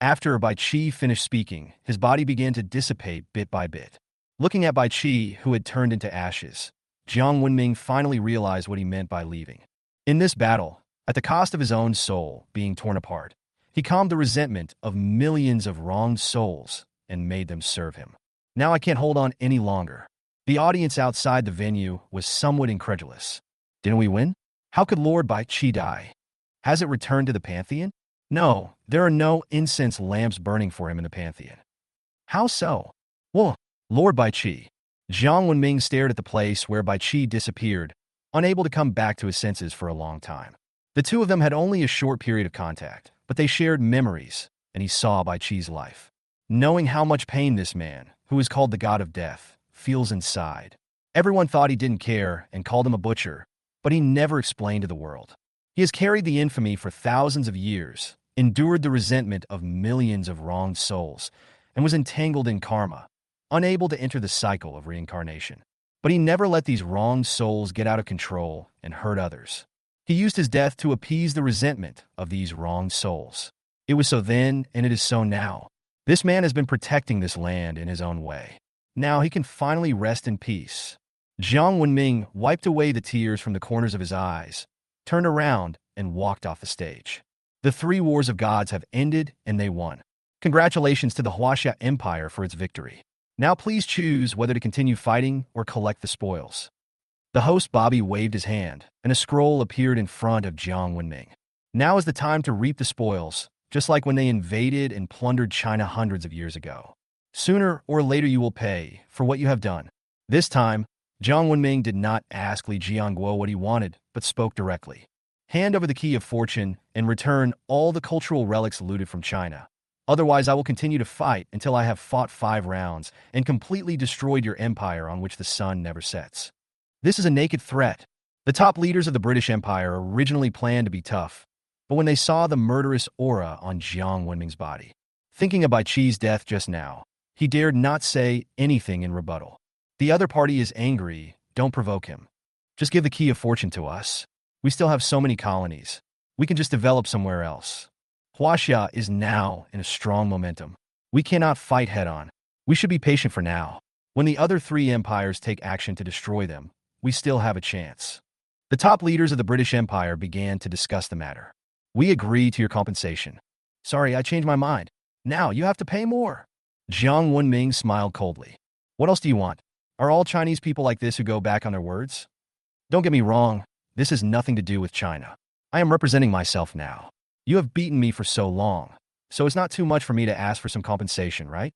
After Bai Qi finished speaking, his body began to dissipate bit by bit. Looking at Bai Qi, who had turned into ashes, Jiang Wenming finally realized what he meant by leaving. In this battle, at the cost of his own soul being torn apart, he calmed the resentment of millions of wronged souls and made them serve him. Now I can't hold on any longer. The audience outside the venue was somewhat incredulous. Didn't we win? How could Lord Bai Qi die? Has it returned to the Pantheon? No, there are no incense lamps burning for him in the Pantheon. How so? Well, Lord Bai Qi. Jiang Wenming stared at the place where Bai Qi disappeared, unable to come back to his senses for a long time. The two of them had only a short period of contact, but they shared memories, and he saw Bai Qi's life. Knowing how much pain this man, who is called the god of death, feels inside. Everyone thought he didn't care and called him a butcher, but he never explained to the world. He has carried the infamy for thousands of years, endured the resentment of millions of wronged souls, and was entangled in karma, unable to enter the cycle of reincarnation. But he never let these wronged souls get out of control and hurt others. He used his death to appease the resentment of these wronged souls. It was so then, and it is so now. This man has been protecting this land in his own way. Now he can finally rest in peace. Jiang Wenming wiped away the tears from the corners of his eyes, turned around, and walked off the stage. The 3 wars of gods have ended, and they won. Congratulations to the Huaxia Empire for its victory. Now please choose whether to continue fighting or collect the spoils. The host Bobby waved his hand, and a scroll appeared in front of Jiang Wenming. Now is the time to reap the spoils, just like when they invaded and plundered China hundreds of years ago. Sooner or later you will pay for what you have done. This time, Jiang Wenming did not ask Li Jianguo what he wanted, but spoke directly. Hand over the key of fortune and return all the cultural relics looted from China. Otherwise, I will continue to fight until I have fought 5 rounds and completely destroyed your empire on which the sun never sets. This is a naked threat. The top leaders of the British Empire originally planned to be tough, but when they saw the murderous aura on Jiang Wenming's body, thinking of Bai Qi's death just now, he dared not say anything in rebuttal. The other party is angry. Don't provoke him. Just give the key of fortune to us. We still have so many colonies. We can just develop somewhere else. Huaxia is now in a strong momentum. We cannot fight head-on. We should be patient for now. When the other 3 empires take action to destroy them, we still have a chance. The top leaders of the British Empire began to discuss the matter. We agree to your compensation. Sorry, I changed my mind. Now you have to pay more. Jiang Wenming smiled coldly. What else do you want? Are all Chinese people like this who go back on their words? Don't get me wrong, this has nothing to do with China. I am representing myself now. You have beaten me for so long, so it's not too much for me to ask for some compensation, right?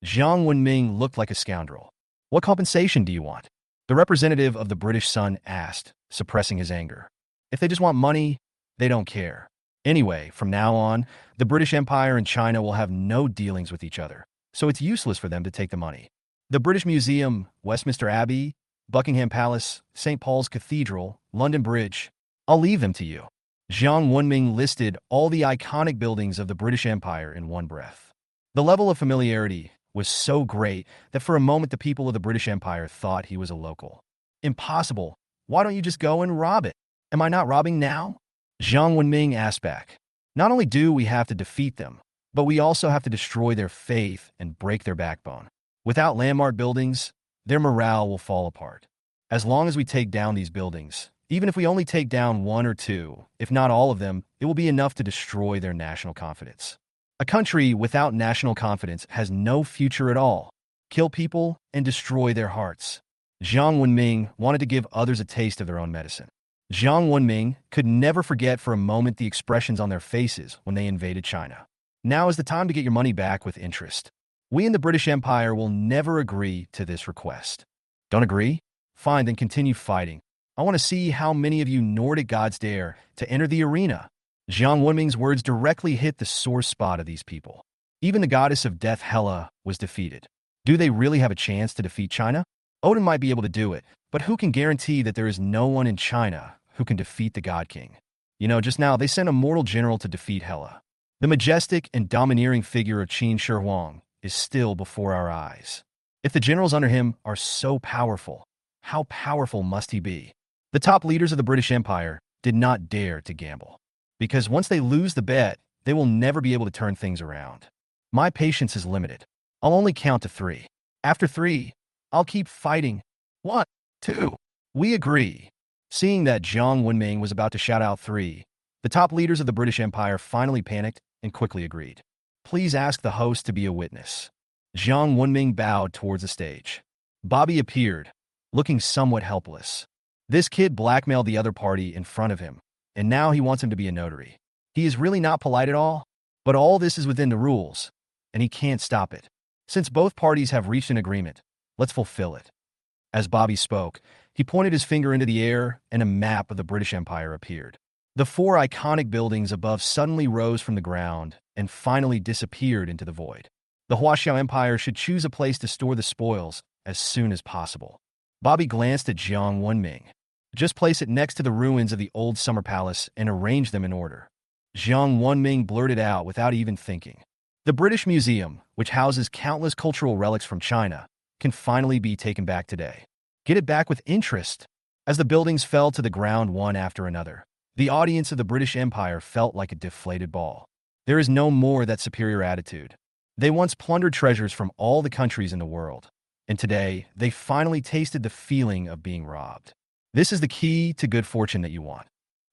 Jiang Wenming looked like a scoundrel. What compensation do you want? The representative of the British Sun asked, suppressing his anger. If they just want money, they don't care. Anyway, from now on, the British Empire and China will have no dealings with each other, so it's useless for them to take the money. The British Museum, Westminster Abbey, Buckingham Palace, St. Paul's Cathedral, London Bridge, I'll leave them to you. Jiang Wenming listed all the iconic buildings of the British Empire in one breath. The level of familiarity was so great that for a moment the people of the British Empire thought he was a local. Impossible. Why don't you just go and rob it? Am I not robbing now? Jiang Wenming asked back. Not only do we have to defeat them, but we also have to destroy their faith and break their backbone. Without landmark buildings, their morale will fall apart. As long as we take down these buildings, even if we only take down one or two, if not all of them, it will be enough to destroy their national confidence. A country without national confidence has no future at all. Kill people and destroy their hearts. Jiang Wenming wanted to give others a taste of their own medicine. Jiang Wenming could never forget for a moment the expressions on their faces when they invaded China. Now is the time to get your money back with interest. We in the British Empire will never agree to this request. Don't agree? Fine, then continue fighting. I want to see how many of you Nordic gods dare to enter the arena. Jiang Wenming's words directly hit the sore spot of these people. Even the goddess of death Hela was defeated. Do they really have a chance to defeat China? Odin might be able to do it, but who can guarantee that there is no one in China who can defeat the God King? Just now they sent a mortal general to defeat Hela. The majestic and domineering figure of Qin Shi Huang is still before our eyes. If the generals under him are so powerful, how powerful must he be? The top leaders of the British Empire did not dare to gamble, because once they lose the bet, they will never be able to turn things around. My patience is limited. I'll only count to 3. After 3, I'll keep fighting. 1, 2. We agree. Seeing that Jiang Wenming was about to shout out 3, the top leaders of the British Empire finally panicked and quickly agreed. Please ask the host to be a witness. Jiang Wenming bowed towards the stage. Bobby appeared, looking somewhat helpless. This kid blackmailed the other party in front of him, and now he wants him to be a notary. He is really not polite at all, but all this is within the rules, and he can't stop it. Since both parties have reached an agreement, let's fulfill it. As Bobby spoke, he pointed his finger into the air, and a map of the British Empire appeared. The 4 iconic buildings above suddenly rose from the ground and finally disappeared into the void. The Huaxia Empire should choose a place to store the spoils as soon as possible. Bobby glanced at Jiang Wenming. Just place it next to the ruins of the old summer palace and arrange them in order. Jiang Wenming blurted out without even thinking. The British Museum, which houses countless cultural relics from China, can finally be taken back today. Get it back with interest. As the buildings fell to the ground one after another, the audience of the British Empire felt like a deflated ball. There is no more that superior attitude. They once plundered treasures from all the countries in the world, and today they finally tasted the feeling of being robbed. This is the key to good fortune that you want.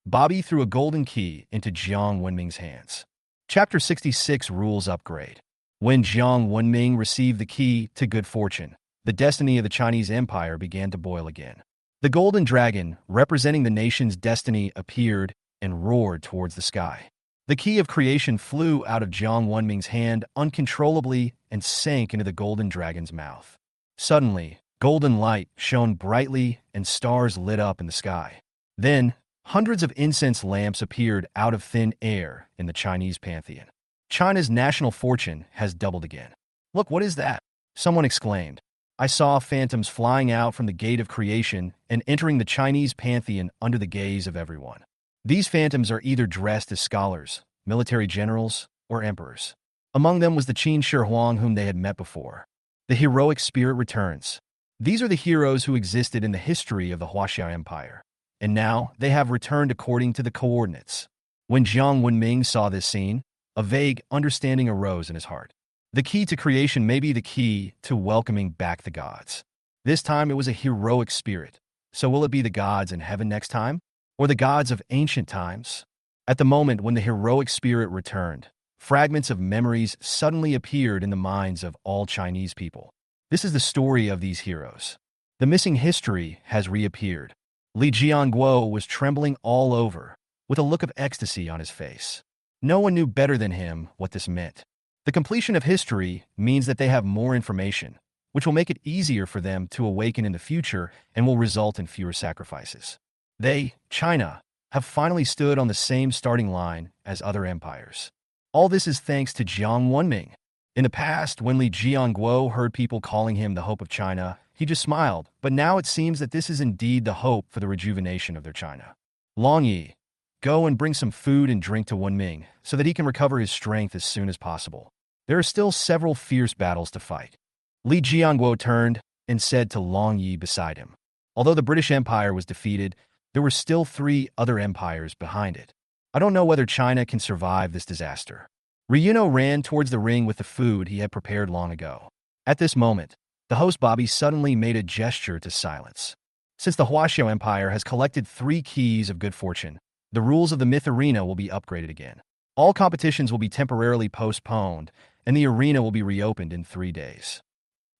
Bobby threw a golden key into Jiang Wenming's hands. Chapter 66 Rules Upgrade. When Jiang Wenming received the key to good fortune, the destiny of the Chinese Empire began to boil again. The golden dragon, representing the nation's destiny, appeared and roared towards the sky. The key of creation flew out of Jiang Wenming's hand uncontrollably and sank into the golden dragon's mouth. Suddenly, golden light shone brightly and stars lit up in the sky. Then, hundreds of incense lamps appeared out of thin air in the Chinese pantheon. China's national fortune has doubled again. Look, what is that? Someone exclaimed. I saw phantoms flying out from the gate of creation and entering the Chinese pantheon under the gaze of everyone. These phantoms are either dressed as scholars, military generals, or emperors. Among them was the Qin Shi Huang whom they had met before. The heroic spirit returns. These are the heroes who existed in the history of the Huaxia Empire, and now they have returned according to the coordinates. When Jiang Wenming saw this scene, a vague understanding arose in his heart. The key to creation may be the key to welcoming back the gods. This time it was a heroic spirit. So will it be the gods in heaven next time? or the gods of ancient times? At the moment when the heroic spirit returned, fragments of memories suddenly appeared in the minds of all Chinese people. This is the story of these heroes. The missing history has reappeared. Li Jianguo was trembling all over, with a look of ecstasy on his face. No one knew better than him what this meant. The completion of history means that they have more information, which will make it easier for them to awaken in the future and will result in fewer sacrifices. They, China, have finally stood on the same starting line as other empires. All this is thanks to Jiang Wenming. In the past, when Li Jianguo heard people calling him the hope of China, he just smiled, but now it seems that this is indeed the hope for the rejuvenation of their China. Long Yi, go and bring some food and drink to Wenming so that he can recover his strength as soon as possible. There are still several fierce battles to fight. Li Jianguo turned and said to Long Yi beside him. Although the British Empire was defeated, there were still 3 other empires behind it. I don't know whether China can survive this disaster. Ryuno ran towards the ring with the food he had prepared long ago. At this moment, the host Bobby suddenly made a gesture to silence. Since the Huaxia Empire has collected 3 keys of good fortune, the rules of the myth arena will be upgraded again. All competitions will be temporarily postponed, and the arena will be reopened in 3 days.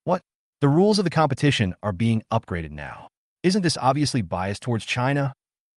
What? The rules of the competition are being upgraded now. Isn't this obviously biased towards China?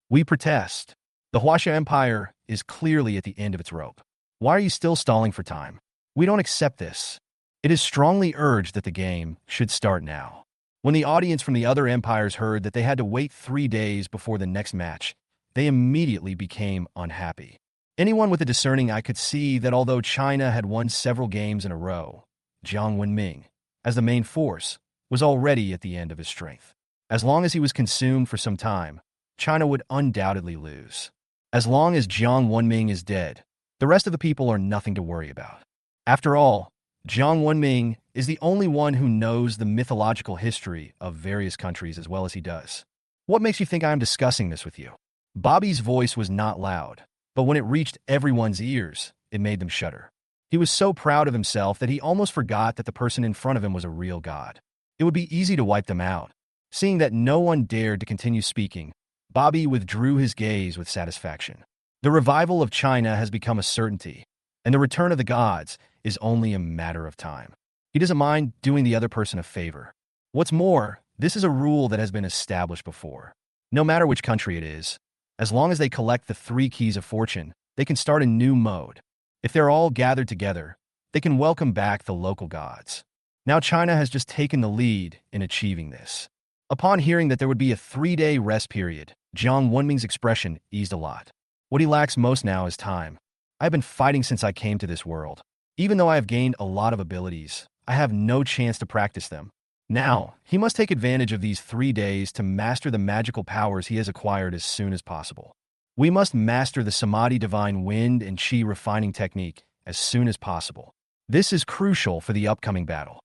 We protest. The Huaxia Empire is clearly at the end of its rope. Why are you still stalling for time? We don't accept this. It is strongly urged that the game should start now. When the audience from the other empires heard that they had to wait 3 days before the next match, they immediately became unhappy. Anyone with a discerning eye could see that although China had won several games in a row, Jiang Wenming, as the main force, was already at the end of his strength. As long as he was consumed for some time, China would undoubtedly lose. As long as Jiang Wenming is dead, the rest of the people are nothing to worry about. After all, Jiang Wenming is the only one who knows the mythological history of various countries as well as he does. What makes you think I am discussing this with you? Bobby's voice was not loud, but when it reached everyone's ears, it made them shudder. He was so proud of himself that he almost forgot that the person in front of him was a real god. It would be easy to wipe them out. Seeing that no one dared to continue speaking, Bobby withdrew his gaze with satisfaction. The revival of China has become a certainty, and the return of the gods is only a matter of time. He doesn't mind doing the other person a favor. What's more, this is a rule that has been established before. No matter which country it is, as long as they collect the 3 keys of fortune, they can start a new mode. If they're all gathered together, they can welcome back the local gods. Now China has just taken the lead in achieving this. Upon hearing that there would be a 3-day rest period, Jiang Wenming's expression eased a lot. What he lacks most now is time. I have been fighting since I came to this world. Even though I have gained a lot of abilities, I have no chance to practice them. Now, he must take advantage of these 3 days to master the magical powers he has acquired as soon as possible. We must master the Samadhi Divine Wind and Qi refining technique as soon as possible. This is crucial for the upcoming battle.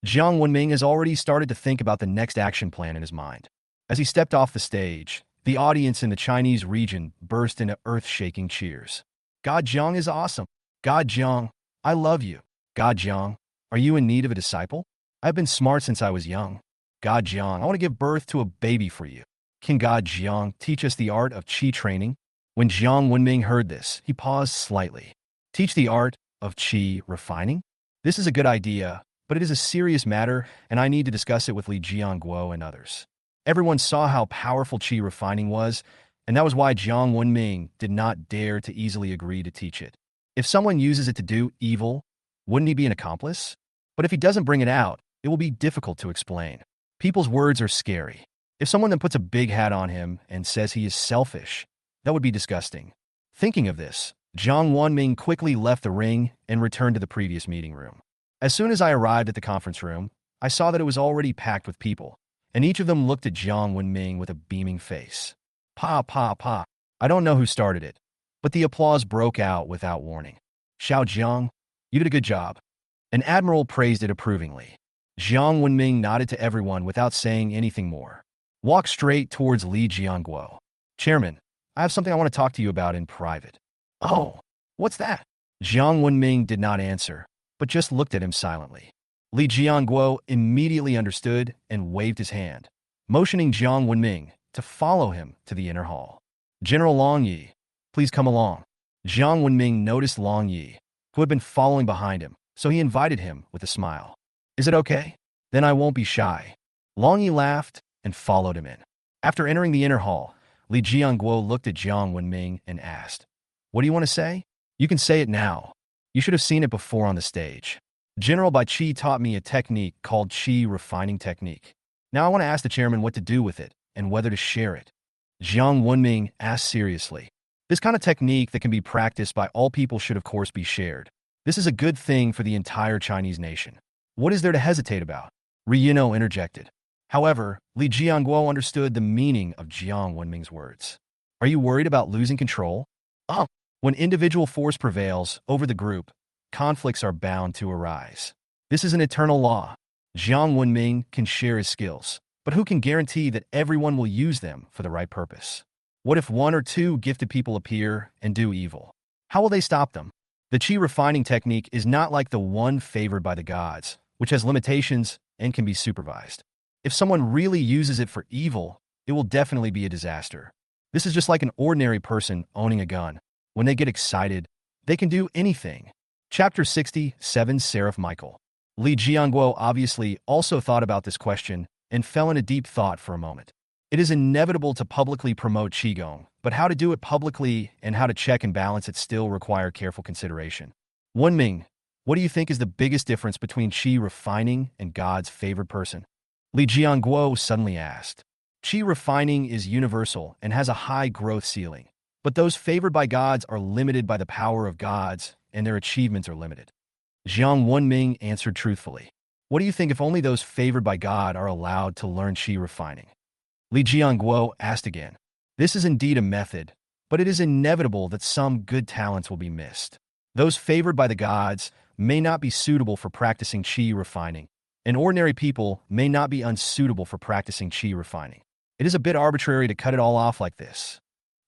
Jiang Wenming has already started to think about the next action plan in his mind. As he stepped off the stage, the audience in the Chinese region burst into earth-shaking cheers. God Jiang is awesome. God Jiang, I love you. God Jiang, are you in need of a disciple? I've been smart since I was young. God Jiang, I want to give birth to a baby for you. Can God Jiang teach us the art of Qi training? When Jiang Wenming heard this, he paused slightly. Teach the art of Qi refining? This is a good idea, but it is a serious matter, and I need to discuss it with Li Jianguo and others. Everyone saw how powerful Qi refining was, and that was why Jiang Wenming did not dare to easily agree to teach it. If someone uses it to do evil, wouldn't he be an accomplice? But if he doesn't bring it out, it will be difficult to explain. People's words are scary. If someone then puts a big hat on him and says he is selfish, that would be disgusting. Thinking of this, Jiang Wenming quickly left the ring and returned to the previous meeting room. As soon as I arrived at the conference room, I saw that it was already packed with people, and each of them looked at Jiang Wenming with a beaming face. Pa, pa, pa. I don't know who started it, but the applause broke out without warning. Xiao Jiang, you did a good job. An admiral praised it approvingly. Jiang Wenming nodded to everyone without saying anything more. Walked straight towards Li Jianguo. Chairman, I have something I want to talk to you about in private. Oh, what's that? Jiang Wenming did not answer, but just looked at him silently. Li Jianguo immediately understood and waved his hand, motioning Jiang Wenming to follow him to the inner hall. General Long Yi, please come along. Jiang Wenming noticed Long Yi, who had been following behind him, so he invited him with a smile. Is it okay? Then I won't be shy. Long Yi laughed and followed him in. After entering the inner hall, Li Jianguo looked at Jiang Wenming and asked, "What do you want to say?" "You can say it now. You should have seen it before on the stage. General Bai Qi taught me a technique called Qi refining technique. Now I want to ask the chairman what to do with it and whether to share it." Jiang Wenming asked seriously. This kind of technique that can be practiced by all people should of course be shared. This is a good thing for the entire Chinese nation. What is there to hesitate about? Riyino interjected. However, Li Jianguo understood the meaning of Jiang Wenming's words. Are you worried about losing control? When individual force prevails over the group, conflicts are bound to arise. This is an eternal law. Jiang Wenming can share his skills, but who can guarantee that everyone will use them for the right purpose? What if one or two gifted people appear and do evil? How will they stop them? The Qi refining technique is not like the one favored by the gods, which has limitations and can be supervised. If someone really uses it for evil, it will definitely be a disaster. This is just like an ordinary person owning a gun. When they get excited, they can do anything. Chapter 67 Seraph Michael. Li Jianguo obviously also thought about this question and fell into deep thought for a moment. It is inevitable to publicly promote Qigong, but how to do it publicly and how to check and balance it still require careful consideration. Wenming, what do you think is the biggest difference between Qi refining and God's favored person? Li Jianguo suddenly asked. Qi refining is universal and has a high growth ceiling, but those favored by gods are limited by the power of gods and their achievements are limited. Jiang Wenming answered truthfully. What do you think if only those favored by God are allowed to learn Qi refining? Li Jianguo asked again. This is indeed a method, but it is inevitable that some good talents will be missed. Those favored by the gods may not be suitable for practicing Qi refining, and ordinary people may not be unsuitable for practicing Qi refining. It is a bit arbitrary to cut it all off like this.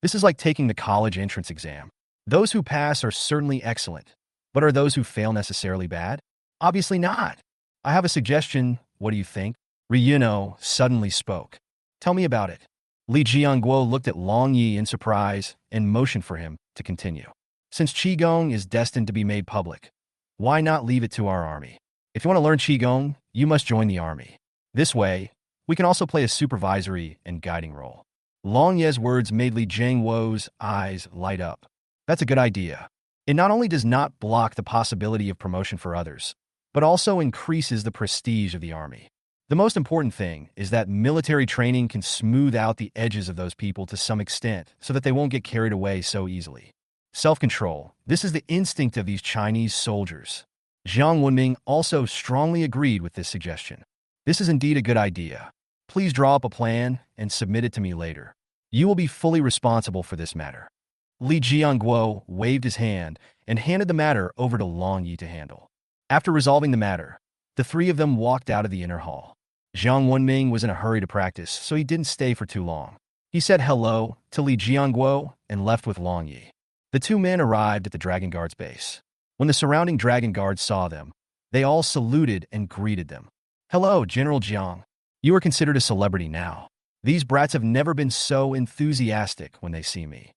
This is like taking the college entrance exam. Those who pass are certainly excellent, but are those who fail necessarily bad? Obviously not. I have a suggestion. What do you think? Riyuno suddenly spoke. Tell me about it. Li Jianguo looked at Long Yi in surprise and motioned for him to continue. Since Qigong is destined to be made public, why not leave it to our army? If you want to learn Qigong, you must join the army. This way, we can also play a supervisory and guiding role. Long Ye's words made Li Jianguo's eyes light up. That's a good idea. It not only does not block the possibility of promotion for others, but also increases the prestige of the army. The most important thing is that military training can smooth out the edges of those people to some extent so that they won't get carried away so easily. Self-control. This is the instinct of these Chinese soldiers. Jiang Wenming also strongly agreed with this suggestion. This is indeed a good idea. Please draw up a plan and submit it to me later. You will be fully responsible for this matter. Li Jianguo waved his hand and handed the matter over to Long Yi to handle. After resolving the matter, the three of them walked out of the inner hall. Jiang Wenming was in a hurry to practice, so he didn't stay for too long. He said hello to Li Jianguo and left with Long Yi. The two men arrived at the Dragon Guard's base. When the surrounding Dragon Guards saw them, they all saluted and greeted them. Hello, General Jiang. You are considered a celebrity now. These brats have never been so enthusiastic when they see me.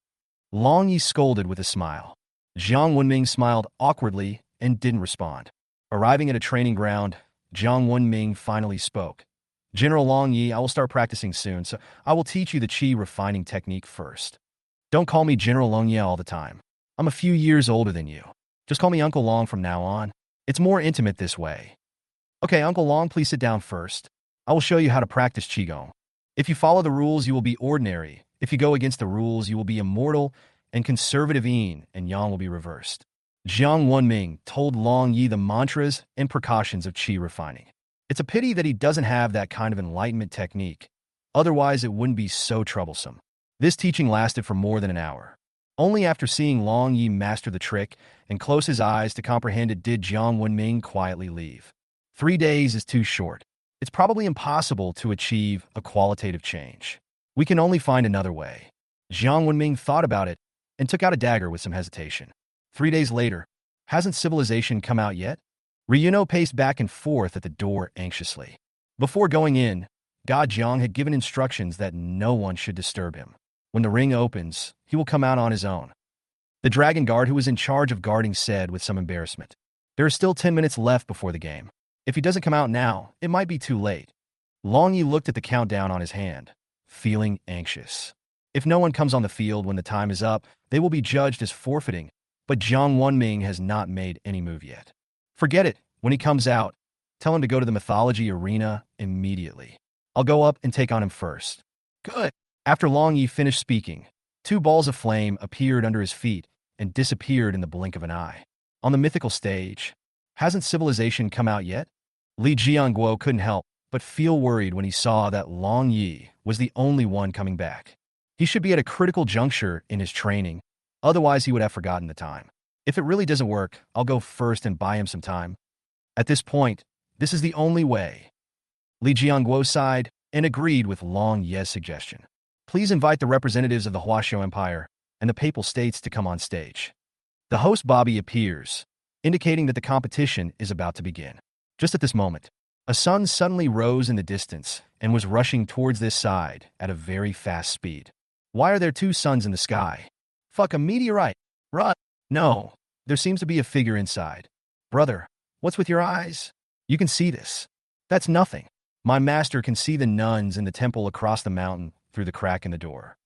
Long Yi scolded with a smile. Jiang Wenming smiled awkwardly and didn't respond. Arriving at a training ground, Jiang Wenming finally spoke. General Long Yi, I will start practicing soon, so I will teach you the Qi refining technique first. Don't call me General Long Yi all the time. I'm a few years older than you. Just call me Uncle Long from now on. It's more intimate this way. Okay, Uncle Long, please sit down first. I will show you how to practice Qigong. If you follow the rules, you will be ordinary. If you go against the rules, you will be immortal, and conservative yin and yang will be reversed. Jiang Wenming told Long Yi the mantras and precautions of Qi refining. It's a pity that he doesn't have that kind of enlightenment technique. Otherwise, it wouldn't be so troublesome. This teaching lasted for more than an hour. Only after seeing Long Yi master the trick and close his eyes to comprehend it did Jiang Wenming quietly leave. 3 days is too short. It's probably impossible to achieve a qualitative change. We can only find another way. Jiang Wenming thought about it and took out a dagger with some hesitation. 3 days later, hasn't civilization come out yet? Ryuno paced back and forth at the door anxiously. Before going in, God Jiang had given instructions that no one should disturb him. When the ring opens, he will come out on his own. The dragon guard who was in charge of guarding said with some embarrassment. There are still 10 minutes left before the game. If he doesn't come out now, it might be too late. Long Yi looked at the countdown on his hand, feeling anxious. If no one comes on the field when the time is up, they will be judged as forfeiting, but Jiang Wenming has not made any move yet. Forget it. When he comes out, tell him to go to the mythology arena immediately. I'll go up and take on him first. Good. After Long Yi finished speaking, 2 balls of flame appeared under his feet and disappeared in the blink of an eye. On the mythical stage, hasn't civilization come out yet? Li Jianguo couldn't help but feel worried when he saw that Long Yi was the only one coming back. He should be at a critical juncture in his training, otherwise he would have forgotten the time. If it really doesn't work, I'll go first and buy him some time. At this point, this is the only way. Li Jianguo sighed and agreed with Long Ye's suggestion. Please invite the representatives of the Huaxia Empire and the Papal States to come on stage. The host Bobby appears, indicating that the competition is about to begin. Just at this moment, a sun suddenly rose in the distance and was rushing towards this side at a very fast speed. Why are there 2 suns in the sky? Fuck, a meteorite. Run. No, there seems to be a figure inside. Brother, what's with your eyes? You can see this. That's nothing. My master can see the nuns in the temple across the mountain through the crack in the door.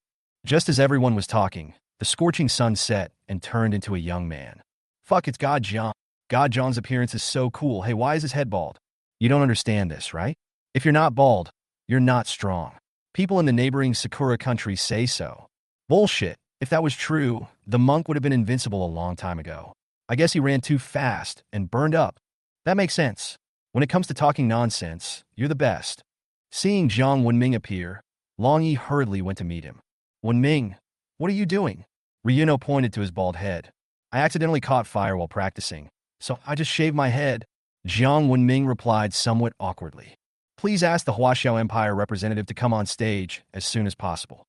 Just as everyone was talking, the scorching sun set and turned into a young man. Fuck, it's God Zhang. God Zhang's appearance is so cool. Hey, why is his head bald? You don't understand this, right? If you're not bald, you're not strong. People in the neighboring Sakura country say so. Bullshit. If that was true, the monk would have been invincible a long time ago. I guess he ran too fast and burned up. That makes sense. When it comes to talking nonsense, you're the best. Seeing Jiang Wenming appear, Long Yi hurriedly went to meet him. Wenming, what are you doing? Ryuno pointed to his bald head. I accidentally caught fire while practicing, so I just shaved my head. Jiang Wenming replied somewhat awkwardly. Please ask the Huaxia Empire representative to come on stage as soon as possible.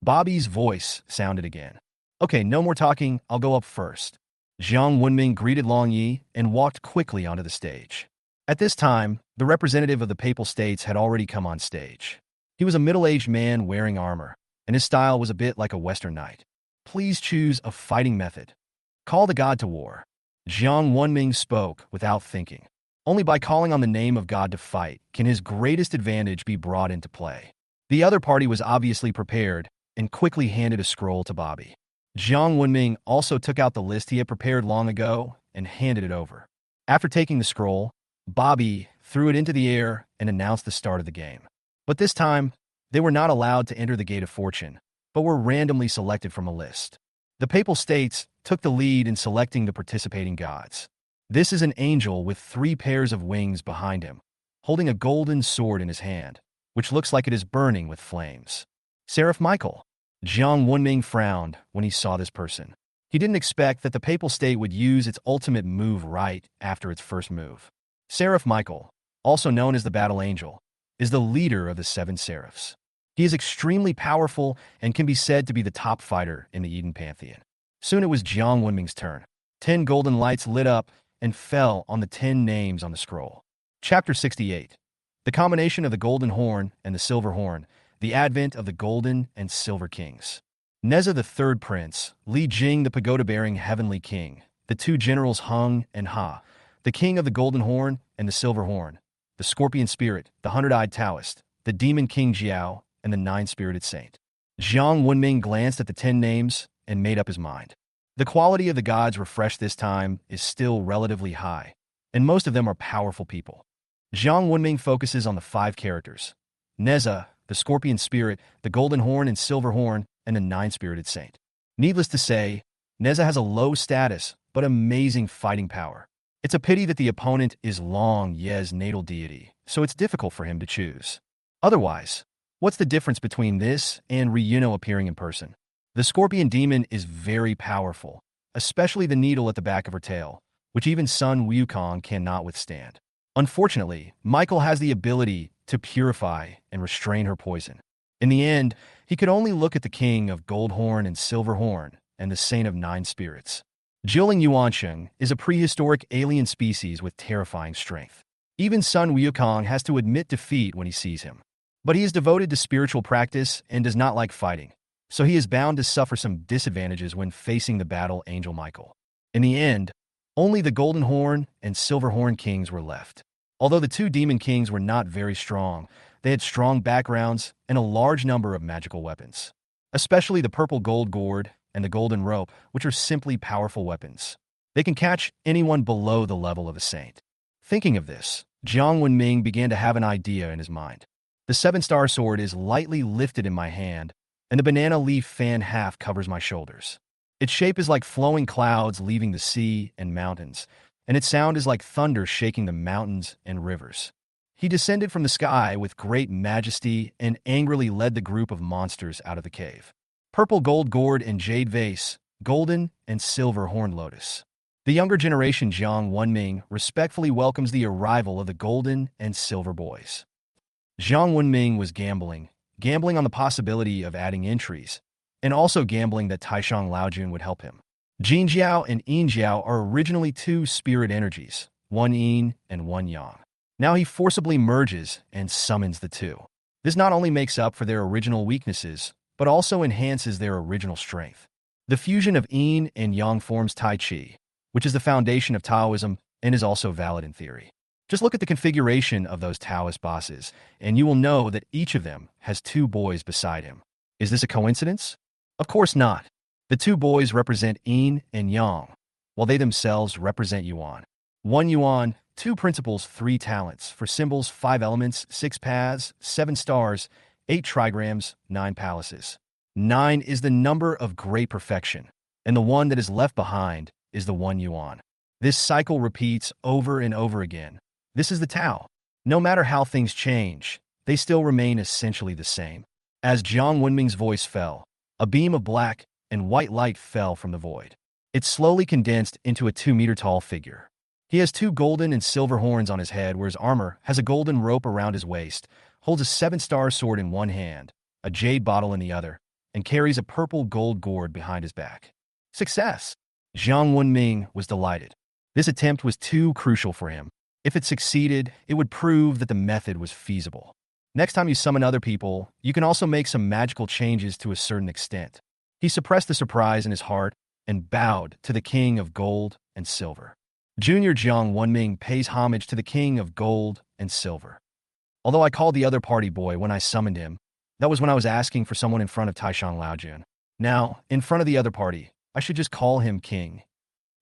Bobby's voice sounded again. Okay, no more talking, I'll go up first. Jiang Wenming greeted Long Yi and walked quickly onto the stage. At this time, the representative of the Papal States had already come on stage. He was a middle-aged man wearing armor, and his style was a bit like a Western knight. Please choose a fighting method. Call the god to war. Jiang Wenming spoke without thinking. Only by calling on the name of God to fight can his greatest advantage be brought into play. The other party was obviously prepared and quickly handed a scroll to Bobby. Jiang Wenming also took out the list he had prepared long ago and handed it over. After taking the scroll, Bobby threw it into the air and announced the start of the game. But this time, they were not allowed to enter the Gate of Fortune, but were randomly selected from a list. The Papal States took the lead in selecting the participating gods. This is an angel with 3 pairs of wings behind him, holding a golden sword in his hand, which looks like it is burning with flames. Seraph Michael. Jiang Wenming frowned when he saw this person. He didn't expect that the Papal State would use its ultimate move right after its first move. Seraph Michael, also known as the Battle Angel, is the leader of the 7 Seraphs. He is extremely powerful and can be said to be the top fighter in the Eden Pantheon. Soon it was Jiang Wenming's turn. 10 golden lights lit up and fell on the 10 names on the scroll. Chapter 68. The combination of the golden horn and the silver horn, the advent of the golden and silver kings. Neza the third prince, Li Jing the pagoda-bearing heavenly king, the 2 generals Hung and Ha, the king of the golden horn and the silver horn, the scorpion spirit, the 100-eyed Taoist, the demon king Jiao, and the 9-spirited saint. Jiang Wenming glanced at the 10 names and made up his mind. The quality of the gods refreshed this time is still relatively high, and most of them are powerful people. Jiang Wenming focuses on the 5 characters: Neza, the scorpion spirit, the golden horn and silver horn, and the 9-spirited saint. Needless to say, Neza has a low status, but amazing fighting power. It's a pity that the opponent is Long Ye's natal deity, so it's difficult for him to choose. Otherwise, what's the difference between this and Ryuno appearing in person? The scorpion demon is very powerful, especially the needle at the back of her tail, which even Sun Wukong cannot withstand. Unfortunately, Michael has the ability to purify and restrain her poison. In the end, he could only look at the king of gold horn and silver horn and the saint of 9 spirits. Jiling Yuansheng is a prehistoric alien species with terrifying strength. Even Sun Wukong has to admit defeat when he sees him. But he is devoted to spiritual practice and does not like fighting, so he is bound to suffer some disadvantages when facing the battle angel Michael. In the end, only the Golden Horn and Silver Horn kings were left. Although the two demon kings were not very strong, they had strong backgrounds and a large number of magical weapons, especially the purple gold gourd and the golden rope, which are simply powerful weapons. They can catch anyone below the level of a saint. Thinking of this, Jiang Wenming began to have an idea in his mind. The seven-star sword is lightly lifted in my hand, and the banana leaf fan half covers my shoulders. Its shape is like flowing clouds leaving the sea and mountains, and its sound is like thunder shaking the mountains and rivers. He descended from the sky with great majesty and angrily led the group of monsters out of the cave. Purple gold gourd and jade vase, golden and silver horn lotus. The younger generation Jiang Wenming respectfully welcomes the arrival of the golden and silver boys. Jiang Wenming was gambling on the possibility of adding entries, and also gambling that Taishang Laojun would help him. Jin Jiao and Yin Jiao are originally two spirit energies, one yin and one yang. Now he forcibly merges and summons the two. This not only makes up for their original weaknesses, but also enhances their original strength. The fusion of yin and yang forms Tai Chi, which is the foundation of Taoism and is also valid in theory. Just look at the configuration of those Taoist bosses, and you will know that each of them has two boys beside him. Is this a coincidence? Of course not. The two boys represent yin and yang, while they themselves represent yuan. One yuan, two principles, three talents, for symbols, 5 elements, 6 paths, 7 stars, 8 trigrams, 9 palaces. 9 is the number of great perfection, and the one that is left behind is the 1 yuan. This cycle repeats over and over again. This is the Tao. No matter how things change, they still remain essentially the same. As Jiang Wenming's voice fell, a beam of black and white light fell from the void. It slowly condensed into a 2-meter-tall figure. He has 2 golden and silver horns on his head, where his armor has a golden rope around his waist, holds a 7-star sword in one hand, a jade bottle in the other, and carries a purple gold gourd behind his back. Success! Jiang Wenming was delighted. This attempt was too crucial for him. If it succeeded, it would prove that the method was feasible. Next time you summon other people, you can also make some magical changes to a certain extent. He suppressed the surprise in his heart and bowed to the king of gold and silver. Junior Jiang Wenming pays homage to the king of gold and silver. Although I called the other party boy when I summoned him, that was when I was asking for someone in front of Taishang Laojun. Now, in front of the other party, I should just call him king.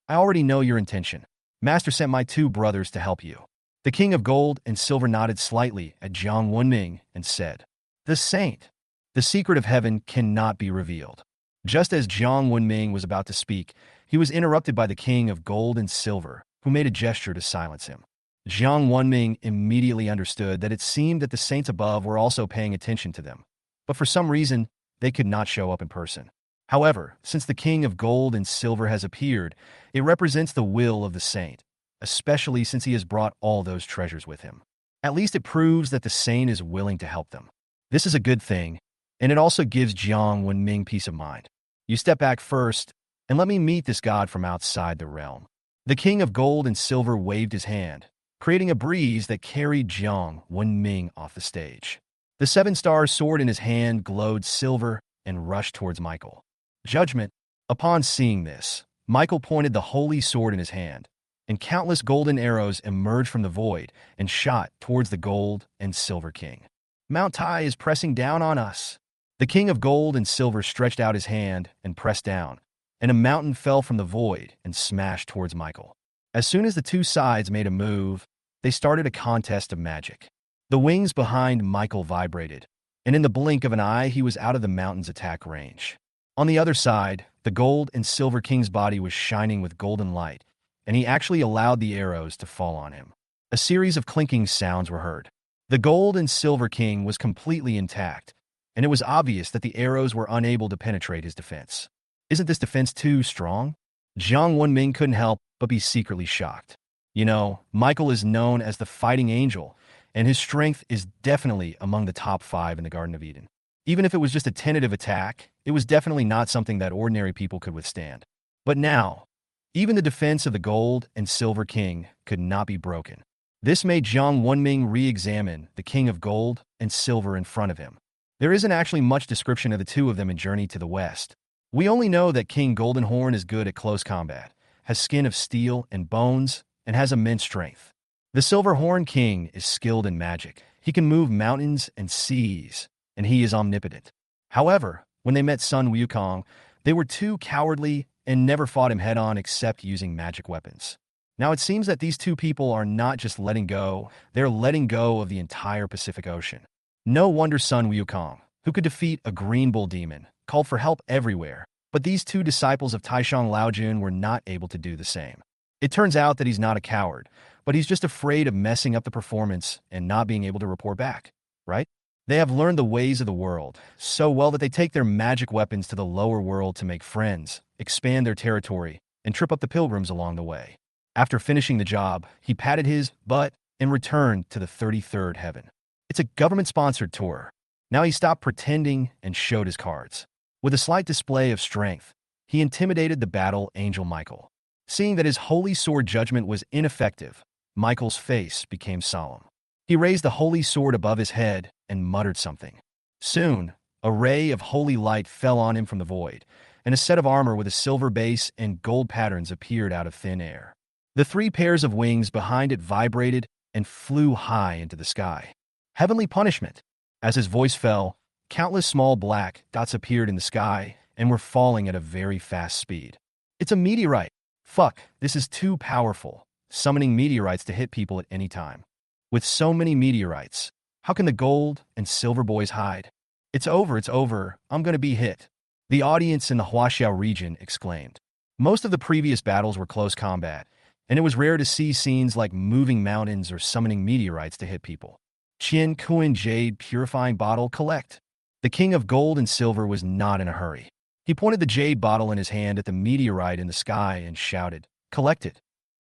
I already know your intention. Master sent my 2 brothers to help you. The king of gold and silver nodded slightly at Jiang Wenming and said, "The saint. The secret of heaven cannot be revealed." Just as Jiang Wenming was about to speak, he was interrupted by the king of gold and silver, who made a gesture to silence him. Jiang Wenming immediately understood that it seemed that the saints above were also paying attention to them, but for some reason, they could not show up in person. However, since the king of gold and silver has appeared, it represents the will of the saint, especially since he has brought all those treasures with him. At least it proves that the saint is willing to help them. This is a good thing, and it also gives Jiang Wenming peace of mind. You step back first, and let me meet this god from outside the realm. The king of gold and silver waved his hand, creating a breeze that carried Jiang Wenming off the stage. The 7-star sword in his hand glowed silver and rushed towards Michael. Judgment. Upon seeing this, Michael pointed the holy sword in his hand, and countless golden arrows emerged from the void and shot towards the gold and silver king. Mount Tai is pressing down on us. The king of gold and silver stretched out his hand and pressed down, and a mountain fell from the void and smashed towards Michael. As soon as the two sides made a move, they started a contest of magic. The wings behind Michael vibrated, and in the blink of an eye, he was out of the mountain's attack range. On the other side, the gold and silver king's body was shining with golden light, and he actually allowed the arrows to fall on him. A series of clinking sounds were heard. The gold and silver king was completely intact, and it was obvious that the arrows were unable to penetrate his defense. Isn't this defense too strong? Jiang Wenming couldn't help but be secretly shocked. You know, Michael is known as the fighting angel, and his strength is definitely among the top 5 in the Garden of Eden. Even if it was just a tentative attack, it was definitely not something that ordinary people could withstand. But now, even the defense of the gold and silver king could not be broken. This made Jiang Wenming re-examine the king of gold and silver in front of him. There isn't actually much description of the two of them in Journey to the West. We only know that King Goldenhorn is good at close combat, has skin of steel and bones, and has immense strength. The Silverhorn King is skilled in magic. He can move mountains and seas, and he is omnipotent. However, when they met Sun Wukong, they were too cowardly and never fought him head-on except using magic weapons. Now it seems that these two people are not just letting go, they're letting go of the entire Pacific Ocean. No wonder Sun Wukong, who could defeat a green bull demon, called for help everywhere, but these two disciples of Taishang Laojun were not able to do the same. It turns out that he's not a coward, but he's just afraid of messing up the performance and not being able to report back, right? They have learned the ways of the world so well that they take their magic weapons to the lower world to make friends, expand their territory, and trip up the pilgrims along the way. After finishing the job, he patted his butt and returned to the 33rd heaven. It's a government-sponsored tour. Now he stopped pretending and showed his cards. With a slight display of strength, he intimidated the battle angel Michael. Seeing that his holy sword judgment was ineffective, Michael's face became solemn. He raised the holy sword above his head and muttered something. Soon, a ray of holy light fell on him from the void, and a set of armor with a silver base and gold patterns appeared out of thin air. The three pairs of wings behind it vibrated and flew high into the sky. Heavenly punishment! As his voice fell, countless small black dots appeared in the sky and were falling at a very fast speed. It's a meteorite! Fuck, this is too powerful, summoning meteorites to hit people at any time. With so many meteorites, how can the gold and silver boys hide? It's over, I'm gonna be hit. The audience in the Huaxia region exclaimed. Most of the previous battles were close combat, and it was rare to see scenes like moving mountains or summoning meteorites to hit people. Qian Kuan Jade Purifying Bottle Collect. The king of gold and silver was not in a hurry. He pointed the jade bottle in his hand at the meteorite in the sky and shouted, "Collect it."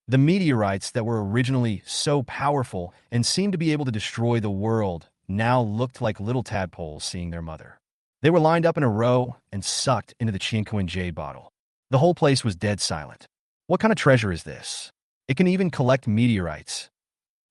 The meteorites that were originally so powerful and seemed to be able to destroy the world now looked like little tadpoles seeing their mother. They were lined up in a row and sucked into the Qianquan jade bottle. The whole place was dead silent. What kind of treasure is this? It can even collect meteorites.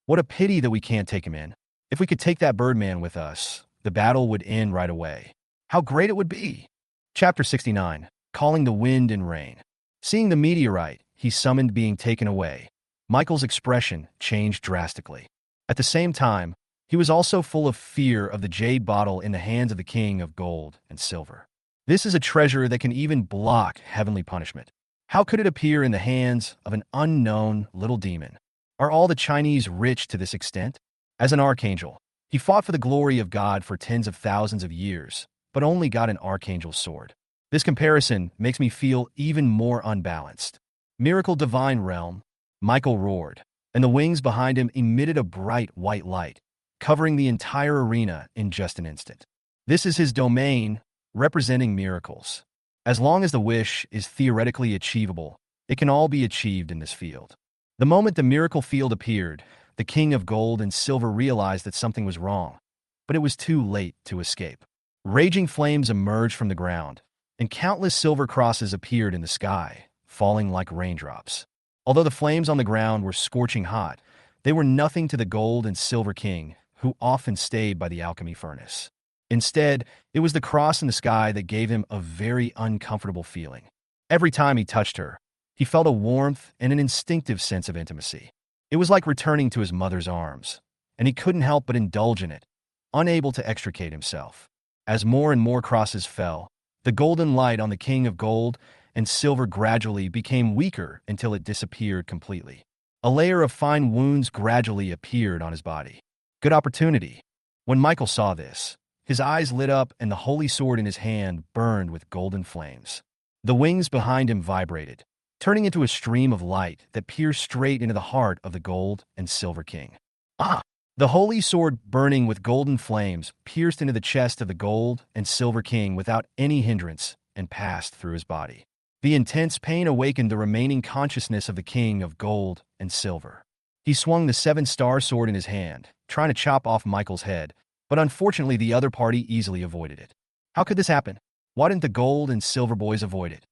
What a pity that we can't take him in. If we could take that Birdman with us, the battle would end right away. How great it would be! Chapter 69, Calling the Wind and Rain. Seeing the meteorite he summoned being taken away, Michael's expression changed drastically. At the same time, he was also full of fear of the jade bottle in the hands of the king of gold and silver. This is a treasure that can even block heavenly punishment. How could it appear in the hands of an unknown little demon? Are all the Chinese rich to this extent? As an archangel, he fought for the glory of God for tens of thousands of years, but only got an archangel's sword. This comparison makes me feel even more unbalanced. Miracle Divine Realm, Michael roared, and the wings behind him emitted a bright white light, covering the entire arena in just an instant. This is his domain, representing miracles. As long as the wish is theoretically achievable, it can all be achieved in this field. The moment the miracle field appeared, the king of gold and silver realized that something was wrong, but it was too late to escape. Raging flames emerged from the ground, and countless silver crosses appeared in the sky, falling like raindrops. Although the flames on the ground were scorching hot, they were nothing to the gold and silver king, who often stayed by the alchemy furnace. Instead, it was the cross in the sky that gave him a very uncomfortable feeling. Every time he touched her, he felt a warmth and an instinctive sense of intimacy. It was like returning to his mother's arms, and he couldn't help but indulge in it, unable to extricate himself. As more and more crosses fell, the golden light on the king of gold and silver gradually became weaker until it disappeared completely. A layer of fine wounds gradually appeared on his body. Good opportunity. When Michael saw this, his eyes lit up and the holy sword in his hand burned with golden flames. The wings behind him vibrated, turning into a stream of light that pierced straight into the heart of the gold and silver king. Ah! The holy sword burning with golden flames pierced into the chest of the gold and silver king without any hindrance and passed through his body. The intense pain awakened the remaining consciousness of the king of gold and silver. He swung the seven-star sword in his hand, trying to chop off Michael's head, but unfortunately the other party easily avoided it. How could this happen? Why didn't the gold and silver boys avoid it?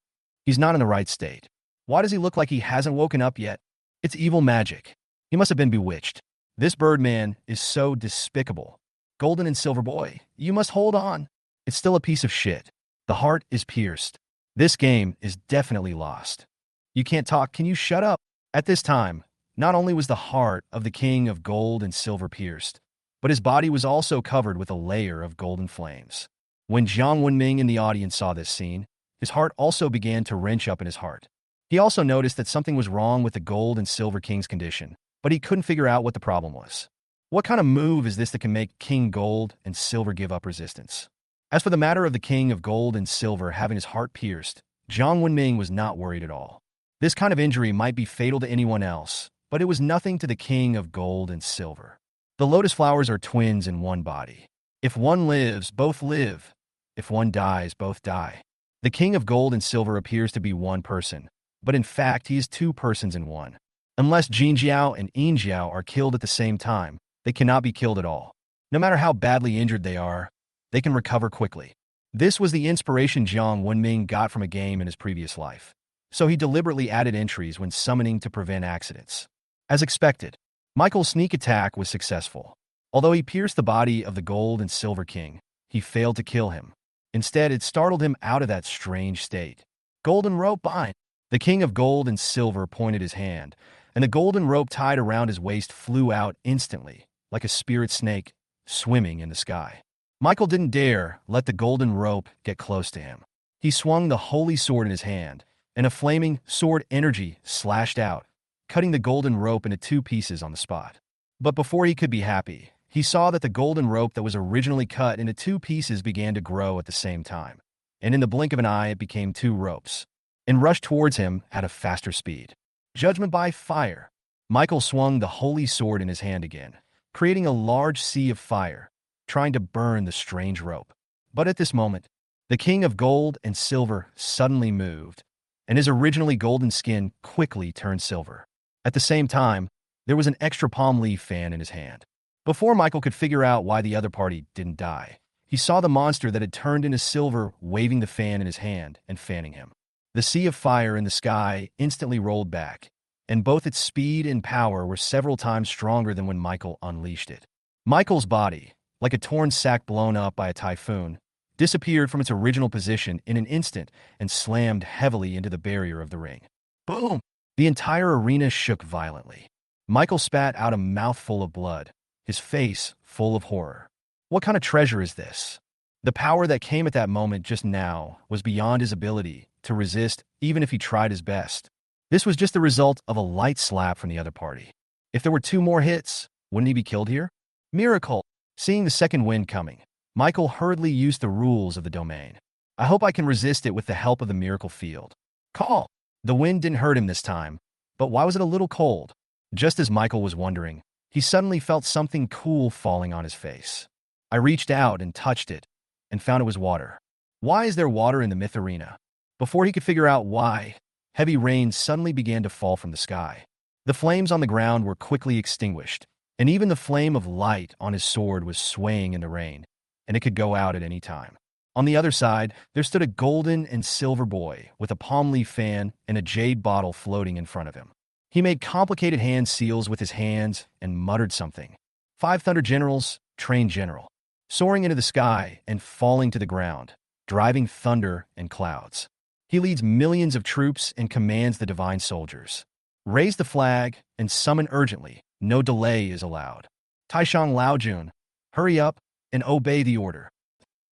He's not in the right state. Why does he look like he hasn't woken up yet? It's evil magic. He must have been bewitched. This Birdman is so despicable. Golden and silver boy, you must hold on. It's still a piece of shit. The heart is pierced. This game is definitely lost. You can't talk, can you shut up? At this time, not only was the heart of the king of gold and silver pierced, but his body was also covered with a layer of golden flames. When Jiang Wenming in the audience saw this scene, his heart also began to wrench up in his heart. He also noticed that something was wrong with the gold and silver king's condition, but he couldn't figure out what the problem was. What kind of move is this that can make King Gold and Silver give up resistance? As for the matter of the King of Gold and Silver having his heart pierced, Jiang Wenming was not worried at all. This kind of injury might be fatal to anyone else, but it was nothing to the King of Gold and Silver. The lotus flowers are twins in one body. If one lives, both live. If one dies, both die. The King of Gold and Silver appears to be one person, but in fact he is two persons in one. Unless Jinjiao and Yinjiao are killed at the same time, they cannot be killed at all. No matter how badly injured they are, they can recover quickly. This was the inspiration Jiang Wenming got from a game in his previous life. So he deliberately added entries when summoning to prevent accidents. As expected, Michael's sneak attack was successful. Although he pierced the body of the Gold and Silver King, he failed to kill him. Instead, it startled him out of that strange state. Golden rope bind. The King of Gold and Silver pointed his hand, and the golden rope tied around his waist flew out instantly, like a spirit snake swimming in the sky. Michael didn't dare let the golden rope get close to him. He swung the holy sword in his hand, and a flaming sword energy slashed out, cutting the golden rope into two pieces on the spot. But before he could be happy, he saw that the golden rope that was originally cut into two pieces began to grow at the same time, and in the blink of an eye it became two ropes, and rushed towards him at a faster speed. Judgment by fire. Michael swung the holy sword in his hand again, creating a large sea of fire, trying to burn the strange rope. But at this moment, the King of Gold and Silver suddenly moved, and his originally golden skin quickly turned silver. At the same time, there was an extra palm leaf fan in his hand. Before Michael could figure out why the other party didn't die, he saw the monster that had turned into silver waving the fan in his hand and fanning him. The sea of fire in the sky instantly rolled back, and both its speed and power were several times stronger than when Michael unleashed it. Michael's body, like a torn sack blown up by a typhoon, disappeared from its original position in an instant and slammed heavily into the barrier of the ring. Boom! The entire arena shook violently. Michael spat out a mouthful of blood, his face full of horror. What kind of treasure is this? The power that came at that moment just now was beyond his ability to resist even if he tried his best. This was just the result of a light slap from the other party. If there were two more hits, wouldn't he be killed here? Miracle! Seeing the second wind coming, Michael hurriedly used the rules of the domain. I hope I can resist it with the help of the miracle field. Call! The wind didn't hurt him this time, but why was it a little cold? Just as Michael was wondering, he suddenly felt something cool falling on his face. I reached out and touched it, and found it was water. Why is there water in the myth arena? Before he could figure out why, heavy rain suddenly began to fall from the sky. The flames on the ground were quickly extinguished, and even the flame of light on his sword was swaying in the rain, and it could go out at any time. On the other side, there stood a golden and silver boy with a palm leaf fan and a jade bottle floating in front of him. He made complicated hand seals with his hands and muttered something. 5 Thunder Generals, train general. Soaring into the sky and falling to the ground, driving thunder and clouds. He leads millions of troops and commands the divine soldiers. Raise the flag and summon urgently. No delay is allowed. Taishang Laojun, hurry up and obey the order.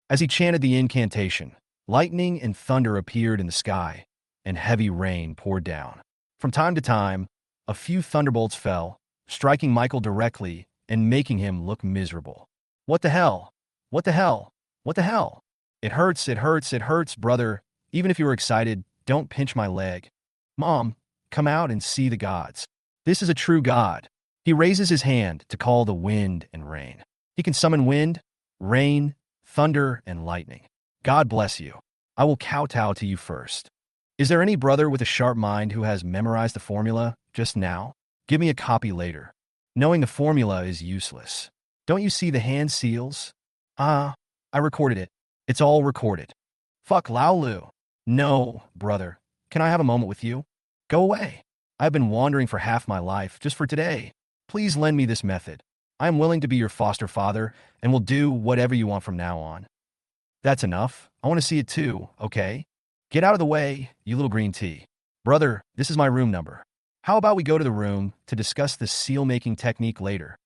As he chanted the incantation, lightning and thunder appeared in the sky, and heavy rain poured down. From time to time, a few thunderbolts fell, striking Michael directly and making him look miserable. What the hell? What the hell? What the hell? It hurts, it hurts, it hurts, brother. Even if you were excited, don't pinch my leg. Mom, come out and see the gods. This is a true god. He raises his hand to call the wind and rain. He can summon wind, rain, thunder, and lightning. God bless you. I will kowtow to you first. Is there any brother with a sharp mind who has memorized the formula just now? Give me a copy later. Knowing the formula is useless. Don't you see the hand seals? I recorded it. It's all recorded. Fuck Laolu. No, brother. Can I have a moment with you? Go away. I've been wandering for half my life just for today. Please lend me this method. I am willing to be your foster father and will do whatever you want from now on. That's enough. I want to see it too, okay? Get out of the way, you little green tea. Brother, this is my room number. How about we go to the room to discuss the seal-making technique later?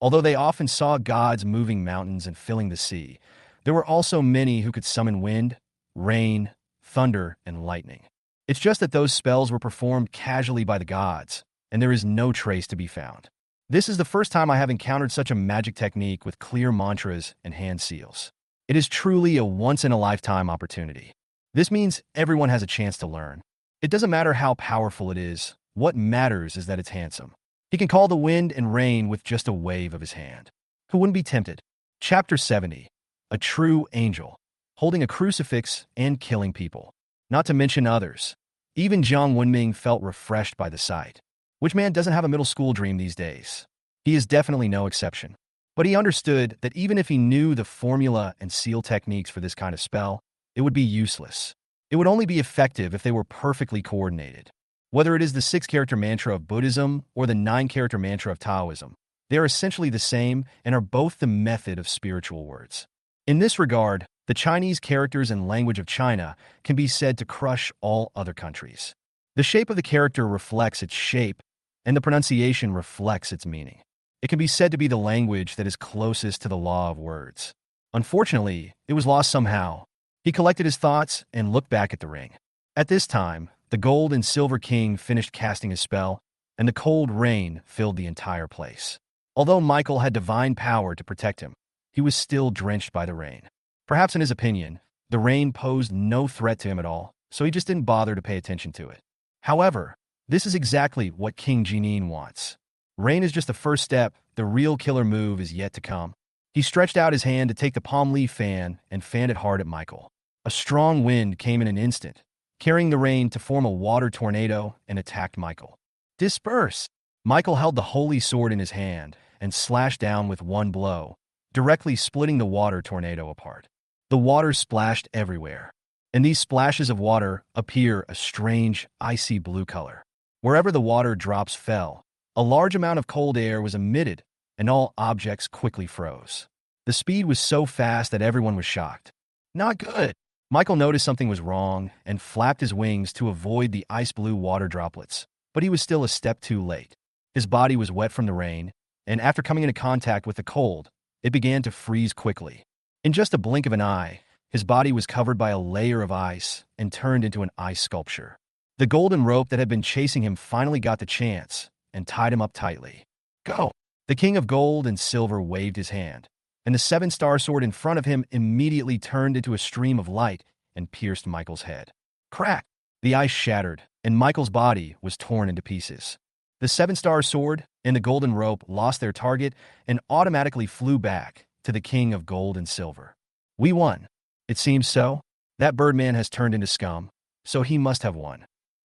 Although they often saw gods moving mountains and filling the sea, there were also many who could summon wind, rain, thunder, and lightning. It's just that those spells were performed casually by the gods, and there is no trace to be found. This is the first time I have encountered such a magic technique with clear mantras and hand seals. It is truly a once-in-a-lifetime opportunity. This means everyone has a chance to learn. It doesn't matter how powerful it is, what matters is that it's handsome. He can call the wind and rain with just a wave of his hand. Who wouldn't be tempted? Chapter 70. A true angel, holding a crucifix and killing people. Not to mention others. Even Jiang Wenming felt refreshed by the sight. Which man doesn't have a middle school dream these days? He is definitely no exception. But he understood that even if he knew the formula and seal techniques for this kind of spell, it would be useless. It would only be effective if they were perfectly coordinated. Whether it is the 6-character mantra of Buddhism or the 9-character mantra of Taoism, they are essentially the same and are both the method of spiritual words. In this regard, the Chinese characters and language of China can be said to crush all other countries. The shape of the character reflects its shape, and the pronunciation reflects its meaning. It can be said to be the language that is closest to the law of words. Unfortunately, it was lost somehow. He collected his thoughts and looked back at the ring. At this time, the gold and silver king finished casting his spell, and the cold rain filled the entire place. Although Michael had divine power to protect him, he was still drenched by the rain. Perhaps in his opinion, the rain posed no threat to him at all, so he just didn't bother to pay attention to it. However, this is exactly what King Jinin wants. Rain is just the first step, the real killer move is yet to come. He stretched out his hand to take the palm leaf fan and fanned it hard at Michael. A strong wind came in an instant, carrying the rain to form a water tornado and attacked Michael. Disperse! Michael held the holy sword in his hand and slashed down with one blow, directly splitting the water tornado apart. The water splashed everywhere. In these splashes of water appear a strange, icy blue color. Wherever the water drops fell, a large amount of cold air was emitted, and all objects quickly froze. The speed was so fast that everyone was shocked. Not good! Michael noticed something was wrong and flapped his wings to avoid the ice-blue water droplets, but he was still a step too late. His body was wet from the rain, and after coming into contact with the cold, it began to freeze quickly. In just a blink of an eye, his body was covered by a layer of ice and turned into an ice sculpture. The golden rope that had been chasing him finally got the chance and tied him up tightly. Go! The king of gold and silver waved his hand, and the 7-star sword in front of him immediately turned into a stream of light and pierced Michael's head. Crack! The ice shattered, and Michael's body was torn into pieces. The 7-star sword and the golden rope lost their target and automatically flew back to the king of gold and silver. We won. It seems so. That Birdman has turned into scum, so he must have won.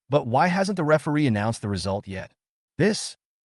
But why hasn't the referee announced the result yet?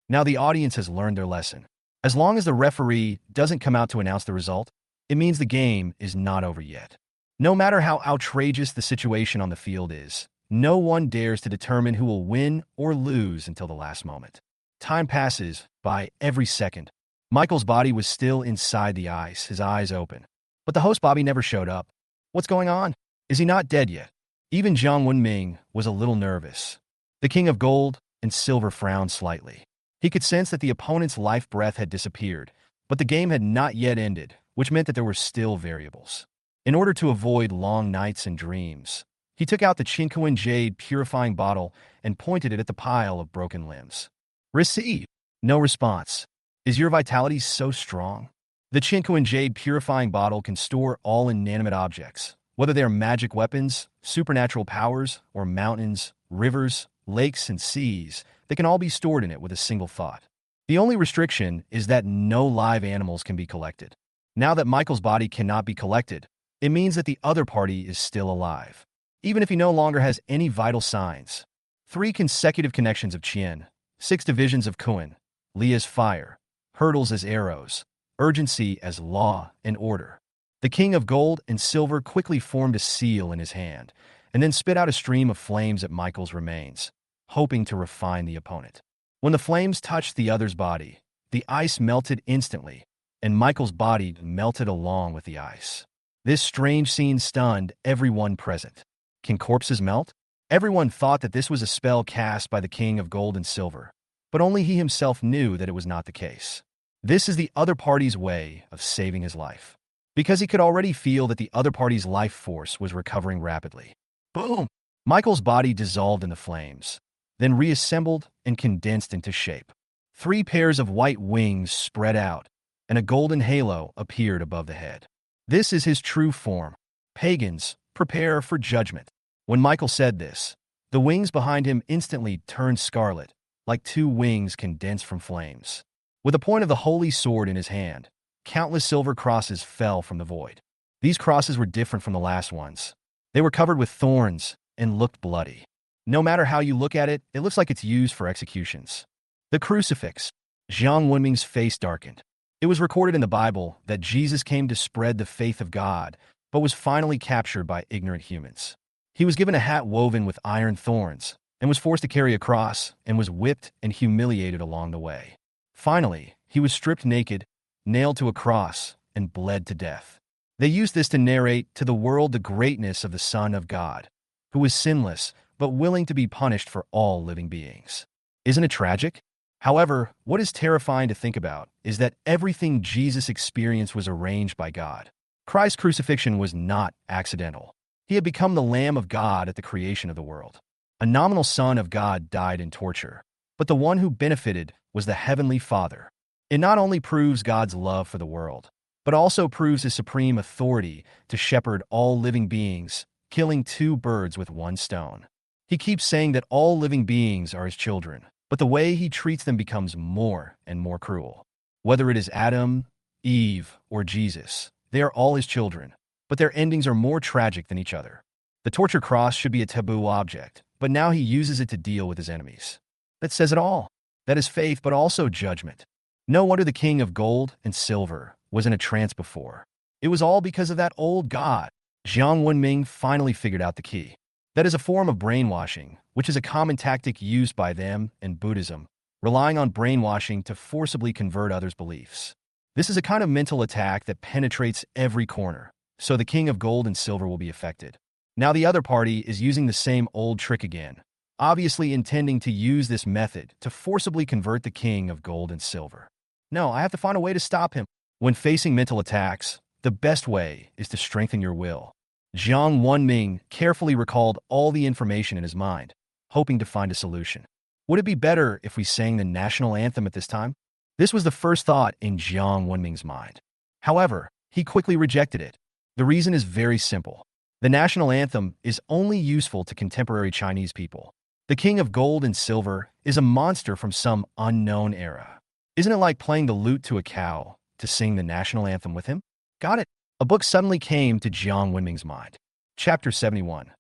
Now the audience has learned their lesson. As long as the referee doesn't come out to announce the result, it means the game is not over yet. No matter how outrageous the situation on the field is, no one dares to determine who will win or lose until the last moment. Time passes by every second. Michael's body was still inside the ice, his eyes open. But the host Bobby never showed up. What's going on? Is he not dead yet? Even Jiang Wenming was a little nervous. The king of gold and silver frowned slightly. He could sense that the opponent's life breath had disappeared, but the game had not yet ended, which meant that there were still variables. In order to avoid long nights and dreams, he took out the Qinkuan jade purifying bottle and pointed it at the pile of broken limbs. Receive! No response. Is your vitality so strong? The Qinkuan jade purifying bottle can store all inanimate objects, whether they are magic weapons, supernatural powers, or mountains, rivers, lakes, and seas. They can all be stored in it with a single thought. The only restriction is that no live animals can be collected. Now that Michael's body cannot be collected, it means that the other party is still alive, even if he no longer has any vital signs. 3 consecutive connections of Qian, 6 divisions of Kuan, Li as fire, hurdles as arrows, urgency as law and order. The king of gold and silver quickly formed a seal in his hand, and then spit out a stream of flames at Michael's remains, hoping to refine the opponent. When the flames touched the other's body, The ice melted instantly, and Michael's body melted along with the ice. This strange scene stunned everyone present. Can corpses melt? Everyone thought that this was a spell cast by the King of Gold and Silver, but only he himself knew that it was not the case. This is the other party's way of saving his life, because he could already feel that the other party's life force was recovering rapidly. Boom! Michael's body dissolved in the flames, then reassembled and condensed into shape. 3 pairs of white wings spread out, and a golden halo appeared above the head. This is his true form. Pagans, prepare for judgment. When Michael said this, the wings behind him instantly turned scarlet, like 2 wings condensed from flames. With the point of the holy sword in his hand, countless silver crosses fell from the void. These crosses were different from the last ones. They were covered with thorns and looked bloody. No matter how you look at it, it looks like it's used for executions. The crucifix. Jiang Wenming's face darkened. It was recorded in the Bible that Jesus came to spread the faith of God, but was finally captured by ignorant humans. He was given a hat woven with iron thorns, and was forced to carry a cross, and was whipped and humiliated along the way. Finally, he was stripped naked, nailed to a cross, and bled to death. They used this to narrate to the world the greatness of the Son of God, who was sinless, but willing to be punished for all living beings. Isn't it tragic? However, what is terrifying to think about is that everything Jesus experienced was arranged by God. Christ's crucifixion was not accidental. He had become the Lamb of God at the creation of the world. A nominal Son of God died in torture, but the one who benefited was the Heavenly Father. It not only proves God's love for the world, but also proves his supreme authority to shepherd all living beings, killing 2 birds with 1 stone. He keeps saying that all living beings are his children, but the way he treats them becomes more and more cruel. Whether it is Adam, Eve, or Jesus, they are all his children, but their endings are more tragic than each other. The torture cross should be a taboo object, but now he uses it to deal with his enemies. That says it all. That is faith, but also judgment. No wonder the King of Gold and Silver was in a trance before. It was all because of that old god. Jiang Wenming finally figured out the key. That is a form of brainwashing, which is a common tactic used by them in Buddhism, relying on brainwashing to forcibly convert others' beliefs. This is a kind of mental attack that penetrates every corner, so the King of Gold and Silver will be affected. Now the other party is using the same old trick again, obviously intending to use this method to forcibly convert the King of Gold and Silver. No, I have to find a way to stop him. When facing mental attacks, the best way is to strengthen your will. Jiang Wenming carefully recalled all the information in his mind, hoping to find a solution. Would it be better if we sang the national anthem at this time? This was the first thought in Jiang Wenming's mind. However, he quickly rejected it. The reason is very simple. The national anthem is only useful to contemporary Chinese people. The King of Gold and Silver is a monster from some unknown era. Isn't it like playing the lute to a cow to sing the national anthem with him? Got it. A book suddenly came to Jiang Wenming's mind. Chapter 71.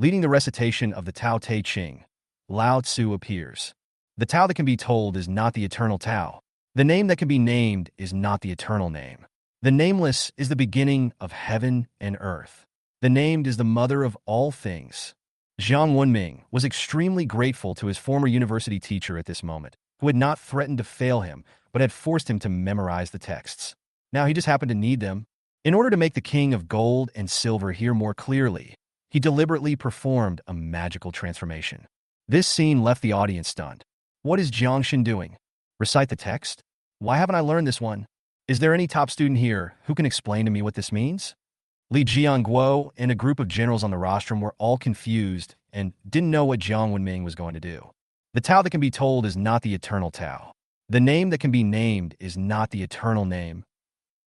Leading the recitation of the Tao Te Ching, Lao Tzu appears. The Tao that can be told is not the eternal Tao. The name that can be named is not the eternal name. The nameless is the beginning of heaven and earth. The named is the mother of all things. Jiang Wenming was extremely grateful to his former university teacher at this moment, who had not threatened to fail him, but had forced him to memorize the texts. Now he just happened to need them. In order to make the King of Gold and Silver hear more clearly, he deliberately performed a magical transformation. This scene left the audience stunned. What is Jiangshan doing? Recite the text? Why haven't I learned this one? Is there any top student here who can explain to me what this means? Li Jianguo and a group of generals on the rostrum were all confused and didn't know what Jiang Wenming was going to do. The Tao that can be told is not the eternal Tao. The name that can be named is not the eternal name.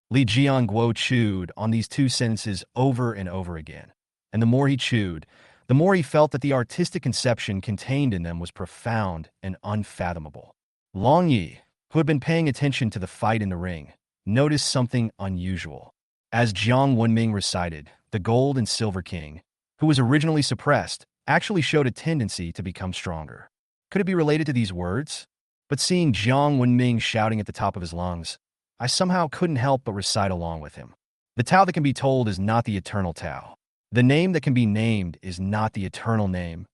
Li Jianguo chewed on these 2 sentences over and over again, and the more he chewed, the more he felt that the artistic conception contained in them was profound and unfathomable. Long Yi, who had been paying attention to the fight in the ring, noticed something unusual. As Jiang Wenming recited, the Gold and Silver King, who was originally suppressed, actually showed a tendency to become stronger. Could it be related to these words? But seeing Jiang Wenming shouting at the top of his lungs, I somehow couldn't help but recite along with him. The Tao that can be told is not the eternal Tao. The name that can be named is not the eternal name.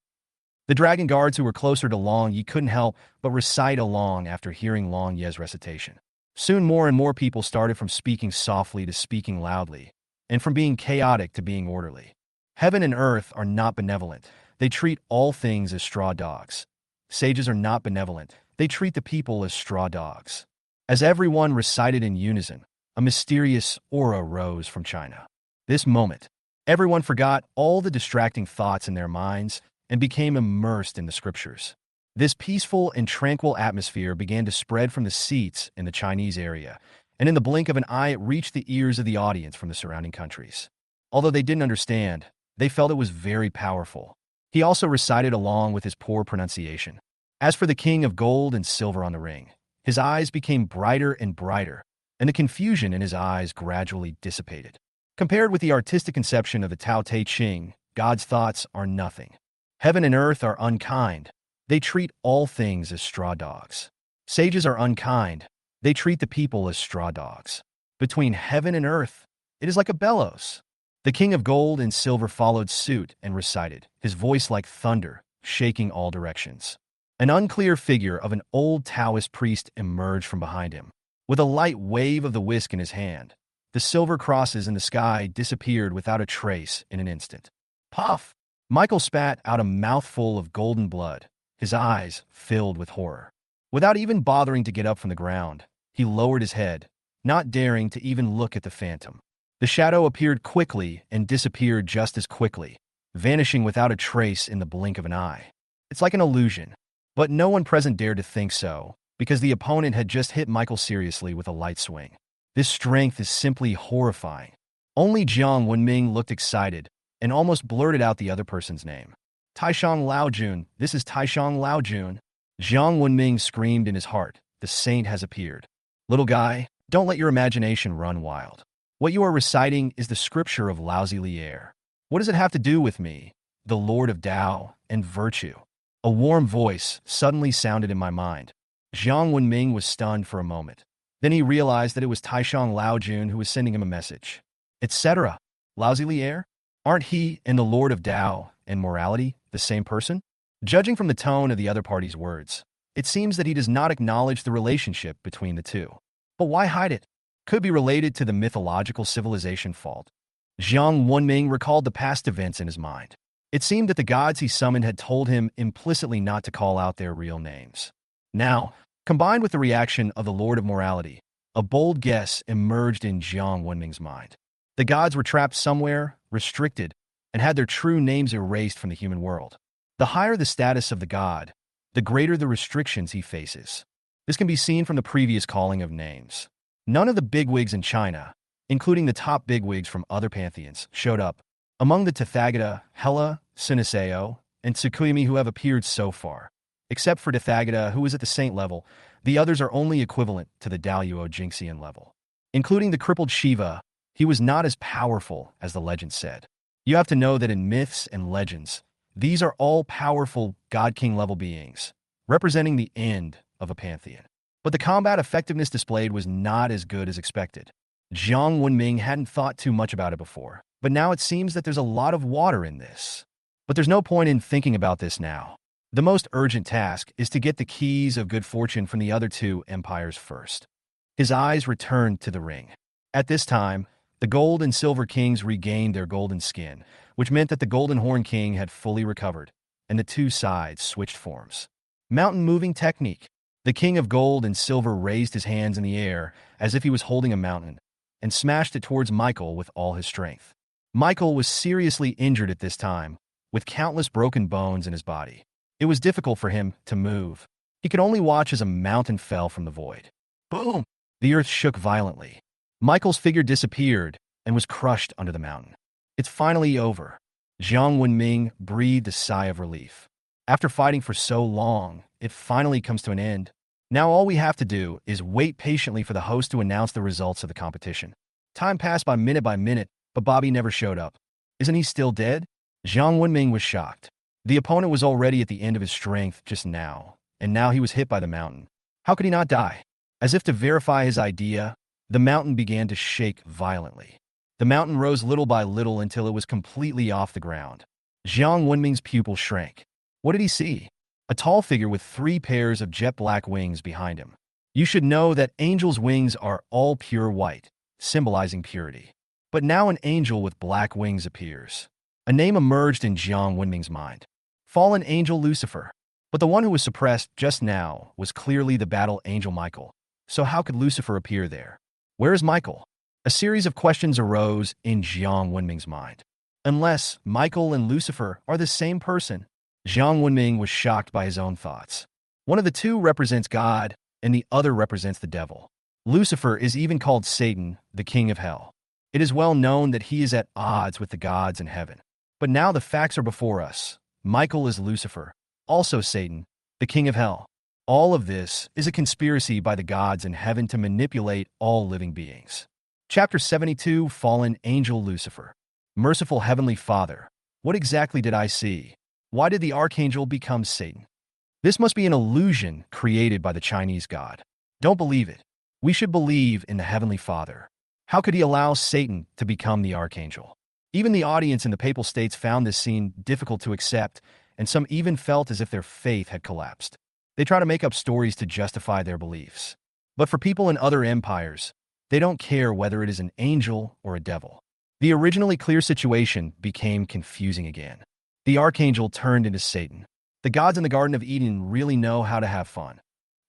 The dragon guards who were closer to Long Yi couldn't help but recite along after hearing Long Ye's recitation. Soon more and more people started from speaking softly to speaking loudly, and from being chaotic to being orderly. Heaven and earth are not benevolent. They treat all things as straw dogs. Sages are not benevolent. They treat the people as straw dogs. As everyone recited in unison, a mysterious aura rose from China. This moment, everyone forgot all the distracting thoughts in their minds and became immersed in the scriptures. This peaceful and tranquil atmosphere began to spread from the seats in the Chinese area, and in the blink of an eye it reached the ears of the audience from the surrounding countries. Although they didn't understand, they felt it was very powerful. He also recited along with his poor pronunciation. As for the king of gold and silver on the ring, his eyes became brighter and brighter, and the confusion in his eyes gradually dissipated. Compared with the artistic conception of the Tao Te Ching, God's thoughts are nothing. Heaven and earth are unkind. They treat all things as straw dogs. Sages are unkind. They treat the people as straw dogs. Between heaven and earth, it is like a bellows. The king of gold and silver followed suit and recited, his voice like thunder, shaking all directions. An unclear figure of an old Taoist priest emerged from behind him. With a light wave of the whisk in his hand, the silver crosses in the sky disappeared without a trace in an instant. Puff! Michael spat out a mouthful of golden blood, his eyes filled with horror. Without even bothering to get up from the ground, he lowered his head, not daring to even look at the phantom. The shadow appeared quickly and disappeared just as quickly, vanishing without a trace in the blink of an eye. It's like an illusion. But no one present dared to think so, because the opponent had just hit Michael seriously with a light swing. This strength is simply horrifying. Only Jiang Wenming looked excited and almost blurted out the other person's name. Taishang Laojun, this is Taishang Laojun. Jiang Wenming screamed in his heart, the saint has appeared. Little guy, don't let your imagination run wild. What you are reciting is the scripture of Laozi Lier. What does it have to do with me, the Lord of Tao and virtue? A warm voice suddenly sounded in my mind. Jiang Wenming was stunned for a moment. Then he realized that it was Taishang Laojun who was sending him a message. Etc. Laozi Lier? Aren't he and the Lord of Tao and morality the same person? Judging from the tone of the other party's words, it seems that he does not acknowledge the relationship between the two. But why hide it? Could be related to the mythological civilization fault. Jiang Wenming recalled the past events in his mind. It seemed that the gods he summoned had told him implicitly not to call out their real names. Now, combined with the reaction of the Lord of Morality, a bold guess emerged in Jiang Wenming's mind. The gods were trapped somewhere, restricted, and had their true names erased from the human world. The higher the status of the god, the greater the restrictions he faces. This can be seen from the previous calling of names. None of the bigwigs in China, including the top bigwigs from other pantheons, showed up. Among the Tathagata, Hela, Siniseo, and Tsukuyami who have appeared so far, except for Tathagata who is at the saint level, the others are only equivalent to the Daoyuo Jingxian level. Including the crippled Shiva, he was not as powerful as the legend said. You have to know that in myths and legends, these are all powerful God-King level beings, representing the end of a pantheon. But the combat effectiveness displayed was not as good as expected. Jiang Wenming hadn't thought too much about it before, but now it seems that there's a lot of water in this. But there's no point in thinking about this now. The most urgent task is to get the keys of good fortune from the other two empires first. His eyes returned to the ring. At this time, the gold and silver kings regained their golden skin, which meant that the golden horn king had fully recovered, and the two sides switched forms. Mountain moving technique. The king of gold and silver raised his hands in the air as if he was holding a mountain, and smashed it towards Michael with all his strength. Michael was seriously injured at this time, with countless broken bones in his body. It was difficult for him to move. He could only watch as a mountain fell from the void. Boom! The earth shook violently. Michael's figure disappeared and was crushed under the mountain. It's finally over. Jiang Wenming breathed a sigh of relief. After fighting for so long, it finally comes to an end. Now all we have to do is wait patiently for the host to announce the results of the competition. Time passed by minute, but Bobby never showed up. Isn't he still dead? Jiang Wenming was shocked. The opponent was already at the end of his strength just now, and now he was hit by the mountain. How could he not die? As if to verify his idea, the mountain began to shake violently. The mountain rose little by little until it was completely off the ground. Jiang Wenming's pupil shrank. What did he see? A tall figure with 3 pairs of jet black wings behind him. You should know that angels' wings are all pure white, symbolizing purity. But now an angel with black wings appears. A name emerged in Jiang Wenming's mind. Fallen angel Lucifer. But the one who was suppressed just now was clearly the battle angel Michael. So how could Lucifer appear there? Where is Michael? A series of questions arose in Jiang Wenming's mind. Unless Michael and Lucifer are the same person, Jiang Wenming was shocked by his own thoughts. One of the two represents God, and the other represents the devil. Lucifer is even called Satan, the king of hell. It is well known that he is at odds with the gods in heaven. But now the facts are before us. Michael is Lucifer, also Satan, the king of hell. All of this is a conspiracy by the gods in heaven to manipulate all living beings. Chapter 72, Fallen Angel Lucifer. Merciful Heavenly Father, what exactly did I see? Why did the archangel become Satan? This must be an illusion created by the Chinese god. Don't believe it. We should believe in the Heavenly Father. How could he allow Satan to become the archangel? Even the audience in the Papal States found this scene difficult to accept, and some even felt as if their faith had collapsed. They try to make up stories to justify their beliefs. But for people in other empires, they don't care whether it is an angel or a devil. The originally clear situation became confusing again. The archangel turned into Satan. The gods in the Garden of Eden really know how to have fun.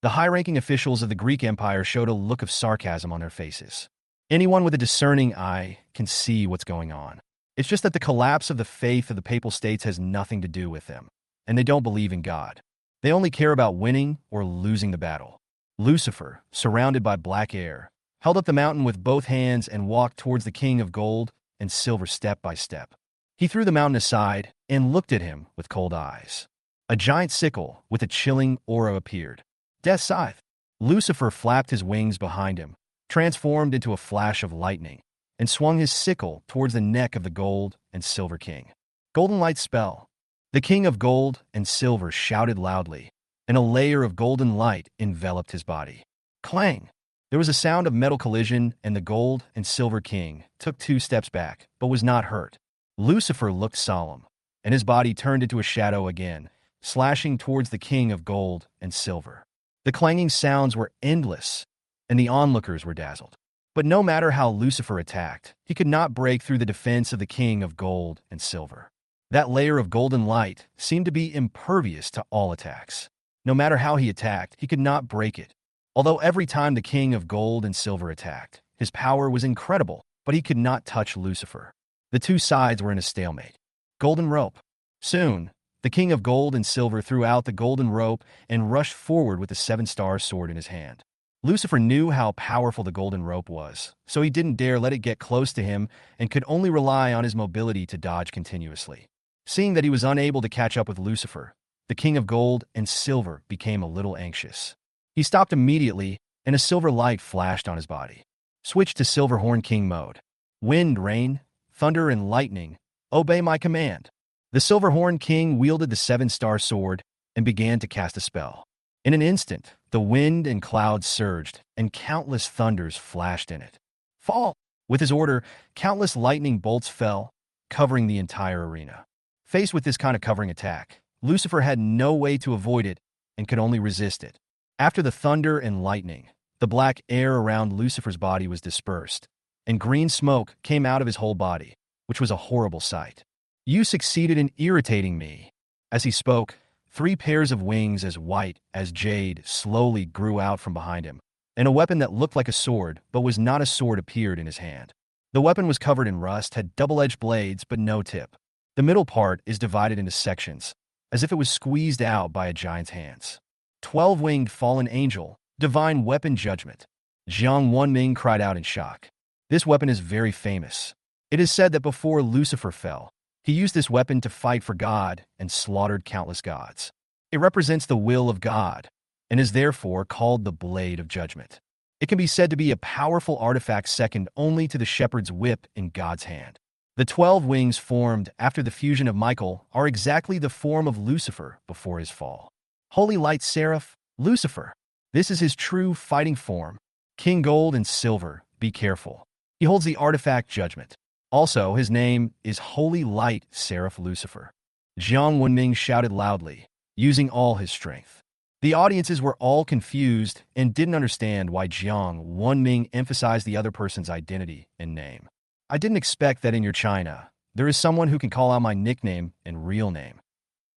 The high-ranking officials of the Greek Empire showed a look of sarcasm on their faces. Anyone with a discerning eye can see what's going on. It's just that the collapse of the faith of the Papal States has nothing to do with them, and they don't believe in God. They only care about winning or losing the battle. Lucifer, surrounded by black air, held up the mountain with both hands and walked towards the king of gold and silver step by step. He threw the mountain aside and looked at him with cold eyes. A giant sickle with a chilling aura appeared. Death's scythe. Lucifer flapped his wings behind him, transformed into a flash of lightning, and swung his sickle towards the neck of the gold and silver king. Golden light spell. The king of gold and silver shouted loudly, and a layer of golden light enveloped his body. Clang! There was a sound of metal collision, and the gold and silver king took 2 steps back, but was not hurt. Lucifer looked solemn, and his body turned into a shadow again, slashing towards the king of gold and silver. The clanging sounds were endless, and the onlookers were dazzled. But no matter how Lucifer attacked, he could not break through the defense of the king of gold and silver. That layer of golden light seemed to be impervious to all attacks. No matter how he attacked, he could not break it. Although every time the king of gold and silver attacked, his power was incredible, but he could not touch Lucifer. The two sides were in a stalemate. Golden rope. Soon, the king of gold and silver threw out the golden rope and rushed forward with the 7-star sword in his hand. Lucifer knew how powerful the golden rope was, so he didn't dare let it get close to him and could only rely on his mobility to dodge continuously. Seeing that he was unable to catch up with Lucifer, the king of gold and silver became a little anxious. He stopped immediately, and a silver light flashed on his body. Switch to Silver Horn King mode. Wind, rain, thunder, and lightning, obey my command. The Silver Horn King wielded the 7-star sword and began to cast a spell. In an instant, the wind and clouds surged, and countless thunders flashed in it. Fall! With his order, countless lightning bolts fell, covering the entire arena. Faced with this kind of covering attack, Lucifer had no way to avoid it and could only resist it. After the thunder and lightning, the black air around Lucifer's body was dispersed, and green smoke came out of his whole body, which was a horrible sight. You succeeded in irritating me. As he spoke, 3 pairs of wings as white as jade slowly grew out from behind him, and a weapon that looked like a sword but was not a sword appeared in his hand. The weapon was covered in rust, had double-edged blades but no tip. The middle part is divided into sections, as if it was squeezed out by a giant's hands. 12-winged fallen angel, divine weapon judgment. Jiang Wenming cried out in shock. This weapon is very famous. It is said that before Lucifer fell, he used this weapon to fight for God and slaughtered countless gods. It represents the will of God and is therefore called the Blade of Judgment. It can be said to be a powerful artifact second only to the shepherd's whip in God's hand. The 12 wings formed after the fusion of Michael are exactly the form of Lucifer before his fall. Holy Light Seraph, Lucifer. This is his true fighting form. King Gold and Silver, be careful. He holds the artifact Judgment. Also, his name is Holy Light Seraph Lucifer. Jiang Wenming shouted loudly, using all his strength. The audiences were all confused and didn't understand why Jiang Wenming emphasized the other person's identity and name. I didn't expect that in your China, there is someone who can call out my nickname and real name.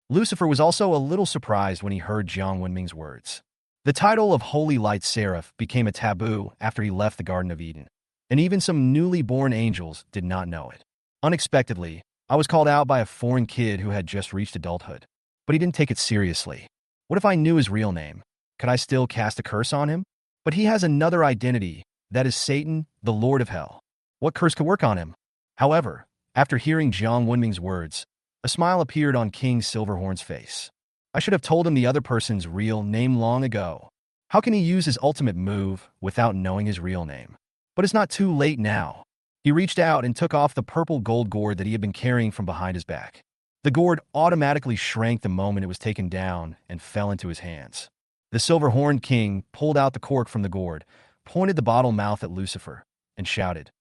Lucifer was also a little surprised when he heard Jiang Wenming's words. The title of Holy Light Seraph became a taboo after he left the Garden of Eden, and even some newly born angels did not know it. Unexpectedly, I was called out by a foreign kid who had just reached adulthood, but he didn't take it seriously. What if I knew his real name? Could I still cast a curse on him? But he has another identity, that is Satan, the Lord of Hell. What curse could work on him? However, after hearing Jiang Wenming's words, a smile appeared on King Silverhorn's face. I should have told him the other person's real name long ago. How can he use his ultimate move without knowing his real name? But it's not too late now. He reached out and took off the purple gold gourd that he had been carrying from behind his back. The gourd automatically shrank the moment it was taken down and fell into his hands. The Silver-Horned King pulled out the cork from the gourd, pointed the bottle mouth at Lucifer, and shouted,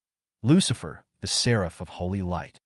"Lucifer, the Seraph of Holy Light."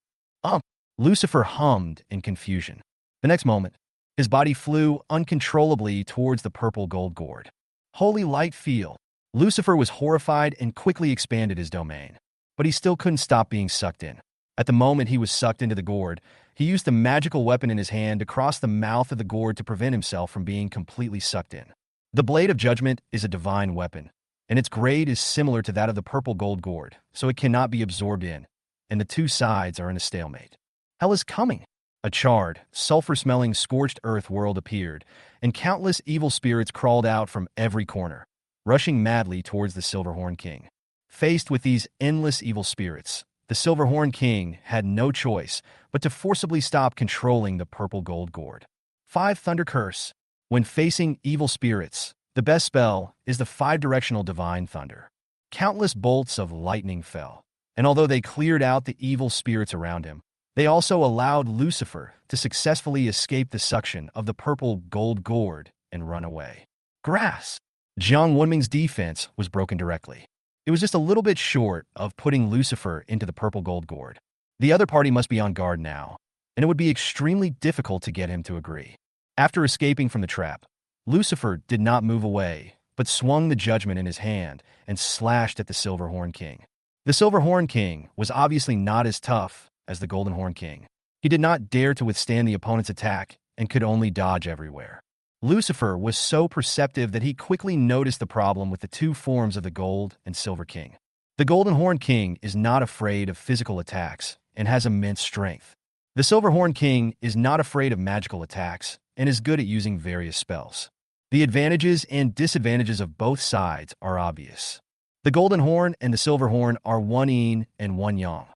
Lucifer hummed in confusion. The next moment, his body flew uncontrollably towards the purple gold gourd. Holy light feel. Lucifer was horrified and quickly expanded his domain. But he still couldn't stop being sucked in. At the moment he was sucked into the gourd, he used the magical weapon in his hand to cross the mouth of the gourd to prevent himself from being completely sucked in. The Blade of Judgment is a divine weapon, and its grade is similar to that of the purple gold gourd, so it cannot be absorbed in, and the two sides are in a stalemate. Hell is coming. A charred, sulfur-smelling, scorched earth world appeared, and countless evil spirits crawled out from every corner, rushing madly towards the Silver-Horned King. Faced with these endless evil spirits, the Silver-Horned King had no choice but to forcibly stop controlling the purple gold gourd. 5 Thunder Curse. When facing evil spirits, the best spell is the 5-directional divine thunder. Countless bolts of lightning fell, and although they cleared out the evil spirits around him, they also allowed Lucifer to successfully escape the suction of the purple gold gourd and run away. Grass. Jiang Wenming's defense was broken directly. It was just a little bit short of putting Lucifer into the purple gold gourd. The other party must be on guard now, and it would be extremely difficult to get him to agree. After escaping from the trap, Lucifer did not move away, but swung the judgment in his hand and slashed at the Silver-Horned King. The Silver-Horned King was obviously not as tough as the Golden-Horned King. He did not dare to withstand the opponent's attack and could only dodge everywhere. Lucifer was so perceptive that he quickly noticed the problem with the two forms of the Gold and Silver King. The Golden-Horned King is not afraid of physical attacks and has immense strength. The Silver-Horned King is not afraid of magical attacks and is good at using various spells. The advantages and disadvantages of both sides are obvious. The Golden Horn and the Silver Horn are one yin and one yang.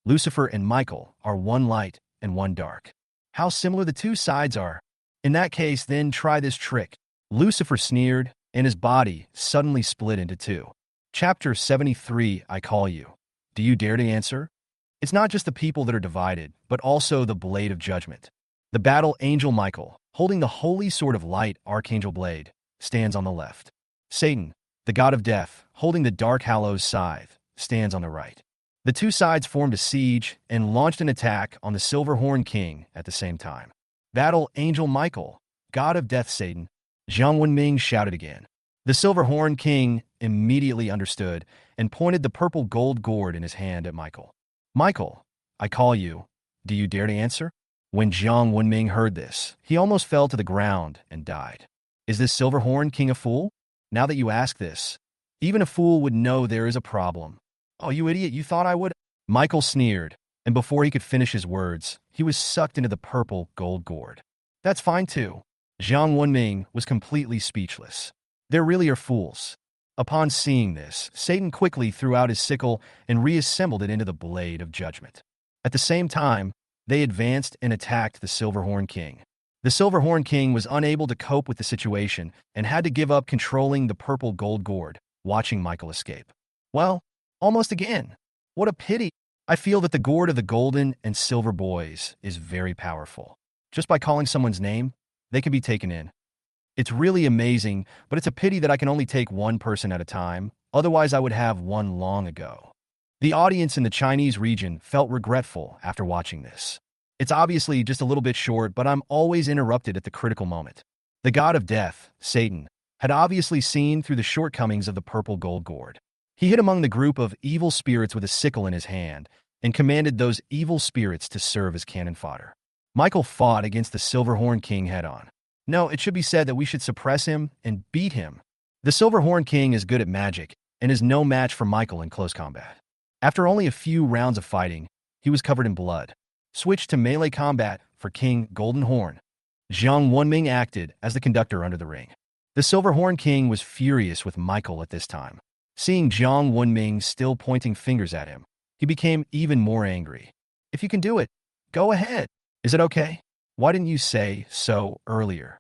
Lucifer and Michael are one light and one dark. How similar the two sides are. In that case, then try this trick. Lucifer sneered, and his body suddenly split into two. Chapter 73, I Call You. Do you dare to answer? It's not just the people that are divided, but also the Blade of Judgment. The battle angel Michael, holding the holy sword of light Archangel Blade, stands on the left. Satan, the god of death, holding the dark Hallows scythe, stands on the right. The two sides formed a siege and launched an attack on the Silver-Horned King at the same time. Battle Angel Michael, god of death Satan, Jiang Wenming shouted again. The Silver-Horned King immediately understood and pointed the purple gold gourd in his hand at Michael. Michael, I call you. Do you dare to answer? When Jiang Wenming heard this, he almost fell to the ground and died. Is this Silver-Horned King a fool? Now that you ask this, even a fool would know there is a problem. Oh, you idiot, you thought I would? Michael sneered, and before he could finish his words, he was sucked into the purple gold gourd. That's fine too. Jiang Wenming was completely speechless. There really are fools. Upon seeing this, Satan quickly threw out his sickle and reassembled it into the Blade of Judgment. At the same time, they advanced and attacked the Silver-Horned King. The Silver-Horned King was unable to cope with the situation and had to give up controlling the purple gold gourd, watching Michael escape. Well, almost again. What a pity. I feel that the gourd of the golden and silver boys is very powerful. Just by calling someone's name, they can be taken in. It's really amazing, but it's a pity that I can only take one person at a time, otherwise I would have one long ago. The audience in the Chinese region felt regretful after watching this. It's obviously just a little bit short, but I'm always interrupted at the critical moment. The god of death, Satan, had obviously seen through the shortcomings of the purple gold gourd. He hid among the group of evil spirits with a sickle in his hand and commanded those evil spirits to serve as cannon fodder. Michael fought against the Silverhorn King head-on. No, it should be said that we should suppress him and beat him. The Silverhorn King is good at magic and is no match for Michael in close combat. After only a few rounds of fighting, he was covered in blood. Switched to melee combat for King Golden Horn. Jiang Wenming acted as the conductor under the ring. The Silverhorn King was furious with Michael at this time. Seeing Jiang Wenming still pointing fingers at him, he became even more angry. If you can do it, go ahead. Is it okay? Why didn't you say so earlier?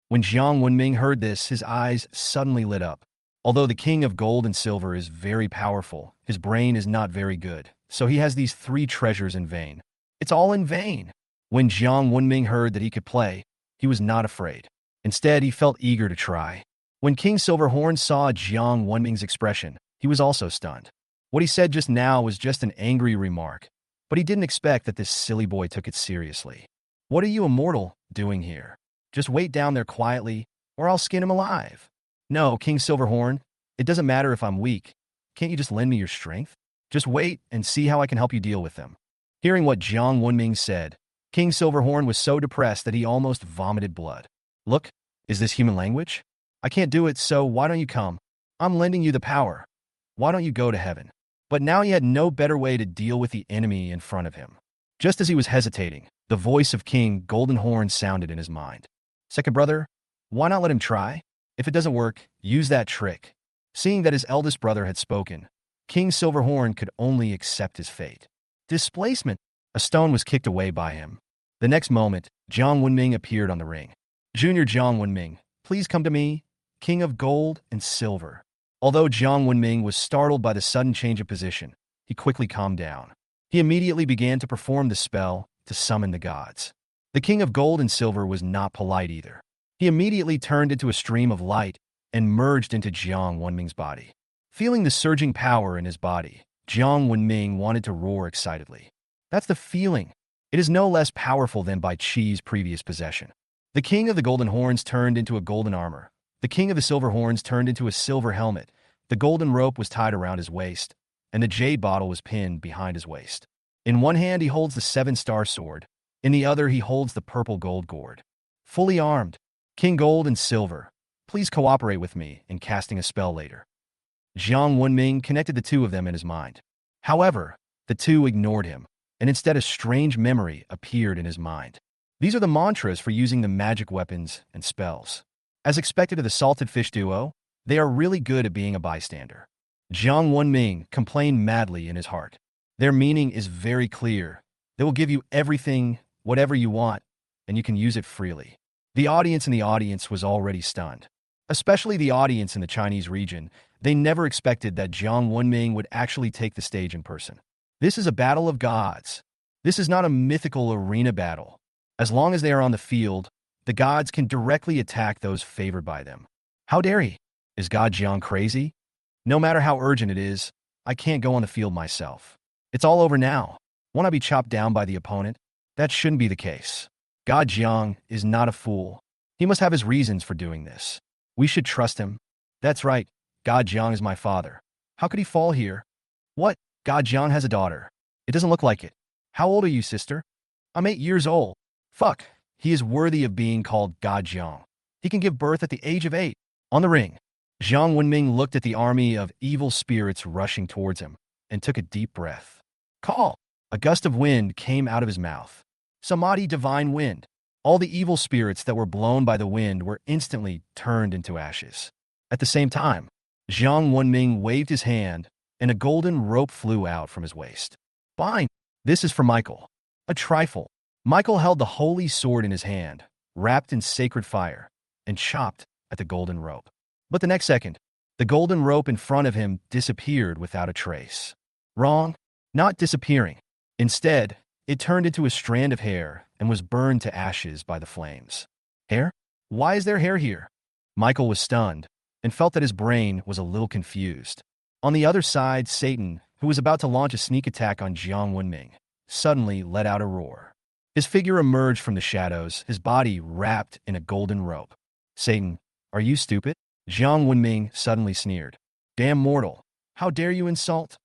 When Jiang Wenming heard this, his eyes suddenly lit up. Although the King of Gold and Silver is very powerful, his brain is not very good, so he has these 3 treasures in vain. It's all in vain. When Jiang Wenming heard that he could play, he was not afraid. Instead, he felt eager to try. When King Silverhorn saw Jiang Wenming's expression, he was also stunned. What he said just now was just an angry remark, but he didn't expect that this silly boy took it seriously. What are you immortal doing here? Just wait down there quietly, or I'll skin him alive. No, King Silverhorn, it doesn't matter if I'm weak. Can't you just lend me your strength? Just wait and see how I can help you deal with them. Hearing what Jiang Wenming said, King Silverhorn was so depressed that he almost vomited blood. Look, is this human language? I can't do it, so why don't you come? I'm lending you the power. Why don't you go to heaven? But now he had no better way to deal with the enemy in front of him. Just as he was hesitating, the voice of King Golden Horn sounded in his mind. Second brother, why not let him try? If it doesn't work, use that trick. Seeing that his eldest brother had spoken, King Silverhorn could only accept his fate. Displacement. A stone was kicked away by him. The next moment, Jiang Wenming appeared on the ring. Junior Jiang Wenming, please come to me, King of Gold and Silver. Although Jiang Wenming was startled by the sudden change of position, he quickly calmed down. He immediately began to perform the spell to summon the gods. The King of Gold and Silver was not polite either. He immediately turned into a stream of light and merged into Jiang Wenming's body. Feeling the surging power in his body, Jiang Wenming wanted to roar excitedly. That's the feeling. It is no less powerful than Bai Qi's previous possession. The King of the Golden Horns turned into a golden armor. The King of the Silver Horns turned into a silver helmet. The golden rope was tied around his waist, and the jade bottle was pinned behind his waist. In one hand he holds the 7-star sword. In the other he holds the purple gold gourd. Fully armed, King Gold and Silver, please cooperate with me in casting a spell later. Jiang Wenming connected the two of them in his mind. However, the two ignored him, and instead a strange memory appeared in his mind. These are the mantras for using the magic weapons and spells. As expected of the Salted Fish duo, they are really good at being a bystander. Jiang Wenming complained madly in his heart. Their meaning is very clear. They will give you everything, whatever you want, and you can use it freely. The audience was already stunned. Especially the audience in the Chinese region, they never expected that Jiang Wenming would actually take the stage in person. This is a battle of gods. This is not a mythical arena battle. As long as they are on the field, the gods can directly attack those favored by them. How dare he? Is God Jiang crazy? No matter how urgent it is, I can't go on the field myself. It's all over now. Won't I be chopped down by the opponent? That shouldn't be the case. God Jiang is not a fool. He must have his reasons for doing this. We should trust him. That's right. God Jiang is my father. How could he fall here? What? God Jiang has a daughter. It doesn't look like it. How old are you, sister? I'm 8 years old. Fuck. He is worthy of being called God Jiang. He can give birth at the age of 8. On the ring, Jiang Wenming looked at the army of evil spirits rushing towards him and took a deep breath. Call! A gust of wind came out of his mouth. Samadhi divine wind. All the evil spirits that were blown by the wind were instantly turned into ashes. At the same time, Jiang Wenming waved his hand, and a golden rope flew out from his waist. Fine. This is for Michael. A trifle. Michael held the holy sword in his hand, wrapped in sacred fire, and chopped at the golden rope. But the next second, the golden rope in front of him disappeared without a trace. Wrong. Not disappearing. Instead, it turned into a strand of hair and was burned to ashes by the flames. Hair? Why is there hair here? Michael was stunned and felt that his brain was a little confused. On the other side, Satan, who was about to launch a sneak attack on Jiang Wenming, suddenly let out a roar. His figure emerged from the shadows, his body wrapped in a golden rope. Satan, are you stupid? Jiang Wenming suddenly sneered. Damn mortal, how dare you insult?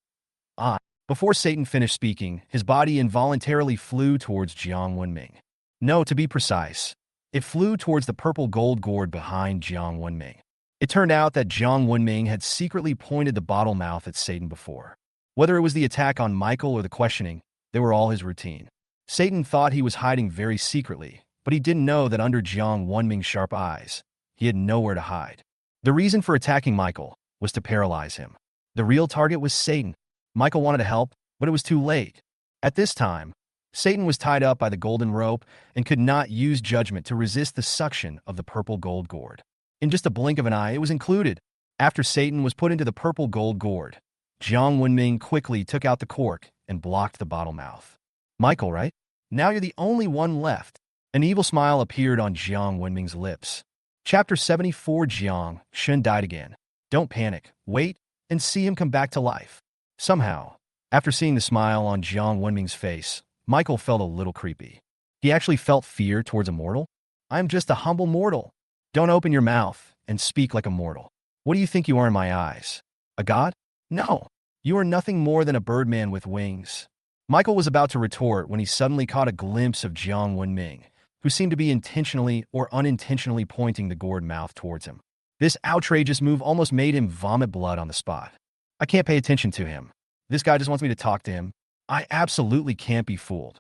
Ah. Before Satan finished speaking, his body involuntarily flew towards Jiang Wenming. No, to be precise, it flew towards the purple gold gourd behind Jiang Wenming. It turned out that Jiang Wenming had secretly pointed the bottle mouth at Satan before. Whether it was the attack on Michael or the questioning, they were all his routine. Satan thought he was hiding very secretly, but he didn't know that under Jiang Wenming's sharp eyes, he had nowhere to hide. The reason for attacking Michael was to paralyze him. The real target was Satan. Michael wanted to help, but it was too late. At this time, Satan was tied up by the golden rope and could not use judgment to resist the suction of the purple gold gourd. In just a blink of an eye, it was included. After Satan was put into the purple gold gourd, Jiang Wenming quickly took out the cork and blocked the bottle mouth. Michael, right? Now you're the only one left. An evil smile appeared on Jiang Wenming's lips. Chapter 74. Jiang Shen died again. Don't panic. Wait and see him come back to life. Somehow, after seeing the smile on Jiang Wenming's face, Michael felt a little creepy. He actually felt fear towards a mortal. I'm just a humble mortal. Don't open your mouth and speak like a mortal. What do you think you are in my eyes? A god? No. You are nothing more than a birdman with wings. Michael was about to retort when he suddenly caught a glimpse of Jiang Wenming, who seemed to be intentionally or unintentionally pointing the gourd mouth towards him. This outrageous move almost made him vomit blood on the spot. I can't pay attention to him. This guy just wants me to talk to him. I absolutely can't be fooled.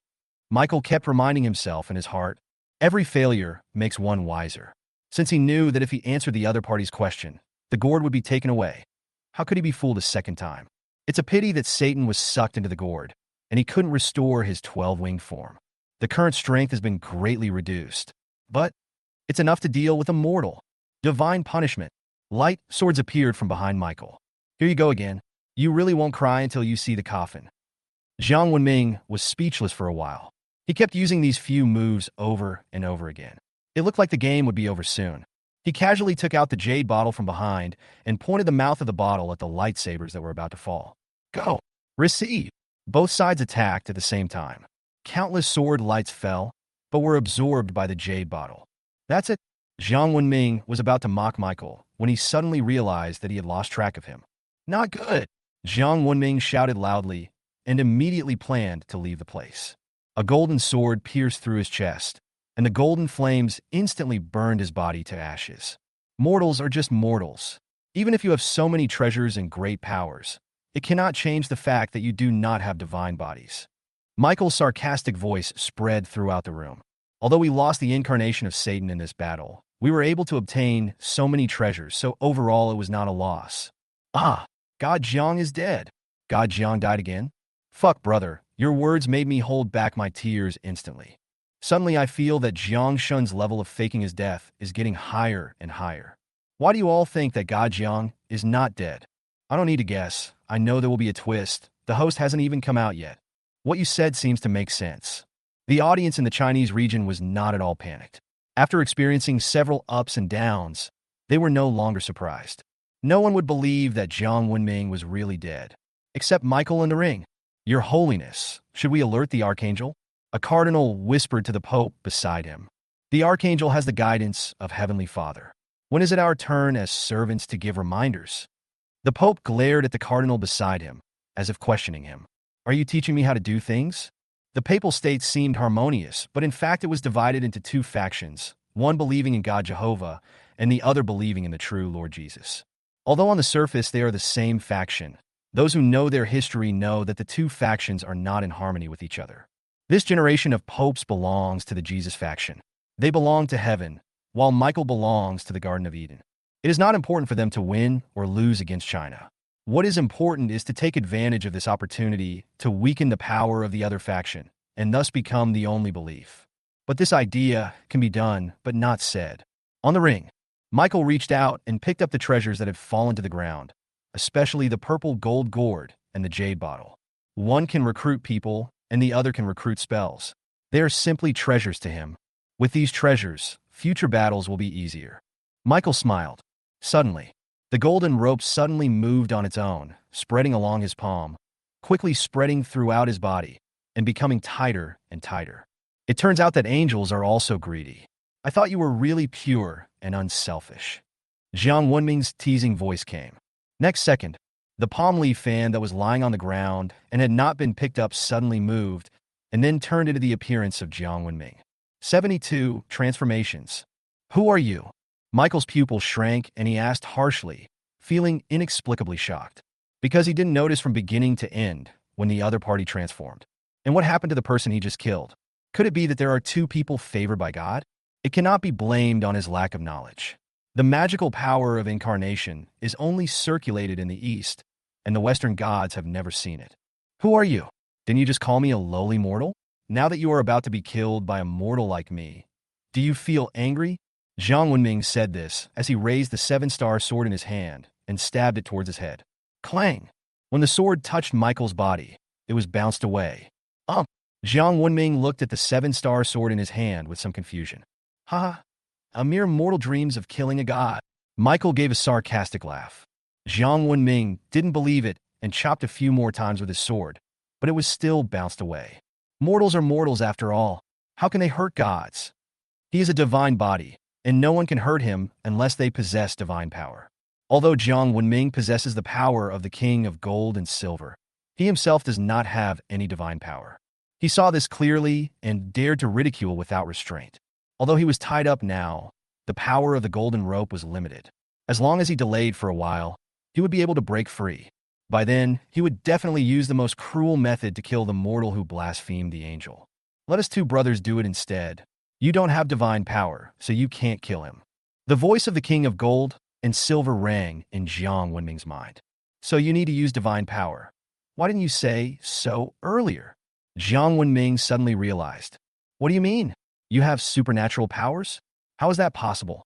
Michael kept reminding himself in his heart, every failure makes one wiser. Since he knew that if he answered the other party's question, the gourd would be taken away, how could he be fooled a second time? It's a pity that Satan was sucked into the gourd, and he couldn't restore his 12-winged form. The current strength has been greatly reduced, but it's enough to deal with a mortal. Divine punishment. Light swords appeared from behind Michael. Here you go again. You really won't cry until you see the coffin. Jiang Wenming was speechless for a while. He kept using these few moves over and over again. It looked like the game would be over soon. He casually took out the jade bottle from behind and pointed the mouth of the bottle at the lightsabers that were about to fall. Go! Receive! Both sides attacked at the same time. Countless sword lights fell, but were absorbed by the jade bottle. That's it. Jiang Wenming was about to mock Michael when he suddenly realized that he had lost track of him. Not good! Jiang Wenming shouted loudly and immediately planned to leave the place. A golden sword pierced through his chest, and the golden flames instantly burned his body to ashes. Mortals are just mortals. Even if you have so many treasures and great powers, it cannot change the fact that you do not have divine bodies. Michael's sarcastic voice spread throughout the room. Although we lost the incarnation of Satan in this battle, we were able to obtain so many treasures, so overall it was not a loss. Ah, God Jiang is dead. God Jiang died again? Fuck, brother, your words made me hold back my tears instantly. Suddenly I feel that Jiang Shun's level of faking his death is getting higher and higher. Why do you all think that God Jiang is not dead? I don't need to guess. I know there will be a twist. The host hasn't even come out yet. What you said seems to make sense. The audience in the Chinese region was not at all panicked. After experiencing several ups and downs, they were no longer surprised. No one would believe that Jiang Wenming was really dead, except Michael in the ring. Your Holiness, should we alert the Archangel? A cardinal whispered to the Pope beside him. The Archangel has the guidance of Heavenly Father. When is it our turn as servants to give reminders? The Pope glared at the cardinal beside him, as if questioning him. Are you teaching me how to do things? The papal state seemed harmonious, but in fact it was divided into two factions, one believing in God Jehovah, and the other believing in the true Lord Jesus. Although on the surface they are the same faction, those who know their history know that the two factions are not in harmony with each other. This generation of popes belongs to the Jesus faction. They belong to heaven, while Michael belongs to the Garden of Eden. It is not important for them to win or lose against China. What is important is to take advantage of this opportunity to weaken the power of the other faction, and thus become the only belief. But this idea can be done, but not said. On the ring, Michael reached out and picked up the treasures that had fallen to the ground, especially the purple gold gourd and the jade bottle. One can recruit people, and the other can recruit spells. They are simply treasures to him. With these treasures, future battles will be easier. Michael smiled. Suddenly, the golden rope suddenly moved on its own, spreading along his palm, quickly spreading throughout his body, and becoming tighter and tighter. It turns out that angels are also greedy. I thought you were really pure and unselfish. Jiang Wenming's teasing voice came. Next second, the palm leaf fan that was lying on the ground and had not been picked up suddenly moved and then turned into the appearance of Jiang Wenming. 72 transformations. Who are you? Michael's pupil shrank and he asked harshly, feeling inexplicably shocked. Because he didn't notice from beginning to end when the other party transformed. And what happened to the person he just killed? Could it be that there are two people favored by God? It cannot be blamed on his lack of knowledge. The magical power of incarnation is only circulated in the East, and the Western gods have never seen it. Who are you? Didn't you just call me a lowly mortal? Now that you are about to be killed by a mortal like me, do you feel angry? Jiang Wenming said this as he raised the seven-star sword in his hand and stabbed it towards his head. Clang! When the sword touched Michael's body, it was bounced away. Jiang Wenming looked at the seven-star sword in his hand with some confusion. Ha! A mere mortal dreams of killing a god. Michael gave a sarcastic laugh. Jiang Wenming didn't believe it and chopped a few more times with his sword, but it was still bounced away. Mortals are mortals after all. How can they hurt gods? He is a divine body, and no one can hurt him unless they possess divine power. Although Jiang Wenming possesses the power of the king of gold and silver, he himself does not have any divine power. He saw this clearly and dared to ridicule without restraint. Although he was tied up now, the power of the golden rope was limited. As long as he delayed for a while, he would be able to break free. By then, he would definitely use the most cruel method to kill the mortal who blasphemed the angel. Let us two brothers do it instead. You don't have divine power, so you can't kill him. The voice of the king of gold and silver rang in Jiang Wenming's mind. So you need to use divine power. Why didn't you say so earlier? Jiang Wenming suddenly realized. What do you mean? You have supernatural powers? How is that possible?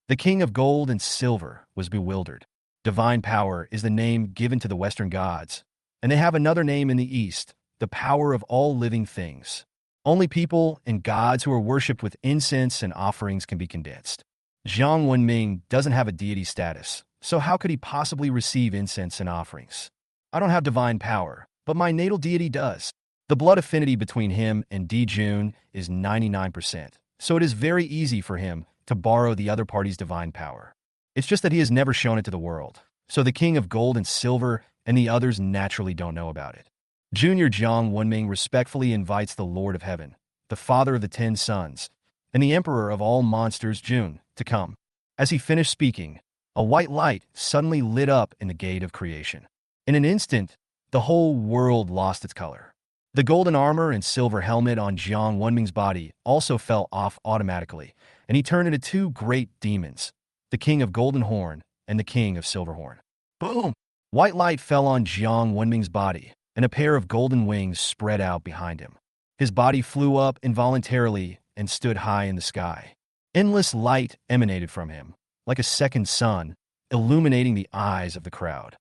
The king of gold and silver was bewildered. Divine power is the name given to the Western gods, and they have another name in the East, the power of all living things. Only people and gods who are worshipped with incense and offerings can be condensed. Jiang Wenming doesn't have a deity status, so how could he possibly receive incense and offerings? I don't have divine power, but my natal deity does. The blood affinity between him and Dijun is 99%, so it is very easy for him to borrow the other party's divine power. It's just that he has never shown it to the world, so the king of gold and silver and the others naturally don't know about it. Junior Jiang Wenming respectfully invites the Lord of Heaven, the father of the 10 sons, and the emperor of all monsters, Jun, to come. As he finished speaking, a white light suddenly lit up in the gate of creation. In an instant, the whole world lost its color. The golden armor and silver helmet on Jiang Wenming's body also fell off automatically, and he turned into two great demons, the king of golden horn and the king of silver horn. Boom! White light fell on Jiang Wenming's body, and a pair of golden wings spread out behind him. His body flew up involuntarily and stood high in the sky. Endless light emanated from him, like a second sun, illuminating the eyes of the crowd.